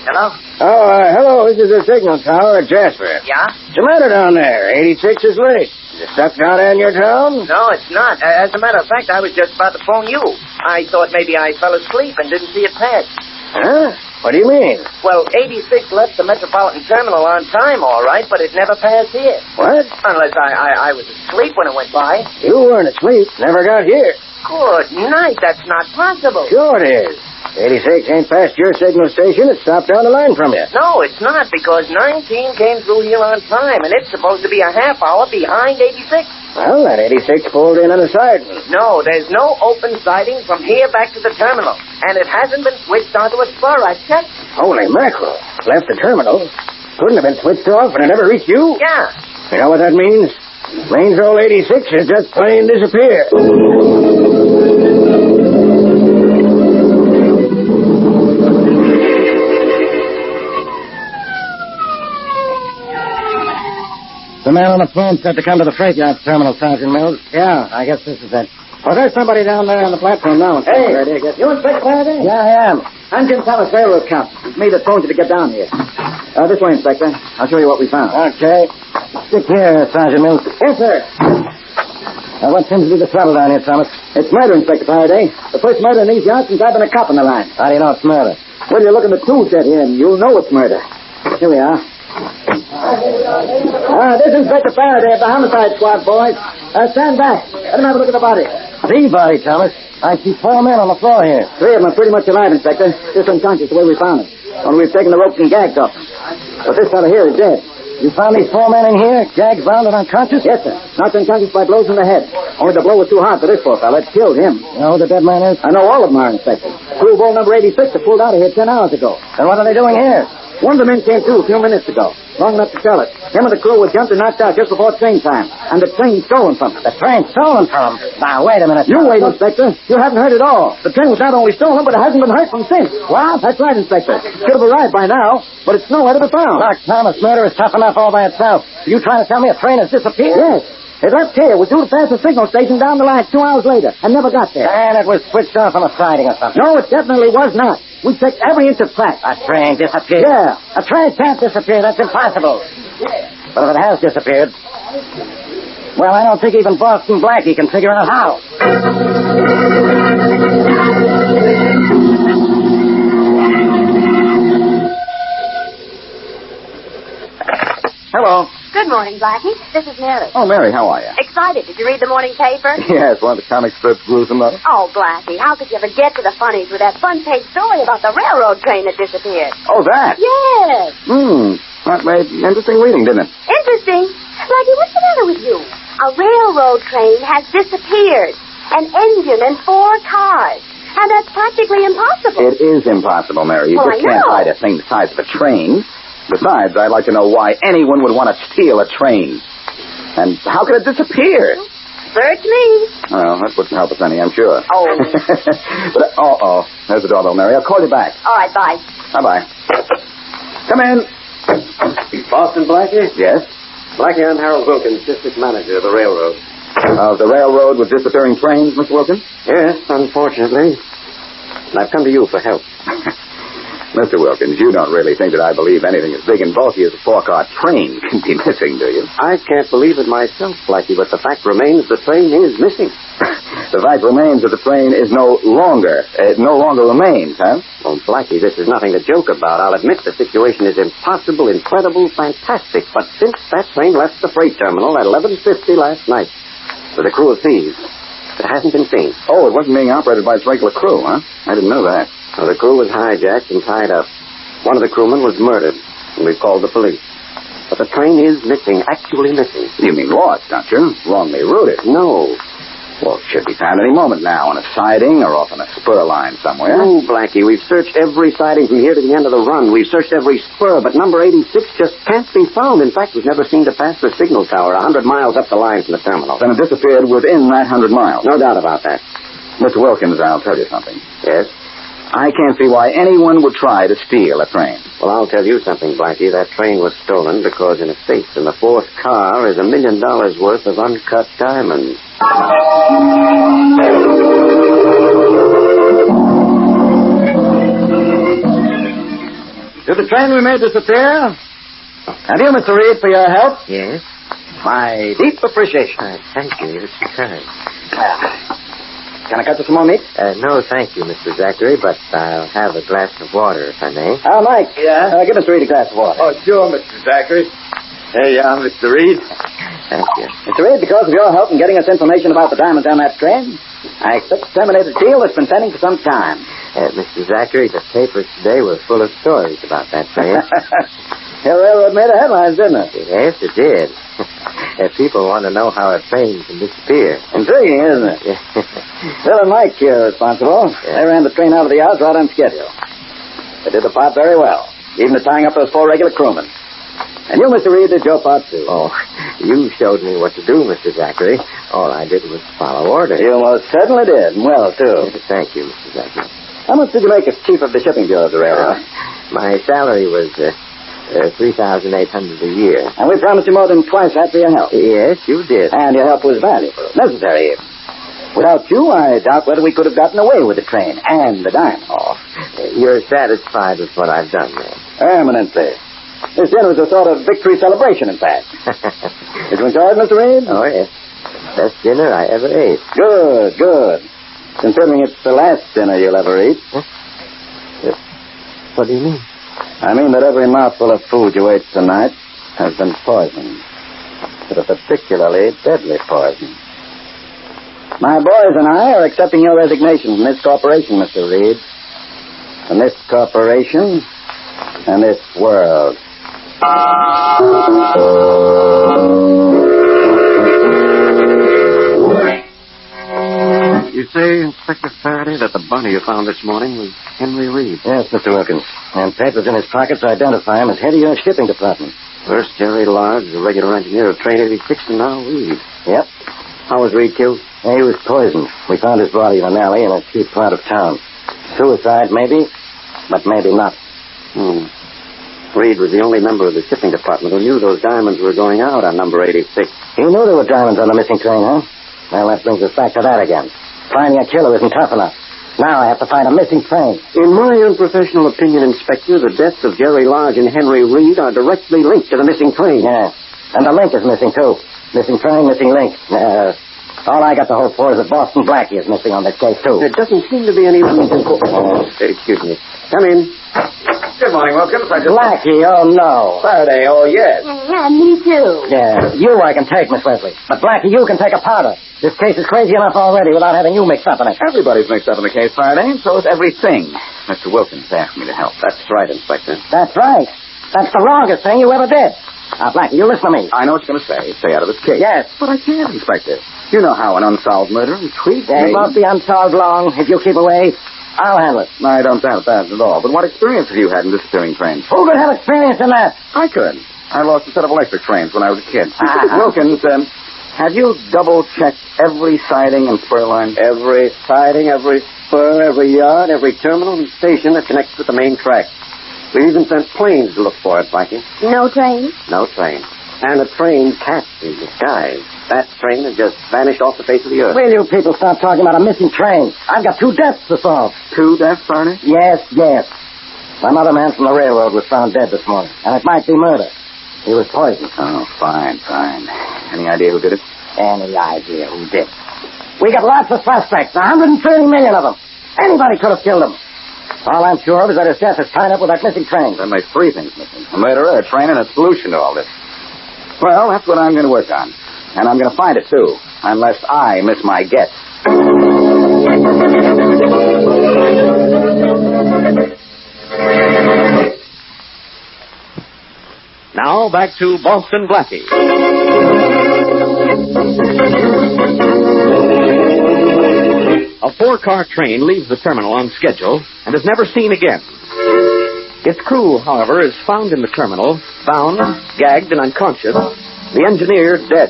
E: Hello?
A: Oh, hello. This is the signal tower at Jasper.
E: Yeah?
A: What's the matter down there? 86 is late. Is it stuck down there in your town?
E: No, it's not. As a matter of fact, I was just about to phone you. I thought maybe I fell asleep and didn't see it pass.
A: Huh? What do you mean?
E: Well, 86 left the Metropolitan Terminal on time, all right, but it never passed here.
A: What?
E: Unless I was asleep when it went by.
A: You weren't asleep. Never got here.
E: Good night. That's not possible.
A: Sure it is. 86 ain't past your signal station. It stopped down the line from you.
E: No, it's not, because 19 came through here on time, and it's supposed to be a half hour behind 86.
A: Well, that 86 pulled in on a siding.
E: No, there's no open siding from here back to the terminal, and it hasn't been switched onto a spur. I checked.
A: Holy mackerel. Left the terminal. Couldn't have been switched off, and it never reached you?
E: Yeah.
A: You know what that means? Means old 86 has just plain disappeared.
Q: The man on the phone said to come to the freight yard terminal, Sergeant Mills. Yeah, I guess this is it. Well, there's somebody down there on the platform now.
R: Hey, you Inspector Farraday?
Q: Yeah, I am. I'm Jim Thomas, railroad cop. It's me that phoned you to get down here. This way, Inspector. I'll show you what we found.
A: Okay.
Q: Stick here, Sergeant Mills. Yes, sir. Now, what seems to be the trouble down here, Thomas? It's murder, Inspector Farraday. The first murder in these yards since I've been a cop on the line. How do you know it's murder? Well, you look in the tool shed here, and you'll know it's murder. Here we are. This is Inspector Farraday of the homicide squad, boys. Stand back. Let him have a look at the body. The body, Thomas? I see 4 men on the floor here. 3 of them are pretty much alive, Inspector. Just unconscious the way we found them. Only we've taken the ropes and gags off them. But this fellow here is dead. You found these 4 men in here, gagged, bound, and unconscious? Yes, sir. Knocked unconscious by blows in the head. Only the blow was too hard for this poor fellow. It killed him. You know who the dead man is? I know all of them are, Inspector. Crew of number 86 that pulled out of here 10 hours ago. And what are they doing here? One of the men came through a few minutes ago. Long enough to tell it. Him and the crew were jumped and knocked out just before train time. And the train stolen from them. The train stolen from them? Now, wait a minute. You wait, Inspector. You haven't heard it all. The train was not only stolen, but it hasn't been heard from since. What? That's right, Inspector. Should have arrived by now, but it's nowhere to be found. Look, Thomas, murder is tough enough all by itself. Are you trying to tell me a train has disappeared? Yes. It left here. Was due to pass the signal station down the line 2 hours later and never got there. And it was switched off on a siding or something. No, it definitely was not. We checked every inch of track. A train disappeared? Yeah. A train can't disappear. That's impossible. But if it has disappeared, well, I don't think even Boston Blackie can figure out how.
W: Hello.
K: Good morning, Blackie. This is Mary.
W: Oh, Mary, how are you?
K: Excited. Did you read the morning paper?
W: Yes, one of the comic strips gruesome, though.
K: Oh, Blackie, how could you ever get to the funnies with that front-page story about the railroad train that disappeared?
W: Oh, that?
K: Yes.
W: That made interesting reading, didn't it?
K: Interesting. Blackie, what's the matter with you? A railroad train has disappeared. An engine and 4 cars. And that's practically impossible.
W: It is impossible, Mary. You
K: Well,
W: just
K: I
W: can't
K: know.
W: hide a thing the size of a train. Besides, I'd like to know why anyone would want to steal a train. And how could it disappear?
K: Search me.
W: Well, that wouldn't help us any, I'm sure.
K: Oh.
W: But, there's the doorbell, Mary. I'll call you back.
K: All right, bye.
W: Bye-bye. Come in.
A: Boston Blackie?
W: Yes?
A: Blackie, I'm Harold Wilkins, district manager of the railroad.
W: Of the railroad with disappearing trains, Mr. Wilkins?
A: Yes, unfortunately. And I've come to you for help.
W: Mr. Wilkins, you don't really think that I believe anything as big and bulky as a 4-car train can be missing, do you?
A: I can't believe it myself, Blackie, but the fact remains the train is missing.
W: The fact remains that the train is no longer remains, huh?
A: Well, Blackie, this is nothing to joke about. I'll admit the situation is impossible, incredible, fantastic. But since that train left the freight terminal at 11:50 last night with a crew of thieves, it hasn't been seen.
W: Oh, it wasn't being operated by its regular crew, huh? I didn't know that.
A: Well, the crew was hijacked and tied up. One of the crewmen was murdered, and we've called the police. But the train is missing, actually missing.
W: You mean lost, don't you? Wrongly routed.
A: No.
W: Well, it should be found any moment now on a siding or off on a spur line somewhere.
A: No, Blackie, we've searched every siding from here to the end of the run. We've searched every spur, but number 86 just can't be found. In fact, we've never seen to pass the signal tower 100 miles up the line from the terminal.
W: Then it disappeared within that 100 miles.
A: No doubt about that.
W: Mr. Wilkins, I'll tell you something.
A: Yes?
W: I can't see why anyone would try to steal a train.
A: Well, I'll tell you something, Blackie. That train was stolen because in a safe in the 4th car is $1 million worth of uncut diamonds.
W: Did the train we made disappear? And you, Mr. Reed, for your help?
A: Yes?
W: My deep appreciation.
A: Thank you. It's kind.
W: Can I cut you some more meat?
A: No, thank you, Mr. Zachary, but I'll have a glass of water, if I may.
W: Mike. Yeah? Give Mr. Reed a glass of water.
A: Oh, sure, Mr. Zachary.
W: Hey, Mr. Reed.
A: Thank you.
W: Mr. Reed, because of your help in getting us information about the diamonds on that train, I expect to terminate a deal that's been pending for some time.
A: Mr. Zachary, the papers today were full of stories about that train.
W: The railroad made the headlines, didn't it?
A: Yes, it did. People want to know how a train can disappear.
W: Intriguing, isn't it? Bill and Mike here are responsible. They ran the train out of the yards right on schedule. They did the part very well, even to tying up those 4 regular crewmen. And you, Mr. Reed, did your part, too.
A: Oh, you showed me what to do, Mr. Zachary. All I did was follow orders.
W: You most certainly did, and well, too.
A: Thank you, Mr. Zachary.
W: How much did you make as chief of the shipping bureau of the railroad?
A: My salary was $3,800 a year.
W: And we promised you more than twice that for your help.
A: Yes, you did.
W: And your help was valuable, necessary even. Without you, I doubt whether we could have gotten away with the train and the diamond.
A: Oh, you're satisfied with what I've done, then?
W: Eminently. This dinner was a sort of victory celebration, in fact. Did you enjoy it, Mr. Reed?
A: Oh, yes. Best dinner I ever ate.
W: Good, good. Considering it's the last dinner you'll ever eat.
A: Huh? What do you mean?
W: I mean that every mouthful of food you ate tonight has been poisoned. But a particularly deadly poison. My boys and I are accepting your resignation from this corporation, Mr. Reed. From this corporation and this world.
A: You say, Inspector Farraday, that the bunny you found this morning was Henry Reed?
W: Yes, Mr. Wilkins. And papers in his pockets identify him as head of your shipping department.
A: First Jerry Large, the regular engineer of Train 86, and now Reed.
W: Yep.
A: How was Reed killed?
W: He was poisoned. We found his body in an alley in a cheap part of town. Suicide, maybe, but maybe not.
A: Reed was the only member of the shipping department who knew those diamonds were going out on number 86.
W: He knew there were diamonds on the missing train, huh? Well, that brings us back to that again. Finding a killer isn't tough enough. Now I have to find a missing train.
A: In my unprofessional opinion, Inspector, the deaths of Jerry Large and Henry Reed are directly linked to the missing train.
W: Yeah, and the link is missing, too. Missing train, missing link. All I got to hope for is that Boston Blackie is missing on this case, too.
A: There doesn't seem to be any reason for... excuse me. Come in. Good morning, Wilkins.
E: Blackie, oh no.
A: Farraday, oh yes.
K: Yeah, me too.
E: Yeah, you I can take, Miss Wesley. But Blackie, you can take a powder. This case is crazy enough already without having you mixed up in it.
W: Everybody's mixed up in the case, Farraday, and so is everything. Mr. Wilkins asked me to help.
A: That's right, Inspector.
E: That's right. That's the wrongest thing you ever did. Now, Blackie, you listen to me.
W: I know what you're going to say. Stay out of this case.
E: Yes.
W: But I can't, Inspector. You know how an unsolved murder intrigues
E: It
W: me.
E: won't be unsolved long. If you keep away, I'll handle it.
W: I don't doubt that at all. But what experience have you had in disappearing trains?
E: Who could have experience in that?
W: I could. I lost a set of electric trains when I was a kid.
E: Uh-huh.
W: Wilkins, have you double-checked every siding and spur line?
A: Every siding, every spur, every yard, every terminal and station that connects with the main track. We even sent planes to look for it, Blackie.
K: No train?
A: No train. And the train catch in disguise. That train has just vanished off the face of the earth.
E: Will you people stop talking about a missing train? I've got 2 deaths to solve.
W: 2 deaths, Farney?
E: Yes. My mother man from the railroad was found dead this morning, and it might be murder. He was poisoned.
W: Oh, fine. Any idea who did it?
E: Any idea who did? We got lots of suspects, 130 million of them. Anybody could have killed him. All I'm sure of is that his death is tied up with that missing train.
W: That makes 3 things missing. A murderer, a train, and a solution to all this. Well, that's what I'm going to work on. And I'm going to find it, too. Unless I miss my guess.
B: Now, back to Boston Blackie. A 4-car train leaves the terminal on schedule and is never seen again. Its crew, however, is found in the terminal, bound, gagged, and unconscious, the engineer dead.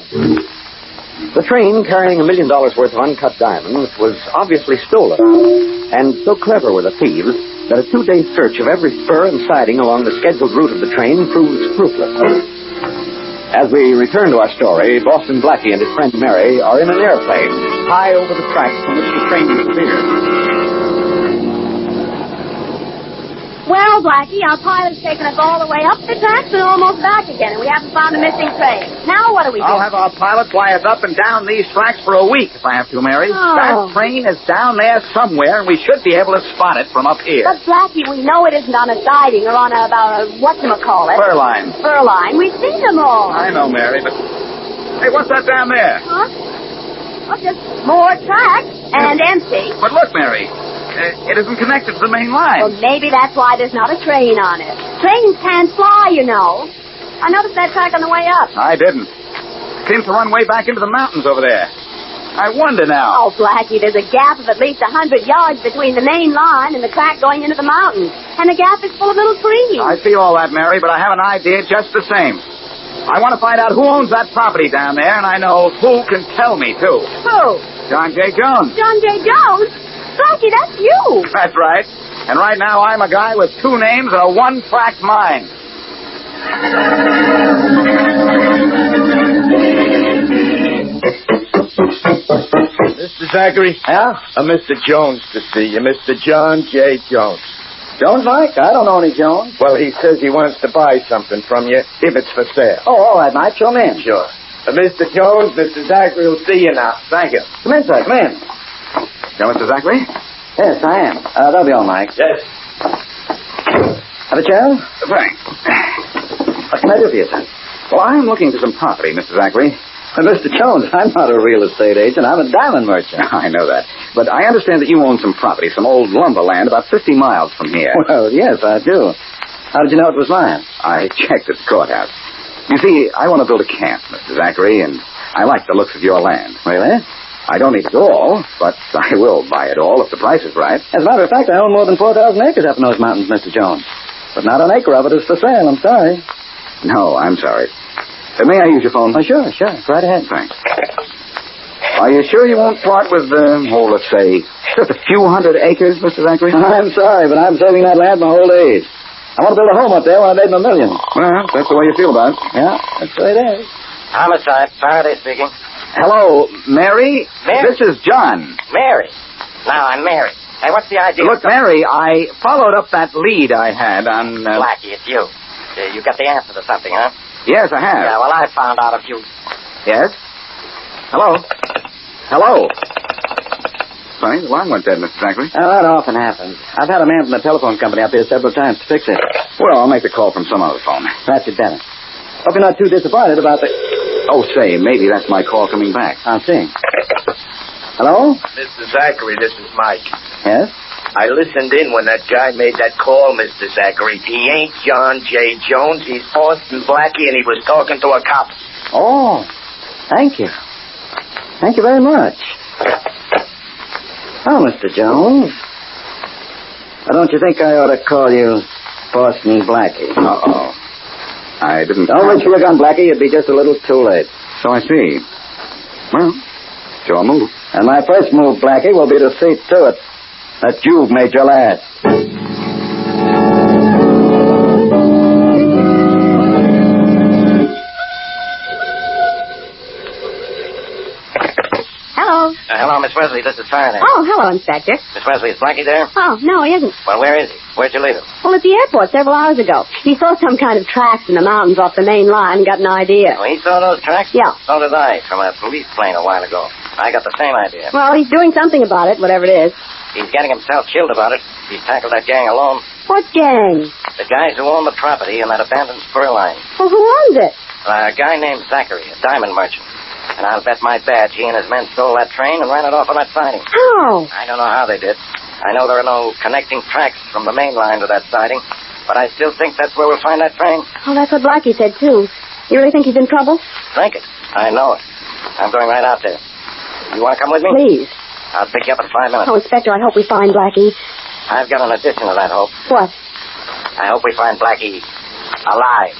B: The train, carrying $1 million worth of uncut diamonds, was obviously stolen. And so clever were the thieves that a 2-day search of every spur and siding along the scheduled route of the train proves fruitless. As we return to our story, Boston Blackie and his friend Mary are in an airplane high over the tracks from which the train disappeared.
K: Well, Blackie, our pilot's taken us all the way up the tracks and almost back again, and we haven't found a missing train. Now what do we do?
W: I'll have our pilot fly us up and down these tracks for a week, if I have to, Mary.
K: Oh.
W: That train is down there somewhere, and we should be able to spot it from up here.
K: But, Blackie, we know it isn't on a siding or on a whatchamacallit.
W: Fur line.
K: Fur line. We've seen them all.
W: I know, Mary, but... Hey, what's that down there?
K: Huh? Well, just more tracks and empty.
W: But look, Mary, it isn't connected to the main line.
K: Well, maybe that's why there's not a train on it. Trains can't fly, you know. I noticed that track on the way up.
W: I didn't. It seems to run way back into the mountains over there. I wonder now.
K: Oh, Blackie, there's a gap of at least 100 yards between the main line and the track going into the mountains. And the gap is full of little trees.
W: I see all that, Mary, but I have an idea just the same. I want to find out who owns that property down there, and I know who can tell me, too.
K: Who?
W: John J. Jones.
K: John J. Jones? Blackie, that's you.
W: That's right. And right now I'm a guy with 2 names and a 1-track mind.
J: Mr. Zachary?
E: Yeah?
J: Mr. Jones to see you. Mr. John J. Jones.
E: Jones, Mike? I don't know any Jones.
J: Well, he says he wants to buy something from you if it's for sale.
E: Oh, all right, Mike. Show him in.
J: Sure. Mr. Jones, Mr. Zachary will see you now. Thank you.
E: Come in, sir. Come in.
W: You Mr. Zachary?
E: Yes, I am. That'll be all, Mike.
J: Yes.
E: Have a chair?
W: Thanks.
E: What can I do for you, sir?
W: Well, I'm looking for some property, Mr. Zachary.
E: Mr. Jones, I'm not a real estate agent. I'm a diamond merchant.
W: I know that. But I understand that you own some property, some old lumber land about 50 miles from here.
E: Well, yes, I do. How did you know it was mine?
W: I checked at the courthouse. You see, I want to build a camp, Mr. Zachary, and I like the looks of your land.
E: Really?
W: I don't need it all, but I will buy it all if the price is right.
E: As a matter of fact, I own more than 4,000 acres up in those mountains, Mr. Jones. But not an acre of it is for sale, I'm sorry.
W: No, I'm sorry. May I use your phone?
E: Oh, sure. Go right ahead.
W: Thanks. Are you sure you won't part with, let's say, just a few hundred acres, Mr. Zachary?
E: I'm sorry, but I'm saving that land my whole age. I want to build a home up there when I made my million.
W: Well, that's the way you feel about it.
E: Yeah, that's the way it is. Homicide. Farraday speaking.
W: Hello, Mary?
E: Mary?
W: This is John.
E: Mary. Now I'm Mary. Hey, what's the idea?
W: Look, Mary, I followed up that lead I had on...
E: Blackie, it's you. You got the answer to something, huh?
W: Yes, I have.
E: Yeah, well, I found out a few...
W: Yes? Hello? Funny, the line went dead, Mr. Zachary.
E: Oh, that often happens. I've had a man from the telephone company up here several times to fix it.
W: Well, I'll make the call from some other phone.
A: That's it, better. Hope you're not too disappointed about the...
W: Oh, say, maybe that's my call coming back.
A: I'll see. Hello?
J: Mr. Zachary, this is Mike.
A: Yes?
J: I listened in when that guy made that call, Mr. Zachary. He ain't John J. Jones. He's Boston Blackie, and he was talking to a cop.
A: Oh, thank you. Thank you very much. Oh, Mr. Jones. Why don't you think I ought to call you Boston Blackie?
W: Uh-oh. I didn't...
A: Don't reach for your gun, Blackie. You'd be just a little too late.
W: So I see. Well, it's your move.
A: And my first move, Blackie, will be to see to it that you've made your last.
K: Hello.
U: Hello, Miss Wesley. This is Farraday.
K: Oh, hello, Inspector.
U: Miss Wesley, is Blackie there?
K: Oh, no, he isn't.
U: Well, where is he? Where'd you leave him?
K: Well, at the airport several hours ago. He saw some kind of tracks in the mountains off the main line and got an idea.
U: Oh, he saw those tracks?
K: Yeah.
U: So did I, from a police plane a while ago. I got the same idea.
K: Well, he's doing something about it, whatever it is.
U: He's getting himself killed about it. He's tackled that gang alone.
K: What gang?
U: The guys who own the property in that abandoned spur line.
K: Well, who owns it?
U: A guy named Zachary, a diamond merchant. And I'll bet my badge he and his men stole that train and ran it off on that siding.
K: How?
U: I don't know how they did. I know there are no connecting tracks from the main line to that siding, but I still think that's where we'll find that train.
K: Oh, that's what Blackie said, too. You really think he's in trouble?
U: Think it. I know it. I'm going right out there. You want to come with me?
K: Please.
U: I'll pick you up in 5 minutes.
K: Oh, Inspector, I hope we find Blackie.
U: I've got an addition to that hope.
K: What?
U: I hope we find Blackie alive.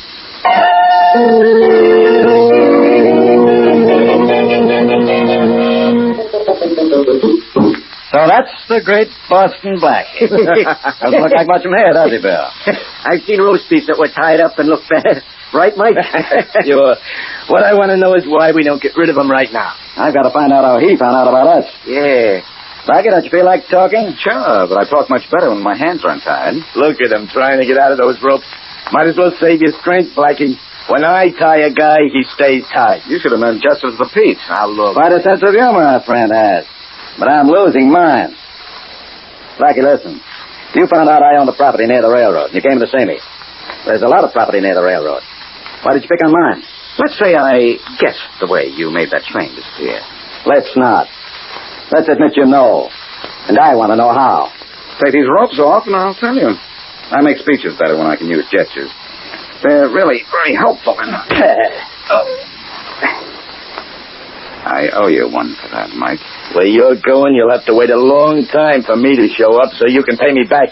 A: So that's the great Boston Blackie. Doesn't look like much from here, does he, Bill?
E: I've seen roast beefs that were tied up and looked bad. Right, Mike? Sure. What I want to know is why we don't get rid of him right now.
A: I've got to find out how he found out about us.
E: Yeah.
A: Blackie, don't you feel like talking?
W: Sure, but I talk much better when my hands are untied.
E: Look at him trying to get out of those ropes. Might as well save your strength, Blackie. When I tie a guy, he stays tied.
W: You should have known justice for Pete.
E: Now, look.
A: Quite a sense of humor our friend has. But I'm losing mine. Blackie, listen. You found out I own the property near the railroad. You came to see me. There's a lot of property near the railroad. Why did you pick on mine?
W: Let's say I guessed the way you made that train disappear.
A: Let's not. Let's admit you know. And I want to know how.
W: Take these ropes off and I'll tell you. I make speeches better when I can use gestures. They're really very helpful in I owe you one for that, Mike.
E: Where you're going, you'll have to wait a long time for me to show up so you can pay me back.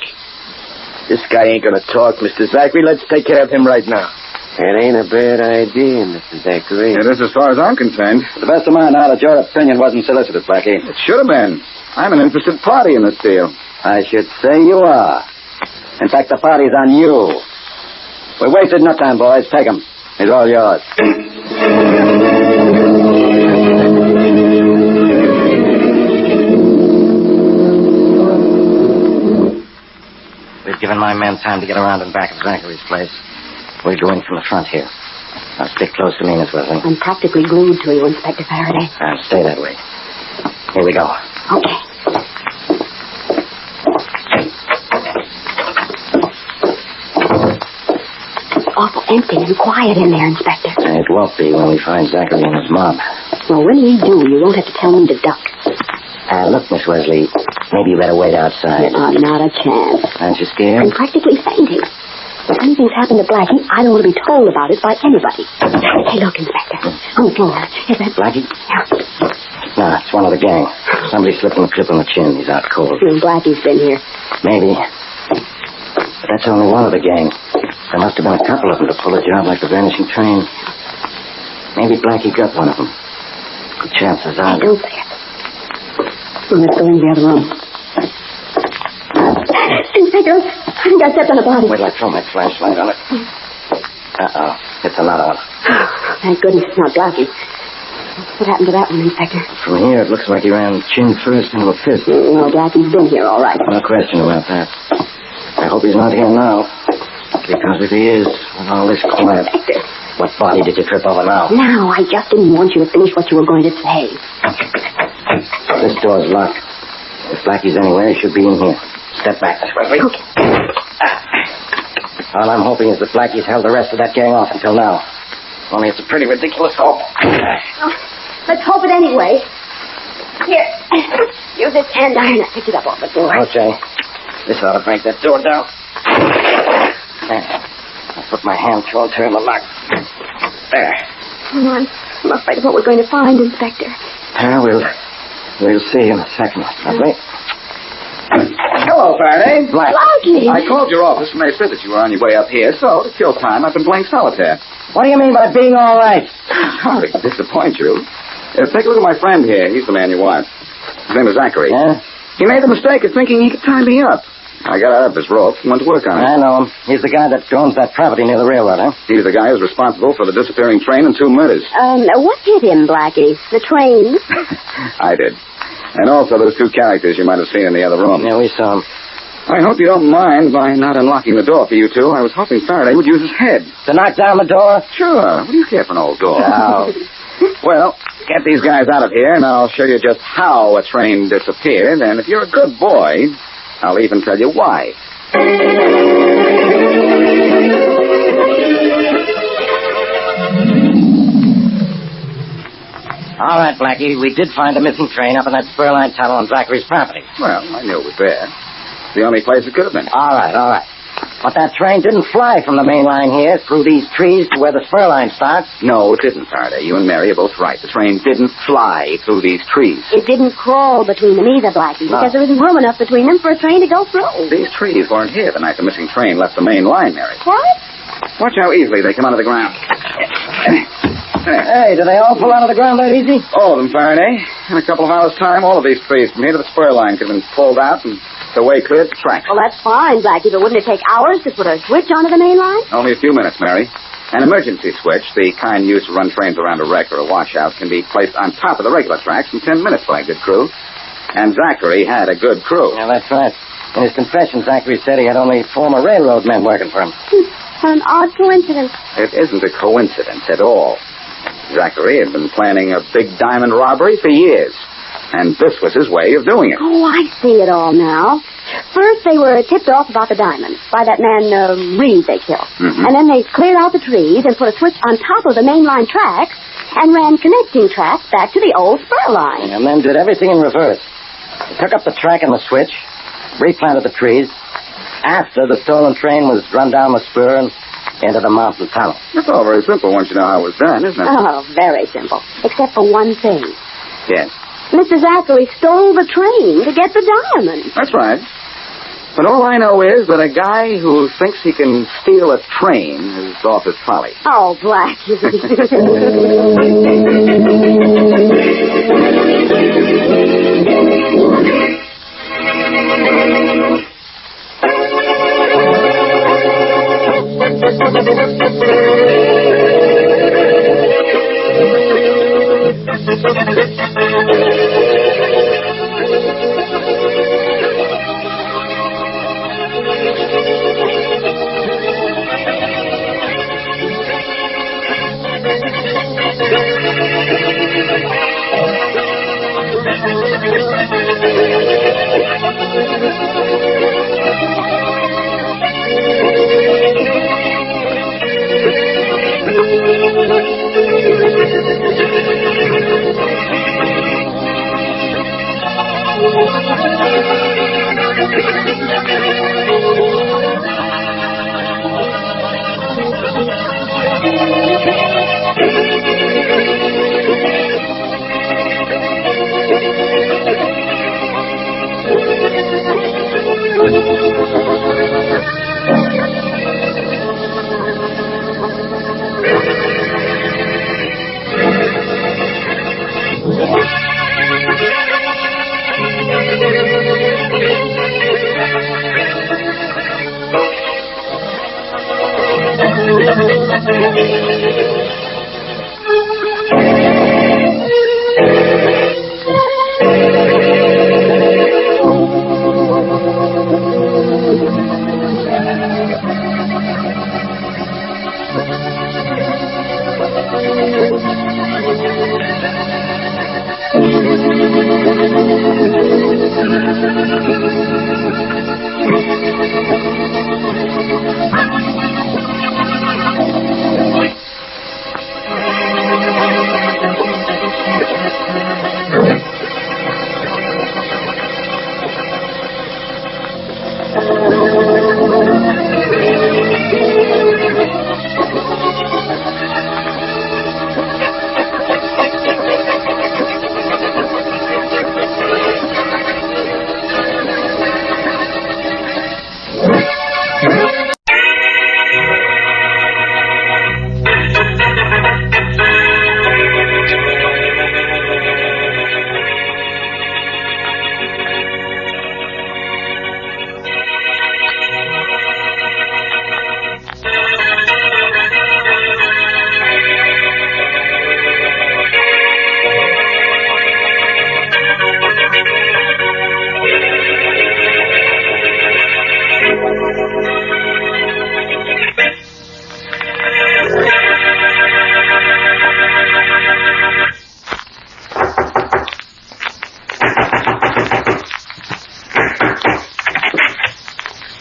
E: This guy ain't gonna talk, Mr. Zachary. Let's take care of him right now.
A: It ain't a bad idea, Mr. Zachary.
W: It is as far as I'm concerned.
A: To the best of my knowledge, your opinion wasn't solicited, Blackie.
W: It should have been. I'm an interested party in this deal.
A: I should say you are. In fact, the party's on you. We wasted enough time, boys. Take him. He's all yours.
U: We've given my men time to get around and back of Zachary's place. We're going from the front here. Now stick close to me, Miss Wesley.
K: I'm practically glued to you, Inspector Farraday.
U: I'll stay that way. Here we go.
K: Okay. It's awful empty and quiet in there, Inspector.
U: And it won't be when we find Zachary and his mob.
K: Well, when we do, you won't have to tell me to duck.
U: Look, Miss Wesley, maybe you better wait outside.
K: Not a chance.
U: Aren't you scared?
K: I'm practically fainting. If anything's happened to Blackie, I don't want to be told about it by anybody. Hey, look, Inspector. On the floor. Is that...
U: Blackie?
K: Yeah.
U: No, it's one of the gang. Somebody slipped him a clip on the chin. He's out cold.
K: Blackie's been here.
U: Maybe. But that's only one of the gang. There must have been a couple of them to pull a job like the vanishing train. Maybe Blackie got one of them. The chances are...
K: Hey, don't say it. Let's go into the other room. Inspector, I think I stepped on a body.
U: Wait till I throw my flashlight on it. Uh-oh. It's another one.
K: Thank goodness it's not Blackie. What happened to that one, Inspector?
U: From here, it looks like he ran chin first into a fist.
K: No, Blackie's been here, all right.
U: No question about that. I hope he's not here now. Because if he is, with all this quiet...
K: Inspector.
U: What body did you trip over now?
K: Now, I just didn't want you to finish what you were going to say.
U: This door's locked. If Blackie's anywhere, he should be in here. Step back.
K: Okay.
E: All I'm hoping is that Blackie's held the rest of that gang off until now. Only it's a pretty ridiculous hope.
K: Oh, let's hope it anyway. Here, use this andiron. I picked it up off the door.
E: Okay. This ought to break that door down. There. I'll put my hand through and turn the lock. There.
K: Come on. I'm afraid of what we're going to find, Inspector.
E: We'll see in a second. Lovely. Hello, Farraday.
K: Blackie.
T: I called your office when they said that you were on your way up here, so to kill time, I've been playing solitaire.
E: What do you mean by being all right?
T: Sorry to disappoint you. Take a look at my friend here. He's the man you want. His name is Zachary.
E: Yeah?
T: He made the mistake of thinking he could tie me up. I got out of his rope and went to work on it.
E: I know him. He's the guy that owns that property near the railroad, huh?
T: He's the guy who's responsible for the disappearing train and 2 murders.
K: What hit him, Blackie? The train?
T: I did. And also those 2 characters you might have seen in the other room.
E: Yeah, we saw him.
T: I hope you don't mind by not unlocking the door for you two. I was hoping Farraday would use his head.
E: To knock down the door?
T: Sure. What do you care for an old door?
E: No.
T: Well, get these guys out of here, and I'll show you just how a train disappeared. And if you're a good boy, I'll even tell you why.
E: All right, Blackie, we did find a missing train up in that spur line tunnel on Zachary's property.
T: Well, I knew it was there. It's the only place it could have been.
E: All right. But that train didn't fly from the main line here through these trees to where the spur line starts.
T: No, it didn't, Farraday. You and Mary are both right. The train didn't fly through these trees.
K: It didn't crawl between them either, Blackie, because there isn't room enough between them for a train to go through.
T: These trees weren't here the night the missing train left the main line, Mary.
K: What?
T: Watch how easily they come out of the ground.
E: Hey, do they all pull out of the ground that easy?
T: All of them, Farraday. In a couple of hours' time, all of these trees from here to the spur line could have been pulled out and the way cleared for tracks.
K: Well, that's fine, Blackie, but wouldn't it take hours to put a switch onto the main line?
T: Only a few minutes, Mary. An emergency switch, the kind used to run trains around a wreck or a washout, can be placed on top of the regular tracks in 10 minutes by a good crew. And Zachary had a good crew.
E: Yeah, that's right. In his confession, Zachary said he had only former railroad men working for him.
K: An odd coincidence.
T: It isn't a coincidence at all. Zachary had been planning a big diamond robbery for years. And this was his way of doing it.
K: Oh, I see it all now. First, they were tipped off about the diamond by that man, Reed, they killed.
T: Mm-hmm.
K: And then they cleared out the trees and put a switch on top of the main line tracks and ran connecting tracks back to the old spur line.
E: And then did everything in reverse. They took up the track and the switch, replanted the trees, after the stolen train was run down the spur and into the mountain tunnel.
T: That's all very simple once you know how it was done, isn't it?
K: Oh, very simple. Except for one thing.
T: Yes.
K: Mr. Zachary stole the train to get the diamond.
T: That's right. But all I know is that a guy who thinks he can steal a train is off his folly.
K: Oh, Blackie.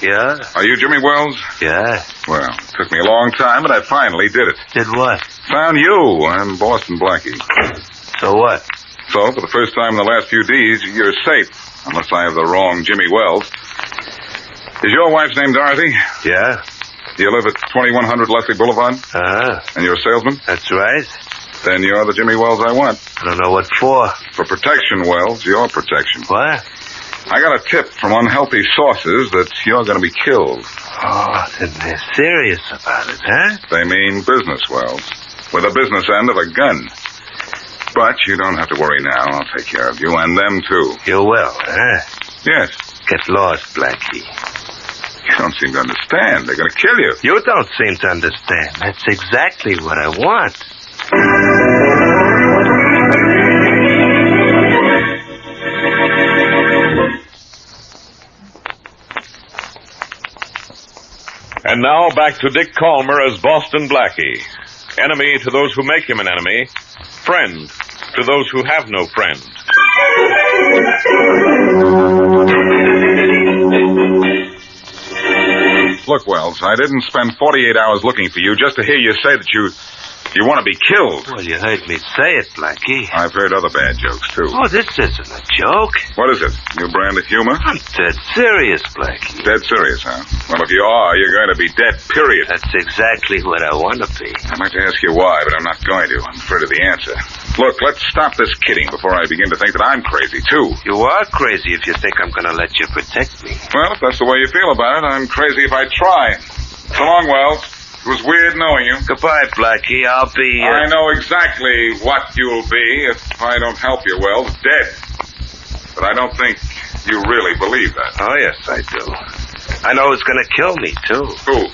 F: Yeah?
L: Are you Jimmy Wells?
F: Yeah.
L: Well, it took me a long time, but I finally did it.
F: Did what?
L: Found you and Boston Blackie.
F: So what?
L: So, for the first time in the last few days, you're safe. Unless I have the wrong Jimmy Wells. Is your wife's name Dorothy?
F: Yeah.
L: Do you live at 2100 Leslie Boulevard?
F: Uh-huh.
L: And you're a salesman?
F: That's right.
L: Then you're the Jimmy Wells I want.
F: I don't know what for.
L: For protection, Wells. Your protection.
F: What?
L: I got a tip from unhealthy sources that you're going to be killed.
F: Oh, then they're serious about it, huh?
L: They mean business, Wells. With a business end of a gun. But you don't have to worry now. I'll take care of you and them, too.
F: You will, huh?
L: Yes.
F: Get lost, Blackie.
L: You don't seem to understand. They're going to kill you.
F: You don't seem to understand. That's exactly what I want.
M: And now back to Dick Calmer as Boston Blackie. Enemy to those who make him an enemy. Friend to those who have no friend.
L: Look, Wells, I didn't spend 48 hours looking for you just to hear you say that you want to be killed.
F: Well, you heard me say it, Blackie.
L: I've heard other bad jokes, too.
F: Oh, this isn't a joke.
L: What is it? New brand of humor?
F: I'm dead serious, Blackie.
L: Dead serious, huh? Well, if you are, you're going to be dead, period.
F: That's exactly what I want to be.
L: I'd like to ask you why, but I'm not going to. I'm afraid of the answer. Look, let's stop this kidding before I begin to think that I'm crazy, too.
F: You are crazy if you think I'm going to let you protect me.
L: Well, if that's the way you feel about it, I'm crazy if I try. So long, Wells. It was weird knowing you.
F: Goodbye, Blackie. I'll be...
L: I know exactly what you'll be if I don't help you, Wells. Dead. But I don't think you really believe that.
F: Oh, yes, I do. I know it's going to kill me, too.
L: Who?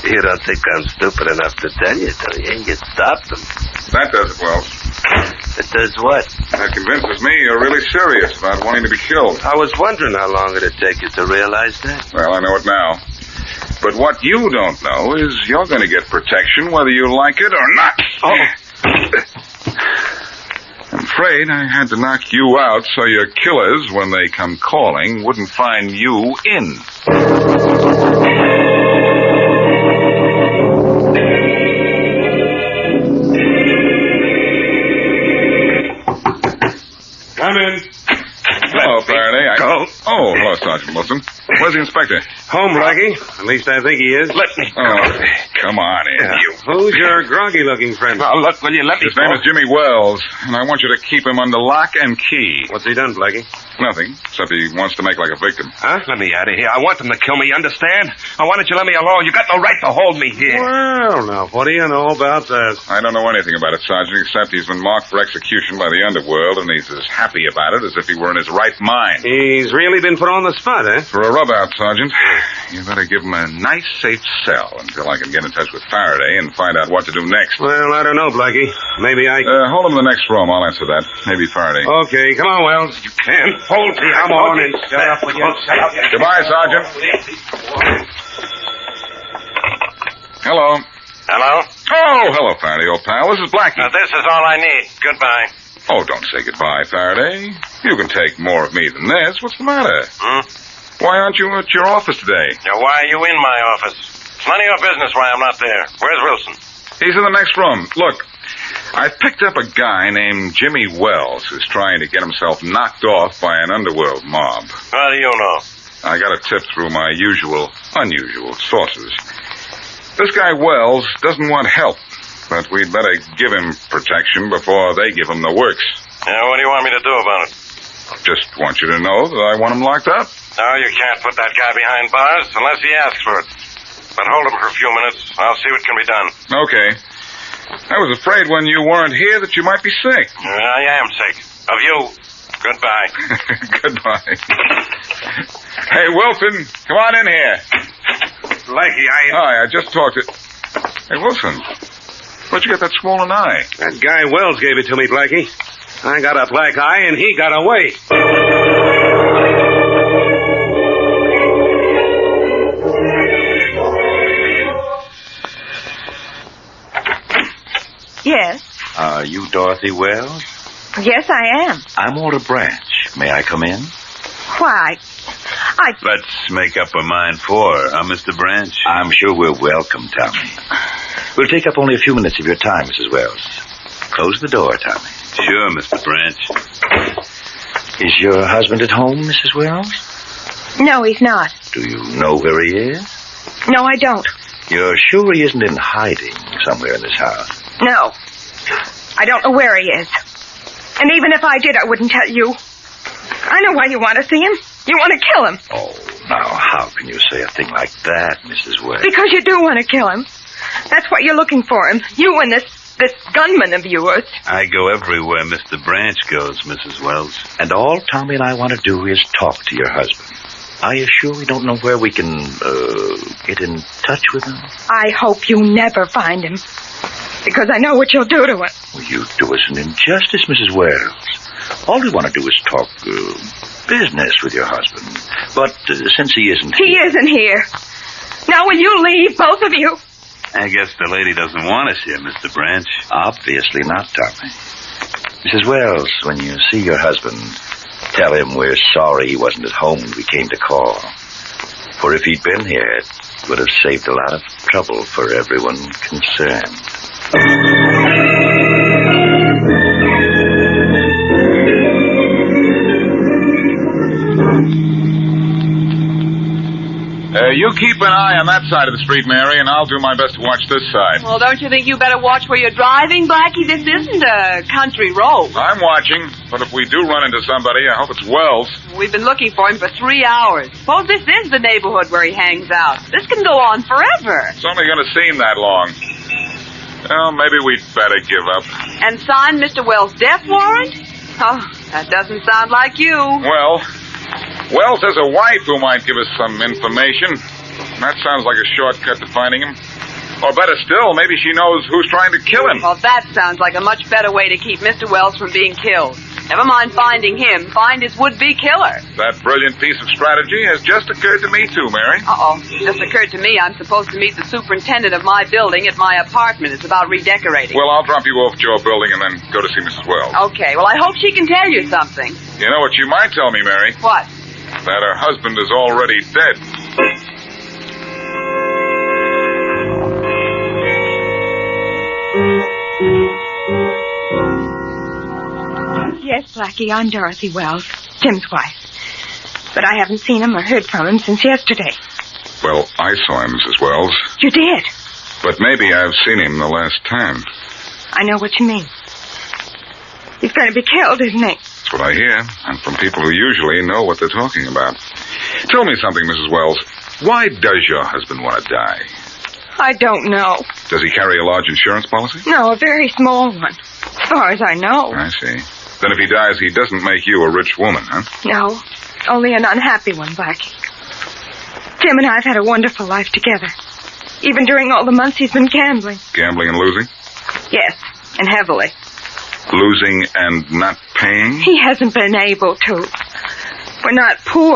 F: You don't think I'm stupid enough to tell you, do you? You stopped them.
L: That does it, Wells.
F: It does what?
L: That convinces me you're really serious about wanting to be killed.
F: I was wondering how long it'd take you to realize that.
L: Well, I know it now. But what you don't know is you're going to get protection whether you like it or not.
F: Oh.
L: I'm afraid I had to knock you out so your killers, when they come calling, wouldn't find you in.
M: Come in.
L: Hello, Farraday.
F: Go.
L: Oh, hello, Sergeant Wilson. Where's the inspector?
S: Home, Blackie. At least I think he is.
F: Let me go.
L: Oh, come on in, you.
S: Who's your groggy-looking friend?
F: Well, look, will you let me
L: His name is Jimmy Wells, and I want you to keep him under lock and key.
S: What's he done, Blackie?
L: Nothing, except he wants to make like a victim.
F: Huh? Let me out of here. I want them to kill me, you understand? Now, why don't you let me alone? You got no right to hold me here.
S: Well, now, what do you know about that?
L: I don't know anything about it, Sergeant, except he's been marked for execution by the underworld, and he's as happy about it as if he were in his right mind.
S: He's really been put on the spot, eh?
L: For a rub-out, Sergeant. You better give him a nice, safe cell until I can get in touch with Farraday and find out what to do next.
S: Well, I don't know, Blackie. Maybe I...
L: Hold him in the next room. I'll answer that. Maybe Farraday.
S: Okay, come on, Wells. You can't hold me. Come on in.
F: Shut up, will you? Shut up.
L: Goodbye, Sergeant. Hello.
F: Hello?
L: Oh, hello, Farraday, old pal. This is Blackie.
F: This is all I need. Goodbye.
L: Oh, don't say goodbye, Farraday. You can take more of me than this. What's the matter? Why aren't you at your office today?
F: Now, why are you in my office? It's none of your business why I'm not there. Where's Wilson?
L: He's in the next room. Look, I picked up a guy named Jimmy Wells who's trying to get himself knocked off by an underworld mob.
F: How do you know?
L: I got a tip through my unusual sources. This guy Wells doesn't want help, but we'd better give him protection before they give him the works.
F: Yeah, what do you want me to do about it?
L: Just want you to know that I want him locked up.
F: No, you can't put that guy behind bars unless he asks for it. But hold him for a few minutes. I'll see what can be done.
L: Okay. I was afraid when you weren't here that you might be sick.
F: I am sick. Of you. Goodbye.
L: Goodbye. Hey, Wilson, come on in here.
S: Blackie,
L: Hi, I just talked to... Hey, Wilson, where'd you get that swollen eye?
S: That guy Wells gave it to me, Blackie. I got a black eye, and he got away.
C: Yes.
X: Are you Dorothy Wells?
C: Yes, I am.
X: I'm Walter Branch. May I come in?
C: Why?
X: Let's make up our mind for her, huh, Mr. Branch?
P: I'm sure we're welcome, Tommy. We'll take up only a few minutes of your time, Mrs. Wells. Close the door, Tommy.
X: Sure, Mr. Branch.
P: Is your husband at home, Mrs. Wells?
D: No, he's not.
P: Do you know where he is?
D: No, I don't.
P: You're sure he isn't in hiding somewhere in this house?
D: No. I don't know where he is. And even if I did, I wouldn't tell you. I know why you want to see him. You want to kill him.
P: Oh, now, how can you say a thing like that, Mrs. Wells?
D: Because you do want to kill him. That's what you're looking for him. You and this gunman of yours.
X: I go everywhere Mr. Branch goes, Mrs. Wells.
P: And all Tommy and I want to do is talk to your husband. Are you sure we don't know where we can, get in touch with him?
D: I hope you never find him. Because I know what you'll do to him.
P: Well, you do us an injustice, Mrs. Wells. All we want to do is talk, business with your husband. But since he isn't here...
D: He isn't here. Now will you leave, both of you?
X: I guess the lady doesn't want us here, Mr. Branch.
P: Obviously not, Tommy. Mrs. Wells, when you see your husband, tell him we're sorry he wasn't at home when we came to call. For if he'd been here, it would have saved a lot of trouble for everyone concerned.
L: You keep an eye on that side of the street, Mary, and I'll do my best to watch this side.
C: Well, don't you think you better watch where you're driving, Blackie? This isn't a country road.
L: I'm watching, but if we do run into somebody, I hope it's Wells.
C: We've been looking for him for 3 hours. Suppose this is the neighborhood where he hangs out. This can go on forever.
L: It's only going to seem that long. Well, maybe we'd better give up.
C: And sign Mr. Wells' death warrant? Oh, that doesn't sound like you.
L: Well, Wells has a wife who might give us some information. That sounds like a shortcut to finding him. Or better still, maybe she knows who's trying to kill him.
C: Well, that sounds like a much better way to keep Mr. Wells from being killed. Never mind finding him, find his would-be killer.
L: That brilliant piece of strategy has just occurred to me, too, Mary.
C: Uh-oh. It just occurred to me I'm supposed to meet the superintendent of my building at my apartment. It's about redecorating.
L: Well, I'll drop you off at your building and then go to see Mrs. Wells.
C: Okay, well, I hope she can tell you something.
L: You know what she might tell me, Mary?
C: What?
L: That her husband is already dead.
D: Yes, Blackie, I'm Dorothy Wells, Tim's wife. But I haven't seen him or heard from him since yesterday.
L: Well, I saw him, Mrs. Wells.
D: You did?
L: But maybe I've seen him the last time.
D: I know what you mean. He's going to be killed, isn't he?
L: That's what I hear, and from people who usually know what they're talking about. Tell me something, Mrs. Wells. Why does your husband want to die?
D: I don't know.
L: Does he carry a large insurance policy?
D: No, a very small one. As far as I know.
L: I see. Then if he dies, he doesn't make you a rich woman, huh?
D: No, only an unhappy one, Blackie. Tim and I have had a wonderful life together. Even during all the months he's been gambling.
L: Gambling and losing?
D: Yes, and heavily.
L: Losing and not paying?
D: He hasn't been able to. We're not poor.